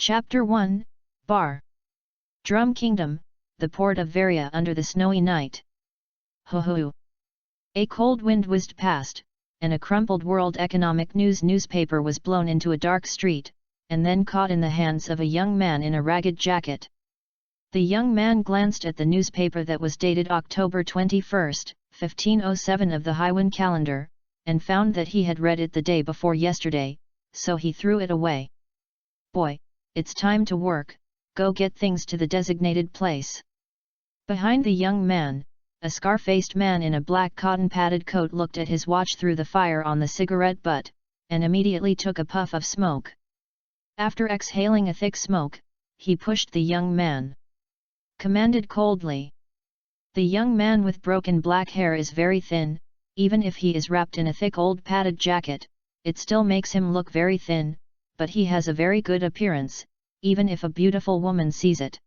Chapter 1, Bar. Drum Kingdom, the port of Varia under the snowy night. Ho-ho! A cold wind whizzed past, and a crumpled World Economic News newspaper was blown into a dark street, and then caught in the hands of a young man in a ragged jacket. The young man glanced at the newspaper that was dated October 21, 1507 of the Highwan calendar, and found that he had read it the day before yesterday, so he threw it away. "Boy, it's time to work, go get things to the designated place." Behind the young man, a scar-faced man in a black cotton-padded coat looked at his watch through the fire on the cigarette butt, and immediately took a puff of smoke. After exhaling a thick smoke, he pushed the young man. Commanded coldly. The young man with broken black hair is very thin, even if he is wrapped in a thick old padded jacket, it still makes him look very thin, but he has a very good appearance, even if a beautiful woman sees it.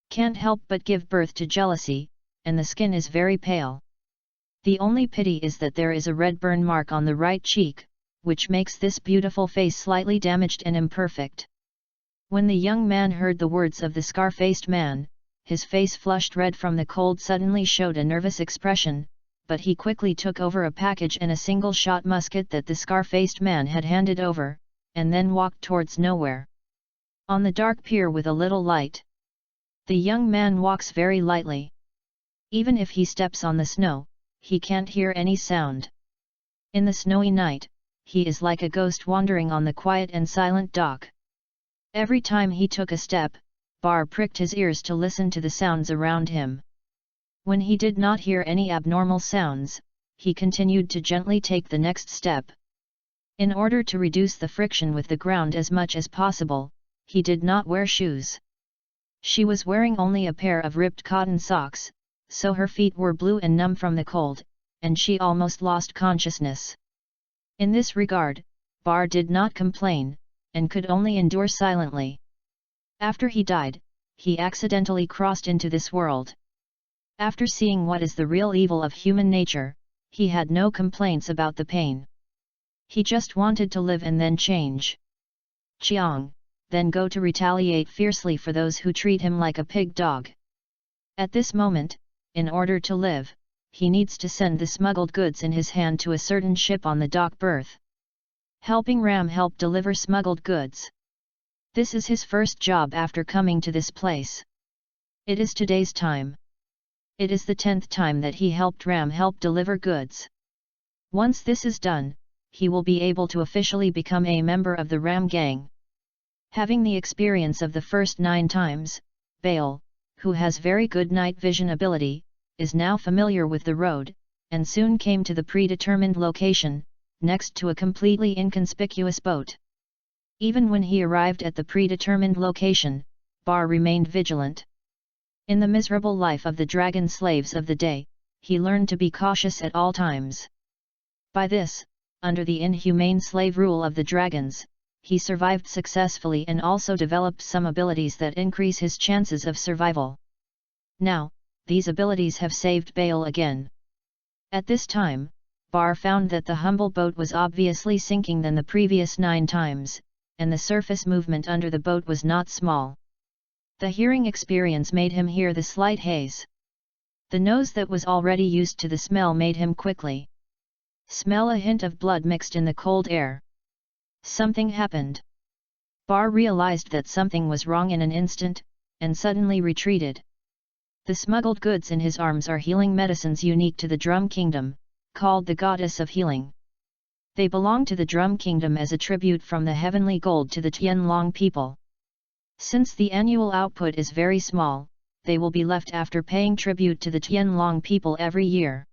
Can't help but give birth to jealousy, and the skin is very pale. The only pity is that there is a red burn mark on the right cheek, which makes this beautiful face slightly damaged and imperfect. When the young man heard the words of the scar-faced man, his face flushed red from the cold, suddenly showed a nervous expression, but he quickly took over a package and a single-shot musket that the scar-faced man had handed over, and then walked towards nowhere. On the dark pier with a little light. The young man walks very lightly. Even if he steps on the snow, he can't hear any sound. In the snowy night, he is like a ghost wandering on the quiet and silent dock. Every time he took a step, Bar pricked his ears to listen to the sounds around him. When he did not hear any abnormal sounds, he continued to gently take the next step. In order to reduce the friction with the ground as much as possible, he did not wear shoes. She was wearing only a pair of ripped cotton socks, so her feet were blue and numb from the cold, and she almost lost consciousness. In this regard, Bar did not complain, and could only endure silently. After he died, he accidentally crossed into this world. After seeing what is the real evil of human nature, he had no complaints about the pain. He just wanted to live and then change. Chiang, then go to retaliate fiercely for those who treat him like a pig dog. At this moment, in order to live, he needs to send the smuggled goods in his hand to a certain ship on the dock berth. Helping Ram help deliver smuggled goods. This is his first job after coming to this place. It is today's time. It is the 10th time that he helped Ram help deliver goods. Once this is done, he will be able to officially become a member of the Ram gang. Having the experience of the first 9 times, Bale, who has very good night vision ability, is now familiar with the road, and soon came to the predetermined location, next to a completely inconspicuous boat. Even when he arrived at the predetermined location, Bar remained vigilant. In the miserable life of the dragon slaves of the day, he learned to be cautious at all times. By this, under the inhumane slave rule of the dragons, he survived successfully and also developed some abilities that increase his chances of survival. Now, these abilities have saved Bale again. At this time, Bar found that the humble boat was obviously sinking than the previous 9 times, and the surface movement under the boat was not small. The hearing experience made him hear the slight haze. The nose that was already used to the smell made him quickly smell a hint of blood mixed in the cold air. Something happened. Bar realized that something was wrong in an instant, and suddenly retreated. The smuggled goods in his arms are healing medicines unique to the Drum Kingdom, called the Goddess of Healing. They belong to the Drum Kingdom as a tribute from the heavenly gold to the Tianlong people. Since the annual output is very small, they will be left after paying tribute to the Tianlong people every year.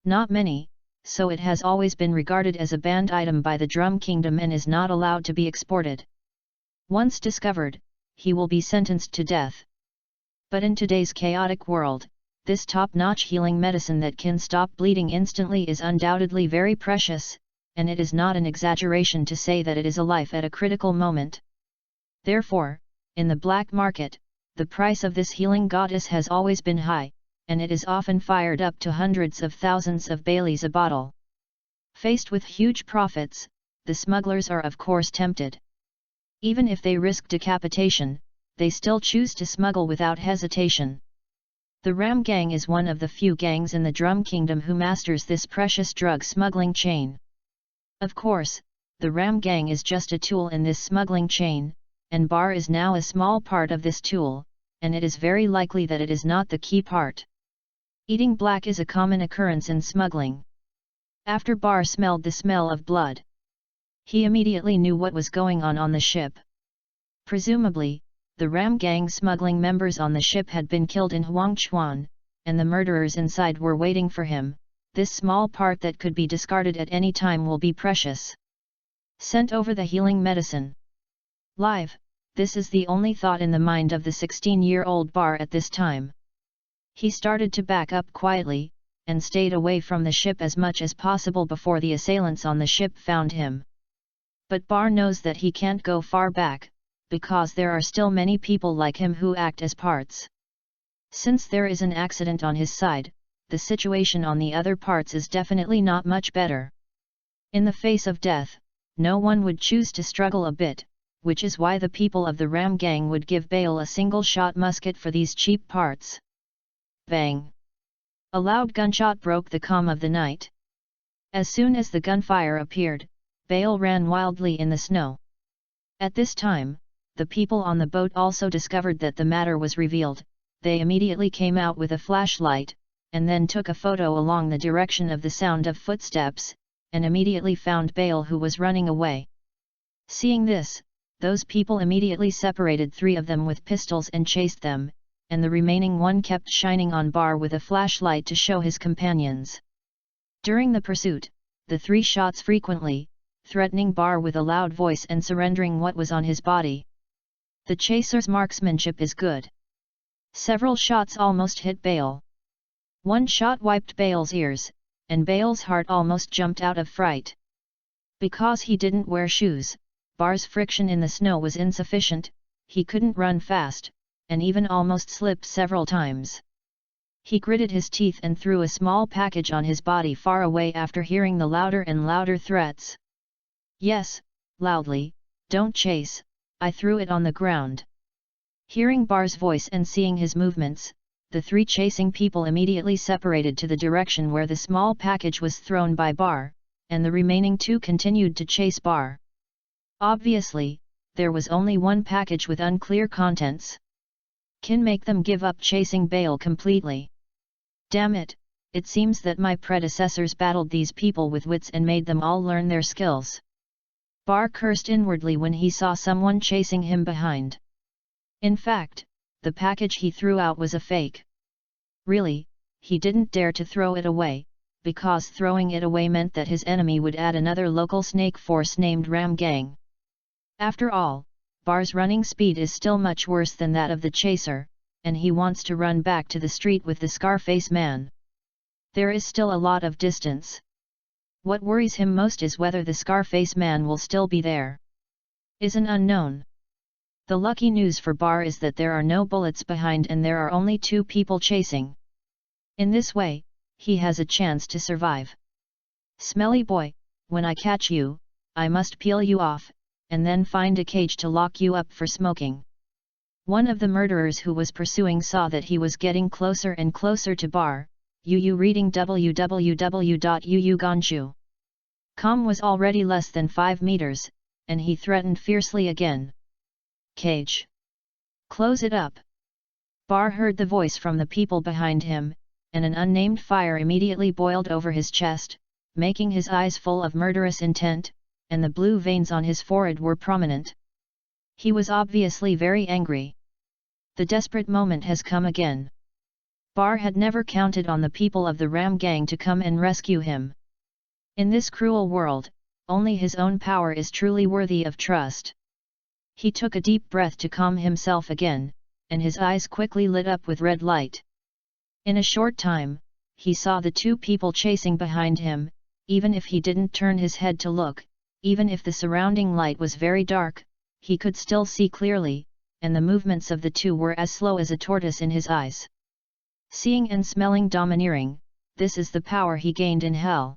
Not many, so it has always been regarded as a banned item by the Drum Kingdom and is not allowed to be exported. Once discovered, he will be sentenced to death. But in today's chaotic world, this top-notch healing medicine that can stop bleeding instantly is undoubtedly very precious, and it is not an exaggeration to say that it is a life at a critical moment. Therefore, in the black market, the price of this healing goddess has always been high, and it is often fired up to hundreds of thousands of Baileys a bottle. Faced with huge profits, the smugglers are of course tempted. Even if they risk decapitation, they still choose to smuggle without hesitation. The Ram Gang is one of the few gangs in the Drum Kingdom who masters this precious drug smuggling chain. Of course, the Ram Gang is just a tool in this smuggling chain, and Bar is now a small part of this tool, and it is very likely that it is not the key part. Eating black is a common occurrence in smuggling. After Bar smelled the smell of blood, he immediately knew what was going on the ship. Presumably, the Ram Gang smuggling members on the ship had been killed in Huangchuan, and the murderers inside were waiting for him. This small part that could be discarded at any time will be precious. Sent over the healing medicine. Live, this is the only thought in the mind of the 16-year-old Bar at this time. He started to back up quietly, and stayed away from the ship as much as possible before the assailants on the ship found him. But Bar knows that he can't go far back, because there are still many people like him who act as parts. Since there is an accident on his side, the situation on the other parts is definitely not much better. In the face of death, no one would choose to struggle a bit, which is why the people of the Ram Gang would give Bale a single-shot musket for these cheap parts. Bang! A loud gunshot broke the calm of the night. As soon as the gunfire appeared, Bale ran wildly in the snow. At this time, the people on the boat also discovered that the matter was revealed. They immediately came out with a flashlight, and then took a photo along the direction of the sound of footsteps, and immediately found Bale, who was running away. Seeing this, those people immediately separated 3 of them with pistols and chased them, and the remaining one kept shining on Bar with a flashlight to show his companions. During the pursuit, the 3 shots frequently, threatening Bar with a loud voice and surrendering what was on his body. The chaser's marksmanship is good. Several shots almost hit Bale. One shot wiped Bale's ears, and Bale's heart almost jumped out of fright. Because he didn't wear shoes, Bar's friction in the snow was insufficient, he couldn't run fast, and even almost slipped several times. He gritted his teeth and threw a small package on his body far away after hearing the louder and louder threats. Yes, loudly, don't chase, I threw it on the ground. Hearing Bar's voice and seeing his movements, the 3 chasing people immediately separated to the direction where the small package was thrown by Bar, and the remaining 2 continued to chase Bar. Obviously, there was only one package with unclear contents. Can make them give up chasing Bale completely. Damn it, it seems that my predecessors battled these people with wits and made them all learn their skills. Bar cursed inwardly when he saw someone chasing him behind. In fact, the package he threw out was a fake. Really, he didn't dare to throw it away, because throwing it away meant that his enemy would add another local snake force named Ram Gang. After all, Bar's running speed is still much worse than that of the chaser, and he wants to run back to the street with the Scarface man. There is still a lot of distance. What worries him most is whether the Scarface man will still be there. Is an unknown. The lucky news for Bar is that there are no bullets behind and there are only 2 people chasing. In this way, he has a chance to survive. Smelly boy, when I catch you, I must peel you off, and then find a cage to lock you up for smoking. One of the murderers who was pursuing saw that he was getting closer and closer to Bar. Reading www.uuganshu.com was already less than 5 meters, and he threatened fiercely again. Cage. Close it up. Bar heard the voice from the people behind him, and an unnamed fire immediately boiled over his chest, making his eyes full of murderous intent, and the blue veins on his forehead were prominent. He was obviously very angry. The desperate moment has come again. Bar had never counted on the people of the Ram Gang to come and rescue him. In this cruel world, only his own power is truly worthy of trust. He took a deep breath to calm himself again, and his eyes quickly lit up with red light. In a short time, he saw the 2 people chasing behind him. Even if he didn't turn his head to look, even if the surrounding light was very dark, he could still see clearly, and the movements of the 2 were as slow as a tortoise in his eyes. Seeing and smelling domineering, this is the power he gained in hell.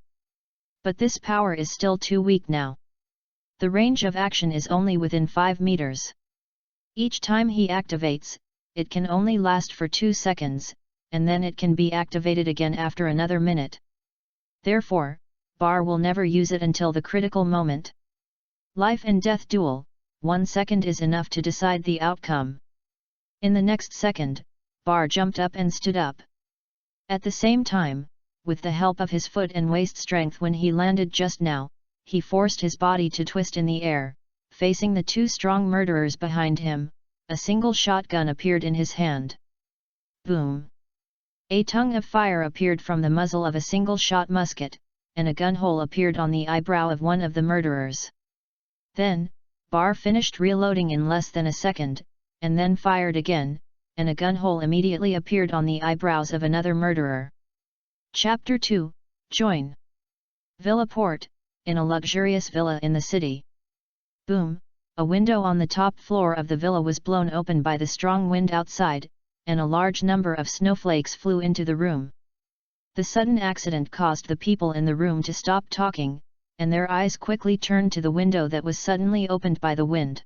But this power is still too weak now. The range of action is only within 5 meters. Each time he activates, it can only last for 2 seconds, and then it can be activated again after another minute. Therefore, Bar will never use it until the critical moment. Life and death duel, 1 second is enough to decide the outcome. In the next second, Bar jumped up and stood up. At the same time, with the help of his foot and waist strength when he landed just now, he forced his body to twist in the air, facing the 2 strong murderers behind him. A single shotgun appeared in his hand. Boom! A tongue of fire appeared from the muzzle of a single-shot musket, and a gun hole appeared on the eyebrow of one of the murderers. Then, Bar finished reloading in less than a second, and then fired again, and a gun hole immediately appeared on the eyebrows of another murderer. Chapter 2, Join. Villa Port, in a luxurious villa in the city. Boom! A window on the top floor of the villa was blown open by the strong wind outside, and a large number of snowflakes flew into the room. The sudden accident caused the people in the room to stop talking, and their eyes quickly turned to the window that was suddenly opened by the wind.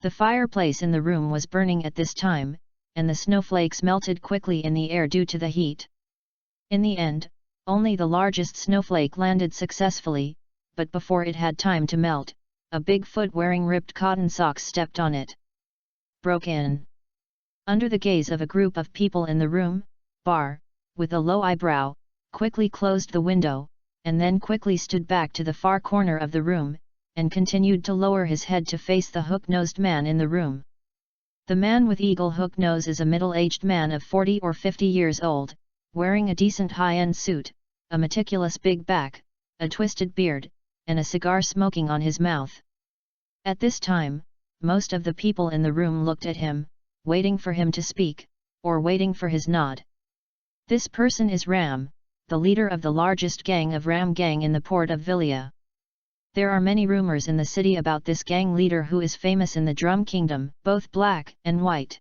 The fireplace in the room was burning at this time, and the snowflakes melted quickly in the air due to the heat. In the end, only the largest snowflake landed successfully, but before it had time to melt, a big foot wearing ripped cotton socks stepped on it. Broke in. Under the gaze of a group of people in the room, Bar, with a low eyebrow, quickly closed the window, and then quickly stood back to the far corner of the room, and continued to lower his head to face the hook-nosed man in the room. The man with eagle hook nose is a middle-aged man of 40 or 50 years old, wearing a decent high-end suit, a meticulous big back, a twisted beard, and a cigar smoking on his mouth. At this time, most of the people in the room looked at him, waiting for him to speak, or waiting for his nod. This person is Ram, the leader of the largest gang of Ram gang in the port of Villia. There are many rumors in the city about this gang leader who is famous in the Drum Kingdom, both black and white.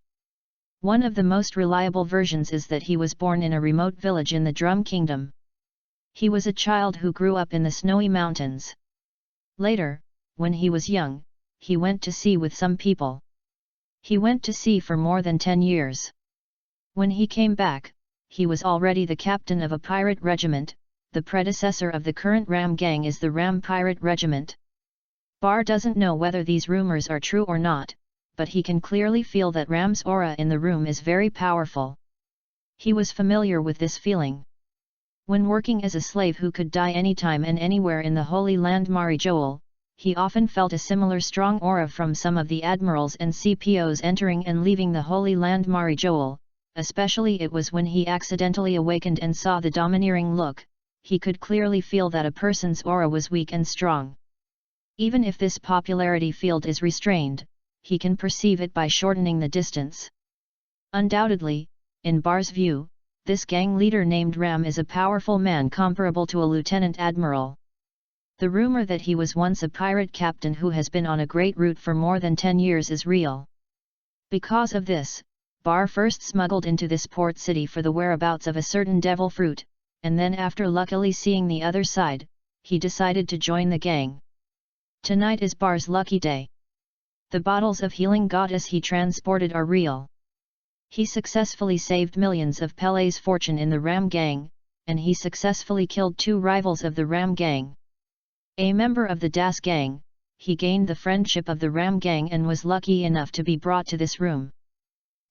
One of the most reliable versions is that he was born in a remote village in the Drum Kingdom. He was a child who grew up in the snowy mountains. Later, when he was young, he went to sea with some people. He went to sea for more than 10 years. When he came back, he was already the captain of a pirate regiment. The predecessor of the current Ram gang is the Ram Pirate Regiment. Bar doesn't know whether these rumors are true or not, but he can clearly feel that Ram's aura in the room is very powerful. He was familiar with this feeling. When working as a slave who could die anytime and anywhere in the Holy Land Mari Joel, he often felt a similar strong aura from some of the admirals and CPOs entering and leaving the Holy Land Mari Joel, especially it was when he accidentally awakened and saw the domineering look, he could clearly feel that a person's aura was weak and strong. Even if this popularity field is restrained, he can perceive it by shortening the distance. Undoubtedly, in Bar's view, this gang leader named Ram is a powerful man comparable to a lieutenant admiral. The rumor that he was once a pirate captain who has been on a great route for more than 10 years is real. Because of this, Bar first smuggled into this port city for the whereabouts of a certain devil fruit, and then after luckily seeing the other side, he decided to join the gang. Tonight is Bar's lucky day. The bottles of healing goddess he transported are real. He successfully saved millions of Pele's fortune in the Ram gang, and he successfully killed 2 rivals of the Ram gang. A member of the Das gang, he gained the friendship of the Ram gang and was lucky enough to be brought to this room.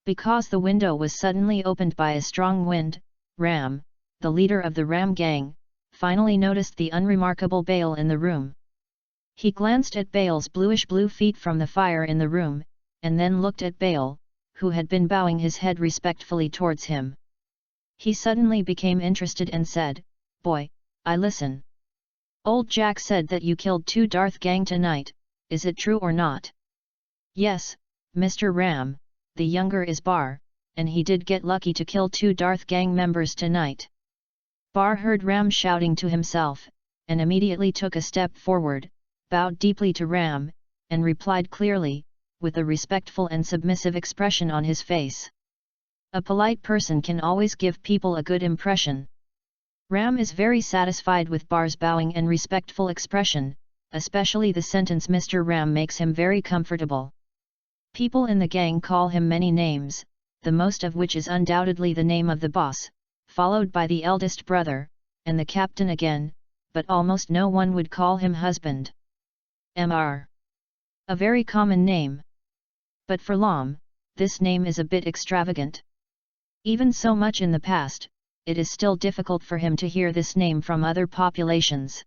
Because the window was suddenly opened by a strong wind, Ram, the leader of the Ram gang, finally noticed the unremarkable Bale in the room. He glanced at Bale's bluish-blue feet from the fire in the room, and then looked at Bale, who had been bowing his head respectfully towards him. He suddenly became interested and said, "Boy, I listen. Old Jack said that you killed 2 Darth gang tonight, is it true or not?" "Yes, Mr. Ram, the younger is Bar, and he did get lucky to kill 2 Darth gang members tonight." Bar heard Ram shouting to himself, and immediately took a step forward, bowed deeply to Ram, and replied clearly, with a respectful and submissive expression on his face. A polite person can always give people a good impression. Ram is very satisfied with Bar's bowing and respectful expression, especially the sentence Mr. Ram makes him very comfortable. People in the gang call him many names, the most of which is undoubtedly the name of the boss, followed by the eldest brother, and the captain again, but almost no one would call him husband. Mr. A very common name. But for Lam, this name is a bit extravagant. Even so much in the past, it is still difficult for him to hear this name from other populations.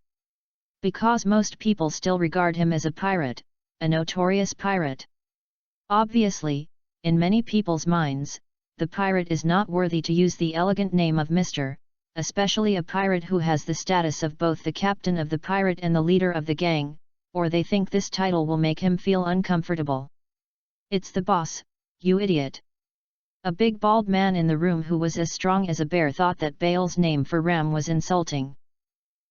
Because most people still regard him as a pirate, a notorious pirate. Obviously, in many people's minds, the pirate is not worthy to use the elegant name of Mr., especially a pirate who has the status of both the captain of the pirate and the leader of the gang, or they think this title will make him feel uncomfortable. It's the boss, you idiot. A big bald man in the room who was as strong as a bear thought that Bale's name for Ram was insulting.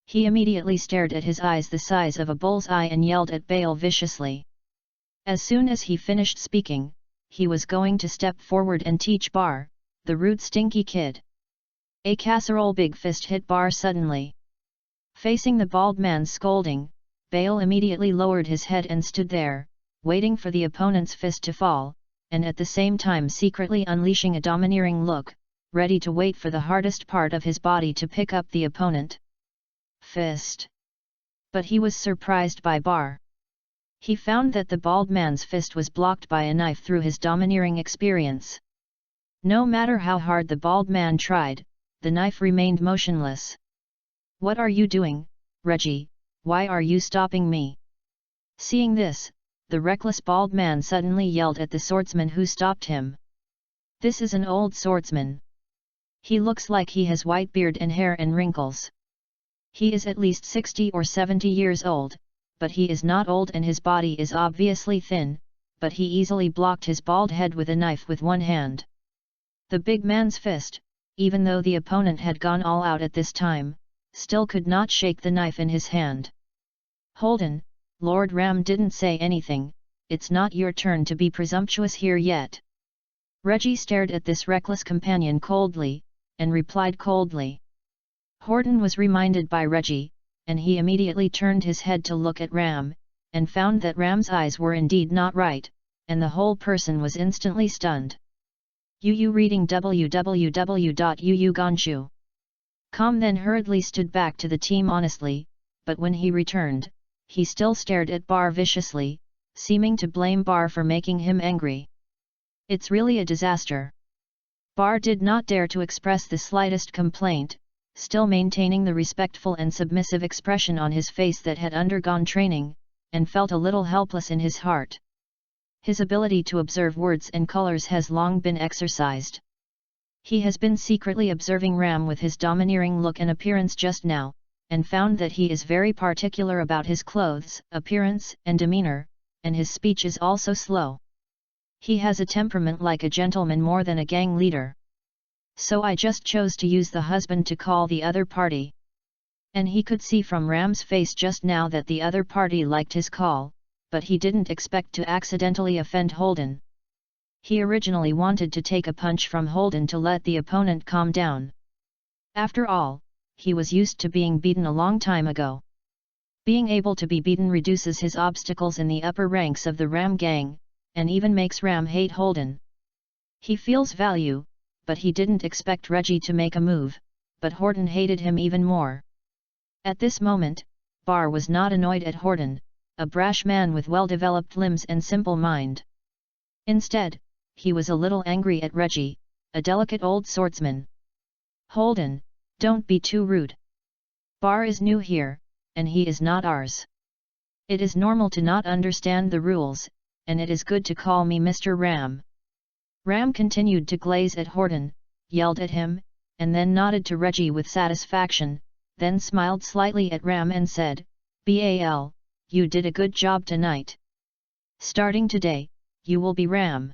He immediately stared at his eyes the size of a bull's eye and yelled at Bale viciously. As soon as he finished speaking, he was going to step forward and teach Bar, the rude stinky kid. A casserole big fist hit Bar suddenly. Facing the bald man's scolding, Bale immediately lowered his head and stood there, waiting for the opponent's fist to fall, and at the same time secretly unleashing a domineering look, ready to wait for the hardest part of his body to pick up the opponent. Fist. But he was surprised by Bar. He found that the bald man's fist was blocked by a knife through his domineering experience. No matter how hard the bald man tried, the knife remained motionless. "What are you doing, Reggie? Why are you stopping me?" Seeing this, the reckless bald man suddenly yelled at the swordsman who stopped him. This is an old swordsman. He looks like he has white beard and hair and wrinkles. He is at least 60 or 70 years old, but he is not old and his body is obviously thin, but he easily blocked his bald head with a knife with one hand. The big man's fist, even though the opponent had gone all out at this time, still could not shake the knife in his hand. "Holden," Lord Ram didn't say anything, "it's not your turn to be presumptuous here yet." Reggie stared at this reckless companion coldly, and replied coldly. Holden was reminded by Reggie, and he immediately turned his head to look at Ram, and found that Ram's eyes were indeed not right, and the whole person was instantly stunned. Yu reading www.uuganshu.com then hurriedly stood back to the team honestly, but when he returned, he still stared at Bar viciously, seeming to blame Bar for making him angry. "It's really a disaster." Bar did not dare to express the slightest complaint, still maintaining the respectful and submissive expression on his face that had undergone training, and felt a little helpless in his heart. His ability to observe words and colors has long been exercised. He has been secretly observing Ram with his domineering look and appearance just now, and found that he is very particular about his clothes, appearance, and demeanor, and his speech is also slow. He has a temperament like a gentleman more than a gang leader. "So I just chose to use the husband to call the other party." And he could see from Ram's face just now that the other party liked his call, but he didn't expect to accidentally offend Holden. He originally wanted to take a punch from Holden to let the opponent calm down. After all, he was used to being beaten a long time ago. Being able to be beaten reduces his obstacles in the upper ranks of the Ram gang, and even makes Ram hate Holden. He feels value, but he didn't expect Reggie to make a move, but Holden hated him even more. At this moment, Bar was not annoyed at Holden, a brash man with well-developed limbs and simple mind. Instead, he was a little angry at Reggie, a delicate old swordsman. "Holden, don't be too rude. Bar is new here, and he is not ours. It is normal to not understand the rules, and it is good to call me Mr. Ram." Ram continued to glaze at Holden, yelled at him, and then nodded to Reggie with satisfaction, then smiled slightly at Ram and said, "Bal, you did a good job tonight. Starting today, you will be Ram.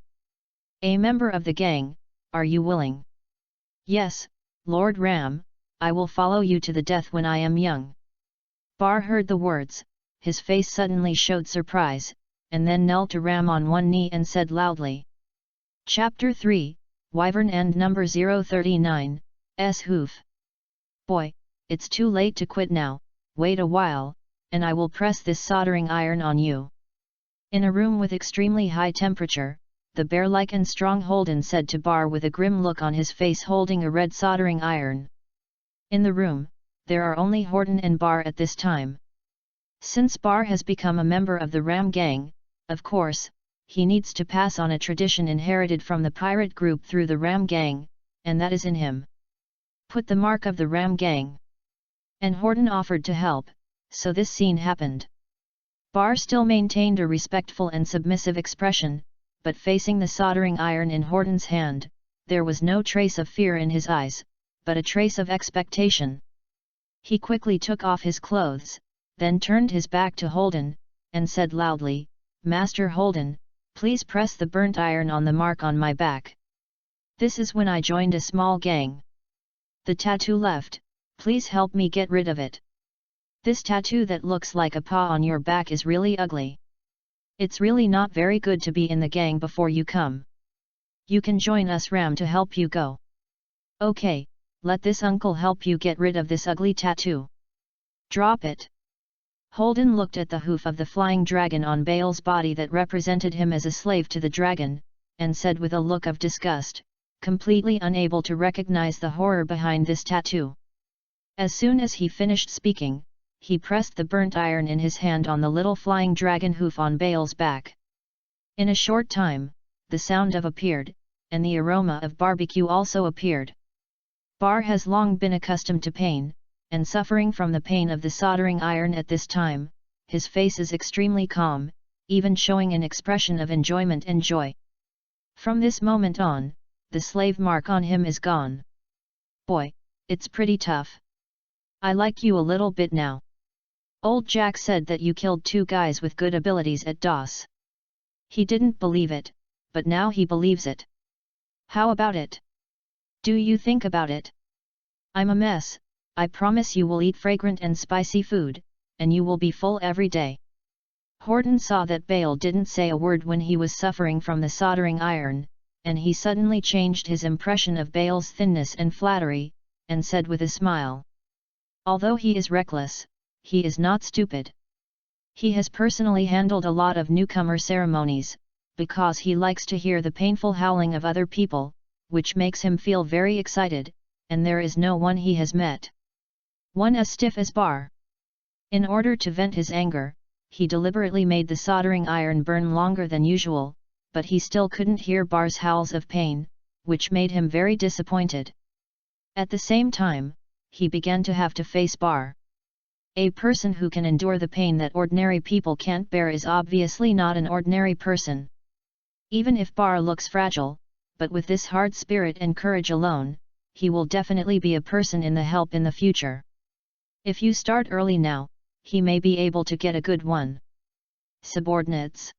A member of the gang, are you willing?" "Yes, Lord Ram, I will follow you to the death when I am young." Bar heard the words, his face suddenly showed surprise, and then knelt to Ram on one knee and said loudly. Chapter 3, Wyvern and number 039, S hoof. "Boy, it's too late to quit now, wait a while, and I will press this soldering iron on you." In a room with extremely high temperature, the bear-like and strong Holden said to Bar with a grim look on his face, holding a red soldering iron. In the room, there are only Horton and Bar at this time. Since Bar has become a member of the Ram Gang, of course, he needs to pass on a tradition inherited from the pirate group through the Ram Gang, and that is in him. Put the mark of the Ram Gang. And Horton offered to help, so this scene happened. Bar still maintained a respectful and submissive expression, but facing the soldering iron in Horton's hand, there was no trace of fear in his eyes, but a trace of expectation. He quickly took off his clothes, then turned his back to Holden, and said loudly, "Master Holden, please press the burnt iron on the mark on my back. This is when I joined a small gang. The tattoo left, please help me get rid of it. This tattoo that looks like a paw on your back is really ugly. It's really not very good to be in the gang before you come. You can join us Ram to help you go. Okay, let this uncle help you get rid of this ugly tattoo. Drop it." Holden looked at the hoof of the flying dragon on Bale's body that represented him as a slave to the dragon, and said with a look of disgust, completely unable to recognize the horror behind this tattoo. As soon as he finished speaking, he pressed the burnt iron in his hand on the little flying dragon hoof on Bale's back. In a short time, the sound of appeared, and the aroma of barbecue also appeared. Bar has long been accustomed to pain, and suffering from the pain of the soldering iron at this time, his face is extremely calm, even showing an expression of enjoyment and joy. From this moment on, the slave mark on him is gone. "Boy, it's pretty tough. I like you a little bit now. Old Jack said that you killed 2 guys with good abilities at DOS. He didn't believe it, but now he believes it. How about it? Do you think about it? I'm a mess. I promise you will eat fragrant and spicy food, and you will be full every day." Horton saw that Bale didn't say a word when he was suffering from the soldering iron, and he suddenly changed his impression of Bale's thinness and flattery, and said with a smile, "Although he is reckless, he is not stupid. He has personally handled a lot of newcomer ceremonies, because he likes to hear the painful howling of other people, which makes him feel very excited, and there is no one he has met. One as stiff as Bar." In order to vent his anger, he deliberately made the soldering iron burn longer than usual, but he still couldn't hear Bar's howls of pain, which made him very disappointed. At the same time, he began to have to face Bar. A person who can endure the pain that ordinary people can't bear is obviously not an ordinary person. Even if Bar looks fragile, but with this hard spirit and courage alone, he will definitely be a person in the help in the future. If you start early now, he may be able to get a good one. Subordinates.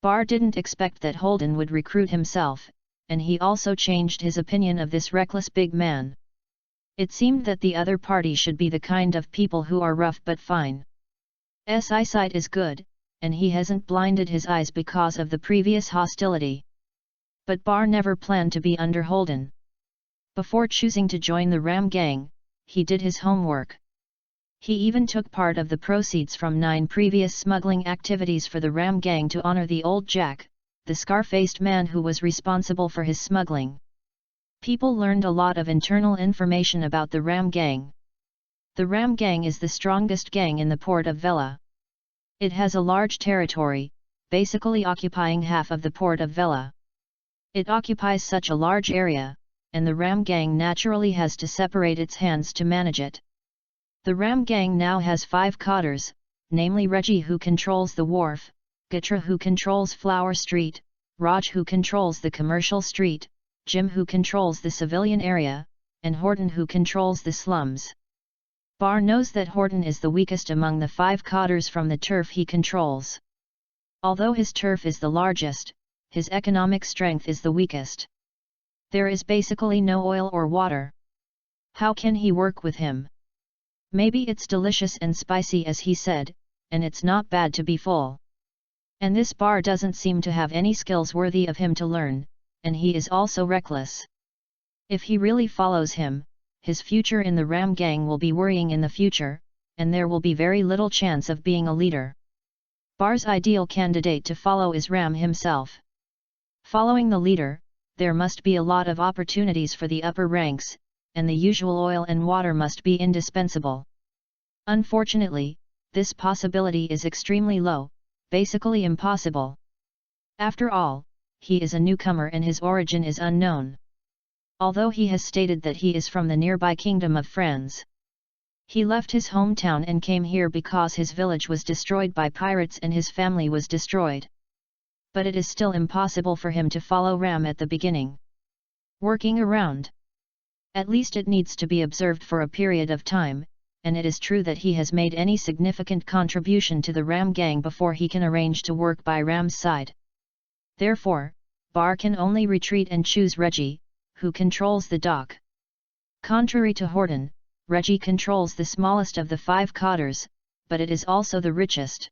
Bar didn't expect that Holden would recruit himself, and he also changed his opinion of this reckless big man. It seemed that the other party should be the kind of people who are rough but fine. His eyesight is good, and he hasn't blinded his eyes because of the previous hostility. But Bar never planned to be under Holden. Before choosing to join the Ram Gang, he did his homework. He even took part of the proceeds from 9 previous smuggling activities for the Ram Gang to honor the old Jack, the scar-faced man who was responsible for his smuggling. People learned a lot of internal information about the Ram Gang. The Ram Gang is the strongest gang in the port of Vela. It has a large territory, basically occupying half of the port of Vela. It occupies such a large area, and the Ram Gang naturally has to separate its hands to manage it. The Ram Gang now has 5 cotters, namely Reggie who controls the wharf, Gatra who controls Flower Street, Raj who controls the commercial street, Jim who controls the civilian area, and Horton who controls the slums. Bar knows that Horton is the weakest among the 5 cotters from the turf he controls. Although his turf is the largest, his economic strength is the weakest. There is basically no oil or water. How can he work with him? Maybe it's delicious and spicy as he said, and it's not bad to be full. And this Bar doesn't seem to have any skills worthy of him to learn, and he is also reckless. If he really follows him, his future in the Ram Gang will be worrying in the future, and there will be very little chance of being a leader. Bar's ideal candidate to follow is Ram himself. Following the leader, there must be a lot of opportunities for the upper ranks, and the usual oil and water must be indispensable. Unfortunately, this possibility is extremely low, basically impossible. After all, he is a newcomer and his origin is unknown. Although he has stated that he is from the nearby kingdom of France. He left his hometown and came here because his village was destroyed by pirates and his family was destroyed. But it is still impossible for him to follow Ram at the beginning. Working around. At least it needs to be observed for a period of time, and it is true that he has made any significant contribution to the Ram gang before he can arrange to work by Ram's side. Therefore, Bar can only retreat and choose Reggie, who controls the dock. Contrary to Horton, Reggie controls the smallest of the 5 cotters, but it is also the richest.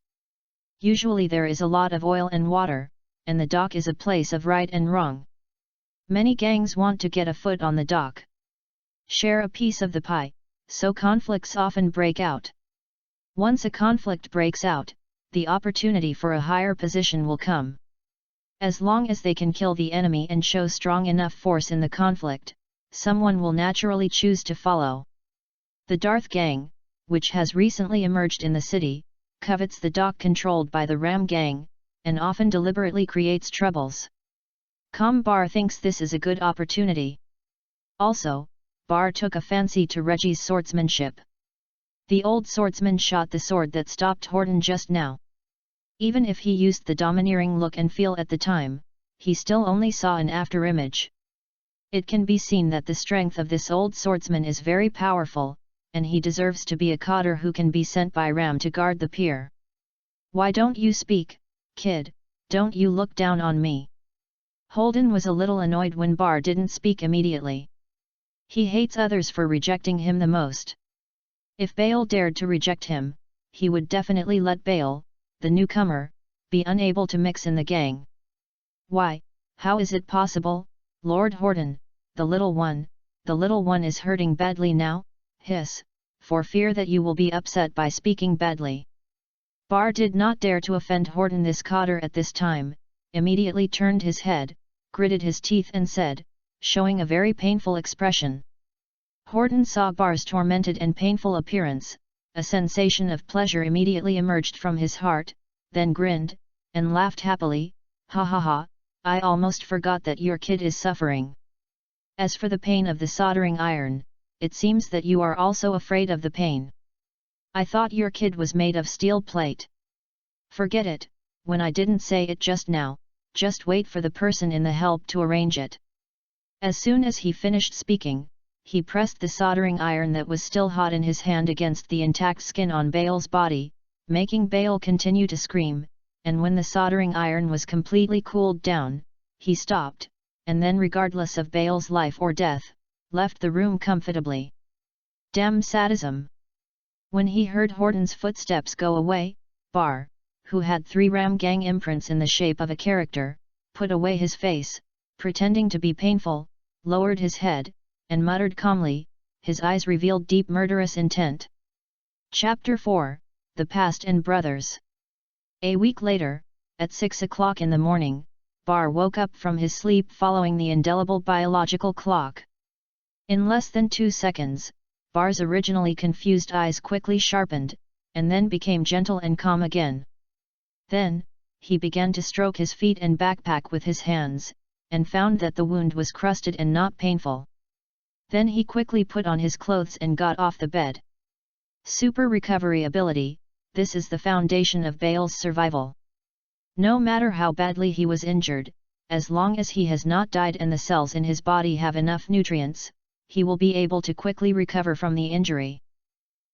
Usually there is a lot of oil and water, and the dock is a place of right and wrong. Many gangs want to get a foot on the dock. Share a piece of the pie, so conflicts often break out. Once a conflict breaks out, the opportunity for a higher position will come. As long as they can kill the enemy and show strong enough force in the conflict, someone will naturally choose to follow. The Darth gang, which has recently emerged in the city, covets the dock controlled by the Ram gang, and often deliberately creates troubles. Bar thinks this is a good opportunity. Also, Bar took a fancy to Reggie's swordsmanship. The old swordsman shot the sword that stopped Horton just now. Even if he used the domineering look and feel at the time, he still only saw an afterimage. It can be seen that the strength of this old swordsman is very powerful, and he deserves to be a cotter who can be sent by Ram to guard the pier. Why don't you speak, kid? Don't you look down on me? Holden was a little annoyed when Bar didn't speak immediately. He hates others for rejecting him the most. If Bale dared to reject him, he would definitely let Bale, the newcomer, be unable to mix in the gang. Why, how is it possible, Lord Horton, the little one is hurting badly now, hiss, for fear that you will be upset by speaking badly. Bar did not dare to offend Horton this cotter at this time, immediately turned his head, gritted his teeth and said, showing a very painful expression. Horton saw Bar's tormented and painful appearance, a sensation of pleasure immediately emerged from his heart, then grinned, and laughed happily, ha ha ha, I almost forgot that your kid is suffering. As for the pain of the soldering iron, it seems that you are also afraid of the pain. I thought your kid was made of steel plate. Forget it, when I didn't say it just now, just wait for the person in the help to arrange it. As soon as he finished speaking, he pressed the soldering iron that was still hot in his hand against the intact skin on Bale's body, making Bale continue to scream, and when the soldering iron was completely cooled down, he stopped, and then regardless of Bale's life or death, left the room comfortably. Damn sadism! When he heard Horton's footsteps go away, Bar, who had 3 Ram gang imprints in the shape of a character, put away his face, pretending to be painful, lowered his head, and muttered calmly, his eyes revealed deep murderous intent. Chapter 4, The Past and Brothers. A week later, at 6 o'clock in the morning, Bar woke up from his sleep following the indelible biological clock. In less than 2 seconds, Bar's originally confused eyes quickly sharpened, and then became gentle and calm again. Then, he began to stroke his feet and backpack with his hands, and found that the wound was crusted and not painful. Then he quickly put on his clothes and got off the bed. Super recovery ability, this is the foundation of Bale's survival. No matter how badly he was injured, as long as he has not died and the cells in his body have enough nutrients, he will be able to quickly recover from the injury.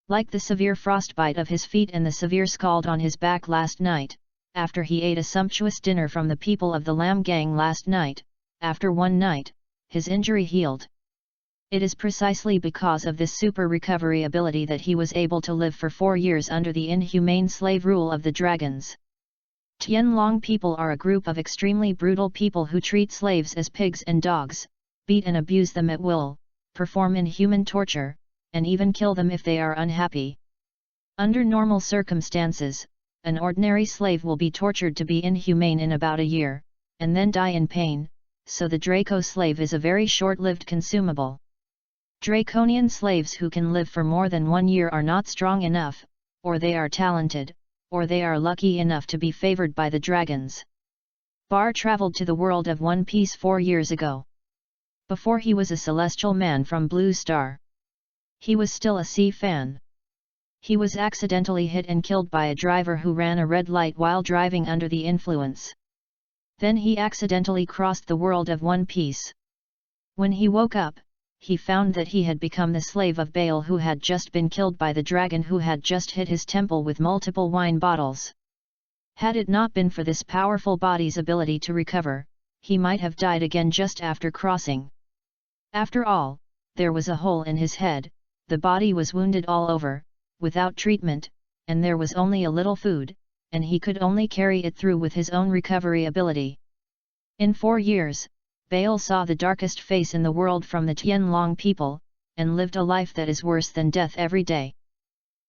Like the severe frostbite of his feet and the severe scald on his back last night, after he ate a sumptuous dinner from the people of the Lamb Gang last night, after one night, his injury healed. It is precisely because of this super recovery ability that he was able to live for 4 years under the inhumane slave rule of the dragons. Tianlong people are a group of extremely brutal people who treat slaves as pigs and dogs, beat and abuse them at will, perform inhuman torture, and even kill them if they are unhappy. Under normal circumstances, an ordinary slave will be tortured to be inhumane in about a year, and then die in pain, so the Draco slave is a very short-lived consumable. Draconian slaves who can live for more than 1 year are not strong enough, or they are talented, or they are lucky enough to be favored by the dragons. Bar traveled to the world of One Piece 4 years ago. Before he was a celestial man from Blue Star. He was still a sea fan. He was accidentally hit and killed by a driver who ran a red light while driving under the influence. Then he accidentally crossed the world of One Piece. When he woke up, he found that he had become the slave of Baal who had just been killed by the dragon who had just hit his temple with multiple wine bottles. Had it not been for this powerful body's ability to recover, he might have died again just after crossing. After all, there was a hole in his head, the body was wounded all over, without treatment, and there was only a little food, and he could only carry it through with his own recovery ability. In 4 years, Baal saw the darkest face in the world from the Tianlong people, and lived a life that is worse than death every day.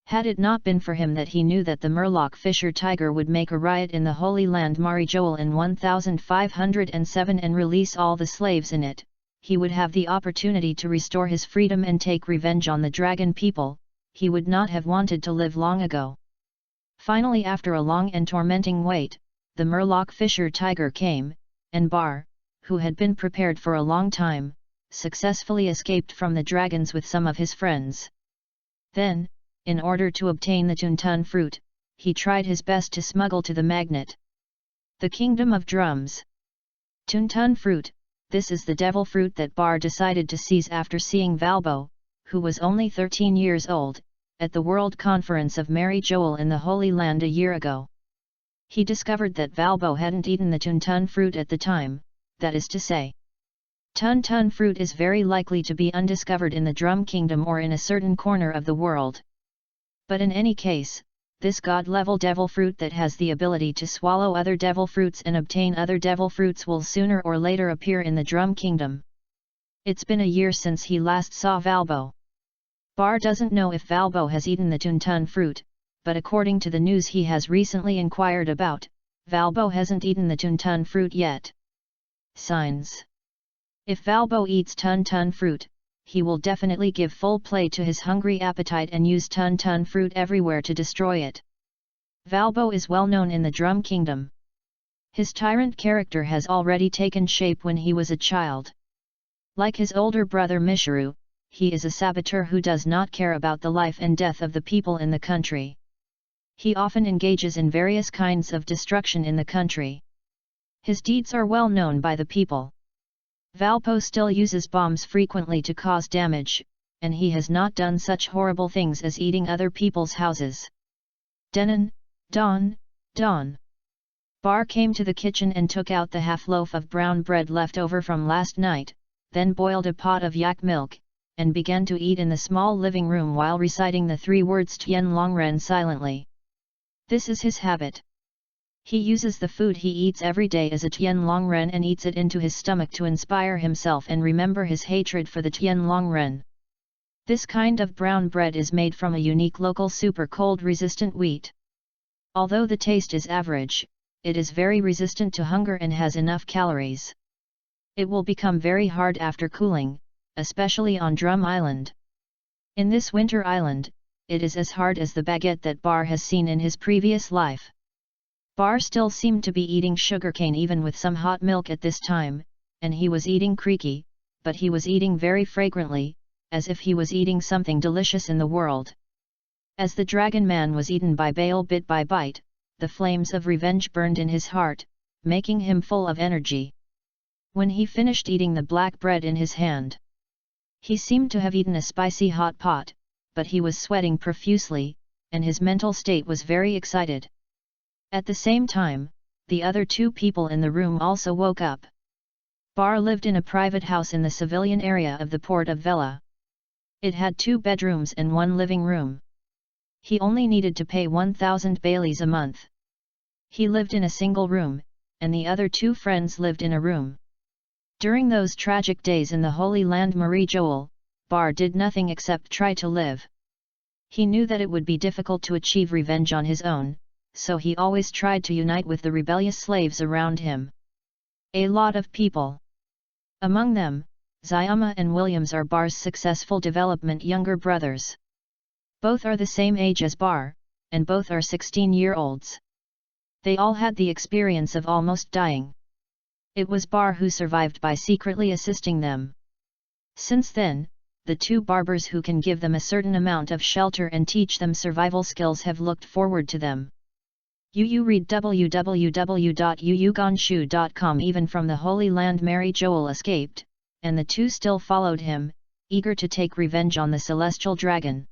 Had it not been for him that he knew that the Murloc Fisher Tiger would make a riot in the Holy Land Marijoel in 1507 and release all the slaves in it, he would have the opportunity to restore his freedom and take revenge on the dragon people. He would not have wanted to live long ago. Finally, after a long and tormenting wait, the Murloc Fisher Tiger came, and Bar, who had been prepared for a long time, successfully escaped from the dragons with some of his friends. Then, in order to obtain the Tuntun fruit, he tried his best to smuggle to the magnet. The Kingdom of Drums. Tuntun fruit, this is the devil fruit that Bar decided to seize after seeing Valbo, who was only 13 years old, at the World Conference of Mary Joel in the Holy Land a year ago. He discovered that Valbo hadn't eaten the Tuntun fruit at the time, that is to say. Tuntun fruit is very likely to be undiscovered in the Drum Kingdom or in a certain corner of the world. But in any case, this god-level devil fruit that has the ability to swallow other devil fruits and obtain other devil fruits will sooner or later appear in the Drum Kingdom. It's been a year since he last saw Valbo. Bar doesn't know if Valbo has eaten the Tuntun fruit, but according to the news he has recently inquired about, Valbo hasn't eaten the Tuntun fruit yet. Signs. If Valbo eats Tuntun fruit, he will definitely give full play to his hungry appetite and use Tuntun fruit everywhere to destroy it. Valbo is well known in the Drum Kingdom. His tyrant character has already taken shape when he was a child. Like his older brother Mishiru, he is a saboteur who does not care about the life and death of the people in the country. He often engages in various kinds of destruction in the country. His deeds are well known by the people. Valpo still uses bombs frequently to cause damage, and he has not done such horrible things as eating other people's houses. Dawn. Bar came to the kitchen and took out the half-loaf of brown bread left over from last night, then boiled a pot of yak milk, and began to eat in the small living room while reciting the 3 words Tianlongren silently. This is his habit. He uses the food he eats every day as a Tianlongren and eats it into his stomach to inspire himself and remember his hatred for the Tianlongren. This kind of brown bread is made from a unique local super cold resistant wheat. Although the taste is average, it is very resistant to hunger and has enough calories. It will become very hard after cooling, especially on Drum Island. In this winter island, it is as hard as the baguette that Bar has seen in his previous life. Bar still seemed to be eating sugarcane even with some hot milk at this time, and he was eating creaky, but he was eating very fragrantly, as if he was eating something delicious in the world. As the Dragon Man was eaten by Baal bit by bite, the flames of revenge burned in his heart, making him full of energy. When he finished eating the black bread in his hand, he seemed to have eaten a spicy hot pot, but he was sweating profusely, and his mental state was very excited. At the same time, the other 2 people in the room also woke up. Bar lived in a private house in the civilian area of the port of Vela. It had 2 bedrooms and 1 living room. He only needed to pay 1,000 baileys a month. He lived in a single room, and the other 2 friends lived in a room. During those tragic days in the Holy Land Marie Joel, Bar did nothing except try to live. He knew that it would be difficult to achieve revenge on his own, so he always tried to unite with the rebellious slaves around him. A lot of people. Among them, Zayama and Williams are Bar's successful development younger brothers. Both are the same age as Bar, and both are 16-year-olds. They all had the experience of almost dying. It was Bar who survived by secretly assisting them. Since then, the two barbers who can give them a certain amount of shelter and teach them survival skills have looked forward to them. Yu read www.yuyugonshu.com. Even from the Holy Land Mary Joel escaped, and the two still followed him, eager to take revenge on the celestial dragon.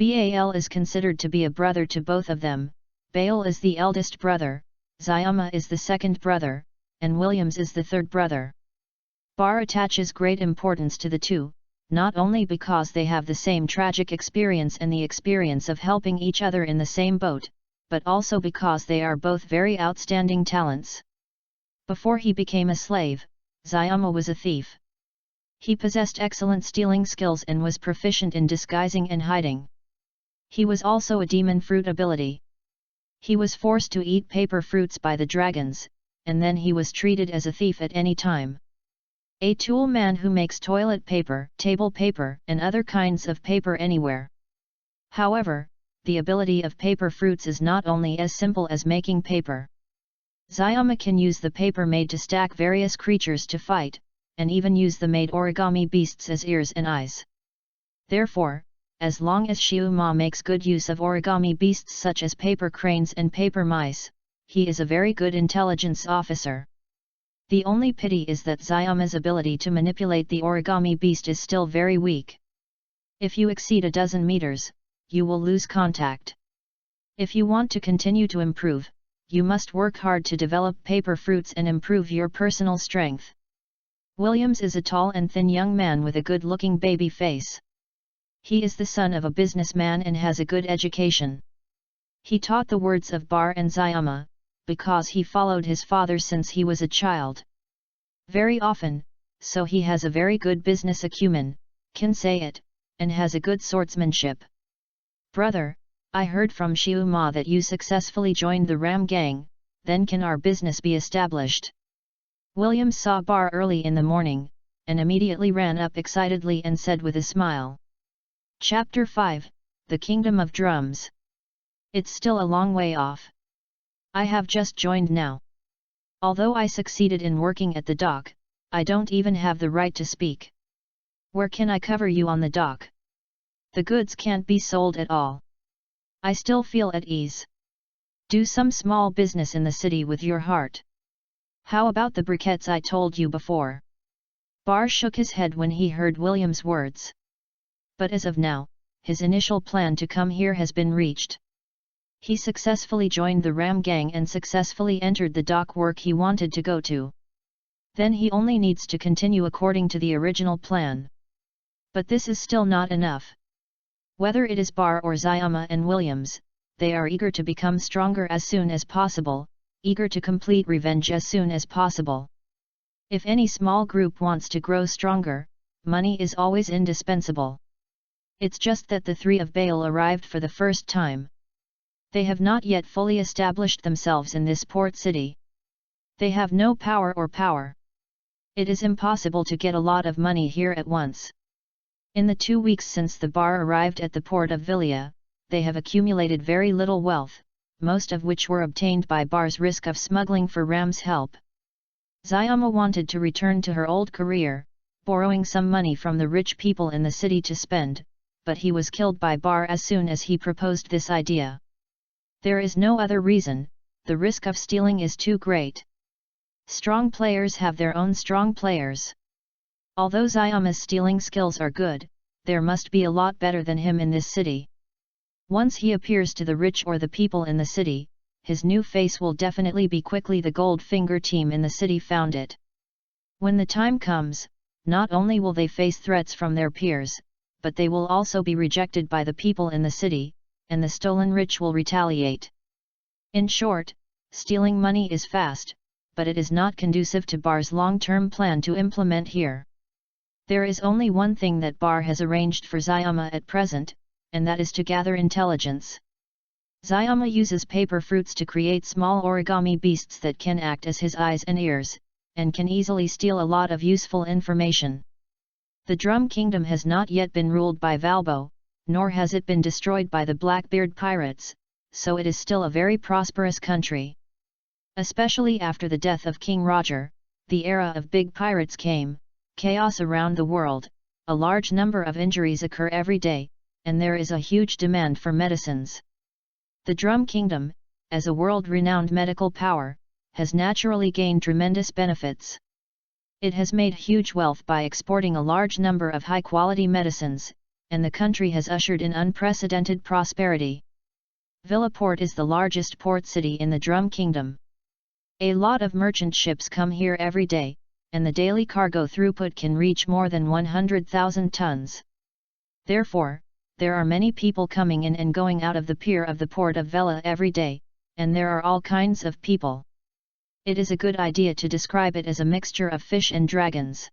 Baal is considered to be a brother to both of them. Baal is the eldest brother, Zayama is the second brother, and Williams is the third brother. Bar attaches great importance to the two, not only because they have the same tragic experience and the experience of helping each other in the same boat, but also because they are both very outstanding talents. Before he became a slave, Zayama was a thief. He possessed excellent stealing skills and was proficient in disguising and hiding. He was also a demon fruit ability. He was forced to eat paper fruits by the dragons, and then he was treated as a thief at any time. A tool man who makes toilet paper, table paper, and other kinds of paper anywhere. However, the ability of paper fruits is not only as simple as making paper. Zayama can use the paper made to stack various creatures to fight, and even use the made origami beasts as ears and eyes. Therefore, as long as Shiuma makes good use of origami beasts such as paper cranes and paper mice, he is a very good intelligence officer. The only pity is that Zayama's ability to manipulate the origami beast is still very weak. If you exceed a dozen meters, you will lose contact. If you want to continue to improve, you must work hard to develop paper fruits and improve your personal strength. Williams is a tall and thin young man with a good-looking baby face. He is the son of a businessman and has a good education. He taught the words of Bar and Zayama, because he followed his father since he was a child. Very often, so he has a very good business acumen, can say it, and has a good swordsmanship. Brother, I heard from Shiuma that you successfully joined the Ram gang, then can our business be established? Williams saw Bar early in the morning, and immediately ran up excitedly and said with a smile. Chapter 5, The Kingdom of Drums. It's still a long way off. I have just joined now. Although I succeeded in working at the dock, I don't even have the right to speak. Where can I cover you on the dock? The goods can't be sold at all. I still feel at ease. Do some small business in the city with your heart. How about the briquettes I told you before? Bar shook his head when he heard William's words. But as of now, his initial plan to come here has been reached. He successfully joined the Ram gang and successfully entered the dock work he wanted to go to. Then he only needs to continue according to the original plan. But this is still not enough. Whether it is Bar or Zayama and Williams, they are eager to become stronger as soon as possible, eager to complete revenge as soon as possible. If any small group wants to grow stronger, money is always indispensable. It's just that the three of Baal arrived for the first time. They have not yet fully established themselves in this port city. They have no power. It is impossible to get a lot of money here at once. In the 2 weeks since the Bar arrived at the port of Vilia, they have accumulated very little wealth, most of which were obtained by Bar's risk of smuggling for Ram's help. Zayama wanted to return to her old career, borrowing some money from the rich people in the city to spend, but he was killed by Bar as soon as he proposed this idea. There is no other reason, the risk of stealing is too great. Strong players have their own strong players. Although Zayama's stealing skills are good, there must be a lot better than him in this city. Once he appears to the rich or the people in the city, his new face will definitely be quickly the Goldfinger team in the city found it. When the time comes, not only will they face threats from their peers, but they will also be rejected by the people in the city, and the stolen rich will retaliate. In short, stealing money is fast, but it is not conducive to Bar's long-term plan to implement here. There is only one thing that Bar has arranged for Zayama at present, and that is to gather intelligence. Zayama uses paper fruits to create small origami beasts that can act as his eyes and ears, and can easily steal a lot of useful information. The Drum Kingdom has not yet been ruled by Valbo, nor has it been destroyed by the Blackbeard pirates, so it is still a very prosperous country. Especially after the death of King Roger, the era of big pirates came, chaos around the world, a large number of injuries occur every day, and there is a huge demand for medicines. The Drum Kingdom, as a world-renowned medical power, has naturally gained tremendous benefits. It has made huge wealth by exporting a large number of high-quality medicines, and the country has ushered in unprecedented prosperity. Villaport is the largest port city in the Drum Kingdom. A lot of merchant ships come here every day, and the daily cargo throughput can reach more than 100,000 tons. Therefore, there are many people coming in and going out of the pier of the port of Vela every day, and there are all kinds of people. It is a good idea to describe it as a mixture of fish and dragons.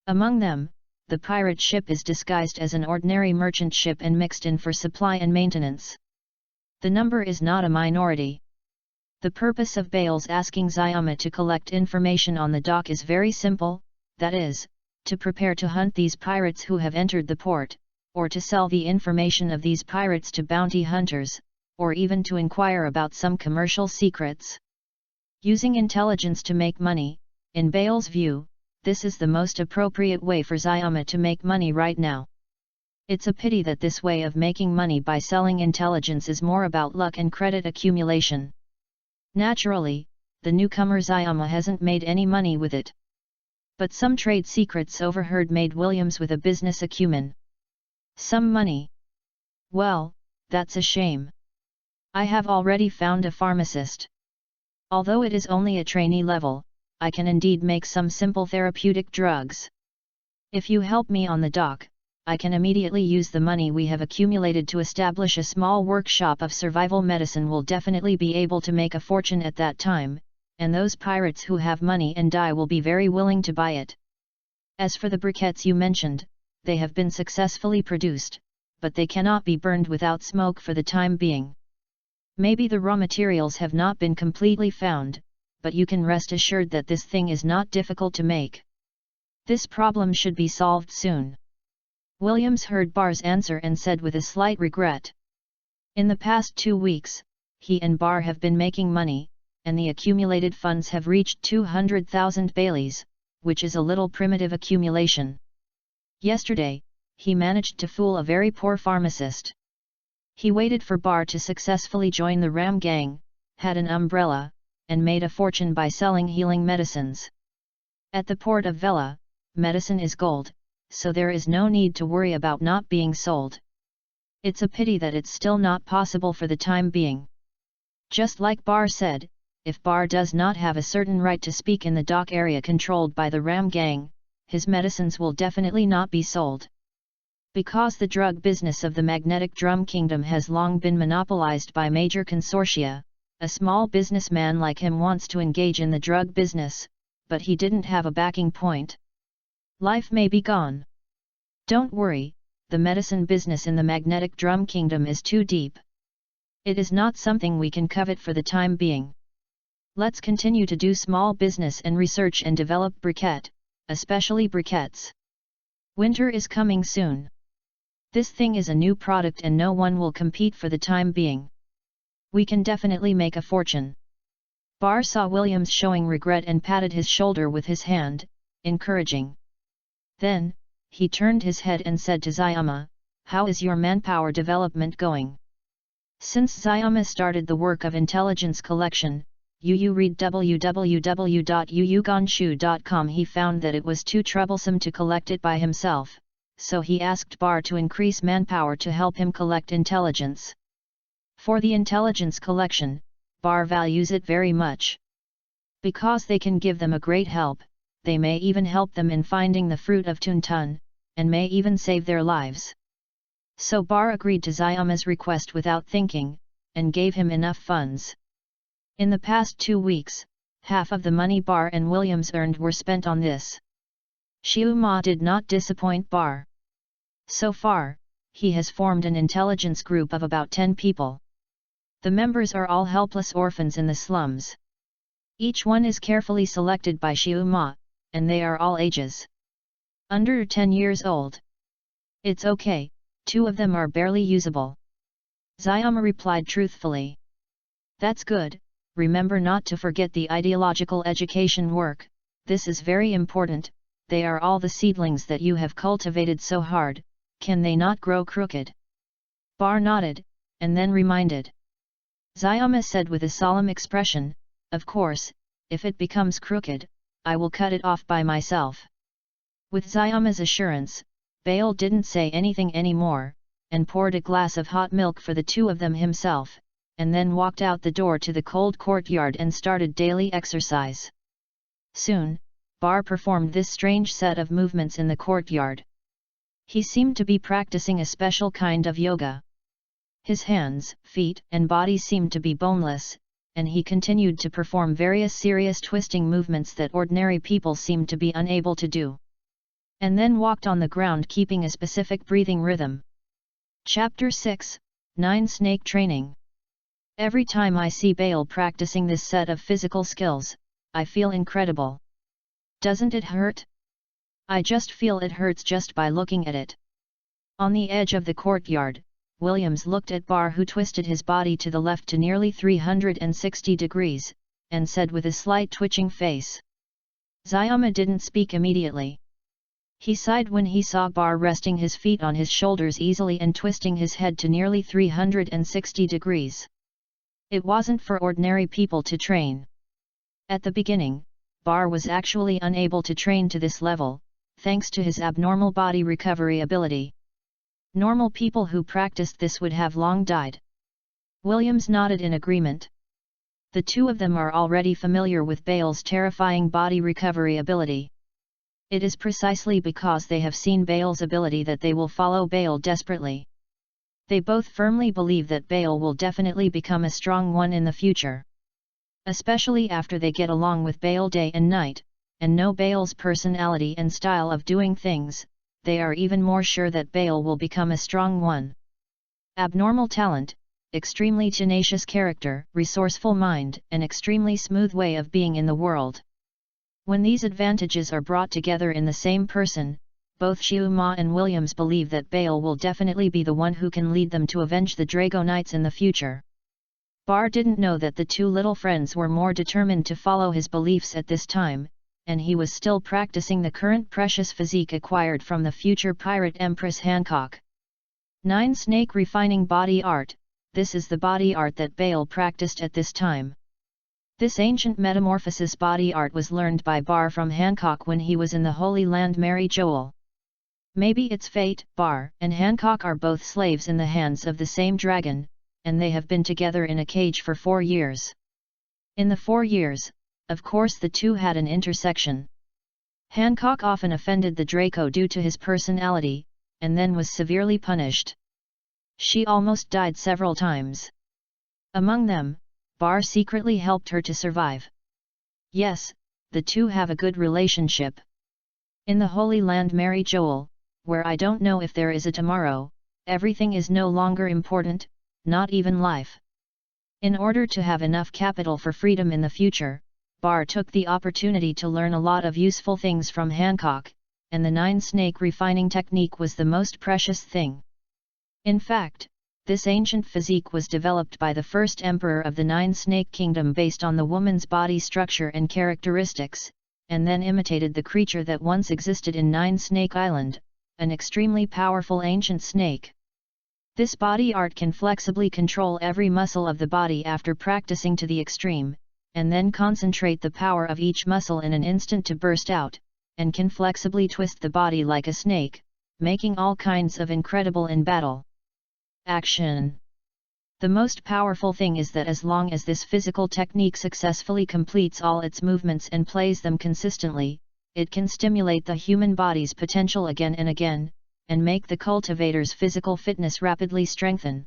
Among them, the pirate ship is disguised as an ordinary merchant ship and mixed in for supply and maintenance. The number is not a minority. The purpose of Bales asking Zayama to collect information on the dock is very simple, that is, to prepare to hunt these pirates who have entered the port, or to sell the information of these pirates to bounty hunters, or even to inquire about some commercial secrets. Using intelligence to make money, in Bale's view, this is the most appropriate way for Zayama to make money right now. It's a pity that this way of making money by selling intelligence is more about luck and credit accumulation. Naturally, the newcomer Zayama hasn't made any money with it. But some trade secrets overheard made Williams with a business acumen. Some money. Well, that's a shame. I have already found a pharmacist. Although it is only a trainee level, I can indeed make some simple therapeutic drugs. If you help me on the dock, I can immediately use the money we have accumulated to establish a small workshop of survival medicine. Will definitely be able to make a fortune at that time, and those pirates who have money and die will be very willing to buy it. As for the briquettes you mentioned, they have been successfully produced, but they cannot be burned without smoke for the time being. Maybe the raw materials have not been completely found, but you can rest assured that this thing is not difficult to make. This problem should be solved soon. Williams heard Barr's answer and said with a slight regret. In the past 2 weeks, he and Barr have been making money, and the accumulated funds have reached 200,000 Baileys, which is a little primitive accumulation. Yesterday, he managed to fool a very poor pharmacist. He waited for Barr to successfully join the Ram gang, had an umbrella, and made a fortune by selling healing medicines. At the port of Vela, medicine is gold, so there is no need to worry about not being sold. It's a pity that it's still not possible for the time being. Just like Barr said, if Barr does not have a certain right to speak in the dock area controlled by the Ram gang, his medicines will definitely not be sold. Because the drug business of the Magnetic Drum Kingdom has long been monopolized by major consortia, a small businessman like him wants to engage in the drug business, but he didn't have a backing point. Life may be gone. Don't worry, the medicine business in the Magnetic Drum Kingdom is too deep. It is not something we can covet for the time being. Let's continue to do small business and research and develop briquette, especially briquettes. Winter is coming soon. This thing is a new product and no one will compete for the time being. We can definitely make a fortune. Barr saw Williams showing regret and patted his shoulder with his hand, encouraging. Then, he turned his head and said to Zayama, "How is your manpower development going?" Since Zayama started the work of intelligence collection, read www.yuyugonshu.com, he found that it was too troublesome to collect it by himself, so he asked Barr to increase manpower to help him collect intelligence. For the intelligence collection, Barr values it very much. Because they can give them a great help, they may even help them in finding the fruit of Tuntun, and may even save their lives. So Barr agreed to Zayama's request without thinking, and gave him enough funds. In the past 2 weeks, half of the money Barr and Williams earned were spent on this. Xiu Ma did not disappoint Barr. So far, he has formed an intelligence group of about 10 people. The members are all helpless orphans in the slums. Each one is carefully selected by Xiu Ma, and they are all ages under 10 years old. It's okay, 2 of them are barely usable. Xiaoma replied truthfully. That's good, remember not to forget the ideological education work, this is very important, they are all the seedlings that you have cultivated so hard, can they not grow crooked? Bar nodded, and then reminded. Xiaoma said with a solemn expression, of course, if it becomes crooked, I will cut it off by myself. With Xiaoma's assurance, Bail didn't say anything anymore, and poured a glass of hot milk for the 2 of them himself, and then walked out the door to the cold courtyard and started daily exercise. Soon, Bar performed this strange set of movements in the courtyard. He seemed to be practicing a special kind of yoga. His hands, feet and body seemed to be boneless, and he continued to perform various serious twisting movements that ordinary people seemed to be unable to do. And then walked on the ground keeping a specific breathing rhythm. Chapter 6, 9 Snake Training. Every time I see Bail practicing this set of physical skills, I feel incredible. Doesn't it hurt? I just feel it hurts just by looking at it. On the edge of the courtyard, Williams looked at Bar, who twisted his body to the left to nearly 360 degrees, and said with a slight twitching face. Xiaoma didn't speak immediately. He sighed when he saw Bar resting his feet on his shoulders easily and twisting his head to nearly 360 degrees. It wasn't for ordinary people to train. At the beginning, Bar was actually unable to train to this level, thanks to his abnormal body recovery ability. Normal people who practiced this would have long died. Williams nodded in agreement. The 2 of them are already familiar with Bail's terrifying body recovery ability. It is precisely because they have seen Bail's ability that they will follow Bail desperately. They both firmly believe that Bail will definitely become a strong one in the future. Especially after they get along with Bail day and night, and know Bail's personality and style of doing things, they are even more sure that Bail will become a strong one. Abnormal talent, extremely tenacious character, resourceful mind, and extremely smooth way of being in the world. When these advantages are brought together in the same person, both Xiu Ma and Williams believe that Bail will definitely be the one who can lead them to avenge the Drago Knights in the future. Bar didn't know that the 2 little friends were more determined to follow his beliefs at this time, and he was still practicing the current precious physique acquired from the future pirate Empress Hancock. 9 Snake Refining Body Art. This is the body art that Bail practiced at this time. This ancient metamorphosis body art was learned by Bar from Hancock when he was in the Holy Land Mary Joel. Maybe it's fate, Bar and Hancock are both slaves in the hands of the same dragon, and they have been together in a cage for 4 years. In the 4 years, of course the 2 had an intersection. Hancock often offended the Draco due to his personality, and then was severely punished. She almost died several times. Among them, Bar secretly helped her to survive. Yes, the 2 have a good relationship. In the Holy Land Mary Joel, where I don't know if there is a tomorrow, everything is no longer important, not even life. In order to have enough capital for freedom in the future, Bar took the opportunity to learn a lot of useful things from Hancock, and the 9 Snake refining technique was the most precious thing. In fact, this ancient physique was developed by the first emperor of the 9 Snake Kingdom based on the woman's body structure and characteristics, and then imitated the creature that once existed in 9 Snake Island, an extremely powerful ancient snake. This body art can flexibly control every muscle of the body after practicing to the extreme, and then concentrate the power of each muscle in an instant to burst out, and can flexibly twist the body like a snake, making all kinds of incredible in battle. Action. The most powerful thing is that as long as this physical technique successfully completes all its movements and plays them consistently, it can stimulate the human body's potential again and again, and make the cultivator's physical fitness rapidly strengthen.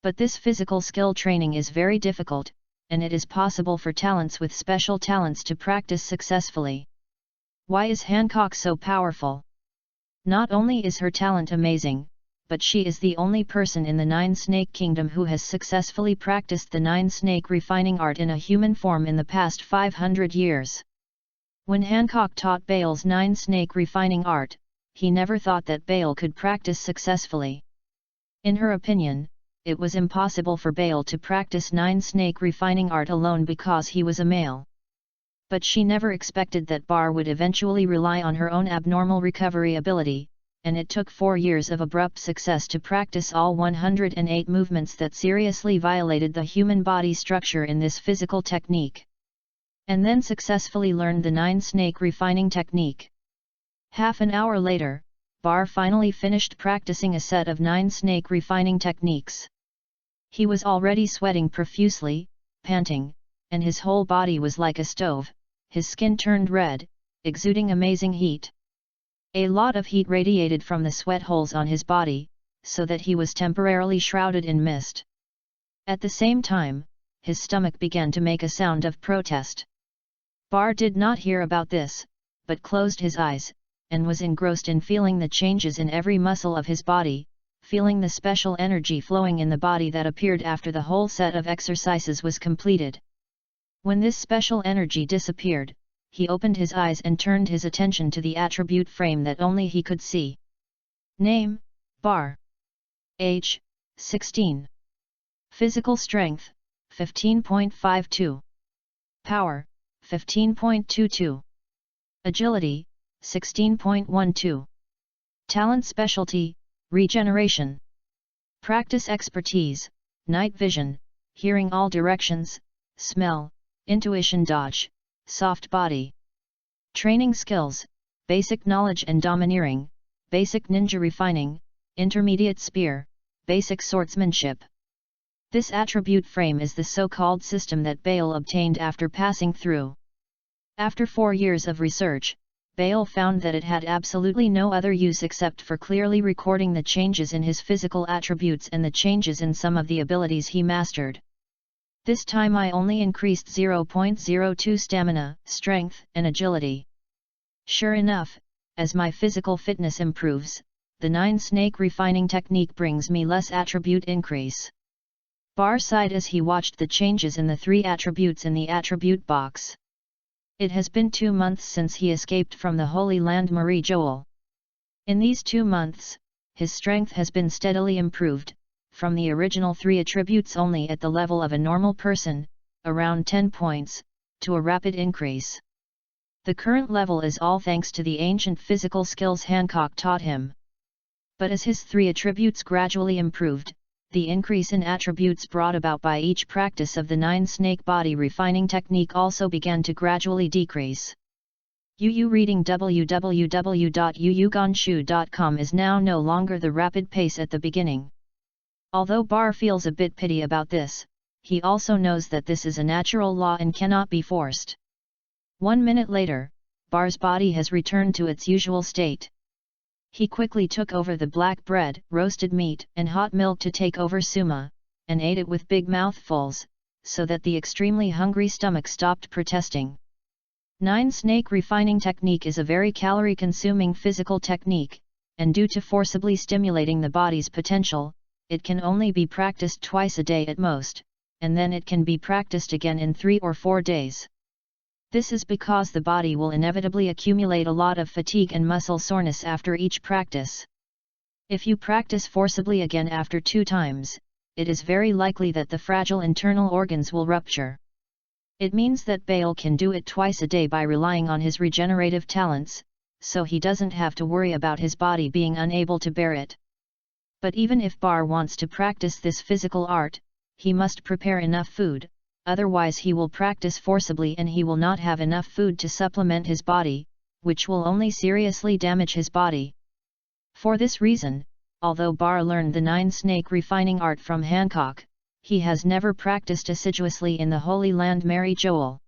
But this physical skill training is very difficult, and it is possible for talents with special talents to practice successfully. Why is Hancock so powerful? Not only is her talent amazing, but she is the only person in the Nine-Snake Kingdom who has successfully practiced the Nine-Snake refining art in a human form in the past 500 years. When Hancock taught Bale's Nine-Snake refining art, he never thought that Bale could practice successfully. In her opinion, it was impossible for Bale to practice Nine-Snake refining art alone because he was a male. But she never expected that Bar would eventually rely on her own abnormal recovery ability, and it took 4 years of abrupt success to practice all 108 movements that seriously violated the human body structure in this physical technique. And then successfully learned the Nine-Snake refining technique. Half an hour later, Bar finally finished practicing a set of Nine-Snake refining techniques. He was already sweating profusely, panting, and his whole body was like a stove, his skin turned red, exuding amazing heat. A lot of heat radiated from the sweat holes on his body, so that he was temporarily shrouded in mist. At the same time, his stomach began to make a sound of protest. Bar did not hear about this, but closed his eyes, and was engrossed in feeling the changes in every muscle of his body, feeling the special energy flowing in the body that appeared after the whole set of exercises was completed. When this special energy disappeared, he opened his eyes and turned his attention to the attribute frame that only he could see. Name: Bar. Age: 16. Physical strength: 15.52. Power: 15.22. Agility: 16.12. Talent specialty: regeneration. Practice expertise: night vision, hearing all directions, smell, intuition dodge, soft body. Training skills: basic knowledge and domineering, basic ninja refining, intermediate spear, basic swordsmanship. This attribute frame is the so-called system that Bale obtained after passing through. After 4 years of research, Bale found that it had absolutely no other use except for clearly recording the changes in his physical attributes and the changes in some of the abilities he mastered. This time I only increased 0.02 stamina, strength, and agility. Sure enough, as my physical fitness improves, the Nine-Snake refining technique brings me less attribute increase. Bar sighed as he watched the changes in the 3 attributes in the attribute box. It has been 2 months since he escaped from the Holy Land Marie Joel. In these 2 months, his strength has been steadily improved, from the original 3 attributes only at the level of a normal person, around 10 points, to a rapid increase. The current level is all thanks to the ancient physical skills Hancock taught him. But as his 3 attributes gradually improved, the increase in attributes brought about by each practice of the Nine-Snake body refining technique also began to gradually decrease. UU reading www.uuganshu.com is now no longer the rapid pace at the beginning. Although Bar feels a bit pity about this, he also knows that this is a natural law and cannot be forced. 1 minute later, Bar's body has returned to its usual state. He quickly took over the black bread, roasted meat, and hot milk to take over Suma, and ate it with big mouthfuls, so that the extremely hungry stomach stopped protesting. Nine-Snake refining technique is a very calorie-consuming physical technique, and due to forcibly stimulating the body's potential, it can only be practiced twice a day at most, and then it can be practiced again in 3 or 4 days. This is because the body will inevitably accumulate a lot of fatigue and muscle soreness after each practice. If you practice forcibly again after 2 times, it is very likely that the fragile internal organs will rupture. It means that Bale can do it twice a day by relying on his regenerative talents, so he doesn't have to worry about his body being unable to bear it. But even if Bar wants to practice this physical art, he must prepare enough food. Otherwise he will practice forcibly and he will not have enough food to supplement his body, which will only seriously damage his body. For this reason, although Bar learned the Nine-Snake refining art from Hancock, he has never practiced assiduously in the Holy Land Mary Joel.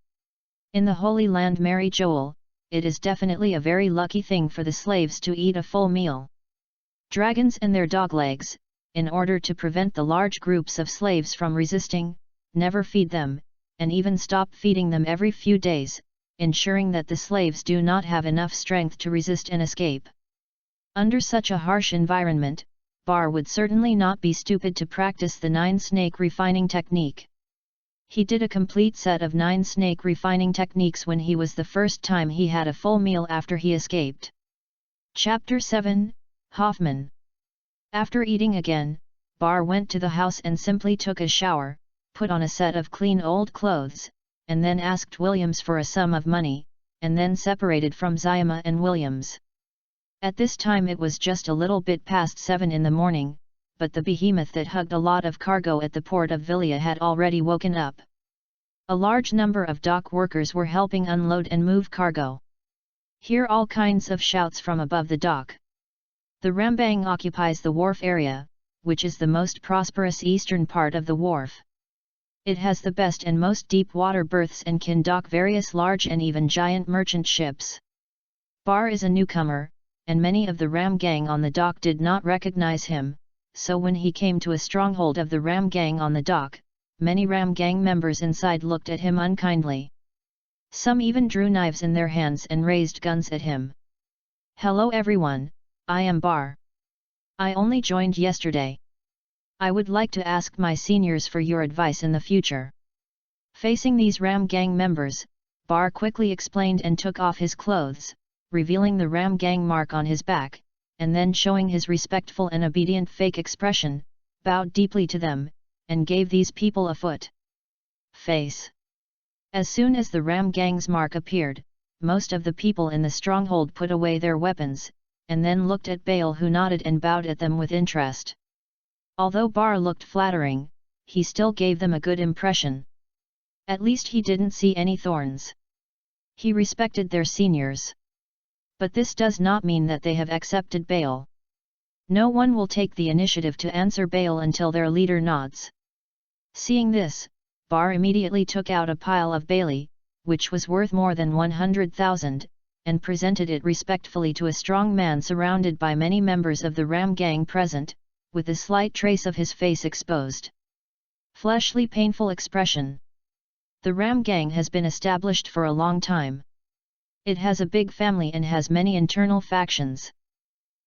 In the Holy Land Mary Joel, it is definitely a very lucky thing for the slaves to eat a full meal. Dragons and their doglegs, in order to prevent the large groups of slaves from resisting, never feed them, and even stop feeding them every few days, ensuring that the slaves do not have enough strength to resist and escape. Under such a harsh environment, Bar would certainly not be stupid to practice the 9-snake refining technique. He did a complete set of 9 snake refining techniques when he was the first time he had a full meal after he escaped. Chapter 7, Hoffman. After eating again, Bar went to the house and simply took a shower, put on a set of clean old clothes, and then asked Williams for a sum of money, and then separated from Zyma and Williams. At this time it was just a little bit past 7 in the morning, but the behemoth that hugged a lot of cargo at the port of Villia had already woken up. A large number of dock workers were helping unload and move cargo. Hear all kinds of shouts from above the dock. The Rambang occupies the wharf area, which is the most prosperous eastern part of the wharf. It has the best and most deep water berths and can dock various large and even giant merchant ships. Bar is a newcomer, and many of the Ram gang on the dock did not recognize him, so when he came to a stronghold of the Ram gang on the dock, many Ram gang members inside looked at him unkindly. Some even drew knives in their hands and raised guns at him. "Hello everyone, I am Bar. I only joined yesterday. I would like to ask my seniors for your advice in the future." Facing these Ram gang members, Bar quickly explained and took off his clothes, revealing the Ram gang mark on his back, and then showing his respectful and obedient fake expression, bowed deeply to them, and gave these people a foot face. As soon as the Ram gang's mark appeared, most of the people in the stronghold put away their weapons, and then looked at Bale, who nodded and bowed at them with interest. Although Bar looked flattering, he still gave them a good impression. At least he didn't see any thorns. He respected their seniors. But this does not mean that they have accepted Bale. No one will take the initiative to answer Bale until their leader nods. Seeing this, Bar immediately took out a pile of Bailey, which was worth more than 100,000, and presented it respectfully to a strong man surrounded by many members of the Ram gang present, with a slight trace of his face exposed. Fleshly painful expression. The Ram gang has been established for a long time. It has a big family and has many internal factions.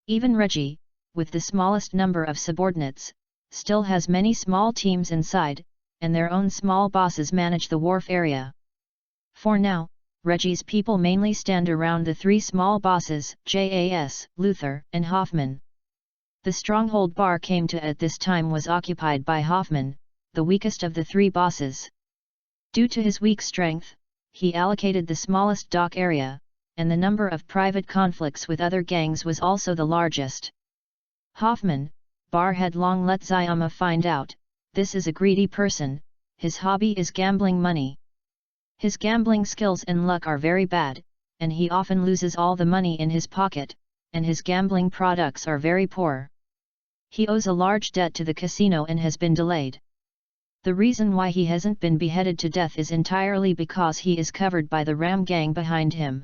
Even Reggie, with the smallest number of subordinates, still has many small teams inside, and their own small bosses manage the wharf area. For now, Reggie's people mainly stand around the 3 small bosses, Jas, Luther, and Hoffman. The stronghold Bar came to at this time was occupied by Hoffman, the weakest of the 3 bosses. Due to his weak strength, he allocated the smallest dock area, and the number of private conflicts with other gangs was also the largest. Hoffman, Bar had long let Zyama find out, this is a greedy person, his hobby is gambling money. His gambling skills and luck are very bad, and he often loses all the money in his pocket, and his gambling products are very poor. He owes a large debt to the casino and has been delayed. The reason why he hasn't been beheaded to death is entirely because he is covered by the Ram gang behind him.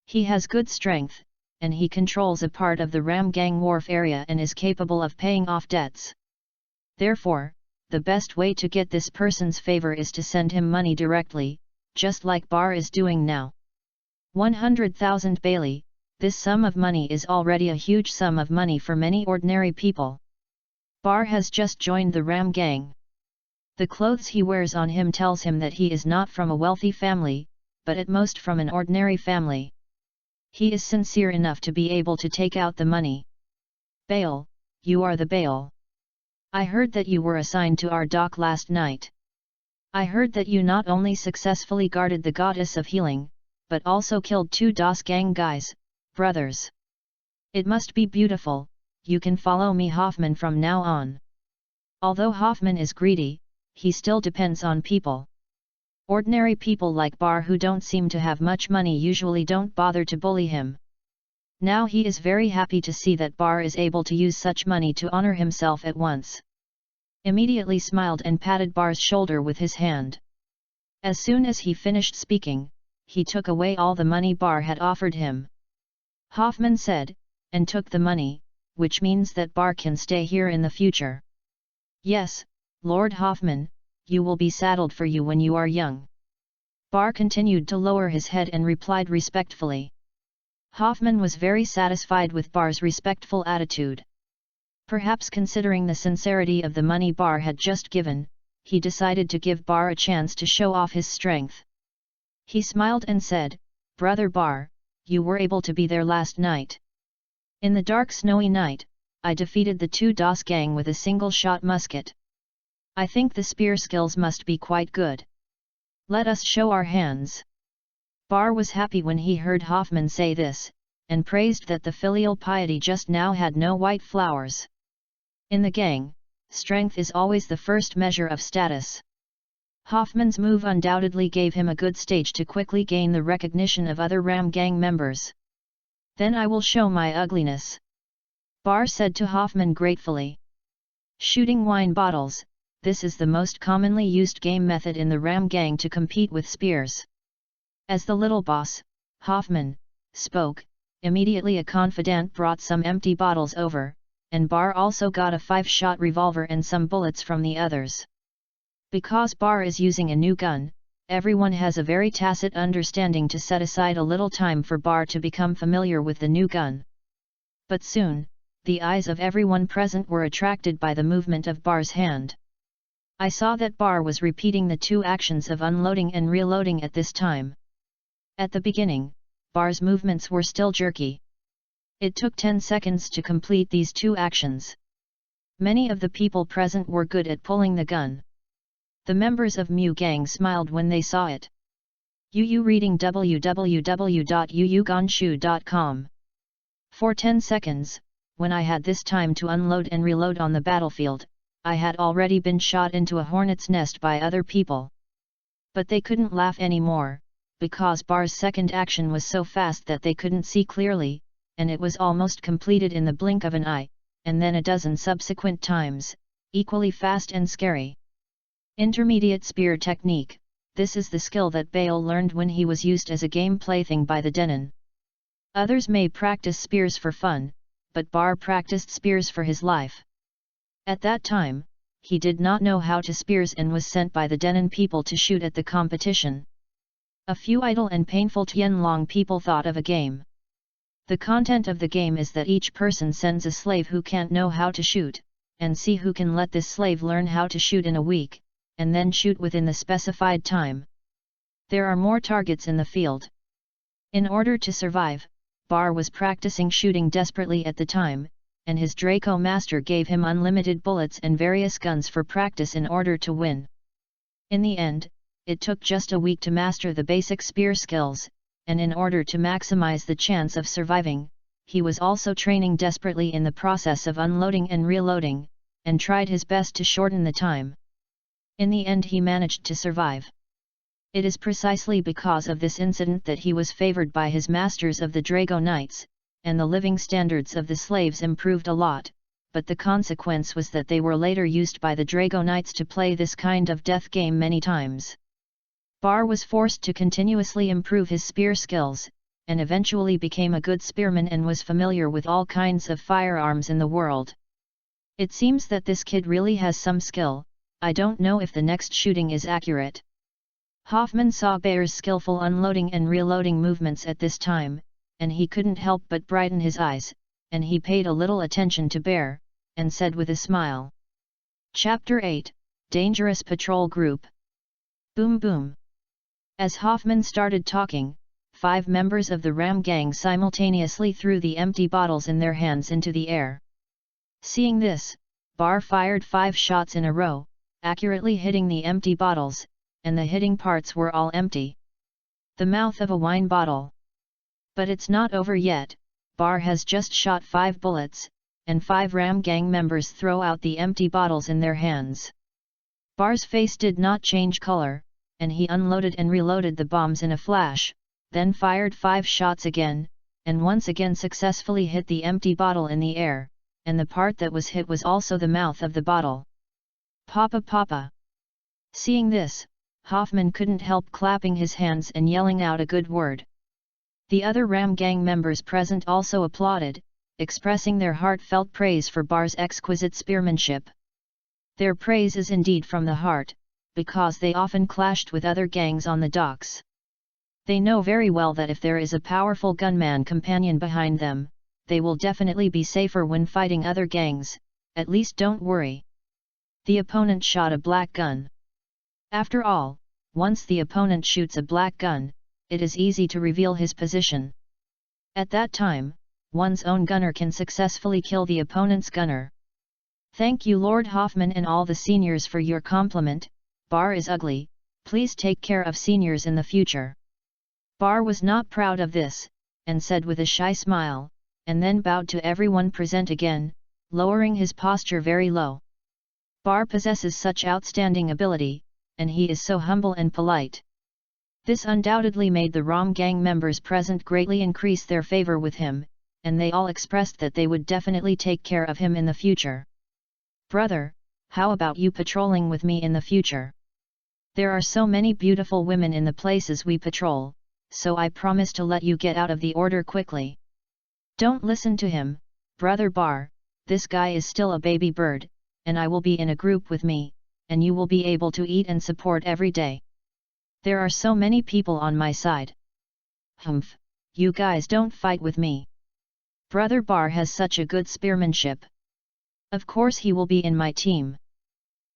He has good strength, and he controls a part of the Ram gang wharf area and is capable of paying off debts. Therefore, the best way to get this person's favor is to send him money directly, just like Bar is doing now. 100,000 Bailey, this sum of money is already a huge sum of money for many ordinary people. Bar has just joined the Ram gang. The clothes he wears on him tells him that he is not from a wealthy family, but at most from an ordinary family. He is sincere enough to be able to take out the money. Bale, you are the Bale. I heard that you were assigned to our dock last night. I heard that you not only successfully guarded the goddess of healing, but also killed 2 Das gang guys, brothers. It must be beautiful, you can follow me Hoffman from now on. Although Hoffman is greedy, he still depends on people. Ordinary people like Bar who don't seem to have much money usually don't bother to bully him. Now he is very happy to see that Bar is able to use such money to honor himself at once. Immediately smiled and patted Bar's shoulder with his hand. As soon as he finished speaking, he took away all the money Bar had offered him. Hoffman said, and took the money, which means that Bar can stay here in the future. Yes, Lord Hoffman, you will be saddled for you when you are young. Bar continued to lower his head and replied respectfully. Hoffman was very satisfied with Bar's respectful attitude. Perhaps considering the sincerity of the money Bar had just given, he decided to give Bar a chance to show off his strength. He smiled and said, "Brother Bar, you were able to be there last night. In the dark snowy night, I defeated the 2 DOS gang with a single-shot musket. I think the spear skills must be quite good. Let us show our hands." Bar was happy when he heard Hoffman say this, and praised that the filial piety just now had no white flowers. In the gang, strength is always the first measure of status. Hoffman's move undoubtedly gave him a good stage to quickly gain the recognition of other Ram gang members. "Then I will show my ugliness," Bar said to Hoffman gratefully. Shooting wine bottles, this is the most commonly used game method in the Ram gang to compete with spears. As the little boss, Hoffman, spoke, immediately a confidant brought some empty bottles over, and Bar also got a 5-shot revolver and some bullets from the others. Because Bar is using a new gun, everyone has a very tacit understanding to set aside a little time for Bar to become familiar with the new gun. But soon, the eyes of everyone present were attracted by the movement of Bar's hand. I saw that Bar was repeating the 2 actions of unloading and reloading at this time. At the beginning, Bar's movements were still jerky. It took 10 seconds to complete these 2 actions. Many of the people present were good at pulling the gun. The members of Mu Gang smiled when they saw it. Yu reading www.yuyugonshu.com. For 10 seconds, when I had this time to unload and reload on the battlefield, I had already been shot into a hornet's nest by other people. But they couldn't laugh anymore, because Bar's second action was so fast that they couldn't see clearly, and it was almost completed in the blink of an eye, and then a dozen subsequent times, equally fast and scary. Intermediate spear technique. This is the skill that Bale learned when he was used as a game plaything by the Denon. Others may practice spears for fun, but Bar practiced spears for his life. At that time, he did not know how to spears and was sent by the Denon people to shoot at the competition. A few idle and painful Tianlong people thought of a game. The content of the game is that each person sends a slave who can't know how to shoot, and see who can let this slave learn how to shoot in a week, and then shoot within the specified time. There are more targets in the field. In order to survive, Bar was practicing shooting desperately at the time, and his Draco master gave him unlimited bullets and various guns for practice in order to win. In the end, it took just a week to master the basic spear skills, and in order to maximize the chance of surviving, he was also training desperately in the process of unloading and reloading, and tried his best to shorten the time. In the end he managed to survive. It is precisely because of this incident that he was favored by his masters of the Drago Knights, and the living standards of the slaves improved a lot, but the consequence was that they were later used by the Drago Knights to play this kind of death game many times. Bar was forced to continuously improve his spear skills, and eventually became a good spearman and was familiar with all kinds of firearms in the world. It seems that this kid really has some skill. I don't know if the next shooting is accurate. Hoffman saw Bayer's skillful unloading and reloading movements at this time, and he couldn't help but brighten his eyes, and he paid a little attention to Bayer, and said with a smile. Chapter 8, Dangerous Patrol Group. Boom boom. As Hoffman started talking, 5 members of the Ram gang simultaneously threw the empty bottles in their hands into the air. Seeing this, Bar fired 5 shots in a row, accurately hitting the empty bottles, and the hitting parts were all empty. The mouth of a wine bottle. But it's not over yet. Bar has just shot 5 bullets, and 5 Ram gang members throw out the empty bottles in their hands. Bar's face did not change color, and he unloaded and reloaded the bombs in a flash, then fired 5 shots again, and once again successfully hit the empty bottle in the air, and the part that was hit was also the mouth of the bottle. Papa Papa! Seeing this, Hoffman couldn't help clapping his hands and yelling out a good word. The other Ram gang members present also applauded, expressing their heartfelt praise for Bar's exquisite spearmanship. Their praise is indeed from the heart, because they often clashed with other gangs on the docks. They know very well that if there is a powerful gunman companion behind them, they will definitely be safer when fighting other gangs, at least don't worry. The opponent shot a black gun. After all, once the opponent shoots a black gun, it is easy to reveal his position. At that time, one's own gunner can successfully kill the opponent's gunner. Thank you Lord Hoffman and all the seniors for your compliment. Bar is ugly, please take care of seniors in the future. Bar was not proud of this, and said with a shy smile, and then bowed to everyone present again, lowering his posture very low. Bar possesses such outstanding ability, and he is so humble and polite. This undoubtedly made the Rom gang members present greatly increase their favor with him, and they all expressed that they would definitely take care of him in the future. Brother, how about you patrolling with me in the future? There are so many beautiful women in the places we patrol, so I promise to let you get out of the order quickly. Don't listen to him, Brother Bar, this guy is still a baby bird, and I will be in a group with me, and you will be able to eat and support every day. There are so many people on my side. Humph, you guys don't fight with me. Brother Bar has such a good spearmanship. Of course he will be in my team.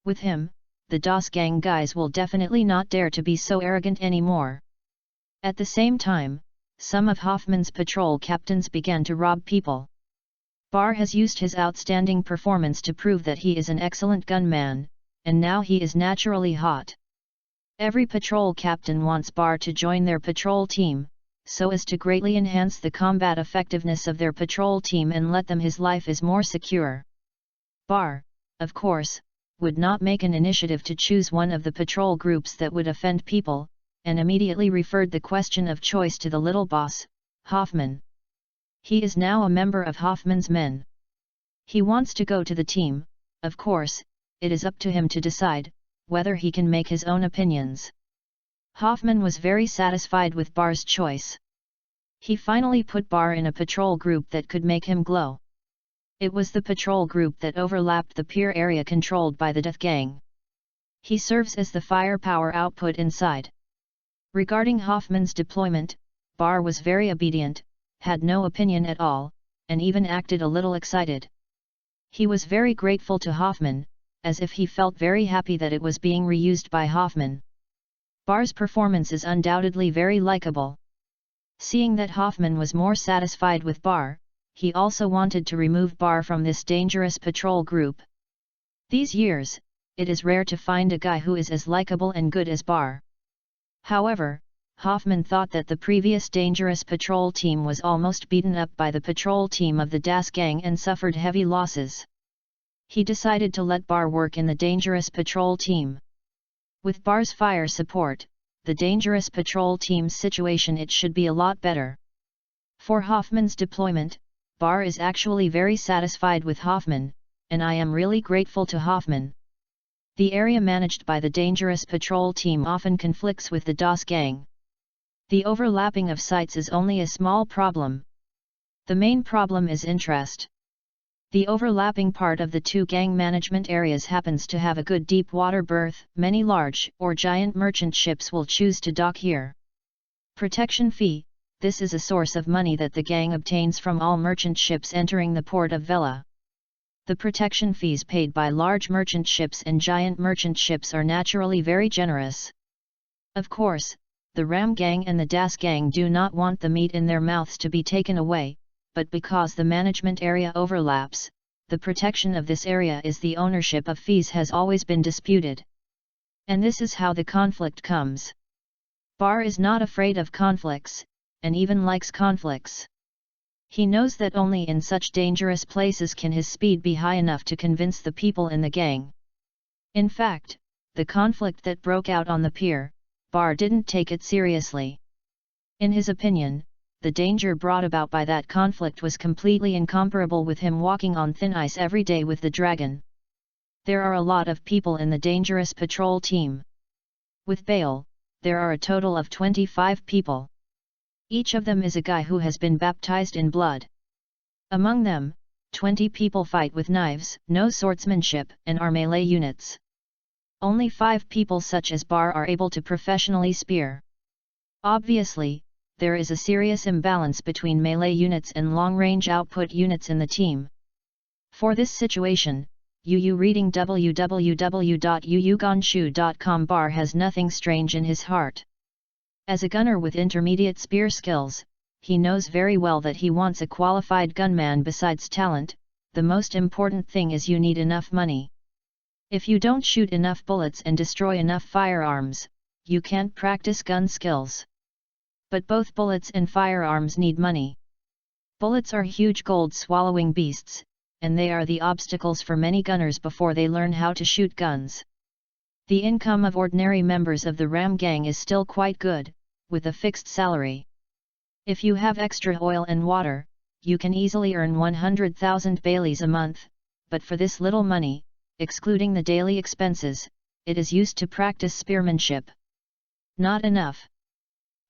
With him, the DOS gang guys will definitely not dare to be so arrogant anymore. At the same time, some of Hoffman's patrol captains began to rob people. Bar has used his outstanding performance to prove that he is an excellent gunman, and now he is naturally hot. Every patrol captain wants Bar to join their patrol team, so as to greatly enhance the combat effectiveness of their patrol team and let them his life is more secure. Bar, of course, would not make an initiative to choose one of the patrol groups that would offend people, and immediately referred the question of choice to the little boss, Hoffman. He is now a member of Hoffman's men. He wants to go to the team, of course, it is up to him to decide, whether he can make his own opinions. Hoffman was very satisfied with Bar's choice. He finally put Bar in a patrol group that could make him glow. It was the patrol group that overlapped the pier area controlled by the Death Gang. He serves as the firepower output inside. Regarding Hoffman's deployment, Bar was very obedient, had no opinion at all, and even acted a little excited. He was very grateful to Hoffman, as if he felt very happy that it was being reused by Hoffman. Bar's performance is undoubtedly very likable. Seeing that Hoffman was more satisfied with Bar, he also wanted to remove Bar from this dangerous patrol group. These years, it is rare to find a guy who is as likable and good as Bar. However, Hoffman thought that the previous dangerous patrol team was almost beaten up by the patrol team of the Das Gang and suffered heavy losses. He decided to let Bar work in the dangerous patrol team. With Bar's fire support, the dangerous patrol team's situation it should be a lot better. For Hoffman's deployment, Bar is actually very satisfied with Hoffman, and I am really grateful to Hoffman. The area managed by the dangerous patrol team often conflicts with the DOS gang. The overlapping of sites is only a small problem. The main problem is interest. The overlapping part of the two gang management areas happens to have a good deep water berth, many large or giant merchant ships will choose to dock here. Protection fee. This is a source of money that the gang obtains from all merchant ships entering the port of Vela. The protection fees paid by large merchant ships and giant merchant ships are naturally very generous. Of course, the Ram gang and the Das gang do not want the meat in their mouths to be taken away, but because the management area overlaps, the protection of this area is the ownership of fees has always been disputed. And this is how the conflict comes. Bar is not afraid of conflicts, and even likes conflicts. He knows that only in such dangerous places can his speed be high enough to convince the people in the gang. In fact, the conflict that broke out on the pier, Bar didn't take it seriously. In his opinion, the danger brought about by that conflict was completely incomparable with him walking on thin ice every day with the dragon. There are a lot of people in the dangerous patrol team. With Bale, there are a total of 25 people. Each of them is a guy who has been baptized in blood. Among them, 20 people fight with knives, no swordsmanship, and are melee units. Only 5 people such as Bar are able to professionally spear. Obviously, there is a serious imbalance between melee units and long-range output units in the team. For this situation, Yu reading www.yuyugonshu.com has nothing strange in his heart. As a gunner with intermediate spear skills, he knows very well that he wants a qualified gunman. Besides talent, the most important thing is you need enough money. If you don't shoot enough bullets and destroy enough firearms, you can't practice gun skills. But both bullets and firearms need money. Bullets are huge gold-swallowing beasts, and they are the obstacles for many gunners before they learn how to shoot guns. The income of ordinary members of the Ram gang is still quite good, with a fixed salary. If you have extra oil and water, you can easily earn 100,000 baileys a month, but for this little money, excluding the daily expenses, it is used to practice spearmanship. Not enough.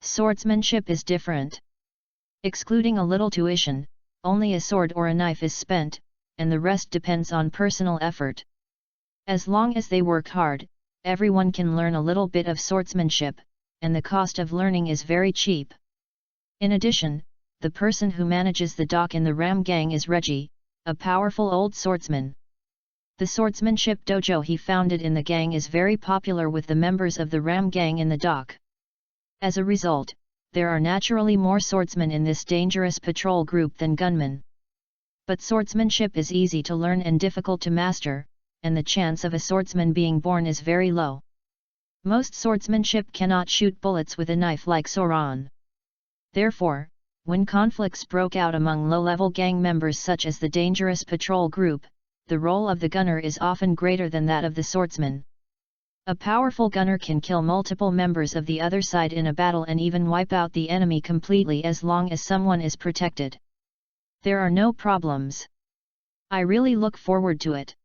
Swordsmanship is different. Excluding a little tuition, only a sword or a knife is spent, and the rest depends on personal effort. As long as they work hard, everyone can learn a little bit of swordsmanship, and the cost of learning is very cheap. In addition, the person who manages the dock in the Ram gang is Reggie, a powerful old swordsman. The swordsmanship dojo he founded in the gang is very popular with the members of the Ram gang in the dock. As a result, there are naturally more swordsmen in this dangerous patrol group than gunmen. But swordsmanship is easy to learn and difficult to master, and the chance of a swordsman being born is very low. Most swordsmanship cannot shoot bullets with a knife like Sauron. Therefore, when conflicts broke out among low-level gang members such as the dangerous patrol group, the role of the gunner is often greater than that of the swordsman. A powerful gunner can kill multiple members of the other side in a battle and even wipe out the enemy completely as long as someone is protected. There are no problems. I really look forward to it.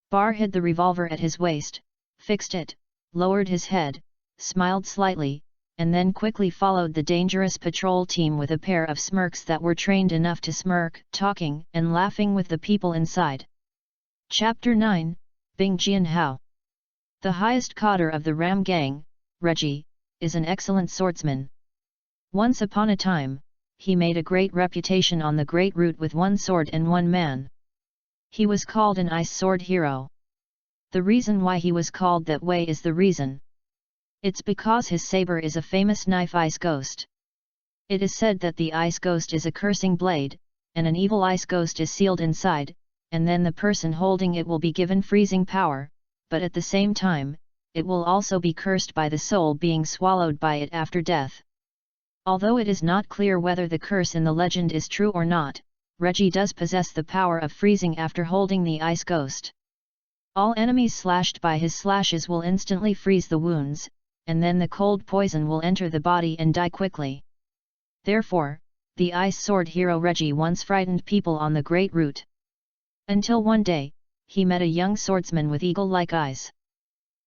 Bar hid the revolver at his waist, fixed it, lowered his head, smiled slightly, and then quickly followed the dangerous patrol team with a pair of smirks that were trained enough to smirk, talking and laughing with the people inside. Chapter 9, Bing Jianhao. The highest cadre of the Ram gang, Reggie, is an excellent swordsman. Once upon a time, he made a great reputation on the great route with one sword and one man. He was called an ice sword hero. The reason why he was called that way is the reason. It's because his saber is a famous knife ice ghost. It is said that the ice ghost is a cursing blade, and an evil ice ghost is sealed inside, and then the person holding it will be given freezing power, but at the same time, it will also be cursed by the soul being swallowed by it after death. Although it is not clear whether the curse in the legend is true or not, Reggie does possess the power of freezing after holding the ice ghost. All enemies slashed by his slashes will instantly freeze the wounds, and then the cold poison will enter the body and die quickly. Therefore, the ice sword hero Reggie once frightened people on the great route. Until one day, he met a young swordsman with eagle-like eyes.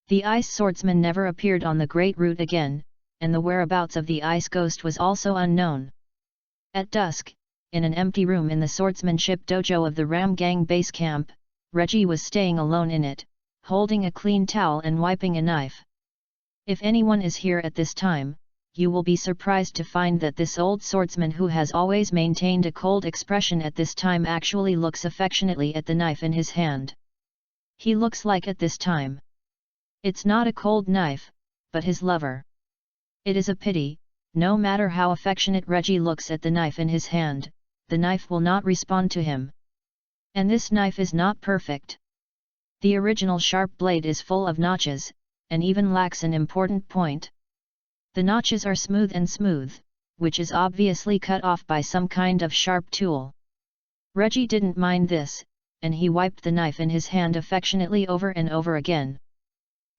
The ice swordsman never appeared on the great route again, and the whereabouts of the ice ghost was also unknown. At dusk, in an empty room in the swordsmanship dojo of the Ram gang base camp, Reggie was staying alone in it, holding a clean towel and wiping a knife. If anyone is here at this time, you will be surprised to find that this old swordsman who has always maintained a cold expression at this time actually looks affectionately at the knife in his hand. He looks like at this time. It's not a cold knife, but his lover. It is a pity, no matter how affectionate Reggie looks at the knife in his hand, the knife will not respond to him. And this knife is not perfect. The original sharp blade is full of notches, and even lacks an important point. The notches are smooth, which is obviously cut off by some kind of sharp tool. Reggie didn't mind this, and he wiped the knife in his hand affectionately over and over again.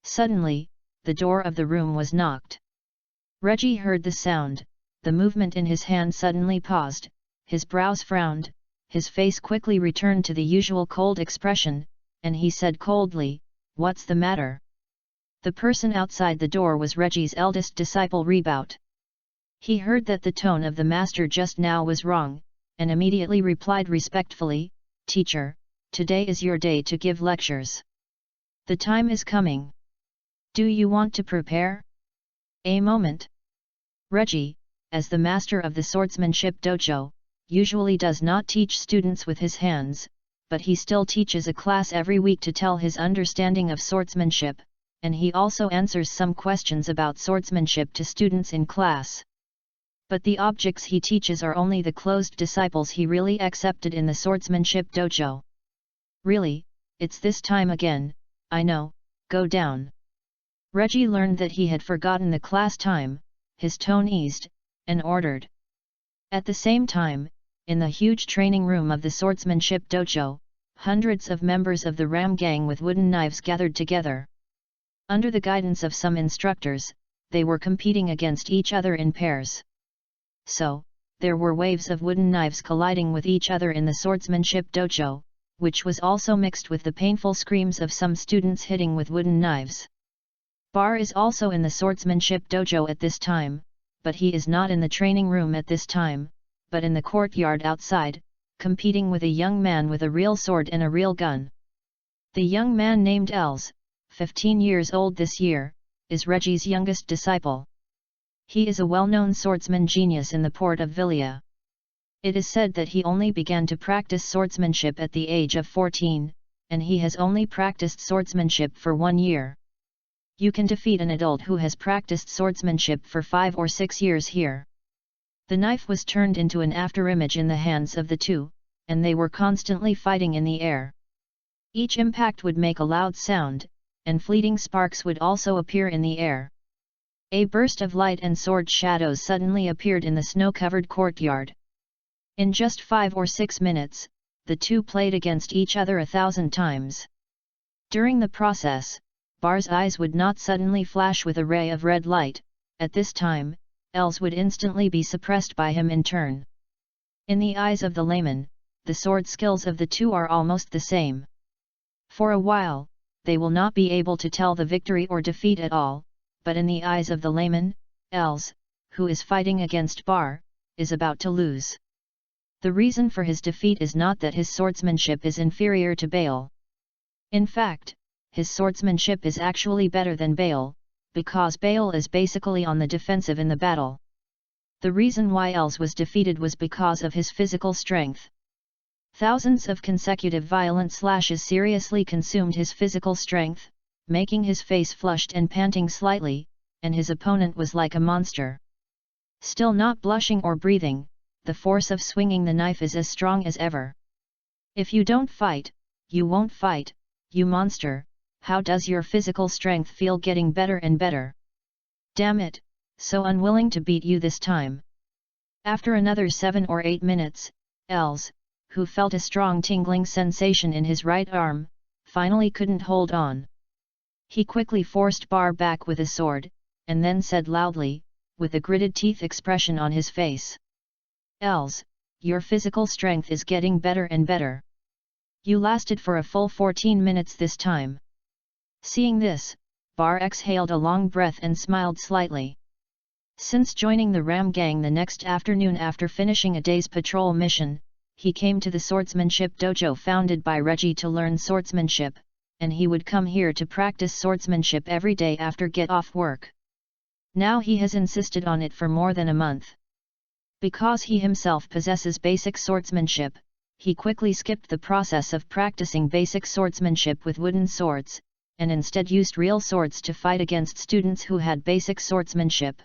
Suddenly, the door of the room was knocked. Reggie heard the sound, the movement in his hand suddenly paused, his brows frowned, his face quickly returned to the usual cold expression, and he said coldly, "What's the matter?" The person outside the door was Reggie's eldest disciple Rebout. He heard that the tone of the master just now was wrong, and immediately replied respectfully, "Teacher, today is your day to give lectures. The time is coming. Do you want to prepare?" A moment. Reggie, as the master of the swordsmanship dojo, usually does not teach students with his hands, but he still teaches a class every week to tell his understanding of swordsmanship, and he also answers some questions about swordsmanship to students in class. But the objects he teaches are only the closed disciples he really accepted in the swordsmanship dojo. Really, it's this time again, I know, go down. Reggie learned that he had forgotten the class time, his tone eased, and ordered. At the same time, in the huge training room of the swordsmanship dojo, hundreds of members of the Ram gang with wooden knives gathered together. Under the guidance of some instructors, they were competing against each other in pairs. So, there were waves of wooden knives colliding with each other in the swordsmanship dojo, which was also mixed with the painful screams of some students hitting with wooden knives. Bar is also in the swordsmanship dojo at this time, but he is not in the training room at this time, but in the courtyard outside, competing with a young man with a real sword and a real gun. The young man named Els, 15 years old this year, is Reggie's youngest disciple. He is a well-known swordsman genius in the port of Villia. It is said that he only began to practice swordsmanship at the age of 14, and he has only practiced swordsmanship for 1 year. You can defeat an adult who has practiced swordsmanship for 5 or 6 years here. The knife was turned into an afterimage in the hands of the two, and they were constantly fighting in the air. Each impact would make a loud sound, and fleeting sparks would also appear in the air. A burst of light and sword shadows suddenly appeared in the snow-covered courtyard. In just 5 or 6 minutes, the two played against each other 1,000 times. During the process, Bar's eyes would not suddenly flash with a ray of red light. At this time, Els would instantly be suppressed by him in turn. In the eyes of the layman, the sword skills of the two are almost the same. For a while, they will not be able to tell the victory or defeat at all, but in the eyes of the layman, Els, who is fighting against Bar, is about to lose. The reason for his defeat is not that his swordsmanship is inferior to Baal. In fact, his swordsmanship is actually better than Baal, because Baal is basically on the defensive in the battle. The reason why Els was defeated was because of his physical strength. Thousands of consecutive violent slashes seriously consumed his physical strength, making his face flushed and panting slightly, and his opponent was like a monster. Still not blushing or breathing, the force of swinging the knife is as strong as ever. If you don't fight, you won't fight, you monster. How does your physical strength feel getting better and better? Damn it, so unwilling to beat you this time. After another 7 or 8 minutes, Els, who felt a strong tingling sensation in his right arm, finally couldn't hold on. He quickly forced Bar back with a sword, and then said loudly, with a gritted teeth expression on his face. Els, your physical strength is getting better and better. You lasted for a full 14 minutes this time. Seeing this, Bar exhaled a long breath and smiled slightly. Since joining the Ram gang the next afternoon after finishing a day's patrol mission, he came to the swordsmanship dojo founded by Reggie to learn swordsmanship, and he would come here to practice swordsmanship every day after get off work. Now he has insisted on it for more than a month. Because he himself possesses basic swordsmanship, he quickly skipped the process of practicing basic swordsmanship with wooden swords, and instead used real swords to fight against students who had basic swordsmanship.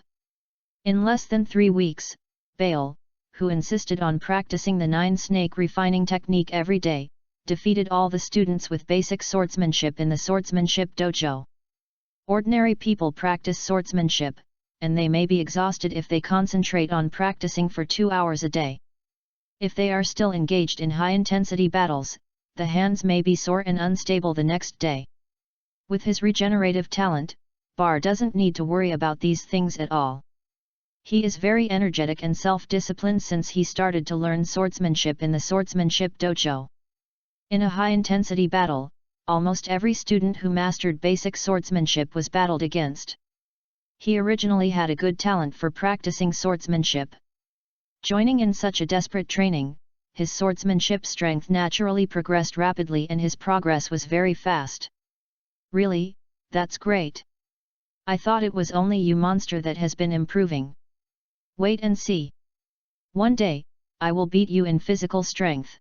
In less than 3 weeks, Baal, who insisted on practicing the 9-snake refining technique every day, defeated all the students with basic swordsmanship in the swordsmanship dojo. Ordinary people practice swordsmanship, and they may be exhausted if they concentrate on practicing for 2 hours a day. If they are still engaged in high-intensity battles, the hands may be sore and unstable the next day. With his regenerative talent, Bar doesn't need to worry about these things at all. He is very energetic and self-disciplined since he started to learn swordsmanship in the swordsmanship dojo. In a high-intensity battle, almost every student who mastered basic swordsmanship was battled against. He originally had a good talent for practicing swordsmanship. Joining in such a desperate training, his swordsmanship strength naturally progressed rapidly and his progress was very fast. Really, that's great. I thought it was only you monster that has been improving. Wait and see. One day, I will beat you in physical strength.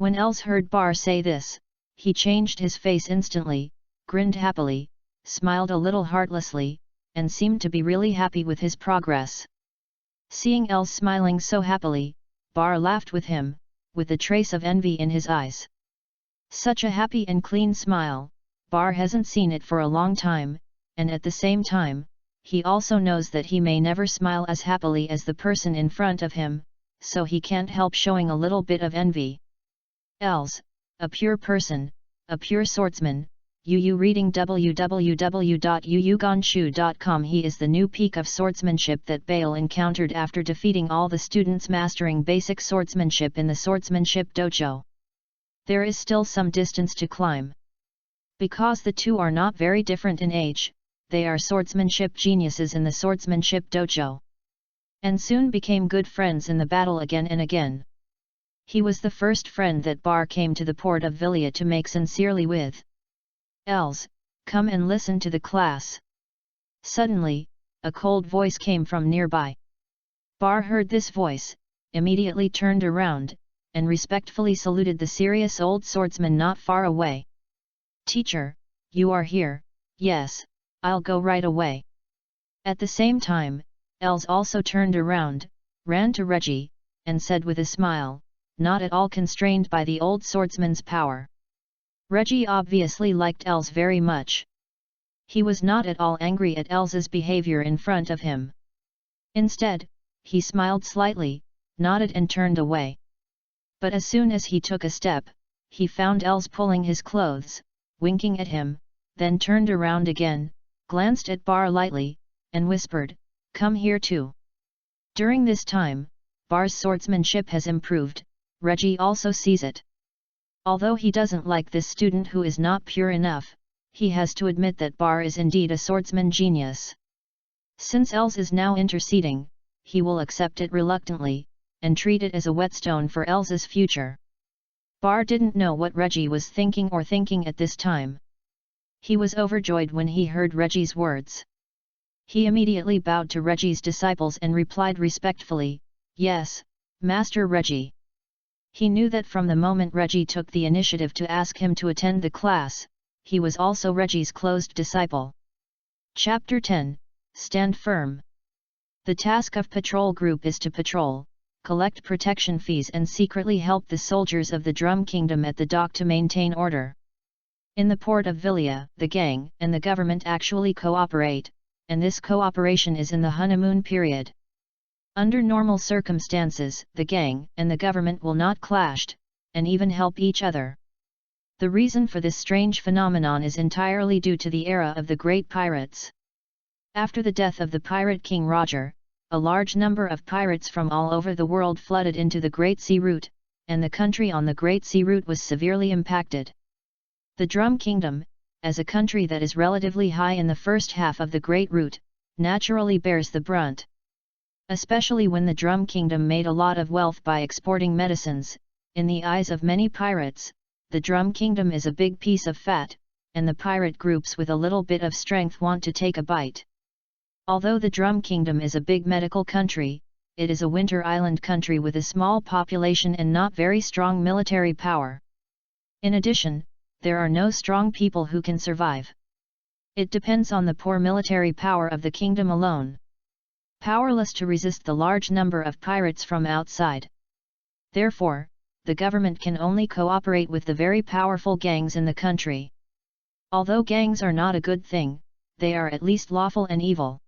When Els heard Bar say this, he changed his face instantly, grinned happily, smiled a little heartlessly, and seemed to be really happy with his progress. Seeing Els smiling so happily, Bar laughed with him, with a trace of envy in his eyes. Such a happy and clean smile, Bar hasn't seen it for a long time, and at the same time, he also knows that he may never smile as happily as the person in front of him, so he can't help showing a little bit of envy. Els, a pure person, a pure swordsman, Yu reading www.yuyuganshu.com. He is the new peak of swordsmanship that Bale encountered after defeating all the students mastering basic swordsmanship in the swordsmanship dojo. There is still some distance to climb. Because the two are not very different in age, they are swordsmanship geniuses in the swordsmanship dojo. And soon became good friends in the battle again and again. He was the first friend that Bar came to the port of Villia to make sincerely with. Els, come and listen to the class. Suddenly, a cold voice came from nearby. Bar heard this voice, immediately turned around, and respectfully saluted the serious old swordsman not far away. Teacher, you are here. Yes, I'll go right away. At the same time, Els also turned around, ran to Reggie, and said with a smile, not at all constrained by the old swordsman's power. Reggie obviously liked Els very much. He was not at all angry at Els's behavior in front of him. Instead, he smiled slightly, nodded and turned away. But as soon as he took a step, he found Els pulling his clothes, winking at him, then turned around again, glanced at Bar lightly, and whispered, "Come here too." During this time, Bar's swordsmanship has improved. Reggie also sees it. Although he doesn't like this student who is not pure enough, he has to admit that Bar is indeed a swordsman genius. Since Els is now interceding, he will accept it reluctantly, and treat it as a whetstone for Els's future. Bar didn't know what Reggie was thinking at this time. He was overjoyed when he heard Reggie's words. He immediately bowed to Reggie's disciples and replied respectfully, "Yes, Master Reggie." He knew that from the moment Reggie took the initiative to ask him to attend the class, he was also Reggie's closed disciple. Chapter 10, Stand Firm. The task of patrol group is to patrol, collect protection fees and secretly help the soldiers of the Drum Kingdom at the dock to maintain order. In the port of Villia, the gang and the government actually cooperate, and this cooperation is in the honeymoon period. Under normal circumstances, the gang and the government will not clash, and even help each other. The reason for this strange phenomenon is entirely due to the era of the great pirates. After the death of the pirate king Roger, a large number of pirates from all over the world flooded into the Great Sea Route, and the country on the Great Sea Route was severely impacted. The Drum Kingdom, as a country that is relatively high in the first half of the Great Route, naturally bears the brunt. Especially when the Drum Kingdom made a lot of wealth by exporting medicines, in the eyes of many pirates, the Drum Kingdom is a big piece of fat, and the pirate groups with a little bit of strength want to take a bite. Although the Drum Kingdom is a big medical country, it is a winter island country with a small population and not very strong military power. In addition, there are no strong people who can survive. It depends on the poor military power of the kingdom alone. Powerless to resist the large number of pirates from outside. Therefore, the government can only cooperate with the very powerful gangs in the country. Although gangs are not a good thing, they are at least lawful and evil.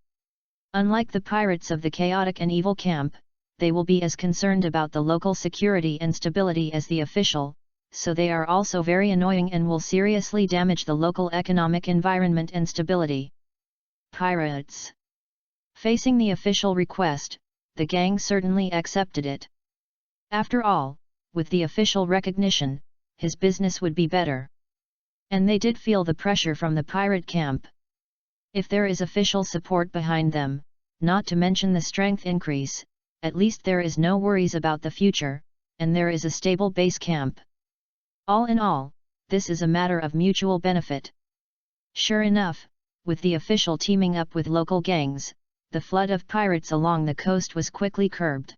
Unlike the pirates of the chaotic and evil camp, they will be as concerned about the local security and stability as the official, so they are also very annoying and will seriously damage the local economic environment and stability. Pirates. Facing the official request, the gang certainly accepted it. After all, with the official recognition, his business would be better. And they did feel the pressure from the pirate camp. If there is official support behind them, not to mention the strength increase, at least there is no worries about the future, and there is a stable base camp. All in all, this is a matter of mutual benefit. Sure enough, with the official teaming up with local gangs, the flood of pirates along the coast was quickly curbed.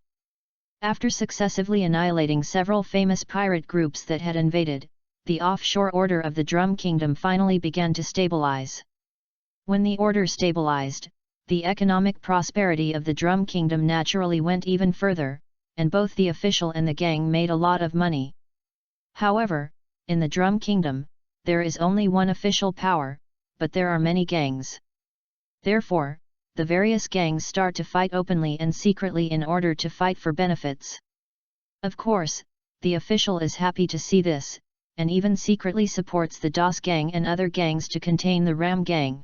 After successively annihilating several famous pirate groups that had invaded, the offshore order of the Drum Kingdom finally began to stabilize. When the order stabilized, the economic prosperity of the Drum Kingdom naturally went even further, and both the official and the gang made a lot of money. However, in the Drum Kingdom, there is only one official power, but there are many gangs. Therefore, the various gangs start to fight openly and secretly in order to fight for benefits. Of course, the official is happy to see this, and even secretly supports the Das gang and other gangs to contain the Ram gang.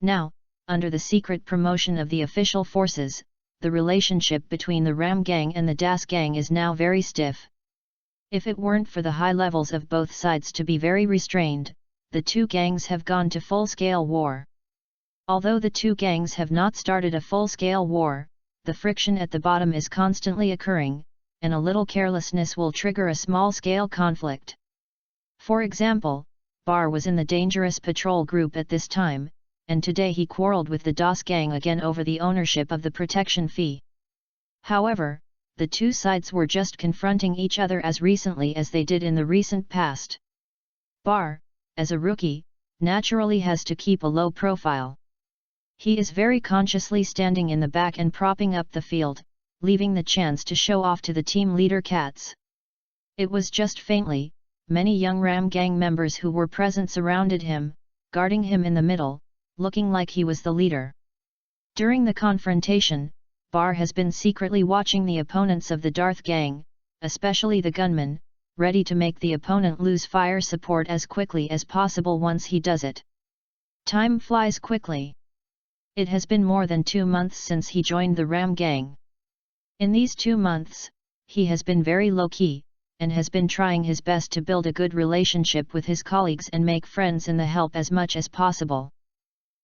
Now, under the secret promotion of the official forces, the relationship between the Ram gang and the Das gang is now very stiff. If it weren't for the high levels of both sides to be very restrained, the two gangs have gone to full-scale war. Although the two gangs have not started a full-scale war, the friction at the bottom is constantly occurring, and a little carelessness will trigger a small-scale conflict. For example, Bar was in the dangerous patrol group at this time, and today he quarreled with the Das gang again over the ownership of the protection fee. However, the two sides were just confronting each other as recently as they did in the recent past. Bar, as a rookie, naturally has to keep a low profile. He is very consciously standing in the back and propping up the field, leaving the chance to show off to the team leader Cats. It was just faintly, many young Ram gang members who were present surrounded him, guarding him in the middle, looking like he was the leader. During the confrontation, Bar has been secretly watching the opponents of the Darth gang, especially the gunmen, ready to make the opponent lose fire support as quickly as possible once he does it. Time flies quickly. It has been more than 2 months since he joined the Ram gang. In these 2 months, he has been very low-key, and has been trying his best to build a good relationship with his colleagues and make friends in the help as much as possible.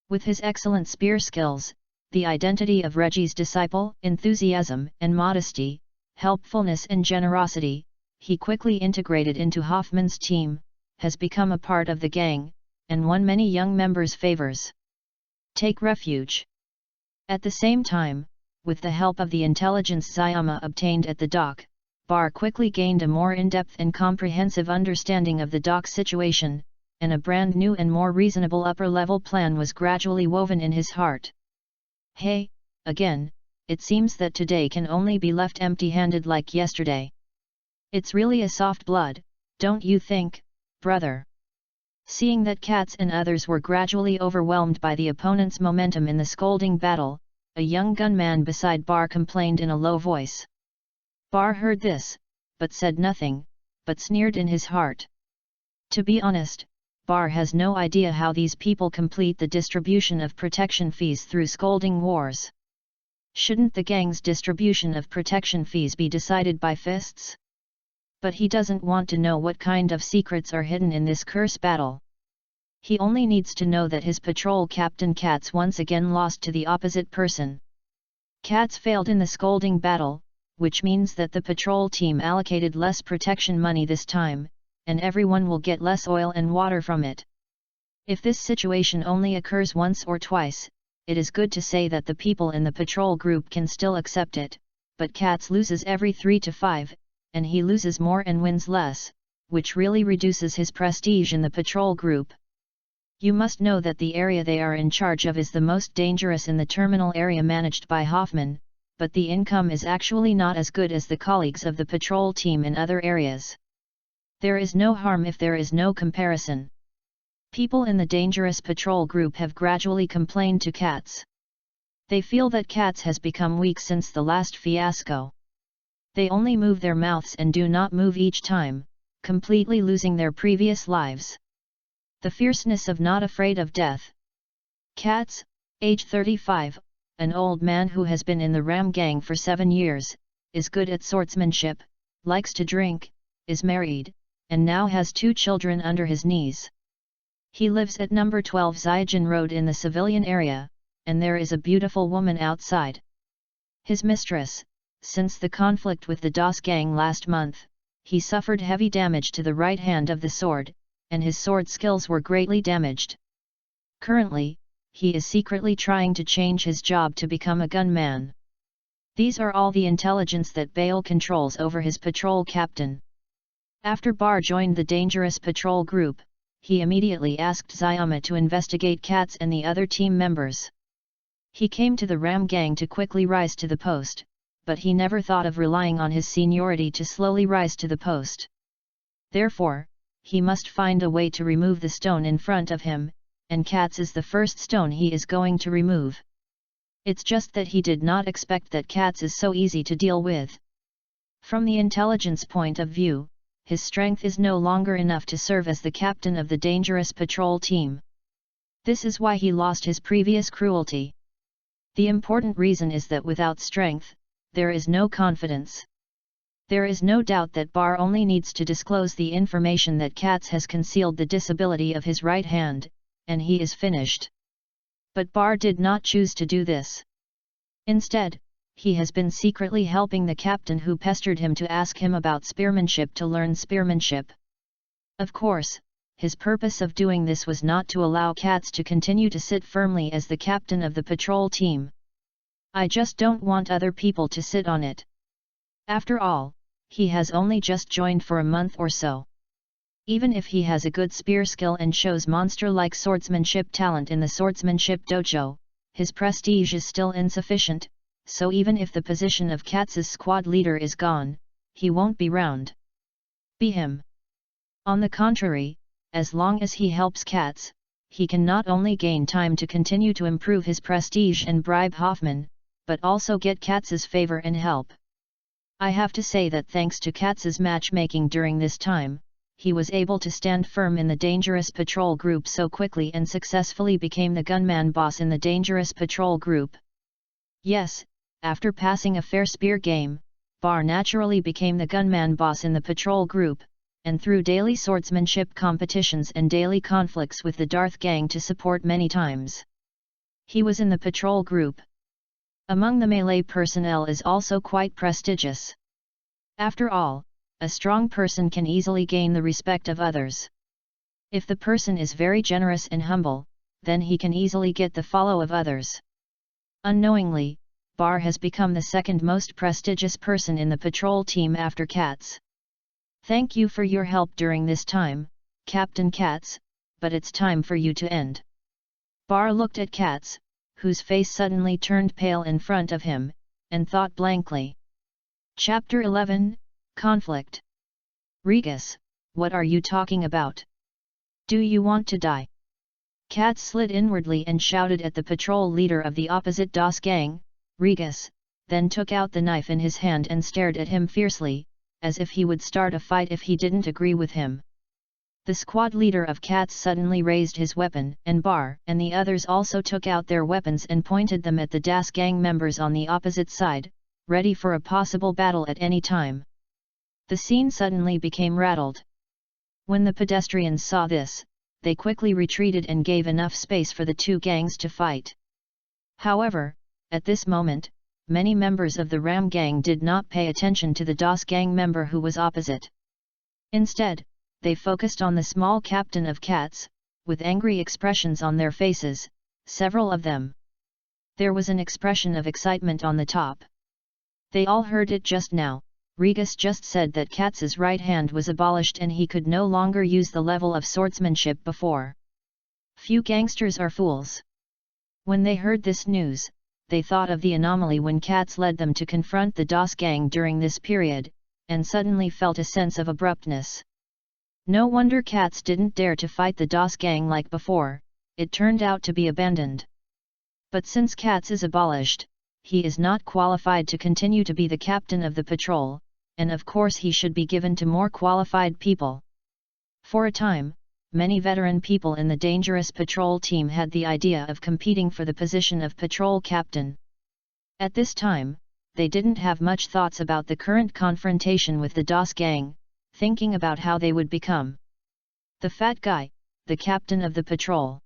With his excellent spear skills, the identity of Reggie's disciple, enthusiasm and modesty, helpfulness and generosity, he quickly integrated into Hoffman's team, has become a part of the gang, and won many young members' favors. Take refuge. At the same time, with the help of the intelligence Zayama obtained at the dock, Bar quickly gained a more in-depth and comprehensive understanding of the dock situation, and a brand new and more reasonable upper-level plan was gradually woven in his heart. Hey, again, it seems that today can only be left empty-handed like yesterday. It's really a soft blood, don't you think, brother? Seeing that Cats and others were gradually overwhelmed by the opponent's momentum in the scolding battle, a young gunman beside Bar complained in a low voice. Bar heard this, but said nothing, but sneered in his heart. To be honest, Bar has no idea how these people complete the distribution of protection fees through scolding wars. Shouldn't the gang's distribution of protection fees be decided by fists? But he doesn't want to know what kind of secrets are hidden in this curse battle. He only needs to know that his patrol captain Cats once again lost to the opposite person. Cats failed in the scolding battle, which means that the patrol team allocated less protection money this time, and everyone will get less oil and water from it. If this situation only occurs once or twice, it is good to say that the people in the patrol group can still accept it, but Cats loses every 3 to 5, and he loses more and wins less, which really reduces his prestige in the patrol group. You must know that the area they are in charge of is the most dangerous in the terminal area managed by Hoffman, but the income is actually not as good as the colleagues of the patrol team in other areas. There is no harm if there is no comparison. People in the dangerous patrol group have gradually complained to Cats. They feel that Cats has become weak since the last fiasco. They only move their mouths and do not move each time, completely losing their previous lives. The fierceness of not afraid of death. Cats, age 35, an old man who has been in the Ram gang for 7 years, is good at swordsmanship, likes to drink, is married, and now has 2 children under his knees. He lives at number 12 Zyajin Road in the civilian area, and there is a beautiful woman outside. His mistress. Since the conflict with the Das gang last month, he suffered heavy damage to the right hand of the sword, and his sword skills were greatly damaged. Currently, he is secretly trying to change his job to become a gunman. These are all the intelligence that Bale controls over his patrol captain. After Bar joined the dangerous patrol group, he immediately asked Zayama to investigate Katz and the other team members. He came to the Ram gang to quickly rise to the post, but he never thought of relying on his seniority to slowly rise to the post. Therefore, he must find a way to remove the stone in front of him, and Katz is the first stone he is going to remove. It's just that he did not expect that Katz is so easy to deal with. From the intelligence point of view, his strength is no longer enough to serve as the captain of the dangerous patrol team. This is why he lost his previous cruelty. The important reason is that without strength, there is no confidence. There is no doubt that Bar only needs to disclose the information that Katz has concealed the disability of his right hand, and he is finished. But Bar did not choose to do this. Instead, he has been secretly helping the captain who pestered him to ask him about spearmanship to learn spearmanship. Of course, his purpose of doing this was not to allow Katz to continue to sit firmly as the captain of the patrol team. I just don't want other people to sit on it. After all, he has only just joined for a month or so. Even if he has a good spear skill and shows monster-like swordsmanship talent in the swordsmanship dojo, his prestige is still insufficient, so even if the position of Katz's squad leader is gone, he won't be round. Be him. On the contrary, as long as he helps Katz, he can not only gain time to continue to improve his prestige and bribe Hoffman, but also get Katz's favor and help. I have to say that thanks to Katz's matchmaking during this time, he was able to stand firm in the dangerous patrol group so quickly and successfully became the gunman boss in the dangerous patrol group. Yes, after passing a fair spear game, Bar naturally became the gunman boss in the patrol group, and through daily swordsmanship competitions and daily conflicts with the Darth gang to support many times. He was in the patrol group. Among the melee personnel is also quite prestigious. After all, a strong person can easily gain the respect of others. If the person is very generous and humble, then he can easily get the follow of others. Unknowingly, Bar has become the second most prestigious person in the patrol team after Katz. Thank you for your help during this time, Captain Katz, but it's time for you to end. Bar looked at Katz, whose face suddenly turned pale in front of him, and thought blankly. Chapter 11, Conflict. Regus, what are you talking about? Do you want to die? Katz slid inwardly and shouted at the patrol leader of the opposite DOS gang, Regus, then took out the knife in his hand and stared at him fiercely, as if he would start a fight if he didn't agree with him. The squad leader of Katz suddenly raised his weapon, and Bar and the others also took out their weapons and pointed them at the DAS gang members on the opposite side, ready for a possible battle at any time. The scene suddenly became rattled. When the pedestrians saw this, they quickly retreated and gave enough space for the two gangs to fight. However, at this moment, many members of the Ram gang did not pay attention to the DOS gang member who was opposite. Instead, they focused on the small captain of Katz, with angry expressions on their faces, several of them. There was an expression of excitement on the top. They all heard it just now. Regus just said that Katz's right hand was abolished and he could no longer use the level of swordsmanship before. Few gangsters are fools. When they heard this news, they thought of the anomaly when Katz led them to confront the DOS gang during this period, and suddenly felt a sense of abruptness. No wonder Katz didn't dare to fight the DOS gang like before, it turned out to be abandoned. But since Katz is abolished, he is not qualified to continue to be the captain of the patrol, and of course he should be given to more qualified people. For a time, many veteran people in the dangerous patrol team had the idea of competing for the position of patrol captain. At this time, they didn't have much thoughts about the current confrontation with the DOS gang, thinking about how they would become the fat guy, the captain of the patrol.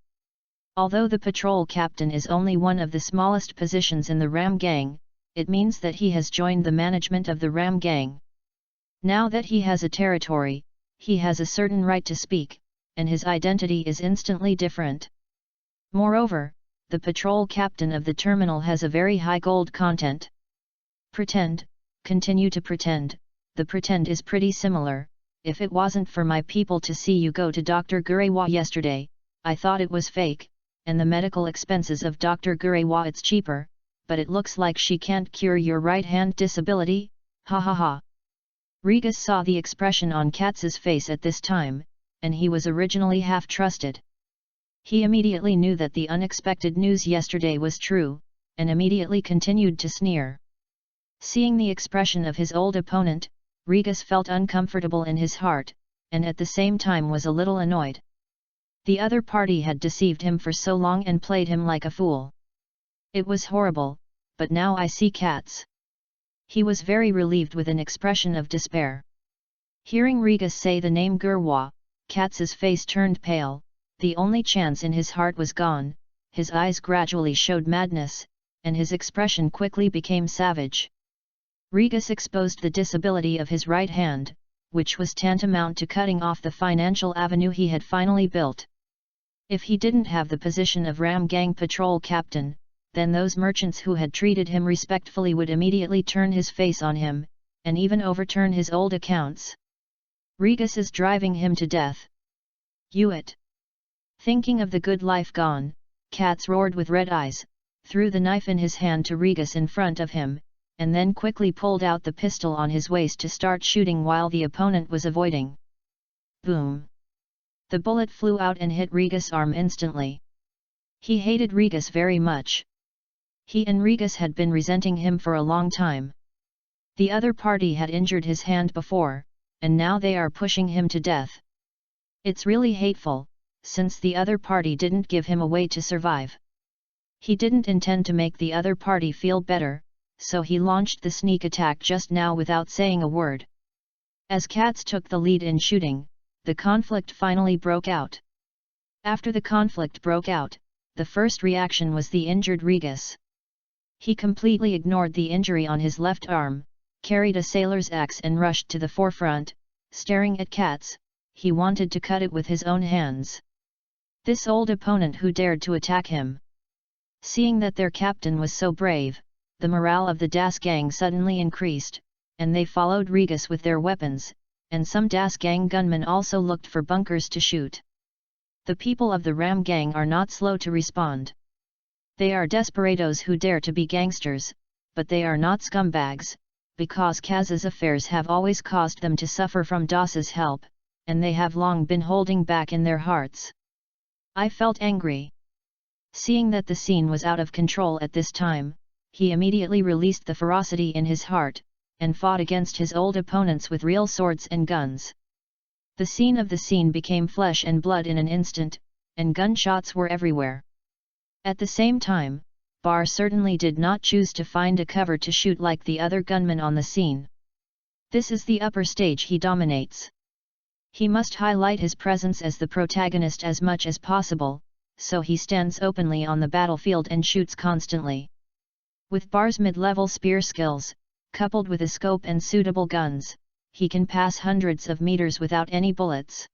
Although the patrol captain is only one of the smallest positions in the Ram gang, it means that he has joined the management of the Ram gang. Now that he has a territory, he has a certain right to speak, and his identity is instantly different. Moreover, the patrol captain of the terminal has a very high gold content. Pretend, continue to pretend, the pretend is pretty similar. If it wasn't for my people to see you go to Dr. Gurewa yesterday, I thought it was fake, and the medical expenses of Dr. Gurewa it's cheaper, but it looks like she can't cure your right-hand disability, ha ha ha. Regus saw the expression on Katz's face at this time, and he was originally half trusted. He immediately knew that the unexpected news yesterday was true, and immediately continued to sneer. Seeing the expression of his old opponent, Regus felt uncomfortable in his heart, and at the same time was a little annoyed. The other party had deceived him for so long and played him like a fool. It was horrible, but now I see Katz. He was very relieved with an expression of despair. Hearing Regus say the name Gurwa, Katz's face turned pale, the only chance in his heart was gone, his eyes gradually showed madness, and his expression quickly became savage. Regus exposed the disability of his right hand, which was tantamount to cutting off the financial avenue he had finally built. If he didn't have the position of Ram Gang Patrol Captain, then those merchants who had treated him respectfully would immediately turn his face on him, and even overturn his old accounts. Regus is driving him to death. It. Thinking of the good life gone, Katz roared with red eyes, threw the knife in his hand to Regus in front of him, and then quickly pulled out the pistol on his waist to start shooting while the opponent was avoiding. Boom! The bullet flew out and hit Regus' arm instantly. He hated Regus very much. He and Regus had been resenting him for a long time. The other party had injured his hand before, and now they are pushing him to death. It's really hateful, since the other party didn't give him a way to survive. He didn't intend to make the other party feel better, so he launched the sneak attack just now without saying a word. As Katz took the lead in shooting, the conflict finally broke out. After the conflict broke out, the first reaction was the injured Regus. He completely ignored the injury on his left arm, carried a sailor's axe and rushed to the forefront, staring at Katz. He wanted to cut it with his own hands. This old opponent who dared to attack him. Seeing that their captain was so brave, the morale of the Das Gang suddenly increased, and they followed Regus with their weapons, and some Das Gang gunmen also looked for bunkers to shoot. The people of the Ram Gang are not slow to respond. They are desperados who dare to be gangsters, but they are not scumbags, because Kaz's affairs have always caused them to suffer from Das's help, and they have long been holding back in their hearts. I felt angry. Seeing that the scene was out of control at this time, he immediately released the ferocity in his heart, and fought against his old opponents with real swords and guns. The scene became flesh and blood in an instant, and gunshots were everywhere. At the same time, Bar certainly did not choose to find a cover to shoot like the other gunmen on the scene. This is the upper stage he dominates. He must highlight his presence as the protagonist as much as possible, so he stands openly on the battlefield and shoots constantly. With Bar's mid-level spear skills, coupled with a scope and suitable guns, he can pass hundreds of meters without any bullets.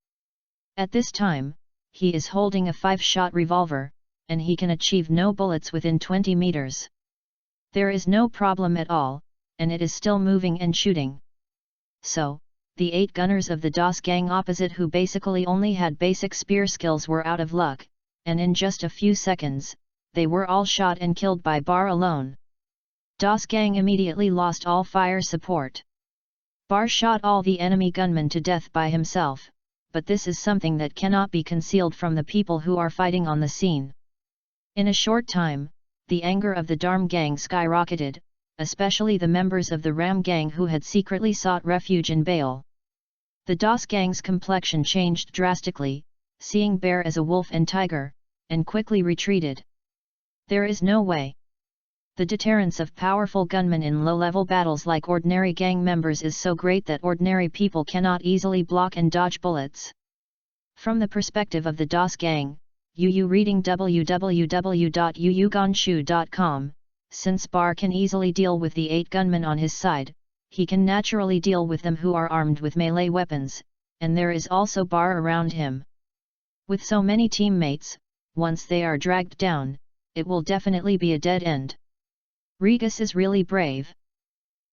At this time, he is holding a 5-shot revolver, and he can achieve no bullets within 20 meters. There is no problem at all, and it is still moving and shooting. So, the 8 gunners of the Das Gang opposite who basically only had basic spear skills were out of luck, and in just a few seconds, they were all shot and killed by Bar alone. Das Gang immediately lost all fire support. Bar shot all the enemy gunmen to death by himself, but this is something that cannot be concealed from the people who are fighting on the scene. In a short time, the anger of the Dharm Gang skyrocketed, especially the members of the Ram Gang who had secretly sought refuge in Baal. The Das Gang's complexion changed drastically, seeing Bear as a wolf and tiger, and quickly retreated. There is no way. The deterrence of powerful gunmen in low-level battles like ordinary gang members is so great that ordinary people cannot easily block and dodge bullets. From the perspective of the Das Gang, reading www.yuyugonshu.com, since Bar can easily deal with the 8 gunmen on his side, he can naturally deal with them who are armed with melee weapons, and there is also Bar around him. With so many teammates, once they are dragged down, it will definitely be a dead end. Regus is really brave.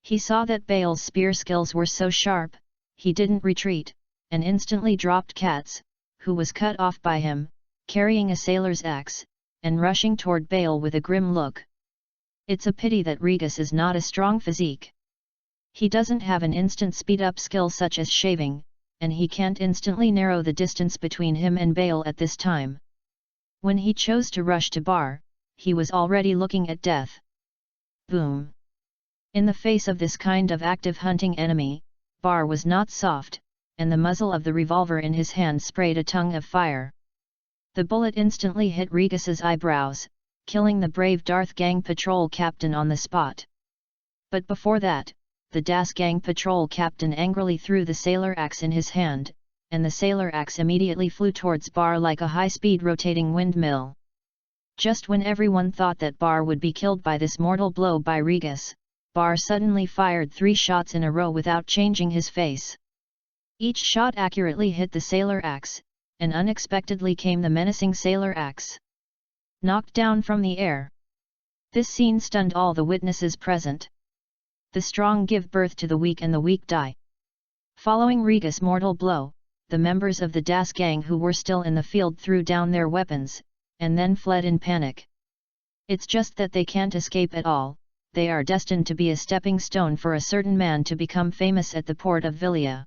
He saw that Bale's spear skills were so sharp, he didn't retreat, and instantly dropped Katz, who was cut off by him, carrying a sailor's axe, and rushing toward Bale with a grim look. It's a pity that Regus is not a strong physique. He doesn't have an instant speed-up skill such as shaving, and he can't instantly narrow the distance between him and Bale at this time. When he chose to rush to Bar, he was already looking at death. Boom! In the face of this kind of active hunting enemy, Bar was not soft, and the muzzle of the revolver in his hand sprayed a tongue of fire. The bullet instantly hit Regus's eyebrows, killing the brave Darth Gang patrol captain on the spot. But before that, the Das Gang patrol captain angrily threw the sailor axe in his hand, and the sailor axe immediately flew towards Bar like a high-speed rotating windmill. Just when everyone thought that Bar would be killed by this mortal blow by Regus, Bar suddenly fired 3 shots in a row without changing his face. Each shot accurately hit the sailor axe, and unexpectedly came the menacing sailor axe. Knocked down from the air. This scene stunned all the witnesses present. The strong give birth to the weak and the weak die. Following Regus' mortal blow, the members of the Das Gang who were still in the field threw down their weapons, and then fled in panic. It's just that they can't escape at all, they are destined to be a stepping stone for a certain man to become famous at the port of Villia.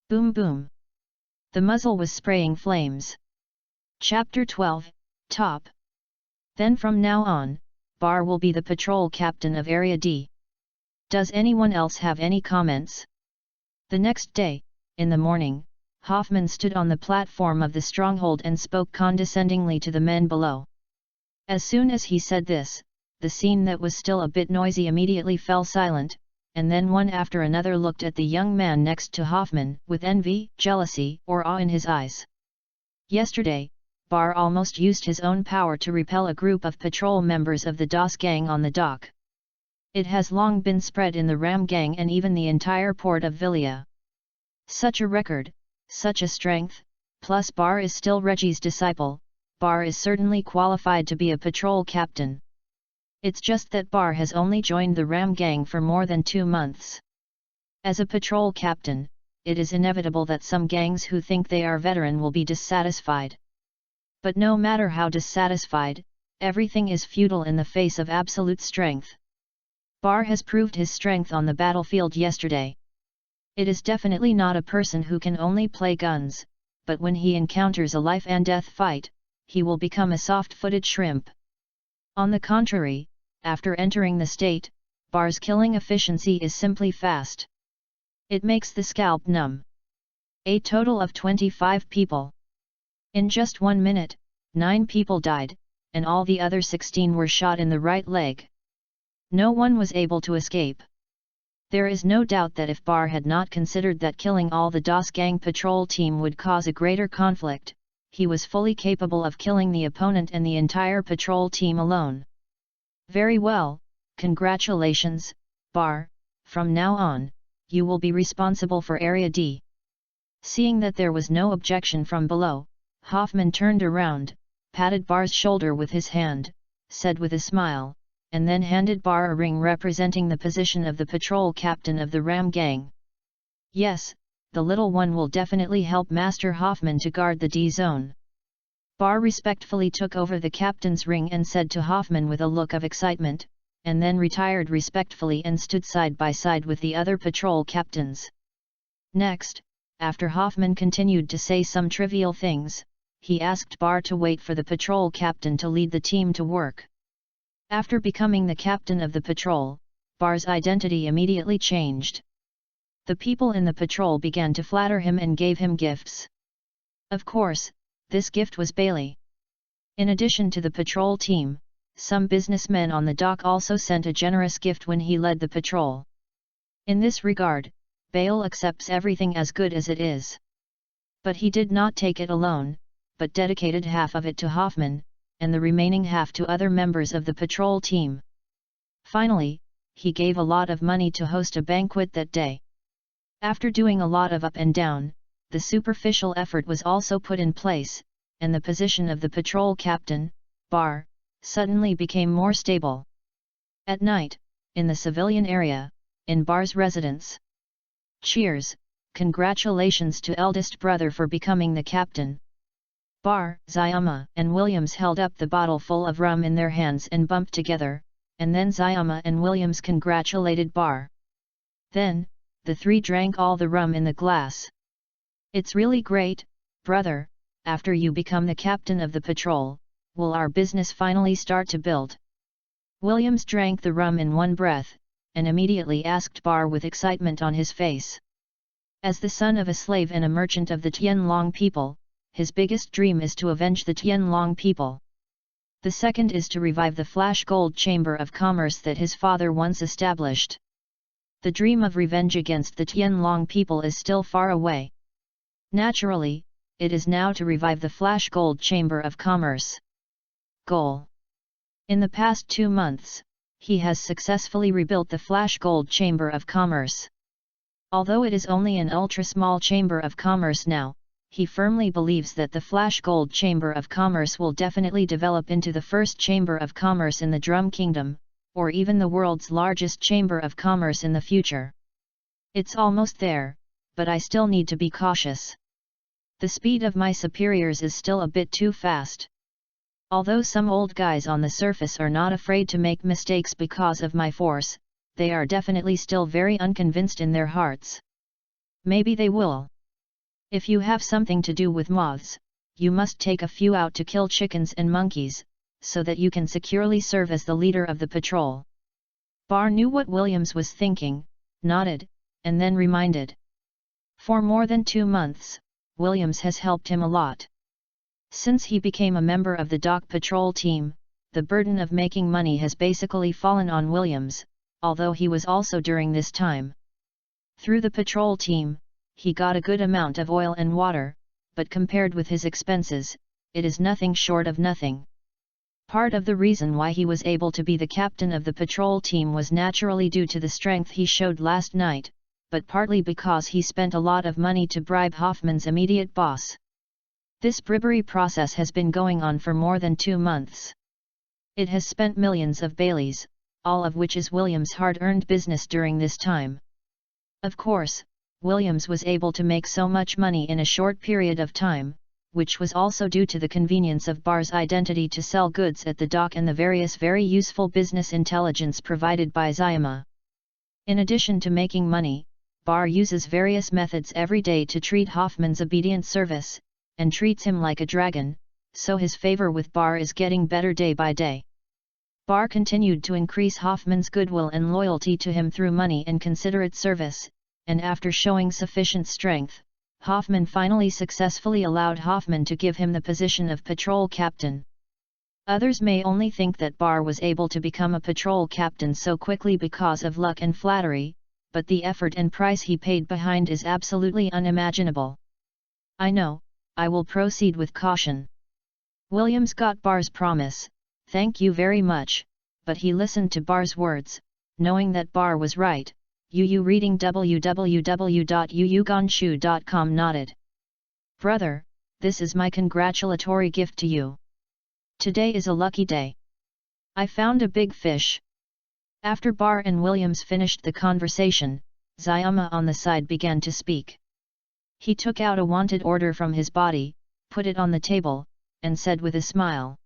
Boom boom! The muzzle was spraying flames. Chapter 12, Top. Then from now on, Bar will be the patrol captain of Area D. Does anyone else have any comments? The next day, in the morning, Hoffman stood on the platform of the stronghold and spoke condescendingly to the men below. As soon as he said this, the scene that was still a bit noisy immediately fell silent, and then one after another looked at the young man next to Hoffman with envy, jealousy, or awe in his eyes. Yesterday, Bar almost used his own power to repel a group of patrol members of the Das Gang on the dock. It has long been spread in the Ram Gang and even the entire port of Villia. Such a record, such a strength, plus Bar is still Reggie's disciple, Bar is certainly qualified to be a patrol captain. It's just that Bar has only joined the Ram Gang for more than 2 months. As a patrol captain, it is inevitable that some gangs who think they are veteran will be dissatisfied. But no matter how dissatisfied, everything is futile in the face of absolute strength. Bar has proved his strength on the battlefield yesterday. It is definitely not a person who can only play guns, but when he encounters a life-and-death fight, he will become a soft-footed shrimp. On the contrary, after entering the state, Bar's killing efficiency is simply fast. It makes the scalp numb. A total of 25 people. In just 1 minute, 9 people died, and all the other 16 were shot in the right leg. No one was able to escape. There is no doubt that if Bar had not considered that killing all the Das Gang patrol team would cause a greater conflict, he was fully capable of killing the opponent and the entire patrol team alone. Very well, congratulations, Bar, from now on, you will be responsible for Area D. Seeing that there was no objection from below, Hoffman turned around, patted Bar's shoulder with his hand, said with a smile, and then handed Bar a ring representing the position of the patrol captain of the Ram Gang. Yes, the little one will definitely help Master Hoffman to guard the D-zone. Bar respectfully took over the captain's ring and said to Hoffman with a look of excitement, and then retired respectfully and stood side by side with the other patrol captains. Next, after Hoffman continued to say some trivial things, he asked Bar to wait for the patrol captain to lead the team to work. After becoming the captain of the patrol, Bar's identity immediately changed. The people in the patrol began to flatter him and gave him gifts. Of course, this gift was Bailey. In addition to the patrol team, some businessmen on the dock also sent a generous gift when he led the patrol. In this regard, Bale accepts everything as good as it is. But he did not take it alone, but dedicated half of it to Hoffman, and the remaining half to other members of the patrol team. Finally, he gave a lot of money to host a banquet that day. After doing a lot of up and down, the superficial effort was also put in place, and the position of the patrol captain, Bar, suddenly became more stable. At night, in the civilian area, in Bar's residence. Cheers, congratulations to eldest brother for becoming the captain. Bar, Zayama and Williams held up the bottle full of rum in their hands and bumped together, and then Zayama and Williams congratulated Bar. Then, the three drank all the rum in the glass. It's really great, brother, after you become the captain of the patrol, will our business finally start to build? Williams drank the rum in one breath, and immediately asked Bar with excitement on his face. As the son of a slave and a merchant of the Tianlong people, his biggest dream is to avenge the Tianlong people. The second is to revive the flash gold chamber of commerce that his father once established. The dream of revenge against the Tianlong people is still far away. Naturally, it is now to revive the flash gold chamber of commerce. Goal. In the past 2 months, he has successfully rebuilt the flash gold chamber of commerce. Although it is only an ultra-small chamber of commerce now, he firmly believes that the Flash Gold Chamber of Commerce will definitely develop into the first Chamber of Commerce in the Drum Kingdom, or even the world's largest Chamber of Commerce in the future. It's almost there, but I still need to be cautious. The speed of my superiors is still a bit too fast. Although some old guys on the surface are not afraid to make mistakes because of my force, they are definitely still very unconvinced in their hearts. Maybe they will. If you have something to do with moths, you must take a few out to kill chickens and monkeys, so that you can securely serve as the leader of the patrol. Bar knew what Williams was thinking, nodded, and then reminded. For more than 2 months, Williams has helped him a lot. Since he became a member of the dock patrol team, the burden of making money has basically fallen on Williams, although he was also during this time. Through the patrol team, he got a good amount of oil and water, but compared with his expenses, it is nothing short of nothing. Part of the reason why he was able to be the captain of the patrol team was naturally due to the strength he showed last night, but partly because he spent a lot of money to bribe Hoffman's immediate boss. This bribery process has been going on for more than 2 months. It has spent millions of Baileys, all of which is Williams' hard-earned business during this time. Of course, Williams was able to make so much money in a short period of time, which was also due to the convenience of Bar's identity to sell goods at the dock and the various very useful business intelligence provided by Zayama. In addition to making money, Bar uses various methods every day to treat Hoffman's obedient service, and treats him like a dragon, so his favor with Bar is getting better day by day. Bar continued to increase Hoffman's goodwill and loyalty to him through money and considerate service, and after showing sufficient strength, Hoffman finally successfully allowed Hoffman to give him the position of patrol captain. Others may only think that Bar was able to become a patrol captain so quickly because of luck and flattery, but the effort and price he paid behind is absolutely unimaginable. I know, I will proceed with caution. Williams got Bar's promise, thank you very much, but he listened to Bar's words, knowing that Bar was right. Yu reading www.yuyugonshu.com nodded. Brother, this is my congratulatory gift to you. Today is a lucky day. I found a big fish. After Bar and Williams finished the conversation, Zayama on the side began to speak. He took out a wanted order from his body, put it on the table, and said with a smile.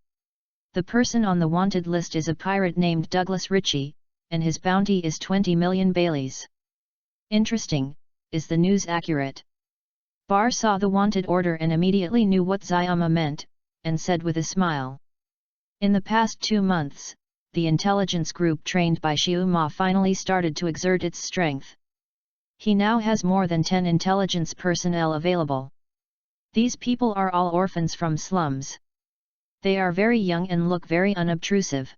The person on the wanted list is a pirate named Douglas Ritchie, and his bounty is 20 million Baileys. Interesting, is the news accurate? Bar saw the wanted order and immediately knew what Zayama meant, and said with a smile. In the past 2 months, the intelligence group trained by Xiuma finally started to exert its strength. He now has more than 10 intelligence personnel available. These people are all orphans from slums. They are very young and look very unobtrusive.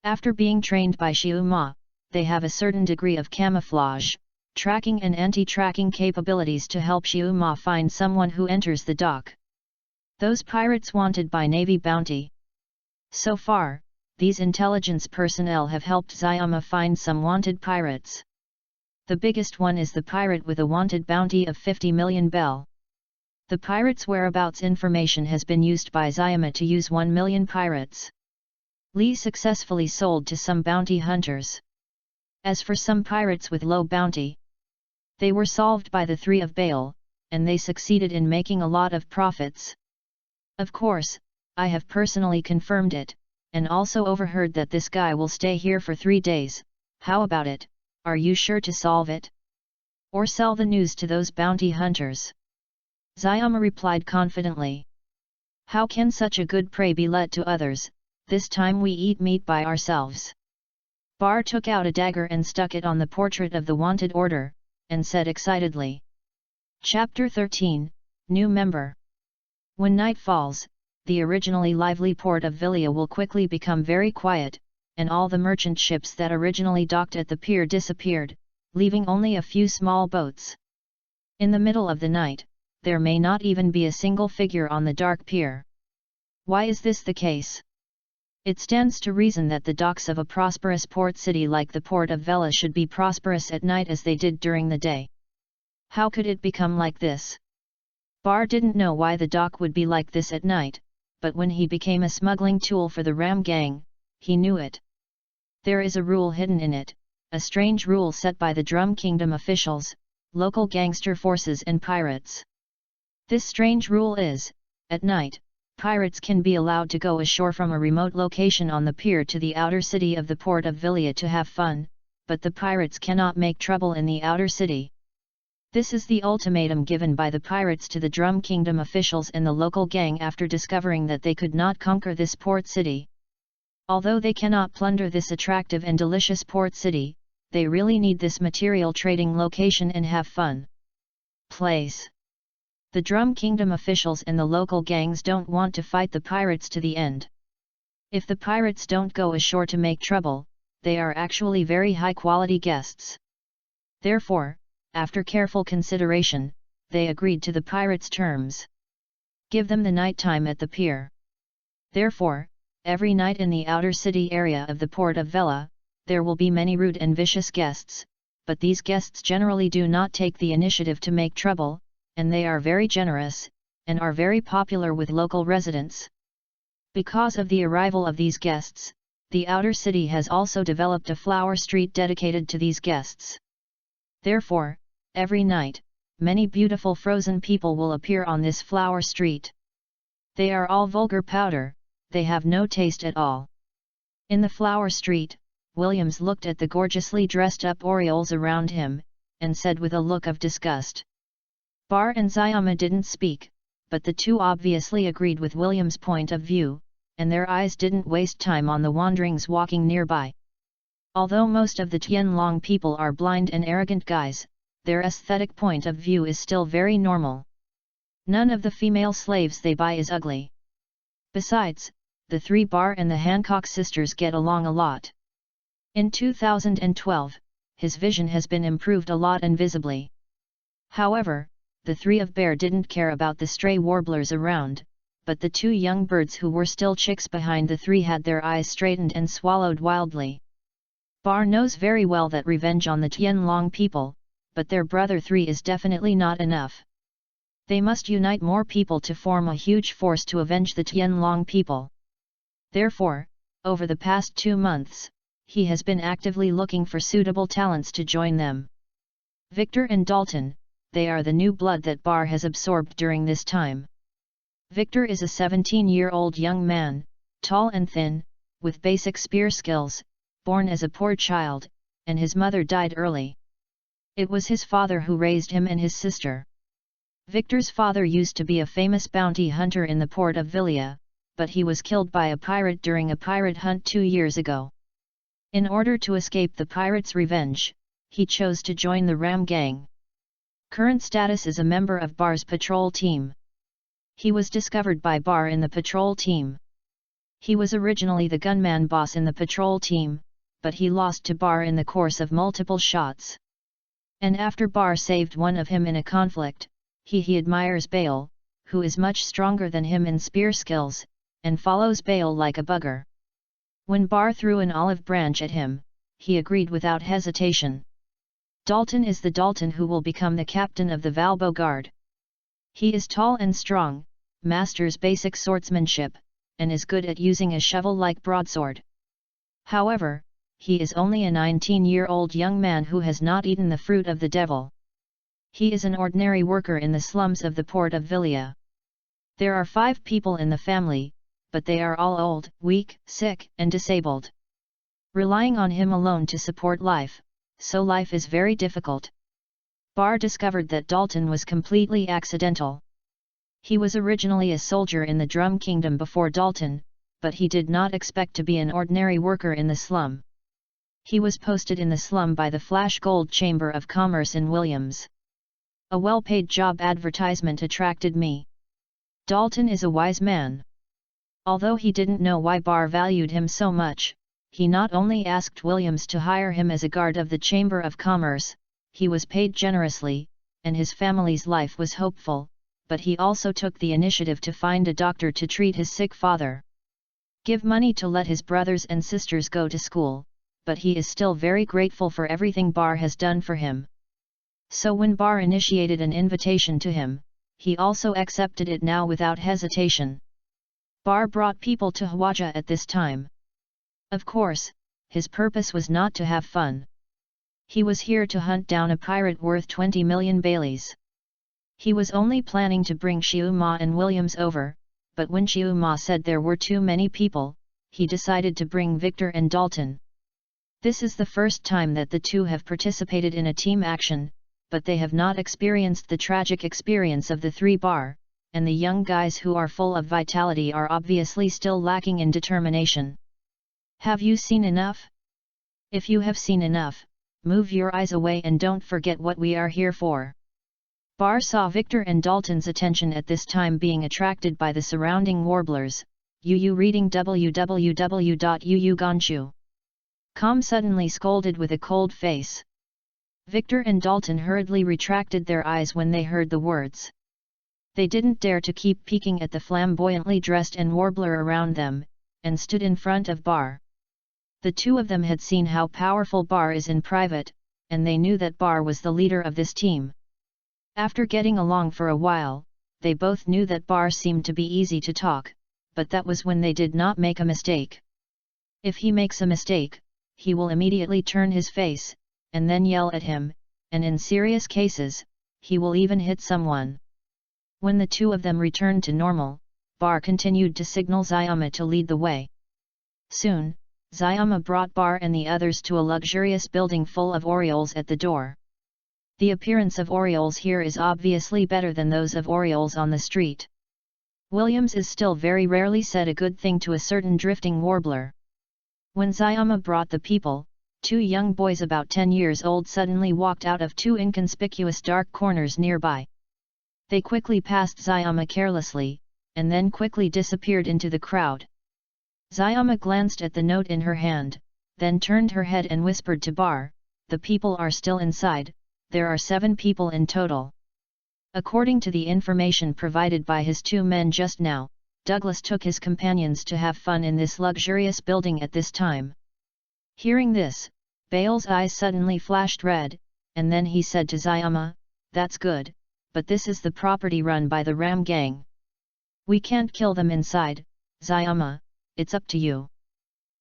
After being trained by Xiuma, they have a certain degree of camouflage, tracking and anti-tracking capabilities to help Xiuma find someone who enters the dock. Those pirates wanted by Navy bounty. So far, these intelligence personnel have helped Zayama find some wanted pirates. The biggest one is the pirate with a wanted bounty of 50 million bell. The pirate's whereabouts information has been used by Zayama to use 1 million pirates. Lee successfully sold to some bounty hunters. As for some pirates with low bounty, they were solved by the three of Baal, and they succeeded in making a lot of profits. Of course, I have personally confirmed it, and also overheard that this guy will stay here for 3 days. How about it? Are you sure to solve it? Or sell the news to those bounty hunters? Xiama replied confidently. How can such a good prey be let to others? This time we eat meat by ourselves. Bar took out a dagger and stuck it on the portrait of the wanted order, and said excitedly. Chapter 13, New Member. When night falls, the originally lively port of Villia will quickly become very quiet, and all the merchant ships that originally docked at the pier disappeared, leaving only a few small boats. In the middle of the night, there may not even be a single figure on the dark pier. Why is this the case? It stands to reason that the docks of a prosperous port city like the port of Vela should be prosperous at night as they did during the day. How could it become like this? Bar didn't know why the dock would be like this at night, but when he became a smuggling tool for the Ram gang, he knew it. There is a rule hidden in it, a strange rule set by the Drum Kingdom officials, local gangster forces and pirates. This strange rule is, at night, pirates can be allowed to go ashore from a remote location on the pier to the outer city of the port of Villia to have fun, but the pirates cannot make trouble in the outer city. This is the ultimatum given by the pirates to the Drum Kingdom officials and the local gang after discovering that they could not conquer this port city. Although they cannot plunder this attractive and delicious port city, they really need this material trading location and have fun. Place. The Drum Kingdom officials and the local gangs don't want to fight the pirates to the end. If the pirates don't go ashore to make trouble, they are actually very high-quality guests. Therefore, after careful consideration, they agreed to the pirates' terms. Give them the night time at the pier. Therefore, every night in the outer city area of the port of Vela, there will be many rude and vicious guests, but these guests generally do not take the initiative to make trouble, and they are very generous, and are very popular with local residents. Because of the arrival of these guests, the outer city has also developed a flower street dedicated to these guests. Therefore, every night, many beautiful frozen people will appear on this flower street. They are all vulgar powder, they have no taste at all. In the flower street, Williams looked at the gorgeously dressed up orioles around him, and said with a look of disgust. Bar and Xiama didn't speak, but the two obviously agreed with William's point of view, and their eyes didn't waste time on the wanderings walking nearby. Although most of the Tianlong people are blind and arrogant guys, their aesthetic point of view is still very normal. None of the female slaves they buy is ugly. Besides, the three Bar and the Hancock sisters get along a lot. In 2012, his vision has been improved a lot and visibly. However, the three of Bear didn't care about the stray warblers around, but the two young birds who were still chicks behind the three had their eyes straightened and swallowed wildly. Bar knows very well that revenge on the Tianlong people, but their brother three is definitely not enough. They must unite more people to form a huge force to avenge the Tianlong people. Therefore, over the past 2 months, he has been actively looking for suitable talents to join them. Victor and Dalton, they are the new blood that Bar has absorbed during this time. Victor is a 17-year-old young man, tall and thin, with basic spear skills, born as a poor child, and his mother died early. It was his father who raised him and his sister. Victor's father used to be a famous bounty hunter in the port of Villia, but he was killed by a pirate during a pirate hunt 2 years ago. In order to escape the pirates' revenge, he chose to join the Ram gang. Current status is a member of Bar's patrol team. He was discovered by Bar in the patrol team. He was originally the gunman boss in the patrol team, but he lost to Bar in the course of multiple shots. And after Bar saved one of him in a conflict, he admires Baal, who is much stronger than him in spear skills, and follows Baal like a bugger. When Bar threw an olive branch at him, he agreed without hesitation. Dalton is the Dalton who will become the captain of the Valbo Guard. He is tall and strong, masters basic swordsmanship, and is good at using a shovel-like broadsword. However, he is only a 19-year-old young man who has not eaten the fruit of the devil. He is an ordinary worker in the slums of the port of Vilia. There are 5 people in the family, but they are all old, weak, sick, and disabled. Relying on him alone to support life, so life is very difficult. Bar discovered that Dalton was completely accidental. He was originally a soldier in the Drum Kingdom before Dalton, but he did not expect to be an ordinary worker in the slum. He was posted in the slum by the Flash Gold Chamber of Commerce in Williams. A well-paid job advertisement attracted me. Dalton is a wise man. Although he didn't know why Bar valued him so much, he not only asked Williams to hire him as a guard of the Chamber of Commerce, he was paid generously, and his family's life was hopeful, but he also took the initiative to find a doctor to treat his sick father. Give money to let his brothers and sisters go to school, but he is still very grateful for everything Bar has done for him. So when Bar initiated an invitation to him, he also accepted it now without hesitation. Bar brought people to Hawaja at this time. Of course, his purpose was not to have fun. He was here to hunt down a pirate worth 20 million Baileys. He was only planning to bring Shiuma and Williams over, but when Shiuma said there were too many people, he decided to bring Victor and Dalton. This is the first time that the two have participated in a team action, but they have not experienced the tragic experience of the 3 Bar, and the young guys who are full of vitality are obviously still lacking in determination. Have you seen enough? If you have seen enough, move your eyes away and don't forget what we are here for. Bar saw Victor and Dalton's attention at this time being attracted by the surrounding warblers. Yu reading www.yuuganshu.com suddenly scolded with a cold face. Victor and Dalton hurriedly retracted their eyes when they heard the words. They didn't dare to keep peeking at the flamboyantly dressed and warbler around them, and stood in front of Bar. The two of them had seen how powerful Bar is in private, and they knew that Bar was the leader of this team. After getting along for a while, they both knew that Bar seemed to be easy to talk, but that was when they did not make a mistake. If he makes a mistake, he will immediately turn his face, and then yell at him, and in serious cases, he will even hit someone. When the two of them returned to normal, Bar continued to signal Zayama to lead the way. Soon, Zayama brought Bar and the others to a luxurious building full of orioles at the door. The appearance of orioles here is obviously better than those of orioles on the street. Williams is still very rarely said a good thing to a certain drifting warbler. When Zayama brought the people, 2 young boys about 10 years old suddenly walked out of 2 inconspicuous dark corners nearby. They quickly passed Zayama carelessly, and then quickly disappeared into the crowd. Zayama glanced at the note in her hand, then turned her head and whispered to Bar, "The people are still inside, there are 7 people in total." According to the information provided by his 2 men just now, Douglas took his companions to have fun in this luxurious building at this time. Hearing this, Bale's eyes suddenly flashed red, and then he said to Zayama, "That's good, but this is the property run by the Ram gang. We can't kill them inside, Zayama, it's up to you.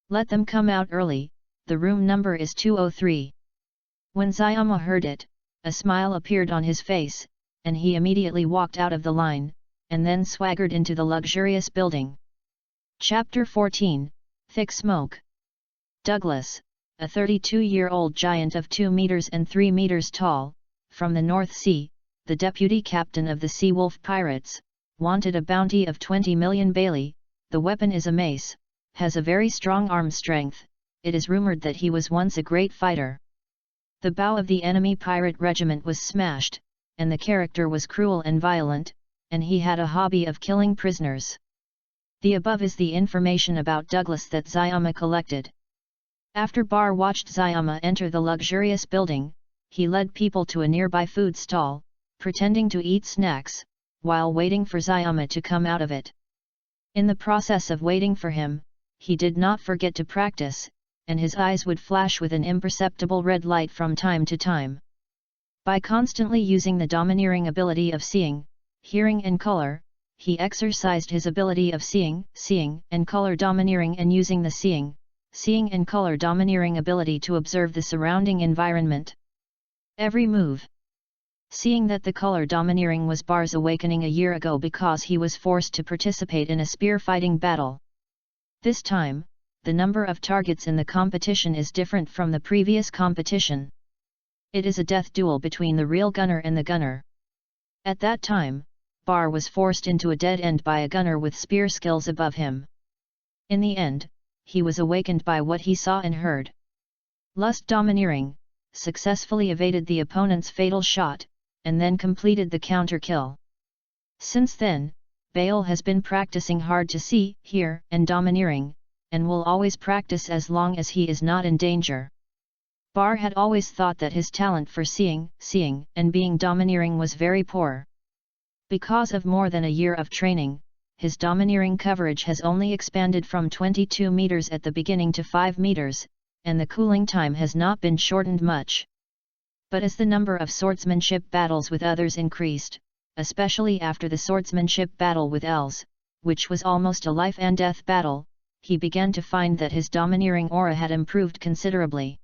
Let them come out early, the room number is 203. When Zayama heard it, a smile appeared on his face, and he immediately walked out of the line, and then swaggered into the luxurious building. Chapter 14, Thick Smoke. Douglas, a 32-year-old giant of 2 meters and 3 meters tall, from the North Sea, the deputy captain of the Sea Wolf Pirates, wanted a bounty of 20 million Bailey. The weapon is a mace, has a very strong arm strength. It is rumored that he was once a great fighter. The bow of the enemy pirate regiment was smashed, and the character was cruel and violent, and he had a hobby of killing prisoners. The above is the information about Douglas that Zayama collected. After Bar watched Zayama enter the luxurious building, he led people to a nearby food stall, pretending to eat snacks, while waiting for Zayama to come out of it. In the process of waiting for him, he did not forget to practice, and his eyes would flash with an imperceptible red light from time to time. By constantly using the domineering ability of seeing, hearing and color, he exercised his ability of seeing and color domineering and using the seeing, seeing and color domineering ability to observe the surrounding environment. Every move. Seeing that the color domineering was Bar's awakening a year ago because he was forced to participate in a spear fighting battle. This time, the number of targets in the competition is different from the previous competition. It is a death duel between the real gunner and the gunner. At that time, Bar was forced into a dead end by a gunner with spear skills above him. In the end, he was awakened by what he saw and heard. Lust domineering, successfully evaded the opponent's fatal shot, and then completed the counter kill. Since then, Bale has been practicing hard to see, hear, and domineering, and will always practice as long as he is not in danger. Bar had always thought that his talent for seeing, and being domineering was very poor. Because of more than a year of training, his domineering coverage has only expanded from 22 meters at the beginning to 5 meters, and the cooling time has not been shortened much. But as the number of swordsmanship battles with others increased, especially after the swordsmanship battle with Els, which was almost a life and death battle, he began to find that his domineering aura had improved considerably.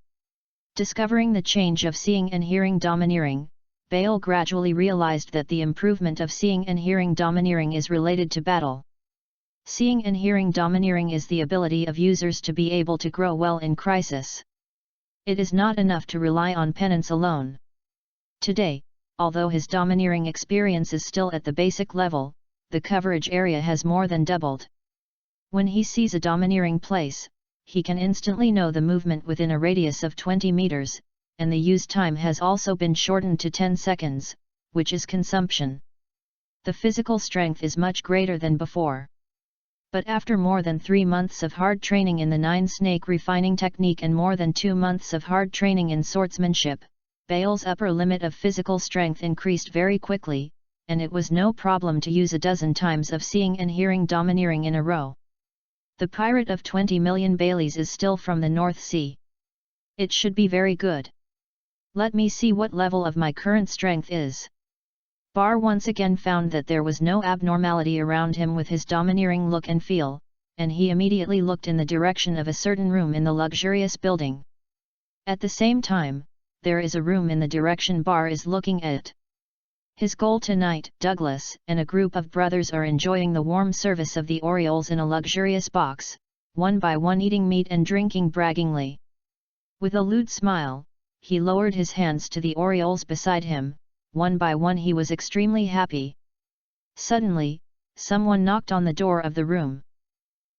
Discovering the change of seeing and hearing domineering, Bale gradually realized that the improvement of seeing and hearing domineering is related to battle. Seeing and hearing domineering is the ability of users to be able to grow well in crisis. It is not enough to rely on penance alone. Today, although his domineering experience is still at the basic level, the coverage area has more than doubled. When he sees a domineering place, he can instantly know the movement within a radius of 20 meters, and the use time has also been shortened to 10 seconds, which is consumption. The physical strength is much greater than before. But after more than 3 months of hard training in the 9-snake refining technique and more than 2 months of hard training in swordsmanship, Bale's upper limit of physical strength increased very quickly, and it was no problem to use a dozen times of seeing and hearing domineering in a row. The pirate of 20 million Baileys is still from the North Sea. It should be very good. Let me see what level of my current strength is. Bar once again found that there was no abnormality around him with his domineering look and feel, and he immediately looked in the direction of a certain room in the luxurious building. At the same time, there is a room in the direction Bar is looking at. His goal tonight, Douglas and a group of brothers are enjoying the warm service of the Orioles in a luxurious box, one by one eating meat and drinking braggingly. With a lewd smile, he lowered his hands to the Orioles beside him. One by one he was extremely happy. Suddenly, someone knocked on the door of the room.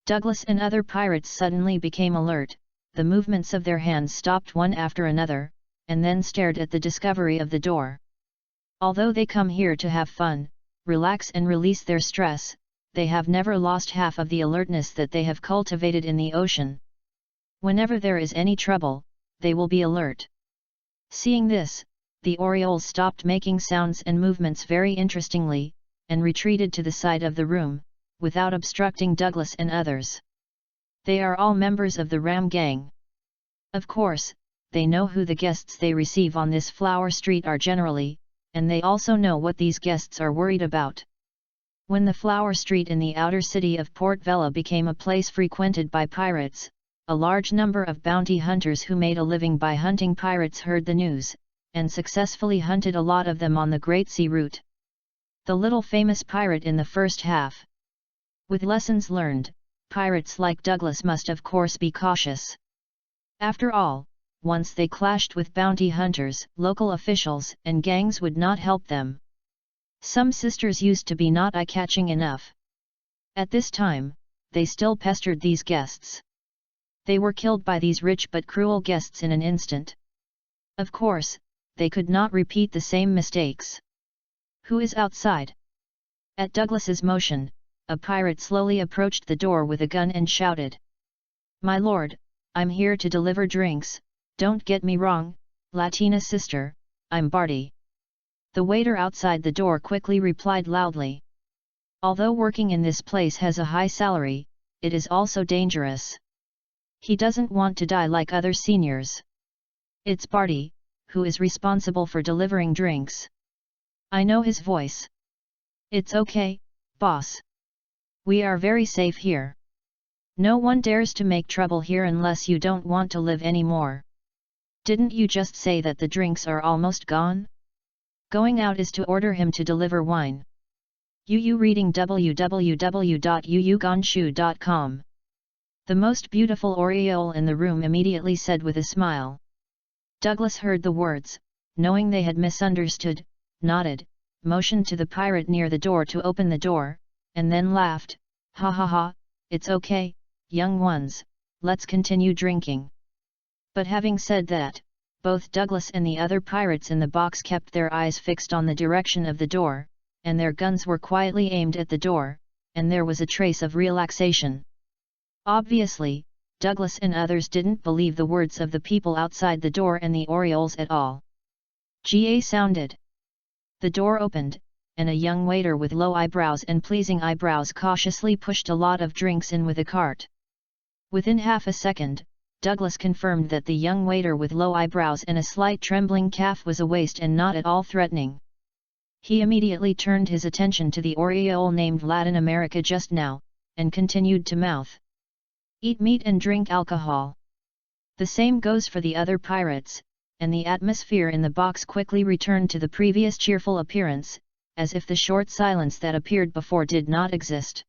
Douglas and other pirates suddenly became alert, the movements of their hands stopped one after another, and then stared at the discovery of the door. Although they come here to have fun, relax and release their stress, they have never lost half of the alertness that they have cultivated in the ocean. Whenever there is any trouble, they will be alert. Seeing this, the Orioles stopped making sounds and movements very interestingly, and retreated to the side of the room, without obstructing Douglas and others. They are all members of the Ram Gang. Of course, they know who the guests they receive on this flower street are generally, and they also know what these guests are worried about. When the flower street in the outer city of Port Vella became a place frequented by pirates, a large number of bounty hunters who made a living by hunting pirates heard the news, and successfully hunted a lot of them on the Great Sea route. The little famous pirate in the first half. With lessons learned, pirates like Douglas must of course be cautious. After all, once they clashed with bounty hunters, local officials and gangs would not help them. Some sisters used to be not eye-catching enough. At this time, they still pestered these guests. They were killed by these rich but cruel guests in an instant. Of course, they could not repeat the same mistakes. Who is outside? At Douglas's motion, a pirate slowly approached the door with a gun and shouted, "My lord, I'm here to deliver drinks, don't get me wrong, Latina sister, I'm Barty." The waiter outside the door quickly replied loudly, "Although working in this place has a high salary, it is also dangerous. He doesn't want to die like other seniors. It's Barty, who is responsible for delivering drinks. I know his voice. It's okay, boss. We are very safe here. No one dares to make trouble here unless you don't want to live anymore. Didn't you just say that the drinks are almost gone? Going out is to order him to deliver wine. Reading www.yuyugonshu.com. The most beautiful Oriole in the room immediately said with a smile. Douglas heard the words, knowing they had misunderstood, nodded, motioned to the pirate near the door to open the door, and then laughed, "Ha ha ha, it's okay, young ones, let's continue drinking." But having said that, both Douglas and the other pirates in the box kept their eyes fixed on the direction of the door, and their guns were quietly aimed at the door, and there was a trace of relaxation. Obviously, Douglas and others didn't believe the words of the people outside the door and the Orioles at all. "GA" sounded. The door opened, and a young waiter with low eyebrows and pleasing eyebrows cautiously pushed a lot of drinks in with a cart. Within half a second, Douglas confirmed that the young waiter with low eyebrows and a slight trembling cough was a waste and not at all threatening. He immediately turned his attention to the Oriole named Latin America just now, and continued to mouth, "Eat meat and drink alcohol." The same goes for the other pirates, and the atmosphere in the box quickly returned to the previous cheerful appearance, as if the short silence that appeared before did not exist.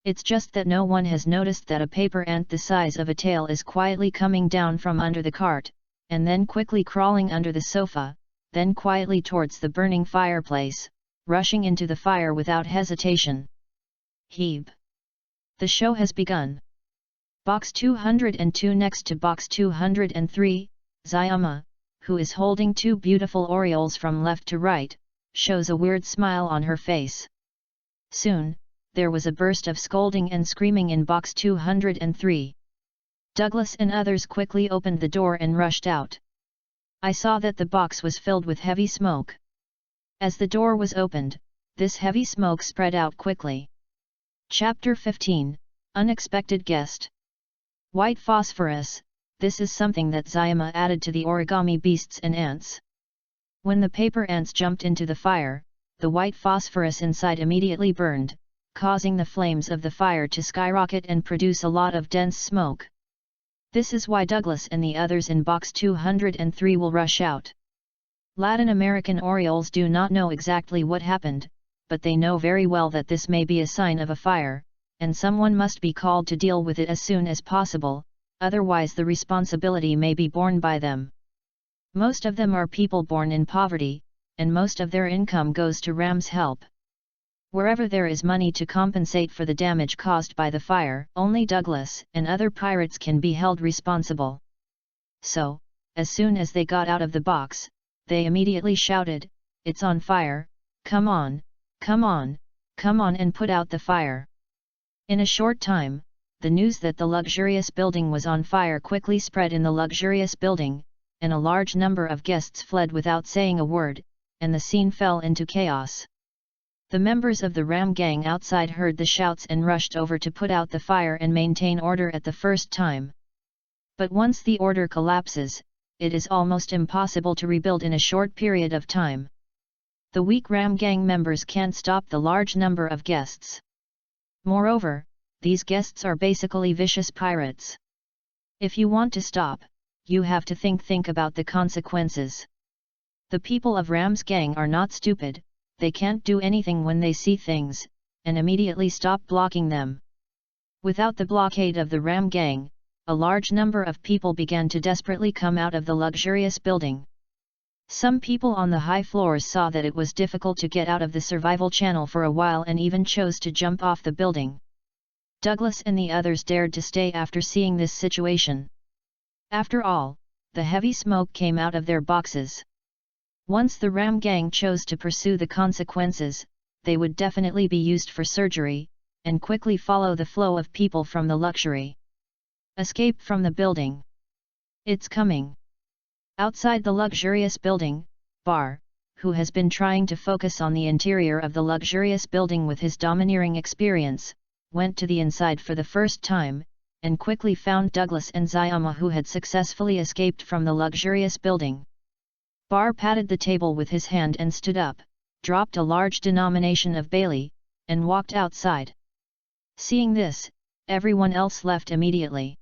It's just that no one has noticed that a paper ant the size of a tail is quietly coming down from under the cart, and then quickly crawling under the sofa, then quietly towards the burning fireplace, rushing into the fire without hesitation. Heeb! The show has begun. Box 202 next to Box 203, Zayama, who is holding two beautiful Orioles from left to right, shows a weird smile on her face. Soon, there was a burst of scolding and screaming in Box 203. Douglas and others quickly opened the door and rushed out. I saw that the box was filled with heavy smoke. As the door was opened, this heavy smoke spread out quickly. Chapter 15, Unexpected Guest. White phosphorus, this is something that Zayama added to the origami beasts and ants. When the paper ants jumped into the fire, the white phosphorus inside immediately burned, causing the flames of the fire to skyrocket and produce a lot of dense smoke. This is why Douglas and the others in Box 203 will rush out. Latin American Orioles do not know exactly what happened, but they know very well that this may be a sign of a fire, and someone must be called to deal with it as soon as possible, otherwise the responsibility may be borne by them. Most of them are people born in poverty, and most of their income goes to Ram's help. Wherever there is money to compensate for the damage caused by the fire, only Douglas and other pirates can be held responsible. So, as soon as they got out of the box, they immediately shouted, "It's on fire, come on, come on, come on and put out the fire." In a short time, the news that the luxurious building was on fire quickly spread in the luxurious building, and a large number of guests fled without saying a word, and the scene fell into chaos. The members of the Ram gang outside heard the shouts and rushed over to put out the fire and maintain order at the first time. But once the order collapses, it is almost impossible to rebuild in a short period of time. The weak Ram gang members can't stop the large number of guests. Moreover, these guests are basically vicious pirates. If you want to stop, you have to think about the consequences. The people of Ram's gang are not stupid. They can't do anything when they see things, and immediately stop blocking them. Without the blockade of the Ram gang, a large number of people began to desperately come out of the luxurious building. Some people on the high floors saw that it was difficult to get out of the survival channel for a while and even chose to jump off the building. Douglas and the others dared to stay after seeing this situation. After all, the heavy smoke came out of their boxes. Once the Ram gang chose to pursue the consequences, they would definitely be used for surgery, and quickly follow the flow of people from the luxury. Escape from the building. It's coming. Outside the luxurious building, Bar, who has been trying to focus on the interior of the luxurious building with his domineering experience, went to the inside for the first time, and quickly found Douglas and Zayama who had successfully escaped from the luxurious building. Bar patted the table with his hand and stood up, dropped a large denomination of Bailey, and walked outside. Seeing this, Everyone else left immediately.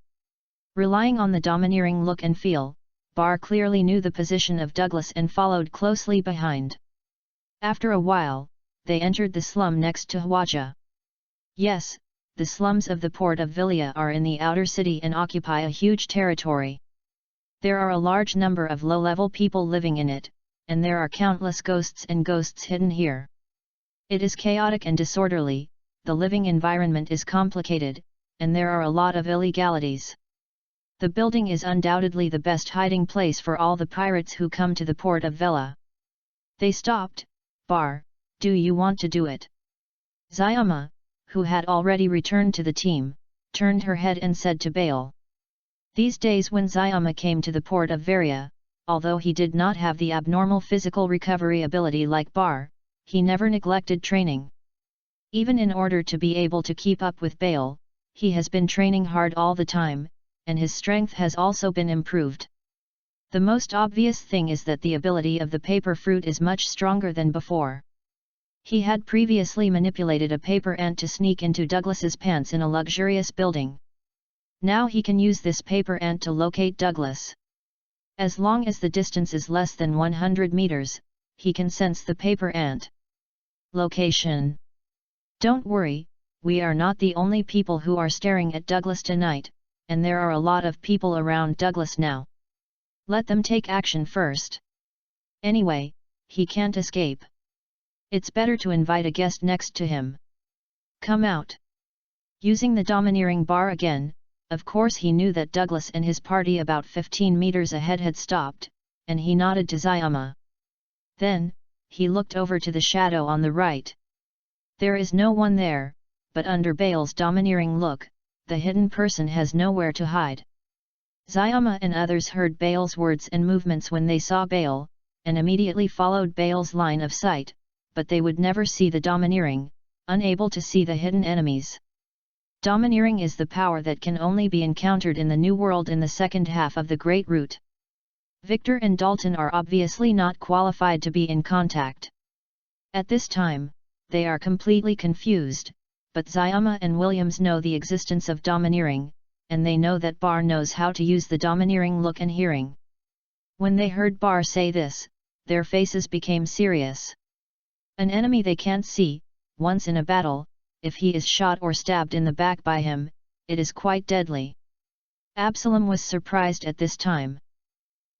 Relying on the domineering look and feel, Bar clearly knew the position of Douglas and followed closely behind. After a while, they entered the slum next to Hwaja. Yes, the slums of the port of Villia are in the outer city and occupy a huge territory. There are a large number of low-level people living in it, and there are countless ghosts and ghosts hidden here. It is chaotic and disorderly, the living environment is complicated, and there are a lot of illegalities. The building is undoubtedly the best hiding place for all the pirates who come to the port of Vela. They stopped. Bar, do you want to do it? Zayama, who had already returned to the team, turned her head and said to Bale. These days when Zayama came to the port of Varia, although he did not have the abnormal physical recovery ability like Bar, he never neglected training. Even in order to be able to keep up with Bale, he has been training hard all the time, and his strength has also been improved. The most obvious thing is that the ability of the paper fruit is much stronger than before. He had previously manipulated a paper ant to sneak into Douglas's pants in a luxurious building. Now he can use this paper ant to locate Douglas. As long as the distance is less than 100 meters, he can sense the paper ant. Location. Don't worry, we are not the only people who are staring at Douglas tonight, and there are a lot of people around Douglas now. Let them take action first. Anyway, he can't escape. It's better to invite a guest next to him. Come out. Using the domineering Bar again, of course he knew that Douglas and his party about 15 meters ahead had stopped, and he nodded to Zayama. Then, he looked over to the shadow on the right. There is no one there, but under Bale's domineering look, the hidden person has nowhere to hide. Zayama and others heard Bale's words and movements when they saw Bale, and immediately followed Bale's line of sight, but they would never see the domineering, unable to see the hidden enemies. Domineering is the power that can only be encountered in the New World in the second half of the Great Route. Victor and Dalton are obviously not qualified to be in contact. At this time, they are completely confused, but Zayama and Williams know the existence of domineering, and they know that Bar knows how to use the domineering look and hearing. When they heard Bar say this, their faces became serious. An enemy they can't see, once in a battle, if he is shot or stabbed in the back by him, it is quite deadly. Absalom was surprised at this time.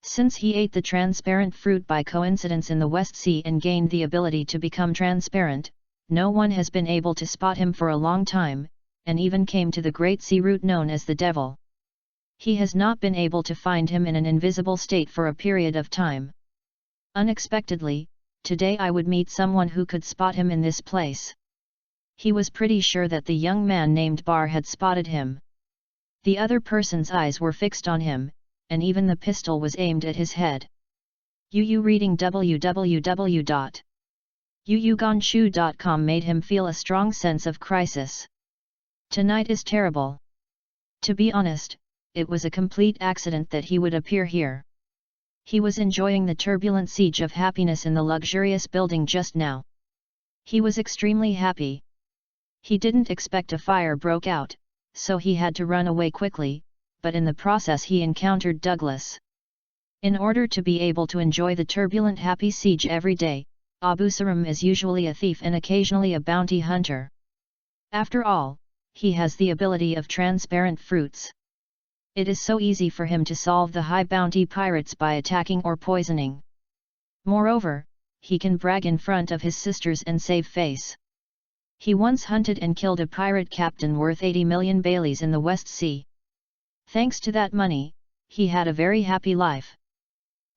Since he ate the transparent fruit by coincidence in the West Sea and gained the ability to become transparent, no one has been able to spot him for a long time, and even came to the Great Sea route known as the Devil. He has not been able to find him in an invisible state for a period of time. Unexpectedly, today I would meet someone who could spot him in this place. He was pretty sure that the young man named Bar had spotted him. The other person's eyes were fixed on him, and even the pistol was aimed at his head. Reading www.yuyuganshu.com made him feel a strong sense of crisis. Tonight is terrible. To be honest, it was a complete accident that he would appear here. He was enjoying the turbulent siege of happiness in the luxurious building just now. He was extremely happy. He didn't expect a fire broke out, so he had to run away quickly, but in the process he encountered Douglas. In order to be able to enjoy the turbulent happy siege every day, Abu Sarim is usually a thief and occasionally a bounty hunter. After all, he has the ability of transparent fruits. It is so easy for him to solve the high bounty pirates by attacking or poisoning. Moreover, he can brag in front of his sisters and save face. He once hunted and killed a pirate captain worth 80 million Baileys in the West Sea. Thanks to that money, he had a very happy life.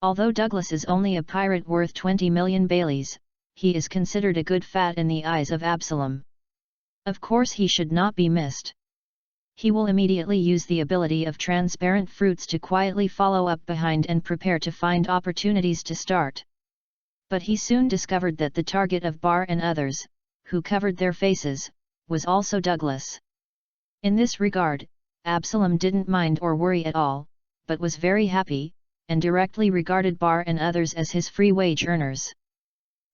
Although Douglas is only a pirate worth 20 million Baileys, he is considered a good fat in the eyes of Absalom. Of course he should not be missed. He will immediately use the ability of transparent fruits to quietly follow up behind and prepare to find opportunities to start. But he soon discovered that the target of Bar and others, who covered their faces, was also Douglas. In this regard, Absalom didn't mind or worry at all, but was very happy, and directly regarded Bar and others as his free wage earners.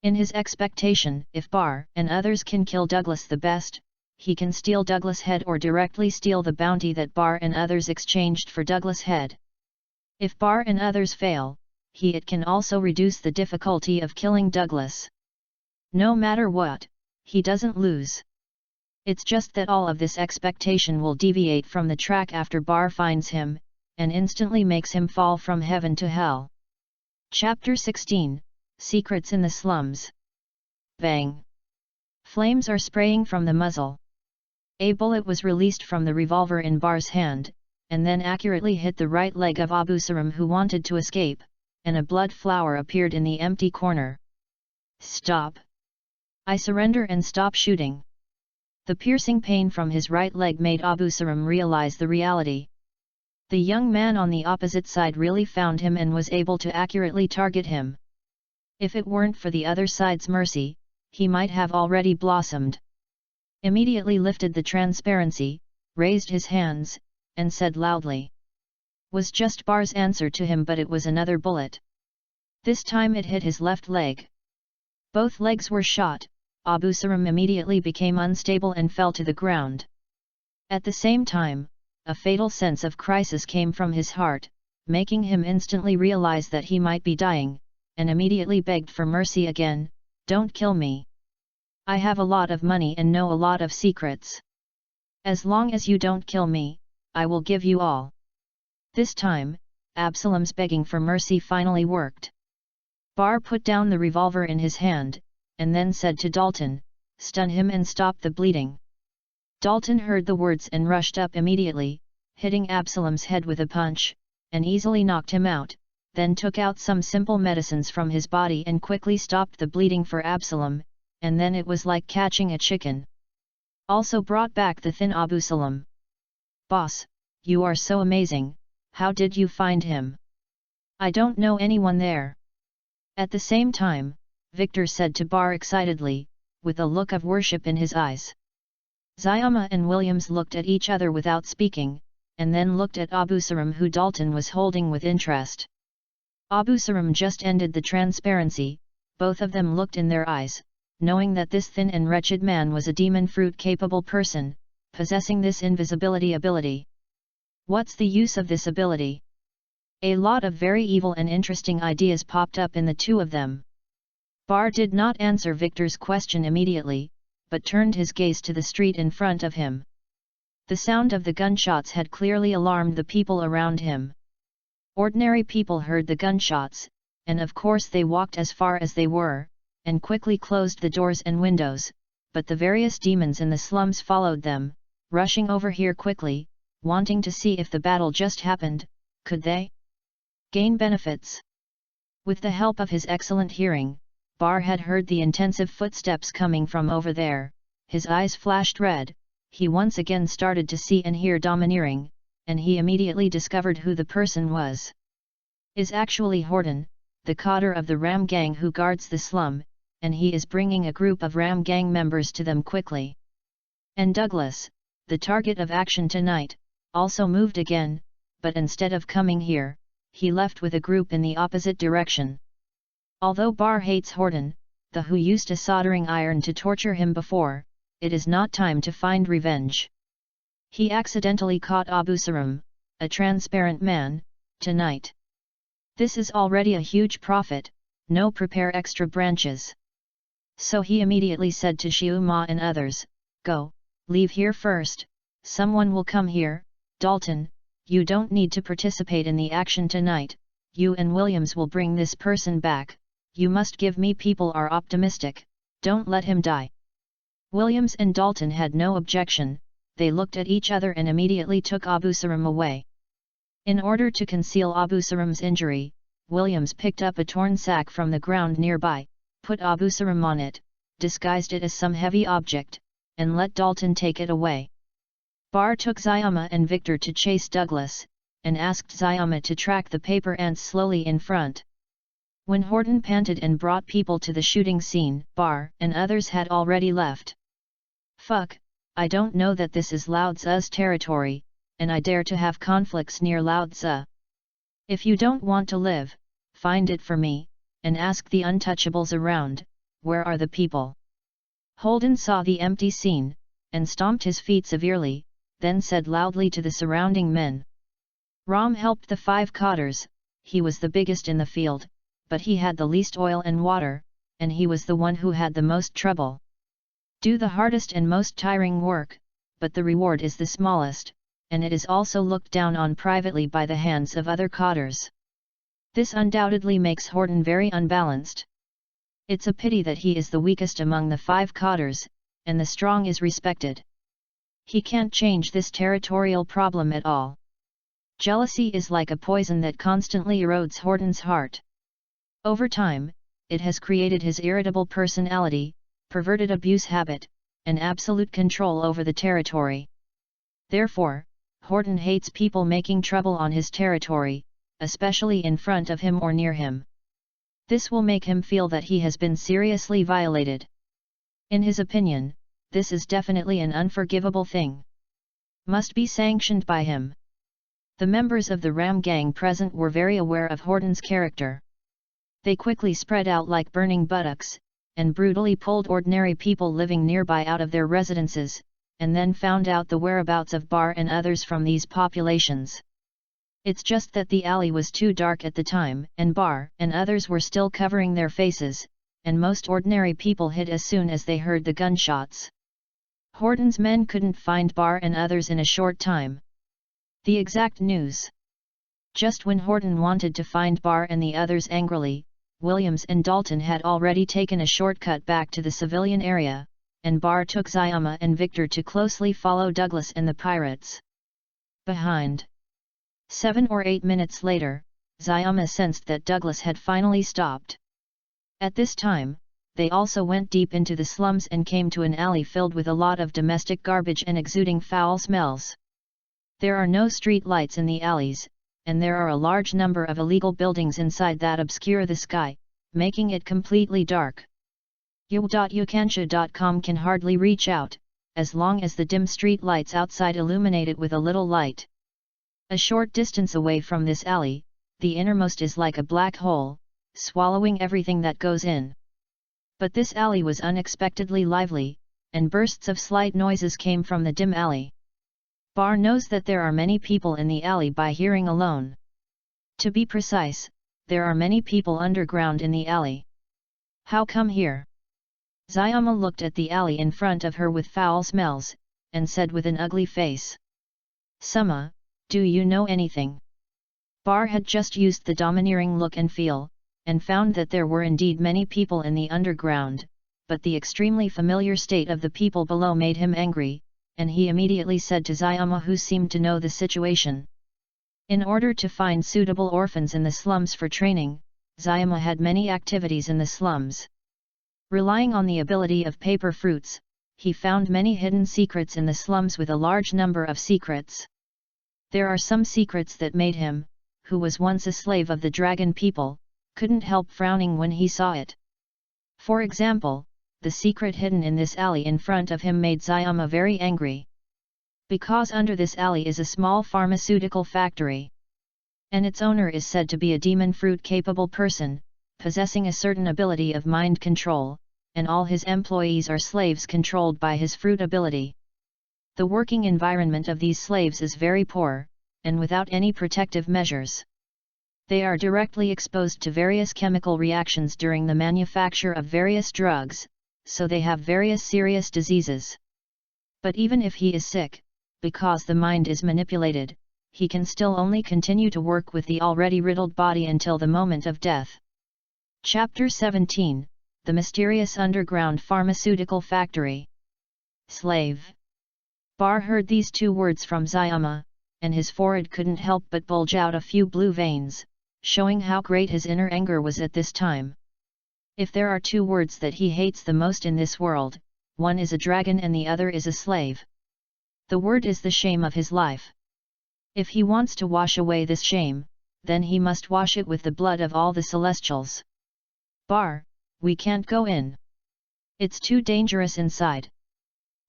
In his expectation, if Bar and others can kill Douglas the best, he can steal Douglas' head or directly steal the bounty that Bar and others exchanged for Douglas' head. If Bar and others fail, it can also reduce the difficulty of killing Douglas. No matter what, he doesn't lose. It's just that all of this expectation will deviate from the track after Bar finds him, and instantly makes him fall from heaven to hell. Chapter 16, Secrets in the Slums. Bang! Flames are spraying from the muzzle. A bullet was released from the revolver in Bar's hand, and then accurately hit the right leg of Abu Saram, who wanted to escape, and a blood flower appeared in the empty corner. Stop! I surrender and stop shooting. The piercing pain from his right leg made Abu Saram realize the reality. The young man on the opposite side really found him and was able to accurately target him. If it weren't for the other side's mercy, he might have already blossomed. Immediately lifted the transparency, raised his hands, and said loudly. Was just Bar's answer to him, but it was another bullet. This time it hit his left leg. Both legs were shot. Abu Saram immediately became unstable and fell to the ground. At the same time, a fatal sense of crisis came from his heart, making him instantly realize that he might be dying, and immediately begged for mercy again. Don't kill me. I have a lot of money and know a lot of secrets. As long as you don't kill me, I will give you all. This time, Absalom's begging for mercy finally worked. Bar put down the revolver in his hand, and then said to Dalton, stun him and stop the bleeding. Dalton heard the words and rushed up immediately, hitting Absalom's head with a punch, and easily knocked him out, then took out some simple medicines from his body and quickly stopped the bleeding for Absalom, and then it was like catching a chicken. Also brought back the thin Abu Salam. Boss, you are so amazing, how did you find him? I don't know anyone there. At the same time, Victor said to Bar excitedly, with a look of worship in his eyes. Zayama and Williams looked at each other without speaking, and then looked at Abu Saram, who Dalton was holding with interest. Abu Saram just ended the transparency. Both of them looked in their eyes, knowing that this thin and wretched man was a demon fruit-capable person, possessing this invisibility ability. What's the use of this ability? A lot of very evil and interesting ideas popped up in the two of them. Bar did not answer Victor's question immediately, but turned his gaze to the street in front of him. The sound of the gunshots had clearly alarmed the people around him. Ordinary people heard the gunshots, and of course they walked as far as they were, and quickly closed the doors and windows, but the various demons in the slums followed them, rushing over here quickly, wanting to see if the battle just happened. Could they gain benefits? With the help of his excellent hearing, Bar had heard the intensive footsteps coming from over there. His eyes flashed red. He once again started to see and hear domineering, and he immediately discovered who the person was. Is actually Horton, the coder of the Ram gang who guards the slum, and he is bringing a group of Ram gang members to them quickly. And Douglas, the target of action tonight, also moved again, but instead of coming here, he left with a group in the opposite direction. Although Bar hates Horton, the who used a soldering iron to torture him before, it is not time to find revenge. He accidentally caught Abu Saram, a transparent man, tonight. This is already a huge profit. No, prepare extra branches. So he immediately said to Xiu Ma and others, go, leave here first, someone will come here. Dalton, you don't need to participate in the action tonight, you and Williams will bring this person back. You must give me. People are optimistic, don't let him die. Williams and Dalton had no objection. They looked at each other and immediately took Abu Saram away. In order to conceal Abu Saram's injury, Williams picked up a torn sack from the ground nearby, put Abu Saram on it, disguised it as some heavy object, and let Dalton take it away. Bar took Zayama and Victor to chase Douglas, and asked Zayama to track the paper ants slowly in front. When Horton panted and brought people to the shooting scene, Bar and others had already left. Fuck, I don't know that this is Lao Tzu's territory, and I dare to have conflicts near Lao Tzu. If you don't want to live, find it for me, and ask the untouchables around, where are the people? Holden saw the empty scene, and stomped his feet severely, then said loudly to the surrounding men. Ram helped the 5 cotters. He was the biggest in the field, but he had the least oil and water, and he was the one who had the most trouble. Do the hardest and most tiring work, but the reward is the smallest, and it is also looked down on privately by the hands of other cotters. This undoubtedly makes Horton very unbalanced. It's a pity that he is the weakest among the 5 cotters, and the strong is respected. He can't change this territorial problem at all. Jealousy is like a poison that constantly erodes Horton's heart. Over time, it has created his irritable personality, perverted abuse habit, and absolute control over the territory. Therefore, Horton hates people making trouble on his territory, especially in front of him or near him. This will make him feel that he has been seriously violated. In his opinion, this is definitely an unforgivable thing. Must be sanctioned by him. The members of the Ram gang present were very aware of Horton's character. They quickly spread out like burning buttocks, and brutally pulled ordinary people living nearby out of their residences, and then found out the whereabouts of Bar and others from these populations. It's just that the alley was too dark at the time, and Bar and others were still covering their faces, and most ordinary people hid as soon as they heard the gunshots. Horton's men couldn't find Bar and others in a short time. The exact news. Just when Horton wanted to find Bar and the others angrily, Williams and Dalton had already taken a shortcut back to the civilian area, and Bar took Zayama and Victor to closely follow Douglas and the pirates. Behind. 7 or 8 minutes later, Zayama sensed that Douglas had finally stopped. At this time, they also went deep into the slums and came to an alley filled with a lot of domestic garbage and exuding foul smells. There are no street lights in the alleys, and there are a large number of illegal buildings inside that obscure the sky, making it completely dark. Yu.Ukansha.com can hardly reach out, as long as the dim street lights outside illuminate it with a little light. A short distance away from this alley, the innermost is like a black hole, swallowing everything that goes in. But this alley was unexpectedly lively, and bursts of slight noises came from the dim alley. Bar knows that there are many people in the alley by hearing alone. To be precise, there are many people underground in the alley. How come here? Zayama looked at the alley in front of her with foul smells, and said with an ugly face. Suma, do you know anything? Bar had just used the domineering look and feel, and found that there were indeed many people in the underground, but the extremely familiar state of the people below made him angry, and he immediately said to Zayama, who seemed to know the situation. In order to find suitable orphans in the slums for training, Zayama had many activities in the slums. Relying on the ability of paper fruits, he found many hidden secrets in the slums with a large number of secrets. There are some secrets that made him, who was once a slave of the dragon people, couldn't help frowning when he saw it. For example, the secret hidden in this alley in front of him made Zayama very angry. Because under this alley is a small pharmaceutical factory. And its owner is said to be a demon fruit-capable person, possessing a certain ability of mind control, and all his employees are slaves controlled by his fruit ability. The working environment of these slaves is very poor, and without any protective measures. They are directly exposed to various chemical reactions during the manufacture of various drugs, so they have various serious diseases. But even if he is sick, because the mind is manipulated, he can still only continue to work with the already riddled body until the moment of death. Chapter 17, The Mysterious Underground Pharmaceutical Factory. Slave. Bar heard these 2 words from Zayama, and his forehead couldn't help but bulge out a few blue veins, showing how great his inner anger was at this time. If there are 2 words that he hates the most in this world, one is a dragon and the other is a slave. The word is the shame of his life. If he wants to wash away this shame, then he must wash it with the blood of all the celestials. Bar, we can't go in. It's too dangerous inside.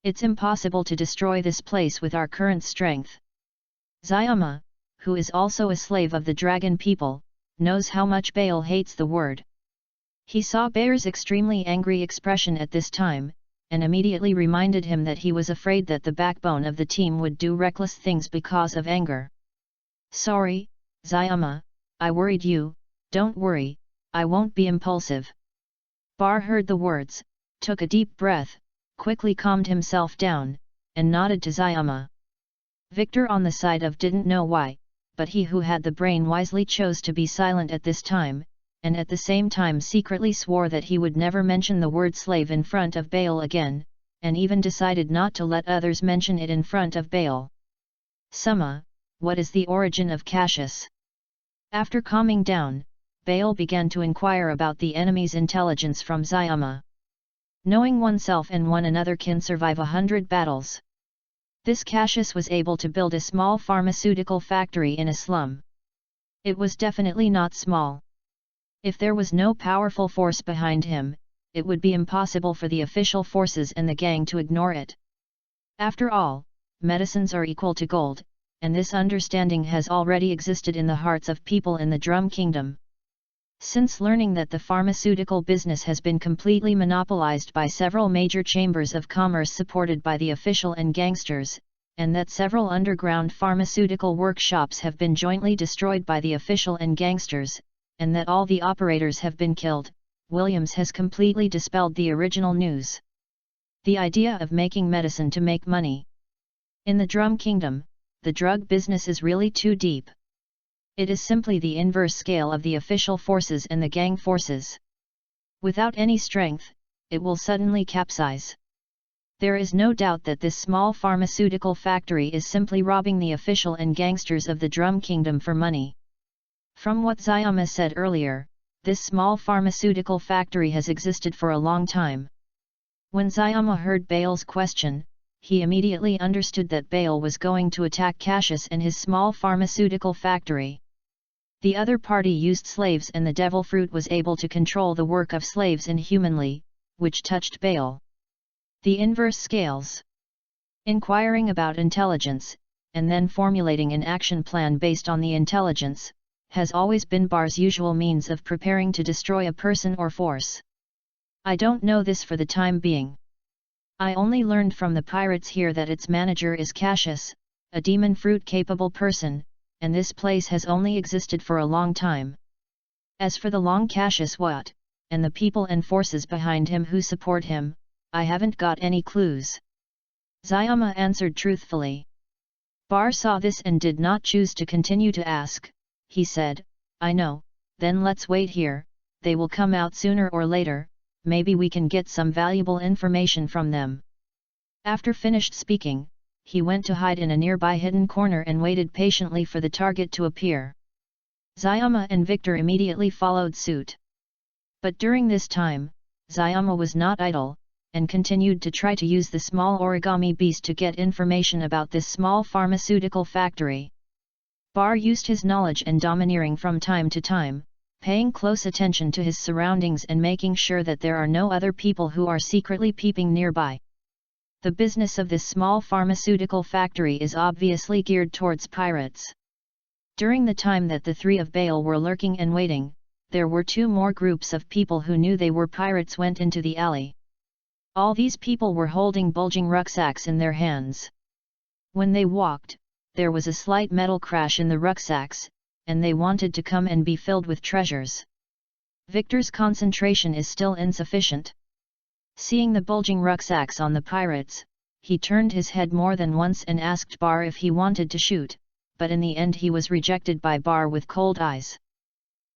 It's impossible to destroy this place with our current strength. Zayama, who is also a slave of the dragon people, knows how much Baal hates the word. He saw Baer's extremely angry expression at this time, and immediately reminded him that he was afraid that the backbone of the team would do reckless things because of anger. "Sorry, Zayama, I worried you. Don't worry, I won't be impulsive." Bar heard the words, took a deep breath, quickly calmed himself down, and nodded to Zayama. Victor on the side of didn't know why, but he who had the brain wisely chose to be silent at this time, and at the same time secretly swore that he would never mention the word slave in front of Baal again, and even decided not to let others mention it in front of Baal. "Summa, what is the origin of Cassius?" After calming down, Baal began to inquire about the enemy's intelligence from Zayama. "Knowing oneself and one another can survive 100 battles. This Cassius was able to build a small pharmaceutical factory in a slum. It was definitely not small. If there was no powerful force behind him, it would be impossible for the official forces and the gang to ignore it. After all, medicines are equal to gold, and this understanding has already existed in the hearts of people in the Drum Kingdom. Since learning that the pharmaceutical business has been completely monopolized by several major chambers of commerce supported by the official and gangsters, and that several underground pharmaceutical workshops have been jointly destroyed by the official and gangsters, and that all the operators have been killed, Williams has completely dispelled the original news. The idea of making medicine to make money. In the Drum Kingdom, the drug business is really too deep. It is simply the inverse scale of the official forces and the gang forces. Without any strength, it will suddenly capsize. There is no doubt that this small pharmaceutical factory is simply robbing the official and gangsters of the Drum Kingdom for money. From what Zayama said earlier, this small pharmaceutical factory has existed for a long time. When Zayama heard Baal's question, he immediately understood that Baal was going to attack Cassius and his small pharmaceutical factory. The other party used slaves and the devil fruit was able to control the work of slaves inhumanly, which touched Baal. The inverse scales. Inquiring about intelligence, and then formulating an action plan based on the intelligence, has always been Bar's usual means of preparing to destroy a person or force. I don't know this for the time being. I only learned from the pirates here that its manager is Cassius, a demon fruit-capable person, and this place has only existed for a long time. As for the long Cassius what, and the people and forces behind him who support him, I haven't got any clues. Zayama answered truthfully. Bar saw this and did not choose to continue to ask. He said, "I know, then let's wait here, they will come out sooner or later, maybe we can get some valuable information from them." After finished speaking, he went to hide in a nearby hidden corner and waited patiently for the target to appear. Zayama and Victor immediately followed suit. But during this time, Zayama was not idle, and continued to try to use the small origami beast to get information about this small pharmaceutical factory. Bar used his knowledge and domineering from time to time, paying close attention to his surroundings and making sure that there are no other people who are secretly peeping nearby. The business of this small pharmaceutical factory is obviously geared towards pirates. During the time that the three of Baal were lurking and waiting, there were two more groups of people who knew they were pirates went into the alley. All these people were holding bulging rucksacks in their hands. When they walked, there was a slight metal crash in the rucksacks, and they wanted to come and be filled with treasures. Victor's concentration is still insufficient. Seeing the bulging rucksacks on the pirates, he turned his head more than once and asked Bar if he wanted to shoot, but in the end he was rejected by Bar with cold eyes.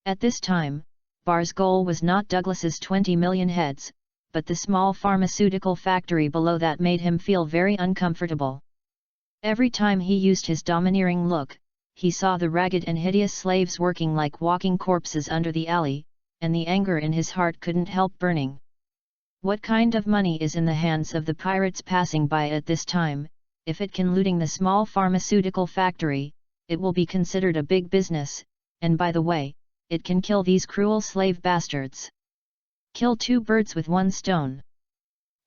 At this time, Bar's goal was not Douglas's 20 million heads, but the small pharmaceutical factory below that made him feel very uncomfortable. Every time he used his domineering look, he saw the ragged and hideous slaves working like walking corpses under the alley, and the anger in his heart couldn't help burning. What kind of money is in the hands of the pirates passing by at this time? If it can looting the small pharmaceutical factory, it will be considered a big business, and by the way, it can kill these cruel slave bastards. Kill two birds with one stone.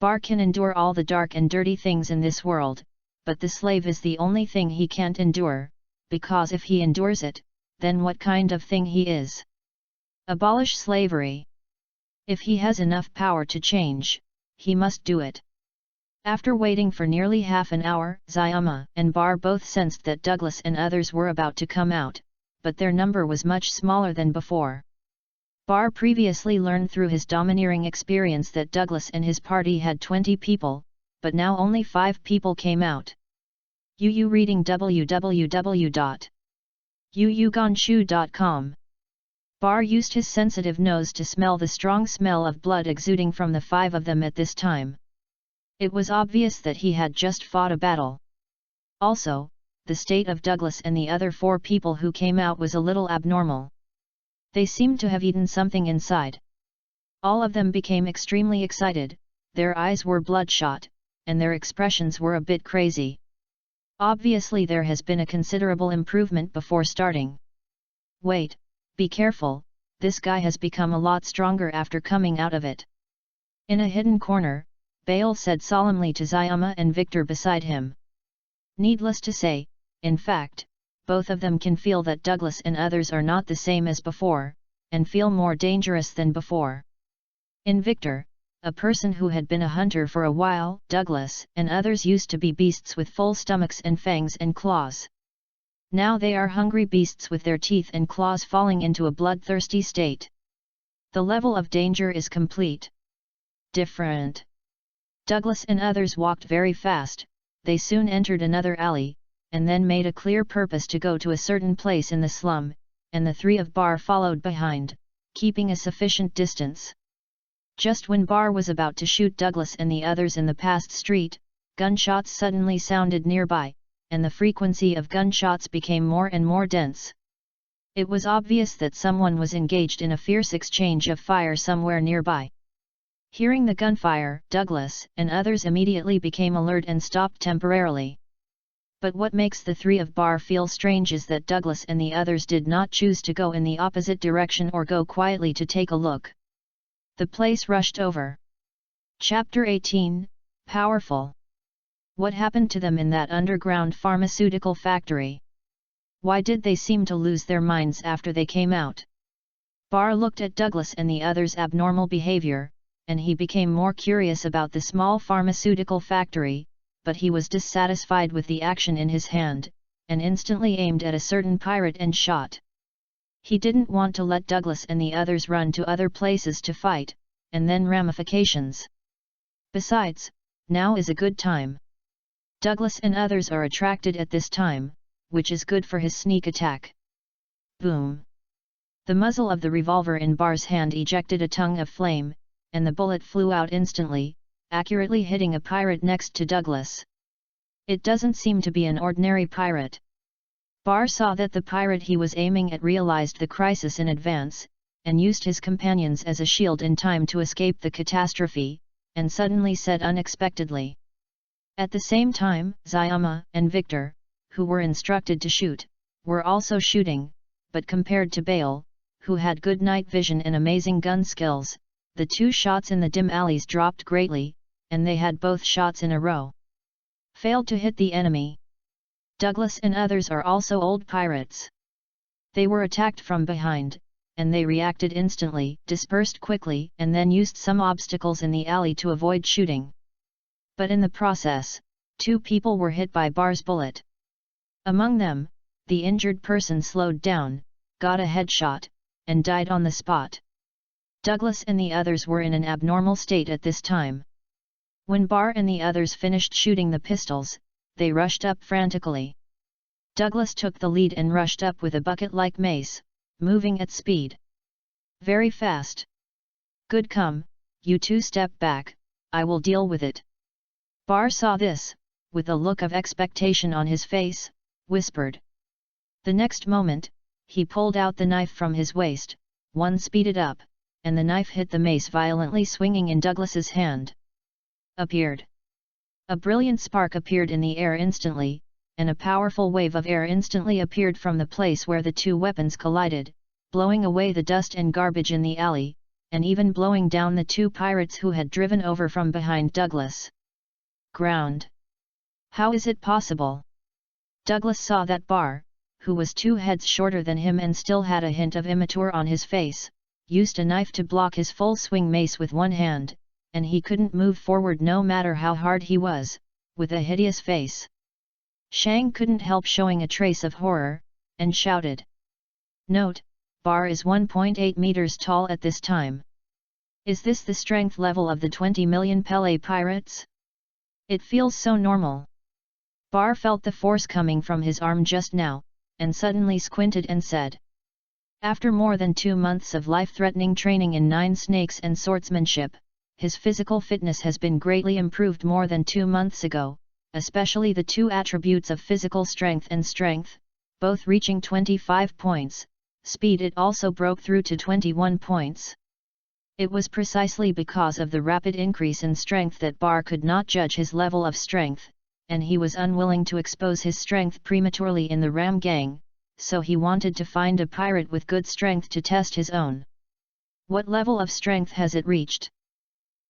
Bar can endure all the dark and dirty things in this world, but the slave is the only thing he can't endure, because if he endures it, then what kind of thing he is? Abolish slavery. If he has enough power to change, he must do it. After waiting for nearly half an hour, Zayama and Bar both sensed that Douglas and others were about to come out, but their number was much smaller than before. Bar previously learned through his domineering experience that Douglas and his party had 20 people, but now only 5 people came out. Reading www.yuyugonshu.com. Bar used his sensitive nose to smell the strong smell of blood exuding from the 5 of them at this time. It was obvious that he had just fought a battle. Also, the state of Douglas and the other 4 people who came out was a little abnormal. They seemed to have eaten something inside. All of them became extremely excited, their eyes were bloodshot, and their expressions were a bit crazy. Obviously there has been a considerable improvement before starting. Wait, be careful, this guy has become a lot stronger after coming out of it. In a hidden corner, Bale said solemnly to Zayama and Victor beside him. Needless to say, in fact, both of them can feel that Douglas and others are not the same as before, and feel more dangerous than before. In Victor, a person who had been a hunter for a while, Douglas and others used to be beasts with full stomachs and fangs and claws. Now they are hungry beasts with their teeth and claws falling into a bloodthirsty state. The level of danger is complete. Different. Douglas and others walked very fast, they soon entered another alley, and then made a clear purpose to go to a certain place in the slum, and the 3 of Bar followed behind, keeping a sufficient distance. Just when Bar was about to shoot Douglas and the others in the past street, gunshots suddenly sounded nearby, and the frequency of gunshots became more and more dense. It was obvious that someone was engaged in a fierce exchange of fire somewhere nearby. Hearing the gunfire, Douglas and others immediately became alert and stopped temporarily. But what makes the 3 of Bar feel strange is that Douglas and the others did not choose to go in the opposite direction or go quietly to take a look. The place rushed over. Chapter 18, Powerful. What happened to them in that underground pharmaceutical factory? Why did they seem to lose their minds after they came out? Bar looked at Douglas and the others' abnormal behavior, and he became more curious about the small pharmaceutical factory, but he was dissatisfied with the action in his hand, and instantly aimed at a certain pirate and shot. He didn't want to let Douglas and the others run to other places to fight, and then ramifications. Besides, now is a good time. Douglas and others are attracted at this time, which is good for his sneak attack. Boom! The muzzle of the revolver in Bar's hand ejected a tongue of flame, and the bullet flew out instantly, accurately hitting a pirate next to Douglas. It doesn't seem to be an ordinary pirate. Bar saw that the pirate he was aiming at realized the crisis in advance, and used his companions as a shield in time to escape the catastrophe, and suddenly said unexpectedly. At the same time, Zayama and Victor, who were instructed to shoot, were also shooting, but compared to Bale, who had good night vision and amazing gun skills, the 2 shots in the dim alleys dropped greatly, and they had both shots in a row. Failed to hit the enemy. Douglas and others are also old pirates. They were attacked from behind, and they reacted instantly, dispersed quickly, and then used some obstacles in the alley to avoid shooting. But in the process, 2 people were hit by Bar's bullet. Among them, the injured person slowed down, got a headshot, and died on the spot. Douglas and the others were in an abnormal state at this time. When Bar and the others finished shooting the pistols, they rushed up frantically. Douglas took the lead and rushed up with a bucket-like mace, moving at speed. Very fast. Good, come, you 2 step back, I will deal with it. Bar saw this, with a look of expectation on his face, whispered. The next moment, he pulled out the knife from his waist, one speeded up, and the knife hit the mace violently swinging in Douglas's hand. Appeared. A brilliant spark appeared in the air instantly, and a powerful wave of air instantly appeared from the place where the 2 weapons collided, blowing away the dust and garbage in the alley, and even blowing down the 2 pirates who had driven over from behind Douglas. Ground. How is it possible? Douglas saw that Bar, who was 2 heads shorter than him and still had a hint of immature on his face, used a knife to block his full swing mace with one hand, and he couldn't move forward no matter how hard he was, with a hideous face. Shang couldn't help showing a trace of horror, and shouted. Note, Bar is 1.8 meters tall at this time. Is this the strength level of the 20 million Pele pirates? It feels so normal. Bar felt the force coming from his arm just now, and suddenly squinted and said. After more than 2 months of life-threatening training in 9 snakes and swordsmanship, his physical fitness has been greatly improved more than 2 months ago, especially the 2 attributes of physical strength and strength, both reaching 25 points, speed it also broke through to 21 points. It was precisely because of the rapid increase in strength that Bar could not judge his level of strength, and he was unwilling to expose his strength prematurely in the Ram gang, so he wanted to find a pirate with good strength to test his own. What level of strength has it reached?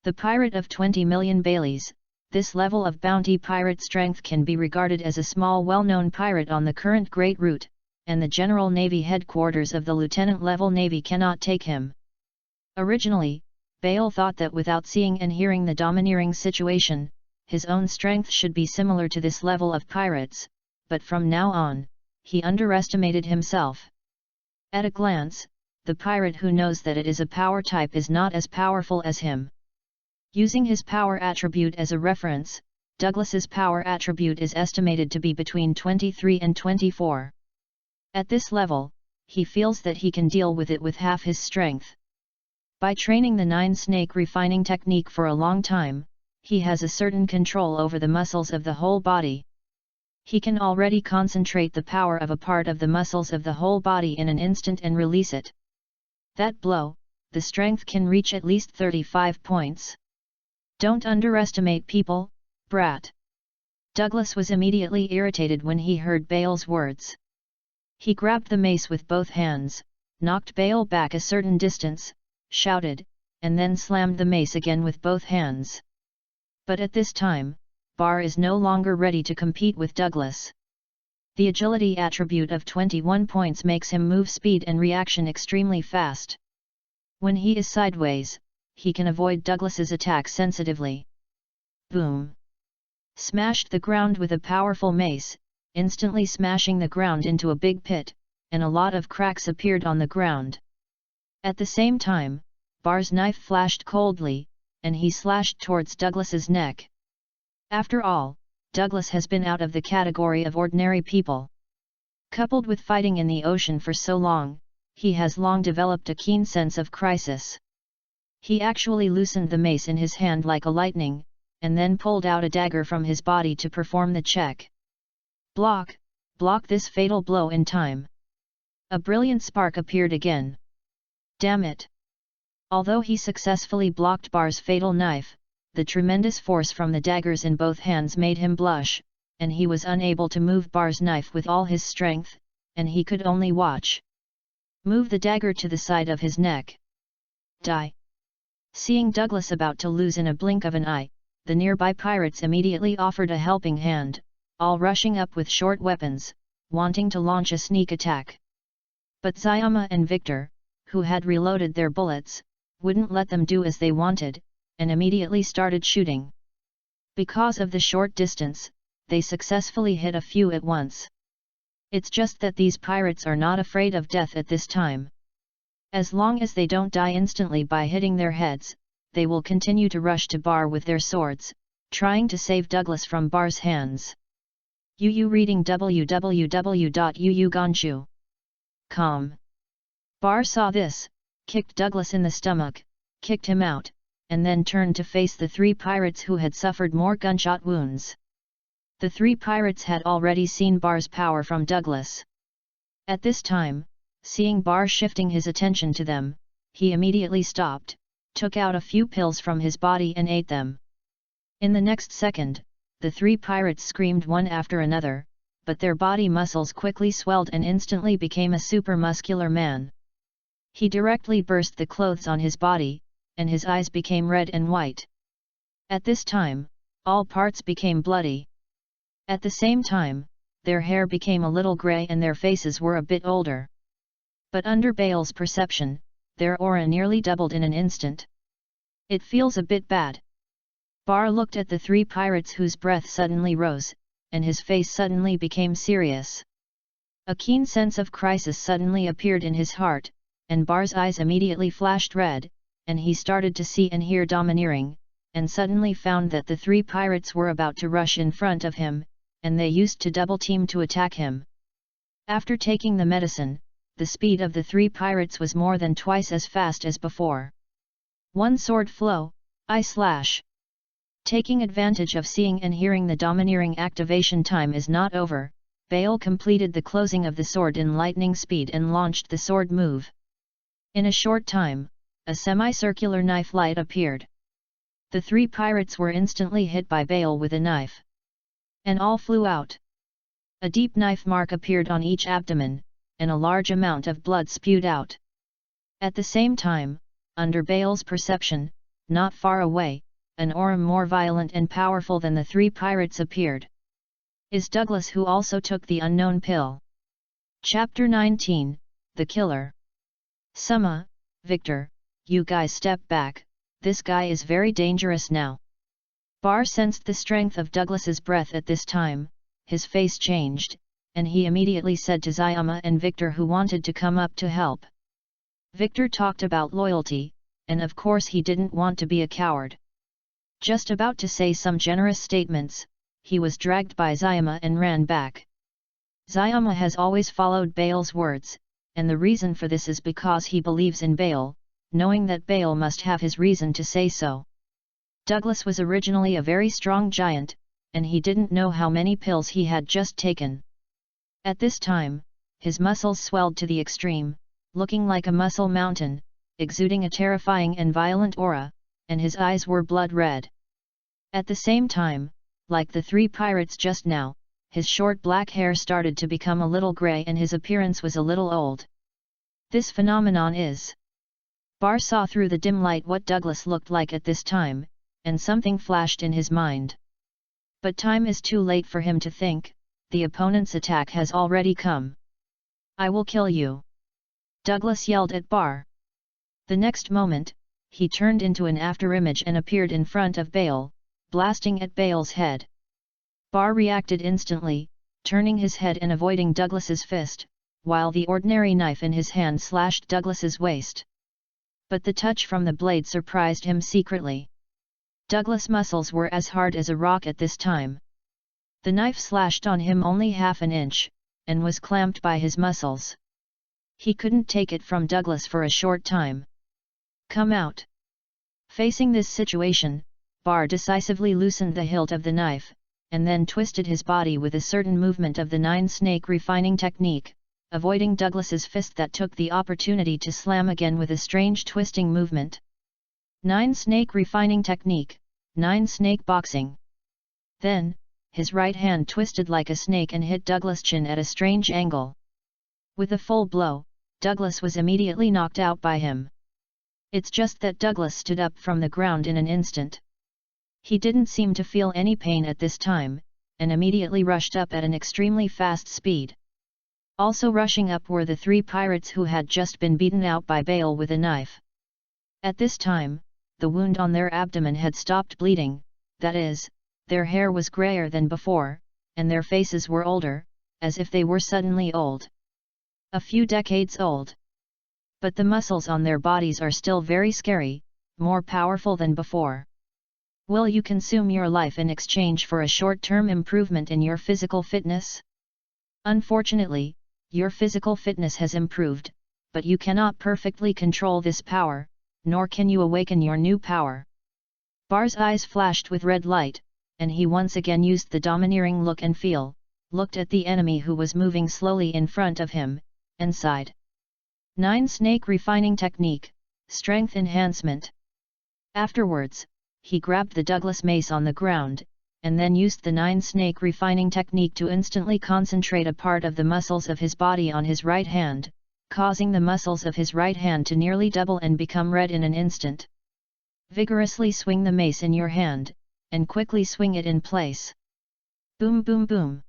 The pirate of 20 million Baileys. This level of bounty pirate strength can be regarded as a small well-known pirate on the current Great Route, and the General Navy headquarters of the lieutenant-level Navy cannot take him. Originally, Bale thought that without seeing and hearing the domineering situation, his own strength should be similar to this level of pirates, but from now on, he underestimated himself. At a glance, the pirate who knows that it is a power type is not as powerful as him. Using his power attribute as a reference, Douglas's power attribute is estimated to be between 23 and 24. At this level, he feels that he can deal with it with half his strength. By training the 9-snake refining technique for a long time, he has a certain control over the muscles of the whole body. He can already concentrate the power of a part of the muscles of the whole body in an instant and release it. That blow, the strength can reach at least 35 points. Don't underestimate people, brat. Douglas was immediately irritated when he heard Bale's words. He grabbed the mace with both hands, knocked Bale back a certain distance, shouted, and then slammed the mace again with both hands. But at this time, Bar is no longer ready to compete with Douglas. The agility attribute of 21 points makes him move speed and reaction extremely fast. When he is sideways, he can avoid Douglas's attack sensitively. Boom! Smashed the ground with a powerful mace, instantly smashing the ground into a big pit, and a lot of cracks appeared on the ground. At the same time, Bar's knife flashed coldly, and he slashed towards Douglas's neck. After all, Douglas has been out of the category of ordinary people. Coupled with fighting in the ocean for so long, he has long developed a keen sense of crisis. He actually loosened the mace in his hand like a lightning, and then pulled out a dagger from his body to perform the check. Block this fatal blow in time. A brilliant spark appeared again. Damn it! Although he successfully blocked Bar's fatal knife, the tremendous force from the daggers in both hands made him blush, and he was unable to move Bar's knife with all his strength, and he could only watch. Move the dagger to the side of his neck. Die! Seeing Douglas about to lose in a blink of an eye, the nearby pirates immediately offered a helping hand, all rushing up with short weapons, wanting to launch a sneak attack. But Zayama and Victor, who had reloaded their bullets, wouldn't let them do as they wanted, and immediately started shooting. Because of the short distance, they successfully hit a few at once. It's just that these pirates are not afraid of death at this time. As long as they don't die instantly by hitting their heads, they will continue to rush to Bar with their swords, trying to save Douglas from Bar's hands. Yu reading www.yuuganshu.com. Bar saw this, kicked Douglas in the stomach, kicked him out, and then turned to face the 3 pirates who had suffered more gunshot wounds. The 3 pirates had already seen Bar's power from Douglas. At this time, seeing Bar shifting his attention to them, he immediately stopped, took out a few pills from his body and ate them. In the next second, the 3 pirates screamed one after another, but their body muscles quickly swelled and instantly became a super muscular man. He directly burst the clothes on his body, and his eyes became red and white. At this time, all parts became bloody. At the same time, their hair became a little grey and their faces were a bit older. But under Bale's perception, their aura nearly doubled in an instant. It feels a bit bad. Bar looked at the three pirates whose breath suddenly rose, and his face suddenly became serious. A keen sense of crisis suddenly appeared in his heart, and Bar's eyes immediately flashed red, and he started to see and hear domineering, and suddenly found that the three pirates were about to rush in front of him, and they used to double team to attack him. After taking the medicine, the speed of the three pirates was more than twice as fast as before. One sword flow, I slash. Taking advantage of seeing and hearing the domineering activation time is not over, Bale completed the closing of the sword in lightning speed and launched the sword move. In a short time, a semicircular knife light appeared. The three pirates were instantly hit by Bale with a knife. And all flew out. A deep knife mark appeared on each abdomen, and a large amount of blood spewed out. At the same time, under Bale's perception, not far away, an aura more violent and powerful than the three pirates appeared. Is Douglas, who also took the unknown pill. Chapter 19, The Killer. Summa, Victor, you guys step back, this guy is very dangerous now. Bar sensed the strength of Douglas's breath at this time, his face changed, and he immediately said to Zayama and Victor, who wanted to come up to help. Victor talked about loyalty, and of course he didn't want to be a coward. Just about to say some generous statements, he was dragged by Zayama and ran back. Zayama has always followed Bale's words, and the reason for this is because he believes in Bale, knowing that Bale must have his reason to say so. Douglas was originally a very strong giant, and he didn't know how many pills he had just taken. At this time, his muscles swelled to the extreme, looking like a muscle mountain, exuding a terrifying and violent aura, and his eyes were blood red. At the same time, like the three pirates just now, his short black hair started to become a little grey and his appearance was a little old. This phenomenon is. Bar saw through the dim light what Douglas looked like at this time, and something flashed in his mind. But time is too late for him to think, the opponent's attack has already come. I will kill you. Douglas yelled at Bar. The next moment, he turned into an afterimage and appeared in front of Bale, blasting at Bale's head. Bar reacted instantly, turning his head and avoiding Douglas's fist, while the ordinary knife in his hand slashed Douglas's waist. But the touch from the blade surprised him secretly. Douglas' muscles were as hard as a rock at this time. The knife slashed on him only half an inch, and was clamped by his muscles. He couldn't take it from Douglas for a short time. Come out. Facing this situation, Bar decisively loosened the hilt of the knife, and then twisted his body with a certain movement of the nine-snake refining technique, avoiding Douglas's fist that took the opportunity to slam again with a strange twisting movement. Nine-snake refining technique, nine-snake boxing. Then, his right hand twisted like a snake and hit Douglas' chin at a strange angle. With a full blow, Douglas was immediately knocked out by him. It's just that Douglas stood up from the ground in an instant. He didn't seem to feel any pain at this time, and immediately rushed up at an extremely fast speed. Also rushing up were the three pirates who had just been beaten out by Bale with a knife. At this time, the wound on their abdomen had stopped bleeding, that is, their hair was grayer than before, and their faces were older, as if they were suddenly old. A few decades old. But the muscles on their bodies are still very scary, more powerful than before. Will you consume your life in exchange for a short-term improvement in your physical fitness? Unfortunately, your physical fitness has improved, but you cannot perfectly control this power, nor can you awaken your new power. Bar's eyes flashed with red light, and he once again used the domineering look and feel, looked at the enemy who was moving slowly in front of him, and sighed. Nine-snake refining technique, strength enhancement. Afterwards, he grabbed the Douglas mace on the ground, and then used the nine-snake refining technique to instantly concentrate a part of the muscles of his body on his right hand, causing the muscles of his right hand to nearly double and become red in an instant. Vigorously swing the mace in your hand, and quickly swing it in place. Boom boom boom.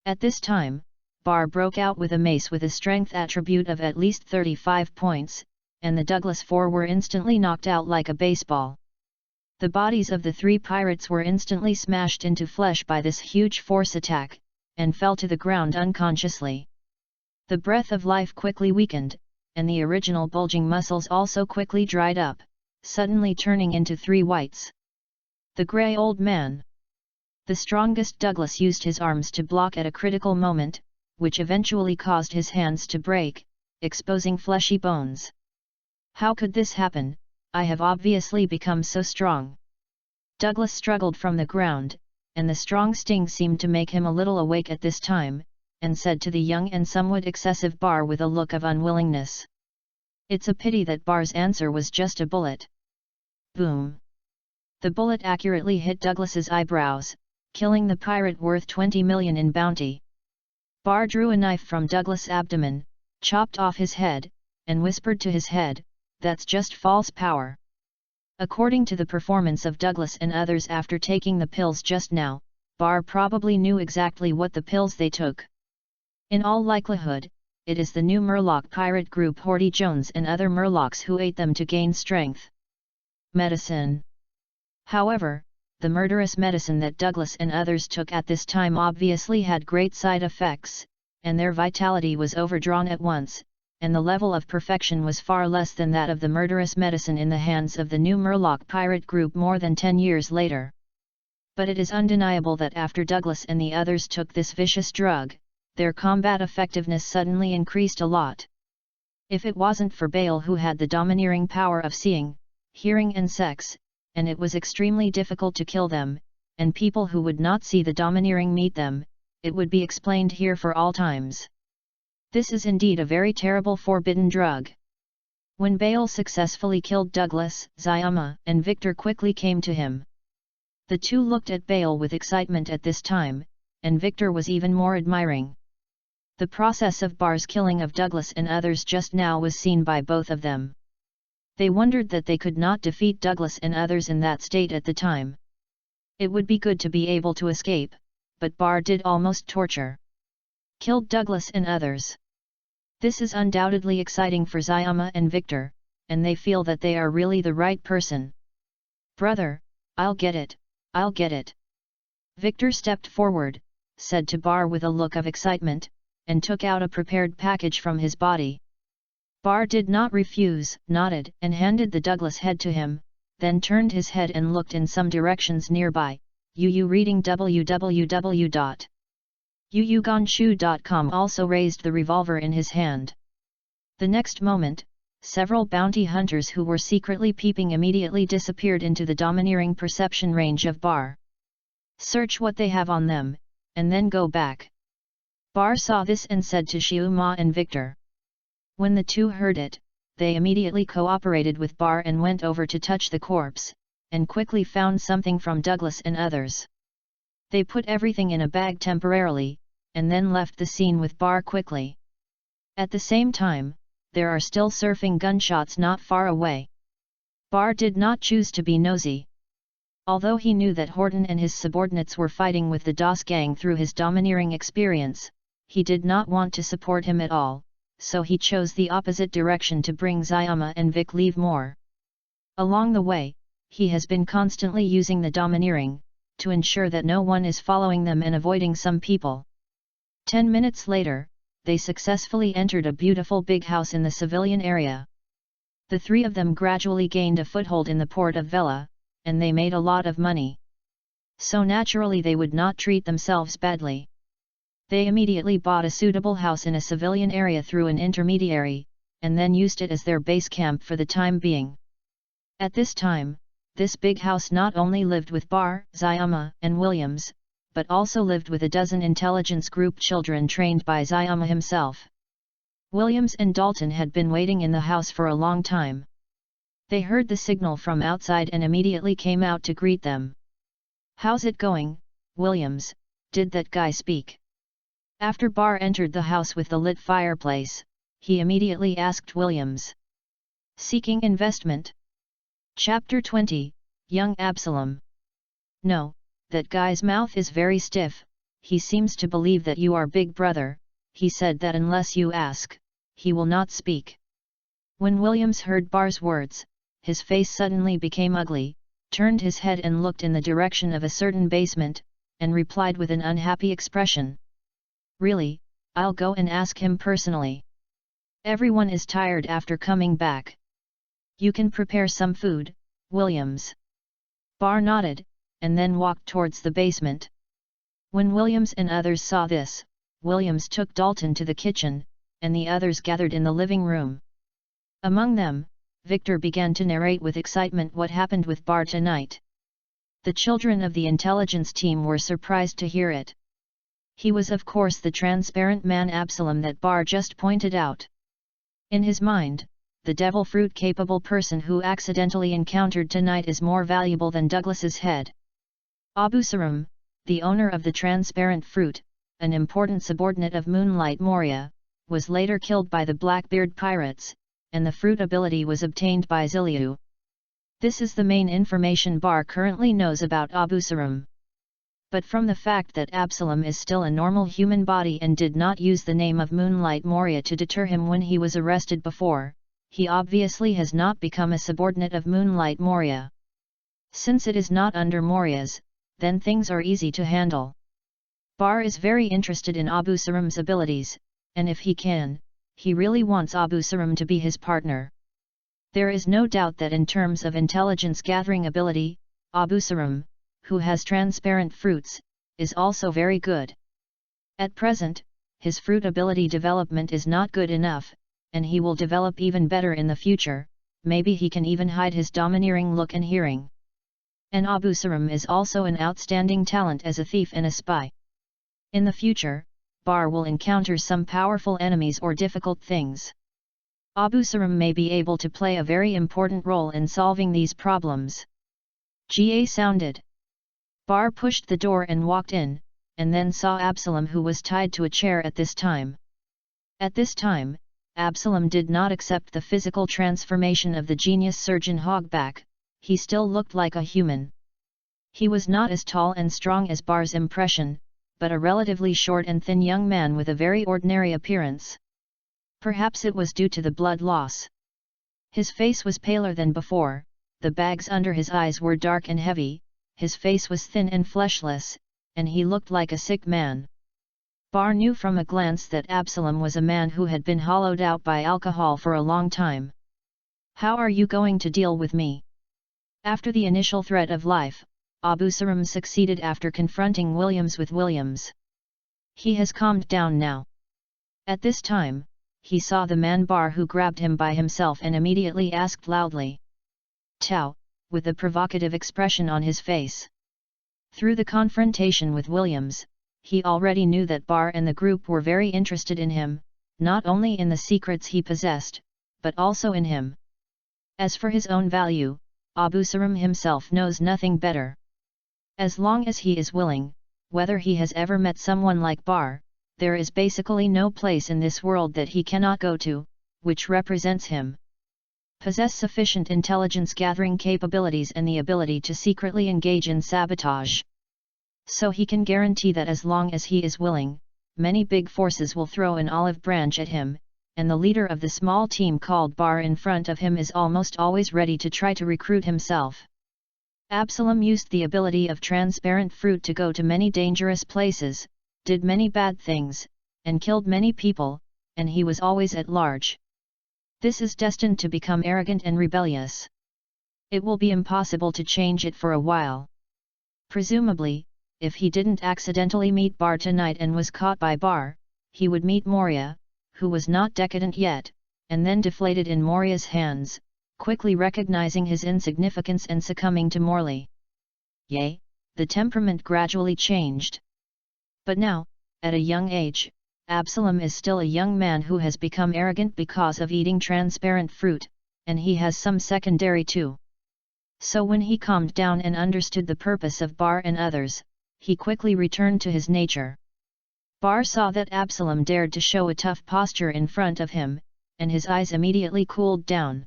At this time, Bar broke out with a mace with a strength attribute of at least 35 points, and the Douglas four were instantly knocked out like a baseball. The bodies of the 3 pirates were instantly smashed into flesh by this huge force attack, and fell to the ground unconsciously. The breath of life quickly weakened, and the original bulging muscles also quickly dried up, suddenly turning into 3 whites. The grey old man. The strongest Douglas used his arms to block at a critical moment, which eventually caused his hands to break, exposing fleshy bones. How could this happen? I have obviously become so strong. Douglas struggled from the ground, and the strong sting seemed to make him a little awake at this time, and said to the young and somewhat excessive Bar with a look of unwillingness. It's a pity that Bar's answer was just a bullet. Boom! The bullet accurately hit Douglas's eyebrows, killing the pirate worth 20 million in bounty. Bar drew a knife from Douglas' abdomen, chopped off his head, and whispered to his head, "That's just false power." According to the performance of Douglas and others after taking the pills just now, Bar probably knew exactly what the pills they took. In all likelihood, it is the new Murloc pirate group Horty Jones and other Murlocs who ate them to gain strength. Medicine. However, the murderous medicine that Douglas and others took at this time obviously had great side effects, and their vitality was overdrawn at once, and the level of perfection was far less than that of the murderous medicine in the hands of the new Murloc pirate group more than 10 years later. But it is undeniable that after Douglas and the others took this vicious drug, their combat effectiveness suddenly increased a lot. If it wasn't for Bale, who had the domineering power of seeing, hearing and sex, and it was extremely difficult to kill them, and people who would not see the domineering meet them, it would be explained here for all times. This is indeed a very terrible forbidden drug. When Bale successfully killed Douglas, Zayama and Victor quickly came to him. The two looked at Bale with excitement at this time, and Victor was even more admiring. The process of Bar's killing of Douglas and others just now was seen by both of them. They wondered that they could not defeat Douglas and others in that state at the time. It would be good to be able to escape, but Bar did almost torture. Killed Douglas and others. This is undoubtedly exciting for Zayama and Victor, and they feel that they are really the right person. "Brother, I'll get it, I'll get it." Victor stepped forward, said to Bar with a look of excitement, and took out a prepared package from his body. Bar did not refuse, nodded and handed the Douglas head to him, then turned his head and looked in some directions nearby. Reading www.yuyuganshu.com also raised the revolver in his hand. The next moment, several bounty hunters who were secretly peeping immediately disappeared into the domineering perception range of Bar. "Search what they have on them, and then go back." Bar saw this and said to Xiuma and Victor. When the two heard it, they immediately cooperated with Bar and went over to touch the corpse, and quickly found something from Douglas and others. They put everything in a bag temporarily, and then left the scene with Bar quickly. At the same time, there are still surfing gunshots not far away. Bar did not choose to be nosy. Although he knew that Horton and his subordinates were fighting with the DOS gang through his domineering experience, he did not want to support him at all, so he chose the opposite direction to bring Zayama and Vic leave more. Along the way, he has been constantly using the domineering, to ensure that no one is following them and avoiding some people. 10 minutes later, they successfully entered a beautiful big house in the civilian area. The three of them gradually gained a foothold in the port of Vela, and they made a lot of money. So naturally they would not treat themselves badly. They immediately bought a suitable house in a civilian area through an intermediary, and then used it as their base camp for the time being. At this time, this big house not only lived with Bar, Zayama, and Williams, but also lived with a dozen intelligence group children trained by Zayama himself. Williams and Dalton had been waiting in the house for a long time. They heard the signal from outside and immediately came out to greet them. "How's it going, Williams? Did that guy speak?" After Bar entered the house with the lit fireplace, he immediately asked Williams. "Seeking investment?" Chapter 20, Young Absalom. "No, that guy's mouth is very stiff. He seems to believe that you are Big Brother. He said that unless you ask, he will not speak." When Williams heard Bar's words, his face suddenly became ugly, turned his head and looked in the direction of a certain basement, and replied with an unhappy expression. Really, I'll go and ask him personally. Everyone is tired after coming back. You can prepare some food, Williams. Bar nodded, and then walked towards the basement. When Williams and others saw this, Williams took Dalton to the kitchen, and the others gathered in the living room. Among them, Victor began to narrate with excitement what happened with Bar tonight. The children of the intelligence team were surprised to hear it. He was of course the transparent man Absalom that Bar just pointed out. In his mind, the devil fruit-capable person who accidentally encountered tonight is more valuable than Douglas's head. Abu Sarum, the owner of the transparent fruit, an important subordinate of Moonlight Moria, was later killed by the Blackbeard pirates, and the fruit ability was obtained by Ziliu. This is the main information Bar currently knows about Abu Sarum. But from the fact that Absalom is still a normal human body and did not use the name of Moonlight Moria to deter him when he was arrested before, he obviously has not become a subordinate of Moonlight Moria. Since it is not under Moria's, then things are easy to handle. Bar is very interested in Abu Sarum's abilities, and if he can, he really wants Abu Sarum to be his partner. There is no doubt that in terms of intelligence gathering ability, Abu Sarum, who has transparent fruits, is also very good. At present, his fruit ability development is not good enough, and he will develop even better in the future. Maybe he can even hide his domineering look and hearing. And Abu Sarum is also an outstanding talent as a thief and a spy. In the future, Bar will encounter some powerful enemies or difficult things. Abu Sarum may be able to play a very important role in solving these problems. GA sounded. Bar pushed the door and walked in, and then saw Absalom, who was tied to a chair at this time. At this time, Absalom did not accept the physical transformation of the genius surgeon Hogback. He still looked like a human. He was not as tall and strong as Bar's impression, but a relatively short and thin young man with a very ordinary appearance. Perhaps it was due to the blood loss. His face was paler than before, the bags under his eyes were dark and heavy, his face was thin and fleshless, and he looked like a sick man. Bar knew from a glance that Absalom was a man who had been hollowed out by alcohol for a long time. "How are you going to deal with me?" After the initial threat of life, Abu Sarum succeeded after confronting Williams with Williams. He has calmed down now. At this time, he saw the man Bar, who grabbed him by himself and immediately asked loudly, "Tao," with a provocative expression on his face. Through the confrontation with Williams, he already knew that Bar and the group were very interested in him, not only in the secrets he possessed, but also in him. As for his own value, Abu Sarum himself knows nothing better. As long as he is willing, whether he has ever met someone like Bar, there is basically no place in this world that he cannot go to, which represents him. Possess sufficient intelligence gathering capabilities and the ability to secretly engage in sabotage. So he can guarantee that as long as he is willing, many big forces will throw an olive branch at him, and the leader of the small team called Bar in front of him is almost always ready to try to recruit himself. Absalom used the ability of transparent fruit to go to many dangerous places, did many bad things, and killed many people, and he was always at large. This is destined to become arrogant and rebellious. It will be impossible to change it for a while. Presumably, if he didn't accidentally meet Bar tonight and was caught by Bar, he would meet Moria, who was not decadent yet, and then deflated in Moria's hands, quickly recognizing his insignificance and succumbing to Morley. Yea, the temperament gradually changed. But now, at a young age, Absalom is still a young man who has become arrogant because of eating transparent fruit, and he has some secondary too. So when he calmed down and understood the purpose of Bar and others, he quickly returned to his nature. Bar saw that Absalom dared to show a tough posture in front of him, and his eyes immediately cooled down.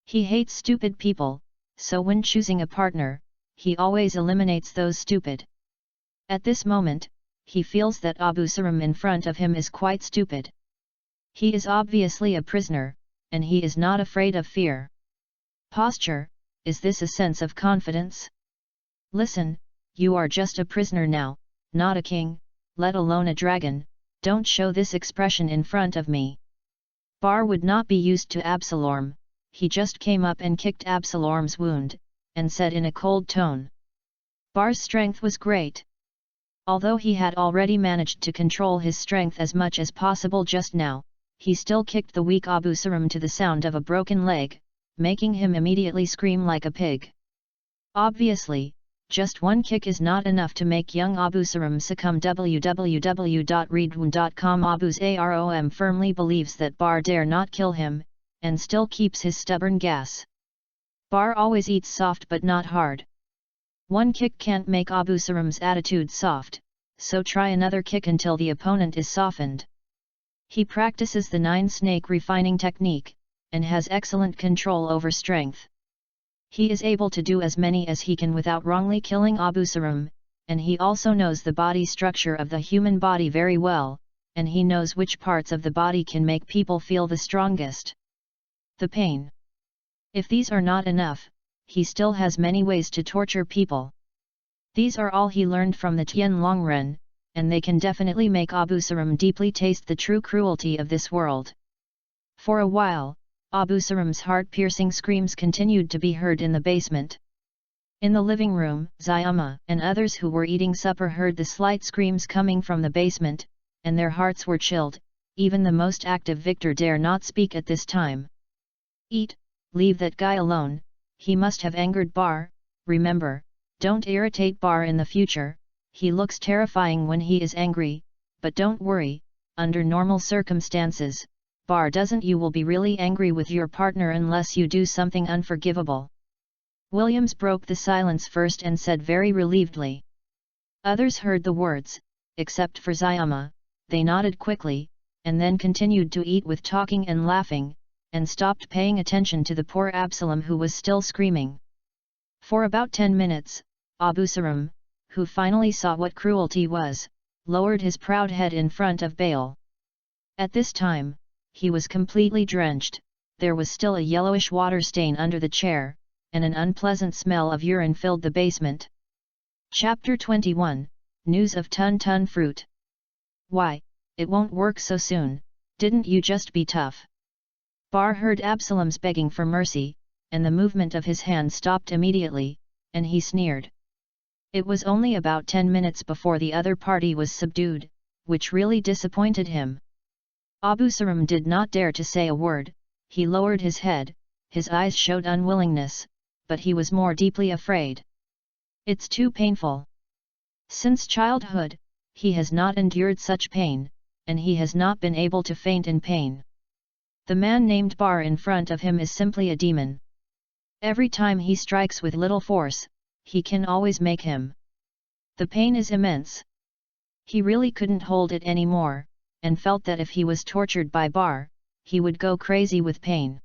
He hates stupid people, so when choosing a partner, he always eliminates those stupid. At this moment, he feels that Abu Sarum in front of him is quite stupid. He is obviously a prisoner, and he is not afraid of fear. Posture, is this a sense of confidence? Listen, you are just a prisoner now, not a king, let alone a dragon, don't show this expression in front of me. Bar would not be used to Absalom, he just came up and kicked Absalom's wound, and said in a cold tone. Bar's strength was great. Although he had already managed to control his strength as much as possible just now, he still kicked the weak Abu Sarum to the sound of a broken leg, making him immediately scream like a pig. Obviously, just one kick is not enough to make young Abu Sarum succumb. www.readaloud.com Abu Sarum firmly believes that Bar dare not kill him, and still keeps his stubborn gas. Bar always eats soft but not hard. One kick can't make Abu Sarum's attitude soft, so try another kick until the opponent is softened. He practices the 9-snake refining technique, and has excellent control over strength. He is able to do as many as he can without wrongly killing Abu Sarum, and he also knows the body structure of the human body very well, and he knows which parts of the body can make people feel the strongest. The pain. If these are not enough, he still has many ways to torture people. These are all he learned from the Tian Longren, and they can definitely make Abu Sarum deeply taste the true cruelty of this world. For a while, Abu Sarum's heart-piercing screams continued to be heard in the basement. In the living room, Zayama and others who were eating supper heard the slight screams coming from the basement, and their hearts were chilled. Even the most active Victor dare not speak at this time. Eat, leave that guy alone, he must have angered Bar, remember, don't irritate Bar in the future, he looks terrifying when he is angry, but don't worry, under normal circumstances, Bar doesn't. You will be really angry with your partner unless you do something unforgivable. Williams broke the silence first and said very relievedly. Others heard the words, except for Zayama, they nodded quickly, and then continued to eat with talking and laughing, and stopped paying attention to the poor Absalom who was still screaming. For about 10 minutes, Abu Sarum, who finally saw what cruelty was, lowered his proud head in front of Baal. At this time, he was completely drenched, there was still a yellowish water stain under the chair, and an unpleasant smell of urine filled the basement. Chapter 21, News of Tun Tun Fruit. Why, it won't work so soon, didn't you just be tough? Bar heard Absalom's begging for mercy, and the movement of his hand stopped immediately, and he sneered. It was only about 10 minutes before the other party was subdued, which really disappointed him. Abu Sarum did not dare to say a word, he lowered his head, his eyes showed unwillingness, but he was more deeply afraid. It's too painful. Since childhood, he has not endured such pain, and he has not been able to faint in pain. The man named Bar in front of him is simply a demon. Every time he strikes with little force, he can always make him. The pain is immense. He really couldn't hold it anymore, and felt that if he was tortured by Bar, he would go crazy with pain.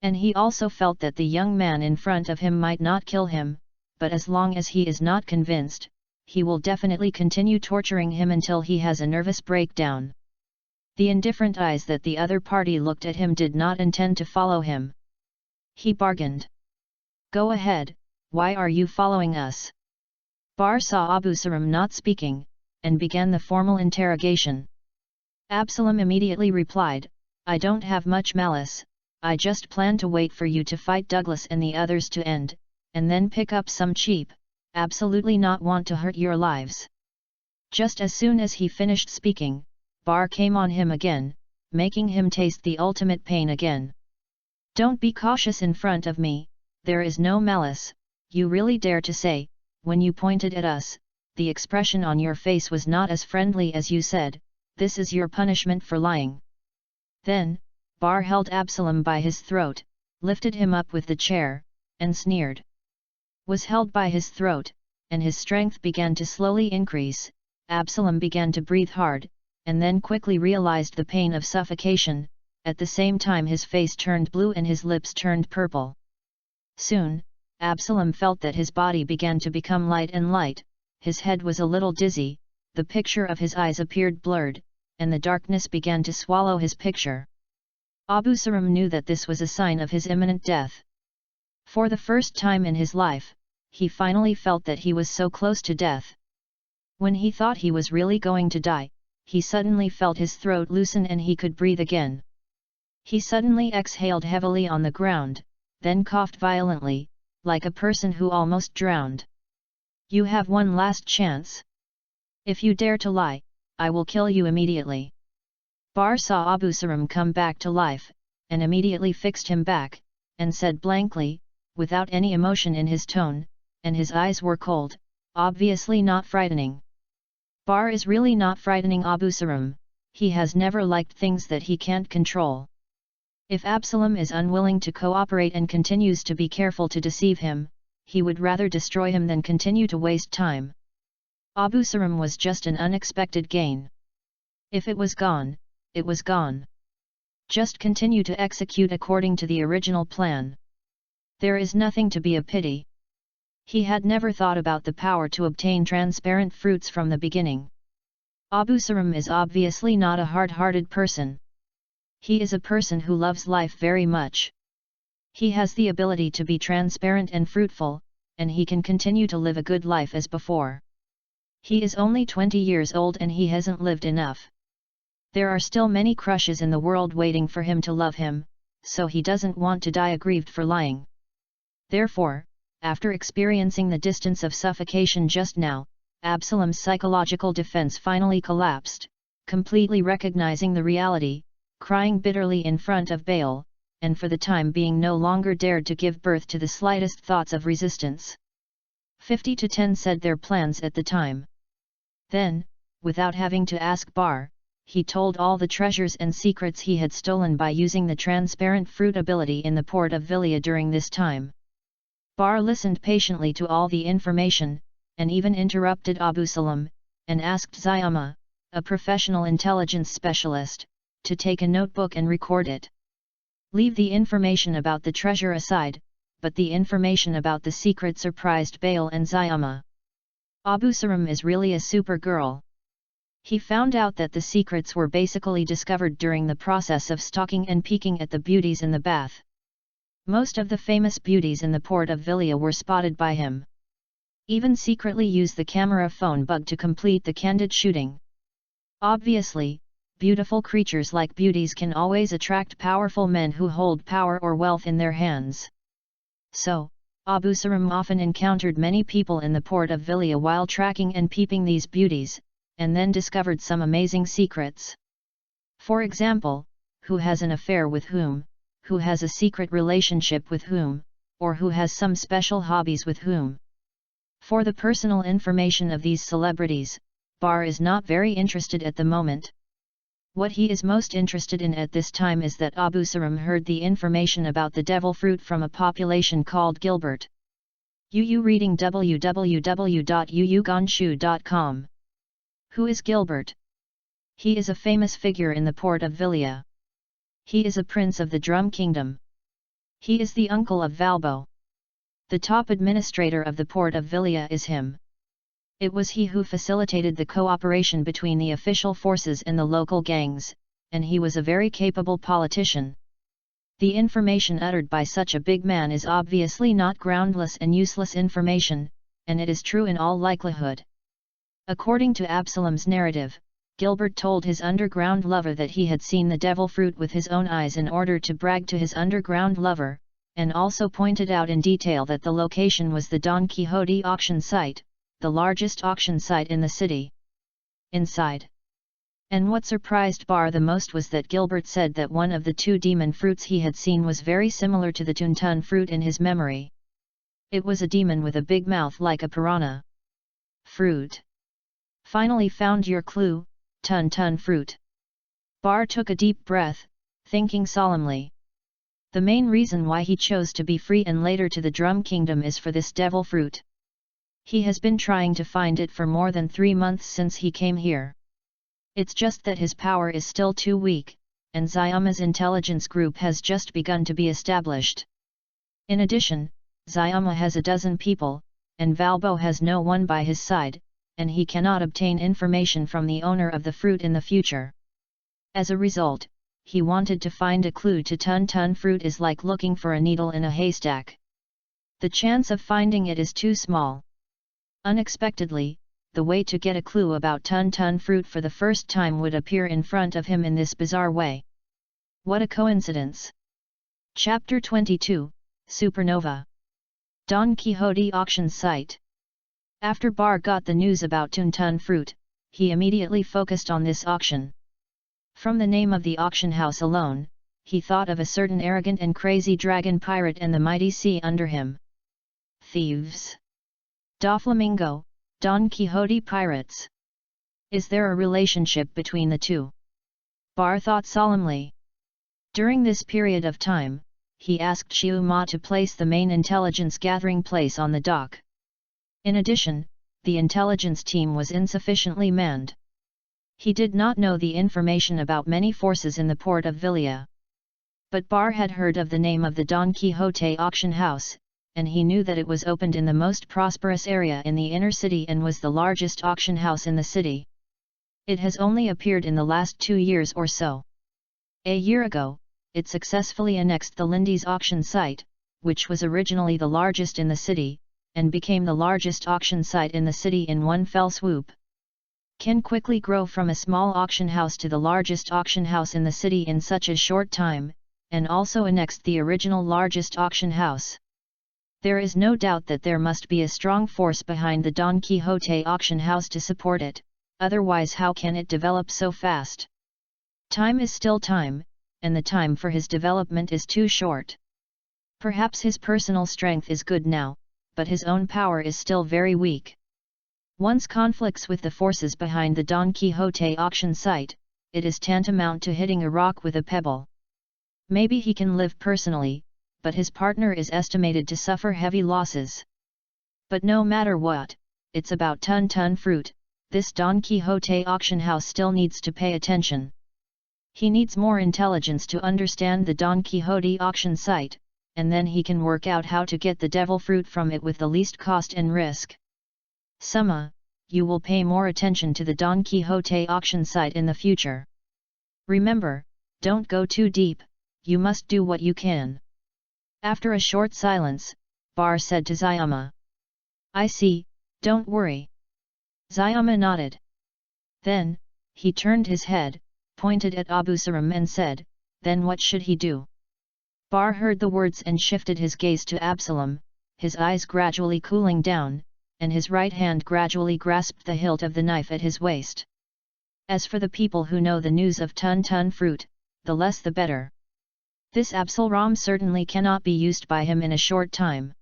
And he also felt that the young man in front of him might not kill him, but as long as he is not convinced, he will definitely continue torturing him until he has a nervous breakdown. The indifferent eyes that the other party looked at him did not intend to follow him. He bargained. Go ahead, why are you following us? Bar saw Abu Sarum not speaking, and began the formal interrogation. Absalom immediately replied, I don't have much malice, I just plan to wait for you to fight Douglas and the others to end, and then pick up some cheap, absolutely not want to hurt your lives. Just as soon as he finished speaking, Bar came on him again, making him taste the ultimate pain again. Don't be cautious in front of me, there is no malice, you really dare to say, when you pointed at us, the expression on your face was not as friendly as you said, this is your punishment for lying. Then, Bar held Absalom by his throat, lifted him up with the chair, and sneered. Was held by his throat, and his strength began to slowly increase. Absalom began to breathe hard, and then quickly realized the pain of suffocation, at the same time his face turned blue and his lips turned purple. Soon, Absalom felt that his body began to become light and light, his head was a little dizzy, the picture of his eyes appeared blurred, and the darkness began to swallow his picture. Abu Sarum knew that this was a sign of his imminent death. For the first time in his life, he finally felt that he was so close to death. When he thought he was really going to die, he suddenly felt his throat loosen and he could breathe again. He suddenly exhaled heavily on the ground, then coughed violently, like a person who almost drowned. You have one last chance. If you dare to lie, I will kill you immediately. Bar saw Abu Saram come back to life, and immediately fixed him back, and said blankly, without any emotion in his tone, and his eyes were cold, obviously not frightening. Bar is really not frightening Abu Saram, he has never liked things that he can't control. If Absalom is unwilling to cooperate and continues to be careful to deceive him, he would rather destroy him than continue to waste time. Abu Saram was just an unexpected gain. If it was gone, it was gone. Just continue to execute according to the original plan. There is nothing to be a pity. He had never thought about the power to obtain transparent fruits from the beginning. Abu Saram is obviously not a hard-hearted person. He is a person who loves life very much. He has the ability to be transparent and fruitful, and he can continue to live a good life as before. He is only 20 years old and he hasn't lived enough. There are still many crushes in the world waiting for him to love him, so he doesn't want to die aggrieved for lying. Therefore, after experiencing the distance of suffocation just now, Absalom's psychological defense finally collapsed, completely recognizing the reality, crying bitterly in front of Baal, and for the time being no longer dared to give birth to the slightest thoughts of resistance. 50-10 said their plans at the time. Then, without having to ask Bar, he told all the treasures and secrets he had stolen by using the transparent fruit ability in the port of Villia during this time. Bar listened patiently to all the information, and even interrupted Abu Salam, and asked Zayama, a professional intelligence specialist, to take a notebook and record it. Leave the information about the treasure aside, but the information about the secret surprised Baal and Zayama. Abu Saram is really a super girl. He found out that the secrets were basically discovered during the process of stalking and peeking at the beauties in the bath. Most of the famous beauties in the port of Villia were spotted by him. Even secretly used the camera phone bug to complete the candid shooting. Obviously, beautiful creatures like beauties can always attract powerful men who hold power or wealth in their hands. So, Abu Saram often encountered many people in the port of Villia while tracking and peeping these beauties, and then discovered some amazing secrets. For example, who has an affair with whom, who has a secret relationship with whom, or who has some special hobbies with whom. For the personal information of these celebrities, Bar is not very interested at the moment. What he is most interested in at this time is that Abu Saram heard the information about the devil fruit from a population called Gilbert. UU reading www.uuganshu.com. Who is Gilbert? He is a famous figure in the port of Villia. He is a prince of the Drum Kingdom. He is the uncle of Valbo. The top administrator of the port of Villia is him. It was he who facilitated the cooperation between the official forces and the local gangs, and he was a very capable politician. The information uttered by such a big man is obviously not groundless and useless information, and it is true in all likelihood. According to Absalom's narrative, Gilbert told his underground lover that he had seen the devil fruit with his own eyes in order to brag to his underground lover, and also pointed out in detail that the location was the Don Quixote auction site, the largest auction site in the city. Inside. And what surprised Bar the most was that Gilbert said that one of the two demon fruits he had seen was very similar to the Tuntun fruit in his memory. It was a demon with a big mouth like a piranha. Fruit. Finally found your clue, Tuntun fruit. Bar took a deep breath, thinking solemnly. The main reason why he chose to be free and later to the Drum Kingdom is for this devil fruit. He has been trying to find it for more than 3 months since he came here. It's just that his power is still too weak, and Zayama's intelligence group has just begun to be established. In addition, Zayama has a dozen people, and Valbo has no one by his side, and he cannot obtain information from the owner of the fruit in the future. As a result, he wanted to find a clue to Tuntun fruit is like looking for a needle in a haystack. The chance of finding it is too small. Unexpectedly, the way to get a clue about Tun fruit for the first time would appear in front of him in this bizarre way. What a coincidence! Chapter 22, Supernova. Don Quixote auction site. After Bar got the news about Tun fruit, he immediately focused on this auction. From the name of the auction house alone, he thought of a certain arrogant and crazy dragon pirate and the mighty sea under him. Thieves. Doflamingo, Don Quixote pirates. Is there a relationship between the two? Bar thought solemnly. During this period of time, he asked Xiu Ma to place the main intelligence gathering place on the dock. In addition, the intelligence team was insufficiently manned. He did not know the information about many forces in the port of Villa. But Bar had heard of the name of the Don Quixote auction house, and he knew that it was opened in the most prosperous area in the inner city and was the largest auction house in the city. It has only appeared in the last 2 years or so. A year ago, it successfully annexed the Lindy's auction site, which was originally the largest in the city, and became the largest auction site in the city in one fell swoop. Can quickly grow from a small auction house to the largest auction house in the city in such a short time, and also annexed the original largest auction house. There is no doubt that there must be a strong force behind the Don Quixote auction house to support it, otherwise how can it develop so fast? Time is still time, and the time for his development is too short. Perhaps his personal strength is good now, but his own power is still very weak. Once conflicts with the forces behind the Don Quixote auction site, it is tantamount to hitting a rock with a pebble. Maybe he can live personally, but his partner is estimated to suffer heavy losses. But no matter what, it's about Tun fruit, this Don Quixote auction house still needs to pay attention. He needs more intelligence to understand the Don Quixote auction site, and then he can work out how to get the devil fruit from it with the least cost and risk. Summa, you will pay more attention to the Don Quixote auction site in the future. Remember, don't go too deep, you must do what you can. After a short silence, Bar said to Zayama. I see, don't worry. Zayama nodded. Then, he turned his head, pointed at Abusaram and said, then what should he do? Bar heard the words and shifted his gaze to Absalom, his eyes gradually cooling down, and his right hand gradually grasped the hilt of the knife at his waist. As for the people who know the news of Tun fruit, the less the better. This Absalom certainly cannot be used by him in a short time.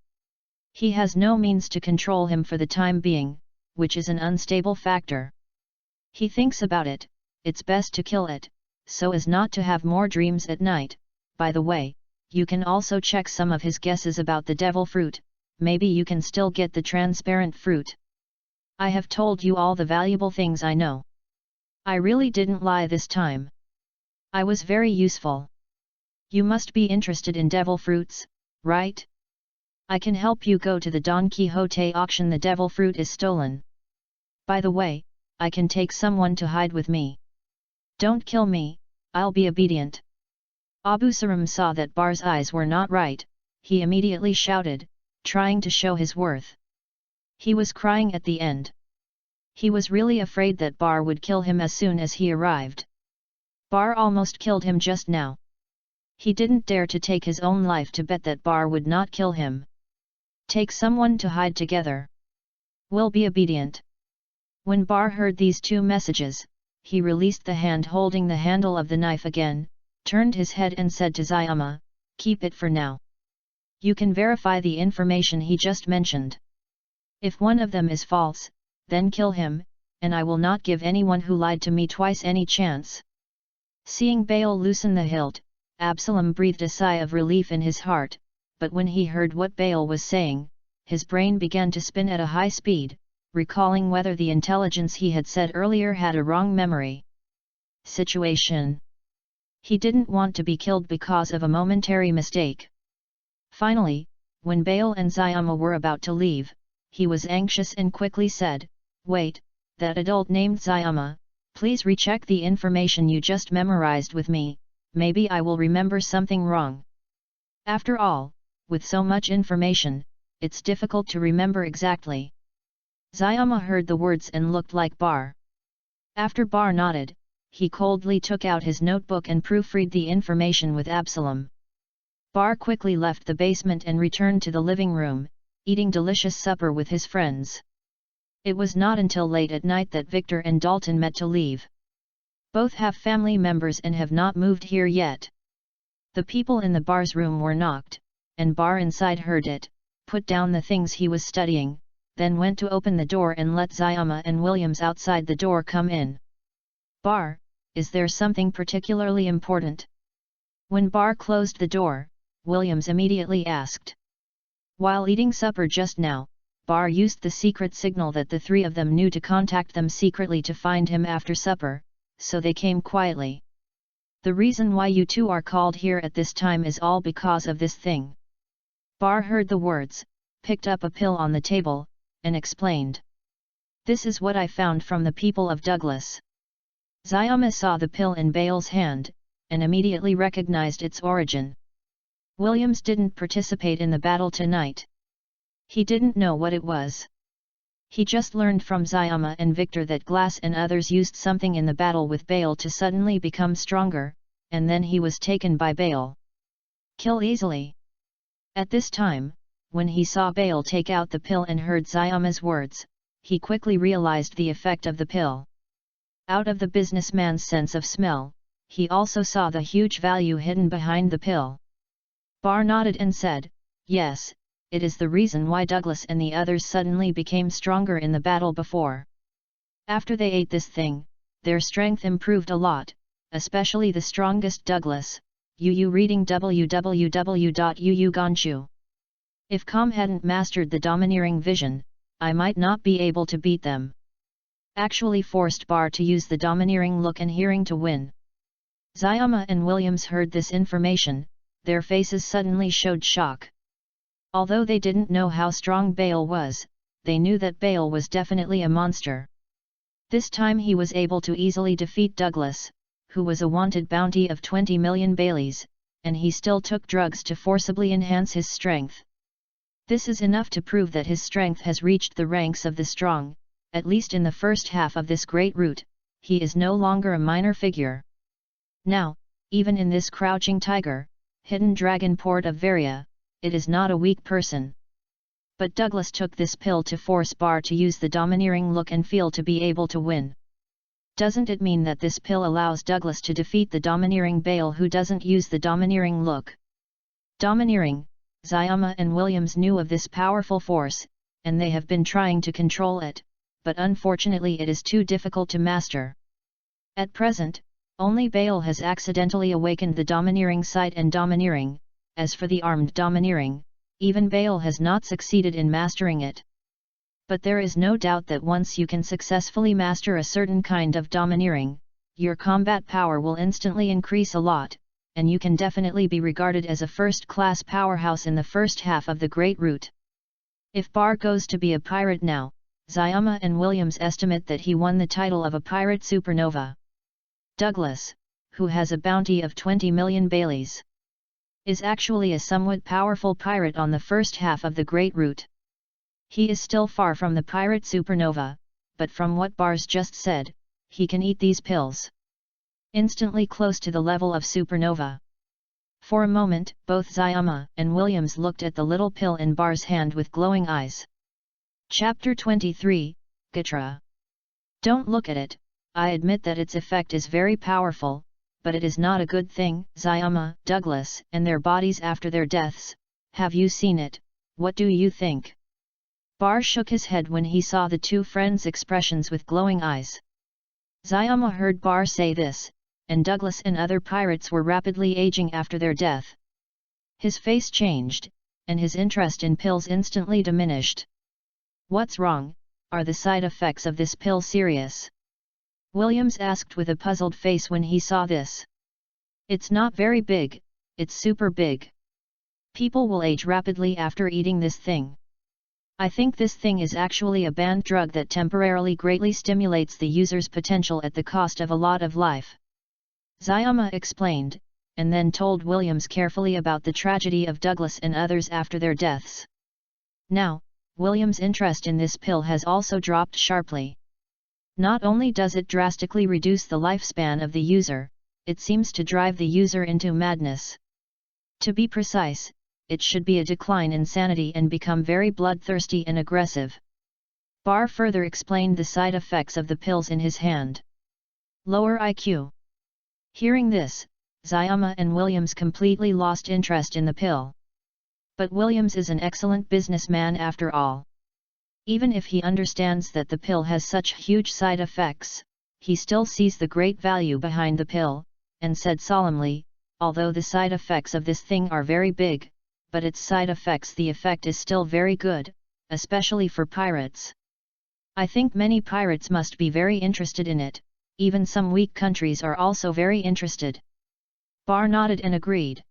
He has no means to control him for the time being, which is an unstable factor. He thinks about it, it's best to kill it, so as not to have more dreams at night. By the way, you can also check some of his guesses about the devil fruit, maybe you can still get the transparent fruit. I have told you all the valuable things I know. I really didn't lie this time. I was very useful. You must be interested in devil fruits, right? I can help you go to the Don Quixote auction. The devil fruit is stolen. By the way, I can take someone to hide with me. Don't kill me, I'll be obedient. Abusaram saw that Bar's eyes were not right, he immediately shouted, trying to show his worth. He was crying at the end. He was really afraid that Bar would kill him as soon as he arrived. Bar almost killed him just now. He didn't dare to take his own life to bet that Bar would not kill him. Take someone to hide together. Will be obedient. When Bar heard these two messages, he released the hand holding the handle of the knife again, turned his head and said to Zayama, keep it for now. You can verify the information he just mentioned. If one of them is false, then kill him, and I will not give anyone who lied to me twice any chance. Seeing Baal loosen the hilt, Absalom breathed a sigh of relief in his heart, but when he heard what Baal was saying, his brain began to spin at a high speed, recalling whether the intelligence he had said earlier had a wrong memory. Situation. He didn't want to be killed because of a momentary mistake. Finally, when Baal and Zayama were about to leave, he was anxious and quickly said, wait, that adult named Zayama, please recheck the information you just memorized with me, maybe I will remember something wrong. After all, with so much information, it's difficult to remember exactly. Zayama heard the words and looked like Bar. After Bar nodded, he coldly took out his notebook and proofread the information with Absalom. Bar quickly left the basement and returned to the living room, eating delicious supper with his friends. It was not until late at night that Victor and Dalton met to leave. Both have family members and have not moved here yet. The people in the Bar's room were knocked, and Bar inside heard it, put down the things he was studying, then went to open the door and let Zayama and Williams outside the door come in. Bar, is there something particularly important? When Bar closed the door, Williams immediately asked. While eating supper just now, Bar used the secret signal that the three of them knew to contact them secretly to find him after supper, so they came quietly. The reason why you two are called here at this time is all because of this thing. Bar heard the words, picked up a pill on the table, and explained. This is what I found from the people of Douglas. Zayama saw the pill in Bale's hand, and immediately recognized its origin. Williams didn't participate in the battle tonight. He didn't know what it was. He just learned from Zayama and Victor that Glass and others used something in the battle with Bale to suddenly become stronger, and then he was taken by Bale. Kill easily. At this time, when he saw Bale take out the pill and heard Zayama's words, he quickly realized the effect of the pill. Out of the businessman's sense of smell, he also saw the huge value hidden behind the pill. Bar nodded and said, yes, it is the reason why Douglas and the others suddenly became stronger in the battle before. After they ate this thing, their strength improved a lot, especially the strongest Douglas. Yu reading www.yu. If Com hadn't mastered the domineering vision, I might not be able to beat them. Actually forced Bar to use the domineering look and hearing to win. Zayama and Williams heard this information, their faces suddenly showed shock. Although they didn't know how strong Bale was, they knew that Bale was definitely a monster. This time he was able to easily defeat Douglas, who was a wanted bounty of 20 million Baileys, and he still took drugs to forcibly enhance his strength. This is enough to prove that his strength has reached the ranks of the strong. At least in the first half of this great route, he is no longer a minor figure. Now, even in this crouching tiger, hidden dragon port of Varia, it is not a weak person. But Douglas took this pill to force Bar to use the domineering look and feel to be able to win. Doesn't it mean that this pill allows Douglas to defeat the domineering Bale who doesn't use the domineering look? Domineering, Zayama and Williams knew of this powerful force, and they have been trying to control it, but unfortunately it is too difficult to master. At present, only Bale has accidentally awakened the domineering sight and domineering. As for the armed domineering, even Bale has not succeeded in mastering it. But there is no doubt that once you can successfully master a certain kind of domineering, your combat power will instantly increase a lot, and you can definitely be regarded as a first-class powerhouse in the first half of the Great Route. If Bar goes to be a pirate now, Zayama and Williams estimate that he won the title of a pirate supernova. Douglas, who has a bounty of 20 million Baileys, is actually a somewhat powerful pirate on the first half of the Great Route. He is still far from the pirate supernova, but from what Bar's just said, he can eat these pills. Instantly close to the level of supernova. For a moment, both Zayama and Williams looked at the little pill in Bar's hand with glowing eyes. Chapter 23, Gatra. Don't look at it, I admit that its effect is very powerful, but it is not a good thing. Zayama, Douglas, and their bodies after their deaths, have you seen it, what do you think? Bar shook his head when he saw the two friends' expressions with glowing eyes. Zayama heard Bar say this, and Douglas and other pirates were rapidly aging after their death. His face changed, and his interest in pills instantly diminished. What's wrong? Are the side effects of this pill serious? Williams asked with a puzzled face when he saw this. It's not very big, it's super big. People will age rapidly after eating this thing. I think this thing is actually a banned drug that temporarily greatly stimulates the user's potential at the cost of a lot of life. Zayama explained, and then told Williams carefully about the tragedy of Douglas and others after their deaths. Now, William's interest in this pill has also dropped sharply. Not only does it drastically reduce the lifespan of the user, it seems to drive the user into madness. To be precise, it should be a decline in sanity and become very bloodthirsty and aggressive. Barr further explained the side effects of the pills in his hand. Lower IQ. Hearing this, Zayama and Williams completely lost interest in the pill. But Williams is an excellent businessman after all. Even if he understands that the pill has such huge side effects, he still sees the great value behind the pill, and said solemnly, although the side effects of this thing are very big, but its side effects, the effect is still very good, especially for pirates. I think many pirates must be very interested in it, even some weak countries are also very interested. Barr nodded and agreed.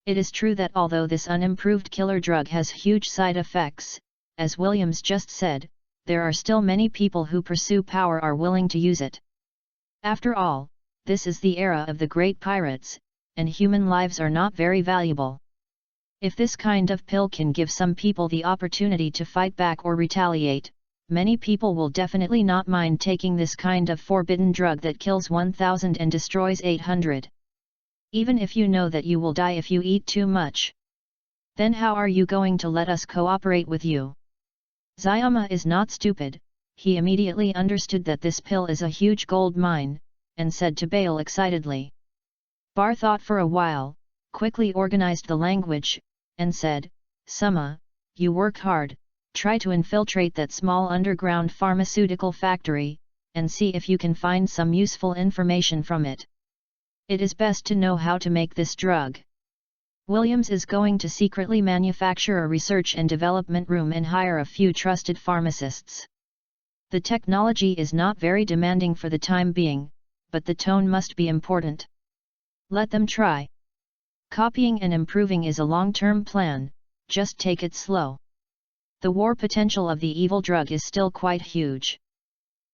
It is true that although this unimproved killer drug has huge side effects, as Williams just said, there are still many people who pursue power are willing to use it. After all, this is the era of the great pirates, and human lives are not very valuable. If this kind of pill can give some people the opportunity to fight back or retaliate, many people will definitely not mind taking this kind of forbidden drug that kills 1,000 and destroys 800. Even if you know that you will die if you eat too much. Then how are you going to let us cooperate with you? Zayama is not stupid, he immediately understood that this pill is a huge gold mine, and said to Bale excitedly. Barr thought for a while, quickly organized the language, and said, Suma, you work hard, try to infiltrate that small underground pharmaceutical factory, and see if you can find some useful information from it. It is best to know how to make this drug. Williams is going to secretly manufacture a research and development room and hire a few trusted pharmacists. The technology is not very demanding for the time being, but the tone must be important. Let them try. Copying and improving is a long-term plan, just take it slow. The war potential of the evil drug is still quite huge.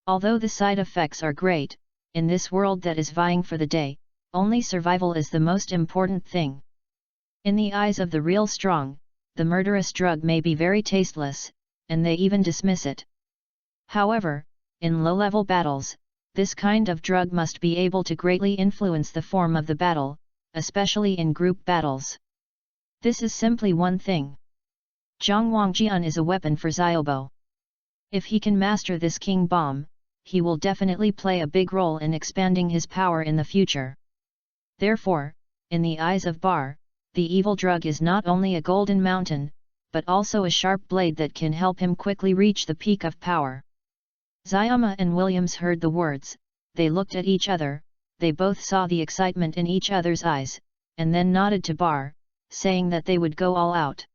Although the side effects are great, in this world that is vying for the day, only survival is the most important thing. In the eyes of the real strong, the murderous drug may be very tasteless, and they even dismiss it. However, in low-level battles, this kind of drug must be able to greatly influence the form of the battle, especially in group battles. This is simply one thing. Zhongwangjian is a weapon for Ziobo. If he can master this king bomb, he will definitely play a big role in expanding his power in the future. Therefore, in the eyes of Barr, the evil drug is not only a golden mountain, but also a sharp blade that can help him quickly reach the peak of power. Zayama and Williams heard the words, they looked at each other, they both saw the excitement in each other's eyes, and then nodded to Barr, saying that they would go all out.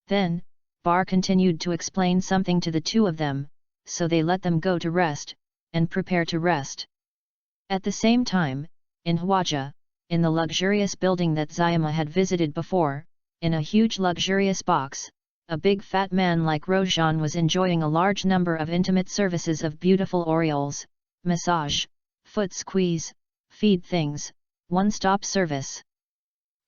Then, Barr continued to explain something to the two of them, so they let them go to rest, and prepare to rest. At the same time, in Hwaja, in the luxurious building that Zayama had visited before, in a huge luxurious box, a big fat man like Roshan was enjoying a large number of intimate services of beautiful orioles, massage, foot squeeze, feed things, one-stop service.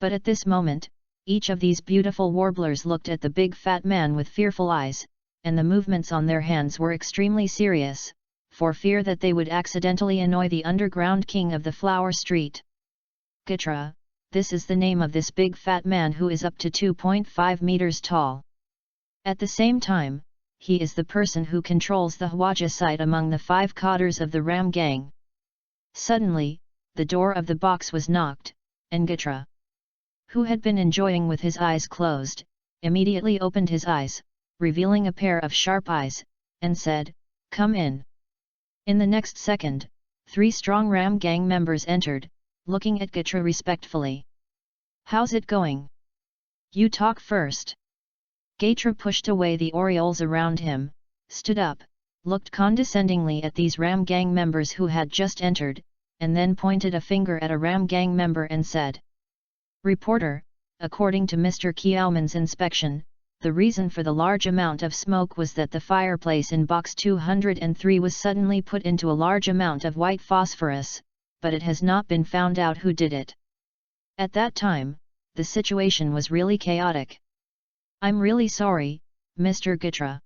But at this moment, each of these beautiful warblers looked at the big fat man with fearful eyes, and the movements on their hands were extremely serious, for fear that they would accidentally annoy the underground king of the flower street. Gitra, this is the name of this big fat man who is up to 2.5 meters tall. At the same time, he is the person who controls the Hwaja site among the 5 cadres of the Ram gang. Suddenly, the door of the box was knocked, and Gitra, who had been enjoying with his eyes closed, immediately opened his eyes, revealing a pair of sharp eyes, and said, "Come in." In the next second, 3 strong Ram gang members entered, looking at Gitra respectfully. "How's it going? You talk first." Gatra pushed away the orioles around him, stood up, looked condescendingly at these Ram gang members who had just entered, and then pointed a finger at a Ram gang member and said, "Reporter, according to Mr. Kiaoman's inspection, the reason for the large amount of smoke was that the fireplace in box 203 was suddenly put into a large amount of white phosphorus, but it has not been found out who did it. At that time, the situation was really chaotic. I'm really sorry, Mr. Gitra.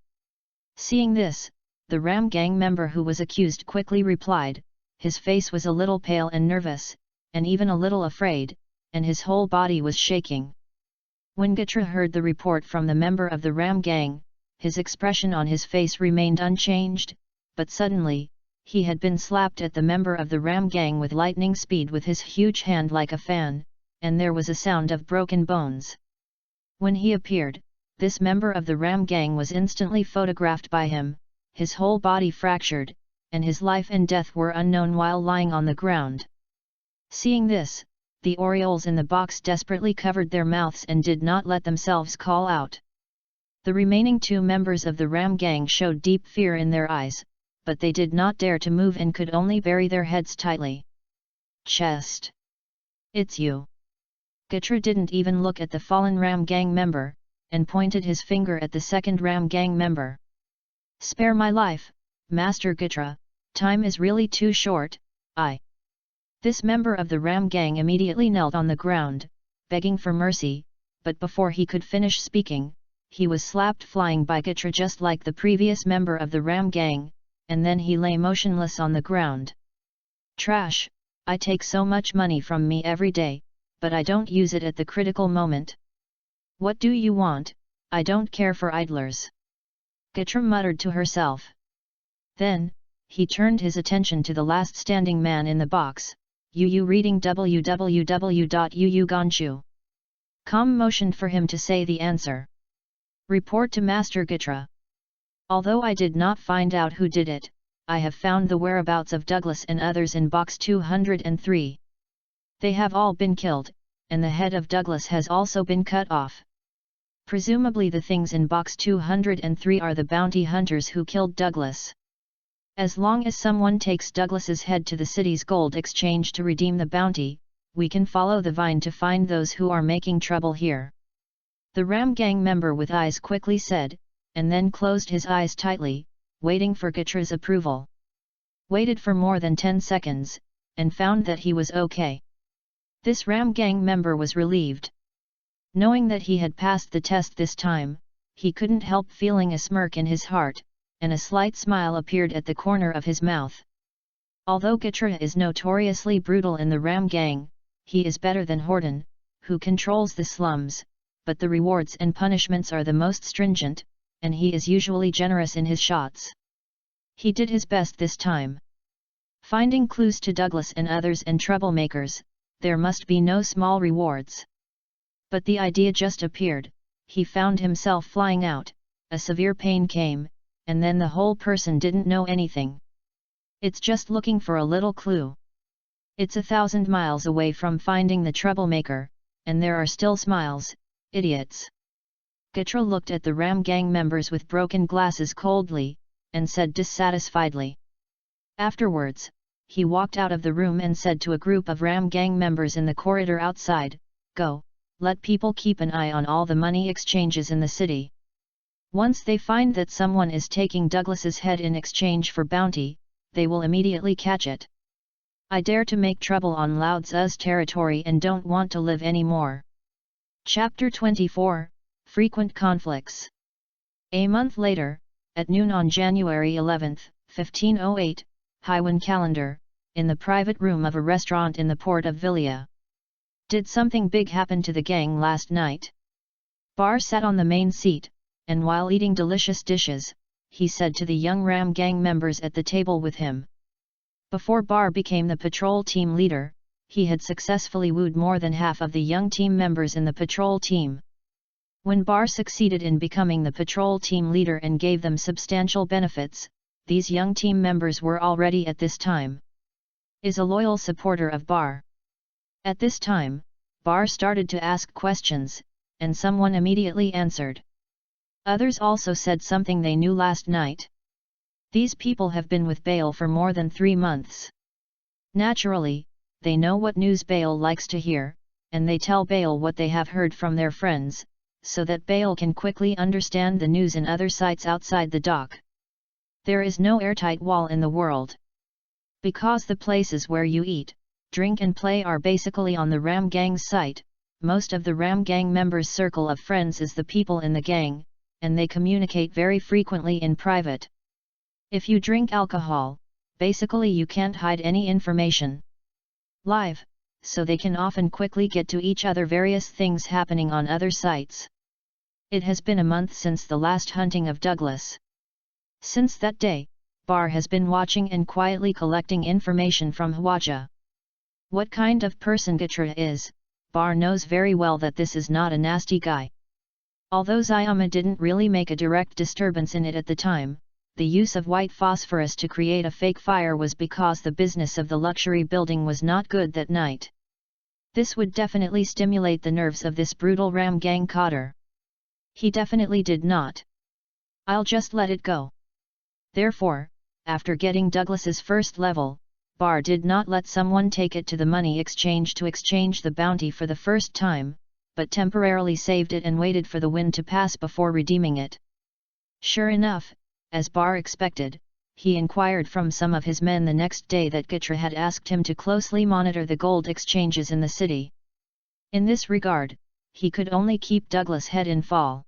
Seeing this, the Ram gang member who was accused quickly replied. His face was a little pale and nervous, and even a little afraid, and his whole body was shaking. When Gitra heard the report from the member of the Ram gang, his expression on his face remained unchanged, but suddenly, he had been slapped at the member of the Ram gang with lightning speed with his huge hand like a fan, and there was a sound of broken bones. When he appeared, this member of the Ram gang was instantly photographed by him, his whole body fractured, and his life and death were unknown while lying on the ground. Seeing this, the orioles in the box desperately covered their mouths and did not let themselves call out. The remaining 2 members of the Ram gang showed deep fear in their eyes, but they did not dare to move and could only bury their heads tightly. Chest. It's you. Gitra didn't even look at the fallen Ram gang member, and pointed his finger at the second Ram gang member. Spare my life, Master Gitra, time is really too short, This member of the Ram gang immediately knelt on the ground, begging for mercy, but before he could finish speaking, he was slapped flying by Gitra just like the previous member of the Ram gang, and then he lay motionless on the ground. Trash, I take so much money from me every day, but I don't use it at the critical moment. What do you want? I don't care for idlers. Gitra muttered to herself. Then, he turned his attention to the last standing man in the box, Yu reading www.yuuganshu.com motioned for him to say the answer. Report to Master Gitra. Although I did not find out who did it, I have found the whereabouts of Douglas and others in box 203. They have all been killed, and the head of Douglas has also been cut off. Presumably the things in box 203 are the bounty hunters who killed Douglas. As long as someone takes Douglas's head to the city's gold exchange to redeem the bounty, we can follow the vine to find those who are making trouble here. The Ram gang member with eyes quickly said, and then closed his eyes tightly, waiting for Gitra's approval. Waited for more than 10 seconds, and found that he was okay. This Ram gang member was relieved. Knowing that he had passed the test this time, he couldn't help feeling a smirk in his heart, and a slight smile appeared at the corner of his mouth. Although Gitra is notoriously brutal in the Ram gang, he is better than Horden, who controls the slums, but the rewards and punishments are the most stringent, and he is usually generous in his shots. He did his best this time. Finding clues to Douglas and others and troublemakers, there must be no small rewards. But the idea just appeared, he found himself flying out, a severe pain came, and then the whole person didn't know anything. It's just looking for a little clue. It's 1,000 miles away from finding the troublemaker, and there are still smiles, idiots. Gitra looked at the Ram gang members with broken glasses coldly, and said dissatisfiedly. Afterwards, he walked out of the room and said to a group of Ram gang members in the corridor outside, "Go, let people keep an eye on all the money exchanges in the city. Once they find that someone is taking Douglas's head in exchange for bounty, they will immediately catch it. I dare to make trouble on Lao Tzu's territory and don't want to live anymore." Chapter 24, Frequent Conflicts. A month later, at noon on January 11, 1508, Haiwan calendar, in the private room of a restaurant in the port of Villia. Did something big happen to the gang last night? Bar sat on the main seat, and while eating delicious dishes, he said to the young Ram gang members at the table with him. Before Bar became the patrol team leader, he had successfully wooed more than half of the young team members in the patrol team. When Bar succeeded in becoming the patrol team leader and gave them substantial benefits, these young team members were already at this time is a loyal supporter of Bar. At this time, Bar started to ask questions, and someone immediately answered. Others also said something they knew last night. These people have been with Bale for more than 3 months. Naturally, they know what news Bale likes to hear, and they tell Bale what they have heard from their friends, so that Bale can quickly understand the news in other sites outside the dock. There is no airtight wall in the world. Because the places where you eat, drink and play are basically on the Ram gang's site, most of the Ram gang members' circle of friends is the people in the gang, and they communicate very frequently in private. If you drink alcohol, basically you can't hide any information live, so they can often quickly get to each other various things happening on other sites. It has been a month since the last hunting of Douglas. Since that day, Bar has been watching and quietly collecting information from Hwaja. What kind of person Gitra is, Bar knows very well that this is not a nasty guy. Although Zayama didn't really make a direct disturbance in it at the time, the use of white phosphorus to create a fake fire was because the business of the luxury building was not good that night. This would definitely stimulate the nerves of this brutal Ram Gang Cotter. He definitely did not. I'll just let it go. Therefore, after getting Douglas's first level, Bar did not let someone take it to the money exchange to exchange the bounty for the first time, but temporarily saved it and waited for the wind to pass before redeeming it. Sure enough, as Bar expected, he inquired from some of his men the next day that Gitra had asked him to closely monitor the gold exchanges in the city. In this regard, he could only keep Douglas' head in fall.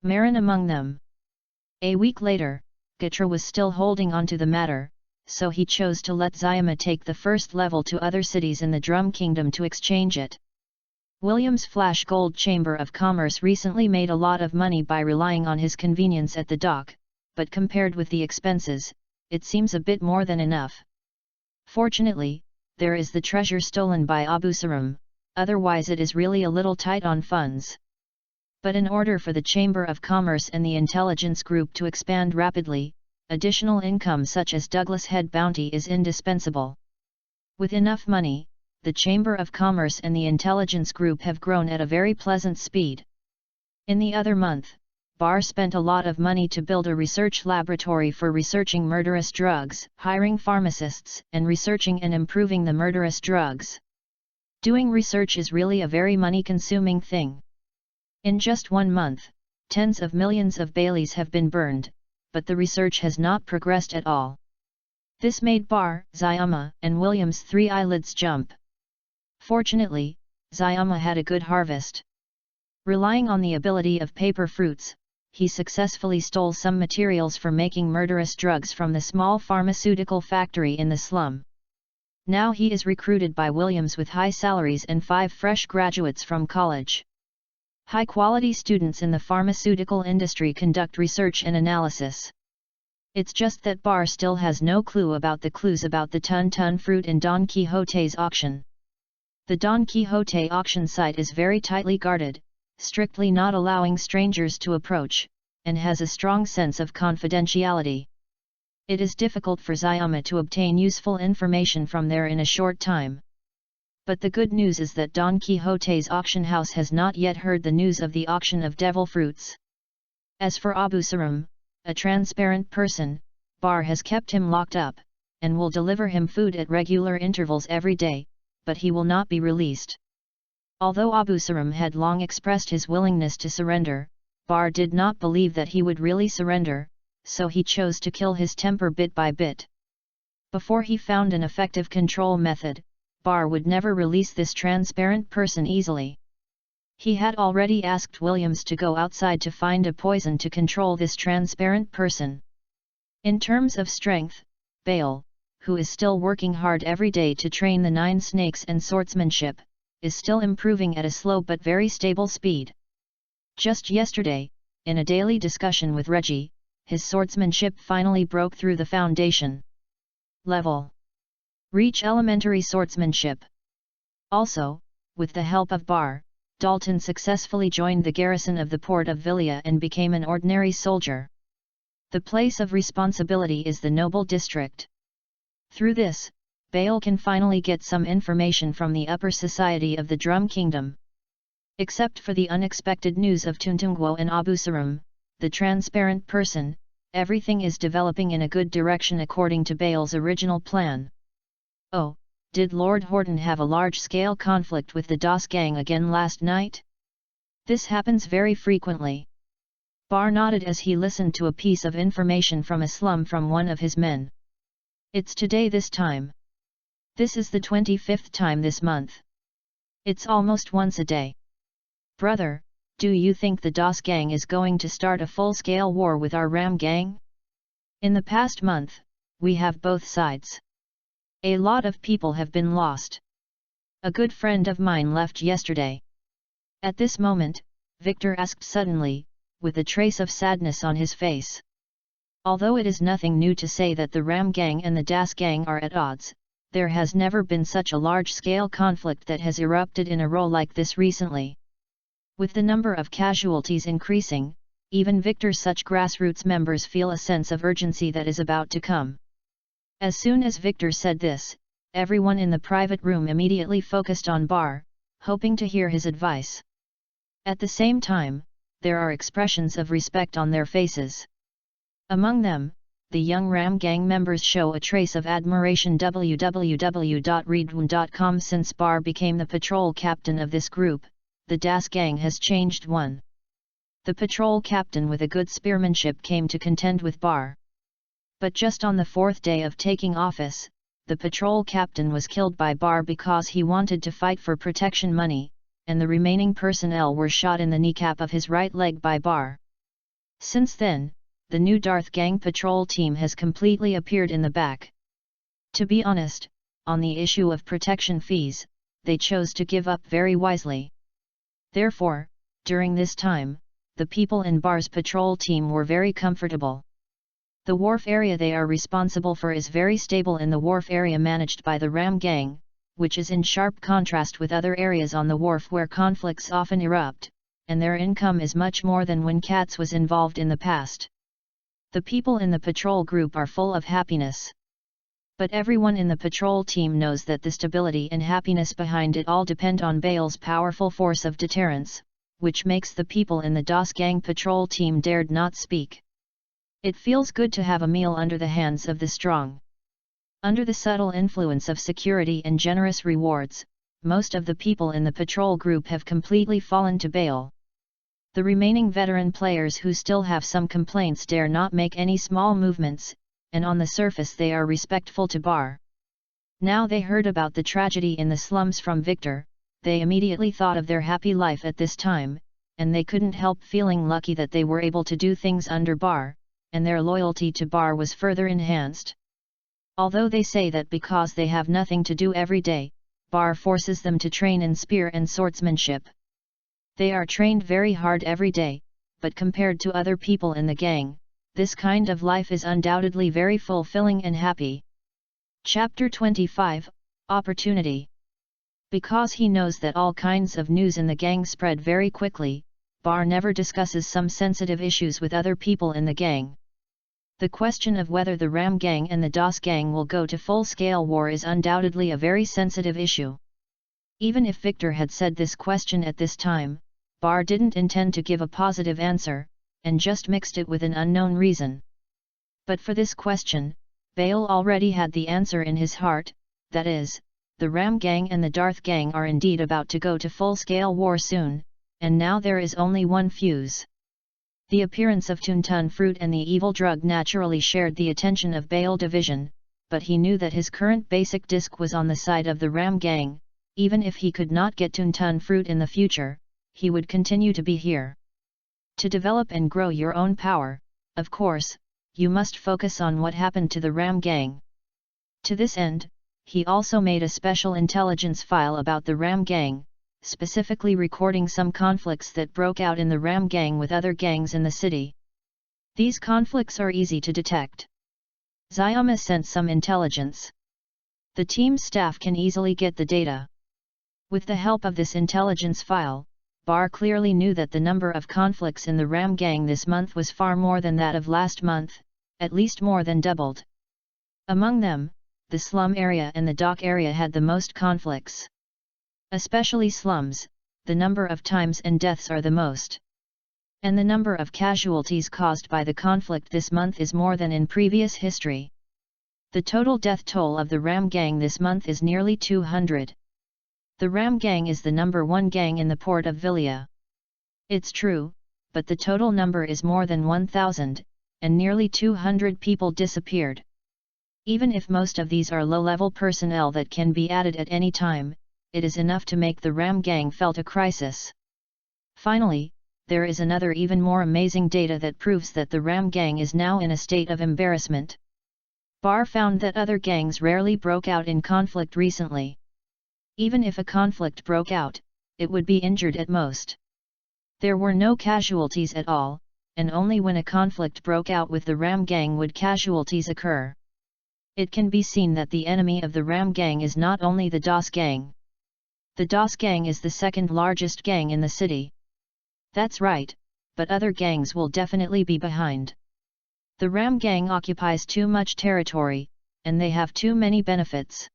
Marin among them. A week later, Gitra was still holding on to the matter, so he chose to let Zayama take the first level to other cities in the Drum Kingdom to exchange it. William's Flash Gold Chamber of Commerce recently made a lot of money by relying on his convenience at the dock, but compared with the expenses, it seems a bit more than enough. Fortunately, there is the treasure stolen by Abu Sarum, otherwise it is really a little tight on funds. But in order for the Chamber of Commerce and the intelligence group to expand rapidly, additional income such as Douglas Head bounty is indispensable. With enough money, the Chamber of Commerce and the intelligence group have grown at a very pleasant speed. In the other month, Bar spent a lot of money to build a research laboratory for researching murderous drugs, hiring pharmacists, and researching and improving the murderous drugs. Doing research is really a very money-consuming thing. In just 1 month, tens of millions of Baileys have been burned, but the research has not progressed at all. This made Bar, Zayama, and William's 3 eyelids jump. Fortunately, Zayama had a good harvest. Relying on the ability of paper fruits, he successfully stole some materials for making murderous drugs from the small pharmaceutical factory in the slum. Now he is recruited by Williams with high salaries and 5 fresh graduates from college. High-quality students in the pharmaceutical industry conduct research and analysis. It's just that Bar still has no clue about the clues about the ton-ton fruit in Don Quixote's auction. The Don Quixote auction site is very tightly guarded, strictly not allowing strangers to approach, and has a strong sense of confidentiality. It is difficult for Zayama to obtain useful information from there in a short time. But the good news is that Don Quixote's auction house has not yet heard the news of the auction of devil fruits. As for Abu Sarum, a transparent person, Bar has kept him locked up, and will deliver him food at regular intervals every day, but he will not be released. Although Abu Sarum had long expressed his willingness to surrender, Bar did not believe that he would really surrender, so he chose to kill his temper bit by bit. Before he found an effective control method, Bar would never release this transparent person easily. He had already asked Williams to go outside to find a poison to control this transparent person. In terms of strength, Bale, who is still working hard every day to train the 9 snakes and swordsmanship, is still improving at a slow but very stable speed. Just yesterday, in a daily discussion with Reggie, his swordsmanship finally broke through the foundation level. Reach elementary swordsmanship. Also, with the help of Bar, Dalton successfully joined the garrison of the port of Villia and became an ordinary soldier. The place of responsibility is the noble district. Through this, Bale can finally get some information from the upper society of the Drum Kingdom. Except for the unexpected news of Tuntungwo and Abu Sarum, the transparent person, everything is developing in a good direction according to Bale's original plan. Oh, did Lord Horton have a large-scale conflict with the DOS gang again last night? This happens very frequently. Bar nodded as he listened to a piece of information from a slum from one of his men. It's today this time. This is the 25th time this month. It's almost once a day. Brother, Do you think the DOS gang is going to start a full-scale war with our Ram gang? In the past month, we have both sides. A lot of people have been lost. A good friend of mine left yesterday. At this moment, Victor asked suddenly, with a trace of sadness on his face. Although it is nothing new to say that the Ram gang and the Das gang are at odds, there has never been such a large-scale conflict that has erupted in a row like this recently. With the number of casualties increasing, even Victor's such grassroots members feel a sense of urgency that is about to come. As soon as Victor said this, everyone in the private room immediately focused on Bar, hoping to hear his advice. At the same time, there are expressions of respect on their faces. Among them, the young Ram gang members show a trace of admiration. www.readaloud.com. Since Bar became the patrol captain of this group, the Das gang has changed one. The patrol captain with a good spearmanship came to contend with Bar. But just on the fourth day of taking office, the patrol captain was killed by Bar because he wanted to fight for protection money, and the remaining personnel were shot in the kneecap of his right leg by Bar. Since then, the new Darth gang patrol team has completely appeared in the back. To be honest, on the issue of protection fees, they chose to give up very wisely. Therefore, during this time, the people in Bar's patrol team were very comfortable. The wharf area they are responsible for is very stable in the wharf area managed by the Ram gang, which is in sharp contrast with other areas on the wharf where conflicts often erupt, and their income is much more than when Katz was involved in the past. The people in the patrol group are full of happiness. But everyone in the patrol team knows that the stability and happiness behind it all depend on Bale's powerful force of deterrence, which makes the people in the Das gang patrol team dared not speak. It feels good to have a meal under the hands of the strong. Under the subtle influence of security and generous rewards, most of the people in the patrol group have completely fallen to Bale. The remaining veteran players who still have some complaints dare not make any small movements, and on the surface they are respectful to Bar. Now they heard about the tragedy in the slums from Victor, they immediately thought of their happy life at this time, and they couldn't help feeling lucky that they were able to do things under Bar, and their loyalty to Bar was further enhanced. Although they say that because they have nothing to do every day, Bar forces them to train in spear and swordsmanship. They are trained very hard every day, but compared to other people in the gang, this kind of life is undoubtedly very fulfilling and happy. Chapter 25, Opportunity. Because he knows that all kinds of news in the gang spread very quickly, Bar never discusses some sensitive issues with other people in the gang. The question of whether the Ram gang and the Das gang will go to full-scale war is undoubtedly a very sensitive issue. Even if Victor had said this question at this time, Bar didn't intend to give a positive answer, and just mixed it with an unknown reason. But for this question, Bale already had the answer in his heart, that is, the Ram gang and the Darth gang are indeed about to go to full-scale war soon, and now there is only one fuse. The appearance of Tuntun fruit and the evil drug naturally shared the attention of Bale Division, but he knew that his current basic disc was on the side of the Ram gang. Even if he could not get Tuntun fruit in the future, he would continue to be here. To develop and grow your own power, of course, you must focus on what happened to the Ram gang. To this end, he also made a special intelligence file about the Ram gang, specifically recording some conflicts that broke out in the Ram gang with other gangs in the city. These conflicts are easy to detect. Zayama sent some intelligence. The team's staff can easily get the data. With the help of this intelligence file, Bar clearly knew that the number of conflicts in the Ram gang this month was far more than that of last month, at least more than doubled. Among them, the slum area and the dock area had the most conflicts. Especially slums, the number of times and deaths are the most. And the number of casualties caused by the conflict this month is more than in previous history. The total death toll of the Ram gang this month is nearly 200. The Ram gang is the number one gang in the port of Villia. It's true, but the total number is more than 1,000, and nearly 200 people disappeared. Even if most of these are low-level personnel that can be added at any time, it is enough to make the Ram gang felt a crisis. Finally, there is another even more amazing data that proves that the Ram gang is now in a state of embarrassment. Bar found that other gangs rarely broke out in conflict recently. Even if a conflict broke out, it would be injured at most. There were no casualties at all, and only when a conflict broke out with the Ram gang would casualties occur. It can be seen that the enemy of the Ram gang is not only the Das gang. The Das gang is the second largest gang in the city. That's right, but other gangs will definitely be behind. The Ram gang occupies too much territory, and they have too many benefits.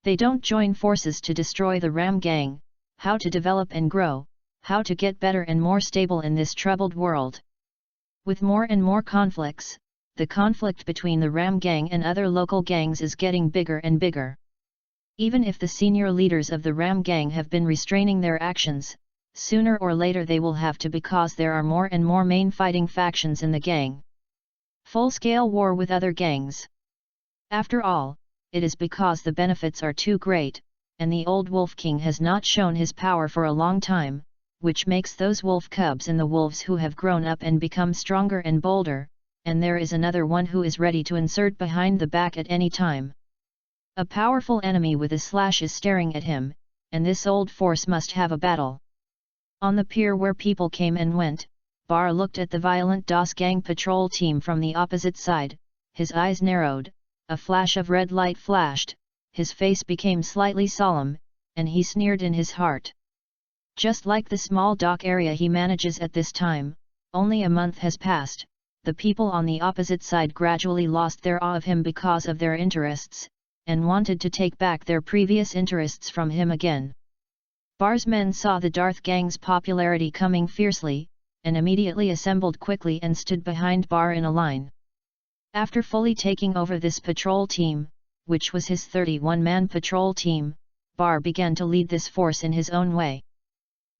They don't join forces to destroy the Ram gang. How to develop and grow, how to get better and more stable in this troubled world. With more and more conflicts, the conflict between the Ram gang and other local gangs is getting bigger and bigger. Even if the senior leaders of the Ram gang have been restraining their actions, sooner or later they will have to because there are more and more main fighting factions in the gang. Full-scale war with other gangs. After all, it is because the benefits are too great, and the old Wolf King has not shown his power for a long time, which makes those wolf cubs and the wolves who have grown up and become stronger and bolder, and there is another one who is ready to insert behind the back at any time. A powerful enemy with a slash is staring at him, and this old force must have a battle. On the pier where people came and went, Bar looked at the violent Das gang patrol team from the opposite side, his eyes narrowed, a flash of red light flashed, his face became slightly solemn, and he sneered in his heart. Just like the small dock area he manages at this time, only a month has passed, the people on the opposite side gradually lost their awe of him because of their interests, and wanted to take back their previous interests from him again. Bar's men saw the Darth gang's popularity coming fiercely, and immediately assembled quickly and stood behind Bar in a line. After fully taking over this patrol team, which was his 31-man patrol team, Bar began to lead this force in his own way.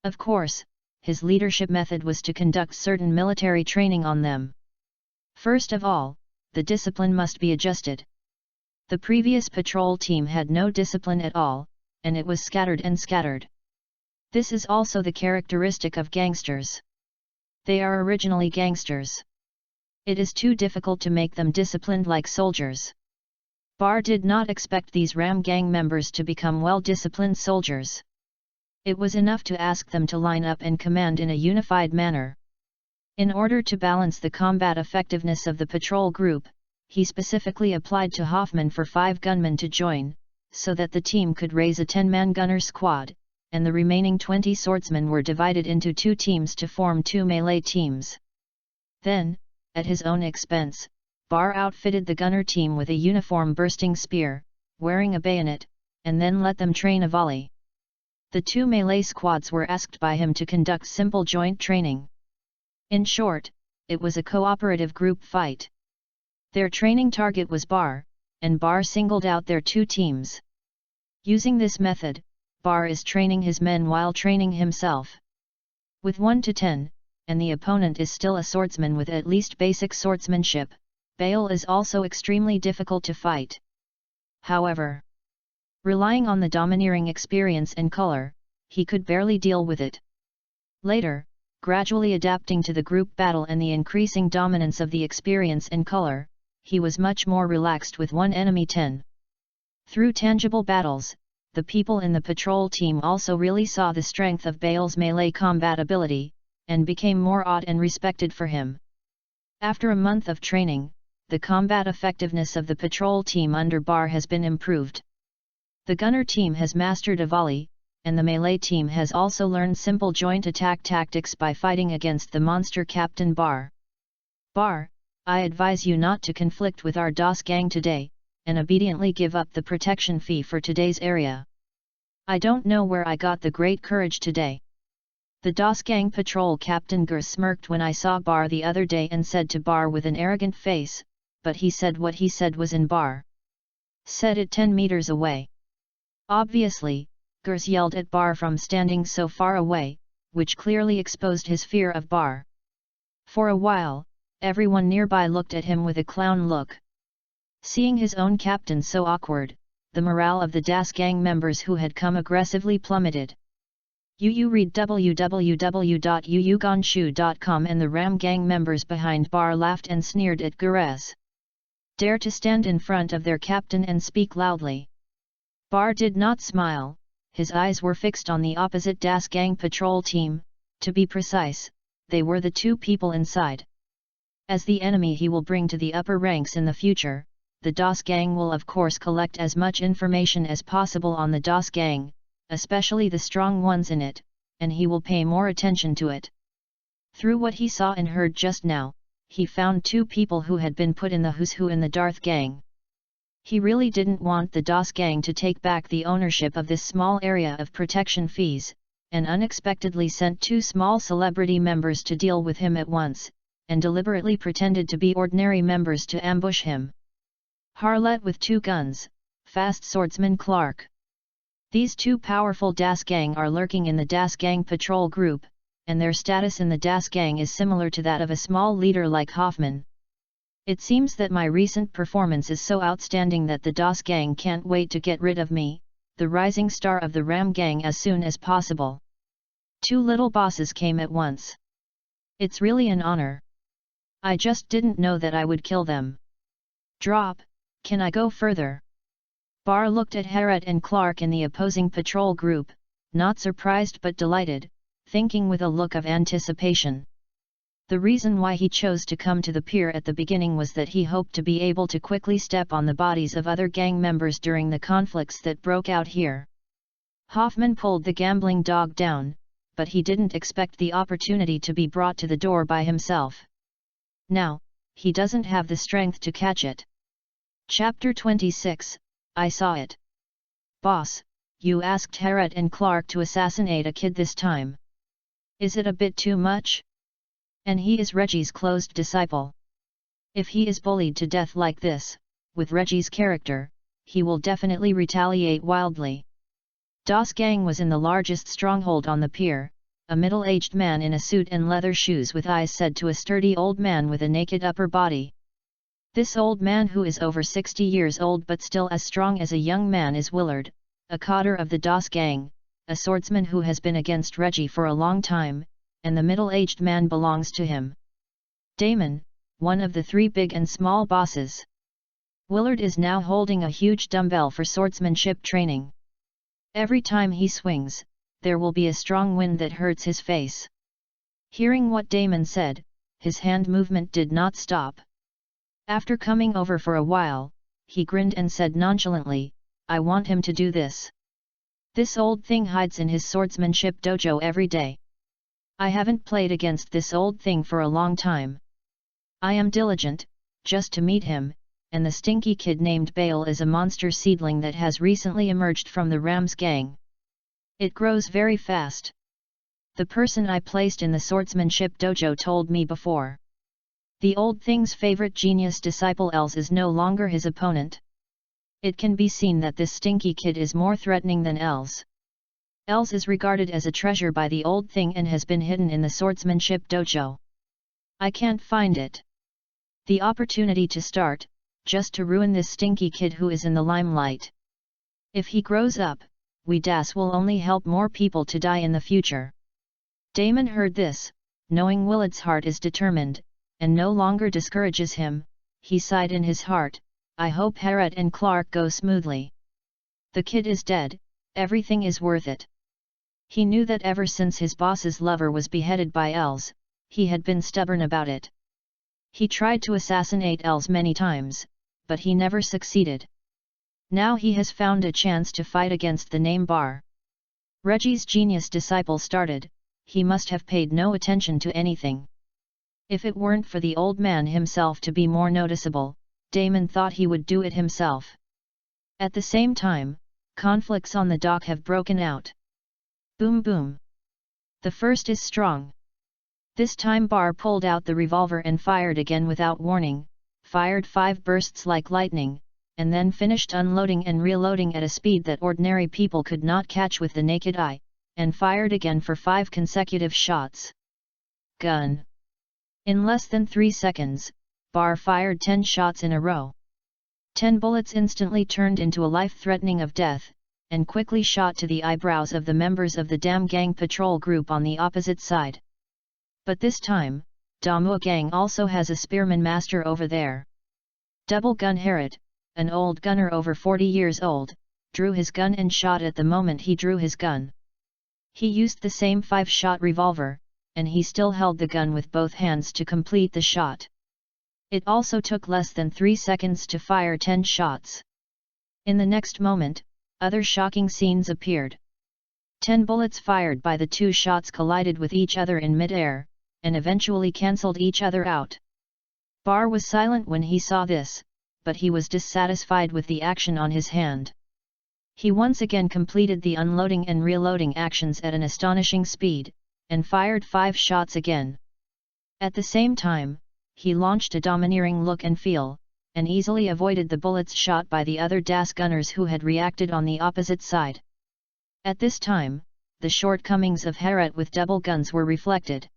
Of course, his leadership method was to conduct certain military training on them. First of all, the discipline must be adjusted. The previous patrol team had no discipline at all, and it was scattered and scattered. This is also the characteristic of gangsters. They are originally gangsters. It is too difficult to make them disciplined like soldiers. Bar did not expect these Ram gang members to become well-disciplined soldiers. It was enough to ask them to line up and command in a unified manner. In order to balance the combat effectiveness of the patrol group, he specifically applied to Hoffman for 5 gunmen to join, so that the team could raise a 10-man gunner squad, and the remaining 20 swordsmen were divided into 2 teams to form 2 melee teams. Then, at his own expense, Bar outfitted the gunner team with a uniform bursting spear, wearing a bayonet, and then let them train a volley. The 2 melee squads were asked by him to conduct simple joint training. In short, it was a cooperative group fight. Their training target was Bar, and Bar singled out their 2 teams. Using this method, Bar is training his men while training himself. With 1 to 10, and the opponent is still a swordsman with at least basic swordsmanship, Bale is also extremely difficult to fight. However, relying on the domineering experience and color, he could barely deal with it. Later, gradually adapting to the group battle and the increasing dominance of the experience and color, he was much more relaxed with 1 enemy 10. Through tangible battles, the people in the patrol team also really saw the strength of Bale's melee combat ability, and became more awed and respected for him. After a month of training, the combat effectiveness of the patrol team under Bar has been improved. The gunner team has mastered a volley, and the melee team has also learned simple joint attack tactics by fighting against the monster Captain Bar. Bar, I advise you not to conflict with our Das gang today, and obediently give up the protection fee for today's area. I don't know where I got the great courage today. The Das gang patrol captain Gur smirked when I saw Bar the other day and said to Bar with an arrogant face, but he said what he said was in Bar. Said it 10 meters away. Obviously, Gurs yelled at Bar from standing so far away, which clearly exposed his fear of Bar. For a while, everyone nearby looked at him with a clown look. Seeing his own captain so awkward, the morale of the Das gang members who had come aggressively plummeted. Yu read www.yuyugonshu.com, and the Ram gang members behind bar laughed and sneered at Gurez. Dare to stand in front of their captain and speak loudly. Bar did not smile, his eyes were fixed on the opposite Das gang patrol team, to be precise, they were the two people inside. As the enemy he will bring to the upper ranks in the future, the Das gang will of course collect as much information as possible on the Das gang, especially the strong ones in it, and he will pay more attention to it. Through what he saw and heard just now, he found two people who had been put in the who's who in the Darth gang. He really didn't want the Das gang to take back the ownership of this small area of protection fees, and unexpectedly sent two small celebrity members to deal with him at once, and deliberately pretended to be ordinary members to ambush him. Harlot with two guns, fast swordsman Clark. These two powerful Das gang are lurking in the Das gang patrol group, and their status in the Das gang is similar to that of a small leader like Hoffman. It seems that my recent performance is so outstanding that the Das gang can't wait to get rid of me, the rising star of the Ram gang, as soon as possible. Two little bosses came at once. It's really an honor. I just didn't know that I would kill them. Drop, can I go further? Bar looked at Harrod and Clark in the opposing patrol group, not surprised but delighted, thinking with a look of anticipation. The reason why he chose to come to the pier at the beginning was that he hoped to be able to quickly step on the bodies of other gang members during the conflicts that broke out here. Hoffman pulled the gambling dog down, but he didn't expect the opportunity to be brought to the door by himself. Now, he doesn't have the strength to catch it. Chapter 26, I Saw It. Boss, you asked Harrod and Clark to assassinate a kid this time. Is it a bit too much? And he is Reggie's closed disciple. If he is bullied to death like this, with Reggie's character, he will definitely retaliate wildly. Das gang was in the largest stronghold on the pier. A middle-aged man in a suit and leather shoes with eyes said to a sturdy old man with a naked upper body. This old man, who is over 60 years old but still as strong as a young man, is Willard, a cadre of the Das gang, a swordsman who has been against Reggie for a long time, and the middle-aged man belongs to him. Damon, one of the three big and small bosses. Willard is now holding a huge dumbbell for swordsmanship training. Every time he swings, there will be a strong wind that hurts his face. Hearing what Damon said, his hand movement did not stop. After coming over for a while, he grinned and said nonchalantly, I want him to do this. This old thing hides in his swordsmanship dojo every day. I haven't played against this old thing for a long time. I am diligent, just to meet him, and the stinky kid named Bale is a monster seedling that has recently emerged from the Rams gang. It grows very fast. The person I placed in the swordsmanship dojo told me before. The old thing's favorite genius disciple Els is no longer his opponent. It can be seen that this stinky kid is more threatening than Els. Els is regarded as a treasure by the old thing and has been hidden in the swordsmanship dojo. I can't find it. The opportunity to start, just to ruin this stinky kid who is in the limelight. If he grows up, we Das will only help more people to die in the future. Damon heard this, knowing Willard's heart is determined, and no longer discourages him. He sighed in his heart, I hope Harrod and Clark go smoothly. The kid is dead, everything is worth it. He knew that ever since his boss's lover was beheaded by Els, he had been stubborn about it. He tried to assassinate Els many times, but he never succeeded. Now he has found a chance to fight against the name Bar. Reggie's genius disciple started, he must have paid no attention to anything. If it weren't for the old man himself to be more noticeable, Damon thought he would do it himself. At the same time, conflicts on the dock have broken out. Boom boom. The first is strong. This time Bar pulled out the revolver and fired again without warning, fired 5 bursts like lightning, and then finished unloading and reloading at a speed that ordinary people could not catch with the naked eye, and fired again for 5 consecutive shots. Gun. In less than 3 seconds, Bar fired 10 shots in a row. 10 bullets instantly turned into a life-threatening of death, and quickly shot to the eyebrows of the members of the Dam Gang patrol group on the opposite side. But this time, Damua Gang also has a spearman master over there. Double Gun Harriet, an old gunner over 40 years old, drew his gun and shot at the moment he drew his gun. He used the same 5-shot revolver, and he still held the gun with both hands to complete the shot. It also took less than 3 seconds to fire 10 shots. In the next moment, other shocking scenes appeared. 10 bullets fired by the 2 shots collided with each other in mid-air, and eventually cancelled each other out. Bar was silent when he saw this, but he was dissatisfied with the action on his hand. He once again completed the unloading and reloading actions at an astonishing speed, and fired 5 shots again. At the same time, he launched a domineering look and feel, and easily avoided the bullets shot by the other DAS gunners who had reacted on the opposite side. At this time, the shortcomings of Harriet with double guns were reflected.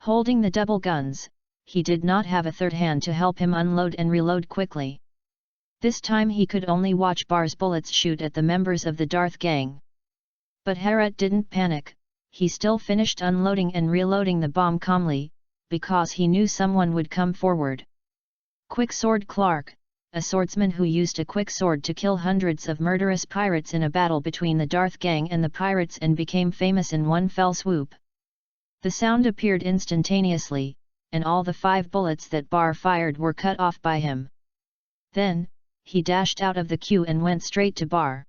Holding the double guns, he did not have a third hand to help him unload and reload quickly. This time he could only watch Bar's bullets shoot at the members of the Darth Gang. But Harriet didn't panic, he still finished unloading and reloading the bomb calmly, because he knew someone would come forward. Quicksword Clark, a swordsman who used a quick sword to kill hundreds of murderous pirates in a battle between the Darth Gang and the pirates and became famous in one fell swoop. The sound appeared instantaneously, and all the 5 bullets that Bar fired were cut off by him. Then, he dashed out of the queue and went straight to Bar.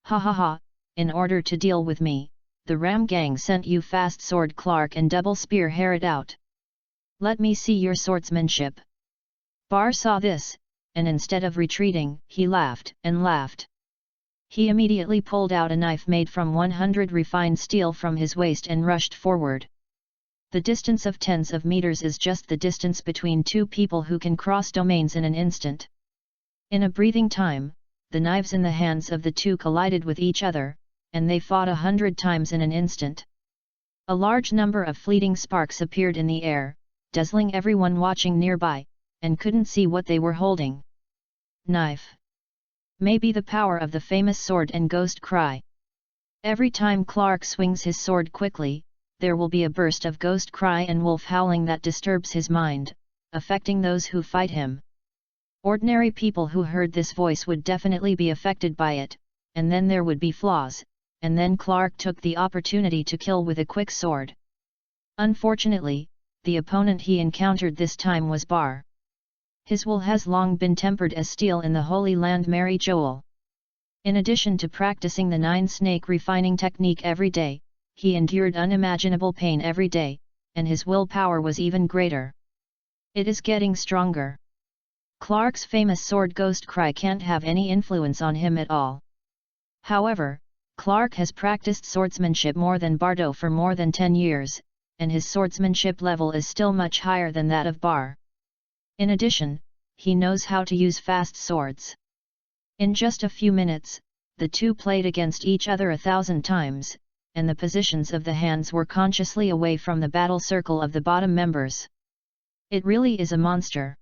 "Ha ha ha, in order to deal with me, the Ram Gang sent you Fast Sword Clark and Double Spear Harriet out. Let me see your swordsmanship." Bar saw this, and instead of retreating, he laughed and laughed. He immediately pulled out a knife made from 100 refined steel from his waist and rushed forward. The distance of tens of meters is just the distance between 2 people who can cross domains in an instant. In a breathing time, the knives in the hands of the 2 collided with each other, and they fought 100 times in an instant. A large number of fleeting sparks appeared in the air, dazzling everyone watching nearby, and couldn't see what they were holding. Knife. Maybe the power of the famous sword and ghost cry. Every time Clark swings his sword quickly, there will be a burst of ghost cry and wolf howling that disturbs his mind, affecting those who fight him. Ordinary people who heard this voice would definitely be affected by it, and then there would be flaws, and then Clark took the opportunity to kill with a quick sword. Unfortunately, the opponent he encountered this time was Bar. His wool has long been tempered as steel in the Holy Land Mary Joel. In addition to practicing the 9-snake refining technique every day, he endured unimaginable pain every day, and his willpower was even greater. It is getting stronger. Clark's famous sword ghost cry can't have any influence on him at all. However, Clark has practiced swordsmanship more than Bardo for more than 10 years, and his swordsmanship level is still much higher than that of Bar. In addition, he knows how to use fast swords. In just a few minutes, the 2 played against each other 1,000 times, and the positions of the hands were consciously away from the battle circle of the bottom members. It really is a monster.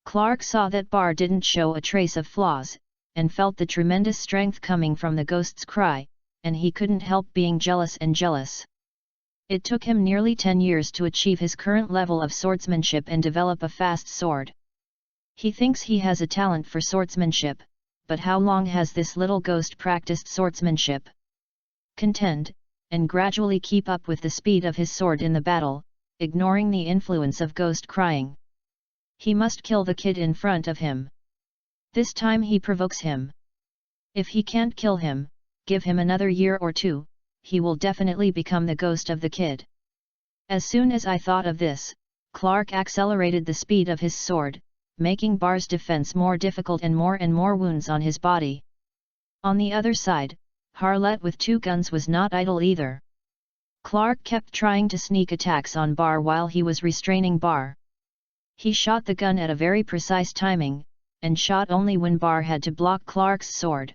Clark saw that Bar didn't show a trace of flaws, and felt the tremendous strength coming from the ghost's cry, and he couldn't help being jealous and jealous. It took him nearly 10 years to achieve his current level of swordsmanship and develop a fast sword. He thinks he has a talent for swordsmanship, but how long has this little ghost practiced swordsmanship? Contend, and gradually keep up with the speed of his sword in the battle, ignoring the influence of ghost crying. He must kill the kid in front of him. This time he provokes him. If he can't kill him, give him another year or 2, he will definitely become the ghost of the kid. As soon as I thought of this, Clark accelerated the speed of his sword, making Bar's defense more difficult and more wounds on his body. On the other side, Harlette with 2 guns was not idle either. Clark kept trying to sneak attacks on Bar while he was restraining Bar. He shot the gun at a very precise timing, and shot only when Bar had to block Clark's sword.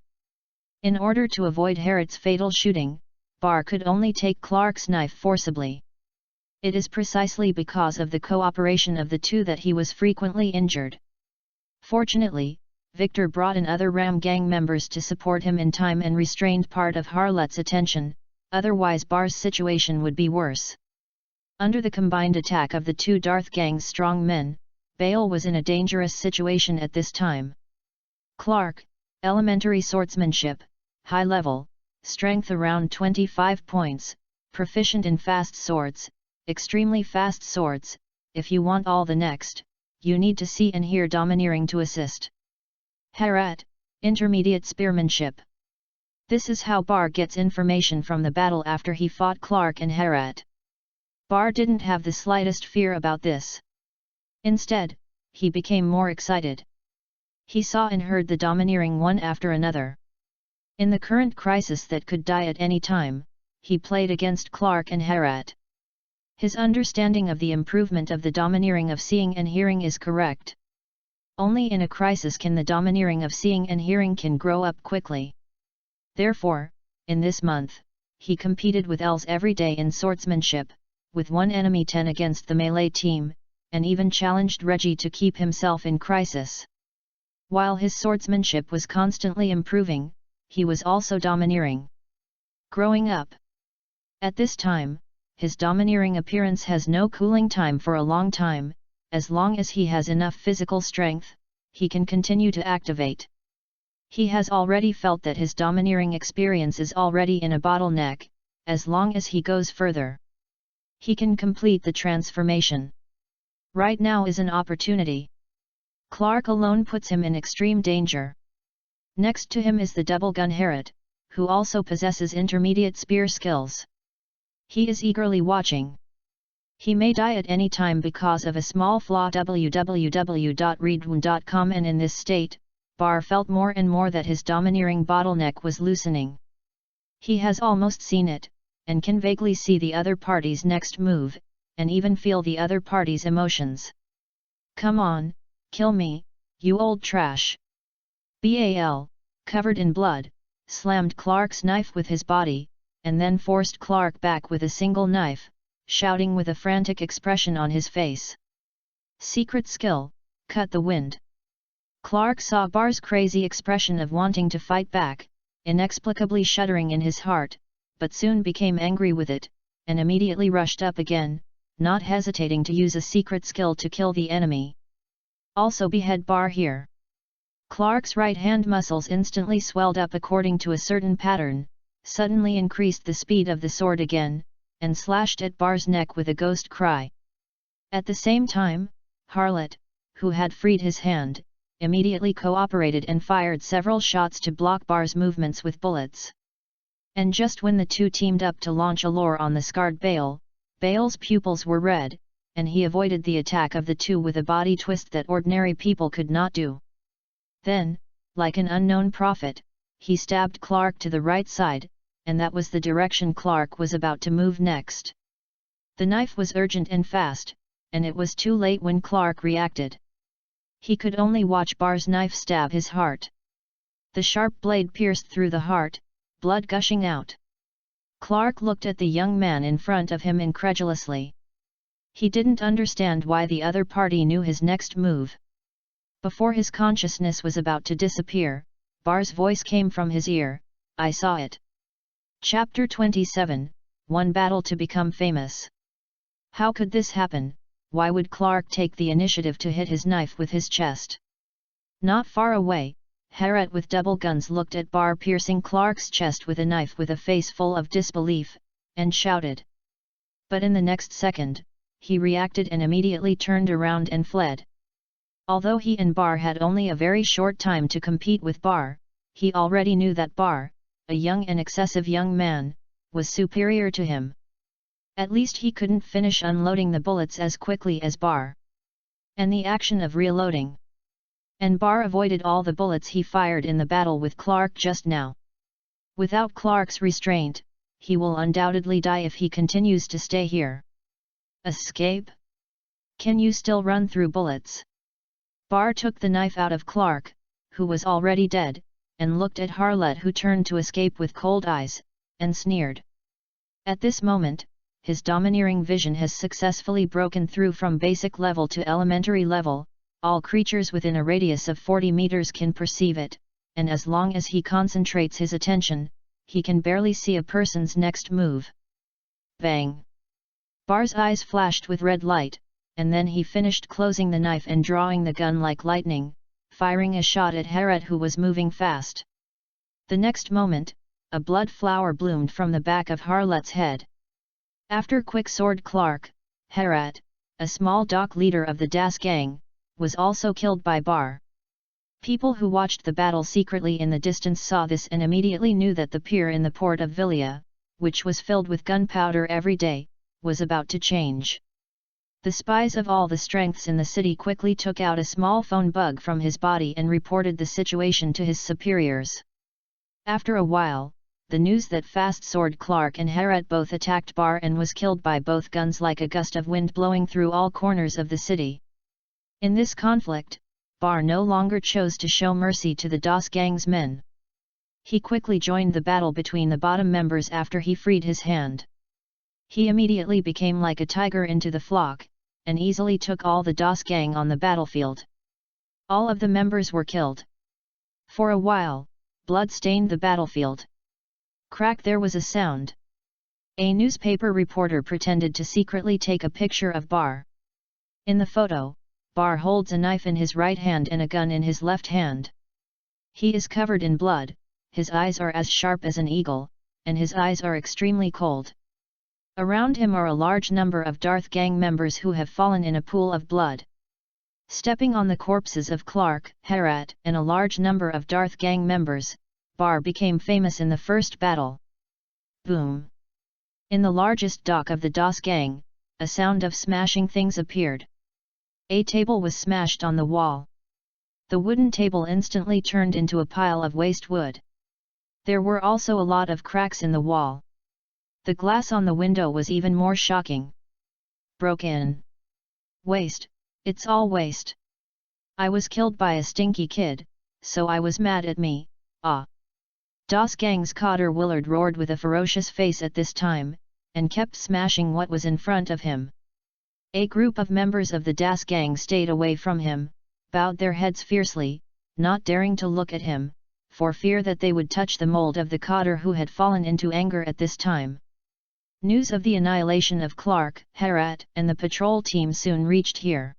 In order to avoid Harriet's fatal shooting, Bar could only take Clark's knife forcibly. It is precisely because of the cooperation of the 2 that he was frequently injured. Fortunately, Victor brought in other Ram gang members to support him in time and restrained part of Harlot's attention, otherwise Bar's situation would be worse. Under the combined attack of the two Darth gang's strong men, Bale was in a dangerous situation at this time. Clark, elementary swordsmanship, high level, strength around 25 points, proficient in fast swords, extremely fast swords. If you want all the next, you need to see and hear domineering to assist. Herat, intermediate spearmanship. This is how Bar gets information from the battle after he fought Clark and Herat. Bar didn't have the slightest fear about this. Instead, he became more excited. He saw and heard the domineering one after another. In the current crisis that could die at any time, he played against Clark and Herat. His understanding of the improvement of the domineering of seeing and hearing is correct. Only in a crisis can the domineering of seeing and hearing can grow up quickly. Therefore, in this month, he competed with Els every day in swordsmanship, with one enemy 10 against the melee team, and even challenged Reggie to keep himself in crisis. While his swordsmanship was constantly improving, he was also domineering. Growing up. At this time, his domineering appearance has no cooling time for a long time. As long as he has enough physical strength, he can continue to activate. He has already felt that his domineering experience is already in a bottleneck. As long as he goes further, he can complete the transformation. Right now is an opportunity. Clark alone puts him in extreme danger. Next to him is the double gun Herat, who also possesses intermediate spear skills. He is eagerly watching. He may die at any time because of a small flaw. www.readaloud.com. And in this state, Bar felt more and more that his domineering bottleneck was loosening. He has almost seen it, and can vaguely see the other party's next move, and even feel the other party's emotions. Come on, kill me, you old trash. Bal, covered in blood, slammed Clark's knife with his body, and then forced Clark back with a single knife, shouting with a frantic expression on his face. Secret skill, cut the wind. Clark saw Bar's crazy expression of wanting to fight back, inexplicably shuddering in his heart, but soon became angry with it, and immediately rushed up again, not hesitating to use a secret skill to kill the enemy. Also behead Bar here. Clark's right hand muscles instantly swelled up according to a certain pattern, suddenly increased the speed of the sword again, and slashed at Bar's neck with a ghost cry. At the same time, Harlot, who had freed his hand, immediately cooperated and fired several shots to block Bar's movements with bullets. And just when the two teamed up to launch a lure on the scarred Bale, Bale's pupils were red, and he avoided the attack of the two with a body twist that ordinary people could not do. Then, like an unknown prophet, he stabbed Clark to the right side, and that was the direction Clark was about to move next. The knife was urgent and fast, and it was too late when Clark reacted. He could only watch Bar's knife stab his heart. The sharp blade pierced through the heart, blood gushing out. Clark looked at the young man in front of him incredulously. He didn't understand why the other party knew his next move. Before his consciousness was about to disappear, Bar's voice came from his ear, "I saw it." Chapter 27, One Battle to Become Famous. How could this happen? Why would Clark take the initiative to hit his knife with his chest? Not far away, Herat with double guns looked at Bar piercing Clark's chest with a knife with a face full of disbelief, and shouted. But in the next second, he reacted and immediately turned around and fled. Although he and Bar had only a very short time to compete with Bar, he already knew that Bar, a young and excessive young man, was superior to him. At least he couldn't finish unloading the bullets as quickly as Bar. And the action of reloading. And Bar avoided all the bullets he fired in the battle with Clark just now. Without Clark's restraint, he will undoubtedly die if he continues to stay here. Escape? Can you still run through bullets? Bar took the knife out of Clark, who was already dead, and looked at Harlot, who turned to escape with cold eyes, and sneered. At this moment, his domineering vision has successfully broken through from basic level to elementary level, All creatures within a radius of 40 meters can perceive it, and as long as he concentrates his attention, he can barely see a person's next move. Bang! Bar's eyes flashed with red light, and then he finished closing the knife and drawing the gun like lightning, firing a shot at Heret, who was moving fast. The next moment, a blood flower bloomed from the back of Harlet's head. After Quick Sword Clark, Heret, a small dock leader of the Das gang, was also killed by Bar. People who watched the battle secretly in the distance saw this and immediately knew that the pier in the port of Vilia, which was filled with gunpowder every day, was about to change. The spies of all the strengths in the city quickly took out a small phone bug from his body and reported the situation to his superiors. After a while, the news that Fast Sword Clark and Heret both attacked Bar and was killed by both guns like a gust of wind blowing through all corners of the city. In this conflict, Bar no longer chose to show mercy to the Das gang's men. He quickly joined the battle between the bottom members after he freed his hand. He immediately became like a tiger into the flock, and easily took all the Das gang on the battlefield. All of the members were killed. For a while, blood stained the battlefield. Crack! There was a sound. A newspaper reporter pretended to secretly take a picture of Bar. In the photo, Bar holds a knife in his right hand and a gun in his left hand. He is covered in blood, his eyes are as sharp as an eagle, and his eyes are extremely cold. Around him are a large number of Darth gang members who have fallen in a pool of blood. Stepping on the corpses of Clark, Heret, and a large number of Darth gang members, Bar became famous in the first battle. Boom! In the largest dock of the Das gang, a sound of smashing things appeared. A table was smashed on the wall. The wooden table instantly turned into a pile of waste wood. There were also a lot of cracks in the wall. The glass on the window was even more shocking. Broke in. Waste, it's all waste. I was killed by a stinky kid, so I was mad at me, ah. Das gang's Cotter Willard roared with a ferocious face at this time, and kept smashing what was in front of him. A group of members of the Das gang stayed away from him, bowed their heads fiercely, not daring to look at him, for fear that they would touch the mold of the Cotter who had fallen into anger at this time. News of the annihilation of Clark, Heret, and the patrol team soon reached here.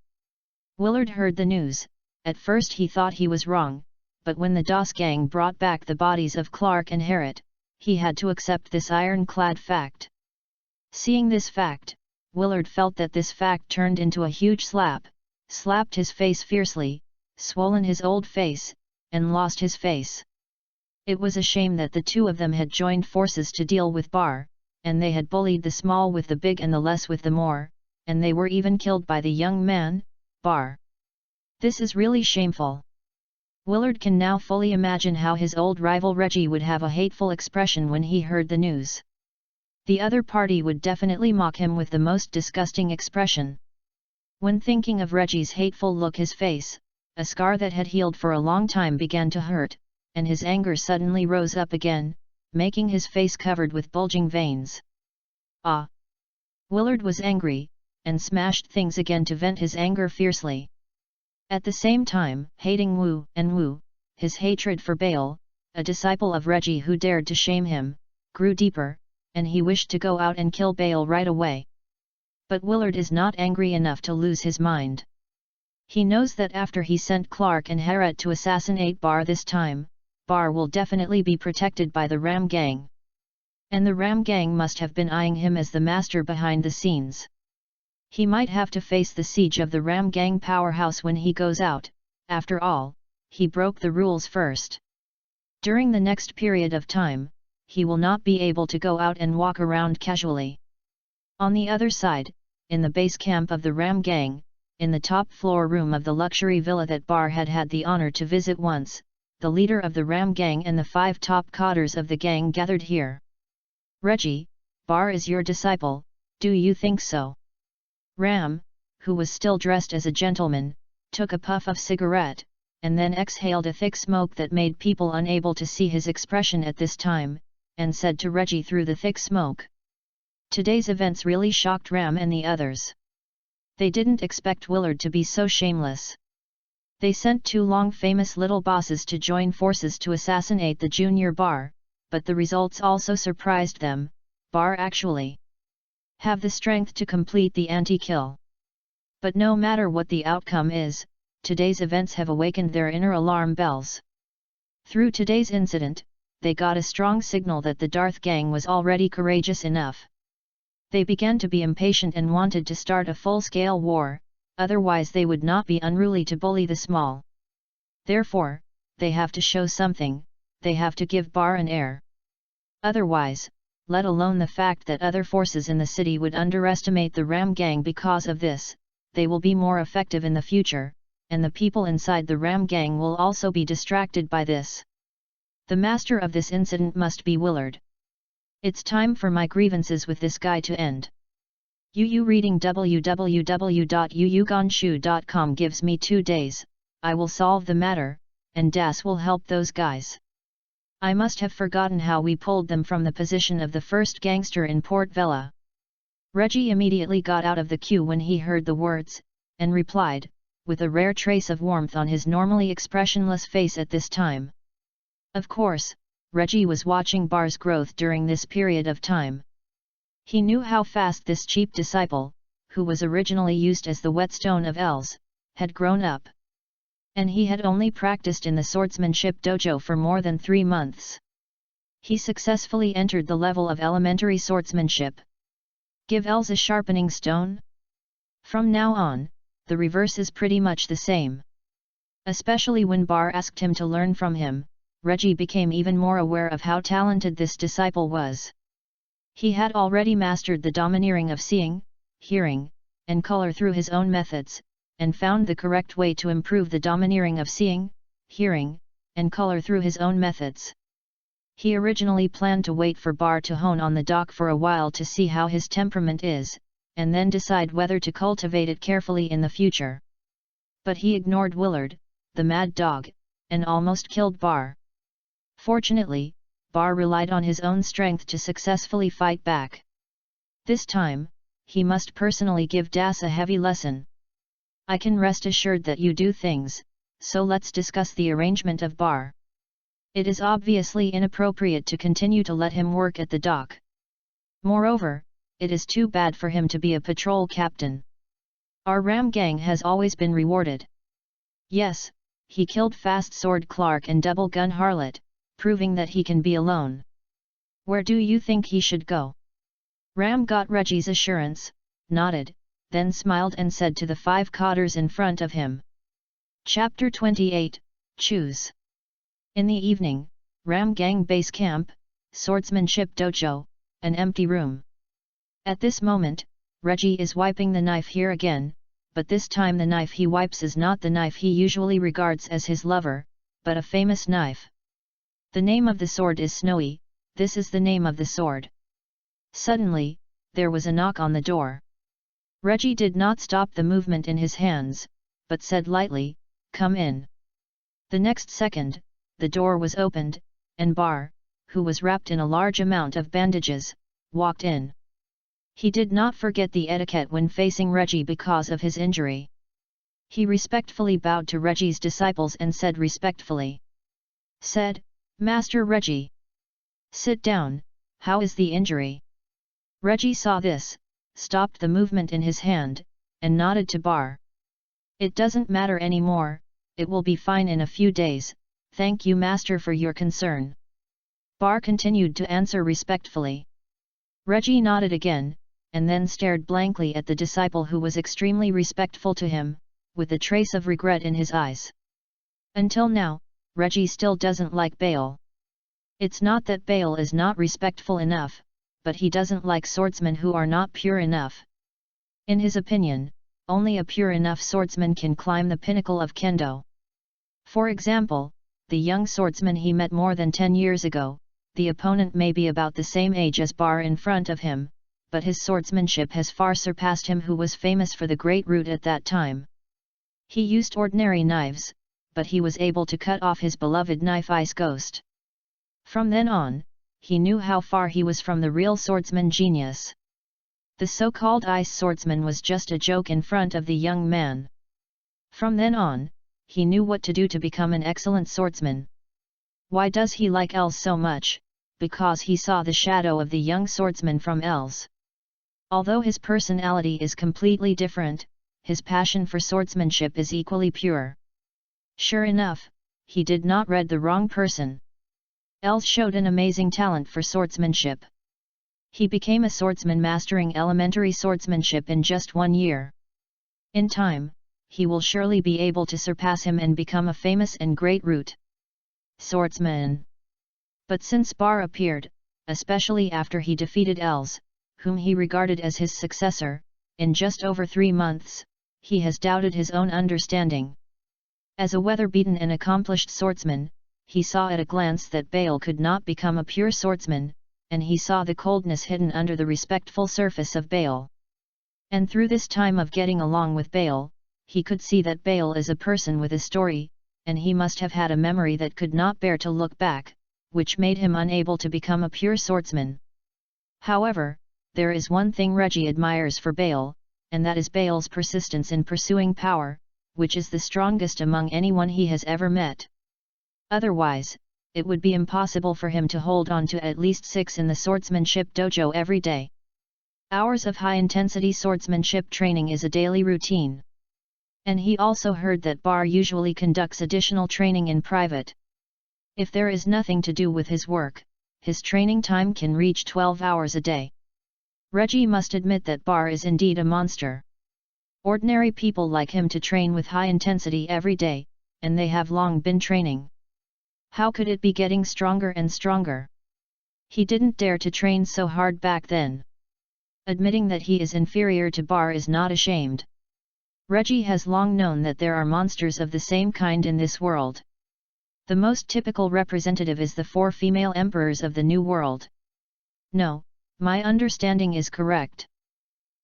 Willard heard the news. At first he thought he was wrong, but when the Das gang brought back the bodies of Clark and Heret, he had to accept this ironclad fact. Seeing this fact, Willard felt that this fact turned into a huge slap, slapped his face fiercely, swollen his old face, and lost his face. It was a shame that the two of them had joined forces to deal with Bar, and they had bullied the small with the big and the less with the more, and they were even killed by the young man, Bar. This is really shameful. Willard can now fully imagine how his old rival Reggie would have a hateful expression when he heard the news. The other party would definitely mock him with the most disgusting expression. When thinking of Reggie's hateful look, his face, a scar that had healed for a long time, began to hurt, and his anger suddenly rose up again, making his face covered with bulging veins. Ah! Willard was angry, and smashed things again to vent his anger fiercely. At the same time, hating Wu, his hatred for Bale, a disciple of Reggie who dared to shame him, grew deeper, and he wished to go out and kill Bale right away. But Willard is not angry enough to lose his mind. He knows that after he sent Clark and Heret to assassinate Bar this time, Bar will definitely be protected by the Ram gang. And the Ram gang must have been eyeing him as the master behind the scenes. He might have to face the siege of the Ram gang powerhouse when he goes out. After all, he broke the rules first. During the next period of time, he will not be able to go out and walk around casually. On the other side, in the base camp of the Ram gang, in the top floor room of the luxury villa that Bar had had the honor to visit once, the leader of the Ram gang and the 5 top cotters of the gang gathered here. Reggie, Bar is your disciple, do you think so? Ram, who was still dressed as a gentleman, took a puff of cigarette, and then exhaled a thick smoke that made people unable to see his expression at this time, and said to Reggie through the thick smoke. Today's events really shocked Ram and the others. They didn't expect Willard to be so shameless. They sent two long-famous little bosses to join forces to assassinate the junior Bar, but the results also surprised them. Bar actually have the strength to complete the anti-kill. But no matter what the outcome is, today's events have awakened their inner alarm bells. Through today's incident, they got a strong signal that the Darth gang was already courageous enough. They began to be impatient and wanted to start a full-scale war, otherwise they would not be unruly to bully the small. Therefore, they have to show something, they have to give Bar an air. Otherwise, let alone the fact that other forces in the city would underestimate the Ram gang because of this, they will be more effective in the future, and the people inside the Ram gang will also be distracted by this. The master of this incident must be Willard. It's time for my grievances with this guy to end. Reading www.yuyugonshu.com gives me 2 days, I will solve the matter, and Das will help those guys. I must have forgotten how we pulled them from the position of the first gangster in Port Vella. Reggie immediately got out of the queue when he heard the words, and replied, with a rare trace of warmth on his normally expressionless face at this time. Of course, Reggie was watching Bar's growth during this period of time. He knew how fast this cheap disciple, who was originally used as the whetstone of Els, had grown up. And he had only practiced in the swordsmanship dojo for more than 3 months. He successfully entered the level of elementary swordsmanship. Give Els a sharpening stone? From now on, the reverse is pretty much the same. Especially when Bar asked him to learn from him, Reggie became even more aware of how talented this disciple was. He had already mastered the domineering of seeing, hearing, and color through his own methods, and found the correct way to improve the domineering of seeing, hearing, and color through his own methods. He originally planned to wait for Bar to hone on the dock for a while to see how his temperament is, and then decide whether to cultivate it carefully in the future. But he ignored Willard, the mad dog, and almost killed Bar. Fortunately, Bar relied on his own strength to successfully fight back. This time, he must personally give Das a heavy lesson. I can rest assured that you do things, so let's discuss the arrangement of Bar. It is obviously inappropriate to continue to let him work at the dock. Moreover, it is too bad for him to be a patrol captain. Our Ram gang has always been rewarded. Yes, he killed Fast Sword Clark and Double Gun Harlot, proving that he can be alone. Where do you think he should go? Ram got Reggie's assurance, nodded, then smiled and said to the 5 cotters in front of him. Chapter 28, Choose. In the evening, Ram Gang Base Camp, Swordsmanship Dojo, an empty room. At this moment, Reggie is wiping the knife here again, but this time the knife he wipes is not the knife he usually regards as his lover, but a famous knife. The name of the sword is Snowy, this is the name of the sword. Suddenly, there was a knock on the door. Reggie did not stop the movement in his hands, but said lightly, "Come in." The next second, the door was opened, and Bar, who was wrapped in a large amount of bandages, walked in. He did not forget the etiquette when facing Reggie because of his injury. He respectfully bowed to Reggie's disciples and said respectfully, "Master Reggie. Sit down, how is the injury?" Reggie saw this, stopped the movement in his hand, and nodded to Bar. "It doesn't matter anymore, it will be fine in a few days, thank you Master for your concern." Bar continued to answer respectfully. Reggie nodded again, and then stared blankly at the disciple who was extremely respectful to him, with a trace of regret in his eyes. Until now, Reggie still doesn't like Bale. It's not that Bale is not respectful enough, but he doesn't like swordsmen who are not pure enough. In his opinion, only a pure enough swordsman can climb the pinnacle of kendo. For example, the young swordsman he met more than 10 years ago, the opponent may be about the same age as Bar in front of him, but his swordsmanship has far surpassed him who was famous for the great root at that time. He used ordinary knives, but he was able to cut off his beloved knife Ice Ghost. From then on, he knew how far he was from the real swordsman genius. The so-called ice swordsman was just a joke in front of the young man. From then on, he knew what to do to become an excellent swordsman. Why does he like Els so much? Because he saw the shadow of the young swordsman from Els. Although his personality is completely different, his passion for swordsmanship is equally pure. Sure enough, he did not read the wrong person. Els showed an amazing talent for swordsmanship. He became a swordsman mastering elementary swordsmanship in just 1 year. In time, he will surely be able to surpass him and become a famous and great root swordsman. But since Bar appeared, especially after he defeated Els, whom he regarded as his successor, in just over 3 months, he has doubted his own understanding. As a weather-beaten and accomplished swordsman, he saw at a glance that Baal could not become a pure swordsman, and he saw the coldness hidden under the respectful surface of Baal. And through this time of getting along with Baal, he could see that Baal is a person with a story, and he must have had a memory that could not bear to look back, which made him unable to become a pure swordsman. However, there is one thing Reggie admires for Baal, and that is Baal's persistence in pursuing power, which is the strongest among anyone he has ever met. Otherwise, it would be impossible for him to hold on to at least 6 in the swordsmanship dojo every day. Hours of high-intensity swordsmanship training is a daily routine. And he also heard that Bar usually conducts additional training in private. If there is nothing to do with his work, his training time can reach 12 hours a day. Reggie must admit that Bar is indeed a monster. Ordinary people like him to train with high intensity every day, and they have long been training. How could it be getting stronger and stronger? He didn't dare to train so hard back then. Admitting that he is inferior to Bar is not ashamed. Reggie has long known that there are monsters of the same kind in this world. The most typical representative is the 4 female emperors of the New World. No, my understanding is correct.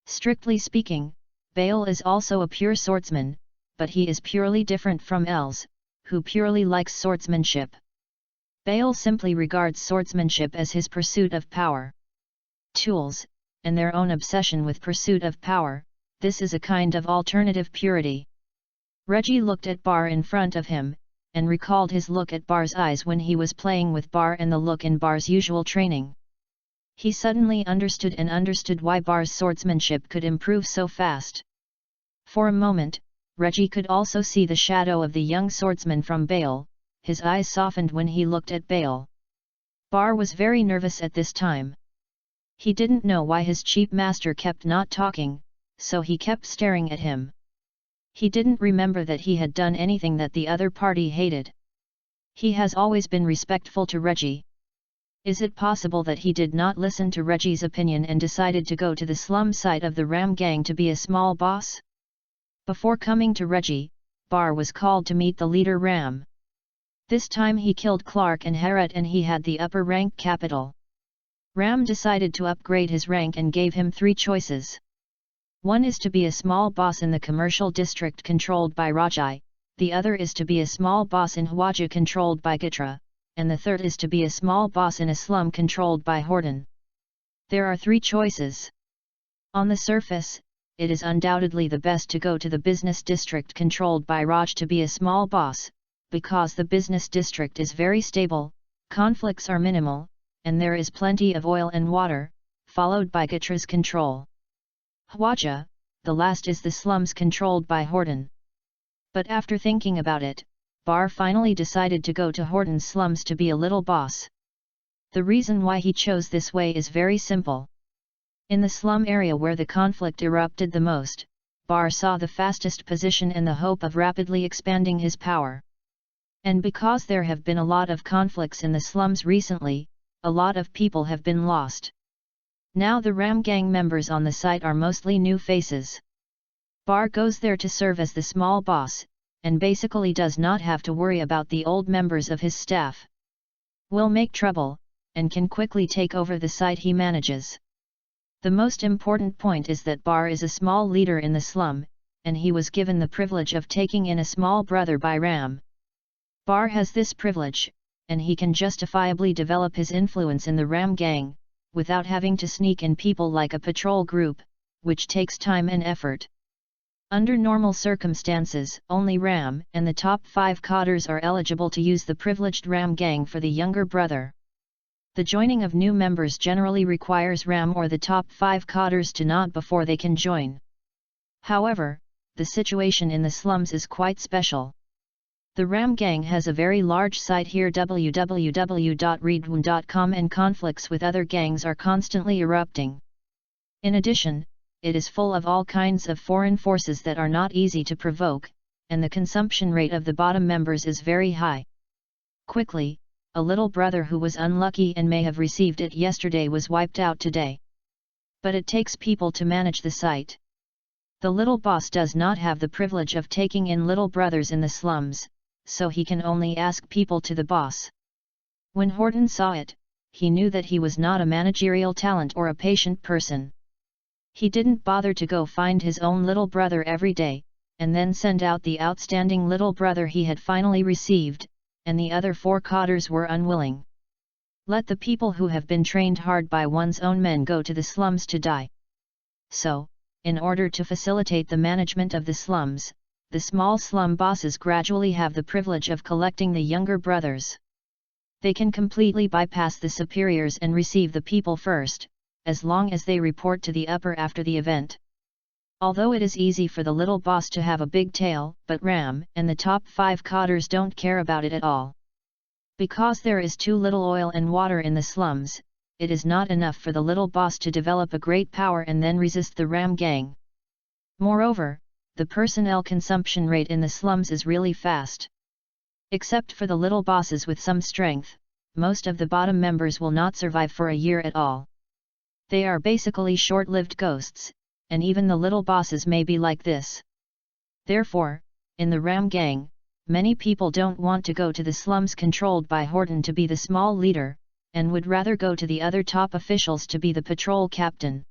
Strictly speaking, Baal is also a pure swordsman, but he is purely different from Els, who purely likes swordsmanship. Baal simply regards swordsmanship as his pursuit of power. Tools, and their own obsession with pursuit of power, this is a kind of alternative purity. Reggie looked at Bar in front of him, and recalled his look at Bar's eyes when he was playing with Bar and the look in Bar's usual training. He suddenly understood why Bar's swordsmanship could improve so fast. For a moment, Reggie could also see the shadow of the young swordsman from Baal. His eyes softened when he looked at Baal. Bar was very nervous at this time. He didn't know why his cheap master kept not talking, so he kept staring at him. He didn't remember that he had done anything that the other party hated. He has always been respectful to Reggie. Is it possible that he did not listen to Reggie's opinion and decided to go to the slum site of the Ram gang to be a small boss? Before coming to Reggie, Bar was called to meet the leader Ram. This time he killed Clark and Heret and he had the upper rank capital. Ram decided to upgrade his rank and gave him 3 choices. One is to be a small boss in the commercial district controlled by Rajai, the other is to be a small boss in Hawaja controlled by Gitra, and the third is to be a small boss in a slum controlled by Horden. There are 3 choices. On the surface, it is undoubtedly the best to go to the business district controlled by Raj to be a small boss, because the business district is very stable, conflicts are minimal, and there is plenty of oil and water, followed by Gitra's control. Hawaja, the last is the slums controlled by Horden. But after thinking about it, Bar finally decided to go to Horden's slums to be a little boss. The reason why he chose this way is very simple. In the slum area where the conflict erupted the most, Bar saw the fastest position and the hope of rapidly expanding his power. And because there have been a lot of conflicts in the slums recently, a lot of people have been lost. Now the Ram gang members on the site are mostly new faces. Bar goes there to serve as the small boss, and basically does not have to worry about the old members of his staff. Will make trouble, and can quickly take over the site he manages. The most important point is that Bar is a small leader in the slum, and he was given the privilege of taking in a small brother by Ram. Bar has this privilege, and he can justifiably develop his influence in the Ram gang, without having to sneak in people like a patrol group, which takes time and effort. Under normal circumstances, only Ram and the top 5 cadres are eligible to use the privileged Ram gang for the younger brother. The joining of new members generally requires Ram or the top 5 cadres to nod before they can join. However, the situation in the slums is quite special. The Ram gang has a very large site here, www.readaloud.com, and conflicts with other gangs are constantly erupting. In addition, it is full of all kinds of foreign forces that are not easy to provoke, and the consumption rate of the bottom members is very high. Quickly, a little brother who was unlucky and may have received it yesterday was wiped out today. But it takes people to manage the site. The little boss does not have the privilege of taking in little brothers in the slums, so he can only ask people to the boss. When Horton saw it, he knew that he was not a managerial talent or a patient person. He didn't bother to go find his own little brother every day, and then send out the outstanding little brother he had finally received, and the other 4 cadres were unwilling. Let the people who have been trained hard by one's own men go to the slums to die. So, in order to facilitate the management of the slums, the small slum bosses gradually have the privilege of collecting the younger brothers. They can completely bypass the superiors and receive the people first, as long as they report to the upper after the event. Although it is easy for the little boss to have a big tail, but Ram and the top 5 cadres don't care about it at all. Because there is too little oil and water in the slums, it is not enough for the little boss to develop a great power and then resist the Ram gang. Moreover, the personnel consumption rate in the slums is really fast. Except for the little bosses with some strength, most of the bottom members will not survive for a year at all. They are basically short-lived ghosts, and even the little bosses may be like this. Therefore, in the Ram gang, many people don't want to go to the slums controlled by Horton to be the small leader, and would rather go to the other top officials to be the patrol captain.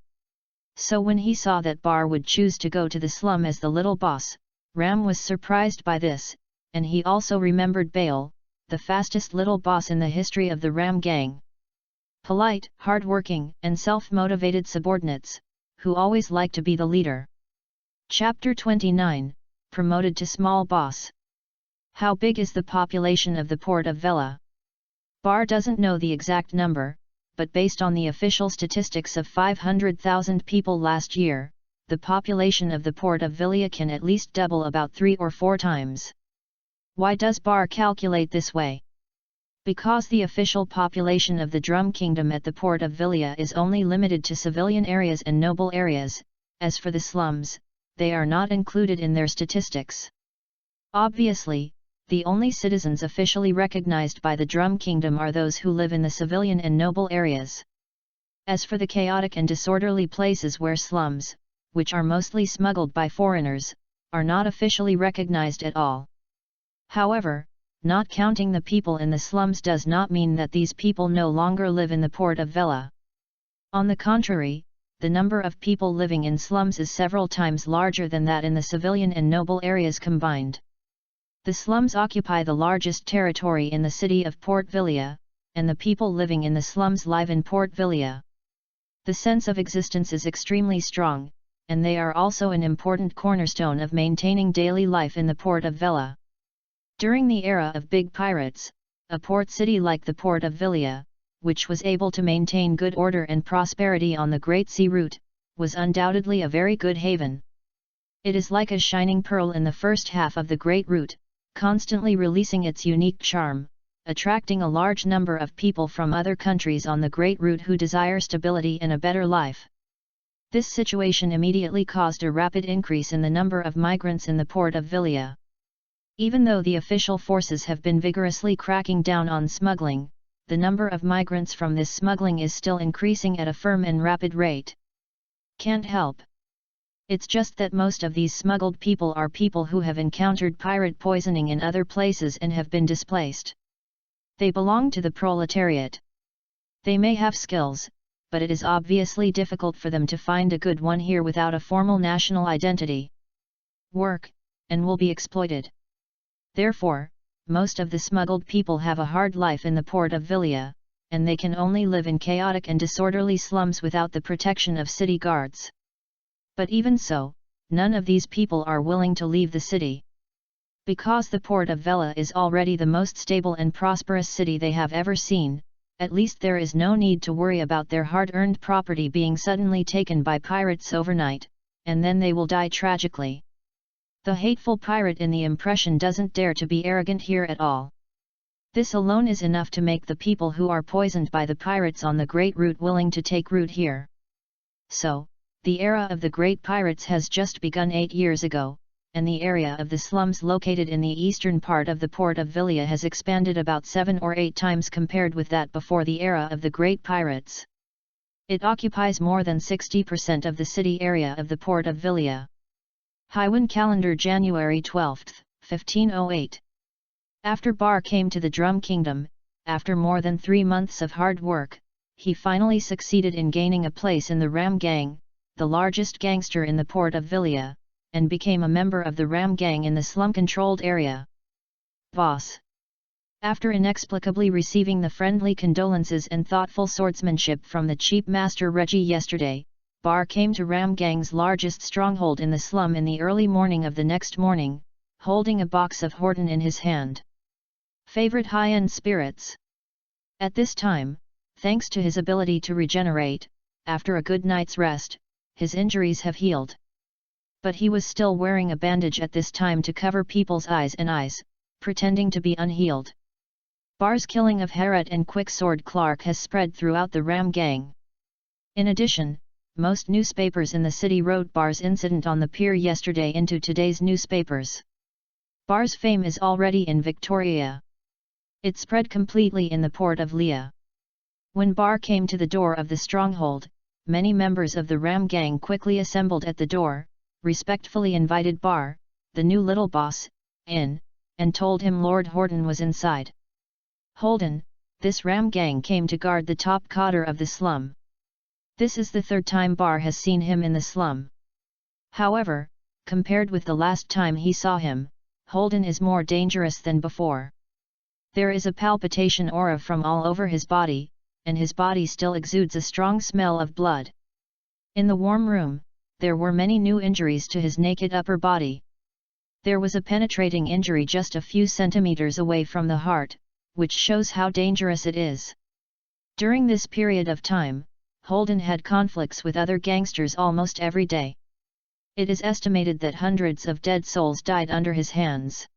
So when he saw that Bar would choose to go to the slum as the little boss, Ram was surprised by this, and he also remembered Bale, the fastest little boss in the history of the Ram gang. Polite, hard-working, and self-motivated subordinates, who always like to be the leader. Chapter 29, Promoted to Small Boss. How big is the population of the port of Vela? Bar doesn't know the exact number, but based on the official statistics of 500,000 people last year, the population of the port of Vila can at least double about 3 or 4 times. Why does Bar calculate this way? Because the official population of the Drum Kingdom at the port of Vila is only limited to civilian areas and noble areas. As for the slums, they are not included in their statistics. Obviously, the only citizens officially recognized by the Drum Kingdom are those who live in the civilian and noble areas. As for the chaotic and disorderly places where slums, which are mostly smuggled by foreigners, are not officially recognized at all. However, not counting the people in the slums does not mean that these people no longer live in the port of Vela. On the contrary, the number of people living in slums is several times larger than that in the civilian and noble areas combined. The slums occupy the largest territory in the city of Port Vila, and the people living in the slums live in Port Vila. The sense of existence is extremely strong, and they are also an important cornerstone of maintaining daily life in the port of Vela. During the era of big pirates, a port city like the port of Vila, which was able to maintain good order and prosperity on the Great Sea Route, was undoubtedly a very good haven. It is like a shining pearl in the first half of the Great Route, constantly releasing its unique charm, attracting a large number of people from other countries on the Great Route who desire stability and a better life. This situation immediately caused a rapid increase in the number of migrants in the port of Vila. Even though the official forces have been vigorously cracking down on smuggling, the number of migrants from this smuggling is still increasing at a firm and rapid rate. Can't help. It's just that most of these smuggled people are people who have encountered pirate poisoning in other places and have been displaced. They belong to the proletariat. They may have skills, but it is obviously difficult for them to find a good one here without a formal national identity. Work, and will be exploited. Therefore, most of the smuggled people have a hard life in the port of Vila, and they can only live in chaotic and disorderly slums without the protection of city guards. But even so, none of these people are willing to leave the city. Because the port of Vela is already the most stable and prosperous city they have ever seen, at least there is no need to worry about their hard-earned property being suddenly taken by pirates overnight, and then they will die tragically. The hateful pirate in the impression doesn't dare to be arrogant here at all. This alone is enough to make the people who are poisoned by the pirates on the Great Route willing to take root here. So, the era of the Great Pirates has just begun 8 years ago, and the area of the slums located in the eastern part of the port of Vilia has expanded about 7 or 8 times compared with that before the era of the Great Pirates. It occupies more than 60% of the city area of the port of Vilia. Highwan calendar January 12, 1508. After Bar came to the Drum Kingdom, after more than 3 months of hard work, he finally succeeded in gaining a place in the Ram Gang, the largest gangster in the port of Vilia, and became a member of the Ram Gang in the slum-controlled area. Boss. After inexplicably receiving the friendly condolences and thoughtful swordsmanship from the Chief Master Reggie yesterday, Bar came to Ram Gang's largest stronghold in the slum in the early morning of the next morning, holding a box of Horton in his hand. Favorite high-end spirits. At this time, thanks to his ability to regenerate, after a good night's rest, his injuries have healed. But he was still wearing a bandage at this time to cover people's eyes, pretending to be unhealed. Bar's killing of Harriet and Quicksword Clark has spread throughout the Ram Gang. In addition, most newspapers in the city wrote Bar's incident on the pier yesterday into today's newspapers. Bar's fame is already in Victoria. It spread completely in the port of Leah. When Bar came to the door of the stronghold, many members of the Ram Gang quickly assembled at the door, respectfully invited Bar, the new little boss, in, and told him Lord Horton was inside. Holden, this Ram Gang came to guard the top cotter of the slum. This is the 3rd time Bar has seen him in the slum. However, compared with the last time he saw him, Holden is more dangerous than before. There is a palpitation aura from all over his body, and his body still exudes a strong smell of blood. In the warm room, there were many new injuries to his naked upper body. There was a penetrating injury just a few centimeters away from the heart, which shows how dangerous it is. During this period of time, Holden had conflicts with other gangsters almost every day. It is estimated that hundreds of dead souls died under his hands.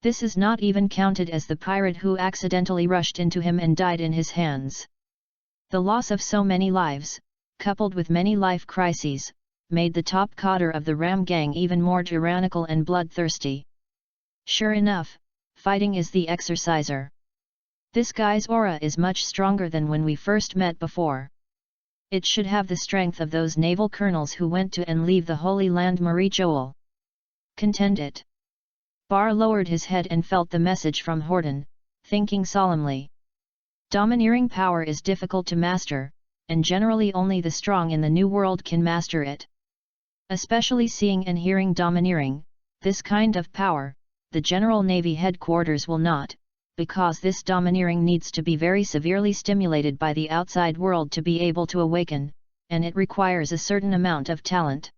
This is not even counted as the pirate who accidentally rushed into him and died in his hands. The loss of so many lives, coupled with many life crises, made the top cotter of the Ram Gang even more tyrannical and bloodthirsty. Sure enough, fighting is the exerciser. This guy's aura is much stronger than when we first met before. It should have the strength of those naval colonels who went to and leave the Holy Land Marie Joel. Contend it. Bar lowered his head and felt the message from Horton, thinking solemnly. Domineering power is difficult to master, and generally only the strong in the New World can master it. Especially seeing and hearing domineering, this kind of power, the General Navy headquarters will not, because this domineering needs to be very severely stimulated by the outside world to be able to awaken, and it requires a certain amount of talent.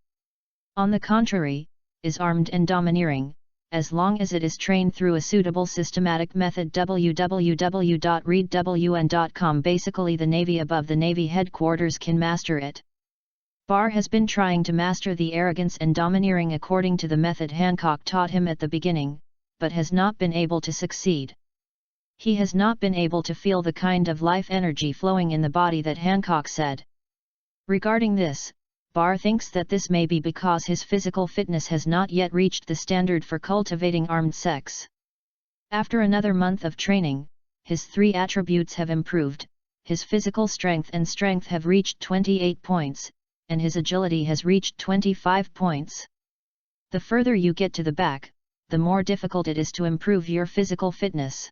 On the contrary, is armed and domineering, as long as it is trained through a suitable systematic method. www.readwn.com. Basically the Navy above the Navy headquarters can master it. Bar has been trying to master the arrogance and domineering according to the method Hancock taught him at the beginning, but has not been able to succeed. He has not been able to feel the kind of life energy flowing in the body that Hancock said. Regarding this, Bar thinks that this may be because his physical fitness has not yet reached the standard for cultivating armed sex. After another month of training, his 3 attributes have improved, his physical strength and strength have reached 28 points, and his agility has reached 25 points. The further you get to the back, the more difficult it is to improve your physical fitness.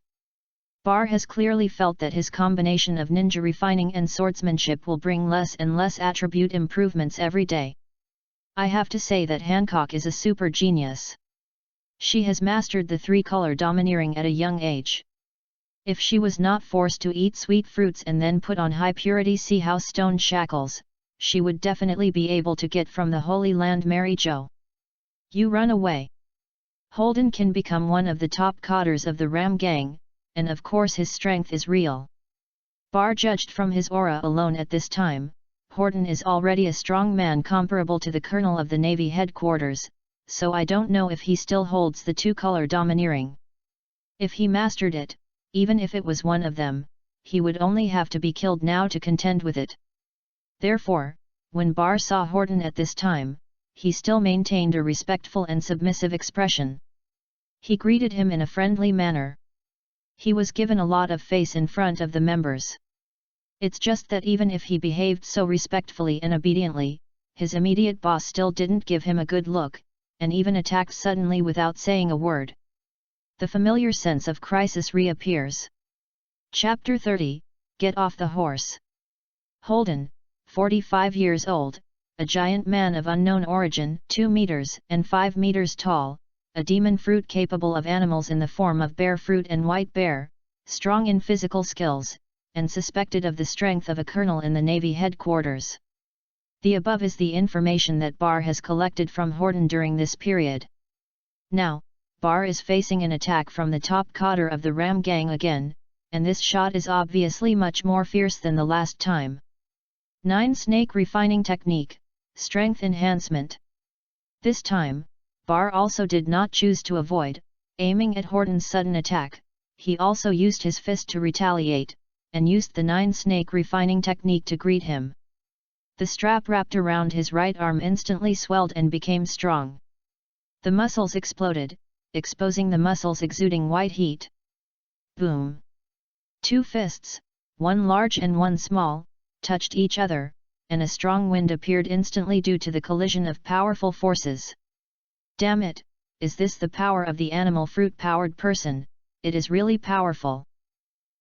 Bar has clearly felt that his combination of ninja refining and swordsmanship will bring less and less attribute improvements every day. I have to say that Hancock is a super genius. She has mastered the 3-color domineering at a young age. If she was not forced to eat sweet fruits and then put on high-purity sea house stone shackles, she would definitely be able to get from the Holy Land Mary Jo. You run away. Holden can become one of the top codders of the Ram gang, and of course his strength is real. Bar judged from his aura alone at this time, Holden is already a strong man comparable to the colonel of the Navy headquarters, so I don't know if he still holds the two-color domineering. If he mastered it, even if it was one of them, he would only have to be killed now to contend with it. Therefore, when Bar saw Holden at this time, he still maintained a respectful and submissive expression. He greeted him in a friendly manner. He was given a lot of face in front of the members. It's just that even if he behaved so respectfully and obediently, his immediate boss still didn't give him a good look, and even attacked suddenly without saying a word. The familiar sense of crisis reappears. Chapter 30, Get Off the Horse. Holden, 45 years old, a giant man of unknown origin, 2 meters and 5 meters tall, a demon fruit capable of animals in the form of bear fruit and white bear, strong in physical skills, and suspected of the strength of a colonel in the Navy headquarters. The above is the information that Bar has collected from Holden during this period. Now, Bar is facing an attack from the top codder of the Ram gang again, and this shot is obviously much more fierce than the last time. 9 Snake Refining Technique, Strength Enhancement. This time, Bar also did not choose to avoid, aiming at Holden's sudden attack. He also used his fist to retaliate, and used the 9 Snake Refining Technique to greet him. The strap wrapped around his right arm instantly swelled and became strong. The muscles exploded, exposing the muscles exuding white heat. Boom! 2 fists, one large and one small, touched each other, and a strong wind appeared instantly due to the collision of powerful forces. Damn it, is this the power of the animal fruit-powered person? It is really powerful.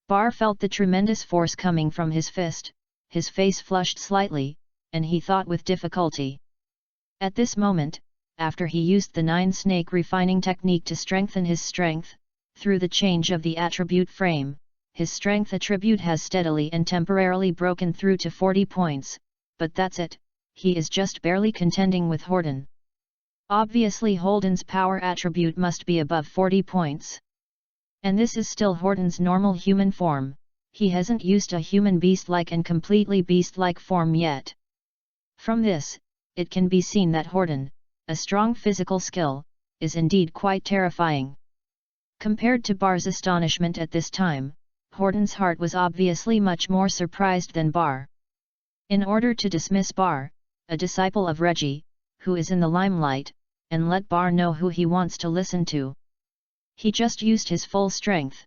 Bar felt the tremendous force coming from his fist, his face flushed slightly, and he thought with difficulty. At this moment, after he used the 9 Snake Refining Technique to strengthen his strength, through the change of the attribute frame, his strength attribute has steadily and temporarily broken through to 40 points, but that's it, he is just barely contending with Holden. Obviously Holden's power attribute must be above 40 points. And this is still Holden's normal human form, he hasn't used a human beast-like and completely beast-like form yet. From this, it can be seen that Holden, a strong physical skill, is indeed quite terrifying. Compared to Bar's astonishment at this time, Holden's heart was obviously much more surprised than Bar. In order to dismiss Bar, a disciple of Reggie, who is in the limelight, and let Bar know who he wants to listen to, he just used his full strength.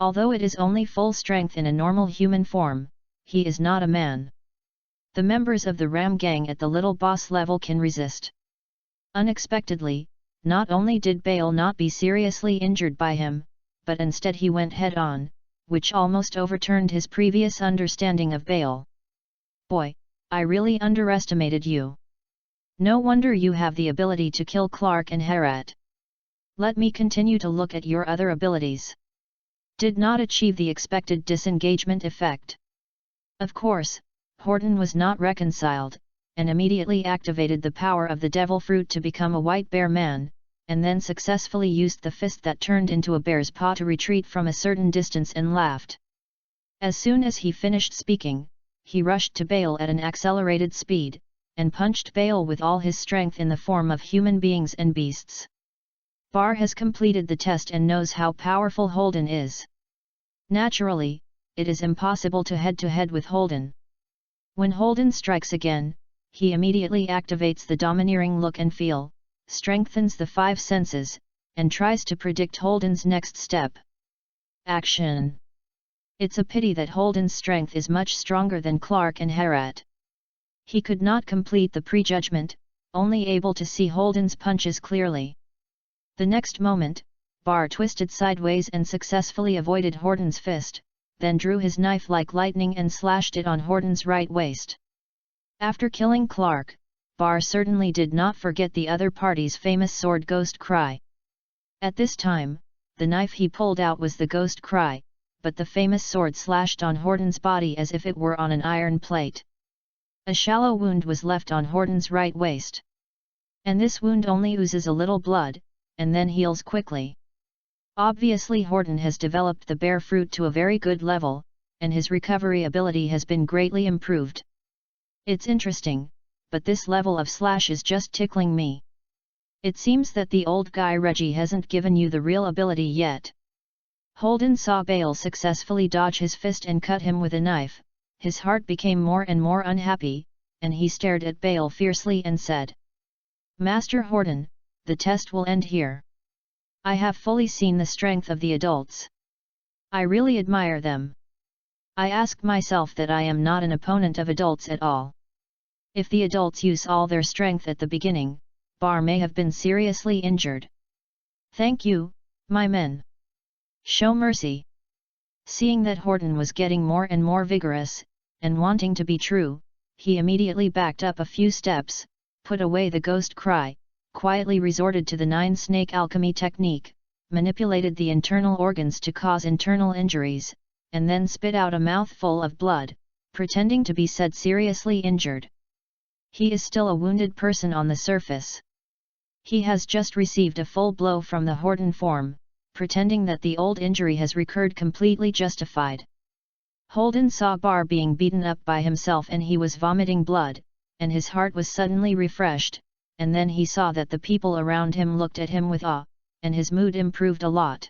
Although it is only full strength in a normal human form, he is not a man. The members of the Ram gang at the little boss level can resist. Unexpectedly, not only did Bale not be seriously injured by him, but instead he went head-on, which almost overturned his previous understanding of Bale. Boy, I really underestimated you. No wonder you have the ability to kill Clark and Herat. Let me continue to look at your other abilities. Did not achieve the expected disengagement effect. Of course, Holden was not reconciled, and immediately activated the power of the devil fruit to become a white bear man, and then successfully used the fist that turned into a bear's paw to retreat from a certain distance and laughed. As soon as he finished speaking, he rushed to Bale at an accelerated speed, and punched Bale with all his strength in the form of human beings and beasts. Bar has completed the test and knows how powerful Holden is. Naturally, it is impossible to head-to-head with Holden. When Holden strikes again, he immediately activates the domineering look and feel, strengthens the 5 senses, and tries to predict Holden's next step. Action. It's a pity that Holden's strength is much stronger than Clark and Herat. He could not complete the prejudgment, only able to see Holden's punches clearly. The next moment, Bar twisted sideways and successfully avoided Holden's fist, then drew his knife like lightning and slashed it on Holden's right waist. After killing Clark, Bar certainly did not forget the other party's famous sword ghost cry. At this time, the knife he pulled out was the ghost cry, but the famous sword slashed on Holden's body as if it were on an iron plate. A shallow wound was left on Holden's right waist. And this wound only oozes a little blood, and then heals quickly. Obviously Horton has developed the bear fruit to a very good level, and his recovery ability has been greatly improved. It's interesting, but this level of slash is just tickling me. It seems that the old guy Reggie hasn't given you the real ability yet. Holden saw Bale successfully dodge his fist and cut him with a knife. His heart became more and more unhappy, and he stared at Bale fiercely and said, "Master Horton, the test will end here. I have fully seen the strength of the adults. I really admire them. I ask myself that I am not an opponent of adults at all. If the adults use all their strength at the beginning, Bar may have been seriously injured. Thank you, my men. Show mercy." Seeing that Horton was getting more and more vigorous, and wanting to be true, he immediately backed up a few steps, put away the ghost cry, quietly resorted to the 9-snake alchemy technique, manipulated the internal organs to cause internal injuries, and then spit out a mouthful of blood, pretending to be said seriously injured. He is still a wounded person on the surface. He has just received a full blow from the Horton form, pretending that the old injury has recurred completely justified. Holden saw Bar being beaten up by himself and he was vomiting blood, and his heart was suddenly refreshed, and then he saw that the people around him looked at him with awe, and his mood improved a lot.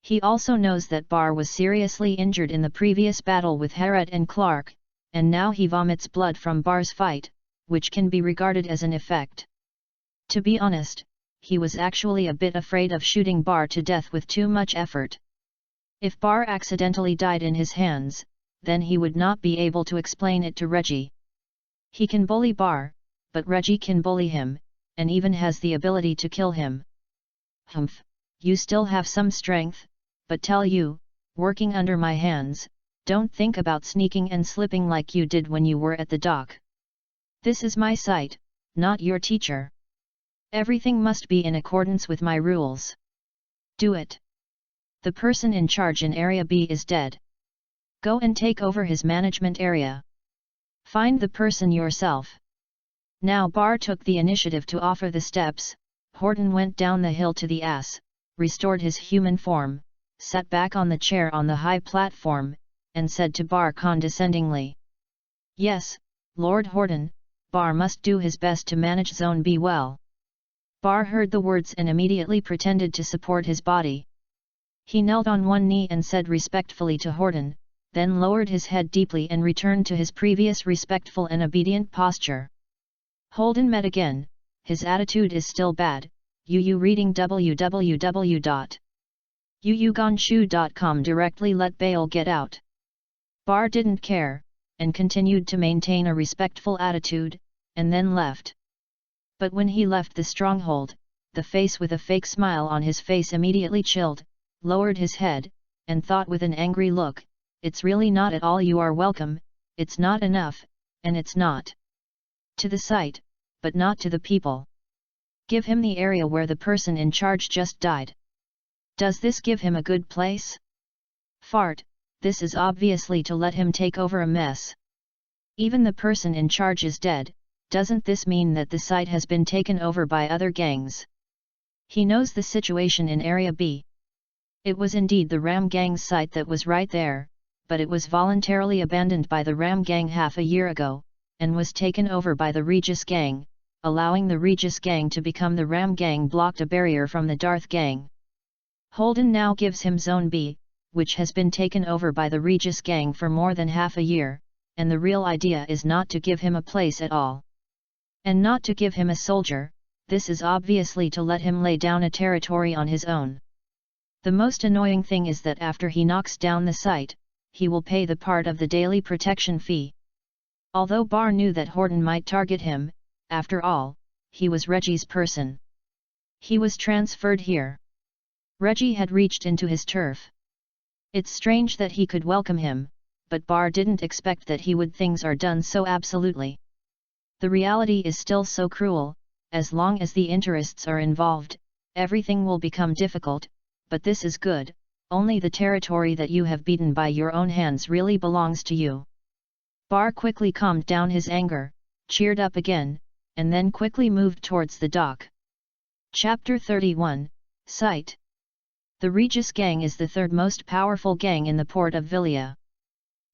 He also knows that Bar was seriously injured in the previous battle with Harriet and Clark, and now he vomits blood from Bar's fight, which can be regarded as an effect. To be honest, he was actually a bit afraid of shooting Bar to death with too much effort. If Bar accidentally died in his hands, then he would not be able to explain it to Reggie. He can bully Bar, but Reggie can bully him, and even has the ability to kill him. Humph, you still have some strength, but tell you, working under my hands, don't think about sneaking and slipping like you did when you were at the dock. This is my site, not your teacher. Everything must be in accordance with my rules. Do it. The person in charge in Area B is dead. Go and take over his management area. Find the person yourself. Now Bar took the initiative to offer the steps. Horton went down the hill to the ass, restored his human form, sat back on the chair on the high platform, and said to Bar condescendingly, "Yes, Lord Horton, Bar must do his best to manage Zone B well." Bar heard the words and immediately pretended to support his body. He knelt on one knee and said respectfully to Horton, then lowered his head deeply and returned to his previous respectful and obedient posture. Holden met again. His attitude is still bad. Reading www.yuyugonshu.com directly let Bale get out. Bar didn't care, and continued to maintain a respectful attitude, and then left. But when he left the stronghold, the face with a fake smile on his face immediately chilled, lowered his head, and thought with an angry look, "It's really not at all you are welcome, it's not enough, and it's not to the site, but not to the people. Give him the area where the person in charge just died. Does this give him a good place? Fart, this is obviously to let him take over a mess. Even the person in charge is dead, doesn't this mean that the site has been taken over by other gangs?" He knows the situation in Area B. It was indeed the Ram Gang's site that was right there, but it was voluntarily abandoned by the Ram Gang half a year ago, and was taken over by the Regis Gang. Allowing the Regis Gang to become the Ram Gang blocked a barrier from the Darth Gang. Holden now gives him Zone B, which has been taken over by the Regis Gang for more than half a year, and the real idea is not to give him a place at all. And not to give him a soldier, this is obviously to let him lay down a territory on his own. The most annoying thing is that after he knocks down the site, he will pay the part of the daily protection fee. Although Bar knew that Horton might target him, after all, he was Reggie's person. He was transferred here. Reggie had reached into his turf. It's strange that he could welcome him, but Bar didn't expect that he would. Things are done so absolutely. The reality is still so cruel. As long as the interests are involved, everything will become difficult, but this is good, only the territory that you have beaten by your own hands really belongs to you. Bar quickly calmed down his anger, cheered up again, and then quickly moved towards the dock. Chapter 31, Site. The Regis Gang is the third most powerful gang in the port of Villia.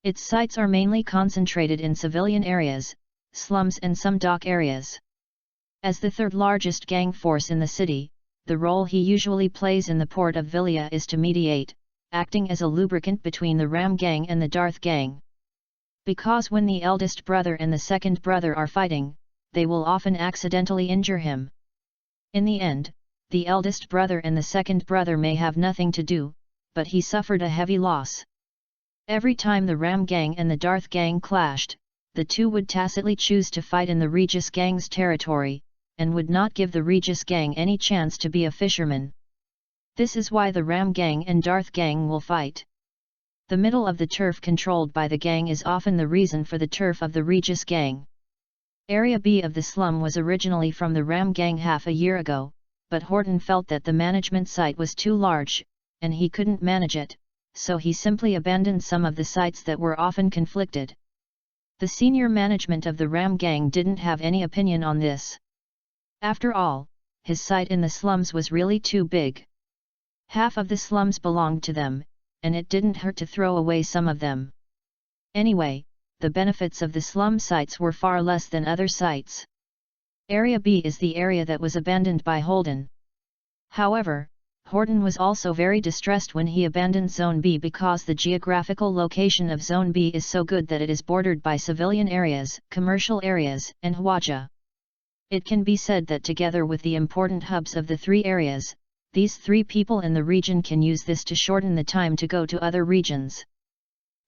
Its sites are mainly concentrated in civilian areas, slums and some dock areas. As the third largest gang force in the city, the role he usually plays in the port of Villia is to mediate, acting as a lubricant between the Ram Gang and the Darth Gang. Because when the eldest brother and the second brother are fighting, they will often accidentally injure him. In the end, the eldest brother and the second brother may have nothing to do, but he suffered a heavy loss. Every time the Ram Gang and the Darth Gang clashed, the two would tacitly choose to fight in the Regis Gang's territory, and would not give the Regis Gang any chance to be a fisherman. This is why the Ram Gang and Darth Gang will fight. The middle of the turf controlled by the gang is often the reason for the turf of the Regis Gang. Area B of the slum was originally from the Ram Gang half a year ago, but Horton felt that the management site was too large, and he couldn't manage it, so he simply abandoned some of the sites that were often conflicted. The senior management of the Ram Gang didn't have any opinion on this. After all, his site in the slums was really too big. Half of the slums belonged to them, and it didn't hurt to throw away some of them. Anyway, the benefits of the slum sites were far less than other sites. Area B is the area that was abandoned by Holden. However, Horton was also very distressed when he abandoned Zone B because the geographical location of Zone B is so good that it is bordered by civilian areas, commercial areas, and Hwaja. It can be said that together with the important hubs of the three areas, these three people in the region can use this to shorten the time to go to other regions.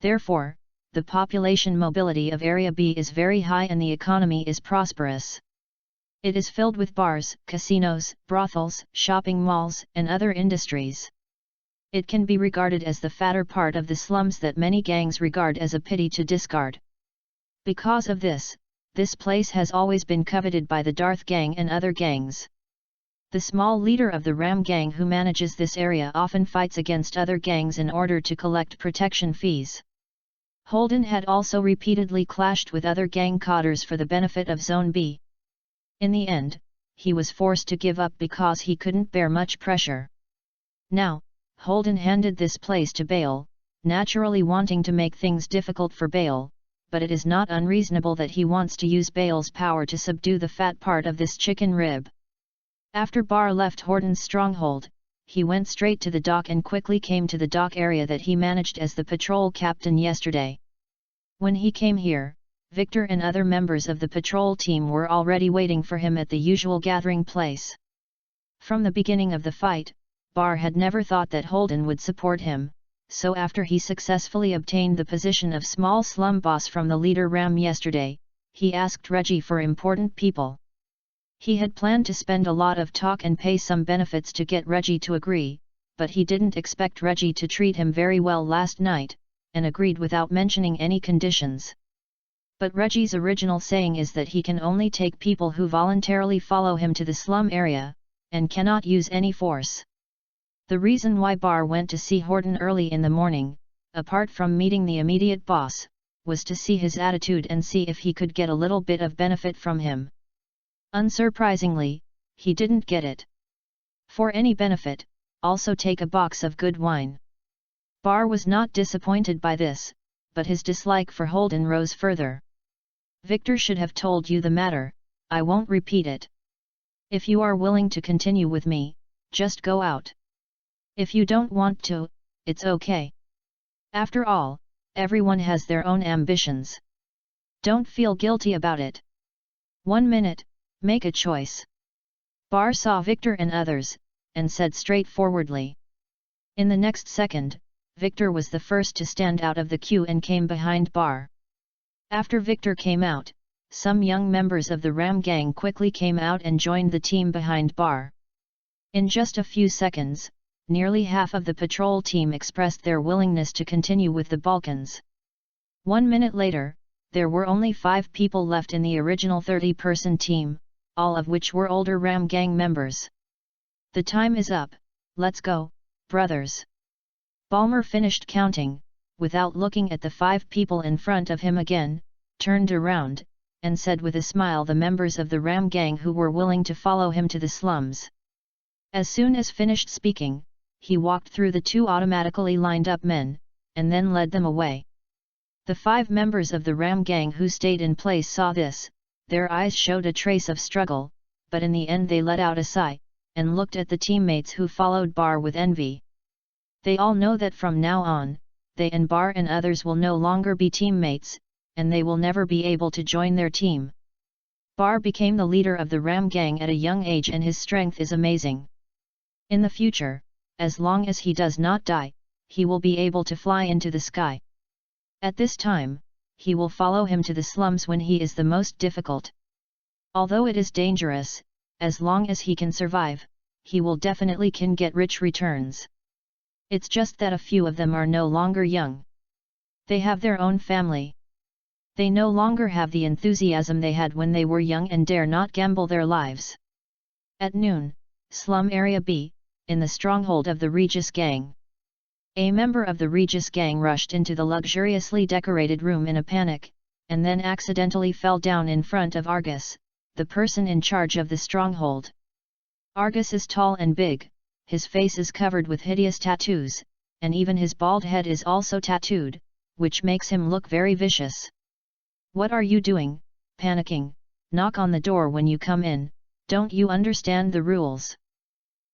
Therefore, the population mobility of Area B is very high and the economy is prosperous. It is filled with bars, casinos, brothels, shopping malls, and other industries. It can be regarded as the fatter part of the slums that many gangs regard as a pity to discard. Because of this, this place has always been coveted by the Darth Gang and other gangs. The small leader of the Ram Gang who manages this area often fights against other gangs in order to collect protection fees. Holden had also repeatedly clashed with other gang cadres for the benefit of Zone B. In the end, he was forced to give up because he couldn't bear much pressure. Now, Holden handed this place to Bale, naturally wanting to make things difficult for Bale, but it is not unreasonable that he wants to use Bale's power to subdue the fat part of this chicken rib. After Barr left Horton's stronghold, he went straight to the dock and quickly came to the dock area that he managed as the patrol captain yesterday. When he came here, Victor and other members of the patrol team were already waiting for him at the usual gathering place. From the beginning of the fight, Barr had never thought that Holden would support him, so after he successfully obtained the position of small slum boss from the leader Ram yesterday, he asked Reggie for important people. He had planned to spend a lot of talk and pay some benefits to get Reggie to agree, but he didn't expect Reggie to treat him very well last night, and agreed without mentioning any conditions. But Reggie's original saying is that he can only take people who voluntarily follow him to the slum area, and cannot use any force. The reason why Barr went to see Horton early in the morning, apart from meeting the immediate boss, was to see his attitude and see if he could get a little bit of benefit from him. Unsurprisingly, he didn't get it. For any benefit, also take a box of good wine. Barr was not disappointed by this, but his dislike for Holden rose further. Victor should have told you the matter, I won't repeat it. If you are willing to continue with me, just go out. If you don't want to, it's okay. After all, everyone has their own ambitions. Don't feel guilty about it. 1 minute, make a choice. Barr saw Victor and others, and said straightforwardly. In the next second, Victor was the first to stand out of the queue and came behind Barr. After Victor came out, some young members of the Ram Gang quickly came out and joined the team behind Barr. In just a few seconds, nearly half of the patrol team expressed their willingness to continue with the Balkans. 1 minute later, there were only 5 people left in the original 30-person team, all of which were older Ram Gang members. The time is up, let's go, brothers. Ballmer finished counting, without looking at the 5 people in front of him again, turned around, and said with a smile the members of the Ram gang who were willing to follow him to the slums. As soon as finished speaking, he walked through the two automatically lined up men, and then led them away. The 5 members of the Ram gang who stayed in place saw this, their eyes showed a trace of struggle, but in the end they let out a sigh, and looked at the teammates who followed Bar with envy. They all know that from now on, they and Bar and others will no longer be teammates, and they will never be able to join their team. Bar became the leader of the Ram gang at a young age and his strength is amazing. In the future, as long as he does not die, he will be able to fly into the sky. At this time, he will follow him to the slums when he is the most difficult. Although it is dangerous, as long as he can survive, he will definitely can get rich returns. It's just that a few of them are no longer young. They have their own family. They no longer have the enthusiasm they had when they were young and dare not gamble their lives. At noon, Slum Area B, in the stronghold of the Regis gang. A member of the Regis gang rushed into the luxuriously decorated room in a panic, and then accidentally fell down in front of Argus, the person in charge of the stronghold. Argus is tall and big, his face is covered with hideous tattoos, and even his bald head is also tattooed, which makes him look very vicious. "What are you doing, panicking? Knock on the door when you come in, don't you understand the rules?"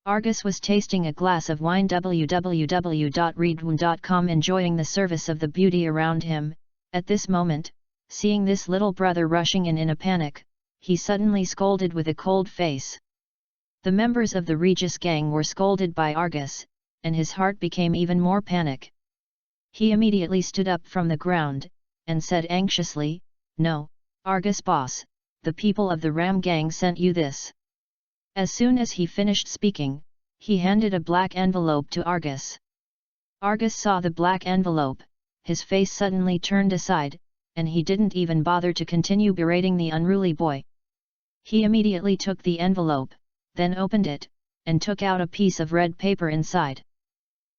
Argus was tasting a glass of wine www.readaloud.com enjoying the service of the beauty around him. At this moment, seeing this little brother rushing in a panic, he suddenly scolded with a cold face. The members of the Regis gang were scolded by Argus, and his heart became even more panic. He immediately stood up from the ground, and said anxiously, "No, Argus boss, the people of the Ram gang sent you this." As soon as he finished speaking, he handed a black envelope to Argus. Argus saw the black envelope, his face suddenly turned aside, and he didn't even bother to continue berating the unruly boy. He immediately took the envelope, then opened it, and took out a piece of red paper inside.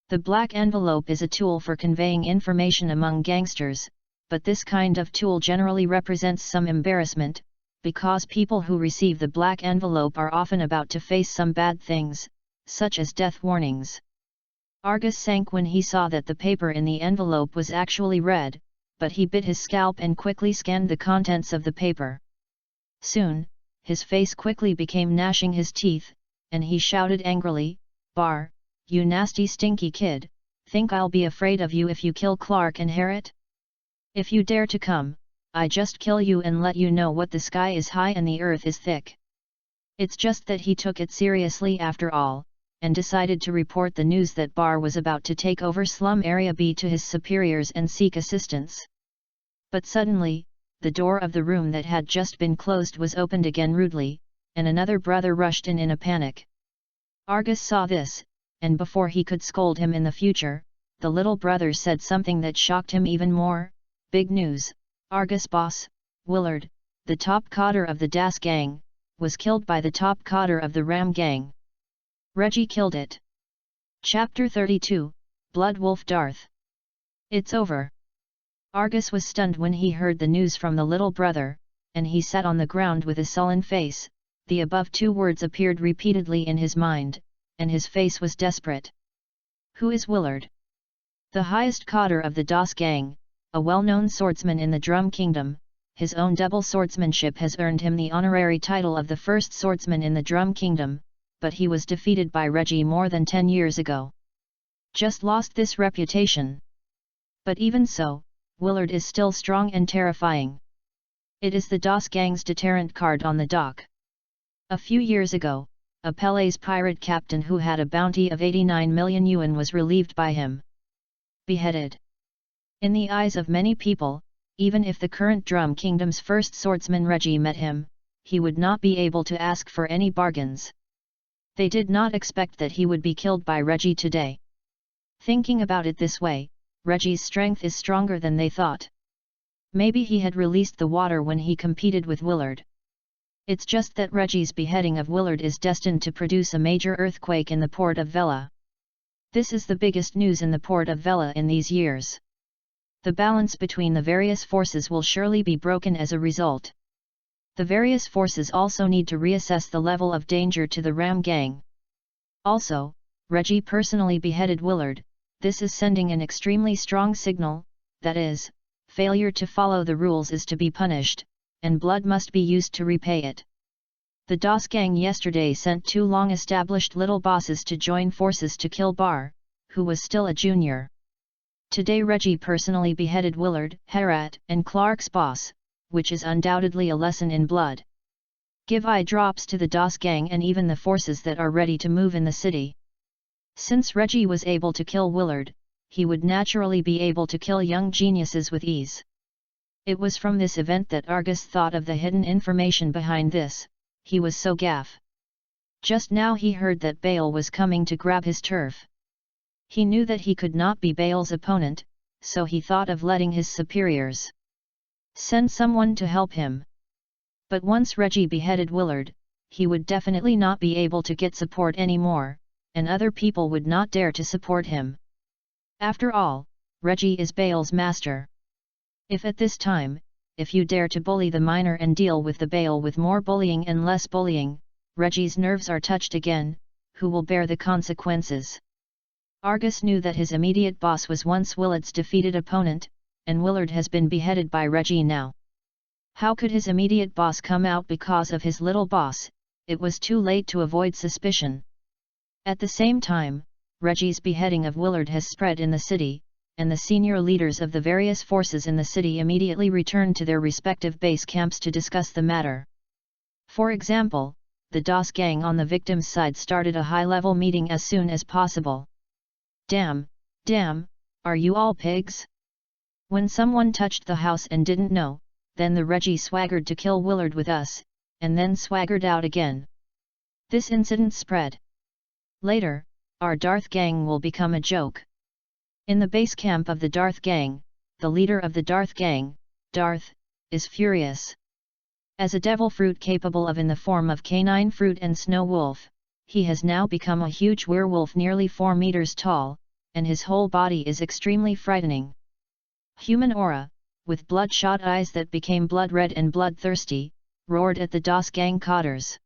The black envelope is a tool for conveying information among gangsters, but this kind of tool generally represents some embarrassment, because people who receive the black envelope are often about to face some bad things, such as death warnings. Argus sank when he saw that the paper in the envelope was actually red, but he bit his scalp and quickly scanned the contents of the paper. Soon, his face quickly became gnashing his teeth, and he shouted angrily, "Bar, you nasty stinky kid, think I'll be afraid of you if you kill Clark and Harriet? If you dare to come, I just kill you and let you know what the sky is high and the earth is thick." It's just that he took it seriously after all, and decided to report the news that Bar was about to take over Slum Area B to his superiors and seek assistance. But suddenly, the door of the room that had just been closed was opened again rudely, and another brother rushed in a panic. Argus saw this, and before he could scold him in the future, the little brother said something that shocked him even more. "Big news, Argus boss, Willard, the top codder of the Das gang, was killed by the top codder of the Ram gang. Reggie killed it." Chapter 32, Blood Wolf Darth. It's over. Argus was stunned when he heard the news from the little brother, and he sat on the ground with a sullen face. The above 2 words appeared repeatedly in his mind, and his face was desperate. Who is Willard? The highest codder of the Das gang, a well-known swordsman in the Drum Kingdom. His own double swordsmanship has earned him the honorary title of the first swordsman in the Drum Kingdom, but he was defeated by Reggie more than 10 years ago. Just lost this reputation. But even so, Willard is still strong and terrifying. It is the Das gang's deterrent card on the dock. A few years ago, a Pele's pirate captain who had a bounty of 89 million yuan was relieved by him. Beheaded. In the eyes of many people, even if the current Drum Kingdom's first swordsman Reggie met him, he would not be able to ask for any bargains. They did not expect that he would be killed by Reggie today. Thinking about it this way, Reggie's strength is stronger than they thought. Maybe he had released the water when he competed with Willard. It's just that Reggie's beheading of Willard is destined to produce a major earthquake in the port of Vela. This is the biggest news in the port of Vela in these years. The balance between the various forces will surely be broken as a result. The various forces also need to reassess the level of danger to the Ram gang. Also, Reggie personally beheaded Willard. This is sending an extremely strong signal, that is, failure to follow the rules is to be punished, and blood must be used to repay it. The DOS gang yesterday sent 2 long-established little bosses to join forces to kill Bar, who was still a junior. Today Reggie personally beheaded Willard, Herat, and Clark's boss, which is undoubtedly a lesson in blood. Give eye drops to the DOS gang and even the forces that are ready to move in the city. Since Reggie was able to kill Willard, he would naturally be able to kill young geniuses with ease. It was from this event that Argus thought of the hidden information behind this. He was so gaff. Just now he heard that Bale was coming to grab his turf. He knew that he could not be Bale's opponent, so he thought of letting his superiors send someone to help him. But once Reggie beheaded Willard, he would definitely not be able to get support anymore, and other people would not dare to support him. After all, Reggie is Bale's master. If at this time, if you dare to bully the minor and deal with the Bale with more bullying and less bullying, Reggie's nerves are touched again, who will bear the consequences? Argus knew that his immediate boss was once Willard's defeated opponent, and Willard has been beheaded by Reggie now. How could his immediate boss come out because of his little boss? It was too late to avoid suspicion. At the same time, Reggie's beheading of Willard has spread in the city, and the senior leaders of the various forces in the city immediately returned to their respective base camps to discuss the matter. For example, the DOS gang on the victim's side started a high-level meeting as soon as possible. Damn, are you all pigs? When someone touched the house and didn't know, then the Reggie swaggered to kill Willard with us, and then swaggered out again. This incident spread. Later, our Darth gang will become a joke. In the base camp of the Darth gang, the leader of the Darth gang, Darth, is furious. As a devil fruit capable of in the form of canine fruit and snow wolf, he has now become a huge werewolf nearly 4 meters tall, and his whole body is extremely frightening. Human aura, with bloodshot eyes that became blood red and bloodthirsty, roared at the DOS gang codders.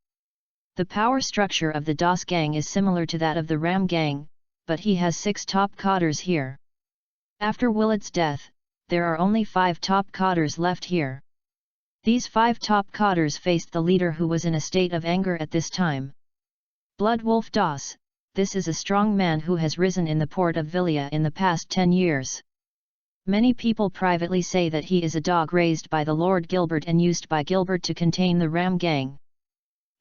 The power structure of the DOS gang is similar to that of the Ram gang, but he has 6 top codders here. After Willard's death, there are only 5 top codders left here. These 5 top codders faced the leader who was in a state of anger at this time. Blood Wolf DOS, this is a strong man who has risen in the port of Villia in the past 10 years. Many people privately say that he is a dog raised by the Lord Gilbert and used by Gilbert to contain the Ram gang.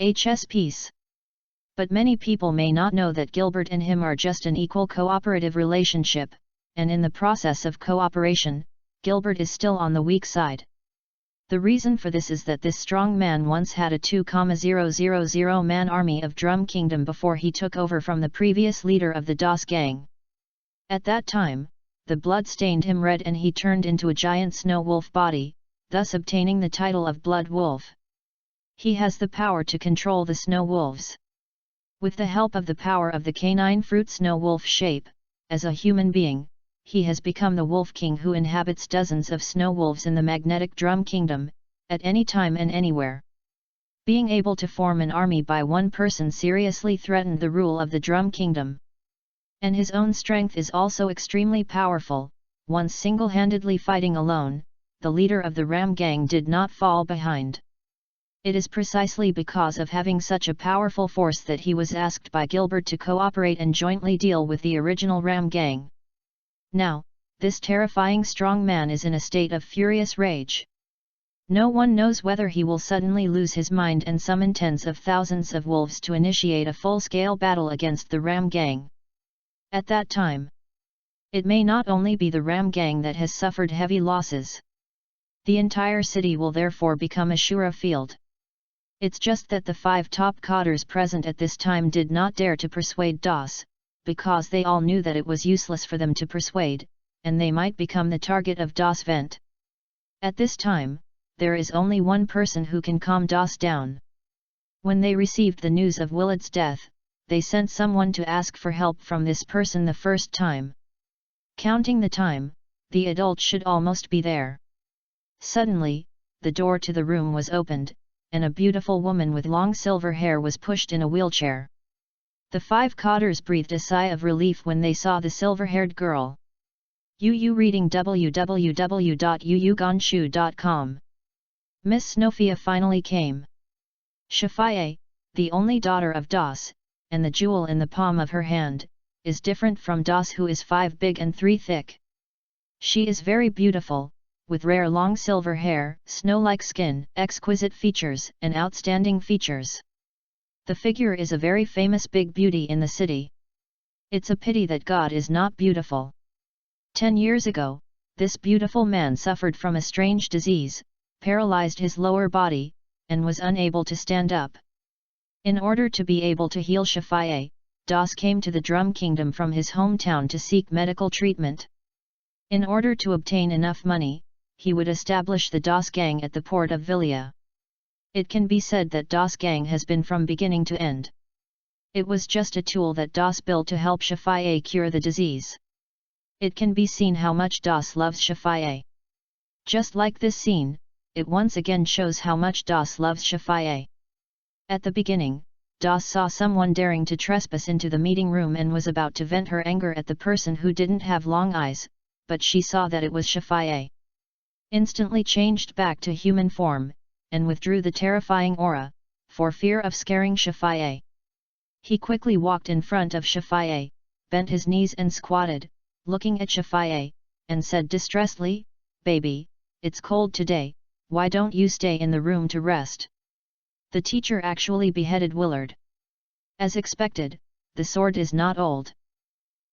HS Peace. But many people may not know that Gilbert and him are just an equal cooperative relationship, and in the process of cooperation, Gilbert is still on the weak side. The reason for this is that this strong man once had a 2,000 man army of Drum Kingdom before he took over from the previous leader of the DOS gang. At that time, the blood stained him red and he turned into a giant snow wolf body, thus obtaining the title of Blood Wolf. He has the power to control the snow wolves. With the help of the power of the canine fruit snow wolf shape, as a human being, he has become the Wolf King who inhabits dozens of snow wolves in the magnetic Drum Kingdom, at any time and anywhere. Being able to form an army by one person seriously threatened the rule of the Drum Kingdom. And his own strength is also extremely powerful. Once single-handedly fighting alone, the leader of the Ram gang did not fall behind. It is precisely because of having such a powerful force that he was asked by Gilbert to cooperate and jointly deal with the original Ram gang. Now, this terrifying strong man is in a state of furious rage. No one knows whether he will suddenly lose his mind and summon tens of thousands of wolves to initiate a full-scale battle against the Ram gang. At that time, it may not only be the Ram gang that has suffered heavy losses. The entire city will therefore become a Shura field. It's just that the 5 top codders present at this time did not dare to persuade DOS, because they all knew that it was useless for them to persuade, and they might become the target of DOS vent. At this time, there is only one person who can calm DOS down. When they received the news of Willard's death, they sent someone to ask for help from this person the first time. Counting the time, the adult should almost be there. Suddenly, the door to the room was opened, and a beautiful woman with long silver hair was pushed in a wheelchair. The 5 cotters breathed a sigh of relief when they saw the silver-haired girl. UU reading www.uugonshu.com. Miss Snowfia finally came. Shafie, the only daughter of Das, and the jewel in the palm of her hand, is different from Das, who is 5 big and 3 thick. She is very beautiful, with rare long silver hair, snow-like skin, exquisite features, and outstanding features. The figure is a very famous big beauty in the city. It's a pity that God is not beautiful. 10 years ago, this beautiful man suffered from a strange disease, paralyzed his lower body, and was unable to stand up. In order to be able to heal Shafie, Das came to the Drum Kingdom from his hometown to seek medical treatment. In order to obtain enough money, he would establish the Das Gang at the port of Vilia. It can be said that Das Gang has been from beginning to end. It was just a tool that Das built to help Shafie cure the disease. It can be seen how much Das loves Shafie. Just like this scene, it once again shows how much Das loves Shafie. At the beginning, Das saw someone daring to trespass into the meeting room and was about to vent her anger at the person who didn't have long eyes, but she saw that it was Shafie. Instantly changed back to human form, and withdrew the terrifying aura, for fear of scaring Shafie. He quickly walked in front of Shafie, bent his knees and squatted, looking at Shafie, and said distressedly, "Baby, it's cold today, why don't you stay in the room to rest?" The teacher actually beheaded Willard. As expected, the sword is not old.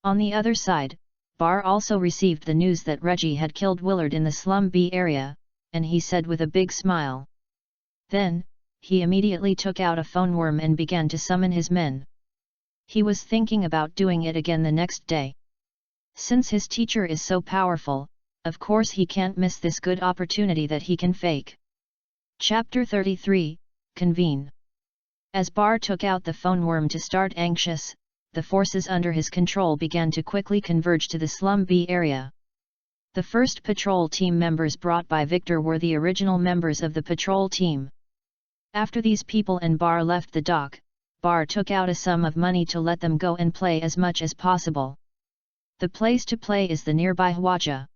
On the other side, Bar also received the news that Reggie had killed Willard in the Slum B area, and he said with a big smile. Then, he immediately took out a phone worm and began to summon his men. He was thinking about doing it again the next day. Since his teacher is so powerful, of course he can't miss this good opportunity that he can fake. Chapter 33, Convene. As Bar took out the phone worm to start anxious, the forces under his control began to quickly converge to the Slum B area. The first patrol team members brought by Victor were the original members of the patrol team. After these people and Bar left the dock, Bar took out a sum of money to let them go and play as much as possible. The place to play is the nearby Hwaja.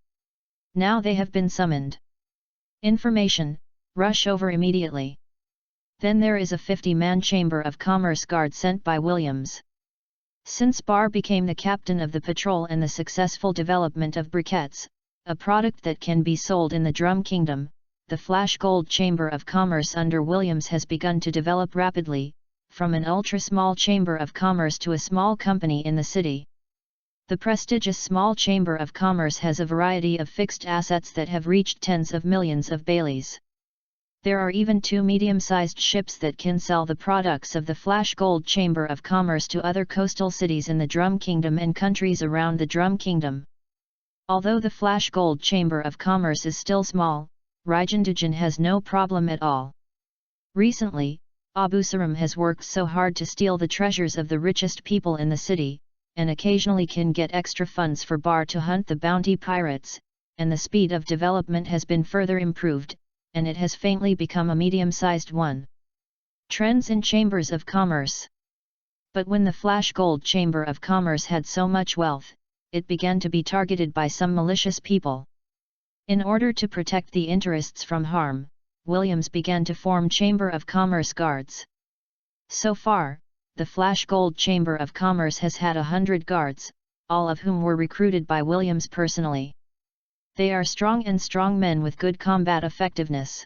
Now they have been summoned. Information, rush over immediately. Then there is a 50-man Chamber of Commerce guard sent by Williams. Since Bar became the captain of the patrol and the successful development of briquettes, a product that can be sold in the Drum Kingdom, the Flash Gold Chamber of Commerce under Williams has begun to develop rapidly, from an ultra-small chamber of commerce to a small company in the city. The prestigious small chamber of commerce has a variety of fixed assets that have reached tens of millions of baileys. There are even 2 medium-sized ships that can sell the products of the Flash Gold Chamber of Commerce to other coastal cities in the Drum Kingdom and countries around the Drum Kingdom. Although the Flash Gold Chamber of Commerce is still small, Raijandujan has no problem at all. Recently, Abu Saram has worked so hard to steal the treasures of the richest people in the city, and occasionally can get extra funds for Bar to hunt the bounty pirates, and the speed of development has been further improved, and it has faintly become a medium-sized one. Trends in chambers of commerce. But when the Flash Gold Chamber of Commerce had so much wealth, it began to be targeted by some malicious people. In order to protect the interests from harm, Williams began to form Chamber of Commerce guards. So far, the Flash Gold Chamber of Commerce has had 100 guards, all of whom were recruited by Williams personally. They are strong men with good combat effectiveness.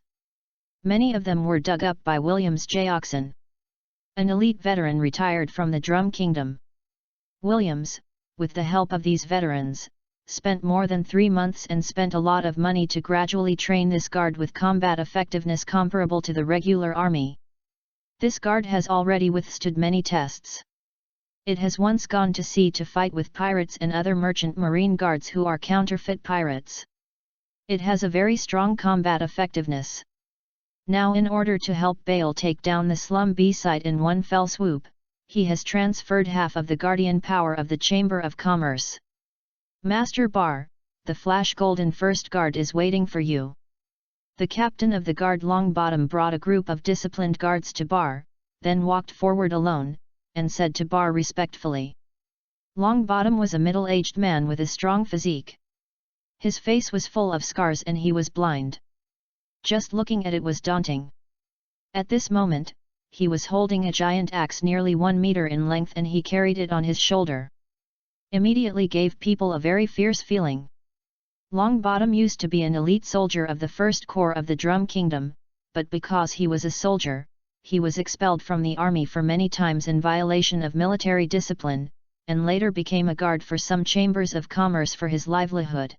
Many of them were dug up by Williams J. Oxon, an elite veteran retired from the Drum Kingdom. Williams, with the help of these veterans, spent more than 3 months and spent a lot of money to gradually train this guard with combat effectiveness comparable to the regular army. This guard has already withstood many tests. It has once gone to sea to fight with pirates and other merchant marine guards who are counterfeit pirates. It has a very strong combat effectiveness. Now, in order to help Bale take down the Slum B site in one fell swoop, he has transferred half of the guardian power of the Chamber of Commerce. Master Bar, the Flash Golden First Guard is waiting for you. The captain of the guard Longbottom brought a group of disciplined guards to Bar, then walked forward alone, and said to Bar respectfully. Longbottom was a middle-aged man with a strong physique. His face was full of scars and he was blind. Just looking at it was daunting. At this moment, he was holding a giant axe nearly 1 meter in length and he carried it on his shoulder. Immediately gave people a very fierce feeling. Longbottom used to be an elite soldier of the First Corps of the Drum Kingdom, but because he was a soldier, he was expelled from the army for many times in violation of military discipline, and later became a guard for some chambers of commerce for his livelihood.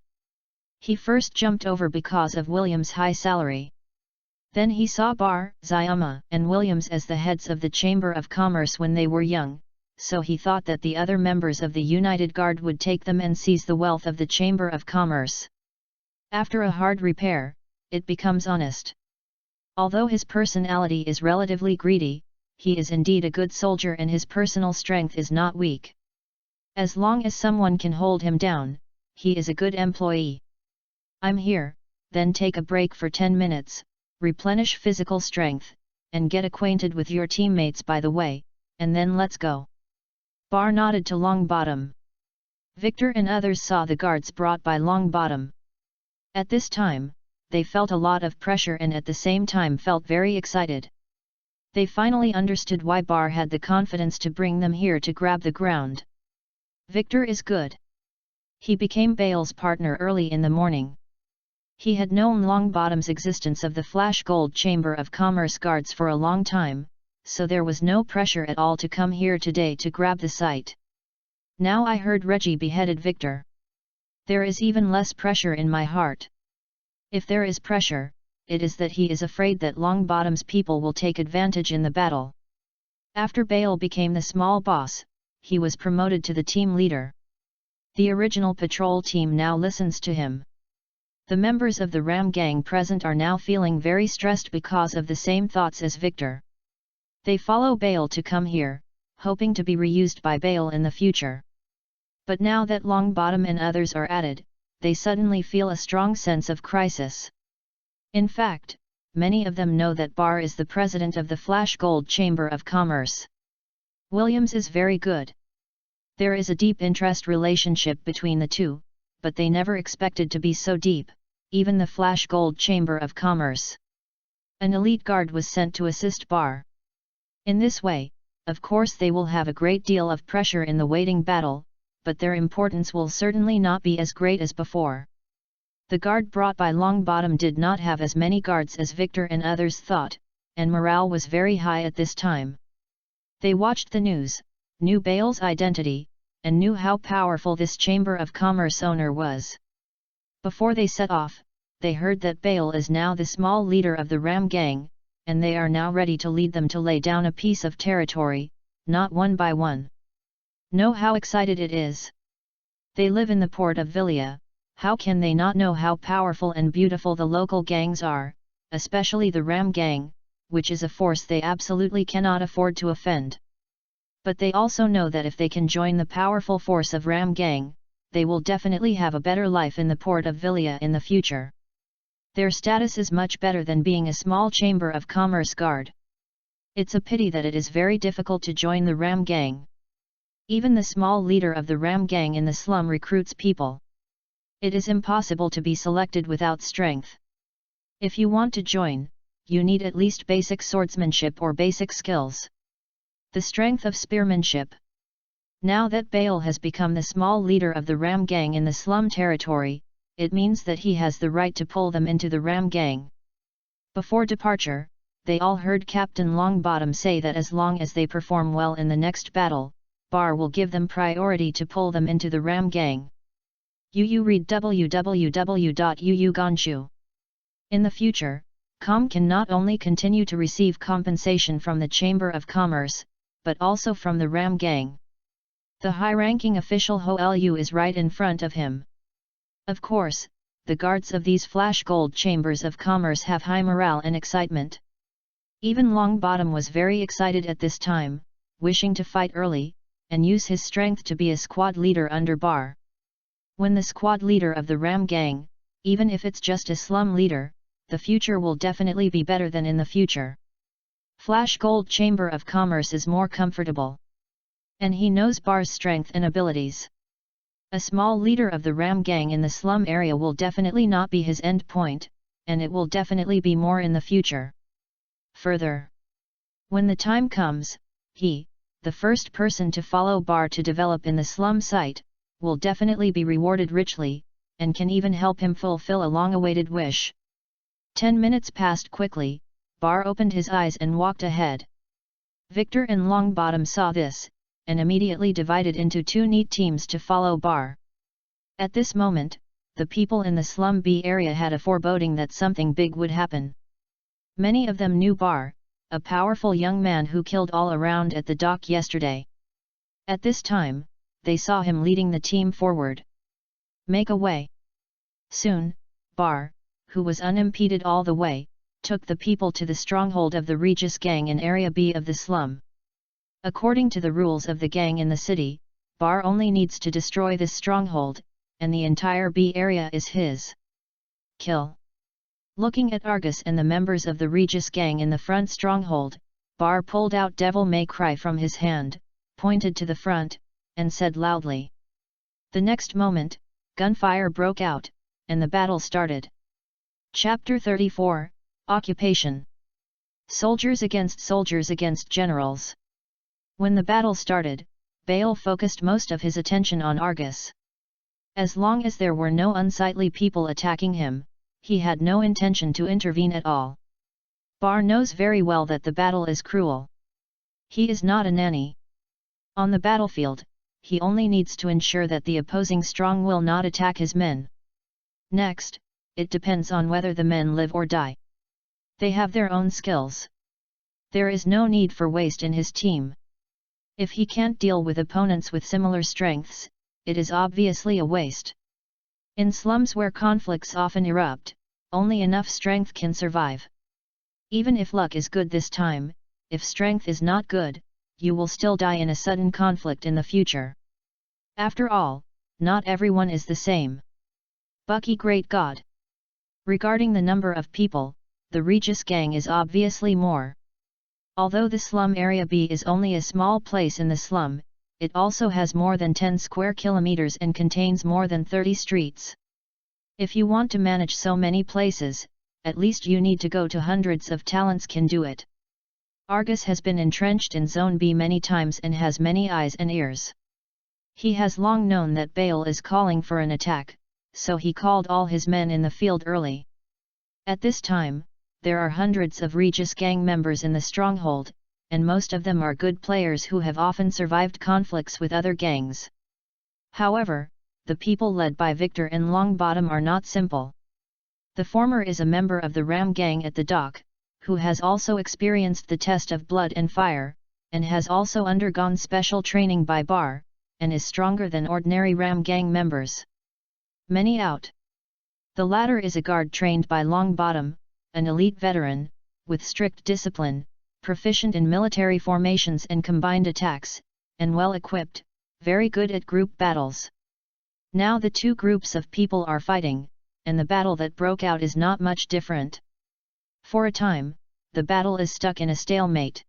He first jumped over because of William's high salary. Then he saw Bar, Zyama, and Williams as the heads of the Chamber of Commerce when they were young, so he thought that the other members of the United Guard would take them and seize the wealth of the Chamber of Commerce. After a hard repair, it becomes honest. Although his personality is relatively greedy, he is indeed a good soldier and his personal strength is not weak. As long as someone can hold him down, he is a good employee. I'm here, then take a break for 10 minutes, replenish physical strength, and get acquainted with your teammates by the way, and then let's go. Bar nodded to Longbottom. Victor and others saw the guards brought by Longbottom. At this time, they felt a lot of pressure and at the same time felt very excited. They finally understood why Bar had the confidence to bring them here to grab the ground. Victor is good. He became Bale's partner early in the morning. He had known Longbottom's existence of the Flash Gold Chamber of Commerce guards for a long time, so there was no pressure at all to come here today to grab the site. Now I heard Reggie beheaded Victor. There is even less pressure in my heart. If there is pressure, it is that he is afraid that Longbottom's people will take advantage in the battle. After Bale became the small boss, he was promoted to the team leader. The original patrol team now listens to him. The members of the Ram gang present are now feeling very stressed because of the same thoughts as Victor. They follow Bale to come here, hoping to be reused by Bale in the future. But now that Longbottom and others are added, they suddenly feel a strong sense of crisis. In fact, many of them know that Bar is the president of the Flash Gold Chamber of Commerce. Williams is very good. There is a deep interest relationship between the two, but they never expected to be so deep, even the Flash Gold Chamber of Commerce. An elite guard was sent to assist Bar. In this way, of course they will have a great deal of pressure in the waiting battle, but their importance will certainly not be as great as before. The guard brought by Longbottom did not have as many guards as Victor and others thought, and morale was very high at this time. They watched the news, knew Bale's identity, and knew how powerful this Chamber of Commerce owner was. Before they set off, they heard that Bale is now the small leader of the Ram gang, and they are now ready to lead them to lay down a piece of territory, not one by one. Know how excited it is? They live in the port of Villia, how can they not know how powerful and beautiful the local gangs are, especially the Ram gang, which is a force they absolutely cannot afford to offend. But they also know that if they can join the powerful force of Ram gang, they will definitely have a better life in the port of Villia in the future. Their status is much better than being a small Chamber of Commerce guard. It's a pity that it is very difficult to join the Ram gang. Even the small leader of the Ram gang in the slum recruits people. It is impossible to be selected without strength. If you want to join, you need at least basic swordsmanship or basic skills. The strength of spearmanship. Now that Bale has become the small leader of the Ram gang in the slum territory, it means that he has the right to pull them into the Ram gang. Before departure, they all heard Captain Longbottom say that as long as they perform well in the next battle, Bar will give them priority to pull them into the Ram gang. Read www.UU In the future, Com can not only continue to receive compensation from the Chamber of Commerce, but also from the Ram gang. The high-ranking official Ho Lu is right in front of him. Of course, the guards of these Flash Gold Chambers of Commerce have high morale and excitement. Even Longbottom was very excited at this time, wishing to fight early, and use his strength to be a squad leader under Bar. When the squad leader of the Ram gang, even if it's just a slum leader, the future will definitely be better than in the future. Flash Gold Chamber of Commerce is more comfortable. And he knows Bar's strength and abilities. A small leader of the Ram gang in the slum area will definitely not be his end point, and it will definitely be more in the future. Further, when the time comes, he, the first person to follow Bar to develop in the slum site, will definitely be rewarded richly, and can even help him fulfill a long-awaited wish. 10 minutes passed quickly. Bar opened his eyes and walked ahead. Victor and Longbottom saw this, and immediately divided into 2 neat teams to follow Bar. At this moment, the people in the slum B area had a foreboding that something big would happen. Many of them knew Bar, a powerful young man who killed all around at the dock yesterday. At this time, they saw him leading the team forward. Make a way. Soon, Bar, who was unimpeded all the way, took the people to the stronghold of the Regis gang in Area B of the slum. According to the rules of the gang in the city, Bar only needs to destroy this stronghold, and the entire B area is his. Kill. Looking at Argus and the members of the Regis gang in the front stronghold, Bar pulled out Devil May Cry from his hand, pointed to the front, and said loudly. The next moment, gunfire broke out, and the battle started. Chapter 34, Occupation. Soldiers against generals. When the battle started, Bale focused most of his attention on Argus. As long as there were no unsightly people attacking him, he had no intention to intervene at all. Bar knows very well that the battle is cruel. He is not a nanny. On the battlefield, he only needs to ensure that the opposing strong will not attack his men. Next, it depends on whether the men live or die. They have their own skills. There is no need for waste in his team. If he can't deal with opponents with similar strengths, it is obviously a waste. In slums where conflicts often erupt, only enough strength can survive. Even if luck is good this time, if strength is not good, you will still die in a sudden conflict in the future. After all, not everyone is the same. Bucky Great God. Regarding the number of people, the Regis gang is obviously more. Although the slum area B is only a small place in the slum, it also has more than 10 square kilometers and contains more than 30 streets. If you want to manage so many places, at least you need to go to hundreds of talents can do it. Argus has been entrenched in Zone B many times and has many eyes and ears. He has long known that Bale is calling for an attack, so he called all his men in the field early. At this time, there are hundreds of Regis gang members in the stronghold, and most of them are good players who have often survived conflicts with other gangs. However, the people led by Victor and Longbottom are not simple. The former is a member of the Ram gang at the dock, who has also experienced the test of blood and fire, and has also undergone special training by Bar, and is stronger than ordinary Ram gang members. Many out. The latter is a guard trained by Longbottom, an elite veteran, with strict discipline, proficient in military formations and combined attacks, and well equipped, very good at group battles. Now the 2 groups of people are fighting, and the battle that broke out is not much different. For a time, the battle is stuck in a stalemate.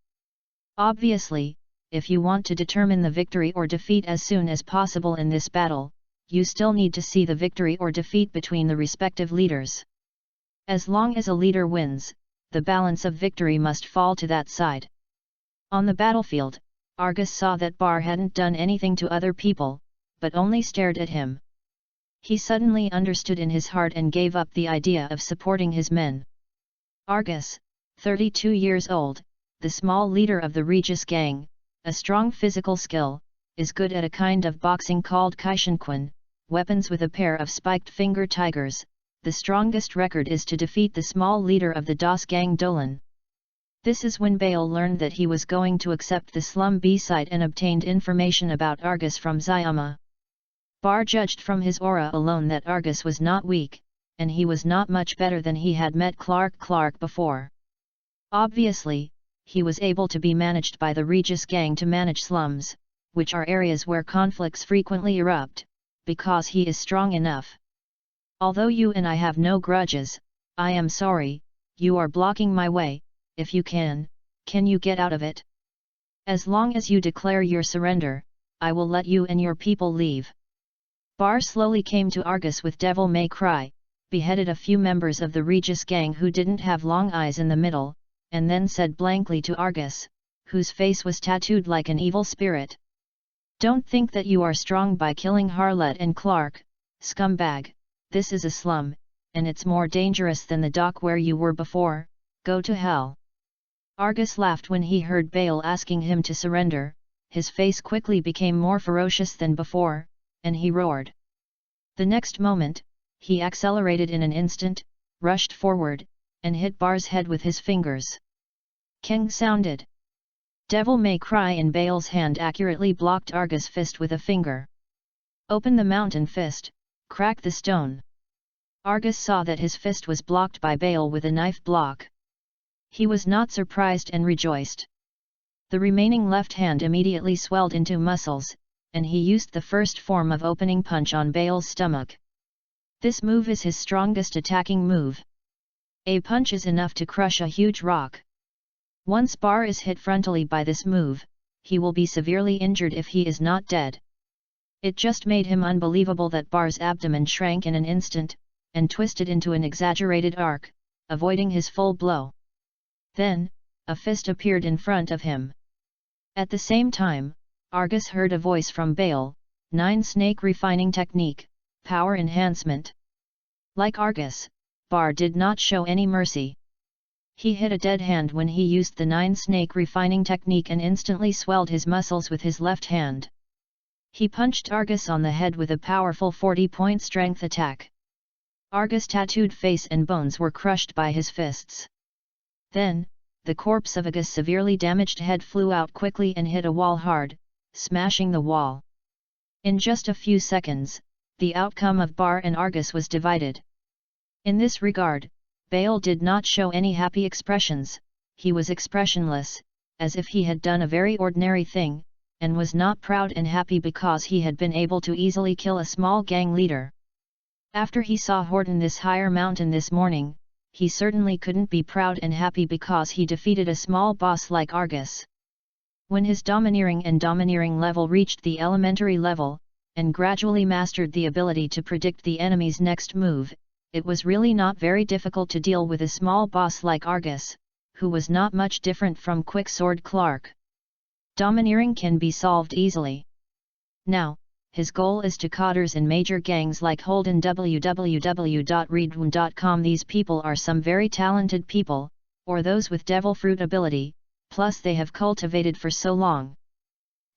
Obviously, if you want to determine the victory or defeat as soon as possible in this battle, you still need to see the victory or defeat between the respective leaders. As long as a leader wins, the balance of victory must fall to that side. On the battlefield, Argus saw that Bar hadn't done anything to other people, but only stared at him. He suddenly understood in his heart and gave up the idea of supporting his men. Argus, 32 years old, the small leader of the Regis gang, a strong physical skill, is good at a kind of boxing called Kaishinquan, weapons with a pair of spiked finger tigers. The strongest record is to defeat the small leader of the DOS gang Dolan. This is when Bale learned that he was going to accept the slum B site and obtained information about Argus from Zayama. Bar judged from his aura alone that Argus was not weak, and he was not much better than he had met Clark before. Obviously, he was able to be managed by the Regis gang to manage slums, which are areas where conflicts frequently erupt, because he is strong enough. Although you and I have no grudges, I am sorry, you are blocking my way. If you can you get out of it? As long as you declare your surrender, I will let you and your people leave. Bar slowly came to Argus with Devil May Cry, beheaded a few members of the Regis gang who didn't have long eyes in the middle, and then said blankly to Argus, whose face was tattooed like an evil spirit. Don't think that you are strong by killing Harlett and Clark, scumbag. This is a slum, and it's more dangerous than the dock where you were before. Go to hell. Argus laughed when he heard Bale asking him to surrender. His face quickly became more ferocious than before, and he roared. The next moment, he accelerated in an instant, rushed forward, and hit Bar's head with his fingers. Keng sounded. Devil May Cry in Bale's hand accurately blocked Argus' fist with a finger. Open the mountain fist, crack the stone. Argus saw that his fist was blocked by Bale with a knife block. He was not surprised and rejoiced. The remaining left hand immediately swelled into muscles, and he used the first form of opening punch on Bale's stomach. This move is his strongest attacking move. A punch is enough to crush a huge rock. Once Bar is hit frontally by this move, he will be severely injured if he is not dead. It just made him unbelievable that Bar's abdomen shrank in an instant, and twisted into an exaggerated arc, avoiding his full blow. Then, a fist appeared in front of him. At the same time, Argus heard a voice from Bale, 9 Snake Refining Technique, Power Enhancement. Like Argus, Bar did not show any mercy. He hit a dead hand when he used the 9 Snake Refining Technique and instantly swelled his muscles with his left hand. He punched Argus on the head with a powerful 40-point strength attack. Argus' tattooed face and bones were crushed by his fists. Then, the corpse of Argus' severely damaged head flew out quickly and hit a wall hard, smashing the wall. In just a few seconds, the outcome of Bar and Argus was divided. In this regard, Bale did not show any happy expressions. He was expressionless, as if he had done a very ordinary thing, and was not proud and happy because he had been able to easily kill a small gang leader. After he saw Horton this higher mountain this morning, he certainly couldn't be proud and happy because he defeated a small boss like Argus. When his domineering level reached the elementary level, and gradually mastered the ability to predict the enemy's next move, it was really not very difficult to deal with a small boss like Argus, who was not much different from Quicksword Clark. Domineering can be solved easily. Now, his goal is to codders in major gangs like Holden. www.readaloud.com. These people are some very talented people, or those with devil fruit ability, plus they have cultivated for so long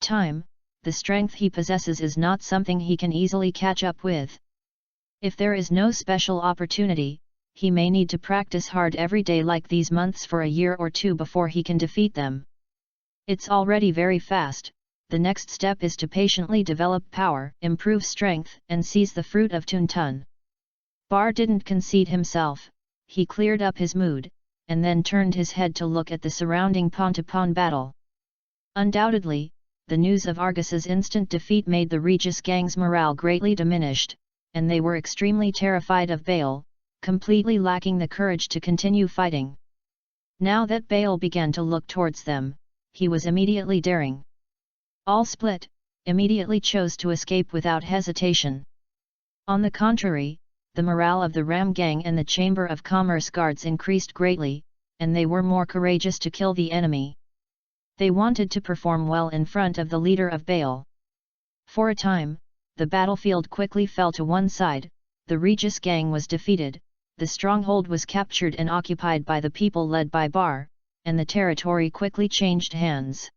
time, the strength he possesses is not something he can easily catch up with. If there is no special opportunity, he may need to practice hard every day like these months for a year or two before he can defeat them. It's already very fast. The next step is to patiently develop power, improve strength, and seize the fruit of Tuntun. Bar didn't concede himself. He cleared up his mood, and then turned his head to look at the surrounding pawn-to-pawn battle. Undoubtedly, the news of Argus's instant defeat made the Regis gang's morale greatly diminished, and they were extremely terrified of Bale, completely lacking the courage to continue fighting. Now that Bale began to look towards them, he was immediately daring. All split, immediately chose to escape without hesitation. On the contrary, the morale of the Ram Gang and the Chamber of Commerce guards increased greatly, and they were more courageous to kill the enemy. They wanted to perform well in front of the leader of Bale. For a time, the battlefield quickly fell to one side, the Regis Gang was defeated, the stronghold was captured and occupied by the people led by Bar, and the territory quickly changed hands.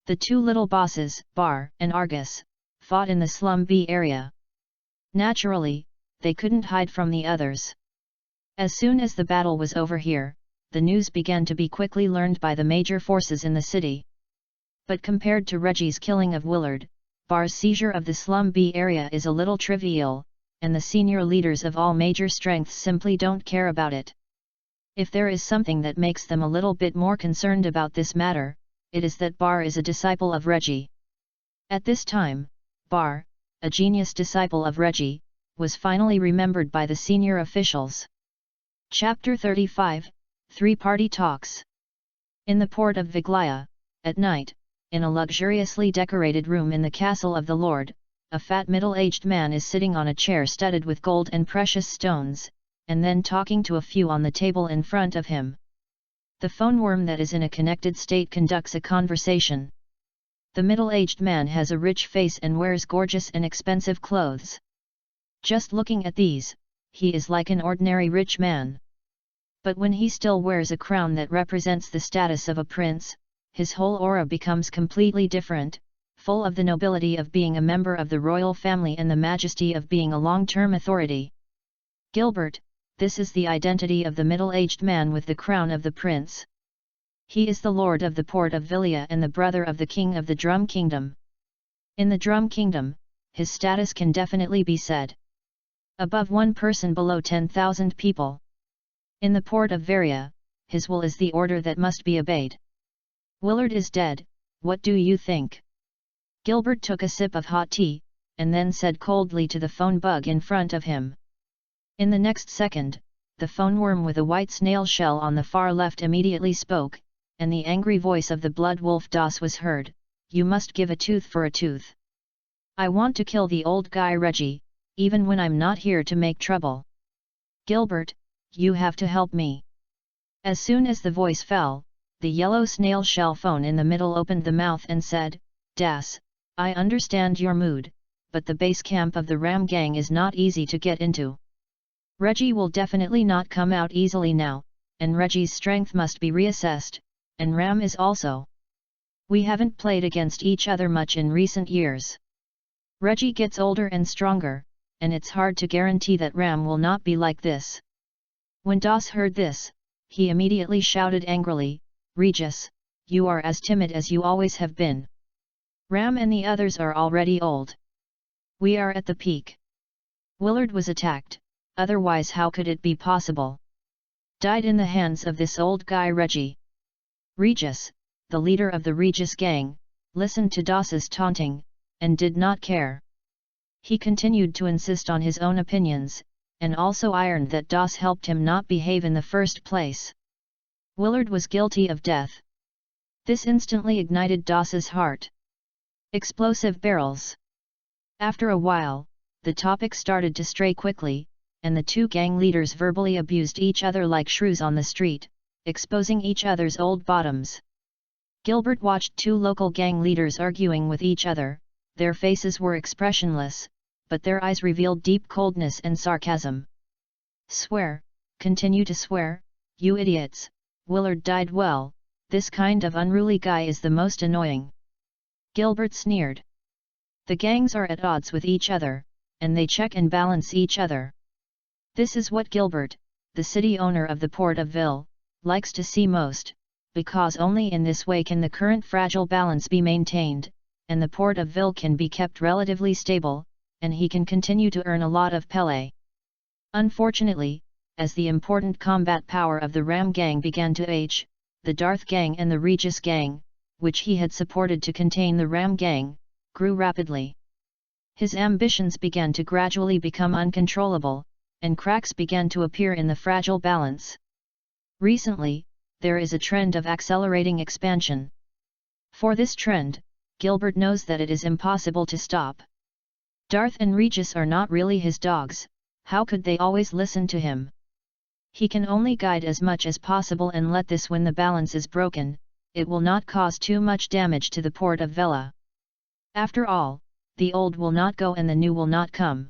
The two little bosses, Bar and Argus, fought in the Slum B area. Naturally, they couldn't hide from the others. As soon as the battle was over here, the news began to be quickly learned by the major forces in the city. But compared to Reggie's killing of Willard, Bar's seizure of the Slum B area is a little trivial, and the senior leaders of all major strengths simply don't care about it. If there is something that makes them a little bit more concerned about this matter, it is that Bar is a disciple of Reggie. At this time, Bar, a genius disciple of Reggie, was finally remembered by the senior officials. Chapter 35, Three-Party Talks. In the port of Viglaya, at night, in a luxuriously decorated room in the castle of the lord, a fat middle-aged man is sitting on a chair studded with gold and precious stones, and then talking to a few on the table in front of him. The phone worm that is in a connected state conducts a conversation. The middle-aged man has a rich face and wears gorgeous and expensive clothes. Just looking at these, he is like an ordinary rich man. But when he still wears a crown that represents the status of a prince, his whole aura becomes completely different, full of the nobility of being a member of the royal family and the majesty of being a long-term authority. Gilbert, this is the identity of the middle-aged man with the crown of the prince. He is the lord of the port of Vilia and the brother of the king of the Drum Kingdom. In the Drum Kingdom, his status can definitely be said above one person below 10,000 people. In the port of Varia, his will is the order that must be obeyed. Willard is dead, what do you think? Gilbert took a sip of hot tea, and then said coldly to the phone bug in front of him. In the next second, the phone worm with a white snail shell on the far left immediately spoke, and the angry voice of the blood wolf Das was heard, "You must give a tooth for a tooth. I want to kill the old guy Reggie, even when I'm not here to make trouble. Gilbert, you have to help me." As soon as the voice fell, the yellow snail shell phone in the middle opened the mouth and said, "Das, I understand your mood, but the base camp of the Ram gang is not easy to get into. Reggie will definitely not come out easily now, and Reggie's strength must be reassessed, and Ram is also. We haven't played against each other much in recent years. Reggie gets older and stronger, and it's hard to guarantee that Ram will not be like this." When Das heard this, he immediately shouted angrily, "Regis, you are as timid as you always have been. Ram and the others are already old. We are at the peak. Willard was attacked, otherwise how could it be possible? Died in the hands of this old guy Reggie." Regis, the leader of the Regis gang, listened to Das's taunting, and did not care. He continued to insist on his own opinions, and also ironed that Das helped him not behave in the first place. Willard was guilty of death. This instantly ignited Das's heart. Explosive barrels. After a while, the topic started to stray quickly, and the two gang leaders verbally abused each other like shrews on the street, exposing each other's old bottoms. Gilbert watched two local gang leaders arguing with each other. Their faces were expressionless, but their eyes revealed deep coldness and sarcasm. "Swear, continue to swear, you idiots, Willard died well, this kind of unruly guy is the most annoying." Gilbert sneered. The gangs are at odds with each other, and they check and balance each other. This is what Gilbert, the city owner of the port of Ville, likes to see most, because only in this way can the current fragile balance be maintained, and the port of Ville can be kept relatively stable, and he can continue to earn a lot of Pele. Unfortunately, as the important combat power of the Ram gang began to age, the Darth gang and the Regis gang, which he had supported to contain the Ram gang, grew rapidly. His ambitions began to gradually become uncontrollable, and cracks began to appear in the fragile balance. Recently, there is a trend of accelerating expansion. For this trend, Gilbert knows that it is impossible to stop. Darth and Regis are not really his dogs, how could they always listen to him? He can only guide as much as possible and let this when the balance is broken, it will not cause too much damage to the port of Vela. After all, the old will not go and the new will not come.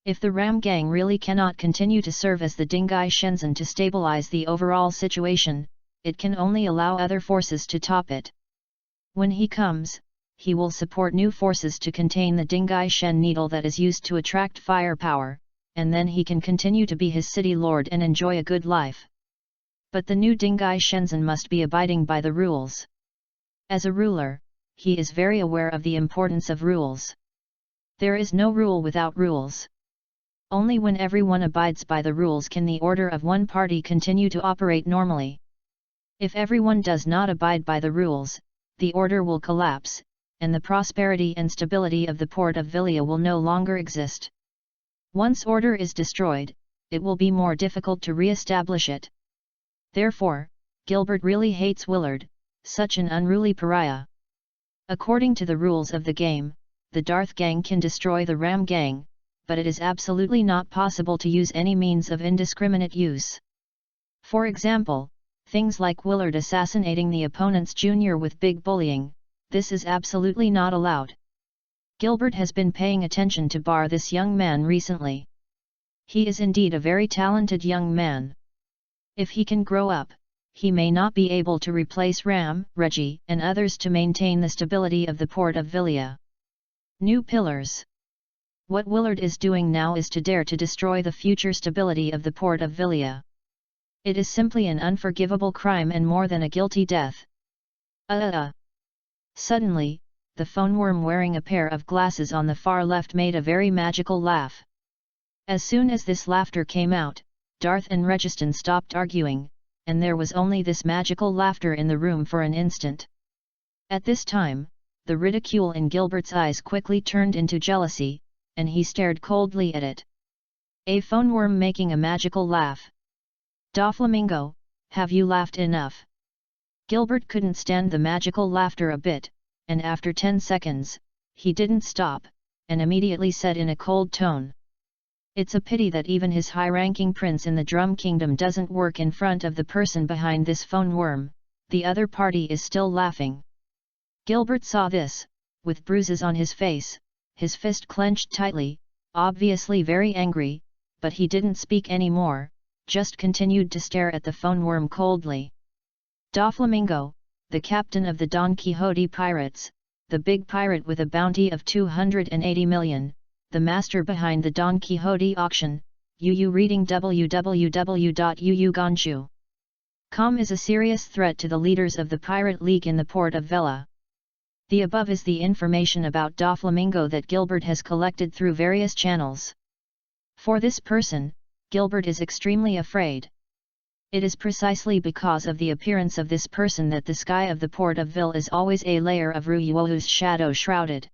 If the Ram gang really cannot continue to serve as the Dingai Shenzhen to stabilize the overall situation, it can only allow other forces to top it. When he comes, he will support new forces to contain the Dingai Shen needle that is used to attract firepower, and then he can continue to be his city lord and enjoy a good life. But the new Dingai Shenzhen must be abiding by the rules. As a ruler, he is very aware of the importance of rules. There is no rule without rules. Only when everyone abides by the rules can the order of one party continue to operate normally. If everyone does not abide by the rules, the order will collapse, and the prosperity and stability of the port of Vilia will no longer exist. Once order is destroyed, it will be more difficult to re-establish it. Therefore, Gilbert really hates Willard, such an unruly pariah. According to the rules of the game, the Darth gang can destroy the Ram gang, but it is absolutely not possible to use any means of indiscriminate use. For example, things like Willard assassinating the opponent's junior with big bullying, this is absolutely not allowed. Gilbert has been paying attention to Bar, this young man, recently. He is indeed a very talented young man. If he can grow up, he may not be able to replace Ram, Reggie, and others to maintain the stability of the port of Villia. New pillars. What Willard is doing now is to dare to destroy the future stability of the port of Villia. It is simply an unforgivable crime and more than a guilty death. Suddenly, the phone worm wearing a pair of glasses on the far left made a very magical laugh. As soon as this laughter came out, Darth and Registon stopped arguing, and there was only this magical laughter in the room for an instant. At this time, the ridicule in Gilbert's eyes quickly turned into jealousy, and he stared coldly at it. A phone worm making a magical laugh. Doflamingo, have you laughed enough? Gilbert couldn't stand the magical laughter a bit, and after 10 seconds, he didn't stop, and immediately said in a cold tone. It's a pity that even his high-ranking prince in the Drum Kingdom doesn't work in front of the person behind this phone worm, the other party is still laughing. Gilbert saw this, with bruises on his face, his fist clenched tightly, obviously very angry, but he didn't speak any more, just continued to stare at the phone worm coldly. Doflamingo, the captain of the Don Quixote pirates, the big pirate with a bounty of 280 million, the master behind the Don Quixote auction, reading www.uuganshu.com is a serious threat to the leaders of the Pirate League in the port of Vela. The above is the information about Doflamingo that Gilbert has collected through various channels. For this person, Gilbert is extremely afraid. It is precisely because of the appearance of this person that the sky of the port of Vil is always a layer of Ruyuohu's shadow shrouded.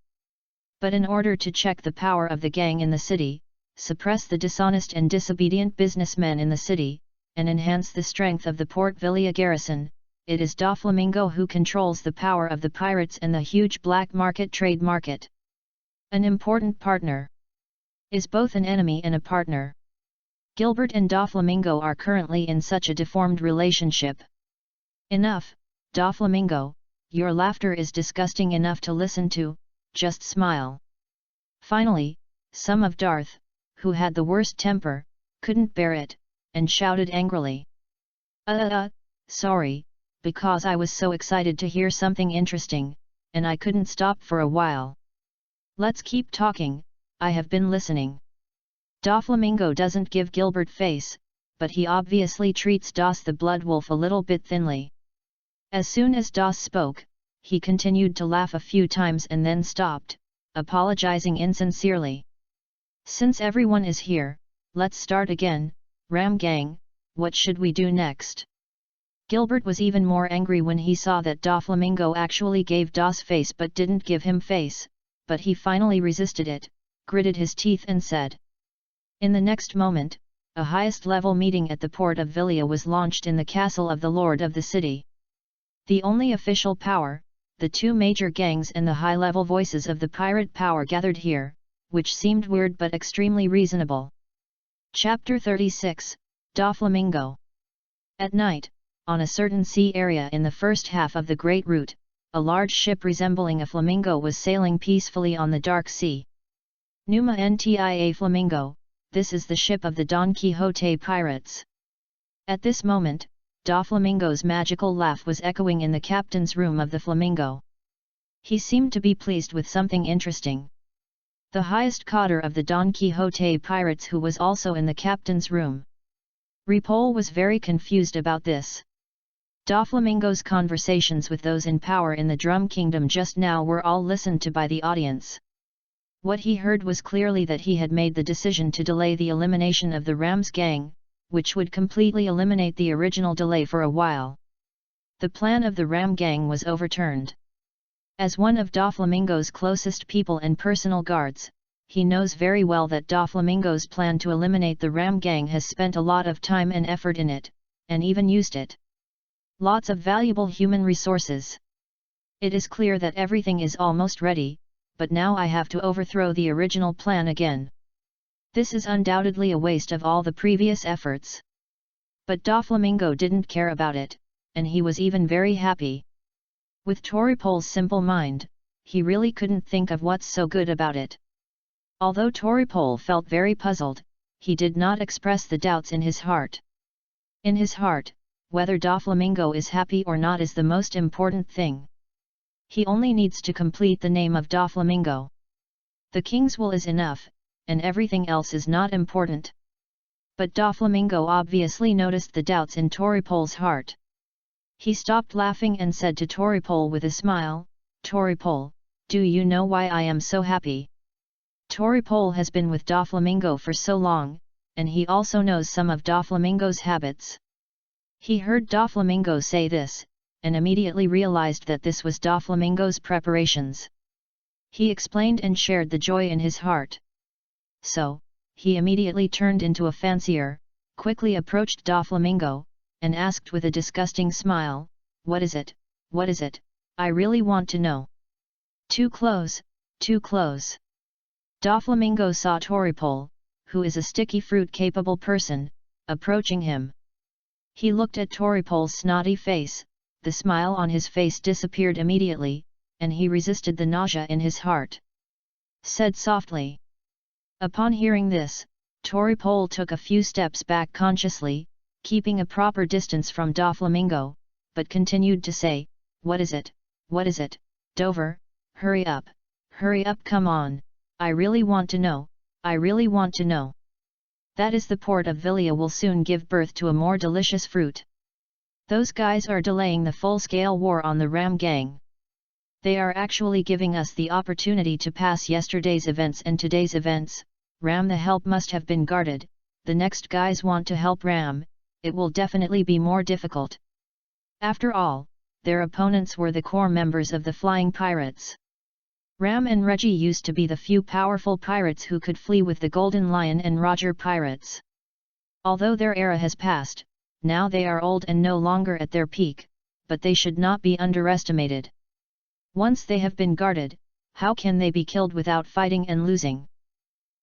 But in order to check the power of the gang in the city, suppress the dishonest and disobedient businessmen in the city, and enhance the strength of the Port Villia garrison, it is Doflamingo who controls the power of the pirates and the huge black market trade market. An important partner. Is both an enemy and a partner. Gilbert and Doflamingo are currently in such a deformed relationship. Enough, Doflamingo, your laughter is disgusting enough to listen to, just smile. Finally, some of Darth, who had the worst temper, couldn't bear it, and shouted angrily. Sorry, because I was so excited to hear something interesting, and I couldn't stop for a while. Let's keep talking, I have been listening. Doflamingo doesn't give Gilbert face, but he obviously treats Dos the Blood Wolf a little bit thinly. As soon as Dos spoke, he continued to laugh a few times and then stopped, apologizing insincerely. Since everyone is here, let's start again, Ram Gang, what should we do next? Gilbert was even more angry when he saw that Doflamingo actually gave Dos face but didn't give him face, but he finally resisted it, gritted his teeth and said. In the next moment, a highest-level meeting at the port of Villia was launched in the castle of the Lord of the City. The only official power, the two major gangs and the high-level voices of the pirate power gathered here, which seemed weird but extremely reasonable. Chapter 36, Doflamingo. At night, on a certain sea area in the first half of the Great Route, a large ship resembling a flamingo was sailing peacefully on the dark sea. Numa Ntia Flamingo, this is the ship of the Don Quixote pirates. At this moment, Doflamingo's magical laugh was echoing in the captain's room of the Flamingo. He seemed to be pleased with something interesting. The highest cadre of the Don Quixote pirates who was also in the captain's room. Ripoll was very confused about this. Doflamingo's conversations with those in power in the Drum Kingdom just now were all listened to by the audience. What he heard was clearly that he had made the decision to delay the elimination of the Rams gang, which would completely eliminate the original delay for a while. The plan of the Ram gang was overturned. As one of Doflamingo's closest people and personal guards, he knows very well that Doflamingo's plan to eliminate the Ram Gang has spent a lot of time and effort in it, and even used it. Lots of valuable human resources. It is clear that everything is almost ready, but now I have to overthrow the original plan again. This is undoubtedly a waste of all the previous efforts. But Doflamingo didn't care about it, and he was even very happy. With Toripole's simple mind, he really couldn't think of what's so good about it. Although Toripole felt very puzzled, he did not express the doubts in his heart. In his heart, whether Doflamingo is happy or not is the most important thing. He only needs to complete the name of Doflamingo. The king's will is enough, and everything else is not important. But Doflamingo obviously noticed the doubts in Toripole's heart. He stopped laughing and said to Toripole with a smile, "Toripole, do you know why I am so happy?" Toripole has been with Doflamingo for so long, and he also knows some of Doflamingo's habits. He heard Doflamingo say this, and immediately realized that this was Doflamingo's preparations. He explained and shared the joy in his heart. So, he immediately turned into a fancier, quickly approached Doflamingo, and asked with a disgusting smile, "What is it, what is it, I really want to know." "Too close, too close." Doflamingo saw Toripole, who is a sticky fruit-capable person, approaching him. He looked at Toripole's snotty face, the smile on his face disappeared immediately, and he resisted the nausea in his heart. Said softly. Upon hearing this, Toripole took a few steps back consciously, keeping a proper distance from Doflamingo, but continued to say, "What is it, what is it, Dover, hurry up, come on, I really want to know, I really want to know." That is the port of Villia will soon give birth to a more delicious fruit. Those guys are delaying the full-scale war on the Ram Gang. They are actually giving us the opportunity to pass yesterday's events and today's events. Ram the help must have been guarded, the next guys want to help Ram, it will definitely be more difficult. After all, their opponents were the core members of the Flying Pirates. Ram and Reggie used to be the few powerful pirates who could flee with the Golden Lion and Roger pirates. Although their era has passed, now they are old and no longer at their peak, but they should not be underestimated. Once they have been guarded, how can they be killed without fighting and losing?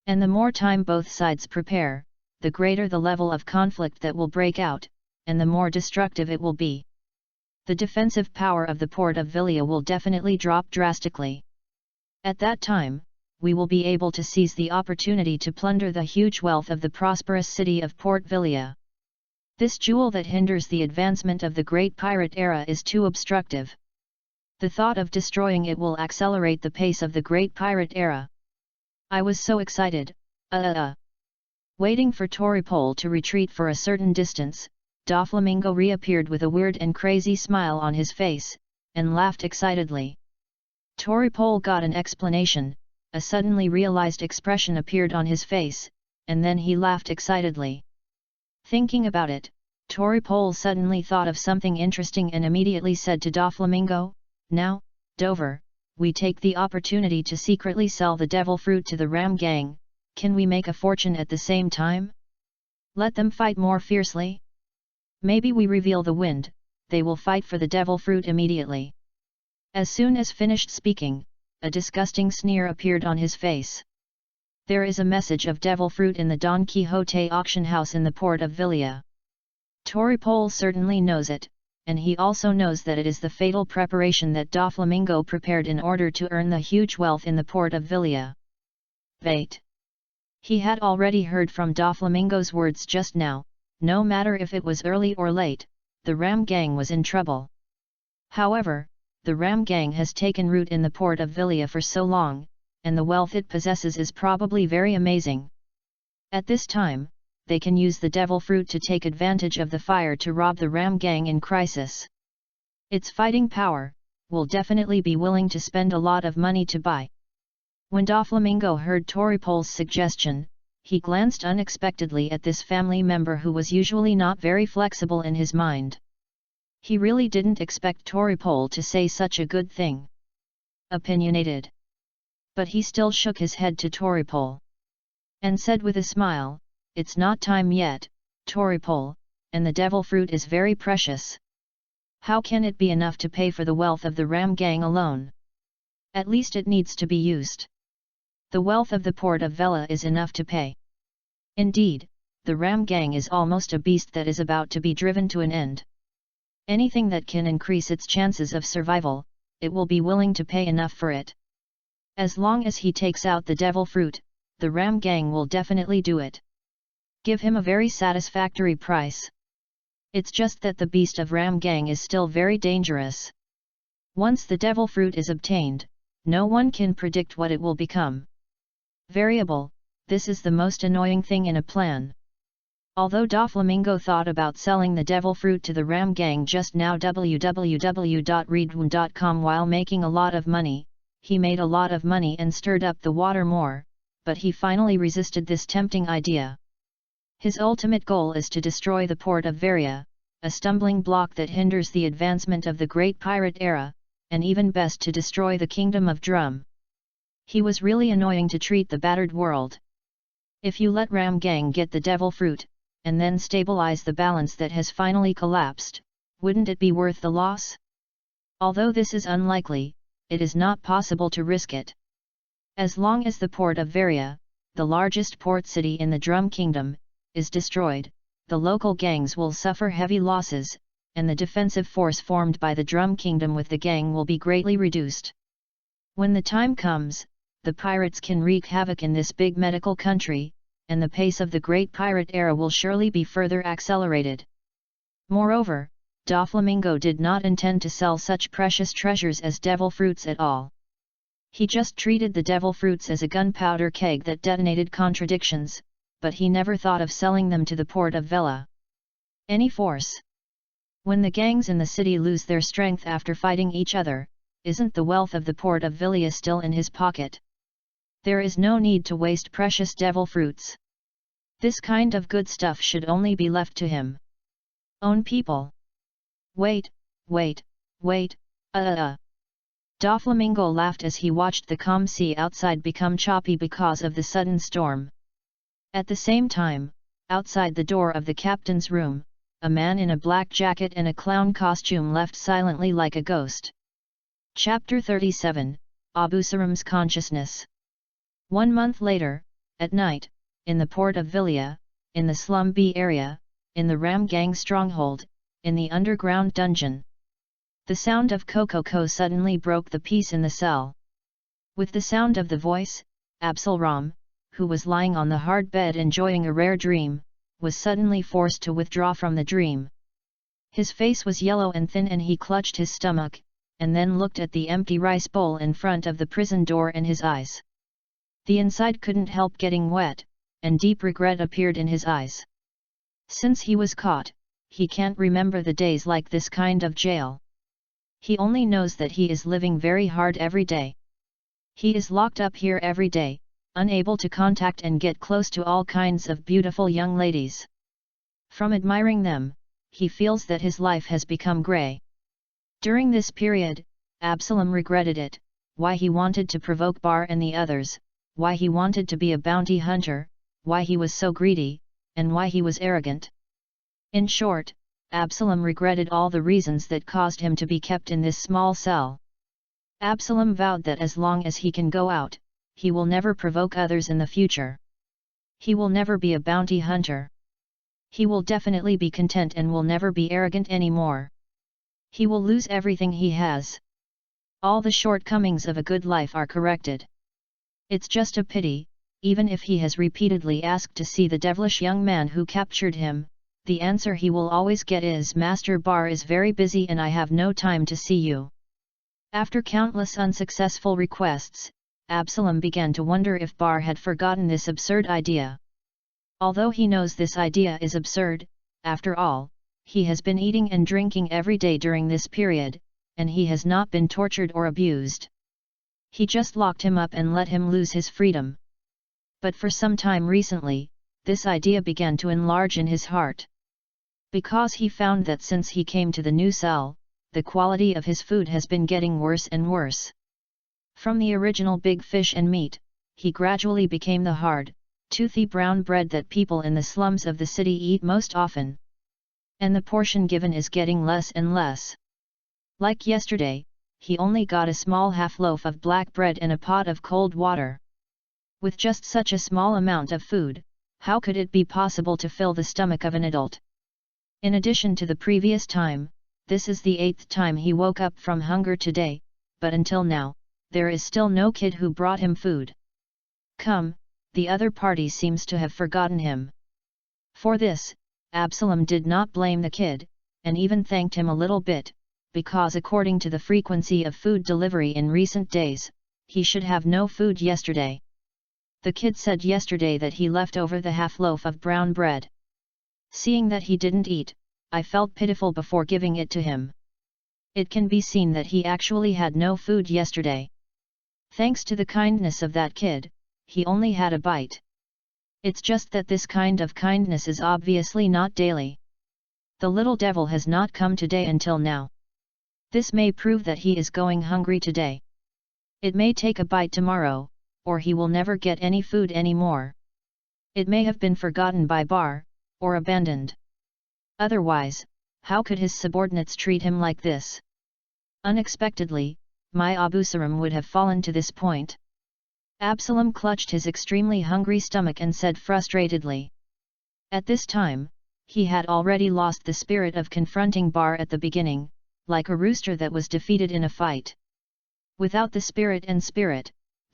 And the more time both sides prepare, the greater the level of conflict that will break out, and the more destructive it will be. The defensive power of the port of Villia will definitely drop drastically. At that time, we will be able to seize the opportunity to plunder the huge wealth of the prosperous city of Port Villia. This jewel that hinders the advancement of the great pirate era is too obstructive. The thought of destroying it will accelerate the pace of the great pirate era. I was so excited, Waiting for Toripole to retreat for a certain distance, Doflamingo reappeared with a weird and crazy smile on his face, and laughed excitedly. Toripole got an explanation, a suddenly realized expression appeared on his face, and then he laughed excitedly. Thinking about it, Toripole suddenly thought of something interesting and immediately said to Doflamingo, "Now, Dover, we take the opportunity to secretly sell the devil fruit to the Ram Gang, can we make a fortune at the same time? Let them fight more fiercely? Maybe we reveal the wind, they will fight for the devil fruit immediately." As soon as finished speaking, a disgusting sneer appeared on his face. There is a message of devil fruit in the Don Quixote auction house in the port of Villia. Toripole certainly knows it, and he also knows that it is the fatal preparation that Doflamingo prepared in order to earn the huge wealth in the port of Villia. Wait. He had already heard from Doflamingo's words just now, no matter if it was early or late, the Ram Gang was in trouble. However, the Ram Gang has taken root in the port of Villia for so long, and the wealth it possesses is probably very amazing. At this time, they can use the devil fruit to take advantage of the fire to rob the Ram Gang in crisis. Its fighting power will definitely be willing to spend a lot of money to buy. When Doflamingo heard Toripole's suggestion, he glanced unexpectedly at this family member who was usually not very flexible in his mind. He really didn't expect Toripole to say such a good thing. Opinionated. But he still shook his head to Toripol, and said with a smile, "It's not time yet, Toripol, and the devil fruit is very precious. How can it be enough to pay for the wealth of the Ram gang alone? At least it needs to be used. The wealth of the port of Vela is enough to pay. Indeed, the Ram gang is almost a beast that is about to be driven to an end. Anything that can increase its chances of survival, it will be willing to pay enough for it. As long as he takes out the devil fruit, the Ram gang will definitely do it. Give him a very satisfactory price. It's just that the beast of Ram gang is still very dangerous. Once the devil fruit is obtained, no one can predict what it will become. Variable, this is the most annoying thing in a plan." Although Doflamingo thought about selling the devil fruit to the Ram gang just now www.readaloud.com while making a lot of money, he made a lot of money and stirred up the water more, but he finally resisted this tempting idea. His ultimate goal is to destroy the port of Varia, a stumbling block that hinders the advancement of the great pirate era, and even best to destroy the kingdom of Drum. He was really annoying to treat the battered world. If you let Ram gang get the devil fruit, and then stabilize the balance that has finally collapsed, wouldn't it be worth the loss? Although this is unlikely, it is not possible to risk it. As long as the port of Varia, the largest port city in the Drum Kingdom, is destroyed, the local gangs will suffer heavy losses, and the defensive force formed by the Drum Kingdom with the gang will be greatly reduced. When the time comes, the pirates can wreak havoc in this big medical country, and the pace of the Great Pirate Era will surely be further accelerated. Moreover, Doflamingo did not intend to sell such precious treasures as devil fruits at all. He just treated the devil fruits as a gunpowder keg that detonated contradictions, but he never thought of selling them to the port of Vela. Any force. When the gangs in the city lose their strength after fighting each other, isn't the wealth of the port of Velia still in his pocket? There is no need to waste precious devil fruits. This kind of good stuff should only be left to him. Own people. Wait. Doflamingo laughed as he watched the calm sea outside become choppy because of the sudden storm. At the same time, outside the door of the captain's room, a man in a black jacket and a clown costume left silently like a ghost. Chapter 37, Abusaram's Consciousness. 1 month later, at night, in the port of Vilia, in the Slum B area, in the Ram Gang stronghold, in the underground dungeon. The sound of Kokoko suddenly broke the peace in the cell. With the sound of the voice, Absalram, who was lying on the hard bed enjoying a rare dream, was suddenly forced to withdraw from the dream. His face was yellow and thin and he clutched his stomach, and then looked at the empty rice bowl in front of the prison door and his eyes. The inside couldn't help getting wet, and deep regret appeared in his eyes. Since he was caught, he can't remember the days like this kind of jail. He only knows that he is living very hard every day. He is locked up here every day, unable to contact and get close to all kinds of beautiful young ladies. From admiring them, he feels that his life has become grey. During this period, Absalom regretted it, why he wanted to provoke Bar and the others, why he wanted to be a bounty hunter, why he was so greedy, and why he was arrogant. In short, Absalom regretted all the reasons that caused him to be kept in this small cell. Absalom vowed that as long as he can go out, he will never provoke others in the future. He will never be a bounty hunter. He will definitely be content and will never be arrogant anymore. He will lose everything he has. All the shortcomings of a good life are corrected. It's just a pity, even if he has repeatedly asked to see the devilish young man who captured him, the answer he will always get is Master Bar is very busy and I have no time to see you. After countless unsuccessful requests, Absalom began to wonder if Bar had forgotten this absurd idea. Although he knows this idea is absurd, after all, he has been eating and drinking every day during this period, and he has not been tortured or abused. He just locked him up and let him lose his freedom. But for some time recently, this idea began to enlarge in his heart. Because he found that since he came to the new cell, the quality of his food has been getting worse and worse. From the original big fish and meat, he gradually became the hard, toothy brown bread that people in the slums of the city eat most often. And the portion given is getting less and less. Like yesterday, he only got a small half loaf of black bread and a pot of cold water. With just such a small amount of food, how could it be possible to fill the stomach of an adult? In addition to the previous time, this is the 8th time he woke up from hunger today, but until now, there is still no kid who brought him food. Come, the other party seems to have forgotten him. For this, Absalom did not blame the kid, and even thanked him a little bit, because according to the frequency of food delivery in recent days, he should have no food yesterday. The kid said yesterday that he left over the half loaf of brown bread. Seeing that he didn't eat, I felt pitiful before giving it to him. It can be seen that he actually had no food yesterday. Thanks to the kindness of that kid, he only had a bite. It's just that this kind of kindness is obviously not daily. The little devil has not come today until now. This may prove that he is going hungry today. It may take a bite tomorrow, or he will never get any food anymore. It may have been forgotten by Bar, or abandoned. Otherwise, how could his subordinates treat him like this? Unexpectedly, my Abusaram would have fallen to this point. Absalom clutched his extremely hungry stomach and said frustratedly. At this time, he had already lost the spirit of confronting Bar at the beginning, like a rooster that was defeated in a fight. Without the spirit,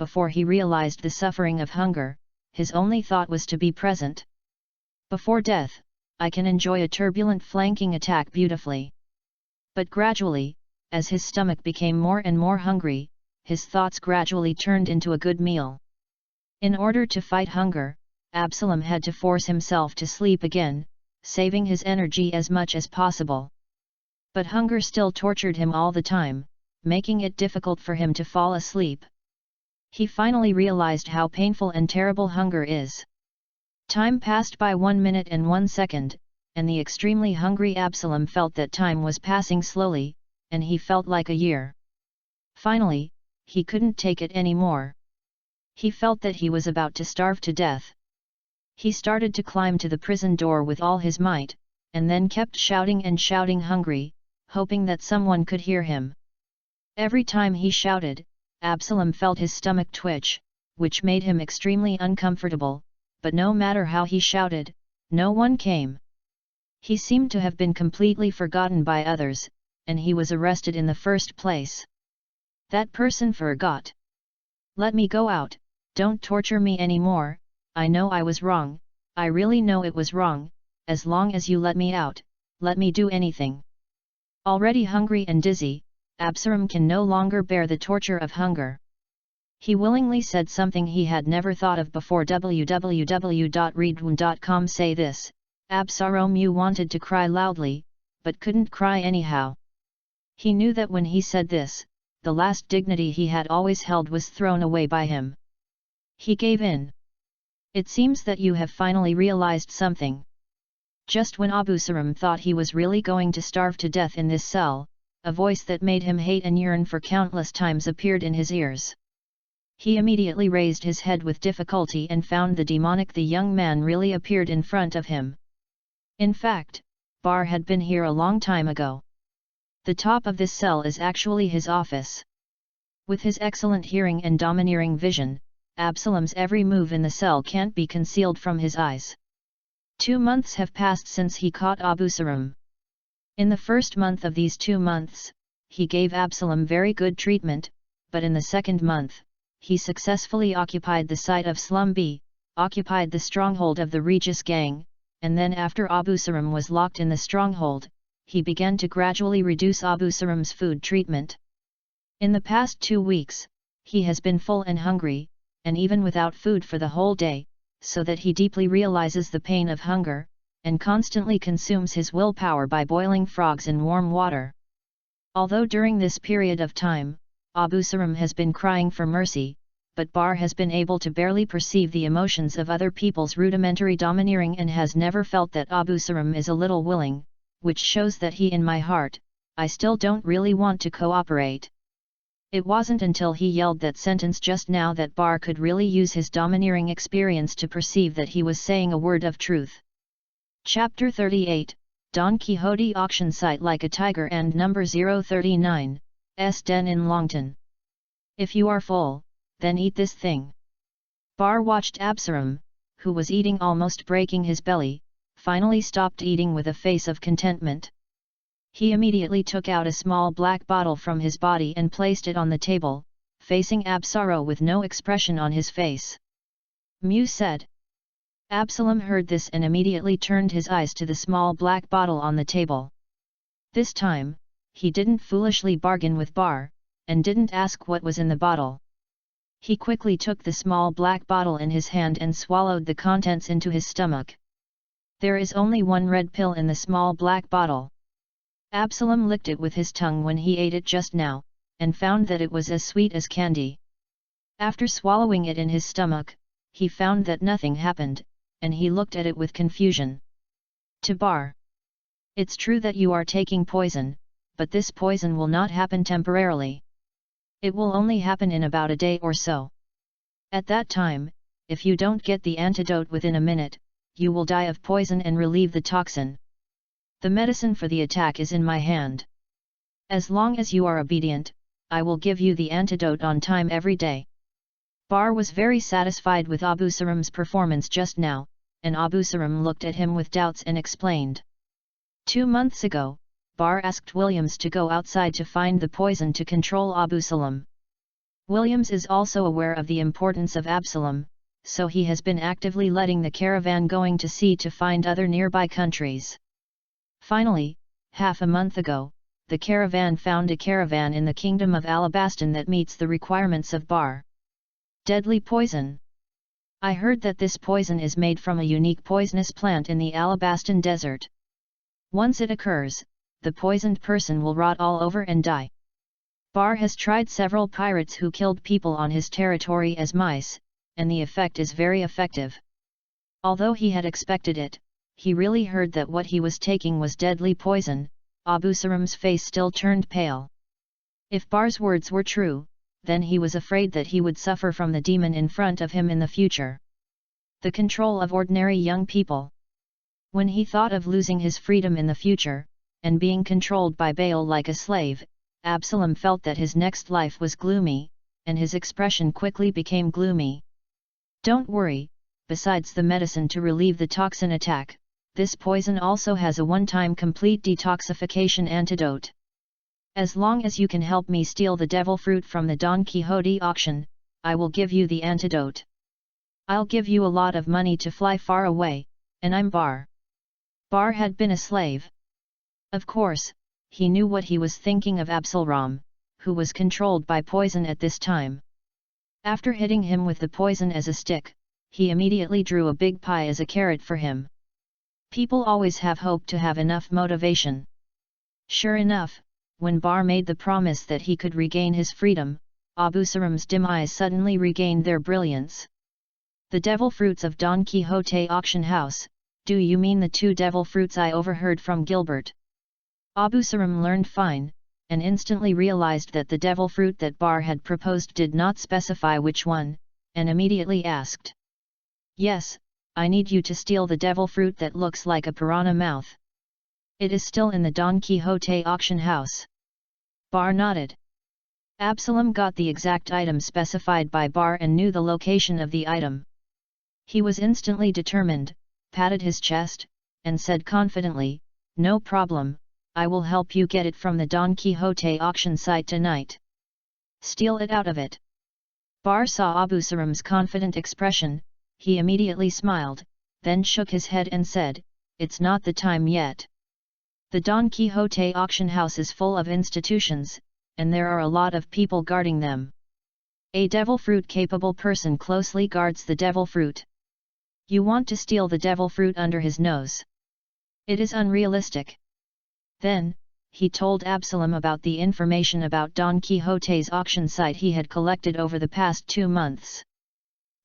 before he realized the suffering of hunger, his only thought was to be present. Before death, I can enjoy a turbulent flanking attack beautifully. But gradually, as his stomach became more and more hungry, his thoughts gradually turned into a good meal. In order to fight hunger, Absalom had to force himself to sleep again, saving his energy as much as possible. But hunger still tortured him all the time, making it difficult for him to fall asleep. He finally realized how painful and terrible hunger is. Time passed by 1 minute and 1 second, and the extremely hungry Absalom felt that time was passing slowly, and he felt like a year. Finally, he couldn't take it anymore. He felt that he was about to starve to death. He started to climb to the prison door with all his might, and then kept shouting and shouting hungry, hoping that someone could hear him. Every time he shouted, Absalom felt his stomach twitch, which made him extremely uncomfortable, but no matter how he shouted, no one came. He seemed to have been completely forgotten by others, and he was arrested in the first place. That person forgot. Let me go out, don't torture me anymore, I know I was wrong, I really know it was wrong, as long as you let me out, let me do anything. Already hungry and dizzy, Absalom can no longer bear the torture of hunger. He willingly said something he had never thought of before. www.readaloud.com say this, Absalom wanted to cry loudly, but couldn't cry anyhow. He knew that when he said this, the last dignity he had always held was thrown away by him. He gave in. It seems that you have finally realized something. Just when Abusaram thought he was really going to starve to death in this cell, a voice that made him hate and yearn for countless times appeared in his ears. He immediately raised his head with difficulty and found the young man really appeared in front of him. In fact, Bar had been here a long time ago. The top of this cell is actually his office. With his excellent hearing and domineering vision, Absalom's every move in the cell can't be concealed from his eyes. 2 months have passed since he caught Abusaram. In the first month of these 2 months, he gave Absalom very good treatment, but in the second month, he successfully occupied the site of Slum B, occupied the stronghold of the Regis gang, and then after Abusaram was locked in the stronghold, he began to gradually reduce Abusaram's food treatment. In the past 2 weeks, he has been full and hungry, and even without food for the whole day, so that he deeply realizes the pain of hunger, and constantly consumes his willpower by boiling frogs in warm water. Although during this period of time, Abusaram has been crying for mercy, but Bar has been able to barely perceive the emotions of other people's rudimentary domineering and has never felt that Abusaram is a little willing, which shows that he in my heart, I still don't really want to cooperate. It wasn't until he yelled that sentence just now that Bar could really use his domineering experience to perceive that he was saying a word of truth. Chapter 38, Don Quixote Auction Site Like a Tiger and Number 039, S. Den in Longton. If you are full, then eat this thing. Bar watched Absalom, who was eating almost breaking his belly, finally stopped eating with a face of contentment. He immediately took out a small black bottle from his body and placed it on the table, facing Absaro with no expression on his face. Mew said. Absalom heard this and immediately turned his eyes to the small black bottle on the table. This time, he didn't foolishly bargain with Bar, and didn't ask what was in the bottle. He quickly took the small black bottle in his hand and swallowed the contents into his stomach. There is only one red pill in the small black bottle. Absalom licked it with his tongue when he ate it just now, and found that it was as sweet as candy. After swallowing it in his stomach, he found that nothing happened, and he looked at it with confusion. To Bar. It's true that you are taking poison, but this poison will not happen temporarily. It will only happen in about a day or so. At that time, if you don't get the antidote within a minute, you will die of poison and relieve the toxin. The medicine for the attack is in my hand. As long as you are obedient, I will give you the antidote on time every day. Bar was very satisfied with Abu Sarim's performance just now, and Abu Sarim looked at him with doubts and explained. 2 months ago, Bar asked Williams to go outside to find the poison to control Abu Salim. Williams is also aware of the importance of Absalom, so he has been actively letting the caravan going to sea to find other nearby countries. Finally, half a month ago, the caravan found a caravan in the kingdom of Alabastan that meets the requirements of Bar. Deadly poison. I heard that this poison is made from a unique poisonous plant in the Alabastan desert. Once it occurs, the poisoned person will rot all over and die. Bar has tried several pirates who killed people on his territory as mice, and the effect is very effective. Although he had expected it, he really heard that what he was taking was deadly poison. Abu Sarim's face still turned pale. If Bar's words were true, then he was afraid that he would suffer from the demon in front of him in the future. The control of ordinary young people. When he thought of losing his freedom in the future, and being controlled by Baal like a slave, Absalom felt that his next life was gloomy, and his expression quickly became gloomy. Don't worry, besides the medicine to relieve the toxin attack, this poison also has a one-time complete detoxification antidote. As long as you can help me steal the devil fruit from the Don Quixote auction, I will give you the antidote. I'll give you a lot of money to fly far away, and I'm Bar. Bar had been a slave. Of course, he knew what he was thinking of Absalom, who was controlled by poison at this time. After hitting him with the poison as a stick, he immediately drew a big pie as a carrot for him. People always have hope to have enough motivation. Sure enough, when Bar made the promise that he could regain his freedom, Abu Sarim's dim eyes suddenly regained their brilliance. The devil fruits of Don Quixote auction house, do you mean the 2 devil fruits I overheard from Gilbert? Abu Sarim learned fine, and instantly realized that the devil fruit that Bar had proposed did not specify which one, and immediately asked. Yes, I need you to steal the devil fruit that looks like a piranha mouth. It is still in the Don Quixote auction house. Bar nodded. Absalom got the exact item specified by Bar and knew the location of the item. He was instantly determined, patted his chest, and said confidently, "No problem, I will help you get it from the Don Quixote auction site tonight. Steal it out of it." Bar saw Abu Sarim's confident expression. He immediately smiled, then shook his head and said, "It's not the time yet. The Don Quixote auction house is full of institutions, and there are a lot of people guarding them. A devil fruit capable person closely guards the devil fruit. You want to steal the devil fruit under his nose. It is unrealistic." Then, he told Absalom about the information about Don Quixote's auction site he had collected over the past 2 months.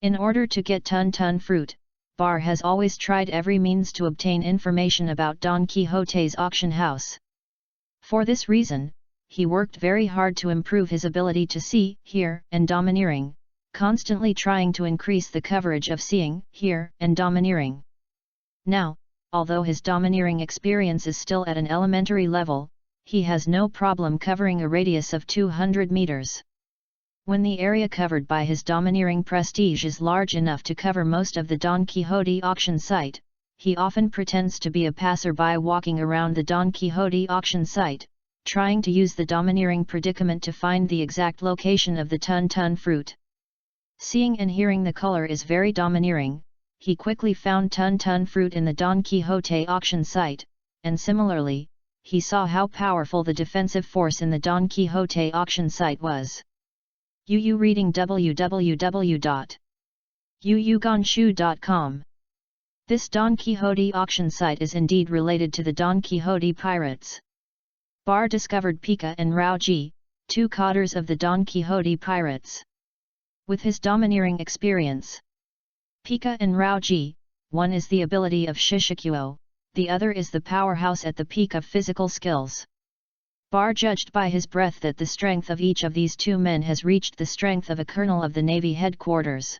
In order to get ton fruit, Bar has always tried every means to obtain information about Don Quixote's auction house. For this reason, he worked very hard to improve his ability to see, hear, and domineering, constantly trying to increase the coverage of seeing, hear, and domineering. Now, although his domineering experience is still at an elementary level, he has no problem covering a radius of 200 meters. When the area covered by his domineering prestige is large enough to cover most of the Don Quixote auction site, he often pretends to be a passerby walking around the Don Quixote auction site, trying to use the domineering predicament to find the exact location of the tun-tun fruit. Seeing and hearing the color is very domineering, he quickly found tun-tun fruit in the Don Quixote auction site, and similarly, he saw how powerful the defensive force in the Don Quixote auction site was. Reading www.yuyugonshu.com. This Don Quixote auction site is indeed related to the Don Quixote pirates. Bar discovered Pika and Rauji, two cotters of the Don Quixote pirates. With his domineering experience, Pika and Rauji, one is the ability of Shishakuo, the other is the powerhouse at the peak of physical skills. Bar judged by his breath that the strength of each of these two men has reached the strength of a colonel of the Navy headquarters.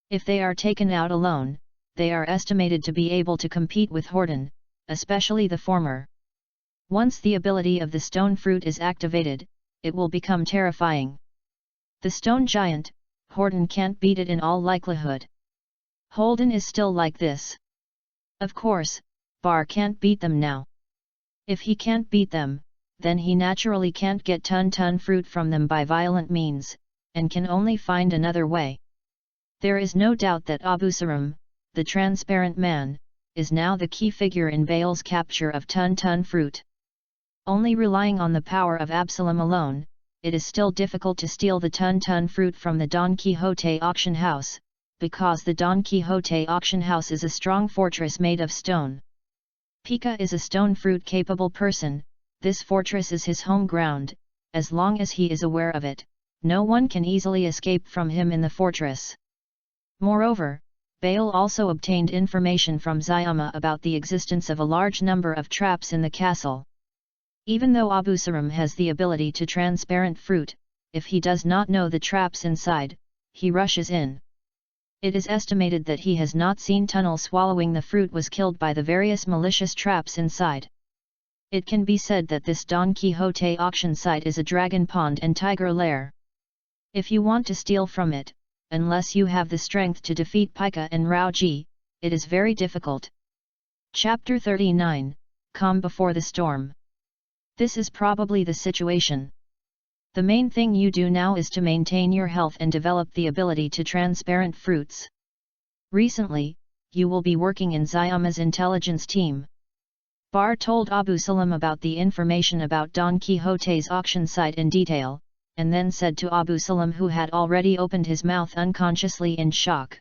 If they are taken out alone, they are estimated to be able to compete with Horden, especially the former. Once the ability of the stone fruit is activated, it will become terrifying. The stone giant, Horden can't beat it in all likelihood. Holden is still like this. Of course, Bar can't beat them now. If he can't beat them, then he naturally can't get tun-tun fruit from them by violent means, and can only find another way. There is no doubt that Abu Sarum, the transparent man, is now the key figure in Bale's capture of tun-tun fruit. Only relying on the power of Absalom alone, it is still difficult to steal the tun-tun fruit from the Don Quixote auction house, because the Don Quixote auction house is a strong fortress made of stone. Pika is a stone fruit capable person. This fortress is his home ground. As long as he is aware of it, no one can easily escape from him in the fortress. Moreover, Bale also obtained information from Zayama about the existence of a large number of traps in the castle. Even though Abu Sarum has the ability to transparent fruit, if he does not know the traps inside, he rushes in. It is estimated that he has not seen Tunnel swallowing the fruit was killed by the various malicious traps inside. It can be said that this Don Quixote auction site is a dragon pond and tiger lair. If you want to steal from it, unless you have the strength to defeat Pika and Rauji, it is very difficult. Chapter 39, Calm Before the Storm. This is probably the situation. The main thing you do now is to maintain your health and develop the ability to transparent fruits. Recently, you will be working in Zayama's intelligence team. Bar told Abu Salam about the information about Don Quixote's auction site in detail, and then said to Abu Salam, who had already opened his mouth unconsciously in shock.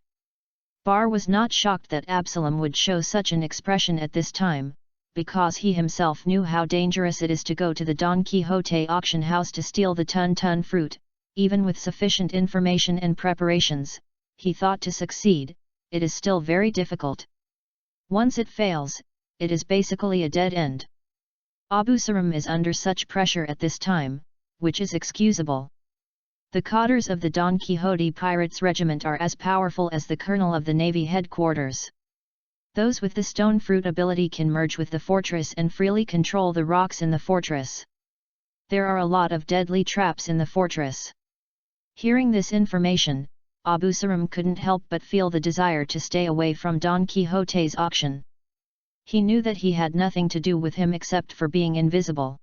Bar was not shocked that Absalom would show such an expression at this time, because he himself knew how dangerous it is to go to the Don Quixote auction house to steal the tun-tun fruit. Even with sufficient information and preparations, he thought to succeed, it is still very difficult. Once it fails, it is basically a dead end. Abu Sarum is under such pressure at this time, which is excusable. The cotters of the Don Quixote Pirates Regiment are as powerful as the colonel of the Navy headquarters. Those with the stone fruit ability can merge with the fortress and freely control the rocks in the fortress. There are a lot of deadly traps in the fortress. Hearing this information, Abu Sarum couldn't help but feel the desire to stay away from Don Quixote's auction. He knew that he had nothing to do with him except for being invisible.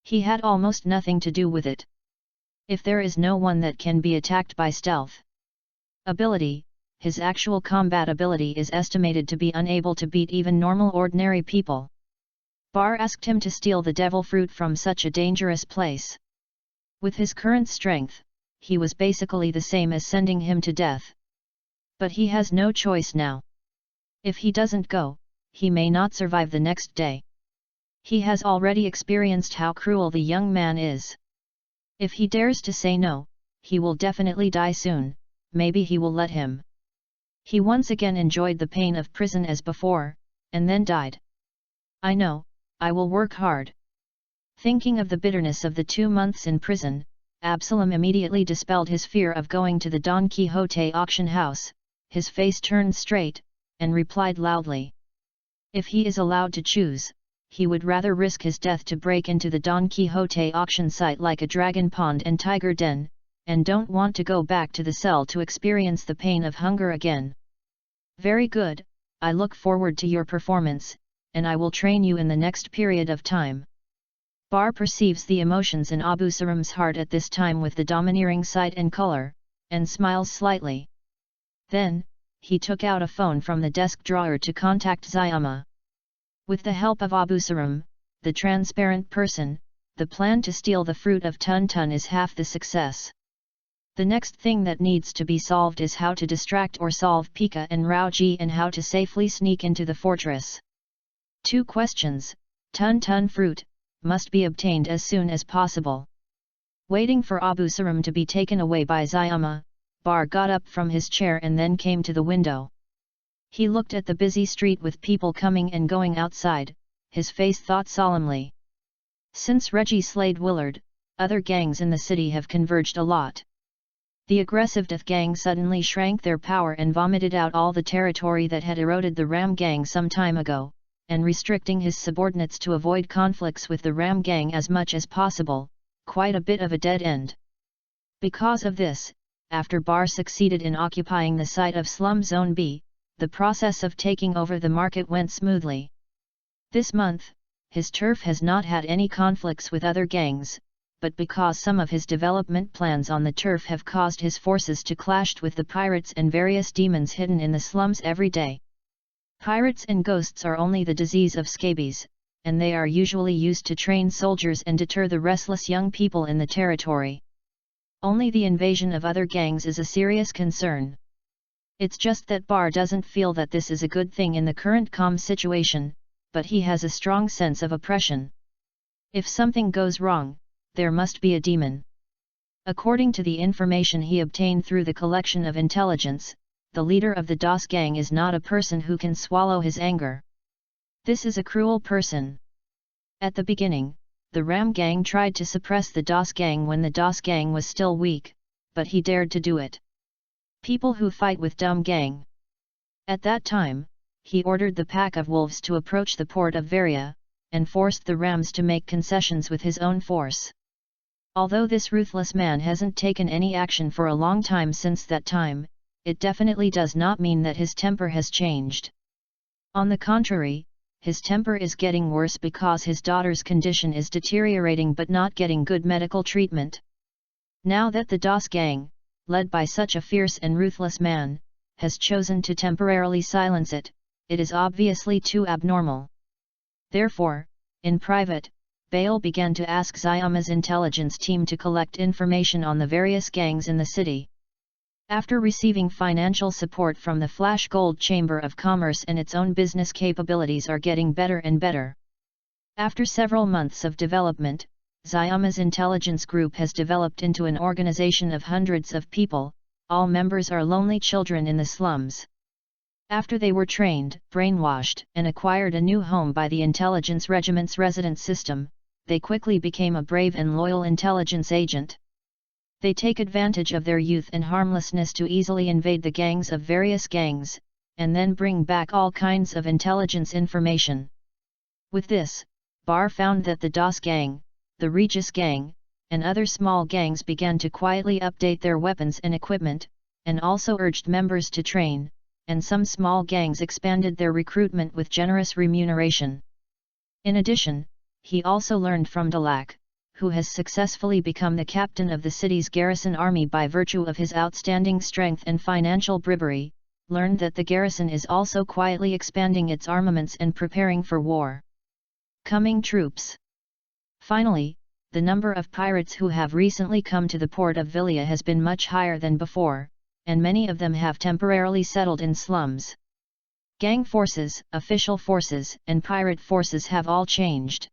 He had almost nothing to do with it. If there is no one that can be attacked by stealth ability, his actual combat ability is estimated to be unable to beat even normal ordinary people. Bar asked him to steal the devil fruit from such a dangerous place. With his current strength, he was basically the same as sending him to death. But he has no choice now. If he doesn't go, he may not survive the next day. He has already experienced how cruel the young man is. If he dares to say no, he will definitely die soon. Maybe he will let him. He once again enjoyed the pain of prison as before, and then died. I know, I will work hard. Thinking of the bitterness of the 2 months in prison, Absalom immediately dispelled his fear of going to the Don Quixote auction house. His face turned straight, and replied loudly. If he is allowed to choose, he would rather risk his death to break into the Don Quixote auction site like a dragon pond and tiger den, and don't want to go back to the cell to experience the pain of hunger again. Very good, I look forward to your performance, and I will train you in the next period of time. Bar perceives the emotions in Abu Sarim's heart at this time with the domineering sight and color, and smiles slightly. Then, he took out a phone from the desk drawer to contact Zayama. With the help of Abu Sarim, the transparent person, the plan to steal the fruit of Tun Tun is half the success. The next thing that needs to be solved is how to distract or solve Pika and Raoji and how to safely sneak into the fortress. 2 questions, Tun Tun fruit, must be obtained as soon as possible. Waiting for Abu Sarim to be taken away by Zayama, Bar got up from his chair and then came to the window. He looked at the busy street with people coming and going outside, his face thought solemnly. Since Reggie slayed Willard, other gangs in the city have converged a lot. The aggressive Death Gang suddenly shrank their power and vomited out all the territory that had eroded the Ram Gang some time ago, and restricting his subordinates to avoid conflicts with the Ram Gang as much as possible, quite a bit of a dead end. Because of this, after Bar succeeded in occupying the site of Slum Zone B, the process of taking over the market went smoothly. This month, his turf has not had any conflicts with other gangs, but because some of his development plans on the turf have caused his forces to clash with the pirates and various demons hidden in the slums every day. Pirates and ghosts are only the disease of scabies, and they are usually used to train soldiers and deter the restless young people in the territory. Only the invasion of other gangs is a serious concern. It's just that Bar doesn't feel that this is a good thing in the current calm situation, but he has a strong sense of oppression. If something goes wrong, there must be a demon. According to the information he obtained through the collection of intelligence, the leader of the DOS gang is not a person who can swallow his anger. This is a cruel person. At the beginning, the Ram gang tried to suppress the DOS gang when the DOS gang was still weak, but he dared to do it. People who fight with dumb gang. At that time, he ordered the pack of wolves to approach the port of Varia, and forced the Rams to make concessions with his own force. Although this ruthless man hasn't taken any action for a long time since that time, it definitely does not mean that his temper has changed. On the contrary, his temper is getting worse because his daughter's condition is deteriorating but not getting good medical treatment. Now that the DOS gang, led by such a fierce and ruthless man, has chosen to temporarily silence it, it is obviously too abnormal. Therefore, in private, Bale began to ask Zayama's intelligence team to collect information on the various gangs in the city. After receiving financial support from the Flash Gold Chamber of Commerce and its own business capabilities are getting better and better. After several months of development, Zayama's intelligence group has developed into an organization of hundreds of people, all members are lonely children in the slums. After they were trained, brainwashed, and acquired a new home by the intelligence regiment's resident system, they quickly became a brave and loyal intelligence agent. They take advantage of their youth and harmlessness to easily invade the gangs of various gangs, and then bring back all kinds of intelligence information. With this, Bar found that the DOS gang, the Regis gang, and other small gangs began to quietly update their weapons and equipment, and also urged members to train, and some small gangs expanded their recruitment with generous remuneration. In addition, he also learned from Dalak, who has successfully become the captain of the city's garrison army by virtue of his outstanding strength and financial bribery, learned that the garrison is also quietly expanding its armaments and preparing for war. Coming troops. Finally, the number of pirates who have recently come to the port of Vilia has been much higher than before, and many of them have temporarily settled in slums. Gang forces, official forces, and pirate forces have all changed.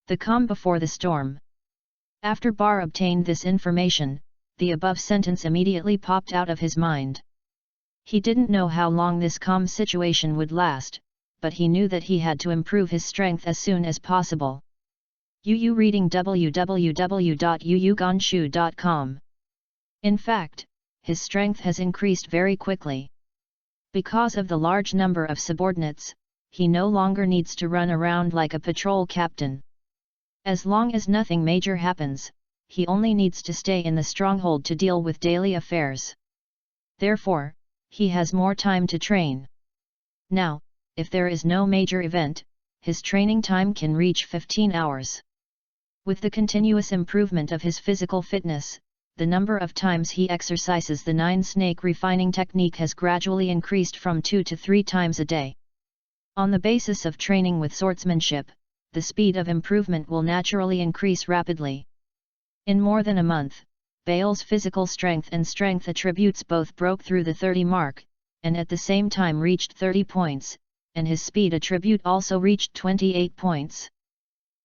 The calm before the storm. After Bar obtained this information, the above sentence immediately popped out of his mind. He didn't know how long this calm situation would last, but he knew that he had to improve his strength as soon as possible. UU reading www.uugonshu.com. In fact, his strength has increased very quickly. Because of the large number of subordinates, he no longer needs to run around like a patrol captain. As long as nothing major happens, he only needs to stay in the stronghold to deal with daily affairs. Therefore, he has more time to train. Now, if there is no major event, his training time can reach 15 hours. With the continuous improvement of his physical fitness, the number of times he exercises the 9-snake refining technique has gradually increased from 2 to 3 times a day. On the basis of training with swordsmanship, the speed of improvement will naturally increase rapidly. In more than a month, Bale's physical strength and strength attributes both broke through the 30 mark, and at the same time reached 30 points, and his speed attribute also reached 28 points.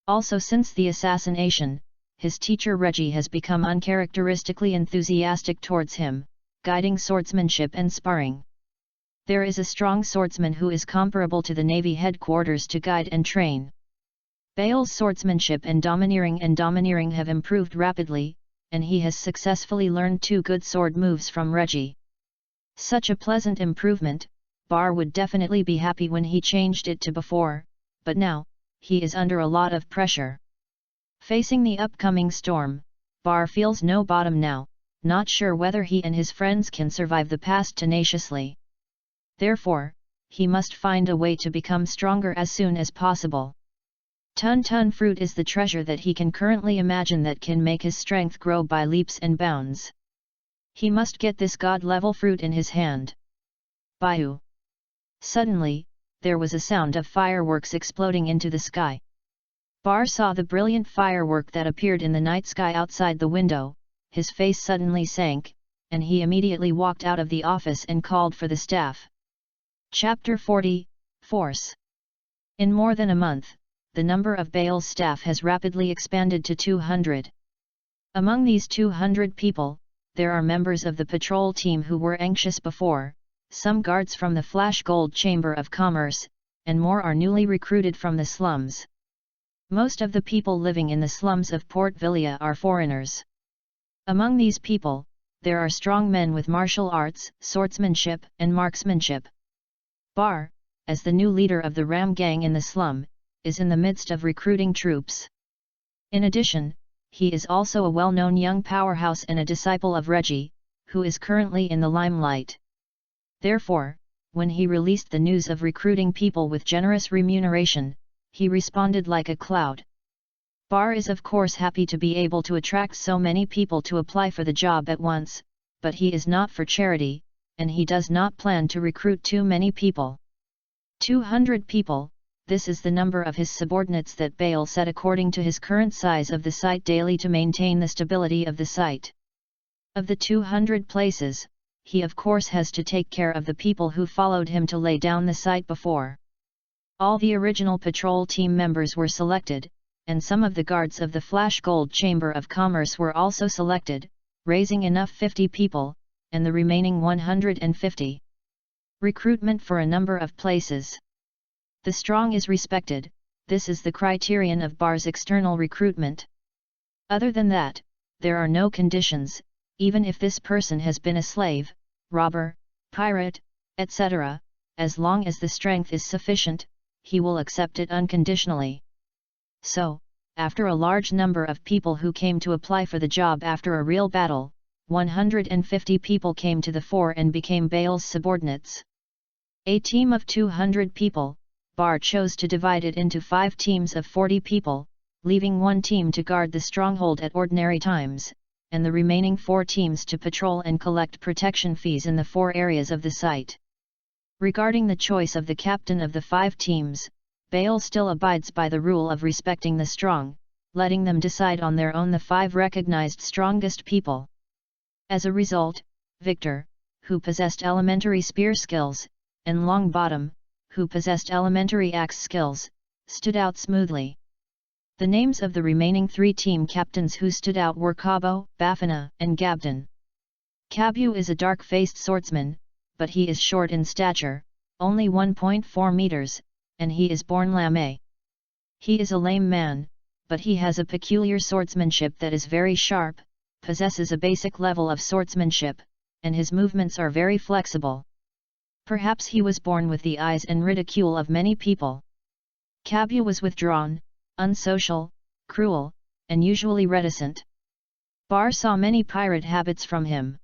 Also, since the assassination, his teacher Reggie has become uncharacteristically enthusiastic towards him, guiding swordsmanship and sparring. There is a strong swordsman who is comparable to the Navy headquarters to guide and train. Bale's swordsmanship and domineering have improved rapidly, and he has successfully learned 2 good sword moves from Reggie. Such a pleasant improvement, Bar would definitely be happy when he changed it to before, but now, he is under a lot of pressure. Facing the upcoming storm, Bar feels no bottom now, not sure whether he and his friends can survive the past tenaciously. Therefore, he must find a way to become stronger as soon as possible. Tun fruit is the treasure that he can currently imagine that can make his strength grow by leaps and bounds. He must get this god-level fruit in his hand. Bayou. Suddenly, there was a sound of fireworks exploding into the sky. Bar saw the brilliant firework that appeared in the night sky outside the window, his face suddenly sank, and he immediately walked out of the office and called for the staff. Chapter 40, Force. In more than a month, the number of Bale's staff has rapidly expanded to 200. Among these 200 people, there are members of the patrol team who were anxious before, some guards from the Flash Gold Chamber of Commerce, and more are newly recruited from the slums. Most of the people living in the slums of Port Villa are foreigners. Among these people, there are strong men with martial arts, swordsmanship, and marksmanship. Bar, as the new leader of the Ram gang in the slum, is in the midst of recruiting troops. In addition, he is also a well-known young powerhouse and a disciple of Reggie, who is currently in the limelight. Therefore, when he released the news of recruiting people with generous remuneration, he responded like a cloud. Bar is of course happy to be able to attract so many people to apply for the job at once, but he is not for charity, and he does not plan to recruit too many people. 200 people, this is the number of his subordinates that Bale set according to his current size of the site daily to maintain the stability of the site. Of the 200 places, he of course has to take care of the people who followed him to lay down the site before. All the original patrol team members were selected, and some of the guards of the Flash Gold Chamber of Commerce were also selected, raising enough 50 people, and the remaining 150. Recruitment for a number of places. The strong is respected, this is the criterion of Bar's external recruitment. Other than that, there are no conditions, even if this person has been a slave, robber, pirate, etc., as long as the strength is sufficient, he will accept it unconditionally. So, after a large number of people who came to apply for the job after a real battle, 150 people came to the fore and became Bale's subordinates. A team of 200 people, Bar chose to divide it into 5 teams of 40 people, leaving 1 team to guard the stronghold at ordinary times, and the remaining 4 teams to patrol and collect protection fees in the 4 areas of the site. Regarding the choice of the captain of the 5 teams, Bale still abides by the rule of respecting the strong, letting them decide on their own the 5 recognized strongest people. As a result, Victor, who possessed elementary spear skills, and Longbottom, who possessed elementary axe skills, stood out smoothly. The names of the remaining 3 team captains who stood out were Cabo, Bafana, and Gabden. Cabu is a dark-faced swordsman, but he is short in stature, only 1.4 meters, and he is born lame. He is a lame man, but he has a peculiar swordsmanship that is very sharp, possesses a basic level of swordsmanship, and his movements are very flexible. Perhaps he was born with the eyes and ridicule of many people. Kabya was withdrawn, unsocial, cruel, and usually reticent. Bar saw many pirate habits from him.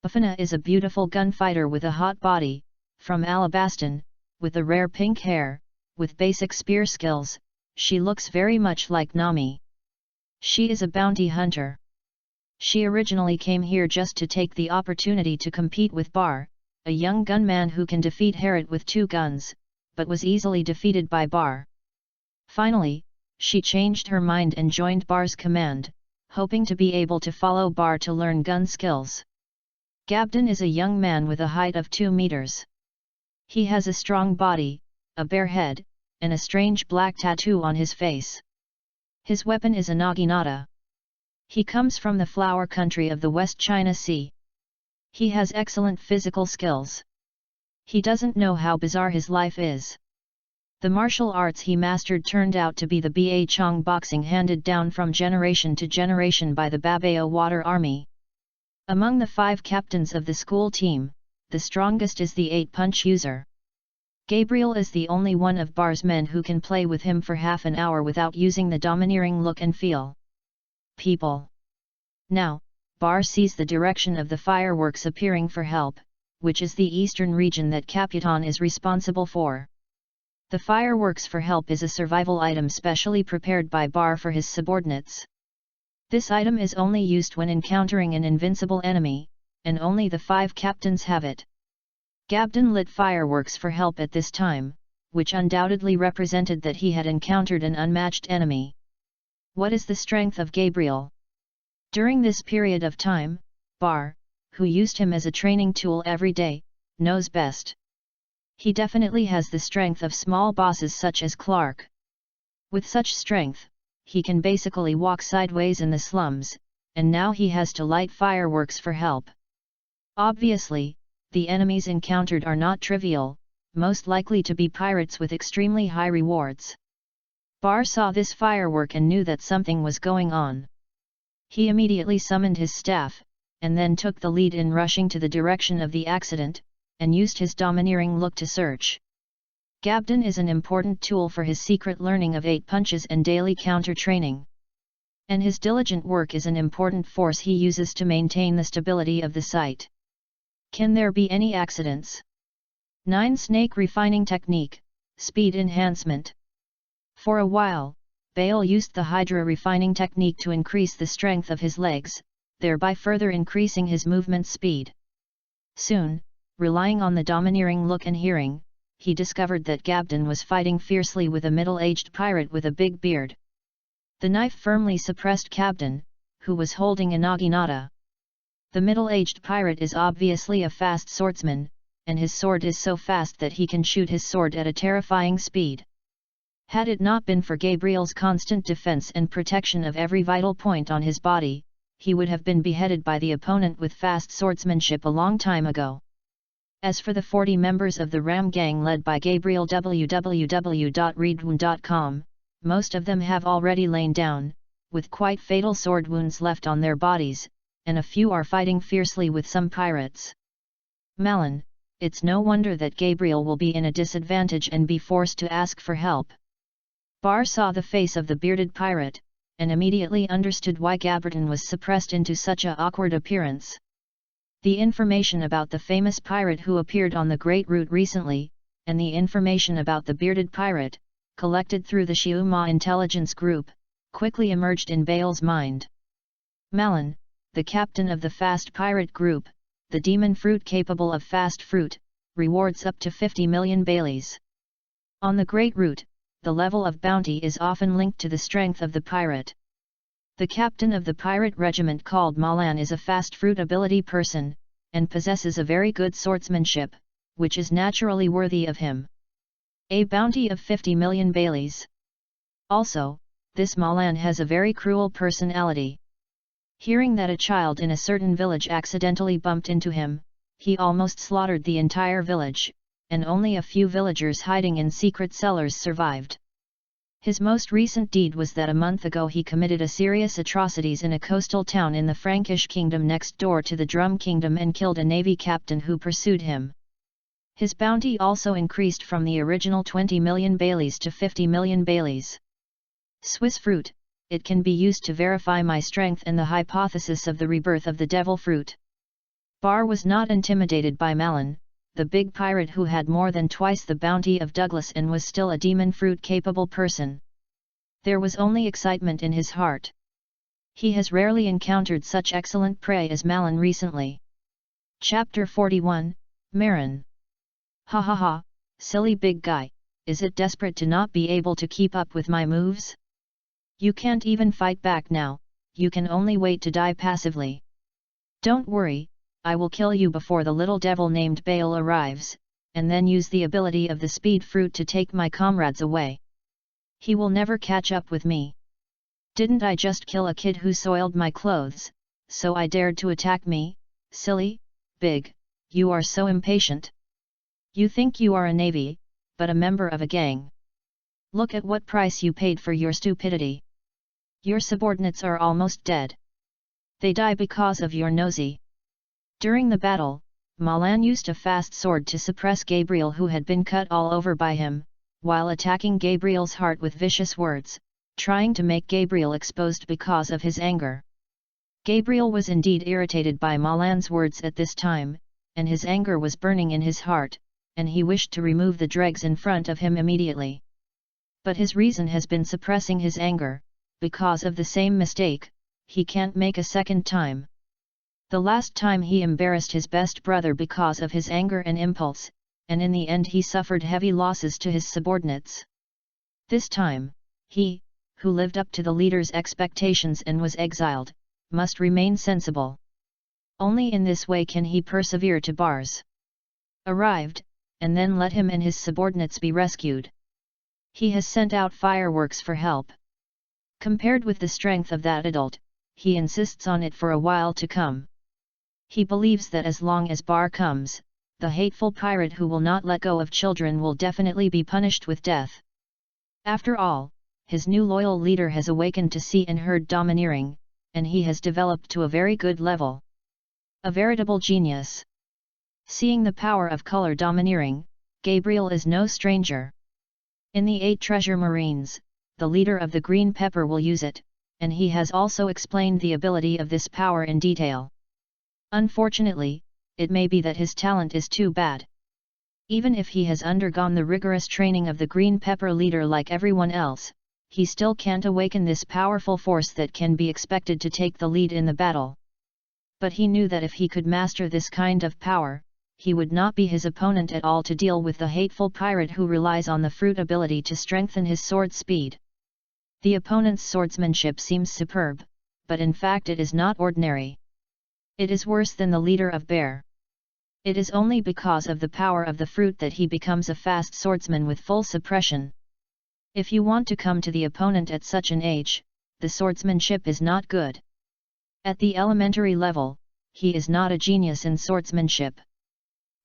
Bafana is a beautiful gunfighter with a hot body, from Alabaston, with the rare pink hair, with basic spear skills. She looks very much like Nami. She is a bounty hunter. She originally came here just to take the opportunity to compete with Bar, a young gunman who can defeat Harriet with 2 guns, but was easily defeated by Bar. Finally, she changed her mind and joined Bar's command, hoping to be able to follow Bar to learn gun skills. Gabden is a young man with a height of 2 meters. He has a strong body, a bare head, and a strange black tattoo on his face. His weapon is a naginata. He comes from the flower country of the West China Sea. He has excellent physical skills. He doesn't know how bizarre his life is. The martial arts he mastered turned out to be the Ba Chong boxing handed down from generation to generation by the Babao Water Army. Among the 5 captains of the school team, the strongest is the 8-punch user. Gabriel is the only one of Bar's men who can play with him for half an hour without using the domineering look and feel. People. Now, Bar sees the direction of the fireworks appearing for help, which is the eastern region that Caputon is responsible for. The fireworks for help is a survival item specially prepared by Bar for his subordinates. This item is only used when encountering an invincible enemy, and only the 5 captains have it. Gabden lit fireworks for help at this time, which undoubtedly represented that he had encountered an unmatched enemy. What is the strength of Gabriel? During this period of time, Bar, who used him as a training tool every day, knows best. He definitely has the strength of small bosses such as Clark. With such strength, he can basically walk sideways in the slums, and now he has to light fireworks for help. Obviously, the enemies encountered are not trivial, most likely to be pirates with extremely high rewards. Bar saw this firework and knew that something was going on. He immediately summoned his staff, and then took the lead in rushing to the direction of the accident, and used his domineering look to search. Gabden is an important tool for his secret learning of 8 punches and daily counter-training. And his diligent work is an important force he uses to maintain the stability of the site. Can there be any accidents? 9. Snake refining technique, speed enhancement. For a while, Bale used the Hydra refining technique to increase the strength of his legs, thereby further increasing his movement speed. Soon, relying on the domineering look and hearing, he discovered that Gabden was fighting fiercely with a middle-aged pirate with a big beard. The knife firmly suppressed Gabden, who was holding a naginata. The middle-aged pirate is obviously a fast swordsman, and his sword is so fast that he can shoot his sword at a terrifying speed. Had it not been for Gabriel's constant defense and protection of every vital point on his body, he would have been beheaded by the opponent with fast swordsmanship a long time ago. As for the 40 members of the Ram Gang led by Gabriel www.readaloud.com, most of them have already lain down, with quite fatal sword wounds left on their bodies, and a few are fighting fiercely with some pirates. Malin, it's no wonder that Gabriel will be in a disadvantage and be forced to ask for help. Bar saw the face of the bearded pirate, and immediately understood why Gabberton was suppressed into such a awkward appearance. The information about the famous pirate who appeared on the Great Route recently, and the information about the bearded pirate, collected through the Shiuma intelligence group, quickly emerged in Bale's mind. Malin, the captain of the fast pirate group, the demon fruit capable of fast fruit, rewards up to 50 million Baileys. On the Great Route, the level of bounty is often linked to the strength of the pirate. The captain of the pirate regiment called Malan is a fast fruit ability person, and possesses a very good swordsmanship, which is naturally worthy of him. A bounty of 50 million Baileys. Also, this Malan has a very cruel personality. Hearing that a child in a certain village accidentally bumped into him, he almost slaughtered the entire village, and only a few villagers hiding in secret cellars survived. His most recent deed was that a month ago he committed a serious atrocities in a coastal town in the Frankish kingdom next door to the Drum kingdom and killed a navy captain who pursued him. His bounty also increased from the original 20 million baileys to 50 million baileys. Swiss fruit, it can be used to verify my strength and the hypothesis of the rebirth of the devil fruit. Bar was not intimidated by Malin, the big pirate who had more than twice the bounty of Douglas and was still a demon fruit-capable person. There was only excitement in his heart. He has rarely encountered such excellent prey as Malin recently. Chapter 41, Marin. Ha ha ha, silly big guy, is it desperate to not be able to keep up with my moves? You can't even fight back now, you can only wait to die passively. Don't worry, I will kill you before the little devil named Bale arrives, and then use the ability of the speed fruit to take my comrades away. He will never catch up with me. Didn't I just kill a kid who soiled my clothes, so I dared to attack me? Silly, big, you are so impatient. You think you are a navy, but a member of a gang. Look at what price you paid for your stupidity. Your subordinates are almost dead. They die because of your nosy. During the battle, Malin used a fast sword to suppress Gabriel who had been cut all over by him, while attacking Gabriel's heart with vicious words, trying to make Gabriel exposed because of his anger. Gabriel was indeed irritated by Malin's words at this time, and his anger was burning in his heart, and he wished to remove the dregs in front of him immediately. But his reason has been suppressing his anger, because of the same mistake, he can't make a second time. The last time he embarrassed his best brother because of his anger and impulse, and in the end he suffered heavy losses to his subordinates. This time, he, who lived up to the leader's expectations and was exiled, must remain sensible. Only in this way can he persevere to Bar's arrived, and then let him and his subordinates be rescued. He has sent out fireworks for help. Compared with the strength of that adult, he insists on it for a while to come. He believes that as long as Bar comes, the hateful pirate who will not let go of children will definitely be punished with death. After all, his new loyal leader has awakened to see and heard domineering, and he has developed to a very good level. A veritable genius. Seeing the power of color domineering, Gabriel is no stranger. In the 8 treasure marines, the leader of the green pepper will use it, and he has also explained the ability of this power in detail. Unfortunately, it may be that his talent is too bad. Even if he has undergone the rigorous training of the green pepper leader like everyone else, he still can't awaken this powerful force that can be expected to take the lead in the battle. But he knew that if he could master this kind of power, he would not be his opponent at all to deal with the hateful pirate who relies on the fruit ability to strengthen his sword speed. The opponent's swordsmanship seems superb, but in fact it is not ordinary. It is worse than the leader of Bear. It is only because of the power of the fruit that he becomes a fast swordsman with full suppression. If you want to come to the opponent at such an age, the swordsmanship is not good. At the elementary level, he is not a genius in swordsmanship.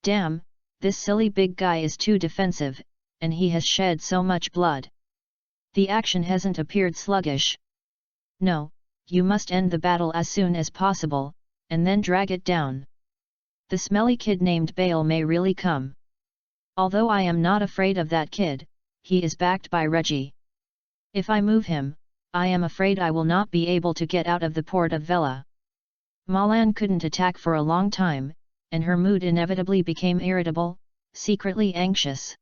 Damn, this silly big guy is too defensive, and he has shed so much blood. The action hasn't appeared sluggish. No, you must end the battle as soon as possible, and then drag it down. The smelly kid named Bale may really come. Although I am not afraid of that kid, he is backed by Reggie. If I move him, I am afraid I will not be able to get out of the port of Vela. Malin couldn't attack for a long time, and her mood inevitably became irritable, secretly anxious.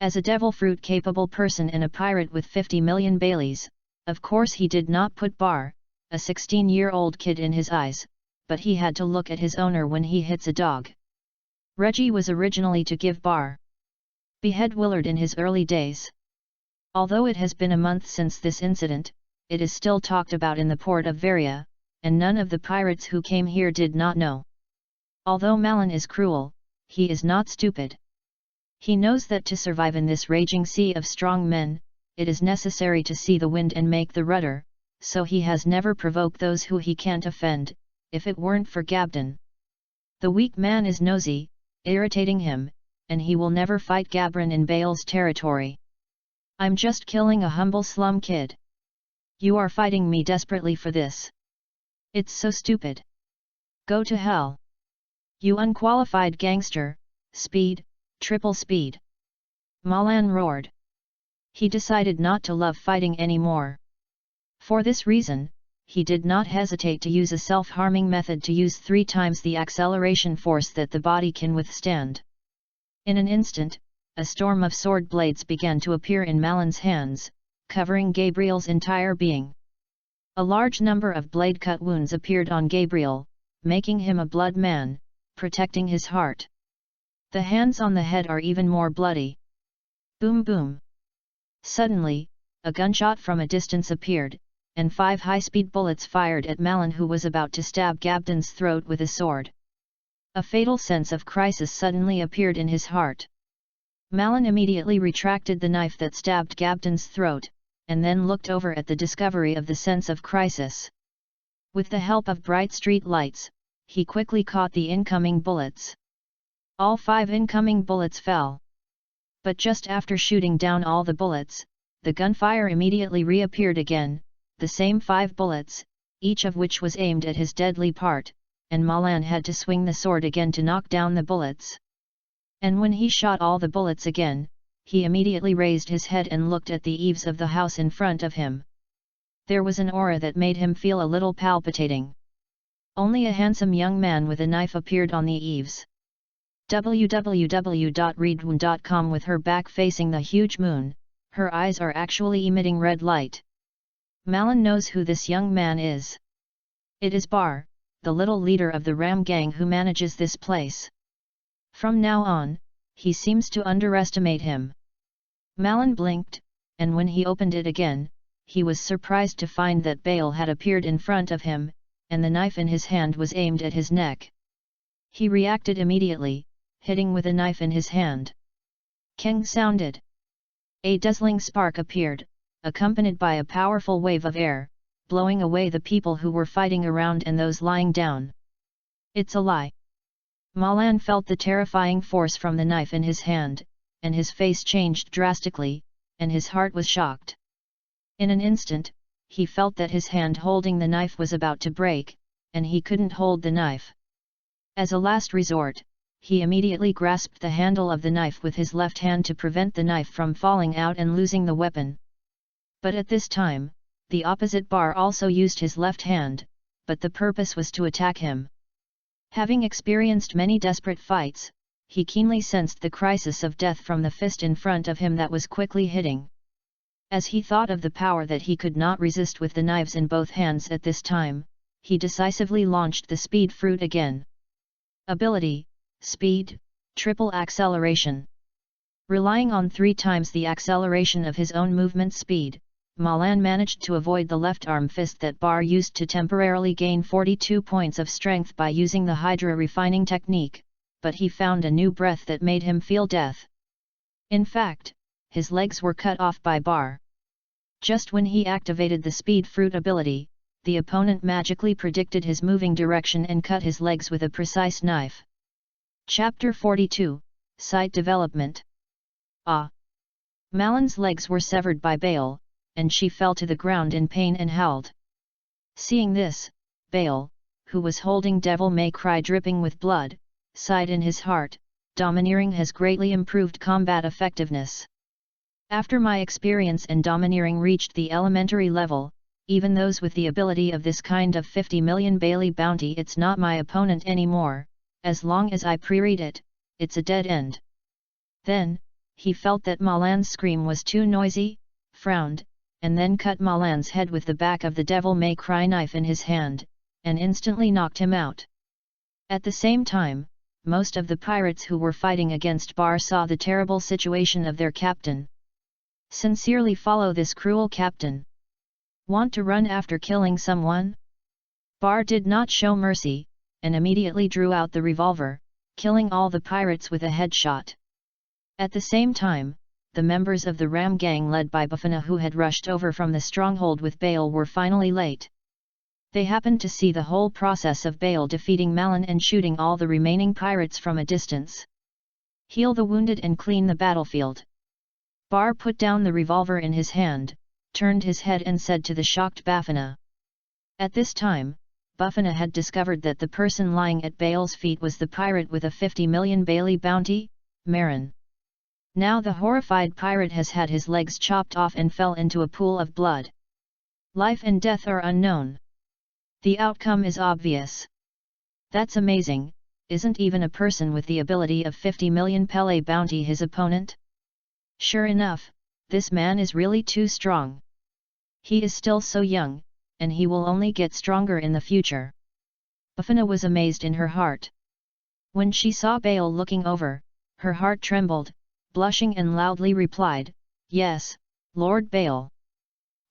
As a devil fruit capable person and a pirate with 50 million baileys, of course he did not put Bar, a 16-year-old kid, in his eyes, but he had to look at his owner when he hits a dog. Reggie was originally to give Bar behead Willard in his early days. Although it has been a month since this incident, it is still talked about in the port of Varia, and none of the pirates who came here did not know. Although Malin is cruel, he is not stupid. He knows that to survive in this raging sea of strong men, it is necessary to see the wind and make the rudder, so he has never provoked those who he can't offend, if it weren't for Gabden. The weak man is nosy, irritating him, and he will never fight Gabron in Bale's territory. I'm just killing a humble slum kid. You are fighting me desperately for this. It's so stupid. Go to hell. You unqualified gangster, speed, triple speed. Malan roared. He decided not to love fighting anymore. For this reason, he did not hesitate to use a self-harming method to use 3 times the acceleration force that the body can withstand. In an instant, a storm of sword blades began to appear in Malan's hands, covering Gabriel's entire being. A large number of blade-cut wounds appeared on Gabriel, making him a blood man, protecting his heart. The hands on the head are even more bloody. Boom boom. Suddenly, a gunshot from a distance appeared, and 5 high-speed bullets fired at Malan, who was about to stab Gabdon's throat with a sword. A fatal sense of crisis suddenly appeared in his heart. Malan immediately retracted the knife that stabbed Gabdon's throat, and then looked over at the discovery of the sense of crisis. With the help of bright street lights, he quickly caught the incoming bullets. All 5 incoming bullets fell. But just after shooting down all the bullets, the gunfire immediately reappeared again, the same 5 bullets, each of which was aimed at his deadly part, and Malan had to swing the sword again to knock down the bullets. And when he shot all the bullets again, he immediately raised his head and looked at the eaves of the house in front of him. There was an aura that made him feel a little palpitating. Only a handsome young man with a knife appeared on the eaves. www.readaloud.com. With her back facing the huge moon, her eyes are actually emitting red light. Malan knows who this young man is. It is Bar, the little leader of the Ram gang who manages this place. From now on, he seems to underestimate him. Malan blinked, and when he opened it again, he was surprised to find that Bale had appeared in front of him, and the knife in his hand was aimed at his neck. He reacted immediately, hitting with a knife in his hand. Keng sounded. A dazzling spark appeared, accompanied by a powerful wave of air, blowing away the people who were fighting around and those lying down. It's a lie. Malan felt the terrifying force from the knife in his hand, and his face changed drastically, and his heart was shocked. In an instant, he felt that his hand holding the knife was about to break, and he couldn't hold the knife. As a last resort, he immediately grasped the handle of the knife with his left hand to prevent the knife from falling out and losing the weapon. But at this time, the opposite Bar also used his left hand, but the purpose was to attack him. Having experienced many desperate fights, he keenly sensed the crisis of death from the fist in front of him that was quickly hitting. As he thought of the power that he could not resist with the knives in both hands at this time, he decisively launched the speed fruit again. Ability, Speed, Triple Acceleration. Relying on 3 times the acceleration of his own movement speed, Malan managed to avoid the left arm fist that Bar used to temporarily gain 42 points of strength by using the Hydra refining technique, but he found a new breath that made him feel death. In fact, his legs were cut off by Bar. Just when he activated the speed fruit ability, the opponent magically predicted his moving direction and cut his legs with a precise knife. Chapter 42, Site Development. Malan's legs were severed by Bale, and she fell to the ground in pain and howled. Seeing this, Bale, who was holding Devil May Cry dripping with blood, sighed in his heart, domineering has greatly improved combat effectiveness. After my experience and domineering reached the elementary level, even those with the ability of this kind of 50 million Bailey bounty, it's not my opponent anymore, as long as I pre-read it, it's a dead end. Then, he felt that Malan's scream was too noisy, frowned, and then cut Malan's head with the back of the Devil May Cry knife in his hand, and instantly knocked him out. At the same time, most of the pirates who were fighting against Bar saw the terrible situation of their captain. Sincerely follow this cruel captain. Want to run after killing someone? Bar did not show mercy, and immediately drew out the revolver, killing all the pirates with a headshot. At the same time, the members of the Ram gang led by Bafana, who had rushed over from the stronghold with Bale, were finally late. They happened to see the whole process of Bale defeating Malan and shooting all the remaining pirates from a distance. Heal the wounded and clean the battlefield. Bar put down the revolver in his hand, turned his head and said to the shocked Bafana. At this time, Bafana had discovered that the person lying at Bale's feet was the pirate with a 50 million Bailey bounty, Marin. Now the horrified pirate has had his legs chopped off and fell into a pool of blood. Life and death are unknown. The outcome is obvious. That's amazing, isn't even a person with the ability of 50 million Pele bounty his opponent? Sure enough, this man is really too strong. He is still so young, and he will only get stronger in the future. Bafana was amazed in her heart. When she saw Bale looking over, her heart trembled, blushing and loudly replied, "Yes, Lord Bale."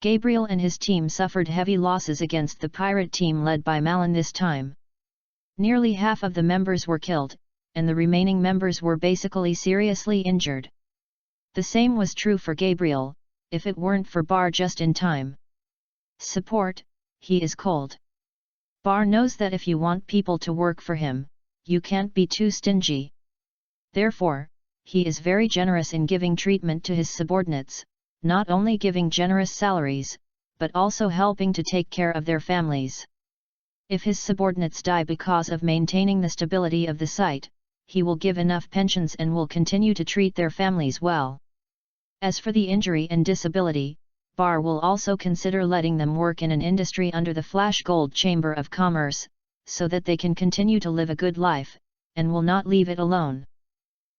Gabriel and his team suffered heavy losses against the pirate team led by Malin this time. Nearly half of the members were killed, and the remaining members were basically seriously injured. The same was true for Gabriel, if it weren't for Bar just in time. Support, he is cold. Bar knows that if you want people to work for him, you can't be too stingy. Therefore, he is very generous in giving treatment to his subordinates, not only giving generous salaries, but also helping to take care of their families. If his subordinates die because of maintaining the stability of the site, he will give enough pensions and will continue to treat their families well. As for the injury and disability, Bar will also consider letting them work in an industry under the Flash Gold Chamber of Commerce, so that they can continue to live a good life, and will not leave it alone.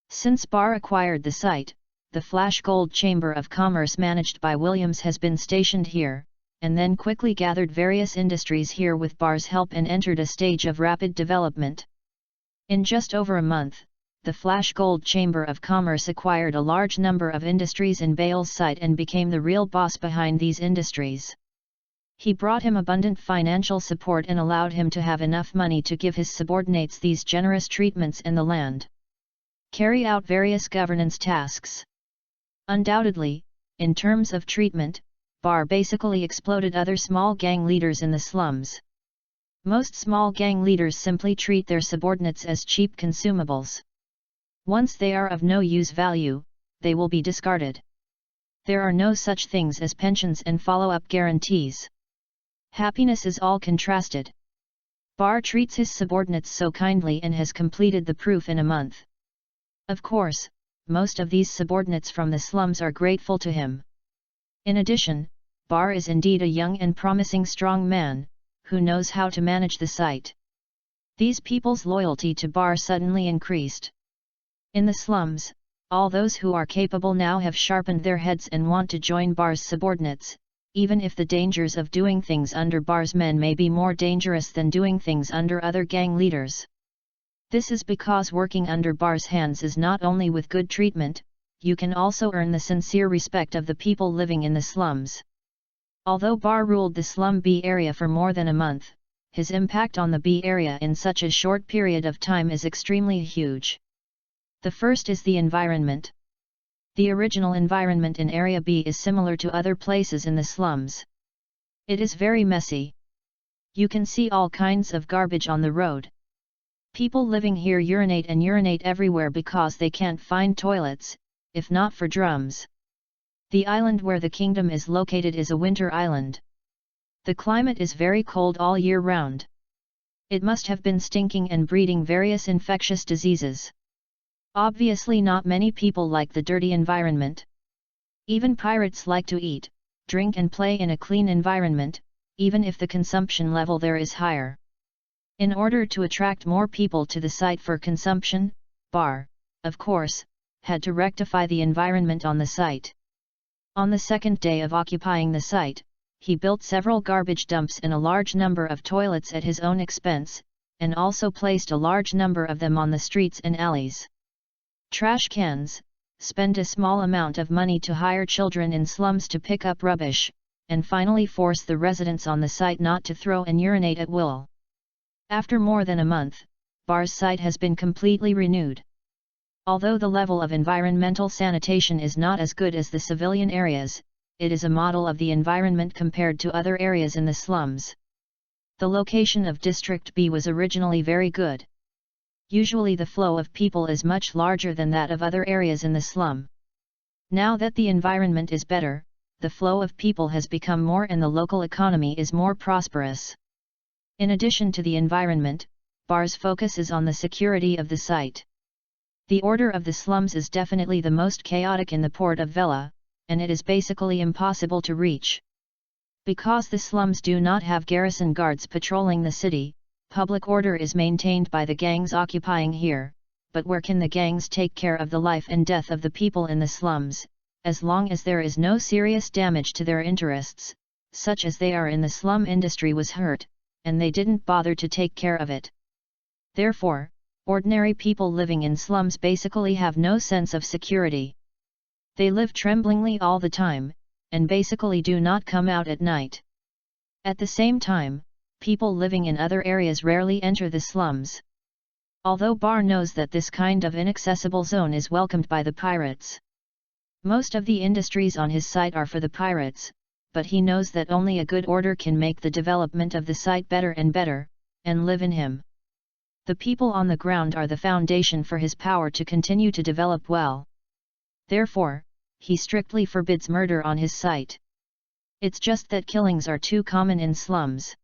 Since Bar acquired the site, the Flash Gold Chamber of Commerce managed by Williams has been stationed here, and then quickly gathered various industries here with Bar's help and entered a stage of rapid development. In just over a month, the Flash Gold Chamber of Commerce acquired a large number of industries in Bale's site and became the real boss behind these industries. He brought him abundant financial support and allowed him to have enough money to give his subordinates these generous treatments and the land. Carry out various governance tasks. Undoubtedly, in terms of treatment, Bar basically exploded other small gang leaders in the slums. Most small gang leaders simply treat their subordinates as cheap consumables. Once they are of no use value, they will be discarded. There are no such things as pensions and follow-up guarantees. Happiness is all contrasted. Bar treats his subordinates so kindly and has completed the proof in a month. Of course, most of these subordinates from the slums are grateful to him. In addition, Bar is indeed a young and promising strong man, who knows how to manage the site. These people's loyalty to Bar suddenly increased. In the slums, all those who are capable now have sharpened their heads and want to join Bar's subordinates, even if the dangers of doing things under Bar's men may be more dangerous than doing things under other gang leaders. This is because working under Bar's hands is not only with good treatment, you can also earn the sincere respect of the people living in the slums. Although Bar ruled the slum B area for more than a month, his impact on the B area in such a short period of time is extremely huge. The first is the environment. The original environment in Area B is similar to other places in the slums. It is very messy. You can see all kinds of garbage on the road. People living here urinate everywhere because they can't find toilets, if not for drums. The island where the kingdom is located is a winter island. The climate is very cold all year round. It must have been stinking and breeding various infectious diseases. Obviously not many people like the dirty environment. Even pirates like to eat, drink and play in a clean environment, even if the consumption level there is higher. In order to attract more people to the site for consumption, Bar, of course, had to rectify the environment on the site. On the second day of occupying the site, he built several garbage dumps and a large number of toilets at his own expense, and also placed a large number of them on the streets and alleys. Trash cans, spend a small amount of money to hire children in slums to pick up rubbish, and finally force the residents on the site not to throw and urinate at will. After more than a month, Bar's site has been completely renewed. Although the level of environmental sanitation is not as good as the civilian areas, it is a model of the environment compared to other areas in the slums. The location of District B was originally very good. Usually the flow of people is much larger than that of other areas in the slum. Now that the environment is better, the flow of people has become more and the local economy is more prosperous. In addition to the environment, Bar's focus is on the security of the site. The order of the slums is definitely the most chaotic in the port of Vela, and it is basically impossible to reach. Because the slums do not have garrison guards patrolling the city, public order is maintained by the gangs occupying here, but where can the gangs take care of the life and death of the people in the slums, as long as there is no serious damage to their interests, such as they are in the slum industry was hurt, and they didn't bother to take care of it. Therefore, ordinary people living in slums basically have no sense of security. They live tremblingly all the time, and basically do not come out at night. At the same time, people living in other areas rarely enter the slums. Although Bar knows that this kind of inaccessible zone is welcomed by the pirates. Most of the industries on his site are for the pirates, but he knows that only a good order can make the development of the site better and better, and live in him. The people on the ground are the foundation for his power to continue to develop well. Therefore, he strictly forbids murder on his site. It's just that killings are too common in slums.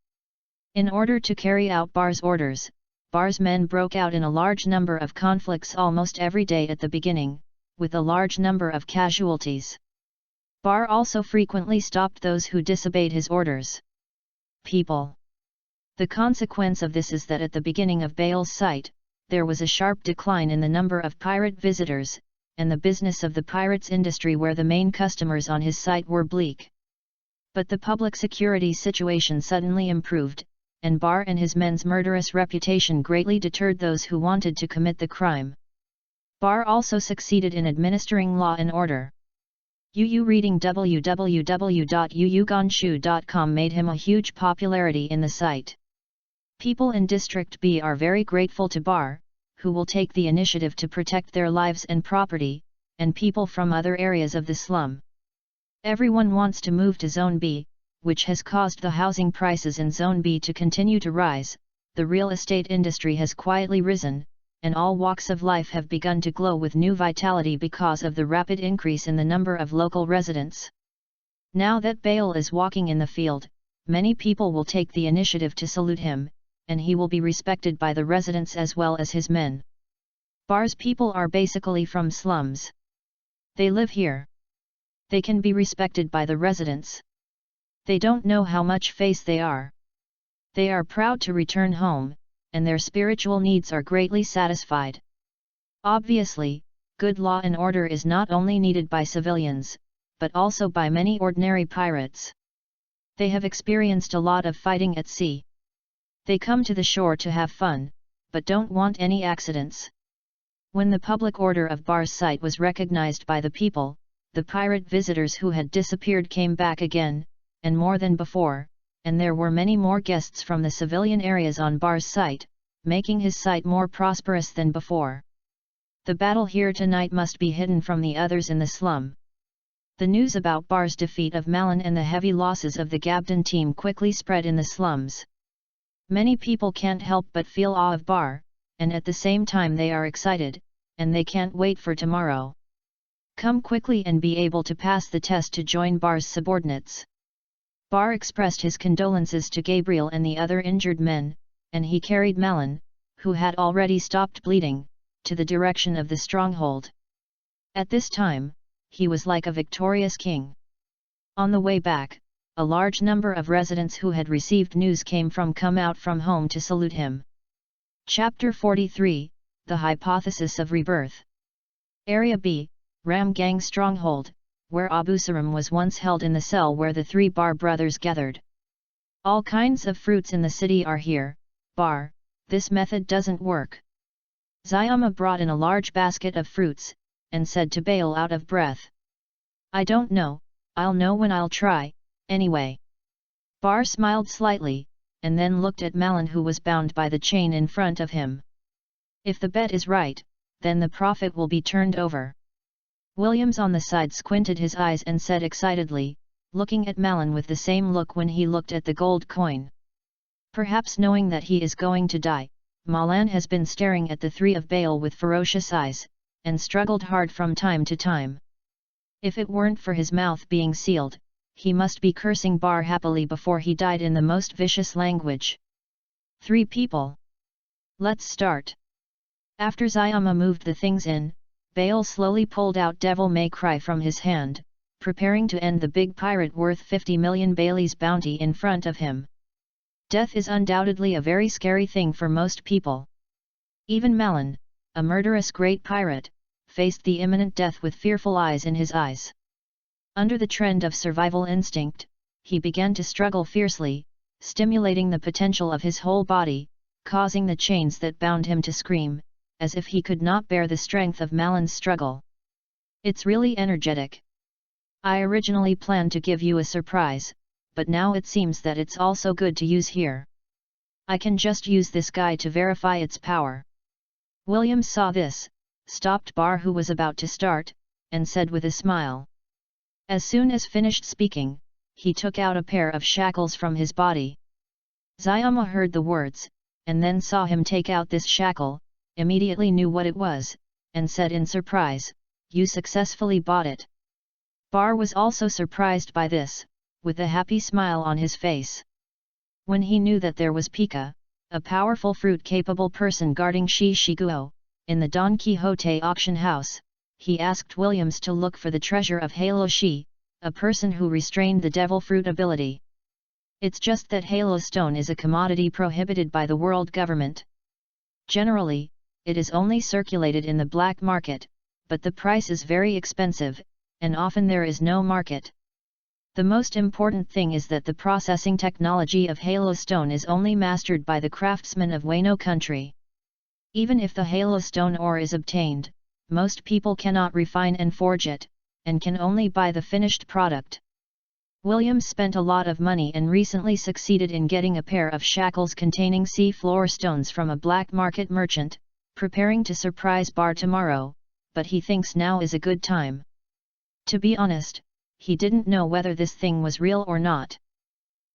In order to carry out Bar's orders, Bar's men broke out in a large number of conflicts almost every day at the beginning, with a large number of casualties. Bar also frequently stopped those who disobeyed his orders. People. The consequence of this is that at the beginning of Bale's site, there was a sharp decline in the number of pirate visitors, and the business of the pirates industry where the main customers on his site were bleak. But the public security situation suddenly improved, and Bar and his men's murderous reputation greatly deterred those who wanted to commit the crime. Bar also succeeded in administering law and order. Reading www.uugonshu.com made him a huge popularity in the site. People in District B are very grateful to Bar, who will take the initiative to protect their lives and property, and people from other areas of the slum. Everyone wants to move to Zone B, which has caused the housing prices in Zone B to continue to rise. The real estate industry has quietly risen, and all walks of life have begun to glow with new vitality because of the rapid increase in the number of local residents. Now that Bale is walking in the field, many people will take the initiative to salute him, and he will be respected by the residents as well as his men. Bar's people are basically from slums. They live here. They can be respected by the residents. They don't know how much face they are. They are proud to return home, and their spiritual needs are greatly satisfied. Obviously, good law and order is not only needed by civilians, but also by many ordinary pirates. They have experienced a lot of fighting at sea. They come to the shore to have fun, but don't want any accidents. When the public order of Bar's site was recognized by the people, the pirate visitors who had disappeared came back again, and more than before, and there were many more guests from the civilian areas on Bar's site, making his site more prosperous than before. The battle here tonight must be hidden from the others in the slum. The news about Bar's defeat of Malin and the heavy losses of the Gabden team quickly spread in the slums. Many people can't help but feel awe of Bar, and at the same time they are excited, and they can't wait for tomorrow. Come quickly and be able to pass the test to join Bar's subordinates. Bar expressed his condolences to Gabriel and the other injured men, and he carried Malin, who had already stopped bleeding, to the direction of the stronghold. At this time, he was like a victorious king. On the way back, a large number of residents who had received news come out from home to salute him. Chapter 43, The Hypothesis of Rebirth. Area B, Ram Gang Stronghold, where Abu Saram was once held in the cell where the three Bar brothers gathered. All kinds of fruits in the city are here, Bar, this method doesn't work. Zayama brought in a large basket of fruits, and said to Bale out of breath. I don't know, I'll know when I'll try, anyway. Bar smiled slightly, and then looked at Malin who was bound by the chain in front of him. If the bet is right, then the profit will be turned over. Williams on the side squinted his eyes and said excitedly, looking at Malin with the same look when he looked at the gold coin. Perhaps knowing that he is going to die, Malan has been staring at the three of Bale with ferocious eyes, and struggled hard from time to time. If it weren't for his mouth being sealed, he must be cursing Bar happily before he died in the most vicious language. 3 people. Let's start. After Zayama moved the things in, Bale slowly pulled out Devil May Cry from his hand, preparing to end the big pirate worth 50 million Bailey's bounty in front of him. Death is undoubtedly a very scary thing for most people. Even Malin, a murderous great pirate, faced the imminent death with fearful eyes in his eyes. Under the trend of survival instinct, he began to struggle fiercely, stimulating the potential of his whole body, causing the chains that bound him to scream, as if he could not bear the strength of Malin's struggle. It's really energetic. I originally planned to give you a surprise, but now it seems that it's also good to use here. I can just use this guy to verify its power. Williams saw this, stopped Bar who was about to start, and said with a smile. As soon as finished speaking, he took out a pair of shackles from his body. Zayama heard the words, and then saw him take out this shackle, immediately knew what it was, and said in surprise, "You successfully bought it." Bar was also surprised by this, with a happy smile on his face. When he knew that there was Pika, a powerful fruit-capable person guarding Shishiguo, in the Don Quixote auction house, he asked Williams to look for the treasure of Halo Shi, a person who restrained the devil fruit ability. It's just that Halo Stone is a commodity prohibited by the world government. Generally, it is only circulated in the black market, but the price is very expensive, and often there is no market. The most important thing is that the processing technology of Halo Stone is only mastered by the craftsmen of Wano country. Even if the Halo Stone ore is obtained, most people cannot refine and forge it, and can only buy the finished product. Williams spent a lot of money and recently succeeded in getting a pair of shackles containing sea floor stones from a black market merchant, preparing to surprise Bar tomorrow, but he thinks now is a good time. To be honest, he didn't know whether this thing was real or not.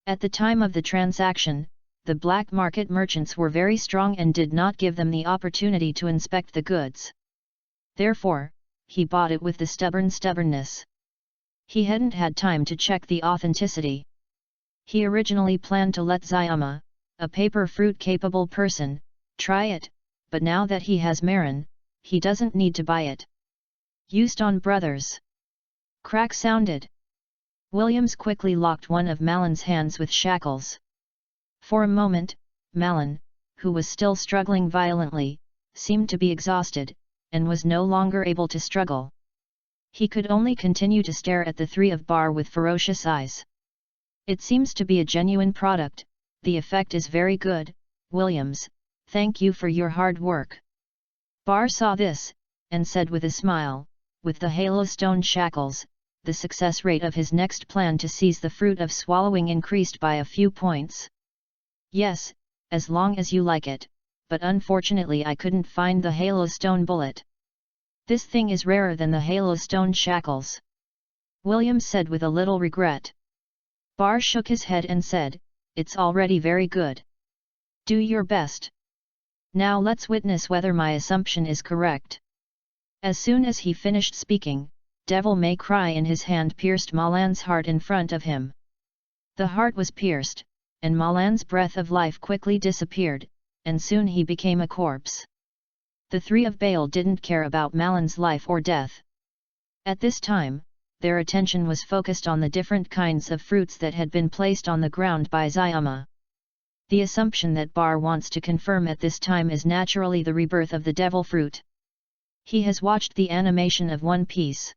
At the time of the transaction, the black market merchants were very strong and did not give them the opportunity to inspect the goods. Therefore, he bought it with the stubbornness. He hadn't had time to check the authenticity. He originally planned to let Zayama, a paper fruit-capable person, try it, but now that he has Marin, he doesn't need to buy it. Houston Brothers. Crack sounded. Williams quickly locked one of Malin's hands with shackles. For a moment, Malin, who was still struggling violently, seemed to be exhausted, and was no longer able to struggle. He could only continue to stare at the three of Bar with ferocious eyes. It seems to be a genuine product, the effect is very good, Williams, thank you for your hard work. Bar saw this, and said with a smile, with the Halo Stone shackles, the success rate of his next plan to seize the fruit of swallowing increased by a few points. Yes, as long as you like it, but unfortunately I couldn't find the Halo Stone bullet. This thing is rarer than the Halo Stone shackles. Williams said with a little regret. Bar shook his head and said, it's already very good. Do your best. Now let's witness whether my assumption is correct. As soon as he finished speaking, Devil May Cry in his hand pierced Malan's heart in front of him. The heart was pierced, and Malan's breath of life quickly disappeared, and soon he became a corpse. The three of Bale didn't care about Malan's life or death. At this time, their attention was focused on the different kinds of fruits that had been placed on the ground by Zayama. The assumption that Bar wants to confirm at this time is naturally the rebirth of the devil fruit. He has watched the animation of One Piece.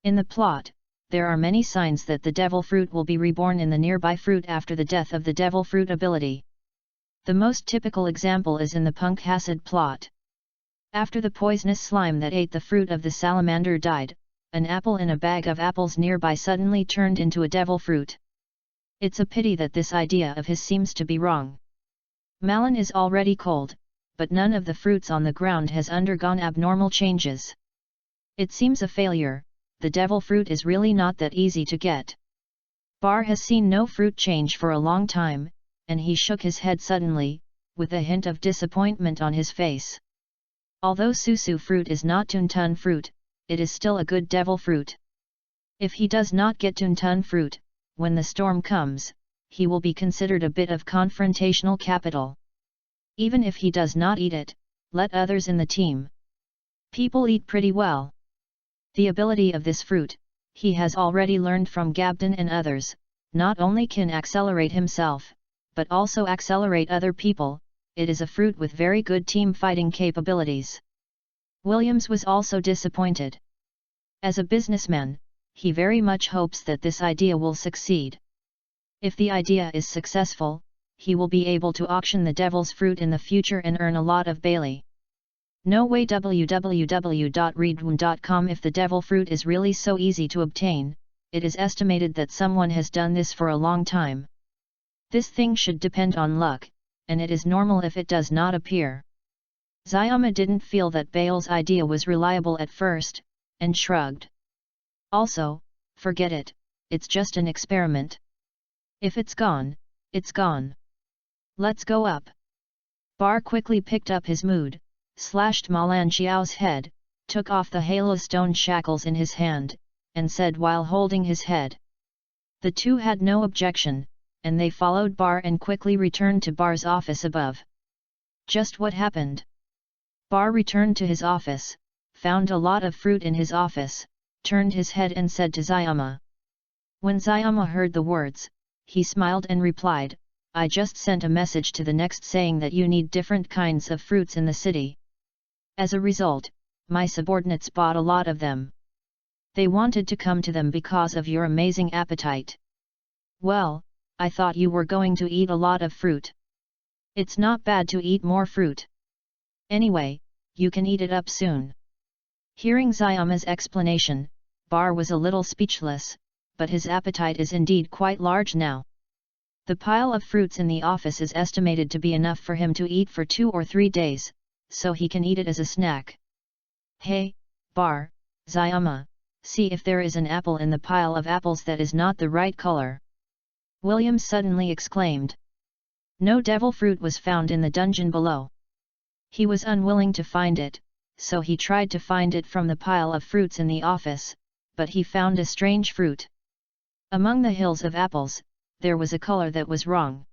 In the plot, there are many signs that the devil fruit will be reborn in the nearby fruit after the death of the devil fruit ability. The most typical example is in the Punk Acid plot. After the poisonous slime that ate the fruit of the salamander died, an apple in a bag of apples nearby suddenly turned into a devil fruit. It's a pity that this idea of his seems to be wrong. Malin is already cold, but none of the fruits on the ground has undergone abnormal changes. It seems a failure, the devil fruit is really not that easy to get. Bar has seen no fruit change for a long time, and he shook his head suddenly, with a hint of disappointment on his face. Although Susu fruit is not Tuntun fruit, it is still a good devil fruit. If he does not get Tuntun fruit, when the storm comes, he will be considered a bit of confrontational capital. Even if he does not eat it, let others in the team. People eat pretty well. The ability of this fruit, he has already learned from Gabden and others, not only can accelerate himself, but also accelerate other people. It is a fruit with very good team fighting capabilities. Williams was also disappointed. As a businessman, he very much hopes that this idea will succeed. If the idea is successful, he will be able to auction the devil's fruit in the future and earn a lot of Bailey. No way. www.readaloud.com. If the devil fruit is really so easy to obtain, it is estimated that someone has done this for a long time. This thing should depend on luck, and it is normal if it does not appear. Zayama didn't feel that Bale's idea was reliable at first, and shrugged. Also, forget it, it's just an experiment. If it's gone, it's gone. Let's go up. Bar quickly picked up his mood, slashed Malan Xiao's head, took off the halo stone shackles in his hand, and said while holding his head. The two had no objection, and they followed Bar and quickly returned to Bar's office above. Just what happened? Bar returned to his office, found a lot of fruit in his office, turned his head and said to Zayama. When Zayama heard the words, he smiled and replied, I just sent a message to the next saying that you need different kinds of fruits in the city. As a result, my subordinates bought a lot of them. They wanted to come to them because of your amazing appetite. Well, I thought you were going to eat a lot of fruit. It's not bad to eat more fruit. Anyway, you can eat it up soon. Hearing Zayama's explanation, Bar was a little speechless, but his appetite is indeed quite large now. The pile of fruits in the office is estimated to be enough for him to eat for 2 or 3 days, so he can eat it as a snack. Hey, Bar, Zayama, see if there is an apple in the pile of apples that is not the right color. William suddenly exclaimed. No devil fruit was found in the dungeon below. He was unwilling to find it, so he tried to find it from the pile of fruits in the office, but he found a strange fruit. Among the hills of apples, there was a color that was wrong.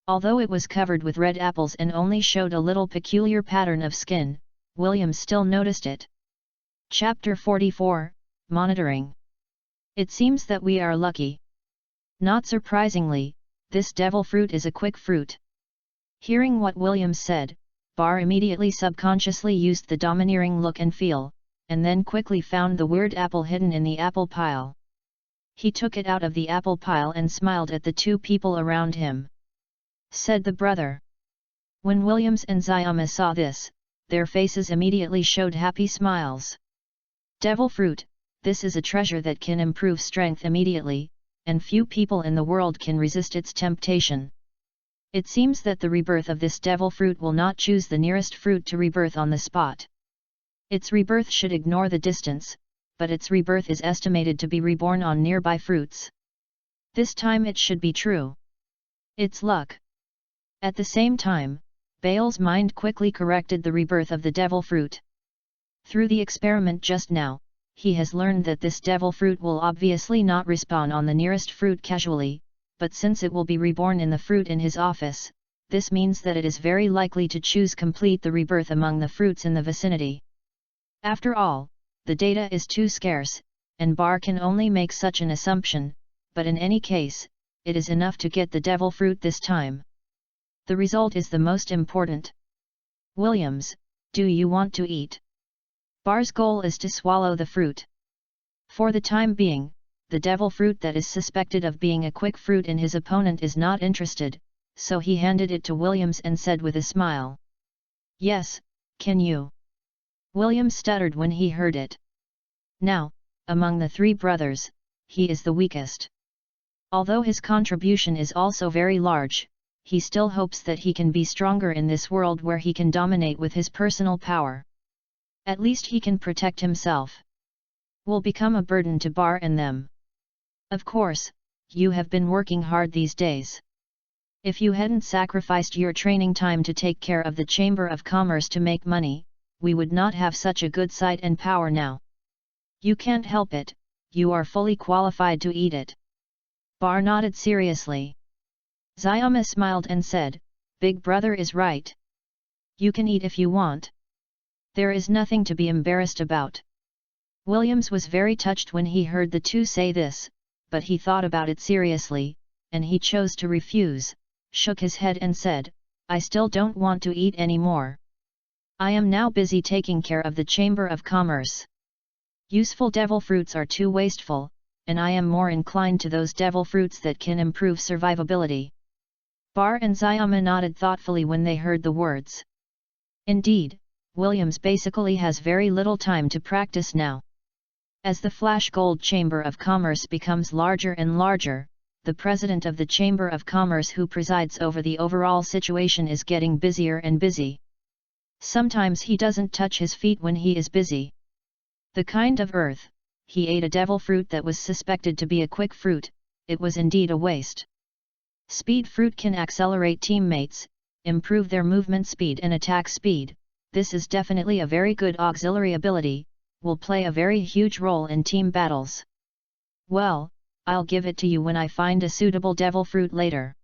Although it was covered with red apples and only showed a little peculiar pattern of skin, William still noticed it. Chapter 44, Monitoring. It seems that we are lucky. Not surprisingly, this devil fruit is a quick fruit. Hearing what William said, Bar immediately subconsciously used the domineering look and feel, and then quickly found the weird apple hidden in the apple pile. He took it out of the apple pile and smiled at the two people around him. Said the brother. When Williams and Zayama saw this, their faces immediately showed happy smiles. Devil fruit, this is a treasure that can improve strength immediately, and few people in the world can resist its temptation. It seems that the rebirth of this devil fruit will not choose the nearest fruit to rebirth on the spot. Its rebirth should ignore the distance, but its rebirth is estimated to be reborn on nearby fruits. This time it should be true. It's luck. At the same time, Bale's mind quickly corrected the rebirth of the devil fruit. Through the experiment just now, he has learned that this devil fruit will obviously not respawn on the nearest fruit casually, but since it will be reborn in the fruit in his office, this means that it is very likely to choose complete the rebirth among the fruits in the vicinity. After all, the data is too scarce, and Bar can only make such an assumption, but in any case, it is enough to get the devil fruit this time. The result is the most important. Williams, do you want to eat? Bar's goal is to swallow the fruit. For the time being, the devil fruit that is suspected of being a quick fruit in his opponent is not interested, so he handed it to Williams and said with a smile. Yes, can you? Williams stuttered when he heard it. Now, among the 3 brothers, he is the weakest. Although his contribution is also very large, he still hopes that he can be stronger in this world where he can dominate with his personal power. At least he can protect himself. Will become a burden to Bar and them. Of course, you have been working hard these days. If you hadn't sacrificed your training time to take care of the Chamber of Commerce to make money, we would not have such a good sight and power now. You can't help it, you are fully qualified to eat it. Bar nodded seriously. Zayama smiled and said, Big brother is right. You can eat if you want. There is nothing to be embarrassed about. Williams was very touched when he heard the two say this, but he thought about it seriously, and he chose to refuse, shook his head and said, I still don't want to eat any more. I am now busy taking care of the Chamber of Commerce. Useful devil fruits are too wasteful, and I am more inclined to those devil fruits that can improve survivability. Bar and Zayama nodded thoughtfully when they heard the words. Indeed, Williams basically has very little time to practice now. As the Flash Gold Chamber of Commerce becomes larger and larger, the president of the Chamber of Commerce who presides over the overall situation is getting busier and busy. Sometimes he doesn't touch his feet when he is busy. The kind of earth, he ate a devil fruit that was suspected to be a quick fruit, it was indeed a waste. Speed fruit can accelerate teammates, improve their movement speed and attack speed, this is definitely a very good auxiliary ability, will play a very huge role in team battles. Well, I'll give it to you when I find a suitable devil fruit later.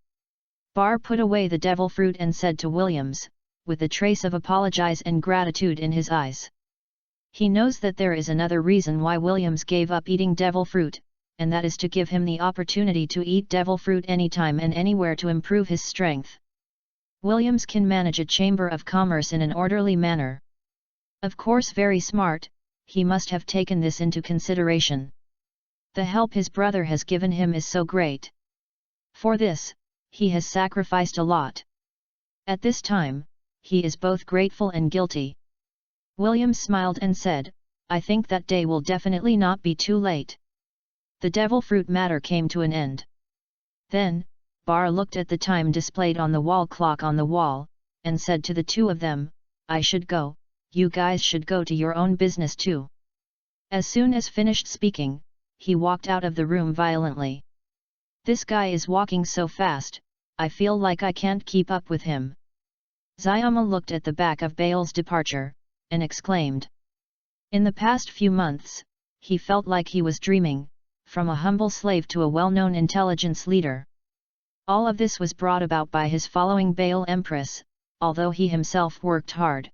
Bar put away the devil fruit and said to Williams, with a trace of apologize and gratitude in his eyes. He knows that there is another reason why Williams gave up eating devil fruit, and that is to give him the opportunity to eat devil fruit anytime and anywhere to improve his strength. Williams can manage a Chamber of Commerce in an orderly manner. Of course, very smart, he must have taken this into consideration. The help his brother has given him is so great. For this, he has sacrificed a lot. At this time, he is both grateful and guilty. Williams smiled and said, I think that day will definitely not be too late. The devil fruit matter came to an end. Then, Bar looked at the time displayed on the wall clock on the wall, and said to the two of them, I should go, you guys should go to your own business too. As soon as finished speaking, he walked out of the room violently. This guy is walking so fast, I feel like I can't keep up with him. Zayama looked at the back of Bale's departure, and exclaimed. In the past few months, he felt like he was dreaming, from a humble slave to a well-known intelligence leader. All of this was brought about by his following Bale Empress, although he himself worked hard.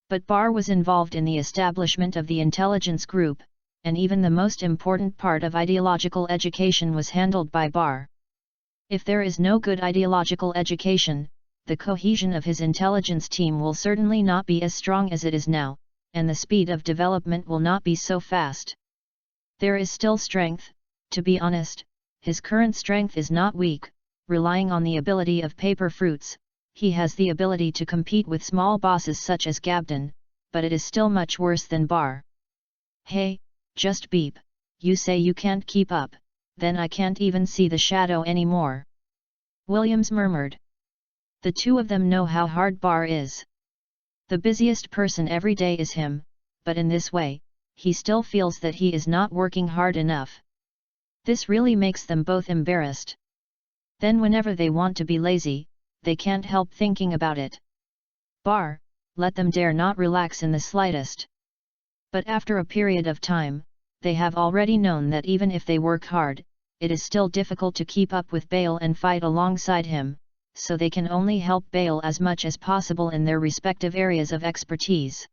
But Bar was involved in the establishment of the intelligence group, and even the most important part of ideological education was handled by Bar. If there is no good ideological education, the cohesion of his intelligence team will certainly not be as strong as it is now, and the speed of development will not be so fast. There is still strength, to be honest, his current strength is not weak, relying on the ability of paper fruits, he has the ability to compete with small bosses such as Gabden, but it is still much worse than Bar. Hey, just beep, you say you can't keep up, then I can't even see the shadow anymore. Williams murmured. The two of them know how hard Bar is. The busiest person every day is him, but in this way, he still feels that he is not working hard enough. This really makes them both embarrassed. Then whenever they want to be lazy, they can't help thinking about it. Bar, let them dare not relax in the slightest. But after a period of time, they have already known that even if they work hard, it is still difficult to keep up with Bale and fight alongside him, so they can only help Bale as much as possible in their respective areas of expertise.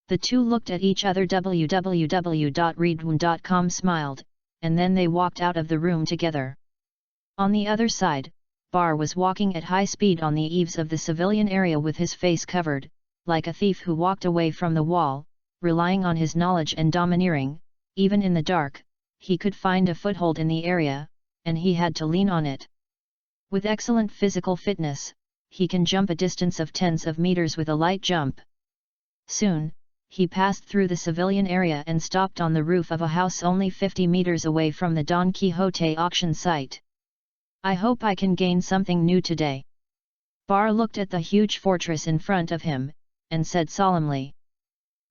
The two looked at each other. www.readaloud.com smiled, and then they walked out of the room together. On the other side, Bar was walking at high speed on the eaves of the civilian area with his face covered, like a thief who walked away from the wall, relying on his knowledge and domineering. Even in the dark, he could find a foothold in the area, and he had to lean on it. With excellent physical fitness, he can jump a distance of tens of meters with a light jump. Soon, he passed through the civilian area and stopped on the roof of a house only 50 meters away from the Don Quixote auction site. I hope I can gain something new today. Bar looked at the huge fortress in front of him, and said solemnly.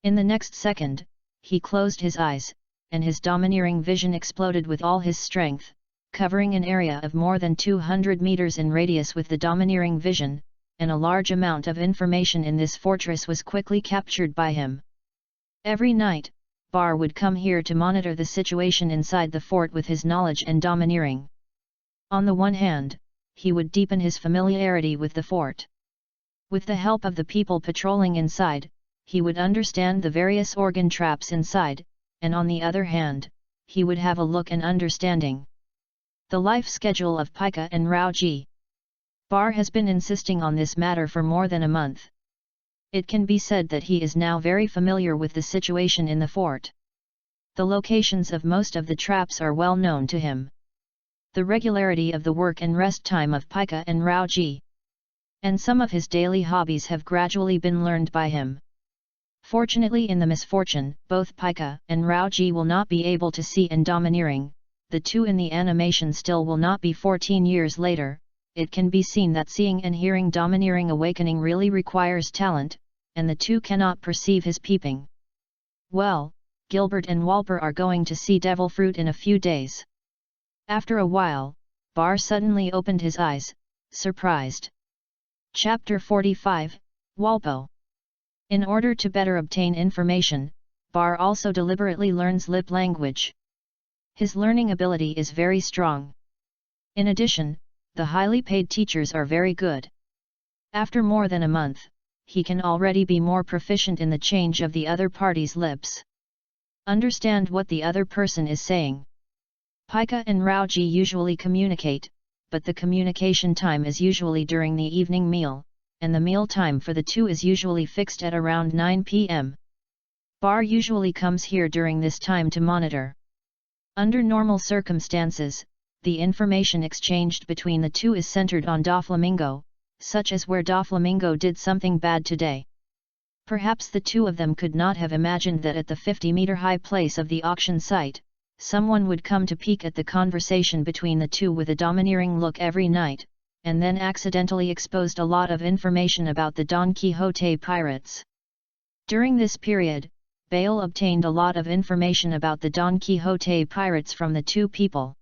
In the next second, he closed his eyes, and his domineering vision exploded with all his strength, covering an area of more than 200 meters in radius with the domineering vision, and a large amount of information in this fortress was quickly captured by him. Every night, Bar would come here to monitor the situation inside the fort with his knowledge and domineering. On the one hand, he would deepen his familiarity with the fort. With the help of the people patrolling inside, he would understand the various organ traps inside, and on the other hand, he would have a look and understanding the life schedule of Pika and Raoji. Bar has been insisting on this matter for more than a month. It can be said that he is now very familiar with the situation in the fort. The locations of most of the traps are well known to him. The regularity of the work and rest time of Pika and Raoji, and some of his daily hobbies have gradually been learned by him. Fortunately, in the misfortune, both Pika and Raoji will not be able to see and domineering, the two in the animation still will not be 14 years later. It can be seen that seeing and hearing domineering awakening really requires talent, and the two cannot perceive his peeping. Well, Gilbert and Walper are going to see Devil Fruit in a few days. After a while, Bar suddenly opened his eyes, surprised. Chapter 45, Walpo. In order to better obtain information, Bar also deliberately learns lip language. His learning ability is very strong. In addition, the highly paid teachers are very good. After more than a month, he can already be more proficient in the change of the other party's lips. Understand what the other person is saying. Pika and Raoji usually communicate, but the communication time is usually during the evening meal, and the meal time for the two is usually fixed at around 9 p.m. Bar usually comes here during this time to monitor. Under normal circumstances, the information exchanged between the two is centered on Doflamingo, such as where Doflamingo did something bad today. Perhaps the two of them could not have imagined that at the 50-meter high place of the auction site, someone would come to peek at the conversation between the two with a domineering look every night, and then accidentally exposed a lot of information about the Don Quixote pirates. During this period, Bale obtained a lot of information about the Don Quixote pirates from the two people.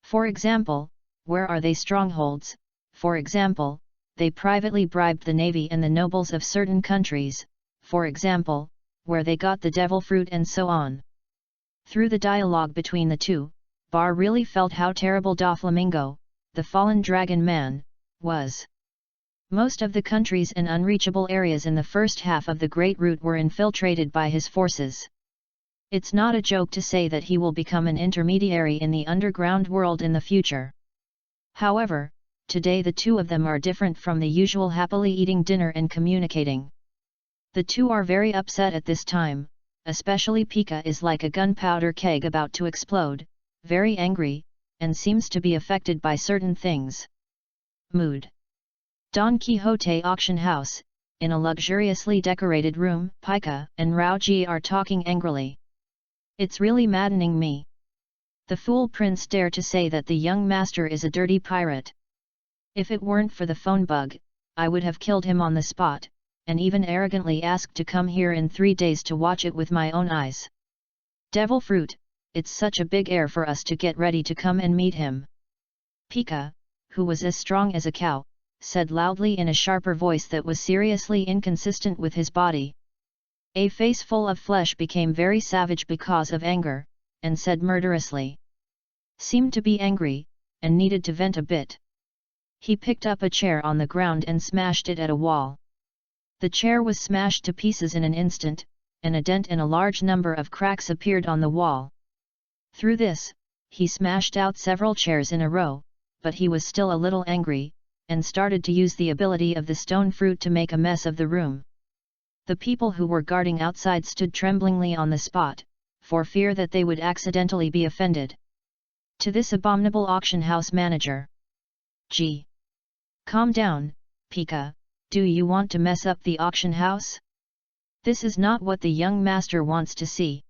For example, where are they strongholds? For example, they privately bribed the navy and the nobles of certain countries, for example, where they got the devil fruit and so on. Through the dialogue between the two, Bar really felt how terrible Doflamingo, the fallen dragon man, was. Most of the countries and unreachable areas in the first half of the Great Route were infiltrated by his forces. It's not a joke to say that he will become an intermediary in the underground world in the future. However, today the two of them are different from the usual happily eating dinner and communicating. The two are very upset at this time, especially Pika is like a gunpowder keg about to explode, very angry, and seems to be affected by certain things. Mood. Don Quixote Auction House. In a luxuriously decorated room, Pika and Raoji are talking angrily. It's really maddening me. The fool prince dare to say that the young master is a dirty pirate. If it weren't for the phone bug, I would have killed him on the spot, and even arrogantly asked to come here in 3 days to watch it with my own eyes. Devil fruit, it's such a big air for us to get ready to come and meet him. Pika, who was as strong as a cow, said loudly in a sharper voice that was seriously inconsistent with his body. A face full of flesh became very savage because of anger, and said murderously. Seemed to be angry, and needed to vent a bit. He picked up a chair on the ground and smashed it at a wall. The chair was smashed to pieces in an instant, and a dent and a large number of cracks appeared on the wall. Through this, he smashed out several chairs in a row, but he was still a little angry, and started to use the ability of the stone fruit to make a mess of the room. The people who were guarding outside stood tremblingly on the spot, for fear that they would accidentally be offended. To this abominable auction house manager. Gee! Calm down, Pika, do you want to mess up the auction house? This is not what the young master wants to see.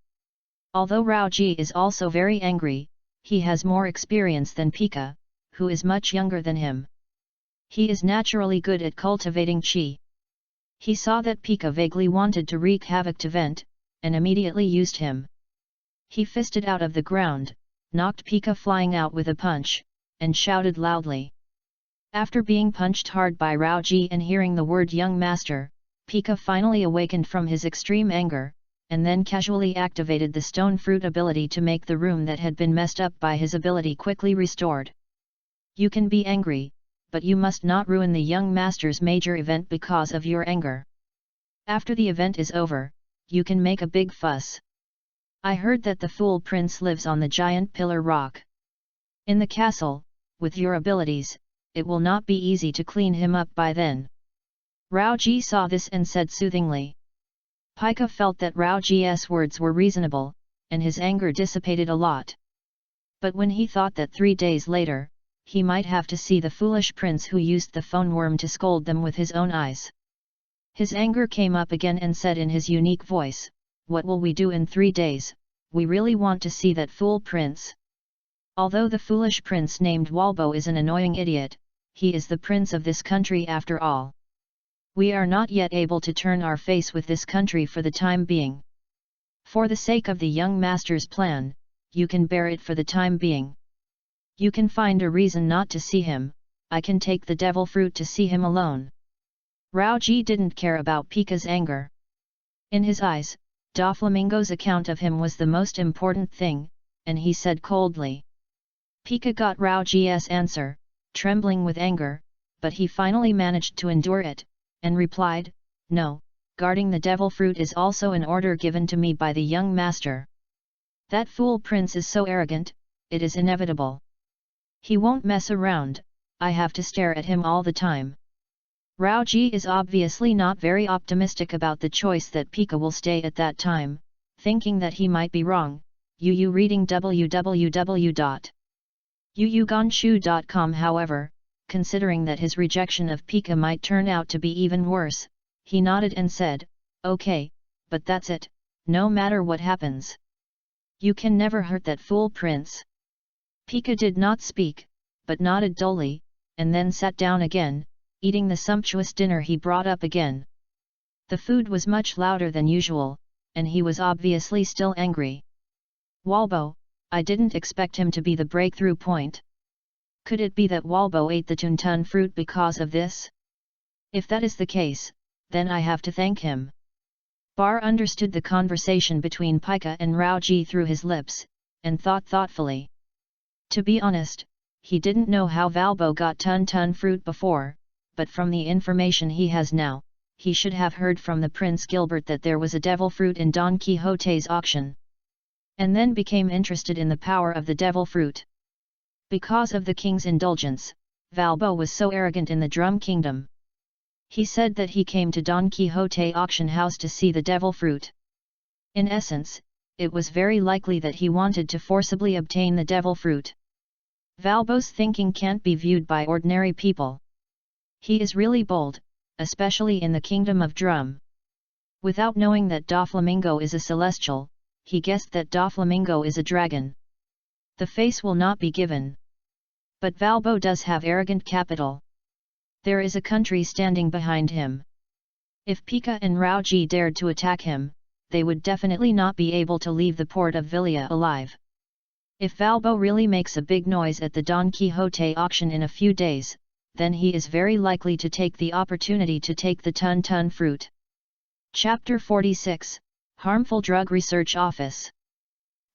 Although Raoji is also very angry, he has more experience than Pika, who is much younger than him. He is naturally good at cultivating chi. He saw that Pika vaguely wanted to wreak havoc to vent, and immediately used him. He fisted out of the ground, knocked Pika flying out with a punch, and shouted loudly. After being punched hard by Raoji and hearing the word young master, Pika finally awakened from his extreme anger, and then casually activated the stone fruit ability to make the room that had been messed up by his ability quickly restored. You can be angry, but you must not ruin the young master's major event because of your anger. After the event is over, you can make a big fuss. I heard that the fool prince lives on the giant pillar rock. In the castle, with your abilities, it will not be easy to clean him up by then. Rao Ji saw this and said soothingly. Pika felt that Rao Ji's words were reasonable, and his anger dissipated a lot. But when he thought that 3 days later, he might have to see the foolish prince who used the phone worm to scold them with his own eyes, his anger came up again and said in his unique voice, "What will we do in 3 days? We really want to see that fool prince." Although the foolish prince named Walbo is an annoying idiot, he is the prince of this country after all. We are not yet able to turn our face with this country for the time being. For the sake of the young master's plan, you can bear it for the time being. You can find a reason not to see him. I can take the devil fruit to see him alone. Rao Ji didn't care about Pika's anger. In his eyes, Doflamingo's account of him was the most important thing, and he said coldly. Pika got Rao Ji's answer, trembling with anger, but he finally managed to endure it, and replied, "No, guarding the devil fruit is also an order given to me by the young master. That fool prince is so arrogant, it is inevitable. He won't mess around, I have to stare at him all the time." Rao Ji is obviously not very optimistic about the choice that Pika will stay at that time, thinking that he might be wrong. Reading www.yuyuganshu.com. However, considering that his rejection of Pika might turn out to be even worse, he nodded and said, "Okay, but that's it, no matter what happens. You can never hurt that fool prince." Pika did not speak, but nodded dully, and then sat down again, eating the sumptuous dinner he brought up again. The food was much louder than usual, and he was obviously still angry. "Walbo, I didn't expect him to be the breakthrough point. Could it be that Walbo ate the tuntun fruit because of this? If that is the case, then I have to thank him." Bar understood the conversation between Pika and Rao Ji through his lips, and thought thoughtfully. To be honest, he didn't know how Walbo got tuntun fruit before, but from the information he has now, he should have heard from the Prince Gilbert that there was a devil fruit in Don Quixote's auction, and then became interested in the power of the devil fruit. Because of the king's indulgence, Walbo was so arrogant in the Drum Kingdom. He said that he came to Don Quixote auction house to see the devil fruit. In essence, it was very likely that he wanted to forcibly obtain the devil fruit. Walbo's thinking can't be viewed by ordinary people. He is really bold, especially in the Kingdom of Drum. Without knowing that Doflamingo is a celestial, he guessed that Doflamingo is a dragon. The face will not be given. But Walbo does have arrogant capital. There is a country standing behind him. If Pika and Rao Ji dared to attack him, they would definitely not be able to leave the port of Villia alive. If Walbo really makes a big noise at the Don Quixote auction in a few days, then he is very likely to take the opportunity to take the tuntun fruit. Chapter 46, Harmful Drug Research Office.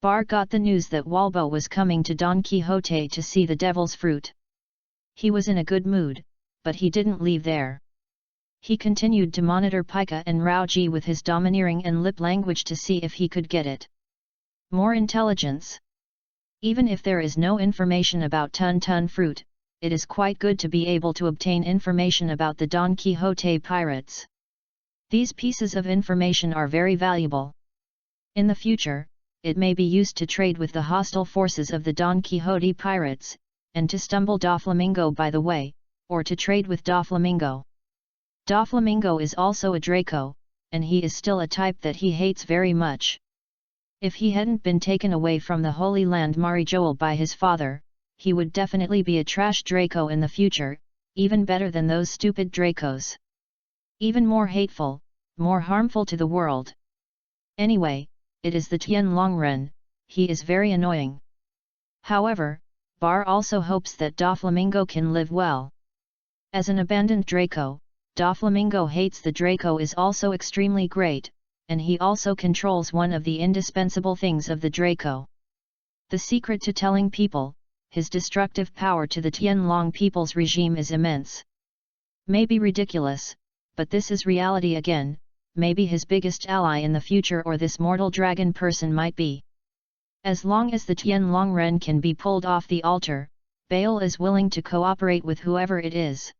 Bar got the news that Walbo was coming to Don Quixote to see the devil's fruit. He was in a good mood, but he didn't leave there. He continued to monitor Pika and Rao Ji with his domineering and lip language to see if he could get it. More intelligence. Even if there is no information about tuntun fruit, it is quite good to be able to obtain information about the Don Quixote pirates. These pieces of information are very valuable. In the future, it may be used to trade with the hostile forces of the Don Quixote pirates, and to stumble Doflamingo by the way, or to trade with Doflamingo. Doflamingo is also a Draco, and he is still a type that he hates very much. If he hadn't been taken away from the Holy Land Marijoal by his father, he would definitely be a trash Draco in the future, even better than those stupid Dracos. Even more hateful, more harmful to the world. Anyway, it is the Tian Longren, he is very annoying. However, Bar also hopes that Doflamingo can live well. As an abandoned Draco, Doflamingo hates the Draco is also extremely great, and he also controls one of the indispensable things of the Draco. The secret to telling people, his destructive power to the Tianlong people's regime is immense. Maybe ridiculous, but this is reality again. Maybe his biggest ally in the future or this mortal dragon person might be. As long as the Tianlong Ren can be pulled off the altar, Baal is willing to cooperate with whoever it is.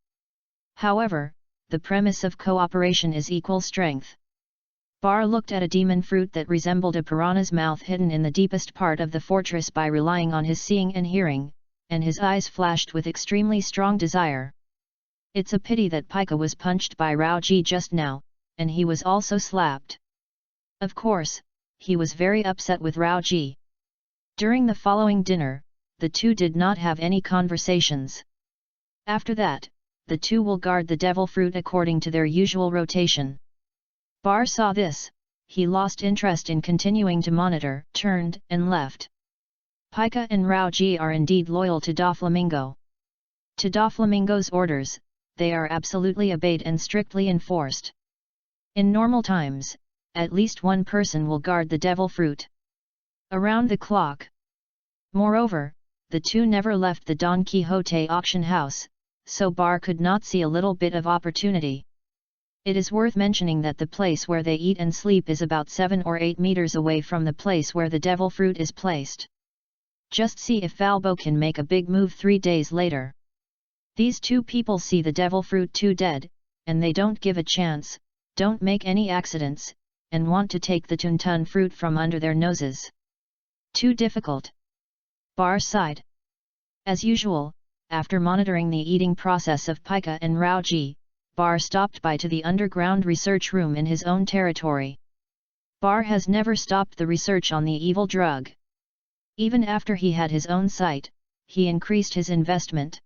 However, the premise of cooperation is equal strength. Bar looked at a demon fruit that resembled a piranha's mouth hidden in the deepest part of the fortress by relying on his seeing and hearing, and his eyes flashed with extremely strong desire. It's a pity that Pika was punched by Rao Ji just now, and he was also slapped. Of course, he was very upset with Rao Ji. During the following dinner, the two did not have any conversations. After that, the two will guard the devil fruit according to their usual rotation. Bar saw this, he lost interest in continuing to monitor, turned and left. Pika and Rao Ji are indeed loyal to Doflamingo. To Doflamingo's orders, they are absolutely obeyed and strictly enforced. In normal times, at least one person will guard the devil fruit. Around the clock. Moreover, the two never left the Don Quixote auction house, so Bar could not see a little bit of opportunity. It is worth mentioning that the place where they eat and sleep is about 7 or 8 meters away from the place where the devil fruit is placed. Just see if Valbo can make a big move 3 days later. These two people see the devil fruit too dead, and they don't give a chance, don't make any accidents, and want to take the Tuntun fruit from under their noses. Too difficult. Bar sighed. As usual, after monitoring the eating process of Pika and Rao Ji, Bar stopped by to the underground research room in his own territory. Bar has never stopped the research on the evil drug. Even after he had his own site, he increased his investment.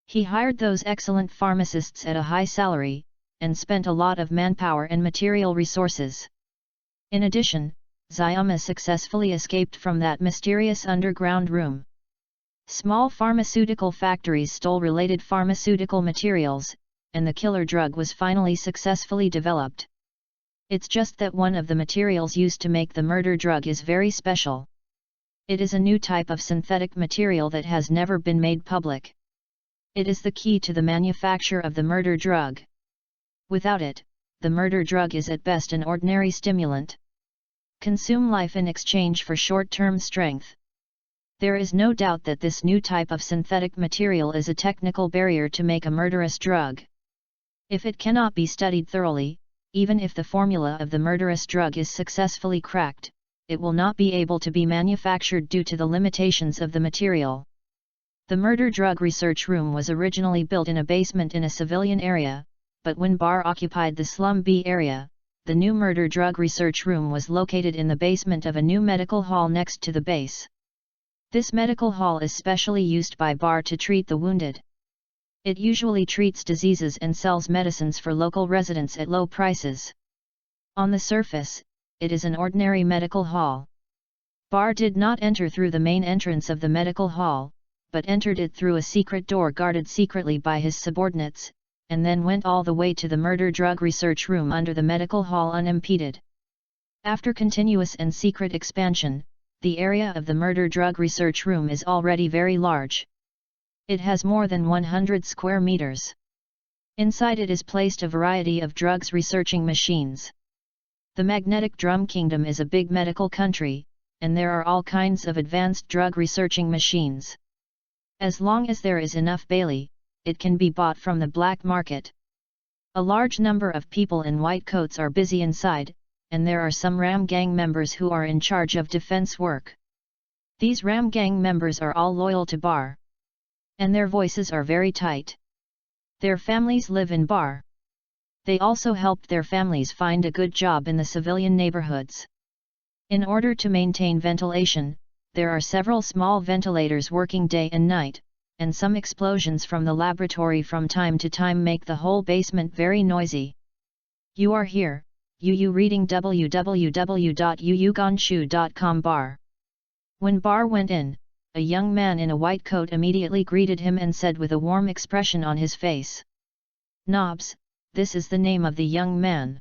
He hired those excellent pharmacists at a high salary, and spent a lot of manpower and material resources. In addition, Xiaoma successfully escaped from that mysterious underground room. Small pharmaceutical factories stole related pharmaceutical materials, and the killer drug was finally successfully developed. It's just that one of the materials used to make the murder drug is very special. It is a new type of synthetic material that has never been made public. It is the key to the manufacture of the murder drug. Without it, the murder drug is at best an ordinary stimulant. Consume life in exchange for short-term strength. There is no doubt that this new type of synthetic material is a technical barrier to make a murderous drug. If it cannot be studied thoroughly, even if the formula of the murderous drug is successfully cracked, it will not be able to be manufactured due to the limitations of the material. The murder drug research room was originally built in a basement in a civilian area, but when Bar occupied the slum B area, the new murder drug research room was located in the basement of a new medical hall next to the base. This medical hall is specially used by Bar to treat the wounded. It usually treats diseases and sells medicines for local residents at low prices. On the surface, it is an ordinary medical hall. Bar did not enter through the main entrance of the medical hall, but entered it through a secret door guarded secretly by his subordinates, and then went all the way to the murder drug research room under the medical hall unimpeded. After continuous and secret expansion, the area of the murder drug research room is already very large. It has more than 100 square meters. Inside it is placed a variety of drugs researching machines. The Magnetic Drum Kingdom is a big medical country, and there are all kinds of advanced drug researching machines. As long as there is enough Bailey, it can be bought from the black market. A large number of people in white coats are busy inside, and there are some Ram Gang members who are in charge of defense work. These Ram Gang members are all loyal to Bar. And their voices are very tight. Their families live in Bar. They also helped their families find a good job in the civilian neighborhoods. In order to maintain ventilation, there are several small ventilators working day and night, and some explosions from the laboratory from time to time make the whole basement very noisy. You are here, Yu reading www.yuyuganshu.com Bar. When Bar went in, a young man in a white coat immediately greeted him and said with a warm expression on his face, "Nobs, this is the name of the young man.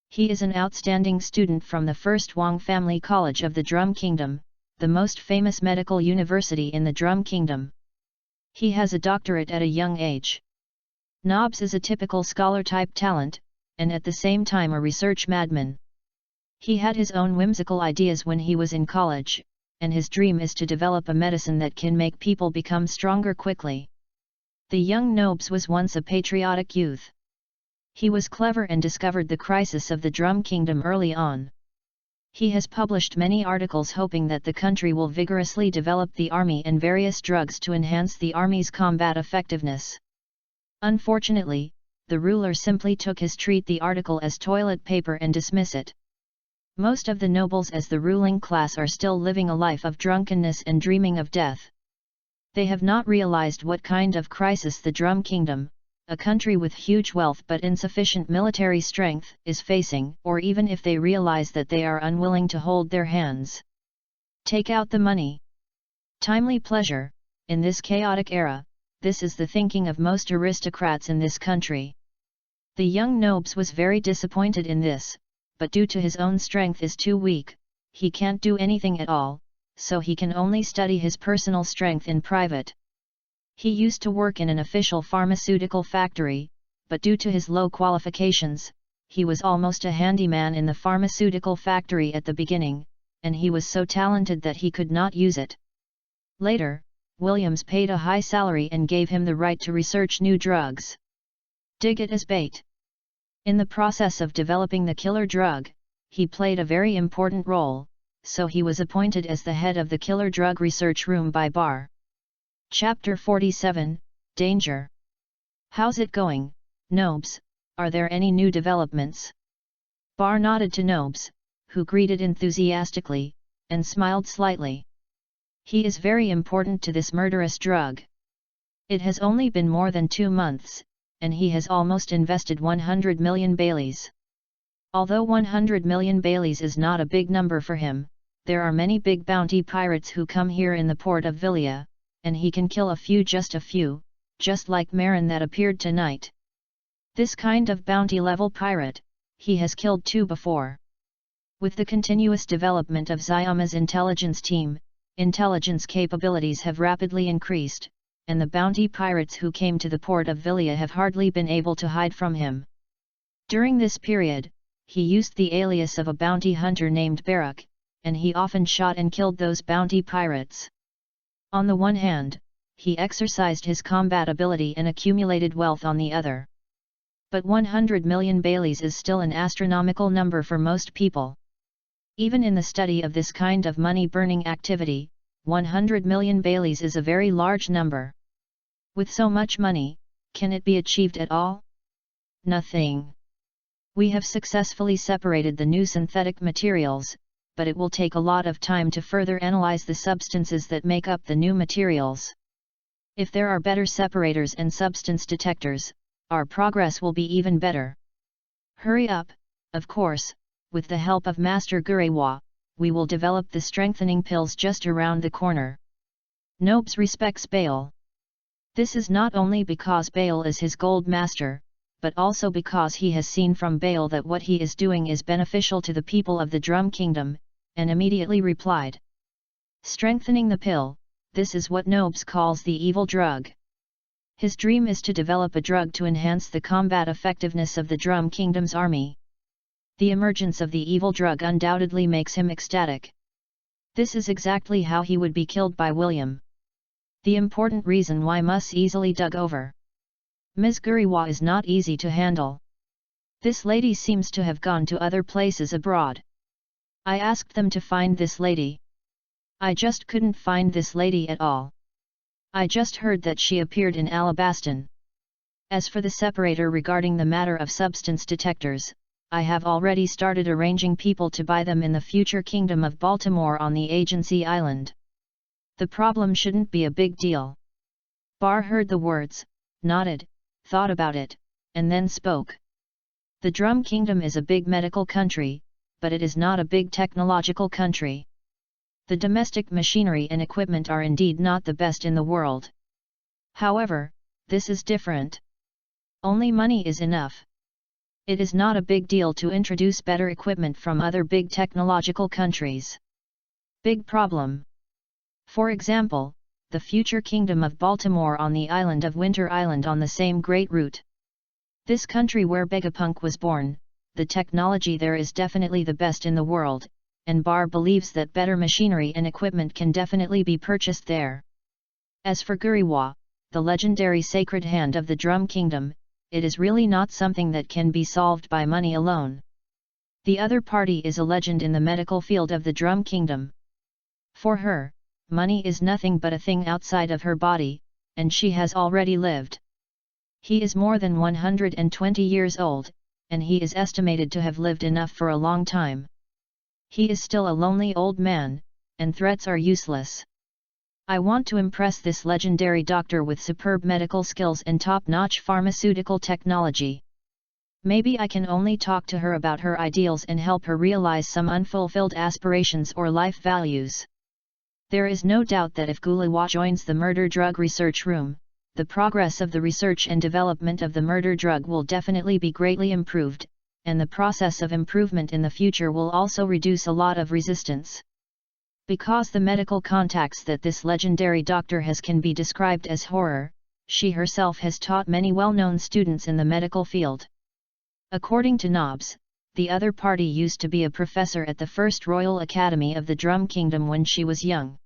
He is an outstanding student from the First Wang Family College of the Drum Kingdom, the most famous medical university in the Drum Kingdom. He has a doctorate at a young age. Nobs is a typical scholar-type talent, and at the same time a research madman. He had his own whimsical ideas when he was in college, and his dream is to develop a medicine that can make people become stronger quickly. The young Nobs was once a patriotic youth. He was clever and discovered the crisis of the Drum Kingdom early on. He has published many articles hoping that the country will vigorously develop the army and various drugs to enhance the army's combat effectiveness. Unfortunately, the ruler simply took his treat the article as toilet paper and dismiss it. Most of the nobles as the ruling class are still living a life of drunkenness and dreaming of death. They have not realized what kind of crisis the Drum Kingdom, a country with huge wealth but insufficient military strength, is facing, or even if they realize that they are unwilling to hold their hands. Take out the money. Timely pleasure, in this chaotic era, this is the thinking of most aristocrats in this country. The young Nobs was very disappointed in this, but due to his own strength is too weak, he can't do anything at all, so he can only study his personal strength in private. He used to work in an official pharmaceutical factory, but due to his low qualifications, he was almost a handyman in the pharmaceutical factory at the beginning, and he was so talented that he could not use it. Later, Williams paid a high salary and gave him the right to research new drugs. Dig it as bait. In the process of developing the killer drug, he played a very important role, so he was appointed as the head of the killer drug research room by Bar. Chapter 47, Danger. How's it going, Nobs? Are there any new developments? Bar nodded to Nobs, who greeted enthusiastically, and smiled slightly. He is very important to this murderous drug. It has only been more than 2 months, and he has almost invested 100 million Baileys. Although 100 million Baileys is not a big number for him, there are many big bounty pirates who come here in the port of Villia, and he can kill a few, just like Marin that appeared tonight. This kind of bounty-level pirate, he has killed 2 before. With the continuous development of Xiama's intelligence team, intelligence capabilities have rapidly increased, and the bounty pirates who came to the port of Villia have hardly been able to hide from him. During this period, he used the alias of a bounty hunter named Barak, and he often shot and killed those bounty pirates. On the one hand, he exercised his combat ability and accumulated wealth on the other. But 100 million Baileys is still an astronomical number for most people. Even in the study of this kind of money-burning activity, 100 million Baileys is a very large number. With so much money, can it be achieved at all? Nothing. We have successfully separated the new synthetic materials, but it will take a lot of time to further analyze the substances that make up the new materials. If there are better separators and substance detectors, our progress will be even better. Hurry up, of course, with the help of Master Gurewa, we will develop the strengthening pills just around the corner. Nobs respects Baal. This is not only because Baal is his gold master, but also because he has seen from Baal that what he is doing is beneficial to the people of the Drum Kingdom, and immediately replied. Strengthening the pill, this is what Nobs calls the evil drug. His dream is to develop a drug to enhance the combat effectiveness of the Drum Kingdom's army. The emergence of the evil drug undoubtedly makes him ecstatic. This is exactly how he would be killed by William. The important reason why must easily dug over. Ms. Guriwa is not easy to handle. This lady seems to have gone to other places abroad. I asked them to find this lady. I just couldn't find this lady at all. I just heard that she appeared in Alabaston. As for the separator regarding the matter of substance detectors, I have already started arranging people to buy them in the future Kingdom of Baltimore on the Agency Island. The problem shouldn't be a big deal. Bar heard the words, nodded, thought about it, and then spoke. The Drum Kingdom is a big medical country, but it is not a big technological country. The domestic machinery and equipment are indeed not the best in the world. However, this is different. Only money is enough. It is not a big deal to introduce better equipment from other big technological countries. Big problem. For example, the future Kingdom of Baltimore on the island of Winter Island on the same great route. This country where Vegapunk was born, the technology there is definitely the best in the world, and Bar believes that better machinery and equipment can definitely be purchased there. As for Guriwa, the legendary sacred hand of the Drum Kingdom, it is really not something that can be solved by money alone. The other party is a legend in the medical field of the Drum Kingdom. For her, money is nothing but a thing outside of her body, and she has already lived. He is more than 120 years old, and he is estimated to have lived enough for a long time. He is still a lonely old man, and threats are useless. I want to impress this legendary doctor with superb medical skills and top-notch pharmaceutical technology. Maybe I can only talk to her about her ideals and help her realize some unfulfilled aspirations or life values. There is no doubt that if Gulawa joins the murder drug research room, the progress of the research and development of the murder drug will definitely be greatly improved, and the process of improvement in the future will also reduce a lot of resistance. Because the medical contacts that this legendary doctor has can be described as horror, she herself has taught many well-known students in the medical field. According to Nobs, the other party used to be a professor at the First Royal Academy of the Drum Kingdom when she was young.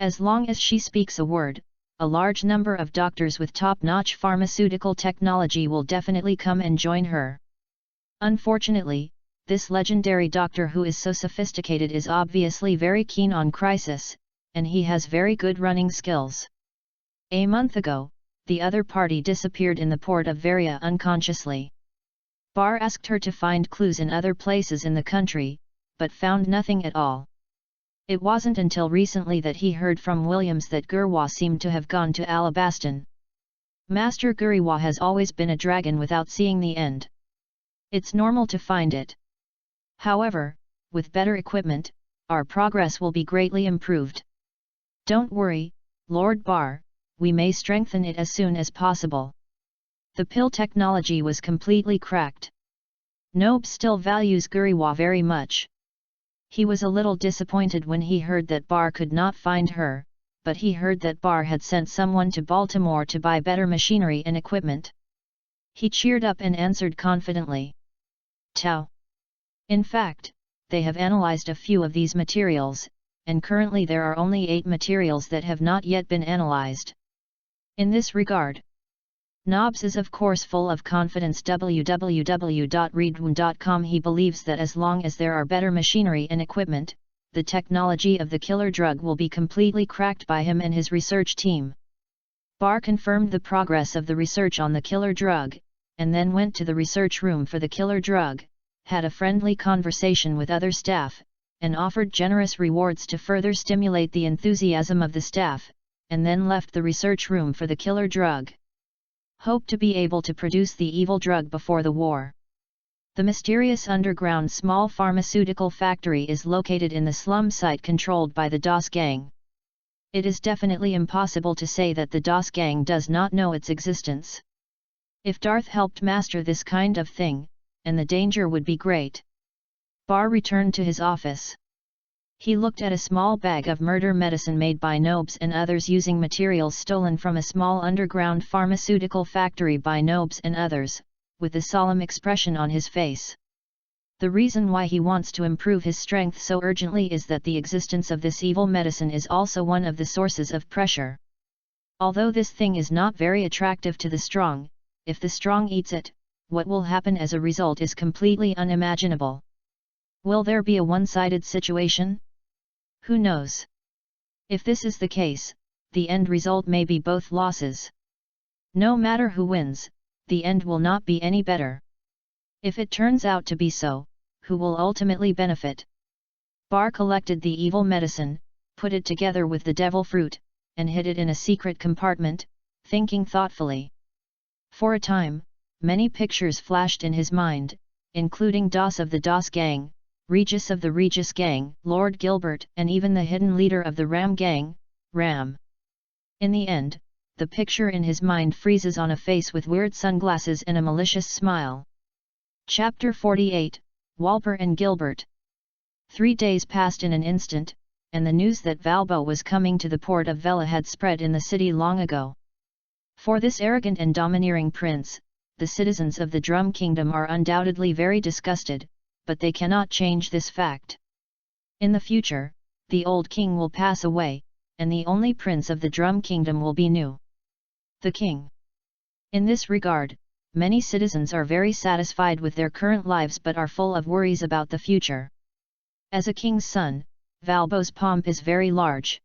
As long as she speaks a word, a large number of doctors with top-notch pharmaceutical technology will definitely come and join her. Unfortunately, this legendary doctor who is so sophisticated is obviously very keen on crisis, and he has very good running skills. A month ago, the other party disappeared in the port of Varia unconsciously. Bar asked her to find clues in other places in the country, but found nothing at all. It wasn't until recently that he heard from Williams that Gurwa seemed to have gone to Alabaston. Master Guriwa has always been a dragon without seeing the end. It's normal to find it. However, with better equipment, our progress will be greatly improved. Don't worry, Lord Bar, we may strengthen it as soon as possible. The pill technology was completely cracked. Nob still values Guriwa very much. He was a little disappointed when he heard that Bar could not find her, but he heard that Bar had sent someone to Baltimore to buy better machinery and equipment. He cheered up and answered confidently. Tau. In fact, they have analyzed a few of these materials, and currently there are only 8 materials that have not yet been analyzed. In this regard, Nobs is of course full of confidence. www.readaloud.com. He believes that as long as there are better machinery and equipment, the technology of the killer drug will be completely cracked by him and his research team. Bar confirmed the progress of the research on the killer drug, and then went to the research room for the killer drug, had a friendly conversation with other staff, and offered generous rewards to further stimulate the enthusiasm of the staff, and then left the research room for the killer drug. Hope to be able to produce the evil drug before the war. The mysterious underground small pharmaceutical factory is located in the slum site controlled by the DOS gang. It is definitely impossible to say that the DOS gang does not know its existence. If Darth helped master this kind of thing, and the danger would be great. Bar returned to his office. He looked at a small bag of murder medicine made by Nobs and others using materials stolen from a small underground pharmaceutical factory by Nobs and others, with a solemn expression on his face. The reason why he wants to improve his strength so urgently is that the existence of this evil medicine is also one of the sources of pressure. Although this thing is not very attractive to the strong, if the strong eats it, what will happen as a result is completely unimaginable. Will there be a one-sided situation? Who knows? If this is the case, the end result may be both losses. No matter who wins, the end will not be any better. If it turns out to be so, who will ultimately benefit? Bar collected the evil medicine, put it together with the devil fruit, and hid it in a secret compartment, thinking thoughtfully. For a time, many pictures flashed in his mind, including DOS of the DOS gang, Regis of the Regis gang, Lord Gilbert, and even the hidden leader of the Ram gang, Ram. In the end, the picture in his mind freezes on a face with weird sunglasses and a malicious smile. Chapter 48, Walper and Gilbert. 3 days passed in an instant, and the news that Valbo was coming to the port of Vela had spread in the city long ago. For this arrogant and domineering prince, the citizens of the Drum Kingdom are undoubtedly very disgusted, but they cannot change this fact. In the future, the old king will pass away, and the only prince of the Drum Kingdom will be new. The king. In this regard, many citizens are very satisfied with their current lives but are full of worries about the future. As a king's son, Valbo's pomp is very large.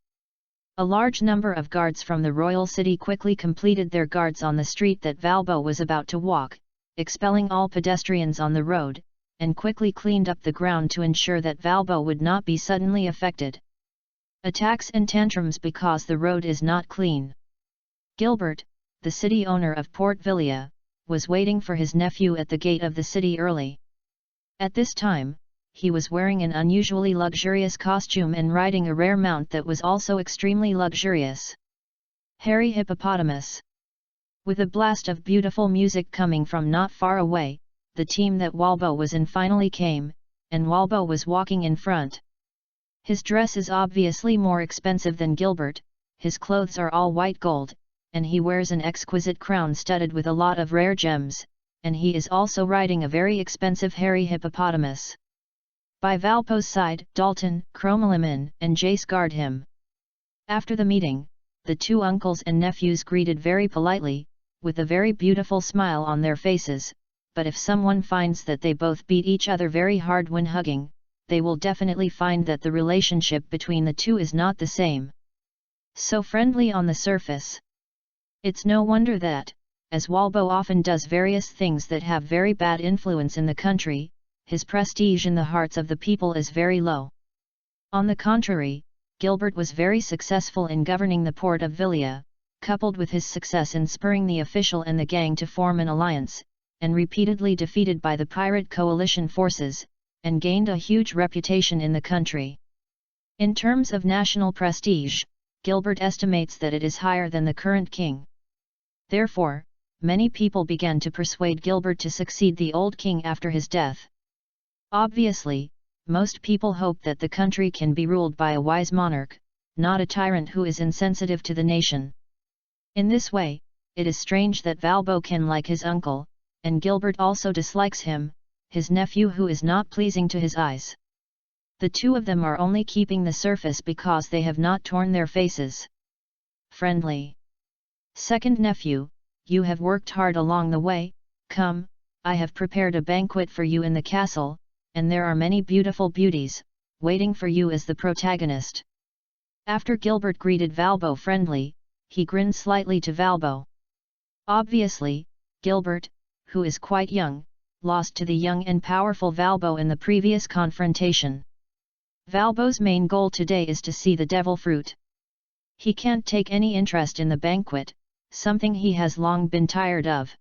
A large number of guards from the royal city quickly completed their guards on the street that Valbo was about to walk, expelling all pedestrians on the road, and quickly cleaned up the ground to ensure that Valbo would not be suddenly affected. Attacks and tantrums because the road is not clean. Gilbert, the city owner of Port Vila, was waiting for his nephew at the gate of the city early. At this time, he was wearing an unusually luxurious costume and riding a rare mount that was also extremely luxurious. Hairy hippopotamus. With a blast of beautiful music coming from not far away, the team that Walbo was in finally came, and Walbo was walking in front. His dress is obviously more expensive than Gilbert, his clothes are all white gold, and he wears an exquisite crown studded with a lot of rare gems, and he is also riding a very expensive hairy hippopotamus. By Valpo's side, Dalton, Chromoliman, and Jace guard him. After the meeting, the two uncles and nephews greeted very politely, with a very beautiful smile on their faces, but if someone finds that they both beat each other very hard when hugging, they will definitely find that the relationship between the two is not the same. So friendly on the surface. It's no wonder that, as Walbo often does various things that have very bad influence in the country, his prestige in the hearts of the people is very low. On the contrary, Gilbert was very successful in governing the port of Vila, coupled with his success in spurring the official and the gang to form an alliance, and repeatedly defeated by the pirate coalition forces, and gained a huge reputation in the country. In terms of national prestige, Gilbert estimates that it is higher than the current king. Therefore, many people began to persuade Gilbert to succeed the old king after his death. Obviously, most people hope that the country can be ruled by a wise monarch, not a tyrant who is insensitive to the nation. In this way, it is strange that Valbo can like his uncle, and Gilbert also dislikes him, his nephew who is not pleasing to his eyes. The two of them are only keeping the surface because they have not torn their faces. Friendly. Second nephew, you have worked hard along the way, come, I have prepared a banquet for you in the castle, and there are many beautiful beauties, waiting for you as the protagonist. After Gilbert greeted Valbo friendly, he grinned slightly to Valbo. Obviously, Gilbert, who is quite young, lost to the young and powerful Valbo in the previous confrontation. Valbo's main goal today is to see the devil fruit. He can't take any interest in the banquet, something he has long been tired of.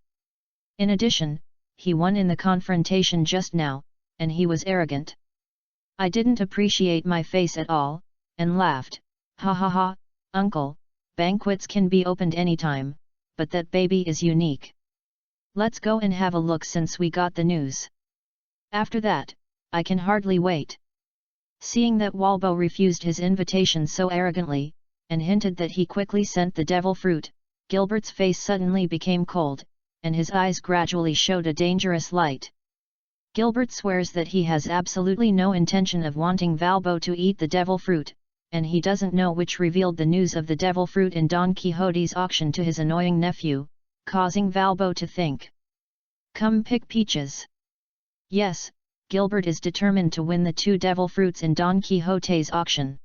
In addition, he won in the confrontation just now, and he was arrogant. I didn't appreciate my face at all, and laughed, ha ha ha, uncle, banquets can be opened anytime, but that baby is unique. Let's go and have a look since we got the news. After that, I can hardly wait. Seeing that Walbo refused his invitation so arrogantly, and hinted that he quickly sent the devil fruit, Gilbert's face suddenly became cold, and his eyes gradually showed a dangerous light. Gilbert swears that he has absolutely no intention of wanting Valbo to eat the devil fruit, and he doesn't know which revealed the news of the devil fruit in Don Quixote's auction to his annoying nephew, causing Valbo to think. Come pick peaches. Yes, Gilbert is determined to win the 2 devil fruits in Don Quixote's auction.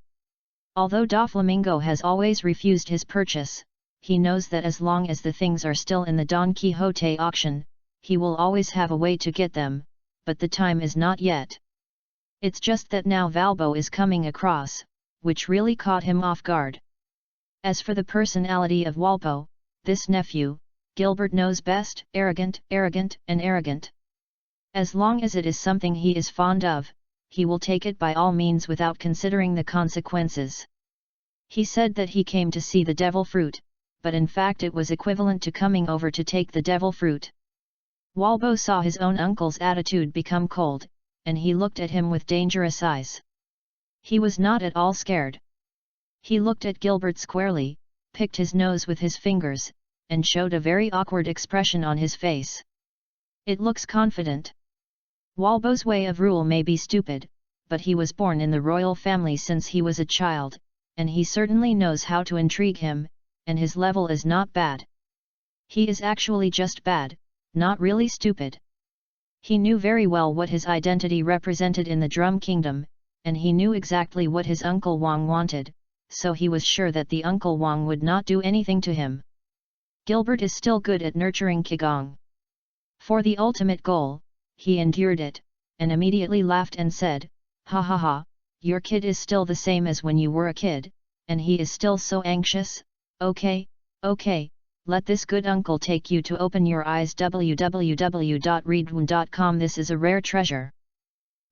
Although Doflamingo has always refused his purchase, he knows that as long as the things are still in the Don Quixote auction, he will always have a way to get them, but the time is not yet. It's just that now Valbo is coming across, which really caught him off guard. As for the personality of Walpo, this nephew, Gilbert knows best, arrogant, and arrogant. As long as it is something he is fond of, he will take it by all means without considering the consequences. He said that he came to see the devil fruit, but in fact it was equivalent to coming over to take the devil fruit. Walbo saw his own uncle's attitude become cold, and he looked at him with dangerous eyes. He was not at all scared. He looked at Gilbert squarely, picked his nose with his fingers, and showed a very awkward expression on his face. It looks confident. Walbo's way of rule may be stupid, but he was born in the royal family since he was a child, and he certainly knows how to intrigue him, and his level is not bad. He is actually just bad, not really stupid. He knew very well what his identity represented in the Drum Kingdom, and he knew exactly what his Uncle Wang wanted, so he was sure that the Uncle Wang would not do anything to him. Gilbert is still good at nurturing Qigong. For the ultimate goal, he endured it, and immediately laughed and said, "Ha ha ha, your kid is still the same as when you were a kid, and he is still so anxious. Okay, let this good uncle take you to open your eyes. www.readaloud.com. This is a rare treasure."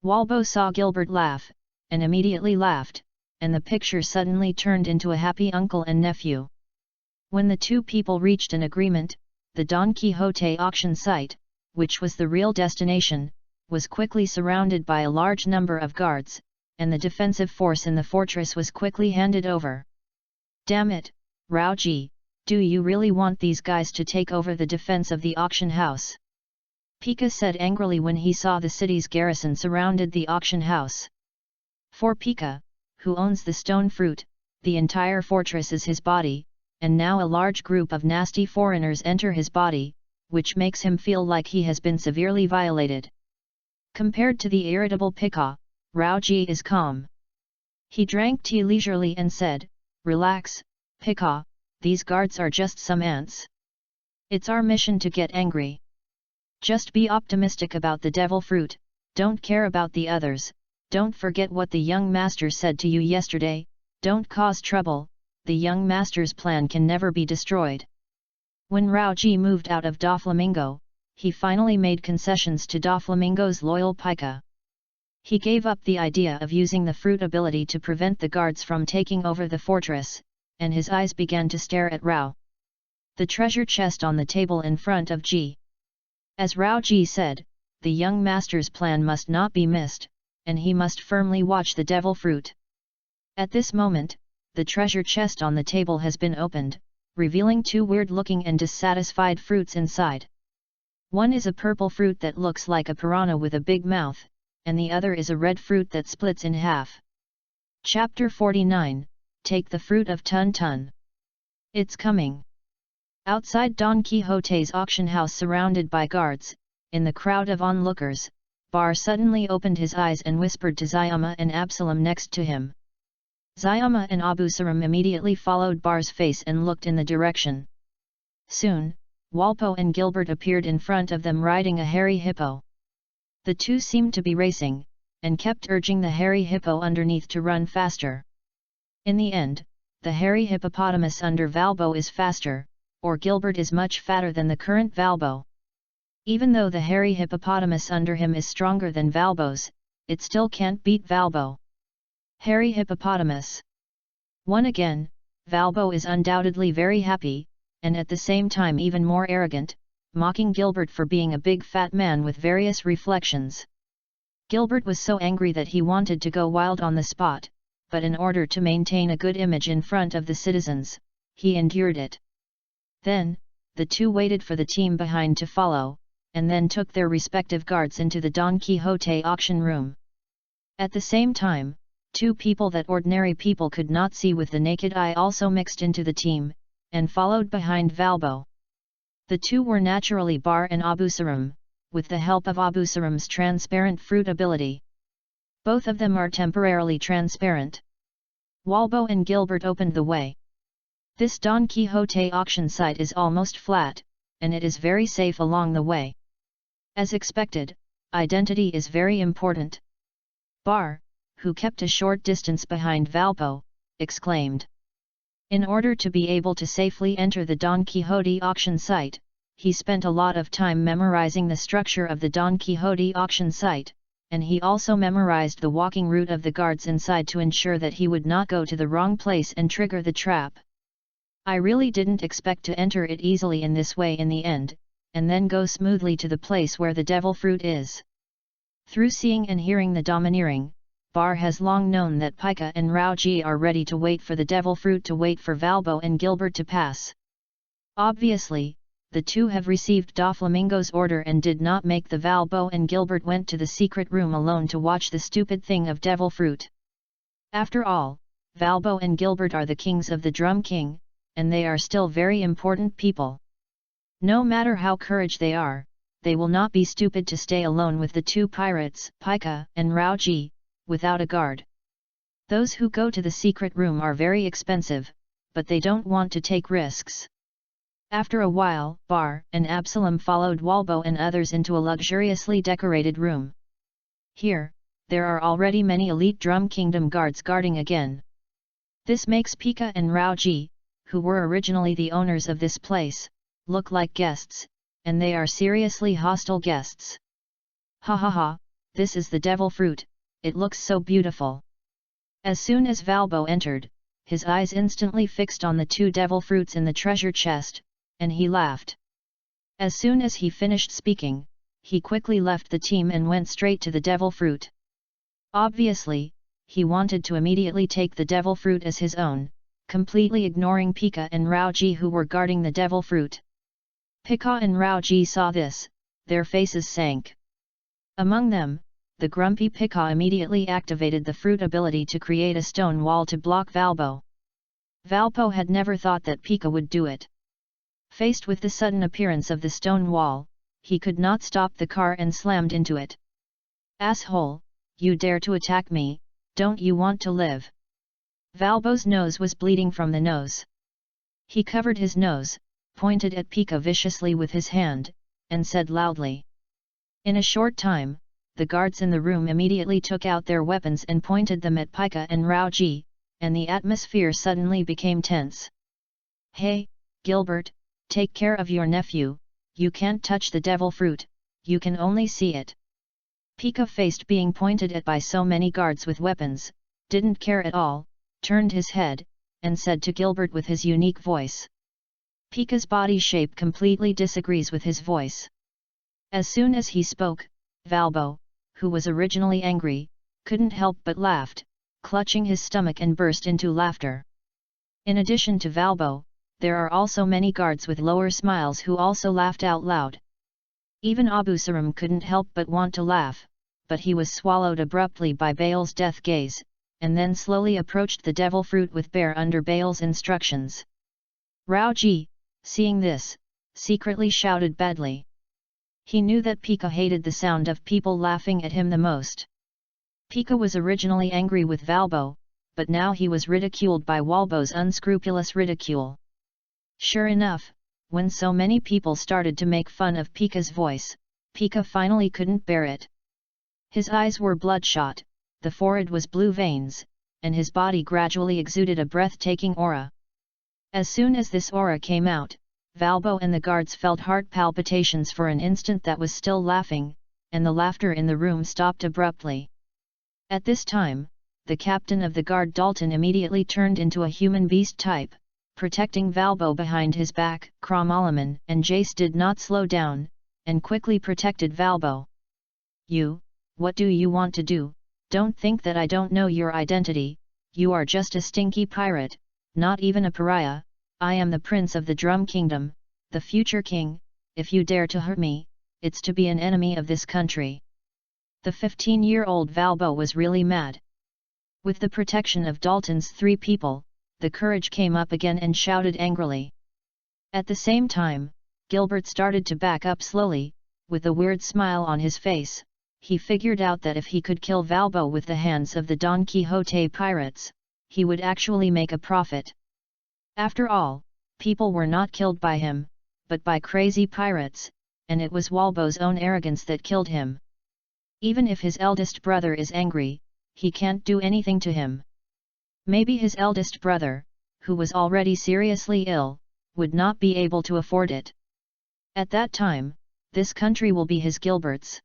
Walbo saw Gilbert laugh, and immediately laughed, and the picture suddenly turned into a happy uncle and nephew. When the two people reached an agreement, the Don Quixote auction site, which was the real destination, was quickly surrounded by a large number of guards, and the defensive force in the fortress was quickly handed over. "Damn it, Raoji, do you really want these guys to take over the defense of the auction house?" Pika said angrily when he saw the city's garrison surrounded the auction house. For Pika, who owns the stone fruit, the entire fortress is his body, and now a large group of nasty foreigners enter his body, which makes him feel like he has been severely violated. Compared to the irritable Pika, Raoji is calm. He drank tea leisurely and said, "Relax, Pika, these guards are just some ants. It's our mission to get angry. Just be optimistic about the devil fruit, don't care about the others, don't forget what the young master said to you yesterday, don't cause trouble, the young master's plan can never be destroyed." When Raoji moved out of Doflamingo, he finally made concessions to Doflamingo's loyal Pika. He gave up the idea of using the fruit ability to prevent the guards from taking over the fortress, and his eyes began to stare at Rao. The treasure chest on the table in front of Ji. As Raoji said, the young master's plan must not be missed, and he must firmly watch the devil fruit. At this moment, the treasure chest on the table has been opened, revealing two weird-looking and dissatisfied fruits inside. One is a purple fruit that looks like a piranha with a big mouth, and the other is a red fruit that splits in half. Chapter 49, Take the Fruit of Tun Tun. It's coming. Outside Don Quixote's auction house surrounded by guards, in the crowd of onlookers, Bar suddenly opened his eyes and whispered to Zayama and Absalom next to him. Zayama and Abu Saram immediately followed Bar's face and looked in the direction. Soon, Walpo and Gilbert appeared in front of them riding a hairy hippo. The two seemed to be racing, and kept urging the hairy hippo underneath to run faster. In the end, the hairy hippopotamus under Valbo is faster, or Gilbert is much fatter than the current Valbo. Even though the hairy hippopotamus under him is stronger than Valbo's, it still can't beat Valbo. Hairy hippopotamus won again. Valbo is undoubtedly very happy, and at the same time even more arrogant, mocking Gilbert for being a big fat man with various reflections. Gilbert was so angry that he wanted to go wild on the spot, but in order to maintain a good image in front of the citizens, he endured it. Then, the two waited for the team behind to follow, and then took their respective guards into the Don Quixote auction room. At the same time, two people that ordinary people could not see with the naked eye also mixed into the team, and followed behind Valbo. The two were naturally Bar and Abu Saram, with the help of Abu Saram's transparent fruit ability. Both of them are temporarily transparent. Walbo and Gilbert opened the way. This Don Quixote auction site is almost flat, and it is very safe along the way. As expected, identity is very important. Bar, who kept a short distance behind Valpo, exclaimed. In order to be able to safely enter the Don Quixote auction site, he spent a lot of time memorizing the structure of the Don Quixote auction site, and he also memorized the walking route of the guards inside to ensure that he would not go to the wrong place and trigger the trap. I really didn't expect to enter it easily in this way in the end, and then go smoothly to the place where the devil fruit is. Through seeing and hearing the domineering, Bar has long known that Pika and Rauji are ready to wait for the devil fruit to wait for Valbo and Gilbert to pass. Obviously, the two have received Doflamingo's order and did not make the Valbo and Gilbert went to the secret room alone to watch the stupid thing of devil fruit. After all, Valbo and Gilbert are the kings of the Drum King, and they are still very important people. No matter how courage they are, they will not be stupid to stay alone with the two pirates, Pika and Rauji, without a guard. Those who go to the secret room are very expensive, but they don't want to take risks. After a while, Bar and Absalom followed Walbo and others into a luxuriously decorated room. Here, there are already many elite Drum Kingdom guards guarding again. This makes Pika and Rauji, who were originally the owners of this place, look like guests, and they are seriously hostile guests. Ha ha ha, this is the devil fruit, it looks so beautiful. As soon as Valbo entered, his eyes instantly fixed on the two devil fruits in the treasure chest, and he laughed. As soon as he finished speaking, he quickly left the team and went straight to the devil fruit. Obviously, he wanted to immediately take the devil fruit as his own, completely ignoring Pika and Rauji who were guarding the devil fruit. Pika and Rauji saw this, their faces sank. Among them, the grumpy Pika immediately activated the fruit ability to create a stone wall to block Valbo. Valbo had never thought that Pika would do it. Faced with the sudden appearance of the stone wall, he could not stop the car and slammed into it. Asshole, you dare to attack me, don't you want to live? Valbo's nose was bleeding from the nose. He covered his nose, pointed at Pika viciously with his hand, and said loudly. In a short time, the guards in the room immediately took out their weapons and pointed them at Pika and Rauji, and the atmosphere suddenly became tense. Hey, Gilbert, take care of your nephew, you can't touch the devil fruit, you can only see it. Pika faced being pointed at by so many guards with weapons, didn't care at all, turned his head, and said to Gilbert with his unique voice. Pika's body shape completely disagrees with his voice. As soon as he spoke, Valbo, who was originally angry, couldn't help but laughed, clutching his stomach and burst into laughter. In addition to Valbo, there are also many guards with lower smiles who also laughed out loud. Even Abu Saram couldn't help but want to laugh, but he was swallowed abruptly by Baal's death gaze, and then slowly approached the devil fruit with bear under Baal's instructions. Rauji, seeing this, secretly shouted badly. He knew that Pika hated the sound of people laughing at him the most. Pika was originally angry with Valbo, but now he was ridiculed by Walbo's unscrupulous ridicule. Sure enough, when so many people started to make fun of Pika's voice, Pika finally couldn't bear it. His eyes were bloodshot, the forehead was blue veins, and his body gradually exuded a breathtaking aura. As soon as this aura came out, Valbo and the guards felt heart palpitations for an instant that was still laughing, and the laughter in the room stopped abruptly. At this time, the captain of the guard Dalton immediately turned into a human beast type, protecting Valbo behind his back. Kromalaman and Jace did not slow down, and quickly protected Valbo. You, what do you want to do? Don't think that I don't know your identity, you are just a stinky pirate, not even a pariah. I am the prince of the Drum Kingdom, the future king. If you dare to hurt me, it's to be an enemy of this country. The 15-year-old Valbo was really mad. With the protection of Dalton's 3 people, the courage came up again and shouted angrily. At the same time, Gilbert started to back up slowly, with a weird smile on his face. He figured out that if he could kill Valbo with the hands of the Don Quixote pirates, he would actually make a profit. After all, people were not killed by him, but by crazy pirates, and it was Walbo's own arrogance that killed him. Even if his eldest brother is angry, he can't do anything to him. Maybe his eldest brother, who was already seriously ill, would not be able to afford it. At that time, this country will be his Gilbert's.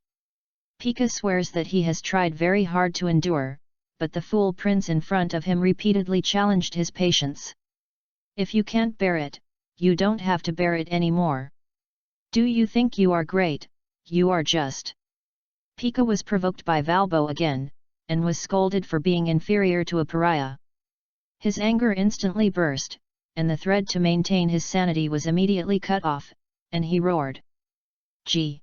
Pika swears that he has tried very hard to endure, but the fool prince in front of him repeatedly challenged his patience. If you can't bear it, you don't have to bear it anymore. Do you think you are great? You are just. Pika was provoked by Valbo again, and was scolded for being inferior to a pariah. His anger instantly burst, and the thread to maintain his sanity was immediately cut off, and he roared. Gee!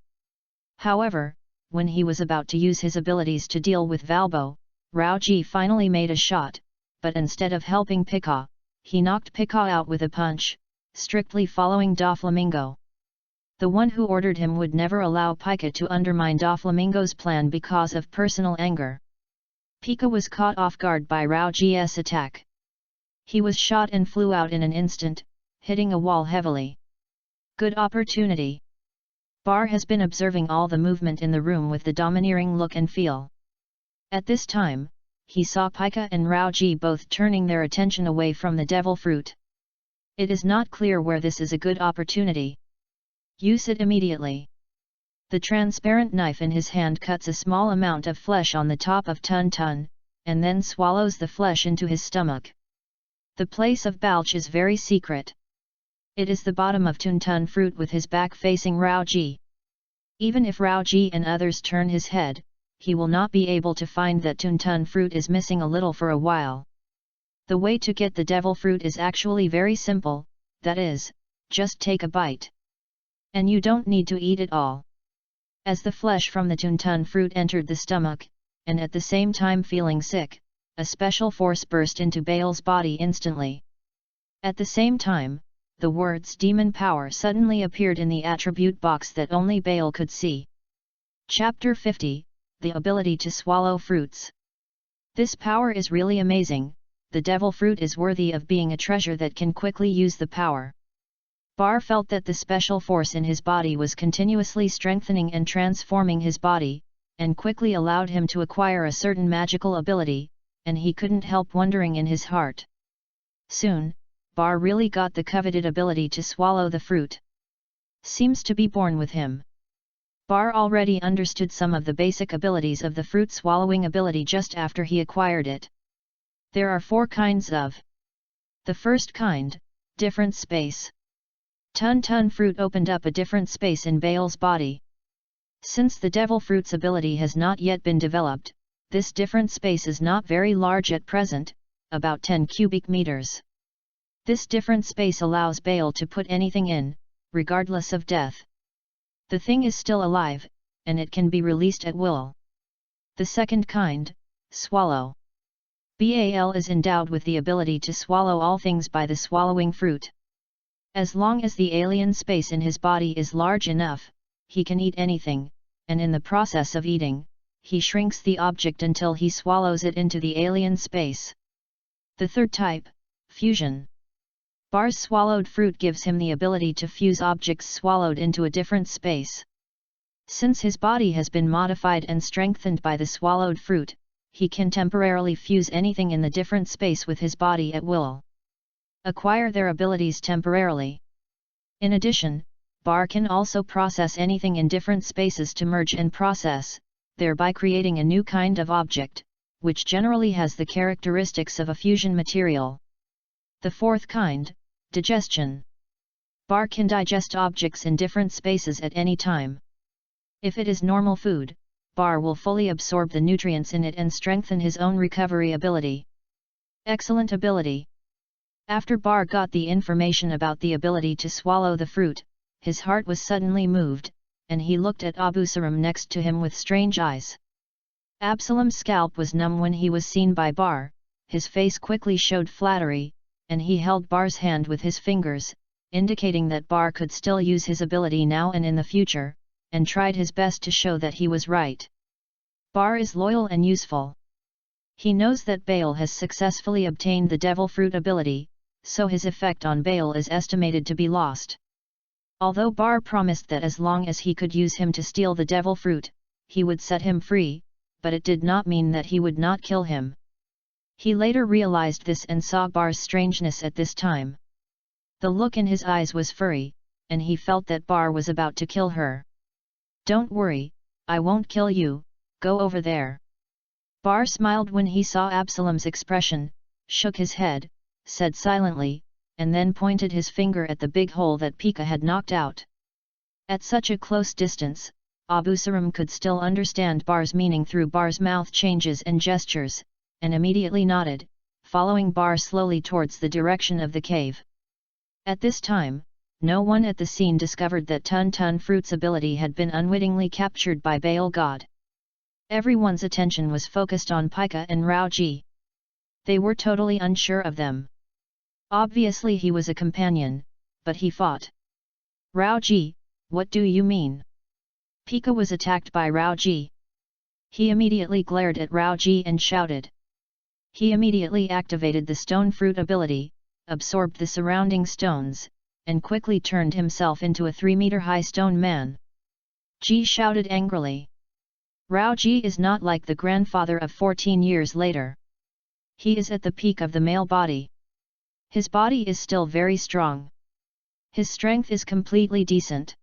However, when he was about to use his abilities to deal with Valbo, Rauji finally made a shot, but instead of helping Pika, he knocked Pika out with a punch, strictly following Doflamingo. The one who ordered him would never allow Pika to undermine Doflamingo's plan because of personal anger. Pika was caught off guard by Rauji's attack. He was shot and flew out in an instant, hitting a wall heavily. Good opportunity. Bar has been observing all the movement in the room with the domineering look and feel. At this time, he saw Pika and Rauji both turning their attention away from the devil fruit. It is not clear where this is a good opportunity. Use it immediately. The transparent knife in his hand cuts a small amount of flesh on the top of Tun Tun, and then swallows the flesh into his stomach. The place of Balch is very secret. It is the bottom of Tun Tun fruit with his back facing Rauji. Even if Rauji and others turn his head, he will not be able to find that Tun Tun fruit is missing a little for a while. The way to get the devil fruit is actually very simple, that is, just take a bite. And you don't need to eat it all. As the flesh from the Tun Tun fruit entered the stomach, and at the same time feeling sick, a special force burst into Baal's body instantly. At the same time, the words demon power suddenly appeared in the attribute box that only Baal could see. Chapter 50, The Ability to Swallow Fruits. This power is really amazing. The devil fruit is worthy of being a treasure that can quickly use the power. Bar felt that the special force in his body was continuously strengthening and transforming his body, and quickly allowed him to acquire a certain magical ability, and he couldn't help wondering in his heart. Soon, Bar really got the coveted ability to swallow the fruit. Seems to be born with him. Bar already understood some of the basic abilities of the fruit swallowing ability just after he acquired it. There are 4 kinds of. The first kind, different space. Tun Tun fruit opened up a different space in Baal's body. Since the devil fruit's ability has not yet been developed, this different space is not very large at present, about 10 cubic meters. This different space allows Baal to put anything in, regardless of death. The thing is still alive, and it can be released at will. The second kind, swallow. Baal is endowed with the ability to swallow all things by the swallowing fruit. As long as the alien space in his body is large enough, he can eat anything, and in the process of eating, he shrinks the object until he swallows it into the alien space. The third type, fusion. Bar's swallowed fruit gives him the ability to fuse objects swallowed into a different space. Since his body has been modified and strengthened by the swallowed fruit, he can temporarily fuse anything in the different space with his body at will. Acquire their abilities temporarily. In addition, Bar can also process anything in different spaces to merge and process, thereby creating a new kind of object, which generally has the characteristics of a fusion material. The fourth kind, digestion. Bar can digest objects in different spaces at any time. If it is normal food, Bar will fully absorb the nutrients in it and strengthen his own recovery ability. Excellent ability. After Bar got the information about the ability to swallow the fruit, his heart was suddenly moved, and he looked at Abu Saram next to him with strange eyes. Absalom's scalp was numb when he was seen by Bar, his face quickly showed flattery, and he held Bar's hand with his fingers, indicating that Bar could still use his ability now and in the future, and tried his best to show that he was right. Bar is loyal and useful. He knows that Baal has successfully obtained the devil fruit ability, so his effect on Baal is estimated to be lost. Although Bar promised that as long as he could use him to steal the devil fruit, he would set him free, but it did not mean that he would not kill him. He later realized this and saw Bar's strangeness at this time. The look in his eyes was furry, and he felt that Bar was about to kill her. "Don't worry, I won't kill you, go over there." Bar smiled when he saw Absalom's expression, shook his head, said silently, and then pointed his finger at the big hole that Pika had knocked out. At such a close distance, Abu Saram could still understand Bar's meaning through Bar's mouth changes and gestures, and immediately nodded, following Bar slowly towards the direction of the cave. At this time, no one at the scene discovered that Tun Fruit's ability had been unwittingly captured by Baal God. Everyone's attention was focused on Pika and Rao-ji. They were totally unsure of them. Obviously he was a companion, but he fought. Rao-ji, what do you mean? Pika was attacked by Rao-ji. He immediately glared at Rao-ji and shouted. He immediately activated the stone fruit ability, absorbed the surrounding stones, and quickly turned himself into a 3-meter-high stone man. Ji shouted angrily. Rao-ji is not like the grandfather of 14 years later. He is at the peak of the male body. His body is still very strong. His strength is completely decent.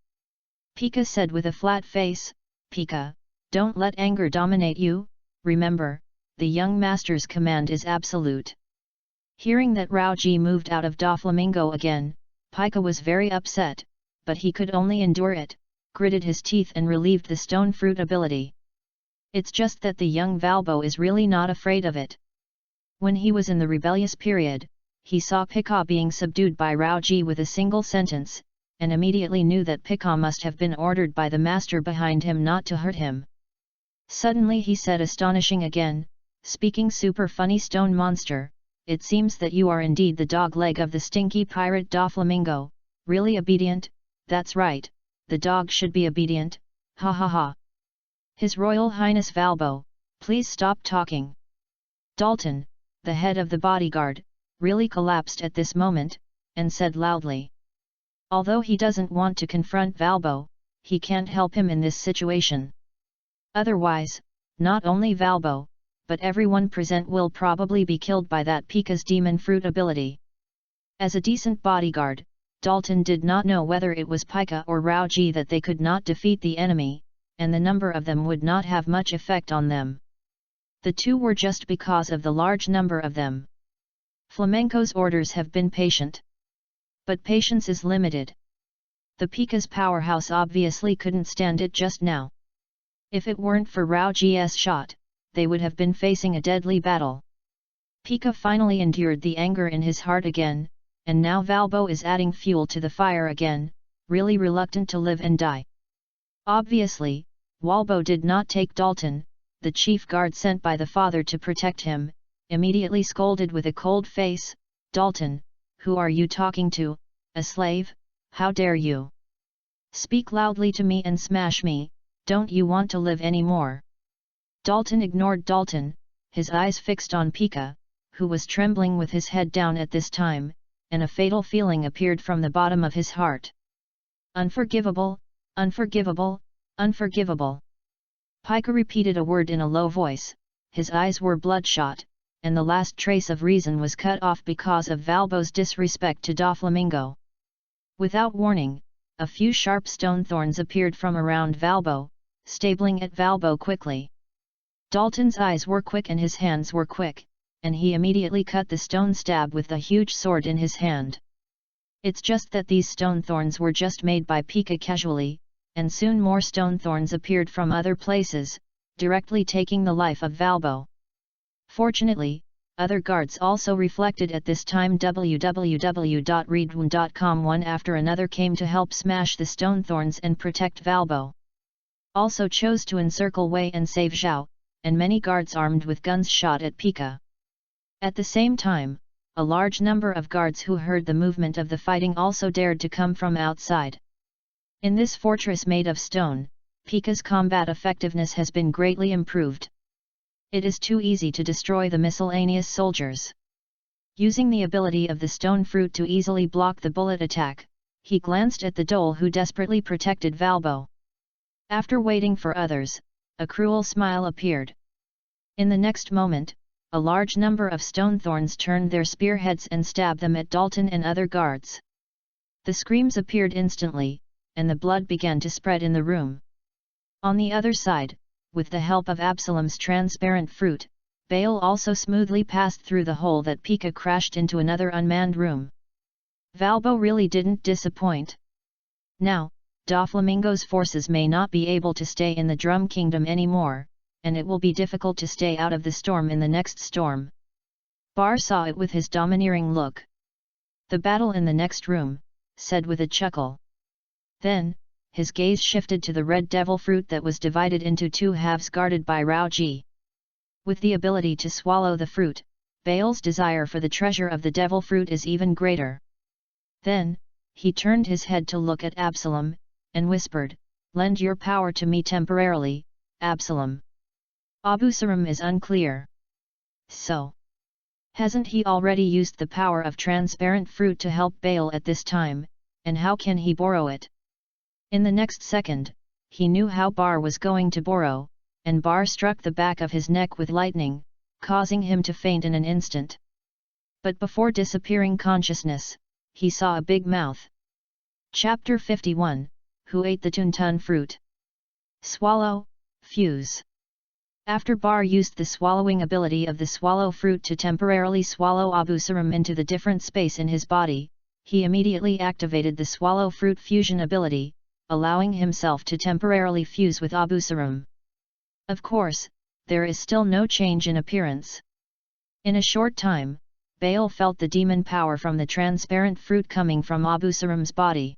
Pika said with a flat face, Pika, don't let anger dominate you, remember, the young master's command is absolute. Hearing that Rao-ji moved out of Doflamingo again, Pika was very upset, but he could only endure it, gritted his teeth and relieved the stone fruit ability. It's just that the young Valbo is really not afraid of it. When he was in the rebellious period, he saw Pika being subdued by Rao-ji with a single sentence, and immediately knew that Pika must have been ordered by the master behind him not to hurt him. Suddenly he said astonishing again, speaking super funny stone monster, it seems that you are indeed the dog leg of the stinky pirate Doflamingo, really obedient, that's right, the dog should be obedient, ha ha ha. His Royal Highness Valbo, please stop talking. Dalton, the head of the bodyguard, really collapsed at this moment, and said loudly. Although he doesn't want to confront Valbo, he can't help him in this situation. Otherwise, not only Valbo, but everyone present will probably be killed by that Pika's demon fruit ability. As a decent bodyguard, Dalton did not know whether it was Pika or Rao-ji that they could not defeat the enemy, and the number of them would not have much effect on them. The two were just because of the large number of them. Flamenco's orders have been patient. But patience is limited. The Pika's powerhouse obviously couldn't stand it just now. If it weren't for Rao-ji's shot, they would have been facing a deadly battle. Pika finally endured the anger in his heart again, and now Valbo is adding fuel to the fire again, really reluctant to live and die. Obviously, Valbo did not take Dalton, the chief guard sent by the father to protect him, immediately scolded with a cold face, Dalton, who are you talking to, a slave, how dare you? Speak loudly to me and smash me, don't you want to live anymore? Dalton ignored Dalton, his eyes fixed on Pika, who was trembling with his head down at this time, and a fatal feeling appeared from the bottom of his heart. Unforgivable, unforgivable, unforgivable. Pika repeated a word in a low voice, his eyes were bloodshot, and the last trace of reason was cut off because of Valbo's disrespect to Doflamingo. Without warning, a few sharp stone thorns appeared from around Valbo, stabling at Valbo quickly. Dalton's eyes were quick and his hands were quick, and he immediately cut the stone stab with the huge sword in his hand. It's just that these stone thorns were just made by Pika casually, and soon more stone thorns appeared from other places, directly taking the life of Valbo. Fortunately, other guards also reflected at this time. www.readaloud.com. One after another came to help smash the stone thorns and protect Valbo. Also chose to encircle Wei and save Zhao, and many guards armed with guns shot at Pika. At the same time, a large number of guards who heard the movement of the fighting also dared to come from outside. In this fortress made of stone, Pika's combat effectiveness has been greatly improved. It is too easy to destroy the miscellaneous soldiers. Using the ability of the stone fruit to easily block the bullet attack, he glanced at the Dole who desperately protected Valbo. After waiting for others, a cruel smile appeared. In the next moment, a large number of stone thorns turned their spearheads and stabbed them at Dalton and other guards. The screams appeared instantly, and the blood began to spread in the room. On the other side, with the help of Absalom's transparent fruit, Baal also smoothly passed through the hole that Pika crashed into another unmanned room. Valbo really didn't disappoint. Now, Doflamingo's forces may not be able to stay in the Drum Kingdom anymore, and it will be difficult to stay out of the storm in the next storm. Bar saw it with his domineering look. The battle in the next room, said with a chuckle. Then, his gaze shifted to the red devil fruit that was divided into two halves guarded by Raoji. With the ability to swallow the fruit, Baal's desire for the treasure of the devil fruit is even greater. Then, he turned his head to look at Absalom, and whispered, "Lend your power to me temporarily, Absalom." Abu Sarum is unclear. So, hasn't he already used the power of transparent fruit to help Baal at this time, and how can he borrow it? In the next second, he knew how Bar was going to borrow, and Bar struck the back of his neck with lightning, causing him to faint in an instant. But before disappearing consciousness, he saw a big mouth. Chapter 51, Who Ate the Tuntun Fruit? Swallow, Fuse. After Bar used the swallowing ability of the swallow fruit to temporarily swallow Abu Sarum into the different space in his body, he immediately activated the swallow fruit fusion ability, allowing himself to temporarily fuse with Abu Sarum. Of course, there is still no change in appearance. In a short time, Baal felt the demon power from the transparent fruit coming from Abu Sarum's body.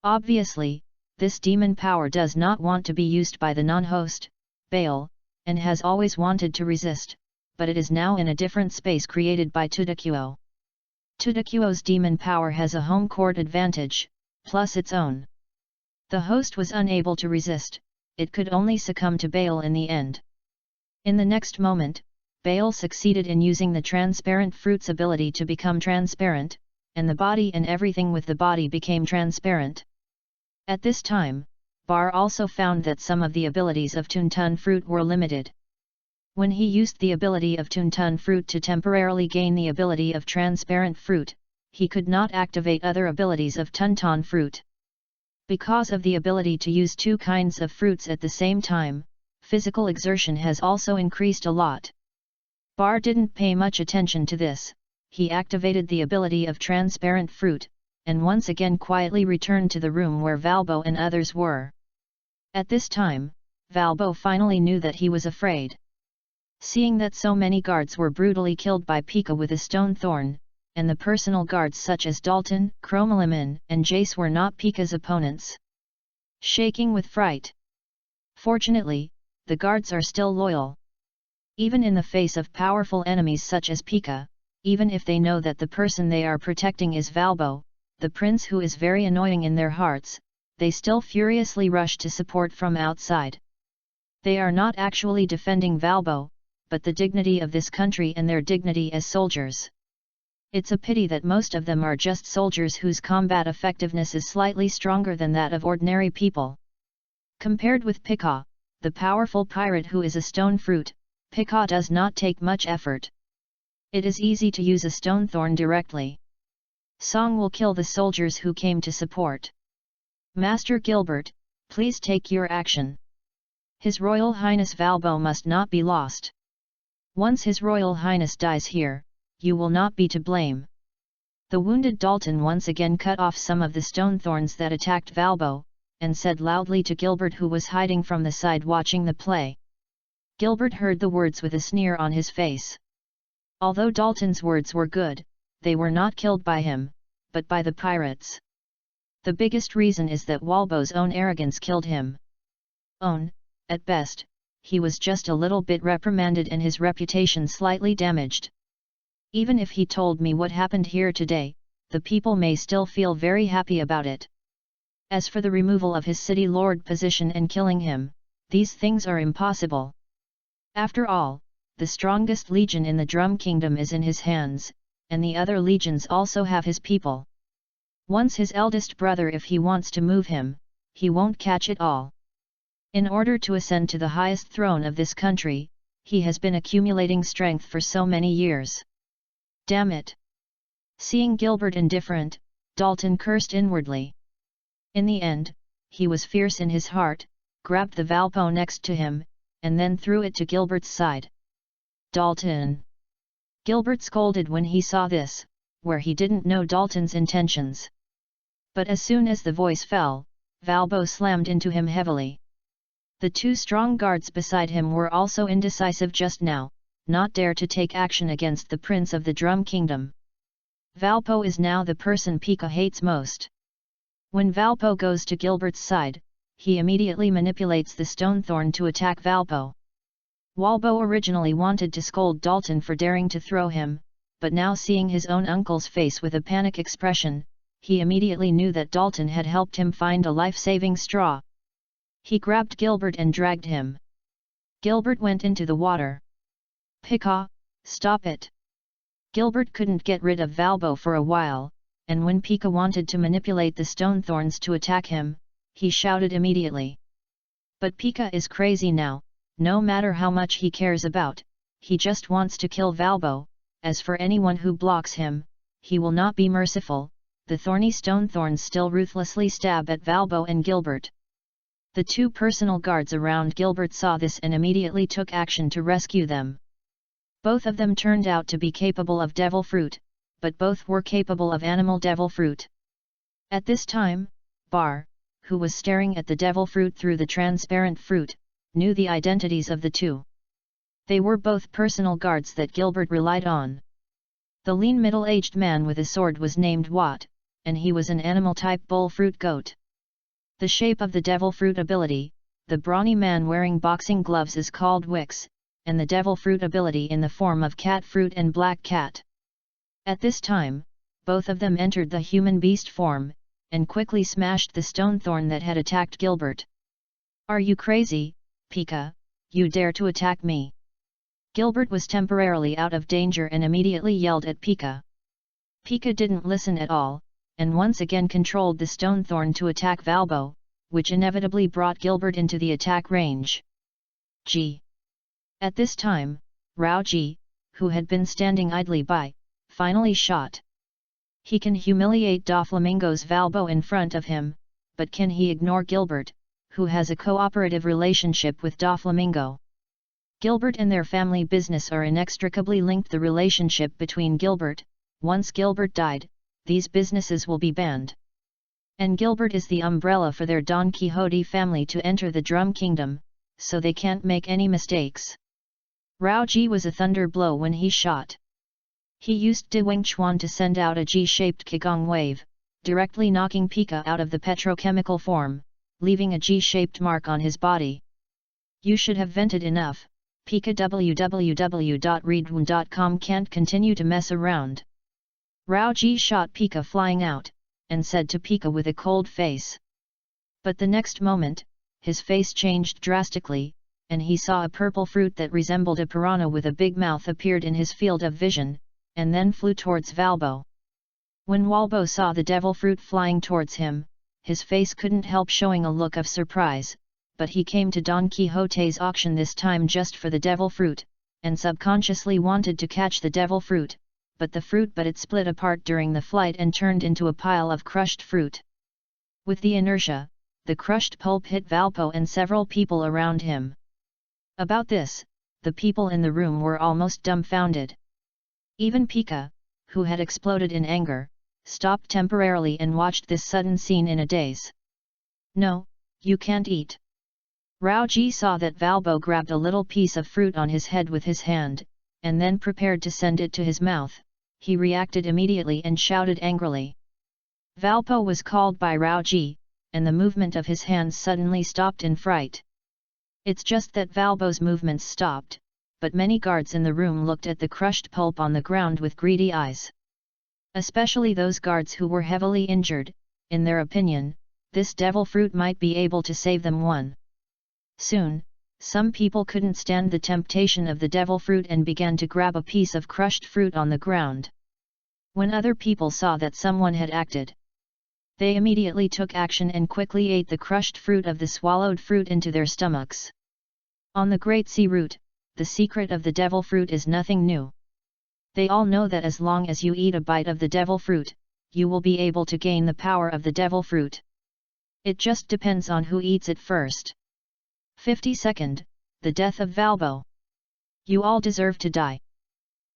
Obviously, this demon power does not want to be used by the non-host, Baal, and has always wanted to resist, but it is now in a different space created by Tudakuo. Tudakuo's demon power has a home court advantage, plus its own. The host was unable to resist, it could only succumb to Baal in the end. In the next moment, Baal succeeded in using the transparent fruit's ability to become transparent, and the body and everything with the body became transparent. At this time, Bar also found that some of the abilities of Tuntun fruit were limited. When he used the ability of Tuntun fruit to temporarily gain the ability of transparent fruit, he could not activate other abilities of Tuntun fruit. Because of the ability to use two kinds of fruits at the same time, physical exertion has also increased a lot. Bar didn't pay much attention to this, he activated the ability of transparent fruit, and once again quietly returned to the room where Valbo and others were. At this time, Valbo finally knew that he was afraid. Seeing that so many guards were brutally killed by Pika with a stone thorn, and the personal guards such as Dalton, Chromoliman, and Jace were not Pika's opponents. Shaking with fright. Fortunately, the guards are still loyal. Even in the face of powerful enemies such as Pika, even if they know that the person they are protecting is Valbo, the prince who is very annoying in their hearts, they still furiously rush to support from outside. They are not actually defending Valbo, but the dignity of this country and their dignity as soldiers. It's a pity that most of them are just soldiers whose combat effectiveness is slightly stronger than that of ordinary people. Compared with Pika, the powerful pirate who is a stone fruit, Pika does not take much effort. It is easy to use a stone thorn directly. Song will kill the soldiers who came to support. Master Gilbert, please take your action. His Royal Highness Valbo must not be lost. Once His Royal Highness dies here, you will not be to blame. The wounded Dalton once again cut off some of the stone thorns that attacked Valbo, and said loudly to Gilbert who was hiding from the side watching the play. Gilbert heard the words with a sneer on his face. Although Dalton's words were good, they were not killed by him, but by the pirates. The biggest reason is that Walbo's own arrogance killed him. At best, he was just a little bit reprimanded and his reputation slightly damaged. Even if he told me what happened here today, the people may still feel very happy about it. As for the removal of his city lord position and killing him, these things are impossible. After all, the strongest legion in the Drum Kingdom is in his hands, and the other legions also have his people. Once his eldest brother, if he wants to move him, he won't catch it all. In order to ascend to the highest throne of this country, he has been accumulating strength for so many years. Damn it! Seeing Gilbert indifferent, Dalton cursed inwardly. In the end, he was fierce in his heart, grabbed the Valpo next to him, and then threw it to Gilbert's side. Dalton! Gilbert scolded when he saw this, where he didn't know Dalton's intentions. But as soon as the voice fell, Valbo slammed into him heavily. The two strong guards beside him were also indecisive just now, not dare to take action against the Prince of the Drum Kingdom. Valpo is now the person Pika hates most. When Valpo goes to Gilbert's side, he immediately manipulates the Stonethorn to attack Valpo. Walbo originally wanted to scold Dalton for daring to throw him, but now seeing his own uncle's face with a panic expression, he immediately knew that Dalton had helped him find a life-saving straw. He grabbed Gilbert and dragged him. Gilbert went into the water. Pika, stop it! Gilbert couldn't get rid of Valbo for a while, and when Pika wanted to manipulate the Stonethorns to attack him, he shouted immediately. But Pika is crazy now, no matter how much he cares about, he just wants to kill Valbo. As for anyone who blocks him, he will not be merciful. The thorny Stonethorns still ruthlessly stab at Valbo and Gilbert. The two personal guards around Gilbert saw this and immediately took action to rescue them. Both of them turned out to be capable of devil fruit, but both were capable of animal devil fruit. At this time, Bar, who was staring at the devil fruit through the transparent fruit, knew the identities of the two. They were both personal guards that Gilbert relied on. The lean middle-aged man with a sword was named Watt, and he was an animal-type bull-fruit goat. The shape of the devil fruit ability, the brawny man wearing boxing gloves is called Wix, and the devil fruit ability in the form of cat fruit and black cat. At this time, both of them entered the human beast form, and quickly smashed the Stonethorn that had attacked Gilbert. "Are you crazy, Pika? You dare to attack me?" Gilbert was temporarily out of danger and immediately yelled at Pika. Pika didn't listen at all, and once again controlled the Stonethorn to attack Valbo, which inevitably brought Gilbert into the attack range. G. At this time, Rao Ji, who had been standing idly by, finally shot. He can humiliate Doflamingo's Valbo in front of him, but can he ignore Gilbert, who has a cooperative relationship with Doflamingo? Gilbert and their family business are inextricably linked. The relationship between Gilbert, once Gilbert died, these businesses will be banned. And Gilbert is the umbrella for their Don Quixote family to enter the Drum Kingdom, so they can't make any mistakes. Rao Ji was a thunder blow when he shot. He used Di Wing Chuan to send out a G-shaped Qigong wave, directly knocking Pika out of the petrochemical form, leaving a G-shaped mark on his body. "You should have vented enough, Pika. www.readaloud.com can't continue to mess around." Rao Ji shot Pika flying out, and said to Pika with a cold face. But the next moment, his face changed drastically, and he saw a purple fruit that resembled a piranha with a big mouth appeared in his field of vision, and then flew towards Valbo. When Walbo saw the devil fruit flying towards him, his face couldn't help showing a look of surprise, but he came to Don Quixote's auction this time just for the devil fruit, and subconsciously wanted to catch the devil fruit, but it split apart during the flight and turned into a pile of crushed fruit. With the inertia, the crushed pulp hit Valpo and several people around him. About this, the people in the room were almost dumbfounded. Even Pika, who had exploded in anger, stopped temporarily and watched this sudden scene in a daze. "No, you can't eat." Rao Ji saw that Valbo grabbed a little piece of fruit on his head with his hand, and then prepared to send it to his mouth. He reacted immediately and shouted angrily. Valpo was called by Rao Ji, and the movement of his hands suddenly stopped in fright. It's just that Valbo's movements stopped, but many guards in the room looked at the crushed pulp on the ground with greedy eyes. Especially those guards who were heavily injured. In their opinion, this devil fruit might be able to save them. Soon, some people couldn't stand the temptation of the devil fruit and began to grab a piece of crushed fruit on the ground. When other people saw that someone had acted, they immediately took action and quickly ate the crushed fruit of the swallowed fruit into their stomachs. On the Great Sea route, the secret of the devil fruit is nothing new. They all know that as long as you eat a bite of the devil fruit, you will be able to gain the power of the devil fruit. It just depends on who eats it first. 52nd, the death of Valbo. "You all deserve to die."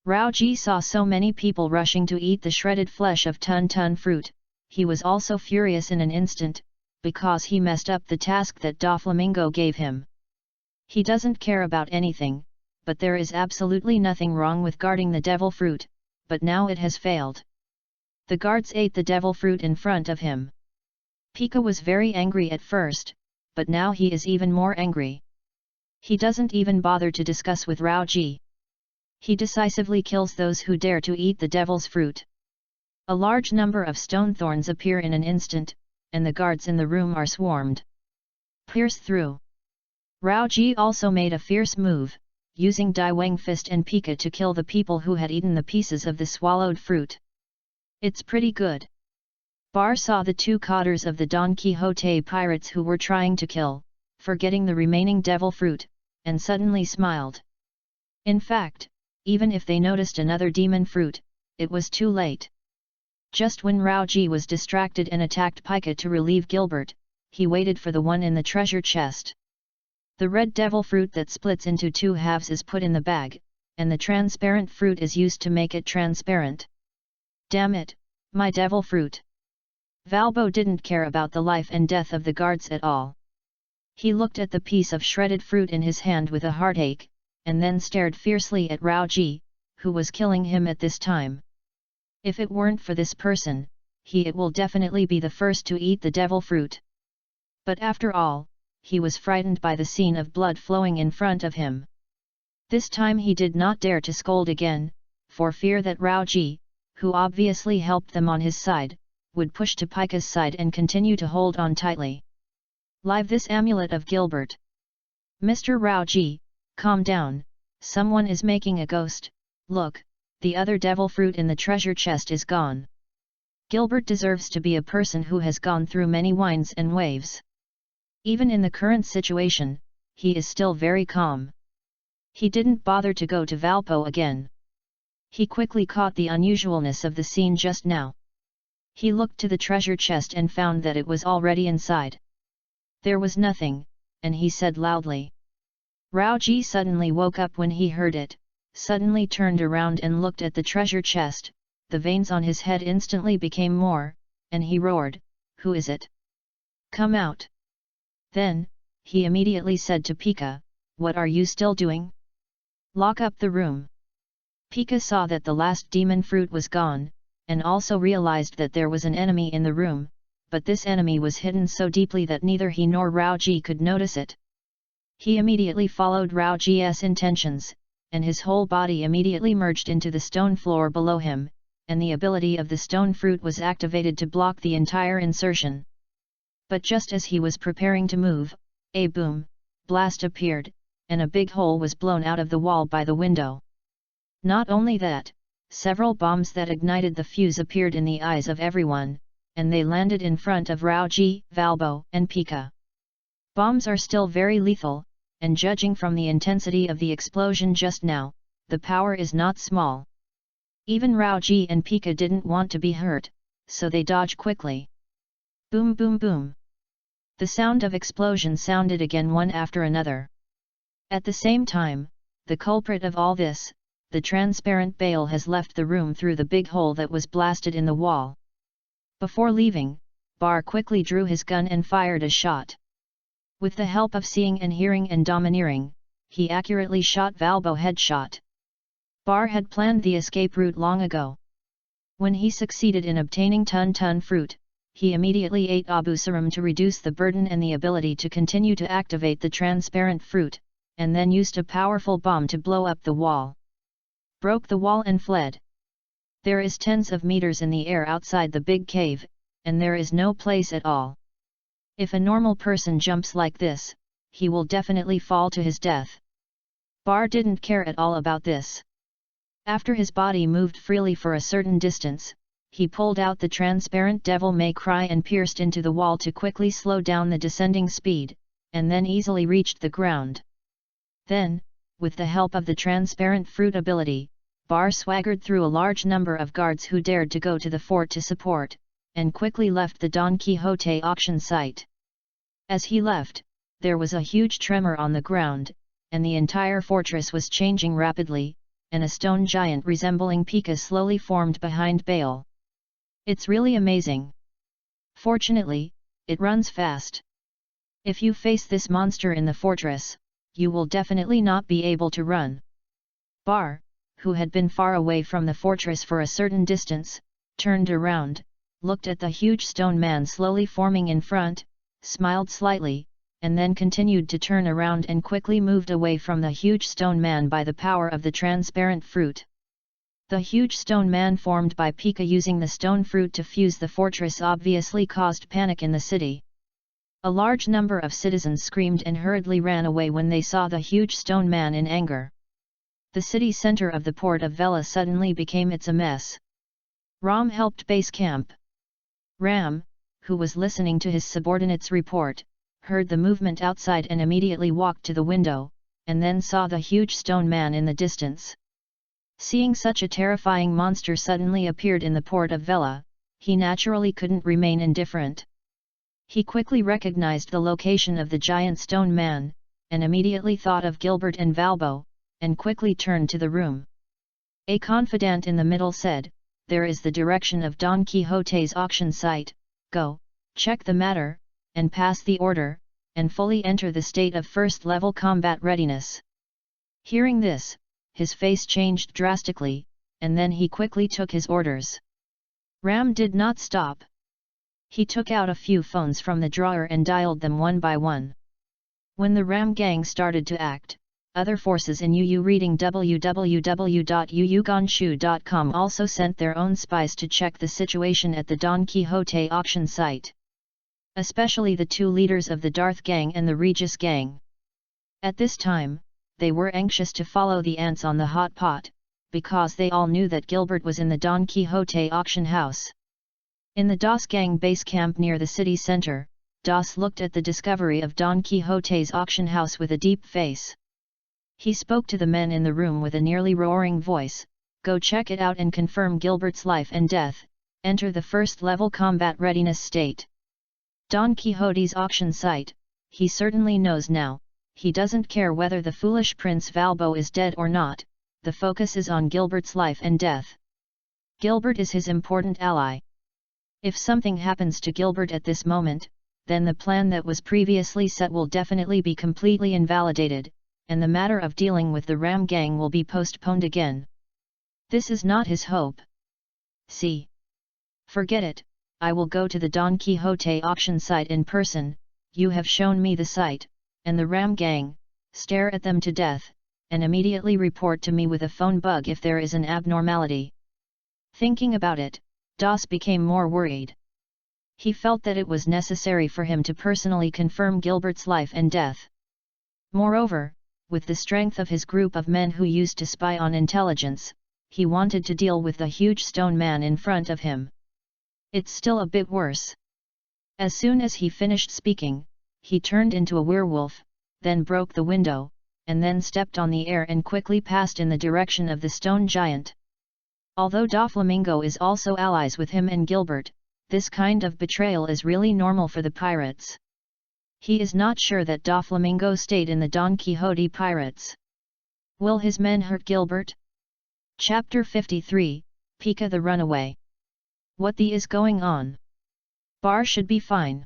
Rao Ji saw so many people rushing to eat the shredded flesh of Tun Tun fruit. He was also furious in an instant, because he messed up the task that Doflamingo gave him. He doesn't care about anything, but there is absolutely nothing wrong with guarding the devil fruit, but now it has failed. The guards ate the devil fruit in front of him. Pika was very angry at first, but now he is even more angry. He doesn't even bother to discuss with Raoji. He decisively kills those who dare to eat the devil's fruit. A large number of stone thorns appear in an instant, and the guards in the room are swarmed. Pierce through. Raoji also made a fierce move, using Daiwang Fist and Pika to kill the people who had eaten the pieces of the swallowed fruit. It's pretty good. Bar saw the two cotters of the Don Quixote pirates who were trying to kill, forgetting the remaining devil fruit, and suddenly smiled. In fact, even if they noticed another demon fruit, it was too late. Just when Raoji was distracted and attacked Pika to relieve Gilbert, he waited for the one in the treasure chest. The red devil fruit that splits into two halves is put in the bag, and the transparent fruit is used to make it transparent. Damn it, my devil fruit! Valbo didn't care about the life and death of the guards at all. He looked at the piece of shredded fruit in his hand with a heartache, and then stared fiercely at Raoji, who was killing him at this time. If it weren't for this person, it will definitely be the first to eat the devil fruit. But after all, he was frightened by the scene of blood flowing in front of him. This time he did not dare to scold again, for fear that Raoji, who obviously helped them on his side, would push to Pika's side and continue to hold on tightly. Live this amulet of Gilbert. Mr. Raoji, calm down, someone is making a ghost. Look, the other devil fruit in the treasure chest is gone. Gilbert deserves to be a person who has gone through many winds and waves. Even in the current situation, he is still very calm. He didn't bother to go to Valpo again. He quickly caught the unusualness of the scene just now. He looked to the treasure chest and found that it was already inside. There was nothing, and he said loudly. Raoji suddenly woke up when he heard it, suddenly turned around and looked at the treasure chest. The veins on his head instantly became more, and he roared, "Who is it? Come out!" Then, he immediately said to Pika, "What are you still doing? Lock up the room." Pika saw that the last demon fruit was gone, and also realized that there was an enemy in the room, but this enemy was hidden so deeply that neither he nor Raoji could notice it. He immediately followed Raoji's intentions, and his whole body immediately merged into the stone floor below him, and the ability of the stone fruit was activated to block the entire insertion. But just as he was preparing to move, a boom, blast appeared, and a big hole was blown out of the wall by the window. Not only that, several bombs that ignited the fuse appeared in the eyes of everyone, and they landed in front of Raoji, Valbo, and Pika. Bombs are still very lethal, and judging from the intensity of the explosion just now, the power is not small. Even Raoji and Pika didn't want to be hurt, so they dodged quickly. Boom boom boom. The sound of explosion sounded again one after another. At the same time, the culprit of all this, the transparent bale, has left the room through the big hole that was blasted in the wall. Before leaving, Bar quickly drew his gun and fired a shot. With the help of seeing and hearing and domineering, he accurately shot Valbo headshot. Bar had planned the escape route long ago. When he succeeded in obtaining Tun fruit, he immediately ate Abu Sarum to reduce the burden and the ability to continue to activate the transparent fruit, and then used a powerful bomb to blow up the wall. Broke the wall and fled. There is tens of meters in the air outside the big cave, and there is no place at all. If a normal person jumps like this, he will definitely fall to his death. Bar didn't care at all about this. After his body moved freely for a certain distance, he pulled out the transparent devil may cry and pierced into the wall to quickly slow down the descending speed, and then easily reached the ground. Then, with the help of the transparent fruit ability, Bar swaggered through a large number of guards who dared to go to the fort to support, and quickly left the Don Quixote auction site. As he left, there was a huge tremor on the ground, and the entire fortress was changing rapidly, and a stone giant resembling Pika slowly formed behind Bale. It's really amazing. Fortunately, it runs fast. If you face this monster in the fortress, you will definitely not be able to run. Bar, who had been far away from the fortress for a certain distance, turned around, looked at the huge stone man slowly forming in front, smiled slightly, and then continued to turn around and quickly moved away from the huge stone man by the power of the transparent fruit. The huge stone man formed by Pika using the stone fruit to fuse the fortress obviously caused panic in the city. A large number of citizens screamed and hurriedly ran away when they saw the huge stone man in anger. The city center of the port of Vela suddenly became a mess. Ram helped base camp. Ram, who was listening to his subordinate's report, heard the movement outside and immediately walked to the window, and then saw the huge stone man in the distance. Seeing such a terrifying monster suddenly appeared in the port of Vela, he naturally couldn't remain indifferent. He quickly recognized the location of the giant stone man, and immediately thought of Gilbert and Valbo, and quickly turned to the room. A confidant in the middle said, "There is the direction of Don Quixote's auction site, go, check the matter, and pass the order, and fully enter the state of first-level combat readiness." Hearing this, his face changed drastically, and then he quickly took his orders. Ram did not stop. He took out a few phones from the drawer and dialed them one by one. When the Ram gang started to act, other forces in UU reading www.uuganshu.com also sent their own spies to check the situation at the Don Quixote auction site. Especially the two leaders of the Darth gang and the Regis gang. At this time, they were anxious to follow the ants on the hot pot, because they all knew that Gilbert was in the Don Quixote auction house. In the DOS gang base camp near the city center, DOS looked at the discovery of Don Quixote's auction house with a deep face. He spoke to the men in the room with a nearly roaring voice, "Go check it out and confirm Gilbert's life and death, enter the first-level combat readiness state." Don Quixote's auction site, he certainly knows now, he doesn't care whether the foolish Prince Valbo is dead or not, the focus is on Gilbert's life and death. Gilbert is his important ally. If something happens to Gilbert at this moment, then the plan that was previously set will definitely be completely invalidated, and the matter of dealing with the Ram gang will be postponed again. This is not his hope. See. Forget it, I will go to the Don Quixote auction site in person, you have shown me the site, and the Ram gang, stare at them to death, and immediately report to me with a phone bug if there is an abnormality. Thinking about it, DOS became more worried. He felt that it was necessary for him to personally confirm Gilbert's life and death. Moreover, with the strength of his group of men who used to spy on intelligence, he wanted to deal with the huge stone man in front of him. It's still a bit worse. As soon as he finished speaking, he turned into a werewolf, then broke the window, and then stepped on the air and quickly passed in the direction of the stone giant. Although Doflamingo is also allies with him and Gilbert, this kind of betrayal is really normal for the pirates. He is not sure that Doflamingo stayed in the Don Quixote pirates. Will his men hurt Gilbert? Chapter 53, Pika the Runaway. What the is going on? Bar should be fine.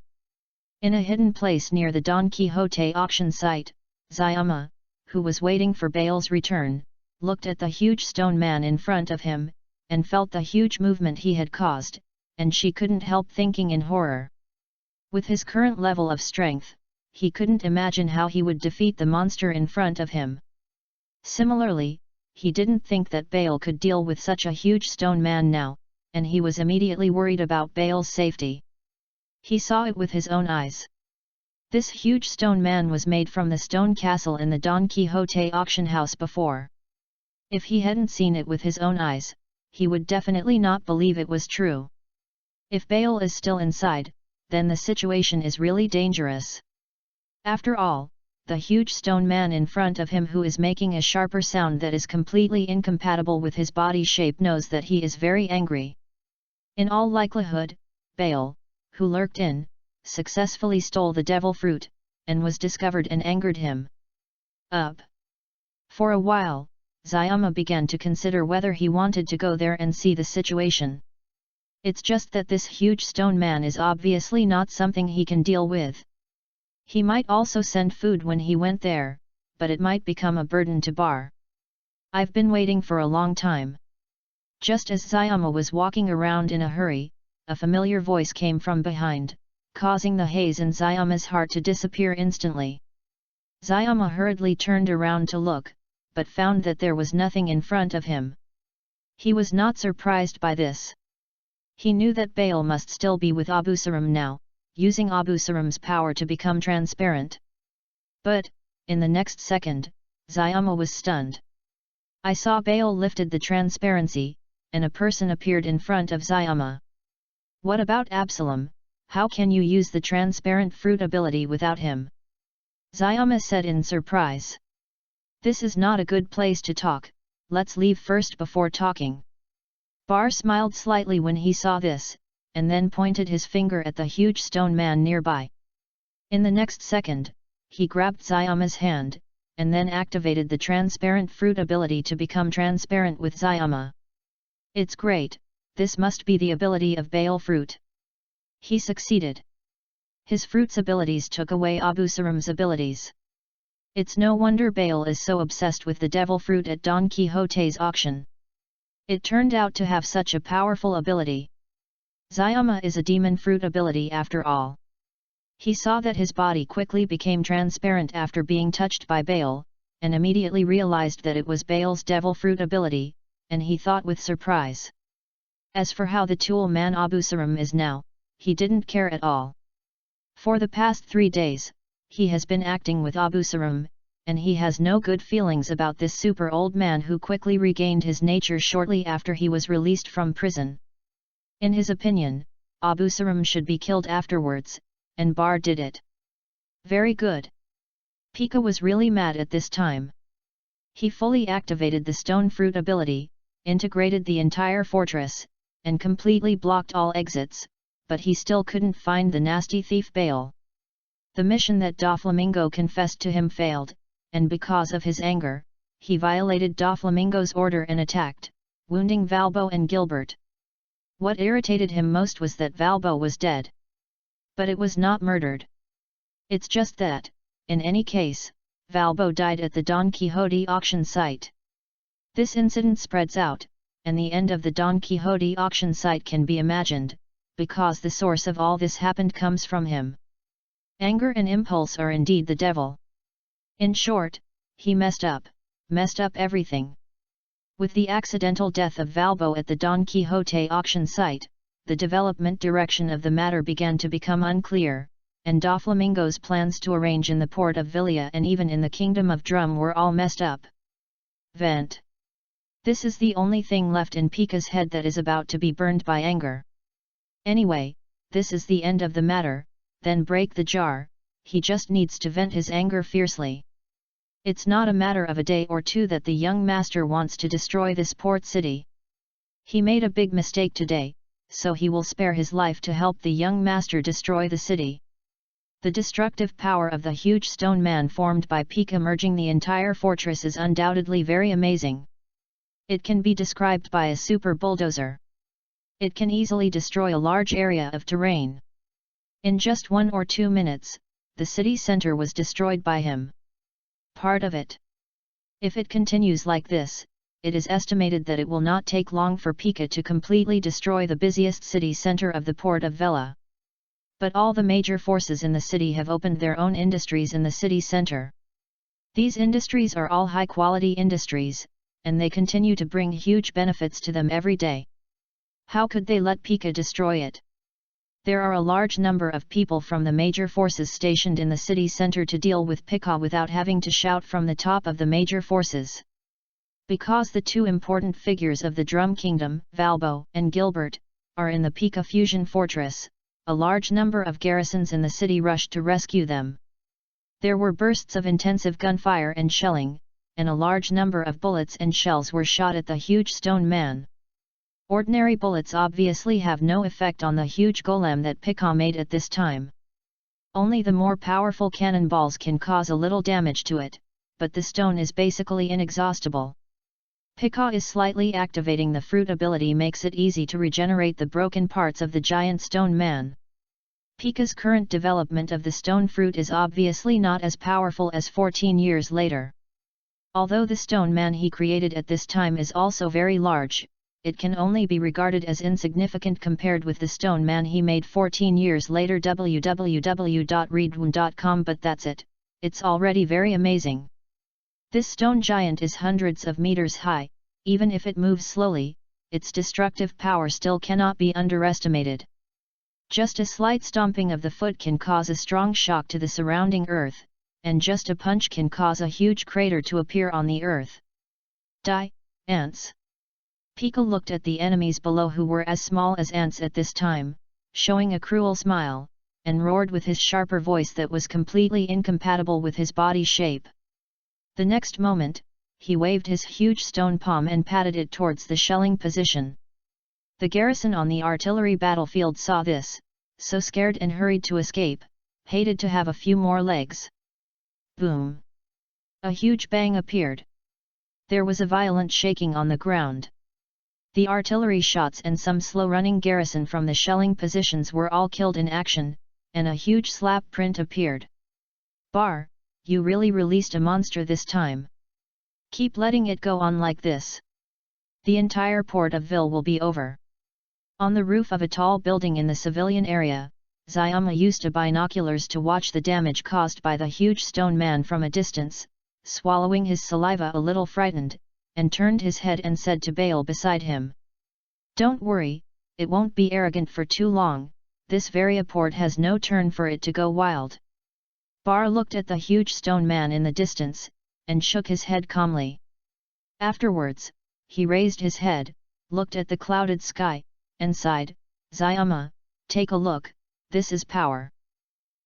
In a hidden place near the Don Quixote auction site, Zayama, who was waiting for Bale's return, looked at the huge stone man in front of him, and felt the huge movement he had caused, and she couldn't help thinking in horror. With his current level of strength, he couldn't imagine how he would defeat the monster in front of him. Similarly, he didn't think that Bale could deal with such a huge stone man now, and he was immediately worried about Bale's safety. He saw it with his own eyes. This huge stone man was made from the stone castle in the Don Quixote auction house before. If he hadn't seen it with his own eyes, he would definitely not believe it was true. If Bale is still inside, then the situation is really dangerous. After all, the huge stone man in front of him who is making a sharper sound that is completely incompatible with his body shape knows that he is very angry. In all likelihood, Bale, who lurked in, successfully stole the devil fruit, and was discovered and angered him. For a while, Zayama began to consider whether he wanted to go there and see the situation. It's just that this huge stone man is obviously not something he can deal with. He might also send food when he went there, but it might become a burden to Bar. I've been waiting for a long time. Just as Zayama was walking around in a hurry, a familiar voice came from behind, causing the haze in Zayama's heart to disappear instantly. Zayama hurriedly turned around to look, but found that there was nothing in front of him. He was not surprised by this. He knew that Baal must still be with Abusaram now, using Abusaram's power to become transparent. But, in the next second, Zayama was stunned. I saw Baal lifted the transparency, and a person appeared in front of Zayama. What about Absalom? How can you use the transparent fruit ability without him? Zayama said in surprise. This is not a good place to talk, let's leave first before talking. Bar smiled slightly when he saw this, and then pointed his finger at the huge stone man nearby. In the next second, he grabbed Zayama's hand, and then activated the transparent fruit ability to become transparent with Zayama. It's great, this must be the ability of Baal fruit. He succeeded. His fruit's abilities took away Abusaram's abilities. It's no wonder Baal is so obsessed with the devil fruit at Don Quixote's auction. It turned out to have such a powerful ability. Zayama is a demon fruit ability after all. He saw that his body quickly became transparent after being touched by Baal, and immediately realized that it was Baal's devil fruit ability, and he thought with surprise. As for how the tool man Abusaram is now, he didn't care at all. For the past 3 days, he has been acting with Abusaram, and he has no good feelings about this super old man who quickly regained his nature shortly after he was released from prison. In his opinion, Abusaram should be killed afterwards, and Bar did it. Very good. Pika was really mad at this time. He fully activated the stone fruit ability, integrated the entire fortress, and completely blocked all exits, but he still couldn't find the nasty thief Baal. The mission that Doflamingo confessed to him failed, and because of his anger, he violated Doflamingo's order and attacked, wounding Valbo and Gilbert. What irritated him most was that Valbo was dead. But it was not murdered. It's just that, in any case, Valbo died at the Don Quixote auction site. This incident spreads out, and the end of the Don Quixote auction site can be imagined, because the source of all this happened comes from him. Anger and impulse are indeed the devil. In short, he messed up everything. With the accidental death of Valbo at the Don Quixote auction site, the development direction of the matter began to become unclear, and Doflamingo's plans to arrange in the port of Villia and even in the Kingdom of Drum were all messed up. Vent. This is the only thing left in Pika's head that is about to be burned by anger. Anyway, this is the end of the matter, then break the jar, he just needs to vent his anger fiercely. It's not a matter of a day or two that the young master wants to destroy this port city. He made a big mistake today, so he will spare his life to help the young master destroy the city. The destructive power of the huge stone man formed by Pika merging the entire fortress is undoubtedly very amazing. It can be described by a super bulldozer. It can easily destroy a large area of terrain. In just 1 or 2 minutes, the city center was destroyed by him. Part of it. If it continues like this, it is estimated that it will not take long for Pika to completely destroy the busiest city center of the port of Vela. But all the major forces in the city have opened their own industries in the city center. These industries are all high-quality industries, and they continue to bring huge benefits to them every day. How could they let Pika destroy it? There are a large number of people from the major forces stationed in the city center to deal with Pika without having to shout from the top of the major forces. Because the 2 important figures of the Drum Kingdom, Valbo and Gilbert, are in the Pika Fusion Fortress, a large number of garrisons in the city rushed to rescue them. There were bursts of intensive gunfire and shelling, and a large number of bullets and shells were shot at the huge stone man. Ordinary bullets obviously have no effect on the huge golem that Pika made at this time. Only the more powerful cannonballs can cause a little damage to it, but the stone is basically inexhaustible. Pika is slightly activating the fruit ability makes it easy to regenerate the broken parts of the giant stone man. Pika's current development of the stone fruit is obviously not as powerful as 14 years later. Although the stone man he created at this time is also very large, it can only be regarded as insignificant compared with the stone man he made 14 years later www.readaloud.com. But that's it, it's already very amazing. This stone giant is hundreds of meters high, even if it moves slowly, its destructive power still cannot be underestimated. Just a slight stomping of the foot can cause a strong shock to the surrounding earth, and just a punch can cause a huge crater to appear on the earth. Die, ants! Pika looked at the enemies below who were as small as ants at this time, showing a cruel smile, and roared with his sharper voice that was completely incompatible with his body shape. The next moment, he waved his huge stone palm and patted it towards the shelling position. The garrison on the artillery battlefield saw this, so scared and hurried to escape, hated to have a few more legs. Boom! A huge bang appeared. There was a violent shaking on the ground. The artillery shots and some slow-running garrison from the shelling positions were all killed in action, and a huge slap print appeared. Bar, you really released a monster this time. Keep letting it go on like this. The entire port of Ville will be over. On the roof of a tall building in the civilian area, Zayama used binoculars to watch the damage caused by the huge stone man from a distance, swallowing his saliva a little frightened, and turned his head and said to Bale beside him. Don't worry, it won't be arrogant for too long, this Variaport has no turn for it to go wild. Bar looked at the huge stone man in the distance, and shook his head calmly. Afterwards, he raised his head, looked at the clouded sky, and sighed, Zayama, take a look, this is power.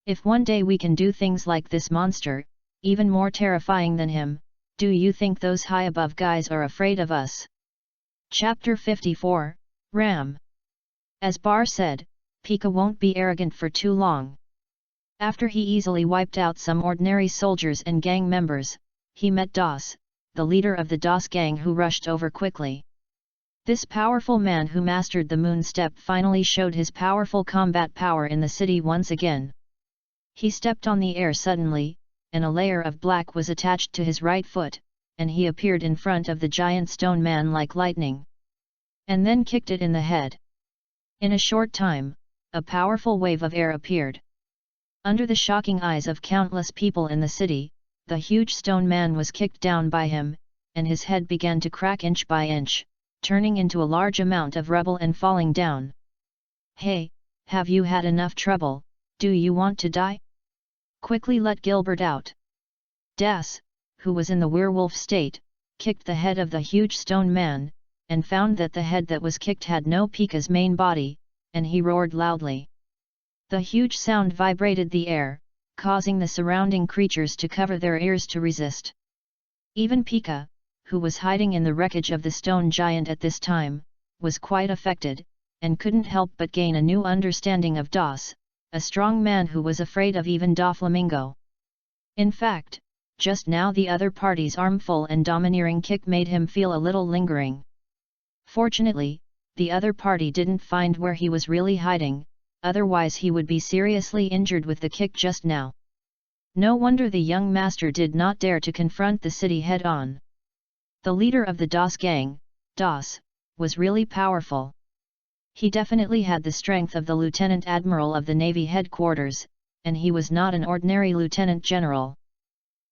If one day we can do things like this monster, even more terrifying than him, do you think those high above guys are afraid of us? Chapter 54, Ram. As Bar said, Pika won't be arrogant for too long. After he easily wiped out some ordinary soldiers and gang members, he met Das, the leader of the Das gang who rushed over quickly. This powerful man who mastered the moon step finally showed his powerful combat power in the city once again. He stepped on the air suddenly, and a layer of black was attached to his right foot, and he appeared in front of the giant stone man like lightning. And then kicked it in the head. In a short time, a powerful wave of air appeared. Under the shocking eyes of countless people in the city, the huge stone man was kicked down by him, and his head began to crack inch by inch, turning into a large amount of rubble and falling down. Hey, have you had enough trouble, do you want to die? Quickly let Gilbert out. Das, who was in the werewolf state, kicked the head of the huge stone man, and found that the head that was kicked had no Pika's main body, and he roared loudly. The huge sound vibrated the air, causing the surrounding creatures to cover their ears to resist. Even Pika, who was hiding in the wreckage of the stone giant at this time, was quite affected, and couldn't help but gain a new understanding of Das, a strong man who was afraid of even Doflamingo. In fact, just now the other party's armful and domineering kick made him feel a little lingering. Fortunately, the other party didn't find where he was really hiding, otherwise he would be seriously injured with the kick just now. No wonder the young master did not dare to confront the city head-on. The leader of the Das gang, Das, was really powerful. He definitely had the strength of the Lieutenant Admiral of the Navy headquarters, and he was not an ordinary Lieutenant General.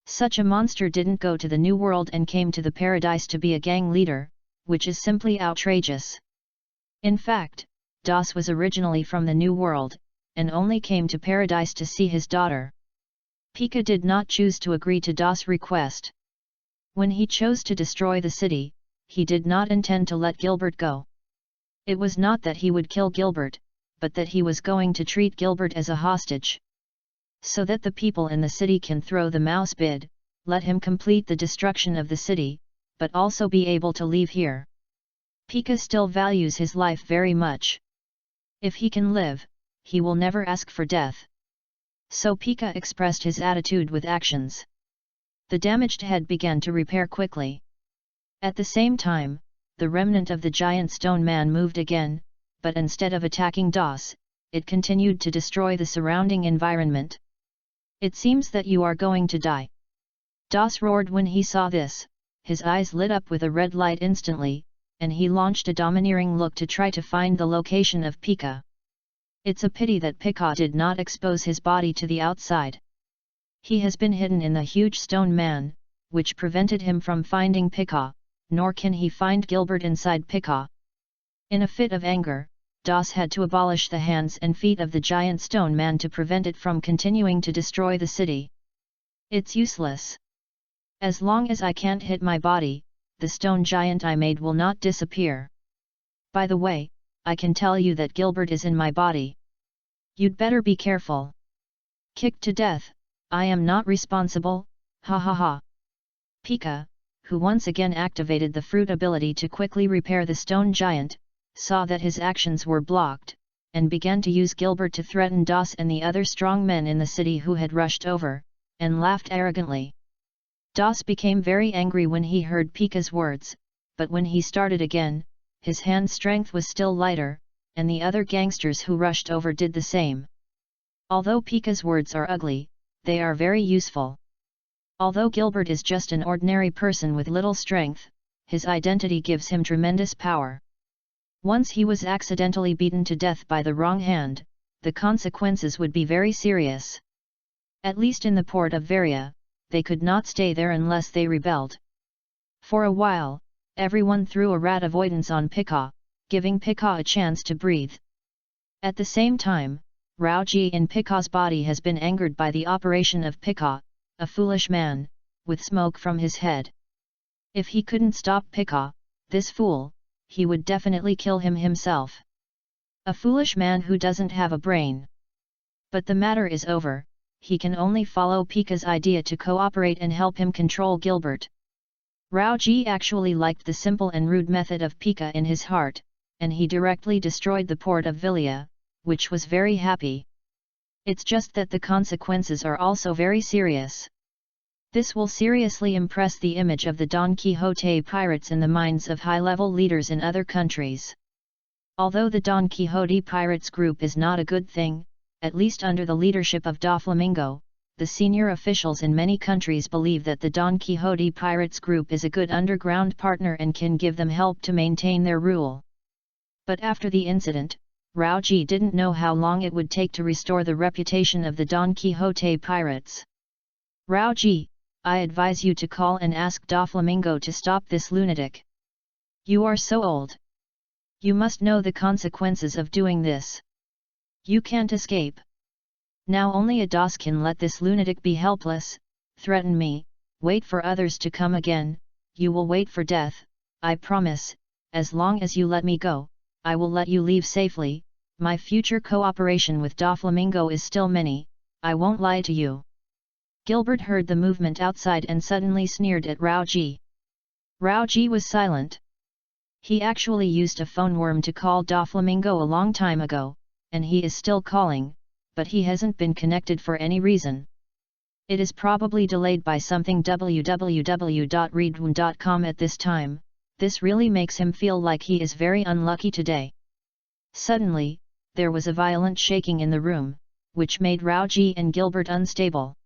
Such a monster didn't go to the New World and came to the Paradise to be a gang leader, which is simply outrageous. In fact, Das was originally from the New World, and only came to Paradise to see his daughter. Pika did not choose to agree to Das' request. When he chose to destroy the city, he did not intend to let Gilbert go. It was not that he would kill Gilbert, but that he was going to treat Gilbert as a hostage. So that the people in the city can throw the mouse bid, let him complete the destruction of the city, but also be able to leave here. Pika still values his life very much. If he can live, he will never ask for death. So Pika expressed his attitude with actions. The damaged head began to repair quickly. At the same time, the remnant of the giant stone man moved again, but instead of attacking Das, it continued to destroy the surrounding environment. "It seems that you are going to die." Das roared when he saw this. His eyes lit up with a red light instantly, and he launched a domineering look to try to find the location of Pika. It's a pity that Pika did not expose his body to the outside. He has been hidden in the huge stone man, which prevented him from finding Pika, nor can he find Gilbert inside Pika. In a fit of anger, Das had to abolish the hands and feet of the giant stone man to prevent it from continuing to destroy the city. "It's useless. As long as I can't hit my body, the stone giant I made will not disappear. By the way, I can tell you that Gilbert is in my body. You'd better be careful." "Kicked to death, I am not responsible, ha ha ha." Pika, who once again activated the fruit ability to quickly repair the stone giant, saw that his actions were blocked, and began to use Gilbert to threaten Das and the other strong men in the city who had rushed over, and laughed arrogantly. Das became very angry when he heard Pika's words, but when he started again, his hand strength was still lighter, and the other gangsters who rushed over did the same. Although Pika's words are ugly, they are very useful. Although Gilbert is just an ordinary person with little strength, his identity gives him tremendous power. Once he was accidentally beaten to death by the wrong hand, the consequences would be very serious. At least in the port of Varia, they could not stay there unless they rebelled. For a while, everyone threw a rat avoidance on Pika, giving Pika a chance to breathe. At the same time, Raoji in Pika's body has been angered by the operation of Pika, a foolish man, with smoke from his head. If he couldn't stop Pika, this fool, he would definitely kill him himself. A foolish man who doesn't have a brain. But the matter is over, he can only follow Pika's idea to cooperate and help him control Gilbert. Raoji actually liked the simple and rude method of Pika in his heart, and he directly destroyed the port of Vilia, which was very happy. It's just that the consequences are also very serious. This will seriously impress the image of the Don Quixote pirates in the minds of high-level leaders in other countries. Although the Don Quixote pirates group is not a good thing, at least under the leadership of Doflamingo, the senior officials in many countries believe that the Don Quixote pirates group is a good underground partner and can give them help to maintain their rule. But after the incident, Raoji didn't know how long it would take to restore the reputation of the Don Quixote pirates. "Raoji, I advise you to call and ask Doflamingo to stop this lunatic. You are so old. You must know the consequences of doing this. You can't escape. Now only a DOS can let this lunatic be helpless. Threaten me, wait for others to come again, you will wait for death, I promise. As long as you let me go, I will let you leave safely. My future cooperation with Doflamingo is still many, I won't lie to you." Gilbert heard the movement outside and suddenly sneered at Raoji. Raoji was silent. He actually used a phone worm to call Doflamingo a long time ago, and he is still calling, but he hasn't been connected for any reason. It is probably delayed by something. www.readaloud.com at this time. This really makes him feel like he is very unlucky today. Suddenly, there was a violent shaking in the room, which made Raoji and Gilbert unstable.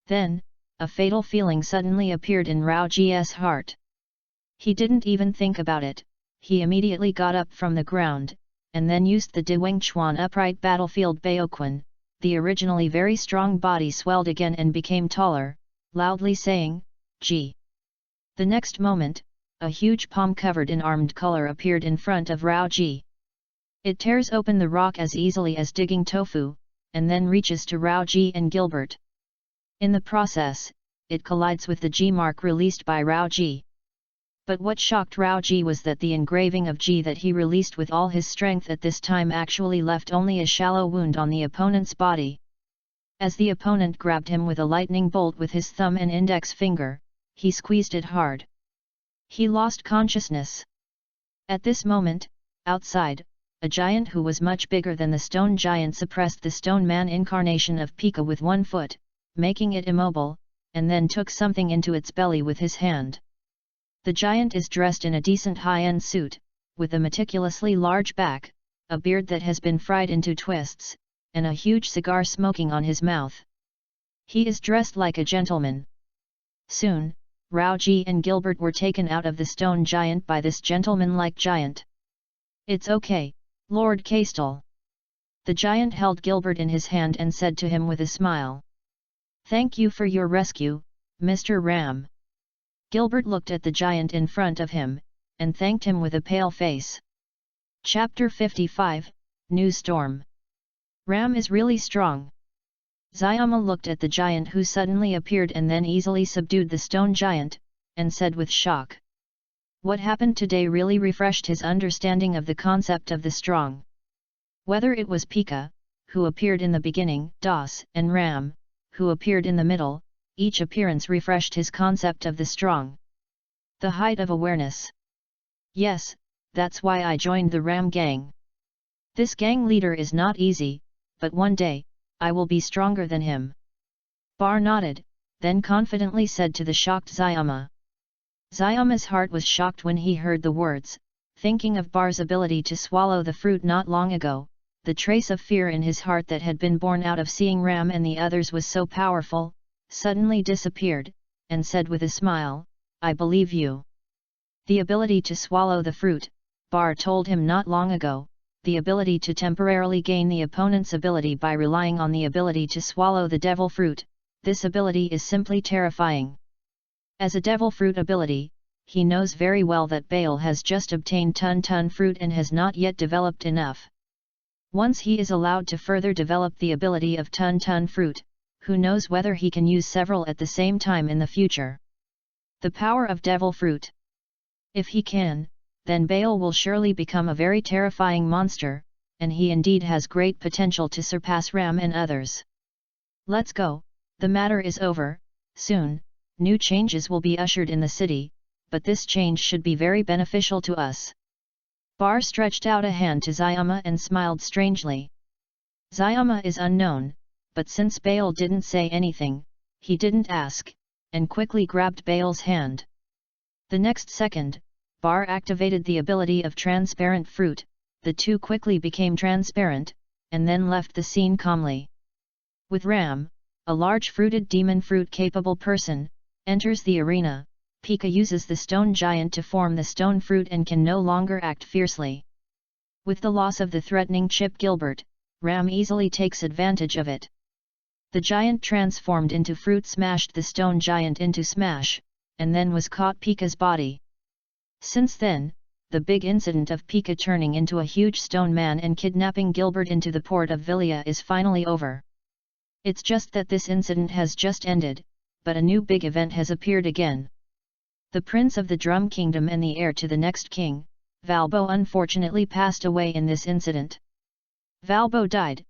Then, a fatal feeling suddenly appeared in Raoji's heart. He didn't even think about it, he immediately got up from the ground, and then used the De Wengchuan upright battlefield Baoquan. The originally very strong body swelled again and became taller, loudly saying, "Gee!" The next moment, a huge palm covered in armed color appeared in front of Raoji. It tears open the rock as easily as digging tofu, and then reaches to Raoji and Gilbert. In the process, it collides with the G mark released by Raoji. But what shocked Raoji was that the engraving of G that he released with all his strength at this time actually left only a shallow wound on the opponent's body. As the opponent grabbed him with a lightning bolt with his thumb and index finger, he squeezed it hard. He lost consciousness. At this moment, outside, a giant who was much bigger than the stone giant suppressed the stone man incarnation of Pika with one foot, making it immobile, and then took something into its belly with his hand. The giant is dressed in a decent high-end suit, with a meticulously large back, a beard that has been fried into twists, and a huge cigar smoking on his mouth. He is dressed like a gentleman. Soon, Rauji and Gilbert were taken out of the stone giant by this gentleman-like giant. "It's okay, Lord Castel." The giant held Gilbert in his hand and said to him with a smile, "Thank you for your rescue, Mr. Ram." Gilbert looked at the giant in front of him, and thanked him with a pale face. Chapter 55, New Storm. Ram is really strong. Zayama looked at the giant who suddenly appeared and then easily subdued the stone giant, and said with shock. What happened today really refreshed his understanding of the concept of the strong. Whether it was Pika, who appeared in the beginning, Das, and Ram, who appeared in the middle, each appearance refreshed his concept of the strong. The height of awareness. Yes, that's why I joined the Ram gang. This gang leader is not easy, but one day, I will be stronger than him. Bar nodded, then confidently said to the shocked Zayama. Zayama's heart was shocked when he heard the words, thinking of Bar's ability to swallow the fruit not long ago. The trace of fear in his heart that had been born out of seeing Ram and the others was so powerful, suddenly disappeared, and said with a smile, I believe you. The ability to swallow the fruit, Bar told him not long ago, the ability to temporarily gain the opponent's ability by relying on the ability to swallow the devil fruit, this ability is simply terrifying. As a devil fruit ability, he knows very well that Baal has just obtained Tun fruit and has not yet developed enough. Once he is allowed to further develop the ability of Tun fruit, who knows whether he can use several at the same time in the future. The power of devil fruit. If he can, then Baal will surely become a very terrifying monster, and he indeed has great potential to surpass Ram and others. Let's go, the matter is over. Soon, new changes will be ushered in the city, but this change should be very beneficial to us. Bar stretched out a hand to Zayama and smiled strangely. Zayama is unknown, but since Baal didn't say anything, he didn't ask, and quickly grabbed Baal's hand. The next second, Bar activated the ability of transparent fruit, the two quickly became transparent, and then left the scene calmly. With Ram, a large fruited demon fruit capable person, enters the arena. Pika uses the stone giant to form the stone fruit and can no longer act fiercely. With the loss of the threatening chip Gilbert, Ram easily takes advantage of it. The giant transformed into fruit smashed the stone giant into smash, and then was caught Pika's body. Since then, the big incident of Pika turning into a huge stone man and kidnapping Gilbert into the port of Villia is finally over. It's just that this incident has just ended, but a new big event has appeared again. The Prince of the Drum Kingdom and the heir to the next king, Valbo unfortunately passed away in this incident. Valbo died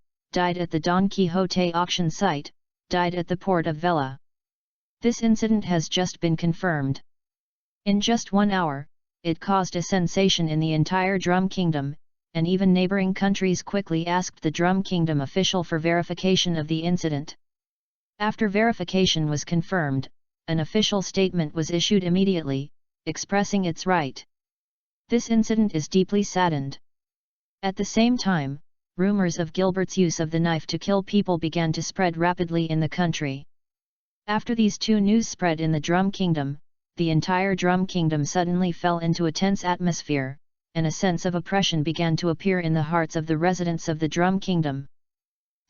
at the Don Quixote auction site, died at the port of Vela. This incident has just been confirmed. In just 1 hour, it caused a sensation in the entire Drum Kingdom, and even neighboring countries quickly asked the Drum Kingdom official for verification of the incident. After verification was confirmed, an official statement was issued immediately, expressing its right. This incident is deeply saddened. At the same time, rumors of Gilbert's use of the knife to kill people began to spread rapidly in the country. After these two news spread in the Drum Kingdom, the entire Drum Kingdom suddenly fell into a tense atmosphere, and a sense of oppression began to appear in the hearts of the residents of the Drum Kingdom.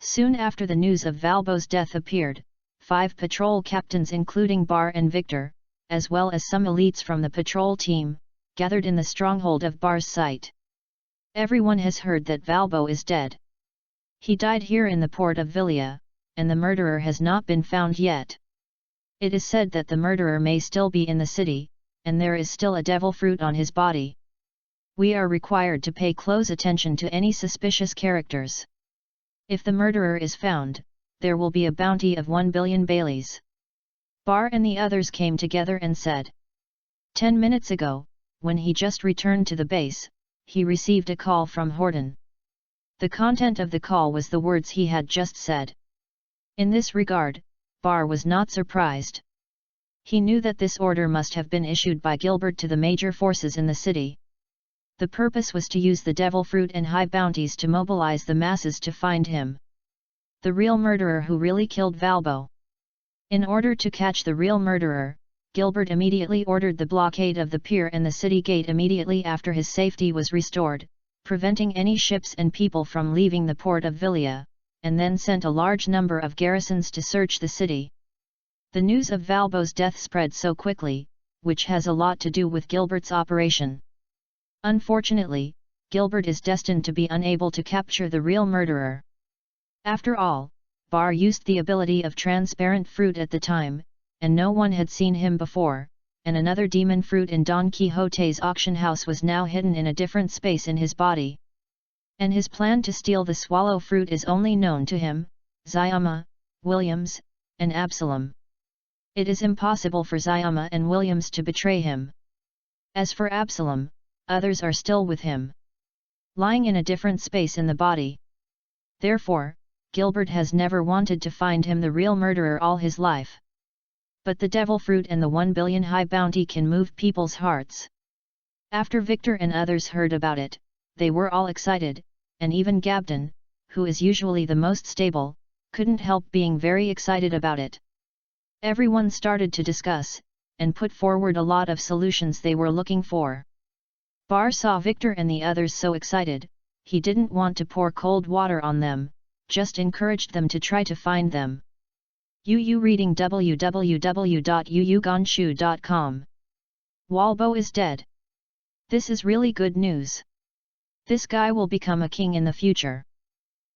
Soon after the news of Valbo's death appeared, 5 patrol captains including Bar and Victor, as well as some elites from the patrol team, gathered in the stronghold of Bar's site. Everyone has heard that Valbo is dead. He died here in the port of Villia, and the murderer has not been found yet. It is said that the murderer may still be in the city, and there is still a devil fruit on his body. We are required to pay close attention to any suspicious characters. If the murderer is found, there will be a bounty of 1 billion Baileys. Bar and the others came together and said. 10 minutes ago, when he just returned to the base, he received a call from Horton. The content of the call was the words he had just said. In this regard, Bar was not surprised. He knew that this order must have been issued by Gilbert to the major forces in the city. The purpose was to use the devil fruit and high bounties to mobilize the masses to find him, the real murderer who really killed Valbo. In order to catch the real murderer, Gilbert immediately ordered the blockade of the pier and the city gate immediately after his safety was restored, preventing any ships and people from leaving the port of Villia, and then sent a large number of garrisons to search the city. The news of Valbo's death spread so quickly, which has a lot to do with Gilbert's operation. Unfortunately, Gilbert is destined to be unable to capture the real murderer. After all, Bar used the ability of transparent fruit at the time, and no one had seen him before, and another demon fruit in Don Quixote's auction house was now hidden in a different space in his body. And his plan to steal the swallow fruit is only known to him, Zyama, Williams, and Absalom. It is impossible for Zyama and Williams to betray him. As for Absalom, others are still with him, lying in a different space in the body. Therefore, Gilbert has never wanted to find him the real murderer all his life. But the devil fruit and the 1 billion high bounty can move people's hearts. After Victor and others heard about it, they were all excited, and even Gabden, who is usually the most stable, couldn't help being very excited about it. Everyone started to discuss, and put forward a lot of solutions they were looking for. Bar saw Victor and the others so excited, he didn't want to pour cold water on them, just encouraged them to try to find them. Reading www.yuyugonshu.com. Walbo is dead. This is really good news. This guy will become a king in the future.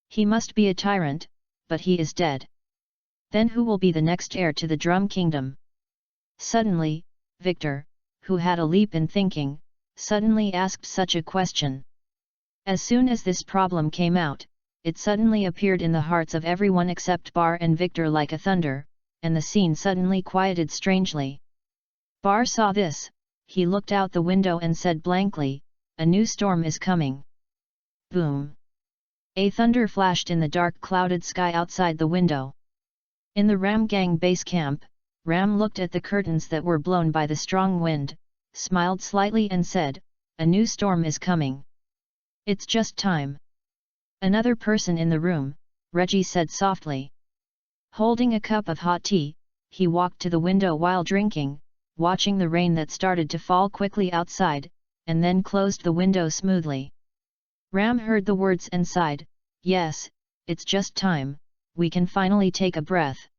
He must be a tyrant, but he is dead. Then who will be the next heir to the Drum Kingdom? Suddenly, Victor, who had a leap in thinking, suddenly asked such a question. As soon as this problem came out, it suddenly appeared in the hearts of everyone except Bar and Victor like a thunder, and the scene suddenly quieted strangely. Bar saw this, he looked out the window and said blankly, "A new storm is coming." Boom! A thunder flashed in the dark clouded sky outside the window. In the Ram Gang base camp, Ram looked at the curtains that were blown by the strong wind, smiled slightly and said, "A new storm is coming. It's just time." Another person in the room, Reggie said softly. Holding a cup of hot tea, he walked to the window while drinking, watching the rain that started to fall quickly outside, and then closed the window smoothly. Ram heard the words and sighed, "Yes, it's just time, we can finally take a breath.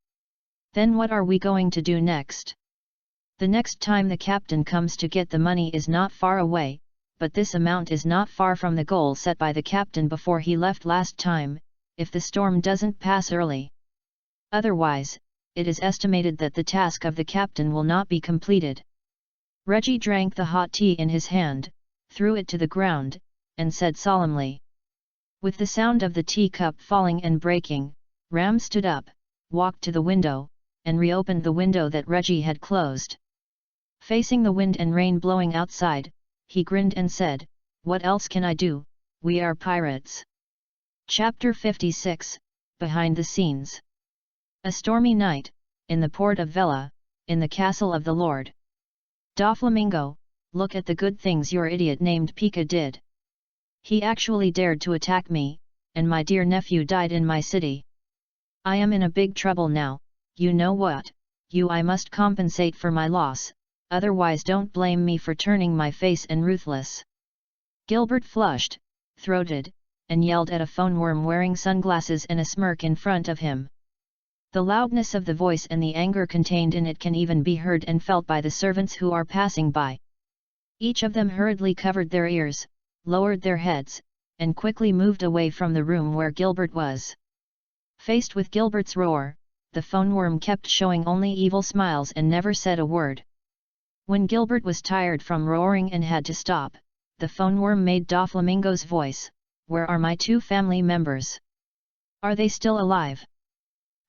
Then what are we going to do next? The next time the captain comes to get the money is not far away, but this amount is not far from the goal set by the captain before he left last time, if the storm doesn't pass early. Otherwise, it is estimated that the task of the captain will not be completed." Reggie drank the hot tea in his hand, threw it to the ground, and said solemnly. With the sound of the teacup falling and breaking, Ram stood up, walked to the window, and reopened the window that Reggie had closed. Facing the wind and rain blowing outside, he grinned and said, "What else can I do? We are pirates." Chapter 56, Behind the Scenes. A stormy night, in the port of Vela, in the castle of the Lord. Doflamingo, look at the good things your idiot named Pika did. He actually dared to attack me, and my dear nephew died in my city. I am in a big trouble now, you know what, I must compensate for my loss, otherwise don't blame me for turning my face and ruthless. Gilbert flushed, throated, and yelled at a phone worm wearing sunglasses and a smirk in front of him. The loudness of the voice and the anger contained in it can even be heard and felt by the servants who are passing by. Each of them hurriedly covered their ears, lowered their heads, and quickly moved away from the room where Gilbert was. Faced with Gilbert's roar, the phone worm kept showing only evil smiles and never said a word. When Gilbert was tired from roaring and had to stop, the phone worm made Doflamingo's voice, "Where are my 2 family members? Are they still alive?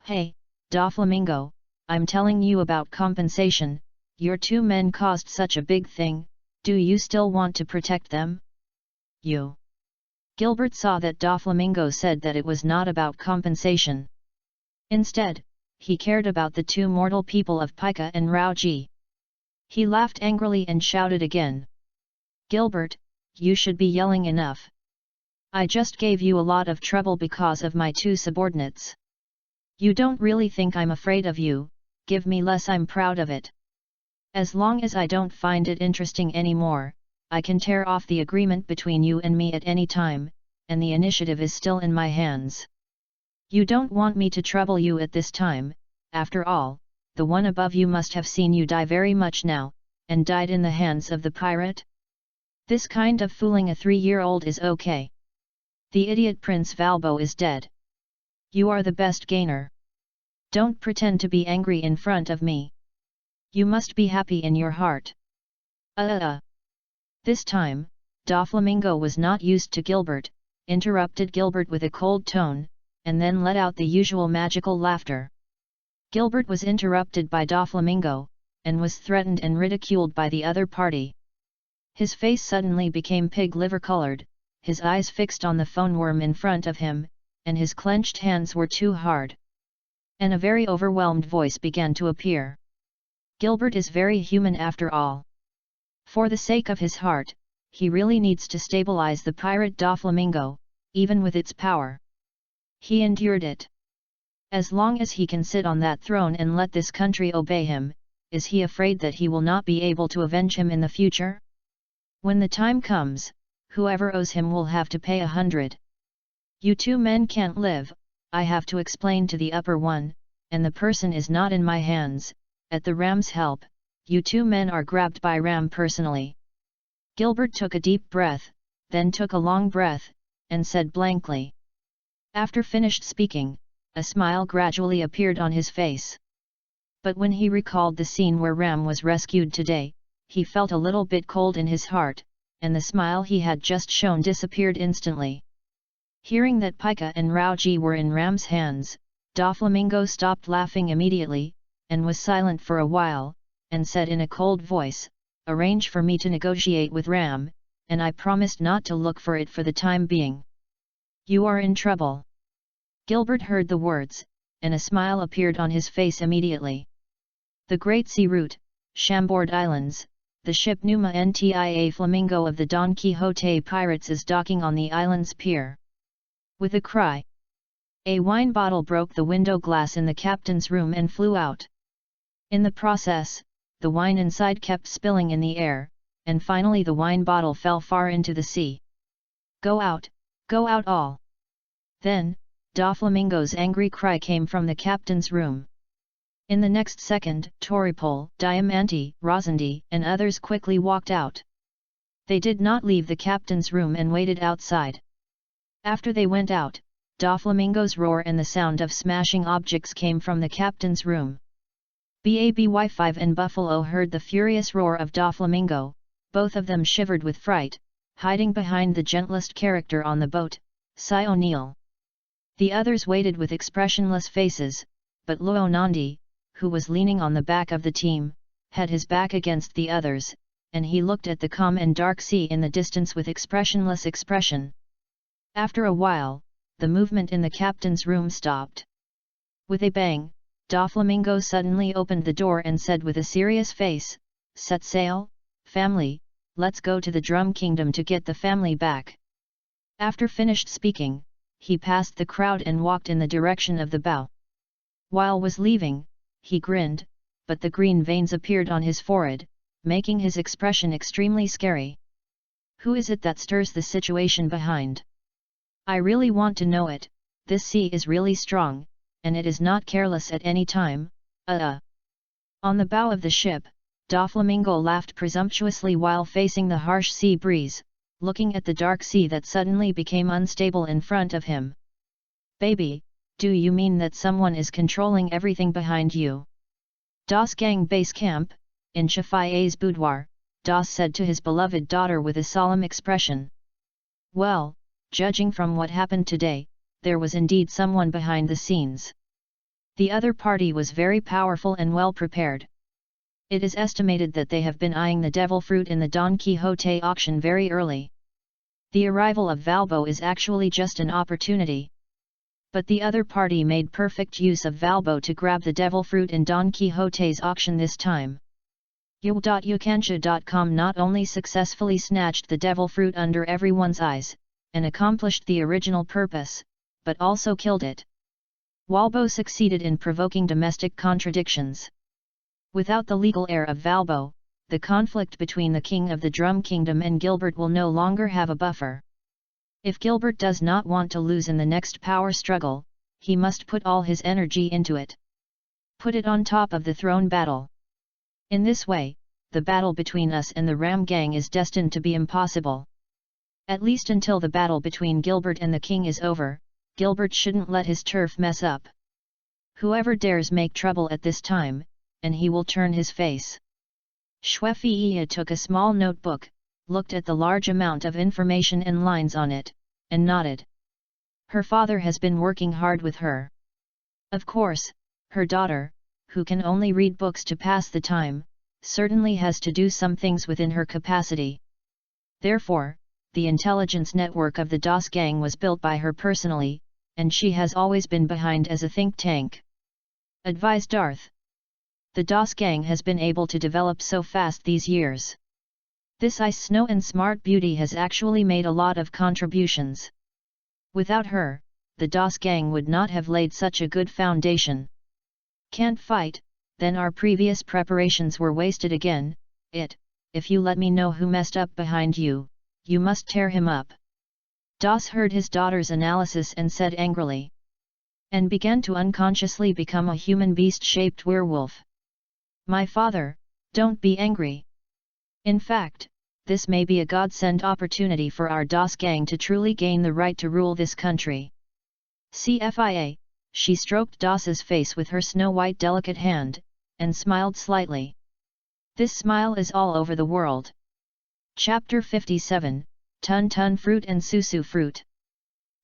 Hey, Doflamingo, I'm telling you about compensation, your 2 men caused such a big thing, do you still want to protect them?" You. Gilbert saw that Doflamingo said that it was not about compensation. Instead, he cared about the two mortal people of Pika and Rauji. He laughed angrily and shouted again. Gilbert, you should be yelling enough. I just gave you a lot of trouble because of my two subordinates. You don't really think I'm afraid of you, give me less, I'm proud of it. As long as I don't find it interesting anymore, I can tear off the agreement between you and me at any time, and the initiative is still in my hands. You don't want me to trouble you at this time, after all, the one above you must have seen you die very much now, and died in the hands of the pirate? This kind of fooling a 3-year-old is okay. The idiot Prince Valbo is dead. You are the best gainer. Don't pretend to be angry in front of me. You must be happy in your heart. This time, Doflamingo was not used to Gilbert, interrupted Gilbert with a cold tone, and then let out the usual magical laughter. Gilbert was interrupted by Doflamingo, and was threatened and ridiculed by the other party. His face suddenly became pig liver colored, his eyes fixed on the phone worm in front of him, and his clenched hands were too hard. And a very overwhelmed voice began to appear. Gilbert is very human after all. For the sake of his heart, he really needs to stabilize the pirate Doflamingo, even with its power. He endured it. As long as he can sit on that throne and let this country obey him, is he afraid that he will not be able to avenge him in the future? When the time comes, whoever owes him will have to pay 100. You two men can't live, I have to explain to the upper one, and the person is not in my hands, at the Ram's help, you two men are grabbed by Ram personally. Gilbert took a deep breath, then took a long breath, and said blankly. After finished speaking, a smile gradually appeared on his face. But when he recalled the scene where Ram was rescued today, he felt a little bit cold in his heart, and the smile he had just shown disappeared instantly. Hearing that Pika and Rauji were in Ram's hands, Doflamingo stopped laughing immediately, and was silent for a while, and said in a cold voice, "Arrange for me to negotiate with Ram, and I promised not to look for it for the time being. You are in trouble." Gilbert heard the words, and a smile appeared on his face immediately. The Great Sea Route, Chambord Islands, the ship Numa Ntia Flamingo of the Don Quixote pirates is docking on the island's pier. With a cry, a wine bottle broke the window glass in the captain's room and flew out. In the process, the wine inside kept spilling in the air, and finally the wine bottle fell far into the sea. Go out all!" Then, Doflamingo's angry cry came from the captain's room. In the next second, Toripol, Diamante, Rosandi, and others quickly walked out. They did not leave the captain's room and waited outside. After they went out, Doflamingo's roar and the sound of smashing objects came from the captain's room. Baby5 and Buffalo heard the furious roar of Doflamingo, both of them shivered with fright, hiding behind the gentlest character on the boat, Cy O'Neill. The others waited with expressionless faces, but Luonandi, who was leaning on the back of the team, had his back against the others, and he looked at the calm and dark sea in the distance with expressionless expression. After a while, the movement in the captain's room stopped. With a bang, Doflamingo suddenly opened the door and said with a serious face, "Set sail, family, let's go to the Drum Kingdom to get the family back." After finished speaking, he passed the crowd and walked in the direction of the bow. While was leaving, he grinned, but the green veins appeared on his forehead, making his expression extremely scary. Who is it that stirs the situation behind? I really want to know it. This sea is really strong, and it is not careless at any time. On the bow of the ship, Doflamingo laughed presumptuously while facing the harsh sea breeze, looking at the dark sea that suddenly became unstable in front of him. "Baby, do you mean that someone is controlling everything behind you?" Das Gang base camp, in Chafai's boudoir, Das said to his beloved daughter with a solemn expression. Well, judging from what happened today, there was indeed someone behind the scenes. The other party was very powerful and well prepared. It is estimated that they have been eyeing the devil fruit in the Don Quixote auction very early. The arrival of Valbo is actually just an opportunity. But the other party made perfect use of Valbo to grab the devil fruit in Don Quixote's auction this time. Yucancha.com not only successfully snatched the devil fruit under everyone's eyes, and accomplished the original purpose, but also killed it. Valbo succeeded in provoking domestic contradictions. Without the legal heir of Valbo, the conflict between the King of the Drum Kingdom and Gilbert will no longer have a buffer. If Gilbert does not want to lose in the next power struggle, he must put all his energy into it. Put it on top of the throne battle. In this way, the battle between us and the Ram Gang is destined to be impossible. At least until the battle between Gilbert and the King is over, Gilbert shouldn't let his turf mess up. Whoever dares make trouble at this time, and he will turn his face. Xuefia took a small notebook, looked at the large amount of information and lines on it, and nodded. Her father has been working hard with her. Of course, her daughter, who can only read books to pass the time, certainly has to do some things within her capacity. Therefore, the intelligence network of the DOS gang was built by her personally, and she has always been behind as a think tank. Advised Darth. The DOS gang has been able to develop so fast these years. This Ice Snow and Smart Beauty has actually made a lot of contributions. Without her, the DOS gang would not have laid such a good foundation. Can't fight, then our previous preparations were wasted again. If you let me know who messed up behind you, you must tear him up. DOS heard his daughter's analysis and said angrily. And began to unconsciously become a human beast-shaped werewolf. My father, don't be angry. In fact, this may be a godsend opportunity for our DOS gang to truly gain the right to rule this country. CFIA, she stroked DOS's face with her snow-white delicate hand, and smiled slightly. This smile is all over the world. Chapter 57, Tun Tun Fruit and Susu Fruit.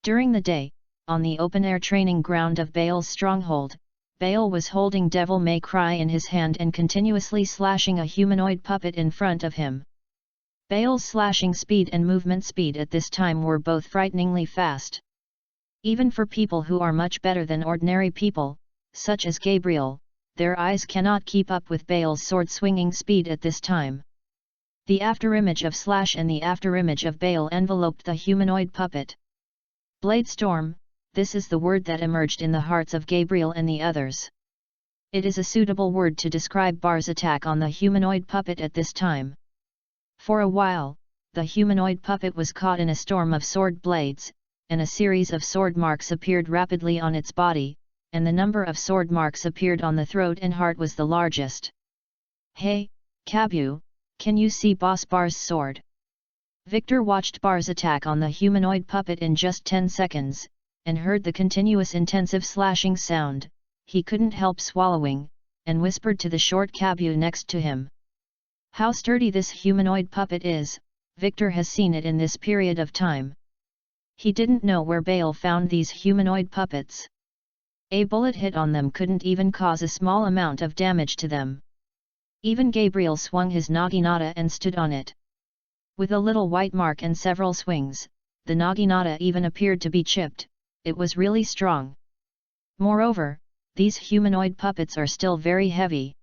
During the day, on the open-air training ground of Bale's stronghold, Bale was holding Devil May Cry in his hand and continuously slashing a humanoid puppet in front of him. Bale's slashing speed and movement speed at this time were both frighteningly fast. Even for people who are much better than ordinary people, such as Gabriel, their eyes cannot keep up with Bale's sword-swinging speed at this time. The afterimage of Slash and the afterimage of Bale enveloped the humanoid puppet. Blade Storm, this is the word that emerged in the hearts of Gabriel and the others. It is a suitable word to describe Bar's attack on the humanoid puppet at this time. For a while, the humanoid puppet was caught in a storm of sword blades, and a series of sword marks appeared rapidly on its body, and the number of sword marks appeared on the throat and heart was the largest. Hey, Cabu, can you see Boss Bar's sword? Victor watched Bar's attack on the humanoid puppet in just 10 seconds, and heard the continuous intensive slashing sound. He couldn't help swallowing, and whispered to the short Cabu next to him. How sturdy this humanoid puppet is, Victor has seen it in this period of time. He didn't know where Bale found these humanoid puppets. A bullet hit on them couldn't even cause a small amount of damage to them. Even Gabriel swung his naginata and stood on it. With a little white mark and several swings, the naginata even appeared to be chipped. It was really strong. Moreover, these humanoid puppets are still very heavy.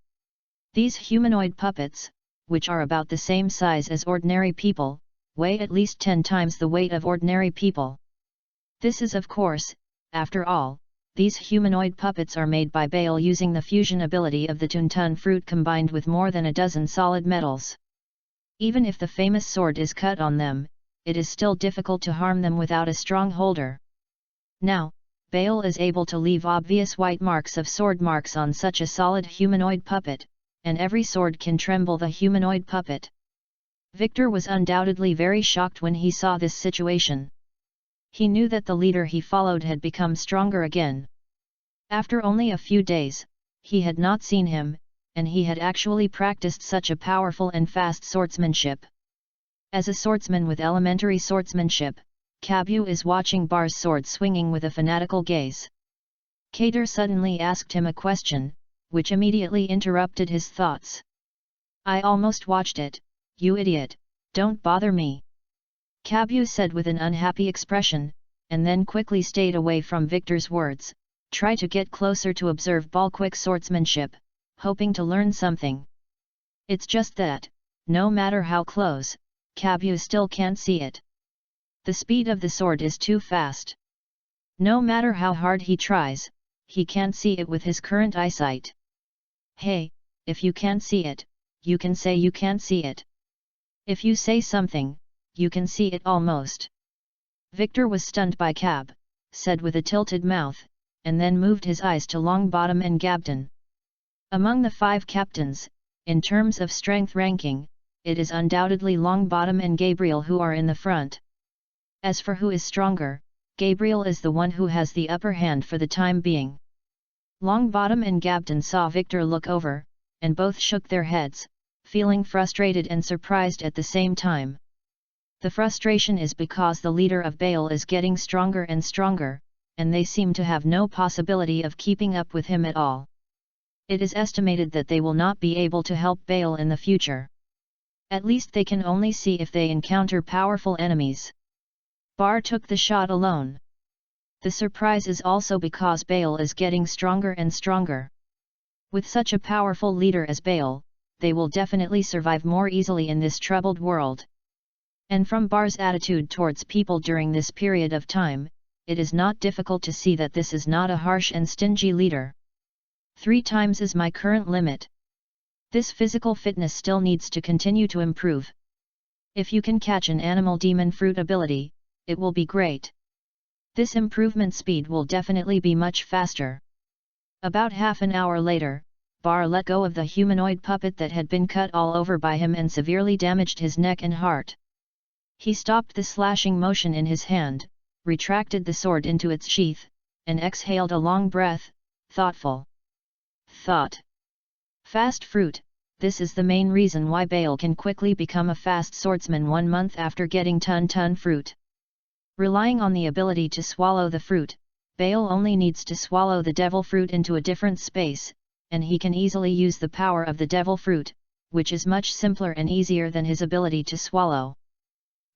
These humanoid puppets, which are about the same size as ordinary people, weigh at least 10 times the weight of ordinary people. This is of course, after all, these humanoid puppets are made by Bale using the fusion ability of the Tuntun fruit combined with more than a dozen solid metals. Even if the famous sword is cut on them, it is still difficult to harm them without a strong holder. Now, Bale is able to leave obvious white marks of sword marks on such a solid humanoid puppet, and every sword can tremble the humanoid puppet. Victor was undoubtedly very shocked when he saw this situation. He knew that the leader he followed had become stronger again. After only a few days, he had not seen him, and he had actually practiced such a powerful and fast swordsmanship. As a swordsman with elementary swordsmanship, Cabu is watching Bar's sword swinging with a fanatical gaze. Kader suddenly asked him a question, which immediately interrupted his thoughts. I almost watched it, you idiot, don't bother me. Cabu said with an unhappy expression, and then quickly stayed away from Victor's words, try to get closer to observe Balquic's swordsmanship, hoping to learn something. It's just that, no matter how close, Cabu still can't see it. The speed of the sword is too fast. No matter how hard he tries, he can't see it with his current eyesight. Hey, if you can't see it, you can say you can't see it. If you say something, you can see it almost. Victor was stunned by Cab, said with a tilted mouth, and then moved his eyes to Longbottom and Gabton. Among the 5 captains, in terms of strength ranking, it is undoubtedly Longbottom and Gabriel who are in the front. As for who is stronger, Gabriel is the one who has the upper hand for the time being. Longbottom and Gabton saw Victor look over, and both shook their heads, feeling frustrated and surprised at the same time. The frustration is because the leader of Bale is getting stronger and stronger, and they seem to have no possibility of keeping up with him at all. It is estimated that they will not be able to help Bale in the future. At least they can only see if they encounter powerful enemies. Bar took the shot alone. The surprise is also because Bale is getting stronger and stronger. With such a powerful leader as Bale, they will definitely survive more easily in this troubled world. And from Bar's attitude towards people during this period of time, it is not difficult to see that this is not a harsh and stingy leader. 3 times is my current limit. This physical fitness still needs to continue to improve. If you can catch an animal demon fruit ability, it will be great. This improvement speed will definitely be much faster. About half an hour later, Bar let go of the humanoid puppet that had been cut all over by him and severely damaged his neck and heart. He stopped the slashing motion in his hand, retracted the sword into its sheath, and exhaled a long breath, thoughtful. Thought. Fast fruit, this is the main reason why Bale can quickly become a fast swordsman 1 month after getting ton fruit. Relying on the ability to swallow the fruit, Bale only needs to swallow the devil fruit into a different space, and he can easily use the power of the devil fruit, which is much simpler and easier than his ability to swallow.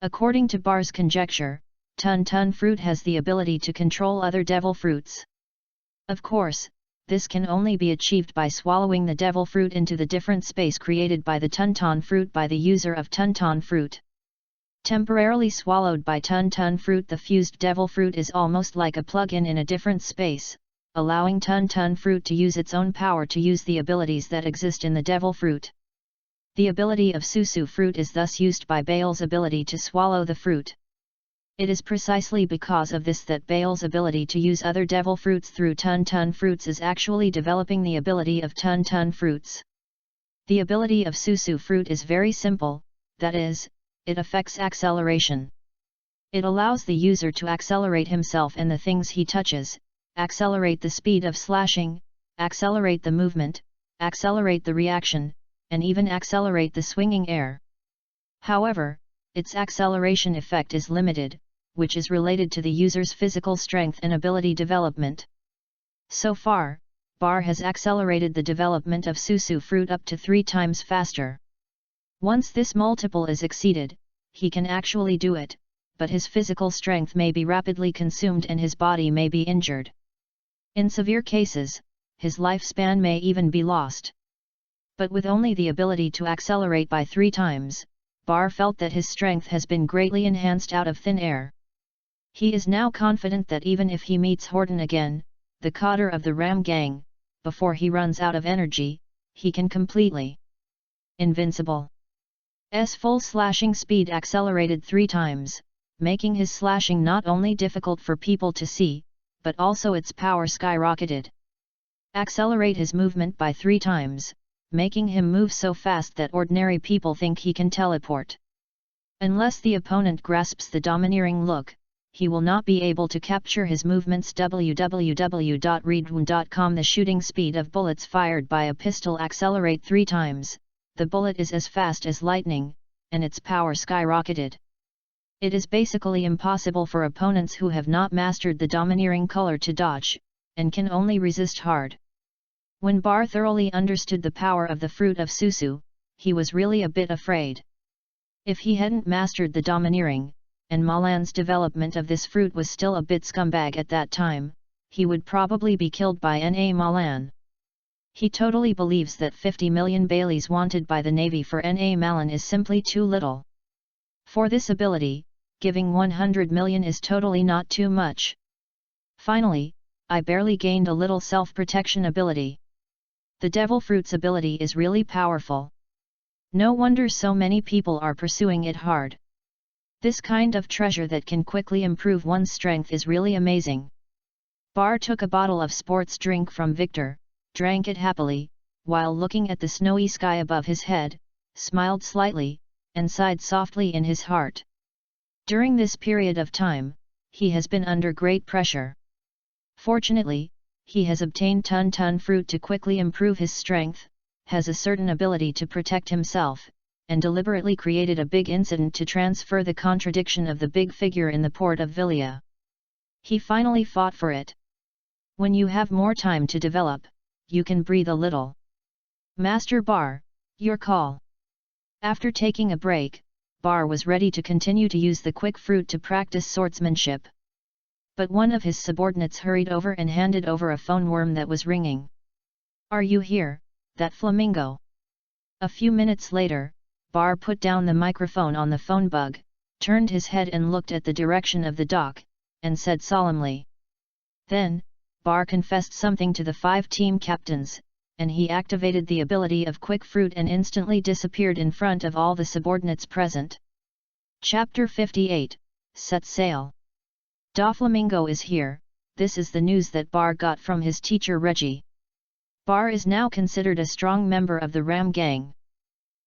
According to Bar's conjecture, ton fruit has the ability to control other devil fruits. Of course, this can only be achieved by swallowing the devil fruit into the different space created by the ton fruit by the user of ton fruit. Temporarily swallowed by ton fruit, the fused devil fruit is almost like a plug-in in a different space, allowing ton fruit to use its own power to use the abilities that exist in the devil fruit. The ability of Susu fruit is thus used by Bale's ability to swallow the fruit. It is precisely because of this that Bale's ability to use other devil fruits through ton fruits is actually developing the ability of ton fruits. The ability of Susu fruit is very simple, that is, it affects acceleration. It allows the user to accelerate himself and the things he touches, accelerate the speed of slashing, accelerate the movement, accelerate the reaction, and even accelerate the swinging air. However, its acceleration effect is limited, which is related to the user's physical strength and ability development. So far, Bar has accelerated the development of Susu fruit up to 3 times faster. Once this multiple is exceeded, he can actually do it, but his physical strength may be rapidly consumed and his body may be injured. In severe cases, his lifespan may even be lost. But with only the ability to accelerate by 3 times, Bar felt that his strength has been greatly enhanced out of thin air. He is now confident that even if he meets Horton again, the coder of the Ram Gang, before he runs out of energy, he can completely invincible. S full slashing speed accelerated 3 times, making his slashing not only difficult for people to see, but also its power skyrocketed. Accelerate his movement by 3 times, making him move so fast that ordinary people think he can teleport. Unless the opponent grasps the domineering look, he will not be able to capture his movements. www.readaloud.com. The shooting speed of bullets fired by a pistol accelerate 3 times, the bullet is as fast as lightning, and its power skyrocketed. It is basically impossible for opponents who have not mastered the domineering color to dodge, and can only resist hard. When Bar thoroughly understood the power of the fruit of Susu, he was really a bit afraid. If he hadn't mastered the domineering, and Malan's development of this fruit was still a bit scumbag at that time, he would probably be killed by N.A. Malan. He totally believes that 50 million Baileys wanted by the Navy for N.A. Malan is simply too little. For this ability, giving 100 million is totally not too much. Finally, I barely gained a little self-protection ability. The Devil Fruit's ability is really powerful. No wonder so many people are pursuing it hard. This kind of treasure that can quickly improve one's strength is really amazing. Bar took a bottle of sports drink from Victor, drank it happily, while looking at the snowy sky above his head, smiled slightly, and sighed softly in his heart. During this period of time, he has been under great pressure. Fortunately, he has obtained ton fruit to quickly improve his strength, has a certain ability to protect himself, and deliberately created a big incident to transfer the contradiction of the big figure in the port of Villia. He finally fought for it. When you have more time to develop, you can breathe a little. Master Bar, your call. After taking a break, Bar was ready to continue to use the quick fruit to practice swordsmanship. But one of his subordinates hurried over and handed over a phone worm that was ringing. "Are you here, that flamingo?" A few minutes later, Bar put down the microphone on the phone bug, turned his head and looked at the direction of the dock, and said solemnly. Then, Bar confessed something to the 5 team captains, and he activated the ability of Quick Fruit and instantly disappeared in front of all the subordinates present. Chapter 58, Set Sail. Doflamingo is here, this is the news that Bar got from his teacher Reggie. Bar is now considered a strong member of the Ram gang.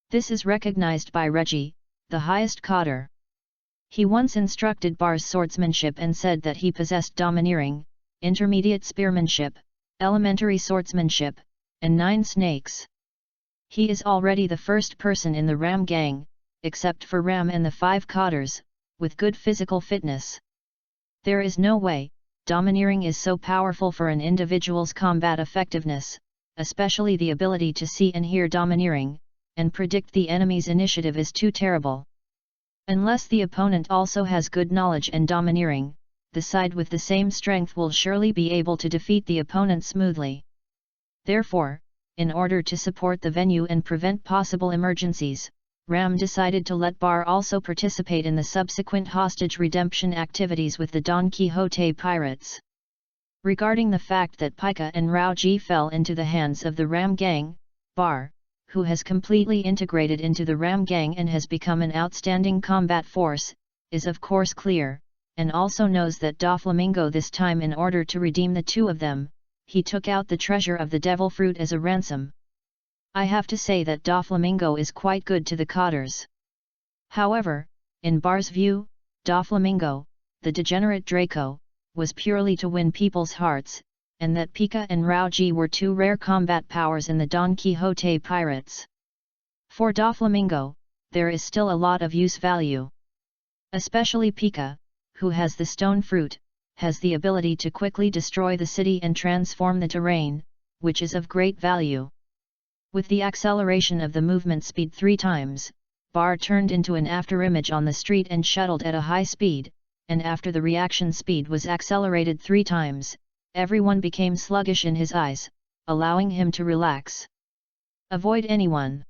This is recognized by Reggie, the highest cadre. He once instructed Bar's swordsmanship and said that he possessed domineering, intermediate spearmanship, elementary swordsmanship, and 9 snakes. He is already the first person in the Ram gang, except for Ram and the 5 cadres, with good physical fitness. There is no way, domineering is so powerful for an individual's combat effectiveness, especially the ability to see and hear domineering, and predict the enemy's initiative is too terrible. Unless the opponent also has good knowledge and domineering, the side with the same strength will surely be able to defeat the opponent smoothly. Therefore, in order to support the venue and prevent possible emergencies, Ram decided to let Bar also participate in the subsequent hostage redemption activities with the Don Quixote pirates. Regarding the fact that Pika and Rauji fell into the hands of the Ram gang, Bar, who has completely integrated into the Ram gang and has become an outstanding combat force, is of course clear, and also knows that Doflamingo this time, in order to redeem the 2 of them, he took out the treasure of the Devil Fruit as a ransom. I have to say that Doflamingo is quite good to the cadres. However, in Bar's view, Doflamingo, the degenerate Draco, was purely to win people's hearts, and that Pika and Rauji were 2 rare combat powers in the Don Quixote pirates. For Doflamingo, there is still a lot of use value. Especially Pika, who has the stone fruit, has the ability to quickly destroy the city and transform the terrain, which is of great value. With the acceleration of the movement speed 3 times, Bar turned into an afterimage on the street and shuttled at a high speed, and after the reaction speed was accelerated 3 times, everyone became sluggish in his eyes, allowing him to relax. Avoid anyone.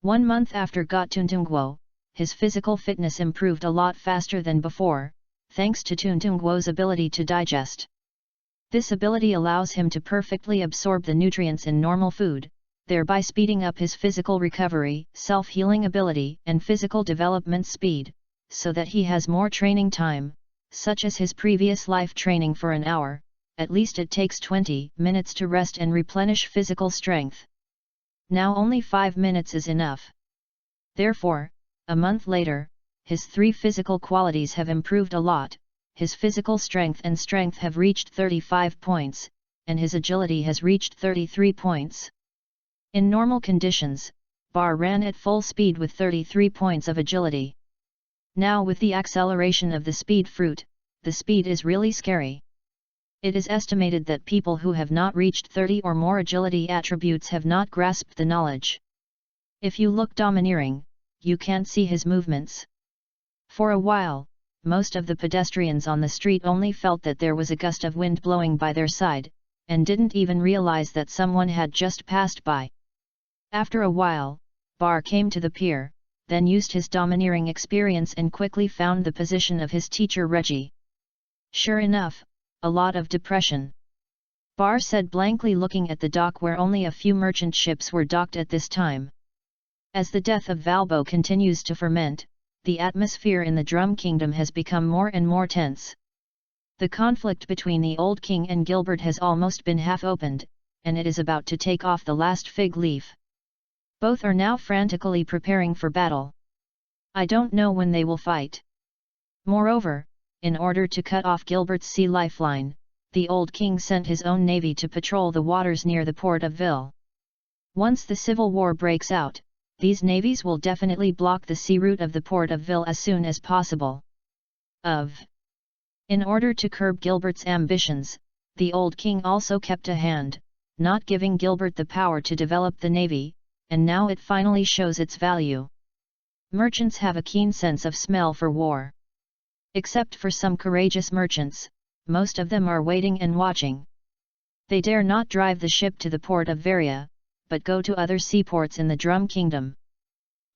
1 month after Gotuntunguo, his physical fitness improved a lot faster than before, thanks to Tuntunguo's ability to digest. This ability allows him to perfectly absorb the nutrients in normal food, thereby speeding up his physical recovery, self-healing ability and physical development speed, so that he has more training time, such as his previous life training for an hour, at least it takes 20 minutes to rest and replenish physical strength. Now only 5 minutes is enough. Therefore, a month later, his 3 physical qualities have improved a lot, his physical strength and strength have reached 35 points, and his agility has reached 33 points. In normal conditions, Bar ran at full speed with 33 points of agility. Now with the acceleration of the speed fruit, the speed is really scary. It is estimated that people who have not reached 30 or more agility attributes have not grasped the knowledge. If you look domineering, you can't see his movements. For a while, most of the pedestrians on the street only felt that there was a gust of wind blowing by their side, and didn't even realize that someone had just passed by. After a while, Bar came to the pier, then used his domineering experience and quickly found the position of his teacher Reggie. Sure enough, a lot of depression. Bar said blankly, looking at the dock where only a few merchant ships were docked at this time. As the death of Valbo continues to ferment, the atmosphere in the Drum Kingdom has become more and more tense. The conflict between the old king and Gilbert has almost been half opened, and it is about to take off the last fig leaf. Both are now frantically preparing for battle. I don't know when they will fight. Moreover, in order to cut off Gilbert's sea lifeline, the old king sent his own navy to patrol the waters near the port of Ville. Once the civil war breaks out, these navies will definitely block the sea route of the port of Ville as soon as possible. In order to curb Gilbert's ambitions, the old king also kept a hand, not giving Gilbert the power to develop the navy, and now it finally shows its value. Merchants have a keen sense of smell for war. Except for some courageous merchants, most of them are waiting and watching. They dare not drive the ship to the port of Varia, but go to other seaports in the Drum Kingdom.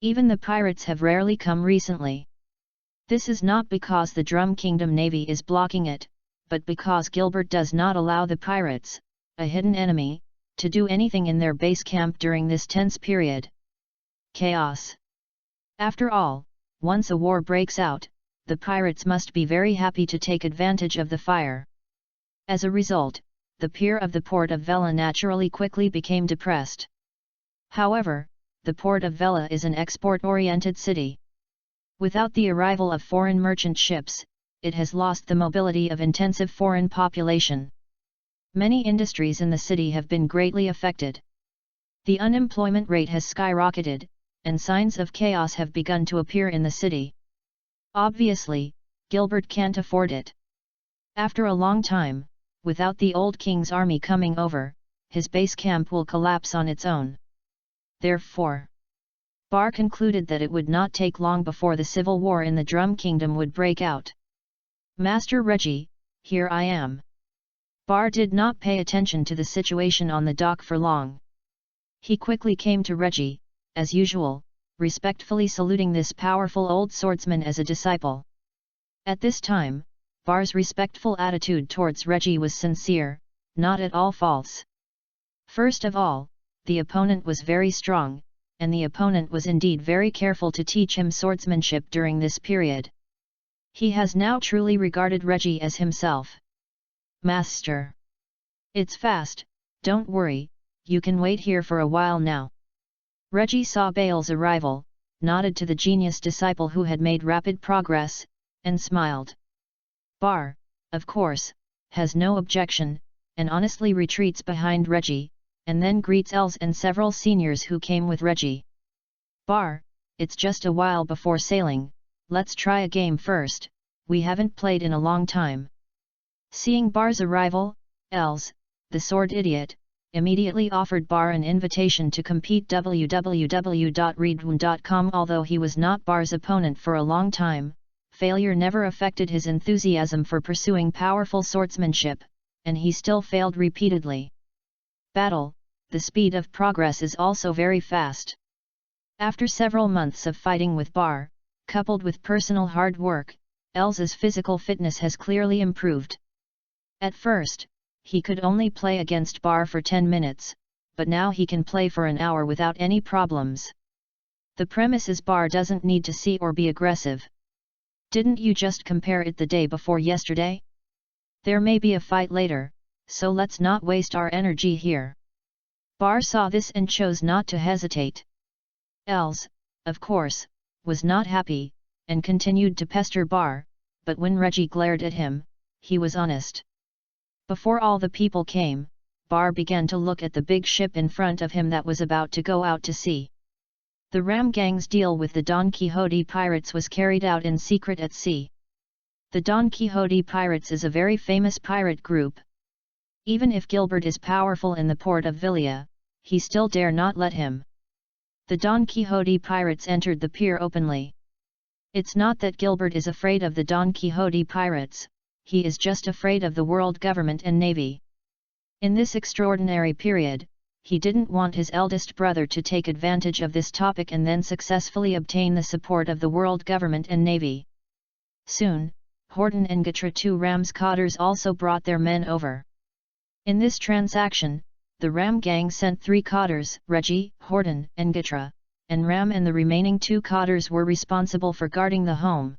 Even the pirates have rarely come recently. This is not because the Drum Kingdom navy is blocking it, but because Gilbert does not allow the pirates, a hidden enemy, to do anything in their base camp during this tense period. Chaos. After all, once a war breaks out, the pirates must be very happy to take advantage of the fire. As a result, the pier of the port of Vella naturally quickly became depressed. However, the port of Vella is an export-oriented city. Without the arrival of foreign merchant ships, it has lost the mobility of intensive foreign population. Many industries in the city have been greatly affected. The unemployment rate has skyrocketed, and signs of chaos have begun to appear in the city. Obviously, Gilbert can't afford it. After a long time, without the old king's army coming over, his base camp will collapse on its own. Therefore, Bar concluded that it would not take long before the civil war in the Drum Kingdom would break out. Master Reggie, here I am. Bar did not pay attention to the situation on the dock for long. He quickly came to Reggie, as usual, respectfully saluting this powerful old swordsman as a disciple. At this time, Bar's respectful attitude towards Reggie was sincere, not at all false. First of all, the opponent was very strong, and the opponent was indeed very careful to teach him swordsmanship during this period. He has now truly regarded Reggie as himself. Master. It's fast, don't worry, you can wait here for a while now. Reggie saw Bale's arrival, nodded to the genius disciple who had made rapid progress, and smiled. Bar, of course, has no objection, and honestly retreats behind Reggie, and then greets Els and several seniors who came with Reggie. Bar, it's just a while before sailing, let's try a game first, we haven't played in a long time. Seeing Bar's arrival, Els, the sword idiot, immediately offered Bar an invitation to compete www.readaloud.com. Although he was not Bar's opponent for a long time, failure never affected his enthusiasm for pursuing powerful swordsmanship, and he still failed repeatedly. Battle, the speed of progress is also very fast. After several months of fighting with Bar, coupled with personal hard work, Els's physical fitness has clearly improved. At first, he could only play against Bar for 10 minutes, but now he can play for an hour without any problems. The premise is Bar doesn't need to see or be aggressive. Didn't you just compare it the day before yesterday? There may be a fight later, so let's not waste our energy here. Bar saw this and chose not to hesitate. Els, of course, was not happy, and continued to pester Bar, but when Reggie glared at him, he was honest. Before all the people came, Bar began to look at the big ship in front of him that was about to go out to sea. The Ram Gang's deal with the Don Quixote pirates was carried out in secret at sea. The Don Quixote pirates is a very famous pirate group. Even if Gilbert is powerful in the port of Villia, he still dare not let him. The Don Quixote pirates entered the pier openly. It's not that Gilbert is afraid of the Don Quixote pirates, he is just afraid of the world government and navy. In this extraordinary period, he didn't want his eldest brother to take advantage of this topic and then successfully obtain the support of the world government and navy. Soon, Horton and Gatra, two ramscotters, also brought their men over. In this transaction, the Ram gang sent 3 cotters, Reggie, Horton, and Gatra, and Ram and the remaining 2 cotters were responsible for guarding the home.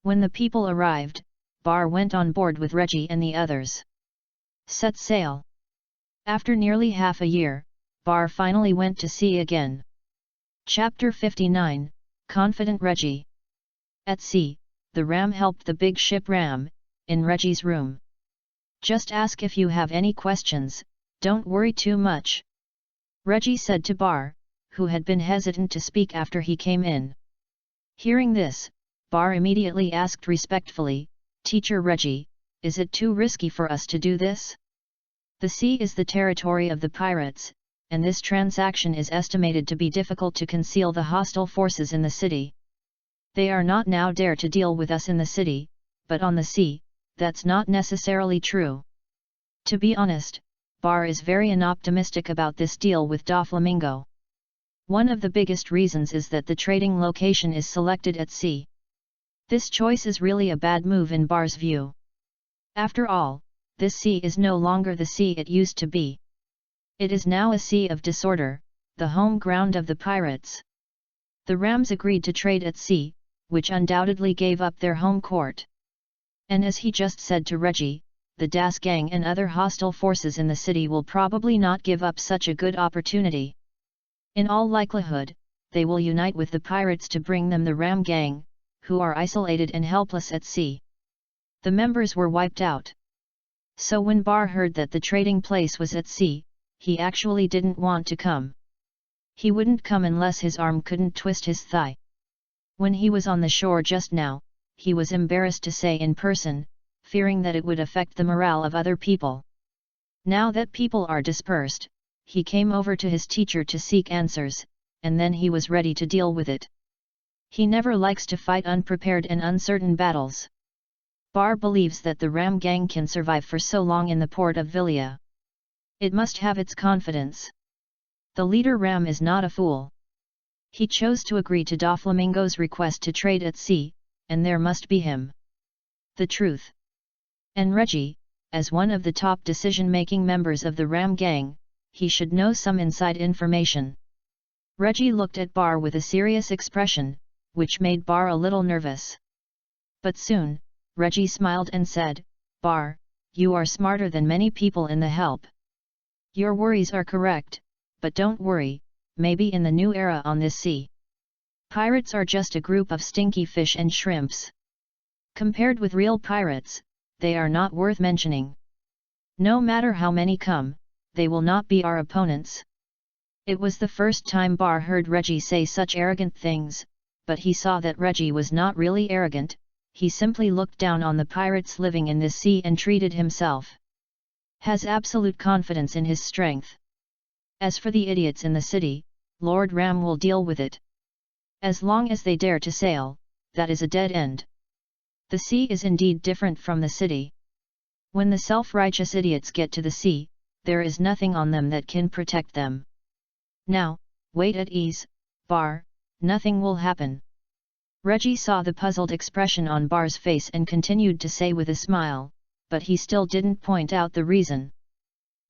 When the people arrived, Bar went on board with Reggie and the others. Set sail. After nearly half a year, Bar finally went to sea again. Chapter 59, Confident Reggie. At sea, the Ram helped the big ship Ram, in Reggie's room. Just ask if you have any questions, don't worry too much, Reggie said to Bar, who had been hesitant to speak after he came in. Hearing this, Bar immediately asked respectfully, Teacher Reggie, is it too risky for us to do this? The sea is the territory of the pirates, and this transaction is estimated to be difficult to conceal the hostile forces in the city. They are not now dare to deal with us in the city, but on the sea, that's not necessarily true. To be honest, Bar is very unoptimistic about this deal with Doflamingo. One of the biggest reasons is that the trading location is selected at sea. This choice is really a bad move in Bar's view. After all, this sea is no longer the sea it used to be. It is now a sea of disorder, the home ground of the pirates. The Rams agreed to trade at sea, which undoubtedly gave up their home court. And as he just said to Reggie, the Das gang and other hostile forces in the city will probably not give up such a good opportunity. In all likelihood, they will unite with the pirates to bring them the Ram gang, who are isolated and helpless at sea. The members were wiped out. So when Bar heard that the trading place was at sea, he actually didn't want to come. He wouldn't come unless his arm couldn't twist his thigh. When he was on the shore just now, he was embarrassed to say in person, fearing that it would affect the morale of other people. Now that people are dispersed, he came over to his teacher to seek answers, and then he was ready to deal with it. He never likes to fight unprepared and uncertain battles. Bar believes that the Ram gang can survive for so long in the port of Villia. It must have its confidence. The leader Ram is not a fool. He chose to agree to Doflamingo's request to trade at sea, and there must be him. The truth. And Reggie, as one of the top decision-making members of the Ram gang, he should know some inside information. Reggie looked at Bar with a serious expression, which made Bar a little nervous. But soon, Reggie smiled and said, Bar, you are smarter than many people in the help. Your worries are correct, but don't worry, maybe in the new era on this sea. Pirates are just a group of stinky fish and shrimps. Compared with real pirates, they are not worth mentioning. No matter how many come, they will not be our opponents. It was the first time Bar heard Reggie say such arrogant things, but he saw that Reggie was not really arrogant, he simply looked down on the pirates living in this sea and treated himself. Has absolute confidence in his strength. As for the idiots in the city, Lord Ram will deal with it. As long as they dare to sail, that is a dead end. The sea is indeed different from the city. When the self-righteous idiots get to the sea, there is nothing on them that can protect them. Now, wait at ease, Bar, nothing will happen. Reggie saw the puzzled expression on Bar's face and continued to say with a smile, but he still didn't point out the reason.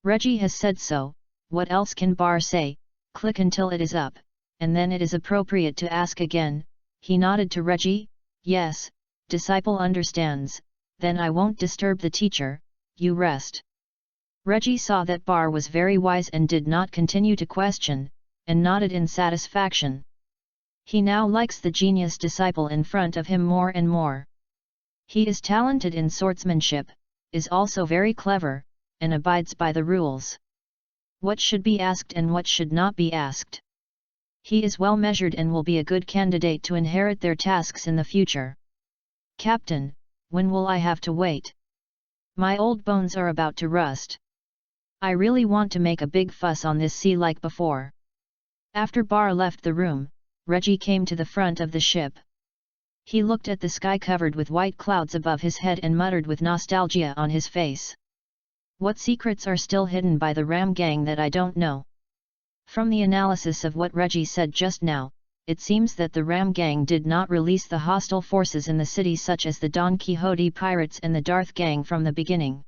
Reggie has said so, what else can Bar say? Click until it is up, and then it is appropriate to ask again. He nodded to Reggie, yes, disciple understands, then I won't disturb the teacher, you rest. Reggie saw that Bar was very wise and did not continue to question, and nodded in satisfaction. He now likes the genius disciple in front of him more and more. He is talented in swordsmanship, is also very clever, and abides by the rules. What should be asked and what should not be asked. He is well measured and will be a good candidate to inherit their tasks in the future. Captain, when will I have to wait? My old bones are about to rust. I really want to make a big fuss on this sea like before. After Bar left the room, Reggie came to the front of the ship. He looked at the sky covered with white clouds above his head and muttered with nostalgia on his face. What secrets are still hidden by the Ram gang that I don't know? From the analysis of what Reggie said just now, it seems that the Ram gang did not release the hostile forces in the city such as the Don Quixote pirates and the Darth gang from the beginning.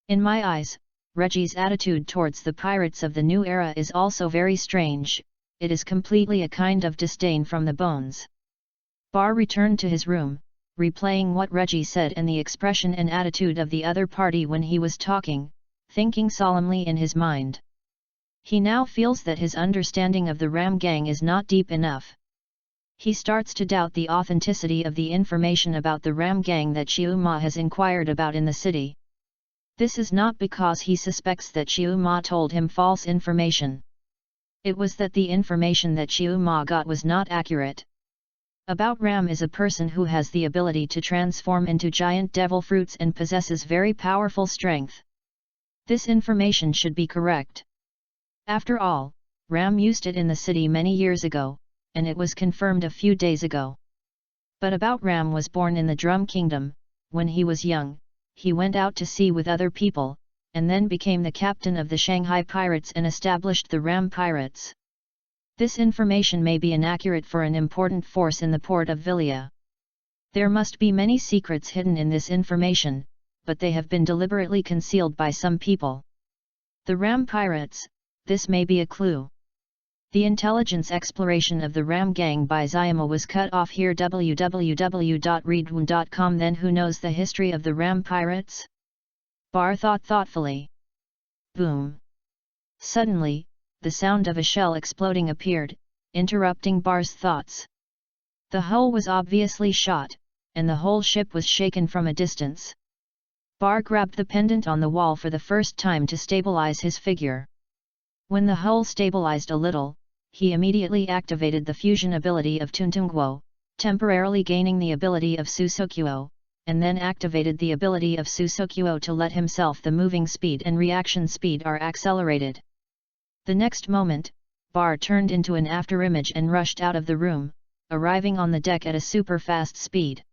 In my eyes, Reggie's attitude towards the pirates of the new era is also very strange. It is completely a kind of disdain from the bones. Bar returned to his room, replaying what Reggie said and the expression and attitude of the other party when he was talking, thinking solemnly in his mind. He now feels that his understanding of the Ram gang is not deep enough. He starts to doubt the authenticity of the information about the Ram gang that Xiu Ma has inquired about in the city. This is not because he suspects that Xiu Ma told him false information. It was that the information that Xiu Ma got was not accurate. About Ram is a person who has the ability to transform into giant devil fruits and possesses very powerful strength. This information should be correct. After all, Ram used it in the city many years ago, and it was confirmed a few days ago. But about Ram was born in the Drum Kingdom. When he was young, he went out to sea with other people, and then became the captain of the Shanghai Pirates and established the Ram Pirates. This information may be inaccurate for an important force in the port of Villia. There must be many secrets hidden in this information, but they have been deliberately concealed by some people. The Ram Pirates, this may be a clue. The intelligence exploration of the Ram gang by Zayama was cut off here. www.readaloud.com. Then who knows the history of the Ram Pirates? Bar thought thoughtfully. Boom! Suddenly, the sound of a shell exploding appeared, interrupting Bar's thoughts. The hull was obviously shot, and the whole ship was shaken from a distance. Bar grabbed the pendant on the wall for the first time to stabilize his figure. When the hull stabilized a little, he immediately activated the fusion ability of Tuntungguo, temporarily gaining the ability of Susokuo, and then activated the ability of Susokuo to let himself the moving speed and reaction speed are accelerated. The next moment, Bar turned into an afterimage and rushed out of the room, arriving on the deck at a super-fast speed.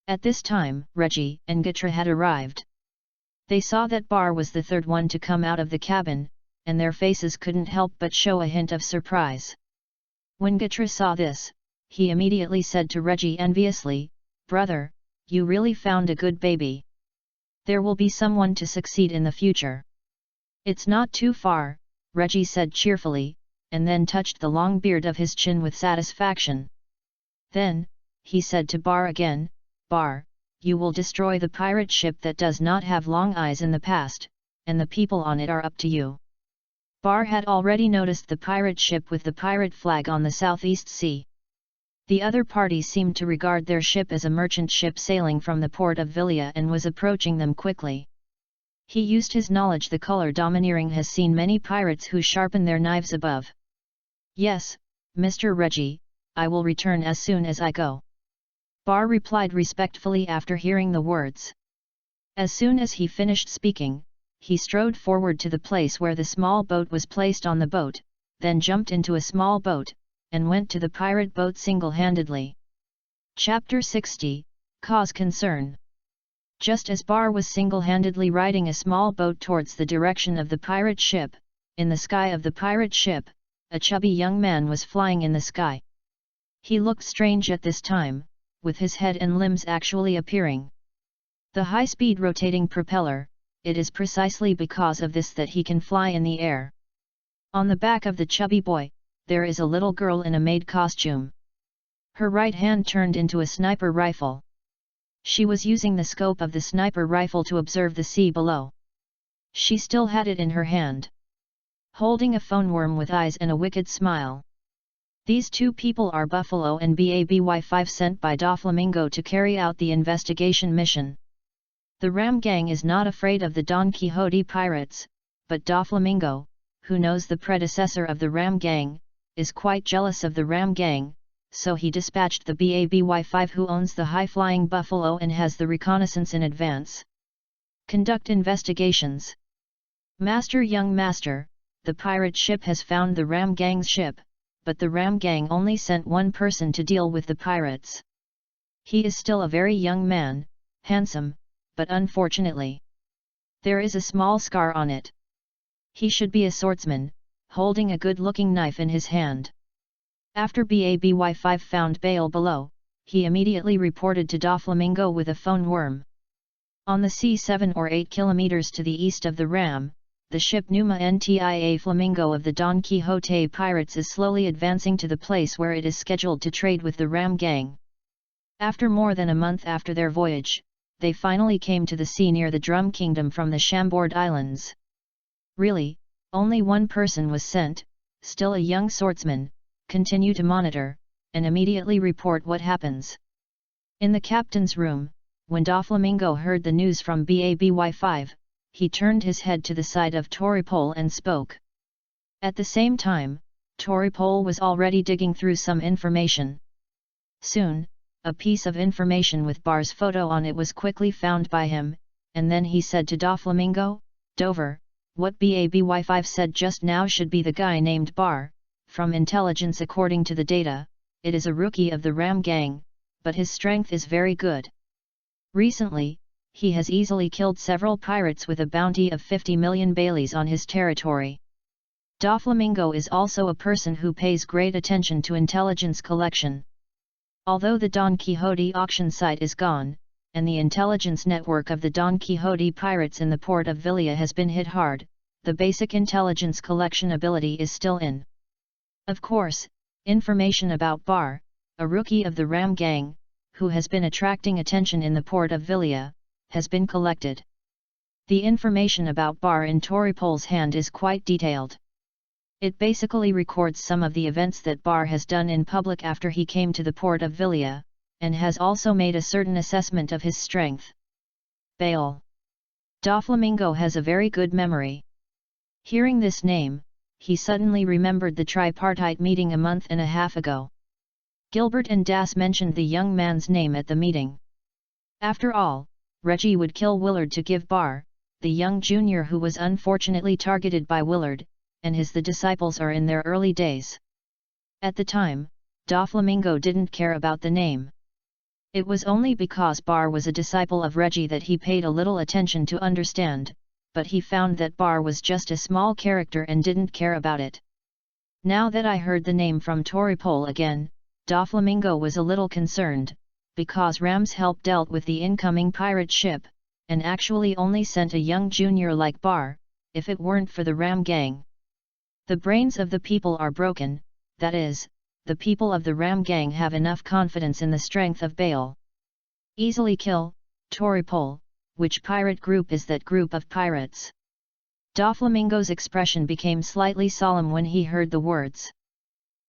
At this time, Reggie and Gatra had arrived. They saw that Bar was the third one to come out of the cabin, and their faces couldn't help but show a hint of surprise. When Gatra saw this, he immediately said to Reggie enviously, "Brother, you really found a good baby. There will be someone to succeed in the future." "It's not too far," Reggie said cheerfully, and then touched the long beard of his chin with satisfaction. Then, he said to Bar again, "Bar, you will destroy the pirate ship that does not have long eyes in the past, and the people on it are up to you." Bar had already noticed the pirate ship with the pirate flag on the Southeast Sea. The other party seemed to regard their ship as a merchant ship sailing from the port of Villia and was approaching them quickly. He used his knowledge. The color domineering has seen many pirates who sharpen their knives above. "Yes, Mr. Reggie, I will return as soon as I go." Bar replied respectfully after hearing the words. As soon as he finished speaking, he strode forward to the place where the small boat was placed on the boat, then jumped into a small boat, and went to the pirate boat single-handedly. Chapter 60, Cause Concern. Just as Bar was single-handedly riding a small boat towards the direction of the pirate ship, in the sky of the pirate ship, a chubby young man was flying in the sky. He looked strange at this time, with his head and limbs actually appearing. The high-speed rotating propeller, it is precisely because of this that he can fly in the air. On the back of the chubby boy, there is a little girl in a maid costume. Her right hand turned into a sniper rifle. She was using the scope of the sniper rifle to observe the sea below. She still had it in her hand, holding a phone worm with eyes and a wicked smile. These two people are Buffalo and BABY5 sent by Doflamingo to carry out the investigation mission. The Ram gang is not afraid of the Don Quixote pirates, but Doflamingo, who knows the predecessor of the Ram gang, is quite jealous of the Ram gang, so he dispatched the BABY5 who owns the high-flying Buffalo and has the reconnaissance in advance. Conduct investigations. Master, young master, the pirate ship has found the Ram gang's ship, but the Ram gang only sent one person to deal with the pirates. He is still a very young man, handsome, but unfortunately, there is a small scar on it. He should be a swordsman, holding a good-looking knife in his hand. After BABY5 found Bale below, he immediately reported to Doflamingo with a phone worm. On the sea 7 or 8 kilometers to the east of the ram, the ship Numa Ntia Flamingo of the Don Quixote pirates is slowly advancing to the place where it is scheduled to trade with the ram gang. After more than a month after their voyage, they finally came to the sea near the Drum Kingdom from the Chambord Islands. Really, only one person was sent, still a young swordsman. Continue to monitor, and immediately report what happens. In the captain's room, when Doflamingo heard the news from BABY5, he turned his head to the side of Toripole and spoke. At the same time, Toripole was already digging through some information. Soon, a piece of information with Bar's photo on it was quickly found by him, and then he said to Doflamingo, "Dover, what BABY5 said just now should be the guy named Bar. From intelligence according to the data, it is a rookie of the Ram Gang, but his strength is very good. Recently, he has easily killed several pirates with a bounty of 50 million Baileys on his territory." Doflamingo is also a person who pays great attention to intelligence collection. Although the Don Quixote auction site is gone, and the intelligence network of the Don Quixote pirates in the port of Villa has been hit hard, the basic intelligence collection ability is still in. Of course, information about Bar, a rookie of the Ram Gang, who has been attracting attention in the port of Villa, has been collected. The information about Bar in Toripole's hand is quite detailed. It basically records some of the events that Bar has done in public after he came to the port of Villa, and has also made a certain assessment of his strength. Bale. Doflamingo has a very good memory. Hearing this name, he suddenly remembered the tripartite meeting a month and a half ago. Gilbert and Das mentioned the young man's name at the meeting. After all, Reggie would kill Willard to give Bar, the young junior who was unfortunately targeted by Willard, and the disciples are in their early days. At the time, Doflamingo didn't care about the name. It was only because Bar was a disciple of Reggie that he paid a little attention to understand, but he found that Bar was just a small character and didn't care about it. Now that I heard the name from Toripole again, Doflamingo was a little concerned, because Ram's help dealt with the incoming pirate ship, and actually only sent a young junior like Bar, if it weren't for the Ram Gang. The brains of the people are broken, that is, the people of the Ram Gang have enough confidence in the strength of Bale. Easily kill, Toripole. Which pirate group is that group of pirates? Doflamingo's expression became slightly solemn when he heard the words.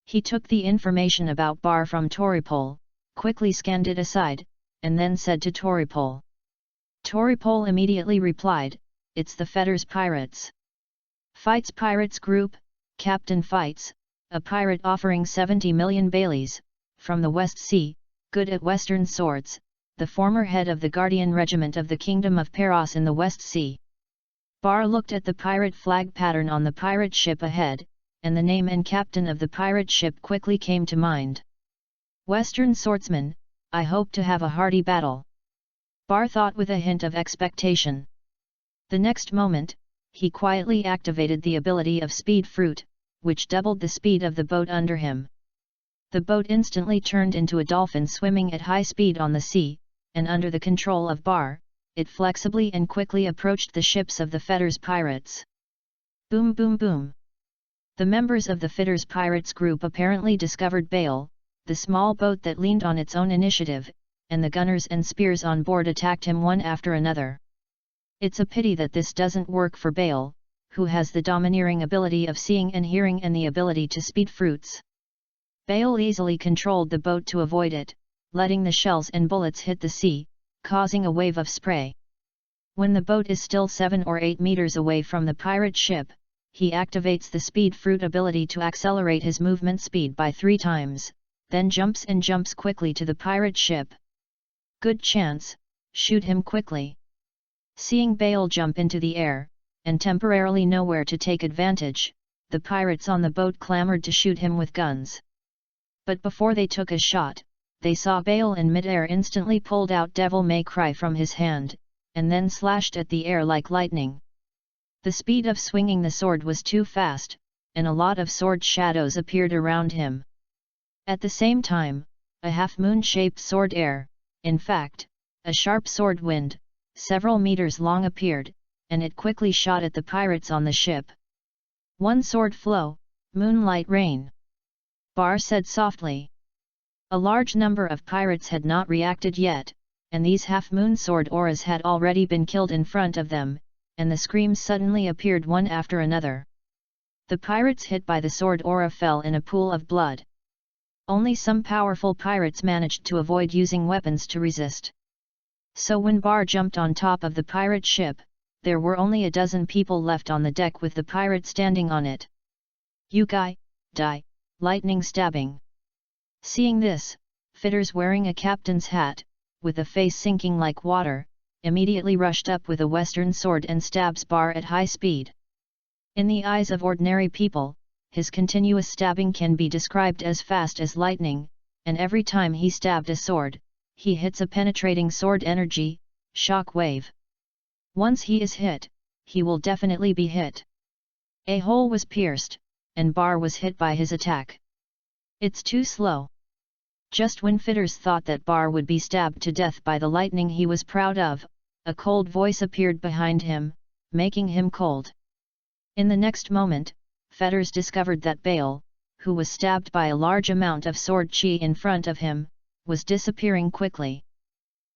He took the information about Bar from Toripole, quickly scanned it aside, and then said to Toripole. Toripole immediately replied, "It's the Fetters Pirates." Fights Pirates Group, Captain Fights, a pirate offering 70 million Baileys, from the West Sea, good at Western swords, the former head of the Guardian Regiment of the Kingdom of Paros in the West Sea. Bar looked at the pirate flag pattern on the pirate ship ahead, and the name and captain of the pirate ship quickly came to mind. Western swordsman, I hope to have a hearty battle. Bar thought with a hint of expectation. The next moment, he quietly activated the ability of Speed Fruit, which doubled the speed of the boat under him. The boat instantly turned into a dolphin swimming at high speed on the sea, and under the control of Bar, it flexibly and quickly approached the ships of the Fetters Pirates. Boom boom boom! The members of the Fetters Pirates group apparently discovered Bale, the small boat that leaned on its own initiative, and the gunners and spears on board attacked him one after another. It's a pity that this doesn't work for Bale, who has the domineering ability of seeing and hearing and the ability to speed fruits. Bale easily controlled the boat to avoid it, letting the shells and bullets hit the sea, causing a wave of spray. When the boat is still 7 or 8 meters away from the pirate ship, he activates the speed fruit ability to accelerate his movement speed by 3 times, then jumps quickly to the pirate ship. Good chance, shoot him quickly. Seeing Bale jump into the air, and temporarily nowhere to take advantage, the pirates on the boat clamored to shoot him with guns. But before they took a shot, they saw Bale in midair instantly pulled out Devil May Cry from his hand, and then slashed at the air like lightning. The speed of swinging the sword was too fast, and a lot of sword shadows appeared around him. At the same time, a half-moon-shaped sword in fact, a sharp sword wind, several meters long appeared, and it quickly shot at the pirates on the ship. "One sword flow, moonlight rain," Bar said softly. A large number of pirates had not reacted yet, and these half-moon sword auras had already been killed in front of them, and the screams suddenly appeared one after another. The pirates hit by the sword aura fell in a pool of blood. Only some powerful pirates managed to avoid using weapons to resist. So when Bar jumped on top of the pirate ship, there were only a dozen people left on the deck with the pirate standing on it. "You guy, die, lightning stabbing." Seeing this, Fitters, wearing a captain's hat, with a face sinking like water, immediately rushed up with a western sword and stabs Bar at high speed. In the eyes of ordinary people, his continuous stabbing can be described as fast as lightning, and every time he stabbed a sword, he hits a penetrating sword energy, shock wave. Once he is hit, he will definitely be hit. A hole was pierced, and Bar was hit by his attack. "It's too slow." Just when Fitters thought that Bar would be stabbed to death by the lightning he was proud of, a cold voice appeared behind him, making him cold. In the next moment, Fitters discovered that Bale, who was stabbed by a large amount of sword chi in front of him, was disappearing quickly.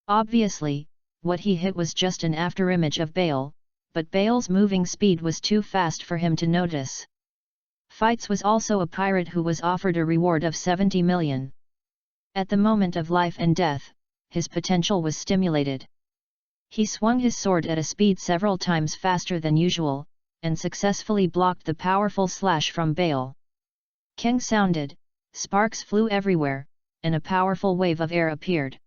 Obviously, what he hit was just an afterimage of Bale, but Bale's moving speed was too fast for him to notice. Fights was also a pirate who was offered a reward of 70 million. At the moment of life and death, his potential was stimulated. He swung his sword at a speed several times faster than usual, and successfully blocked the powerful slash from Bale. Keng sounded, sparks flew everywhere, and a powerful wave of air appeared.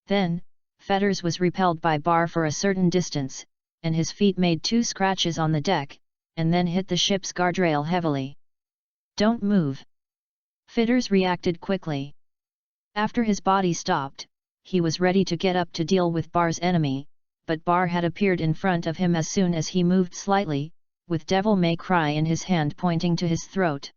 Then, Fetters was repelled by Bar for a certain distance, and his feet made 2 scratches on the deck, and then hit the ship's guardrail heavily. "Don't move." Fetters reacted quickly. After his body stopped, he was ready to get up to deal with Bar's enemy, but Bar had appeared in front of him as soon as he moved slightly, with Devil May Cry in his hand pointing to his throat.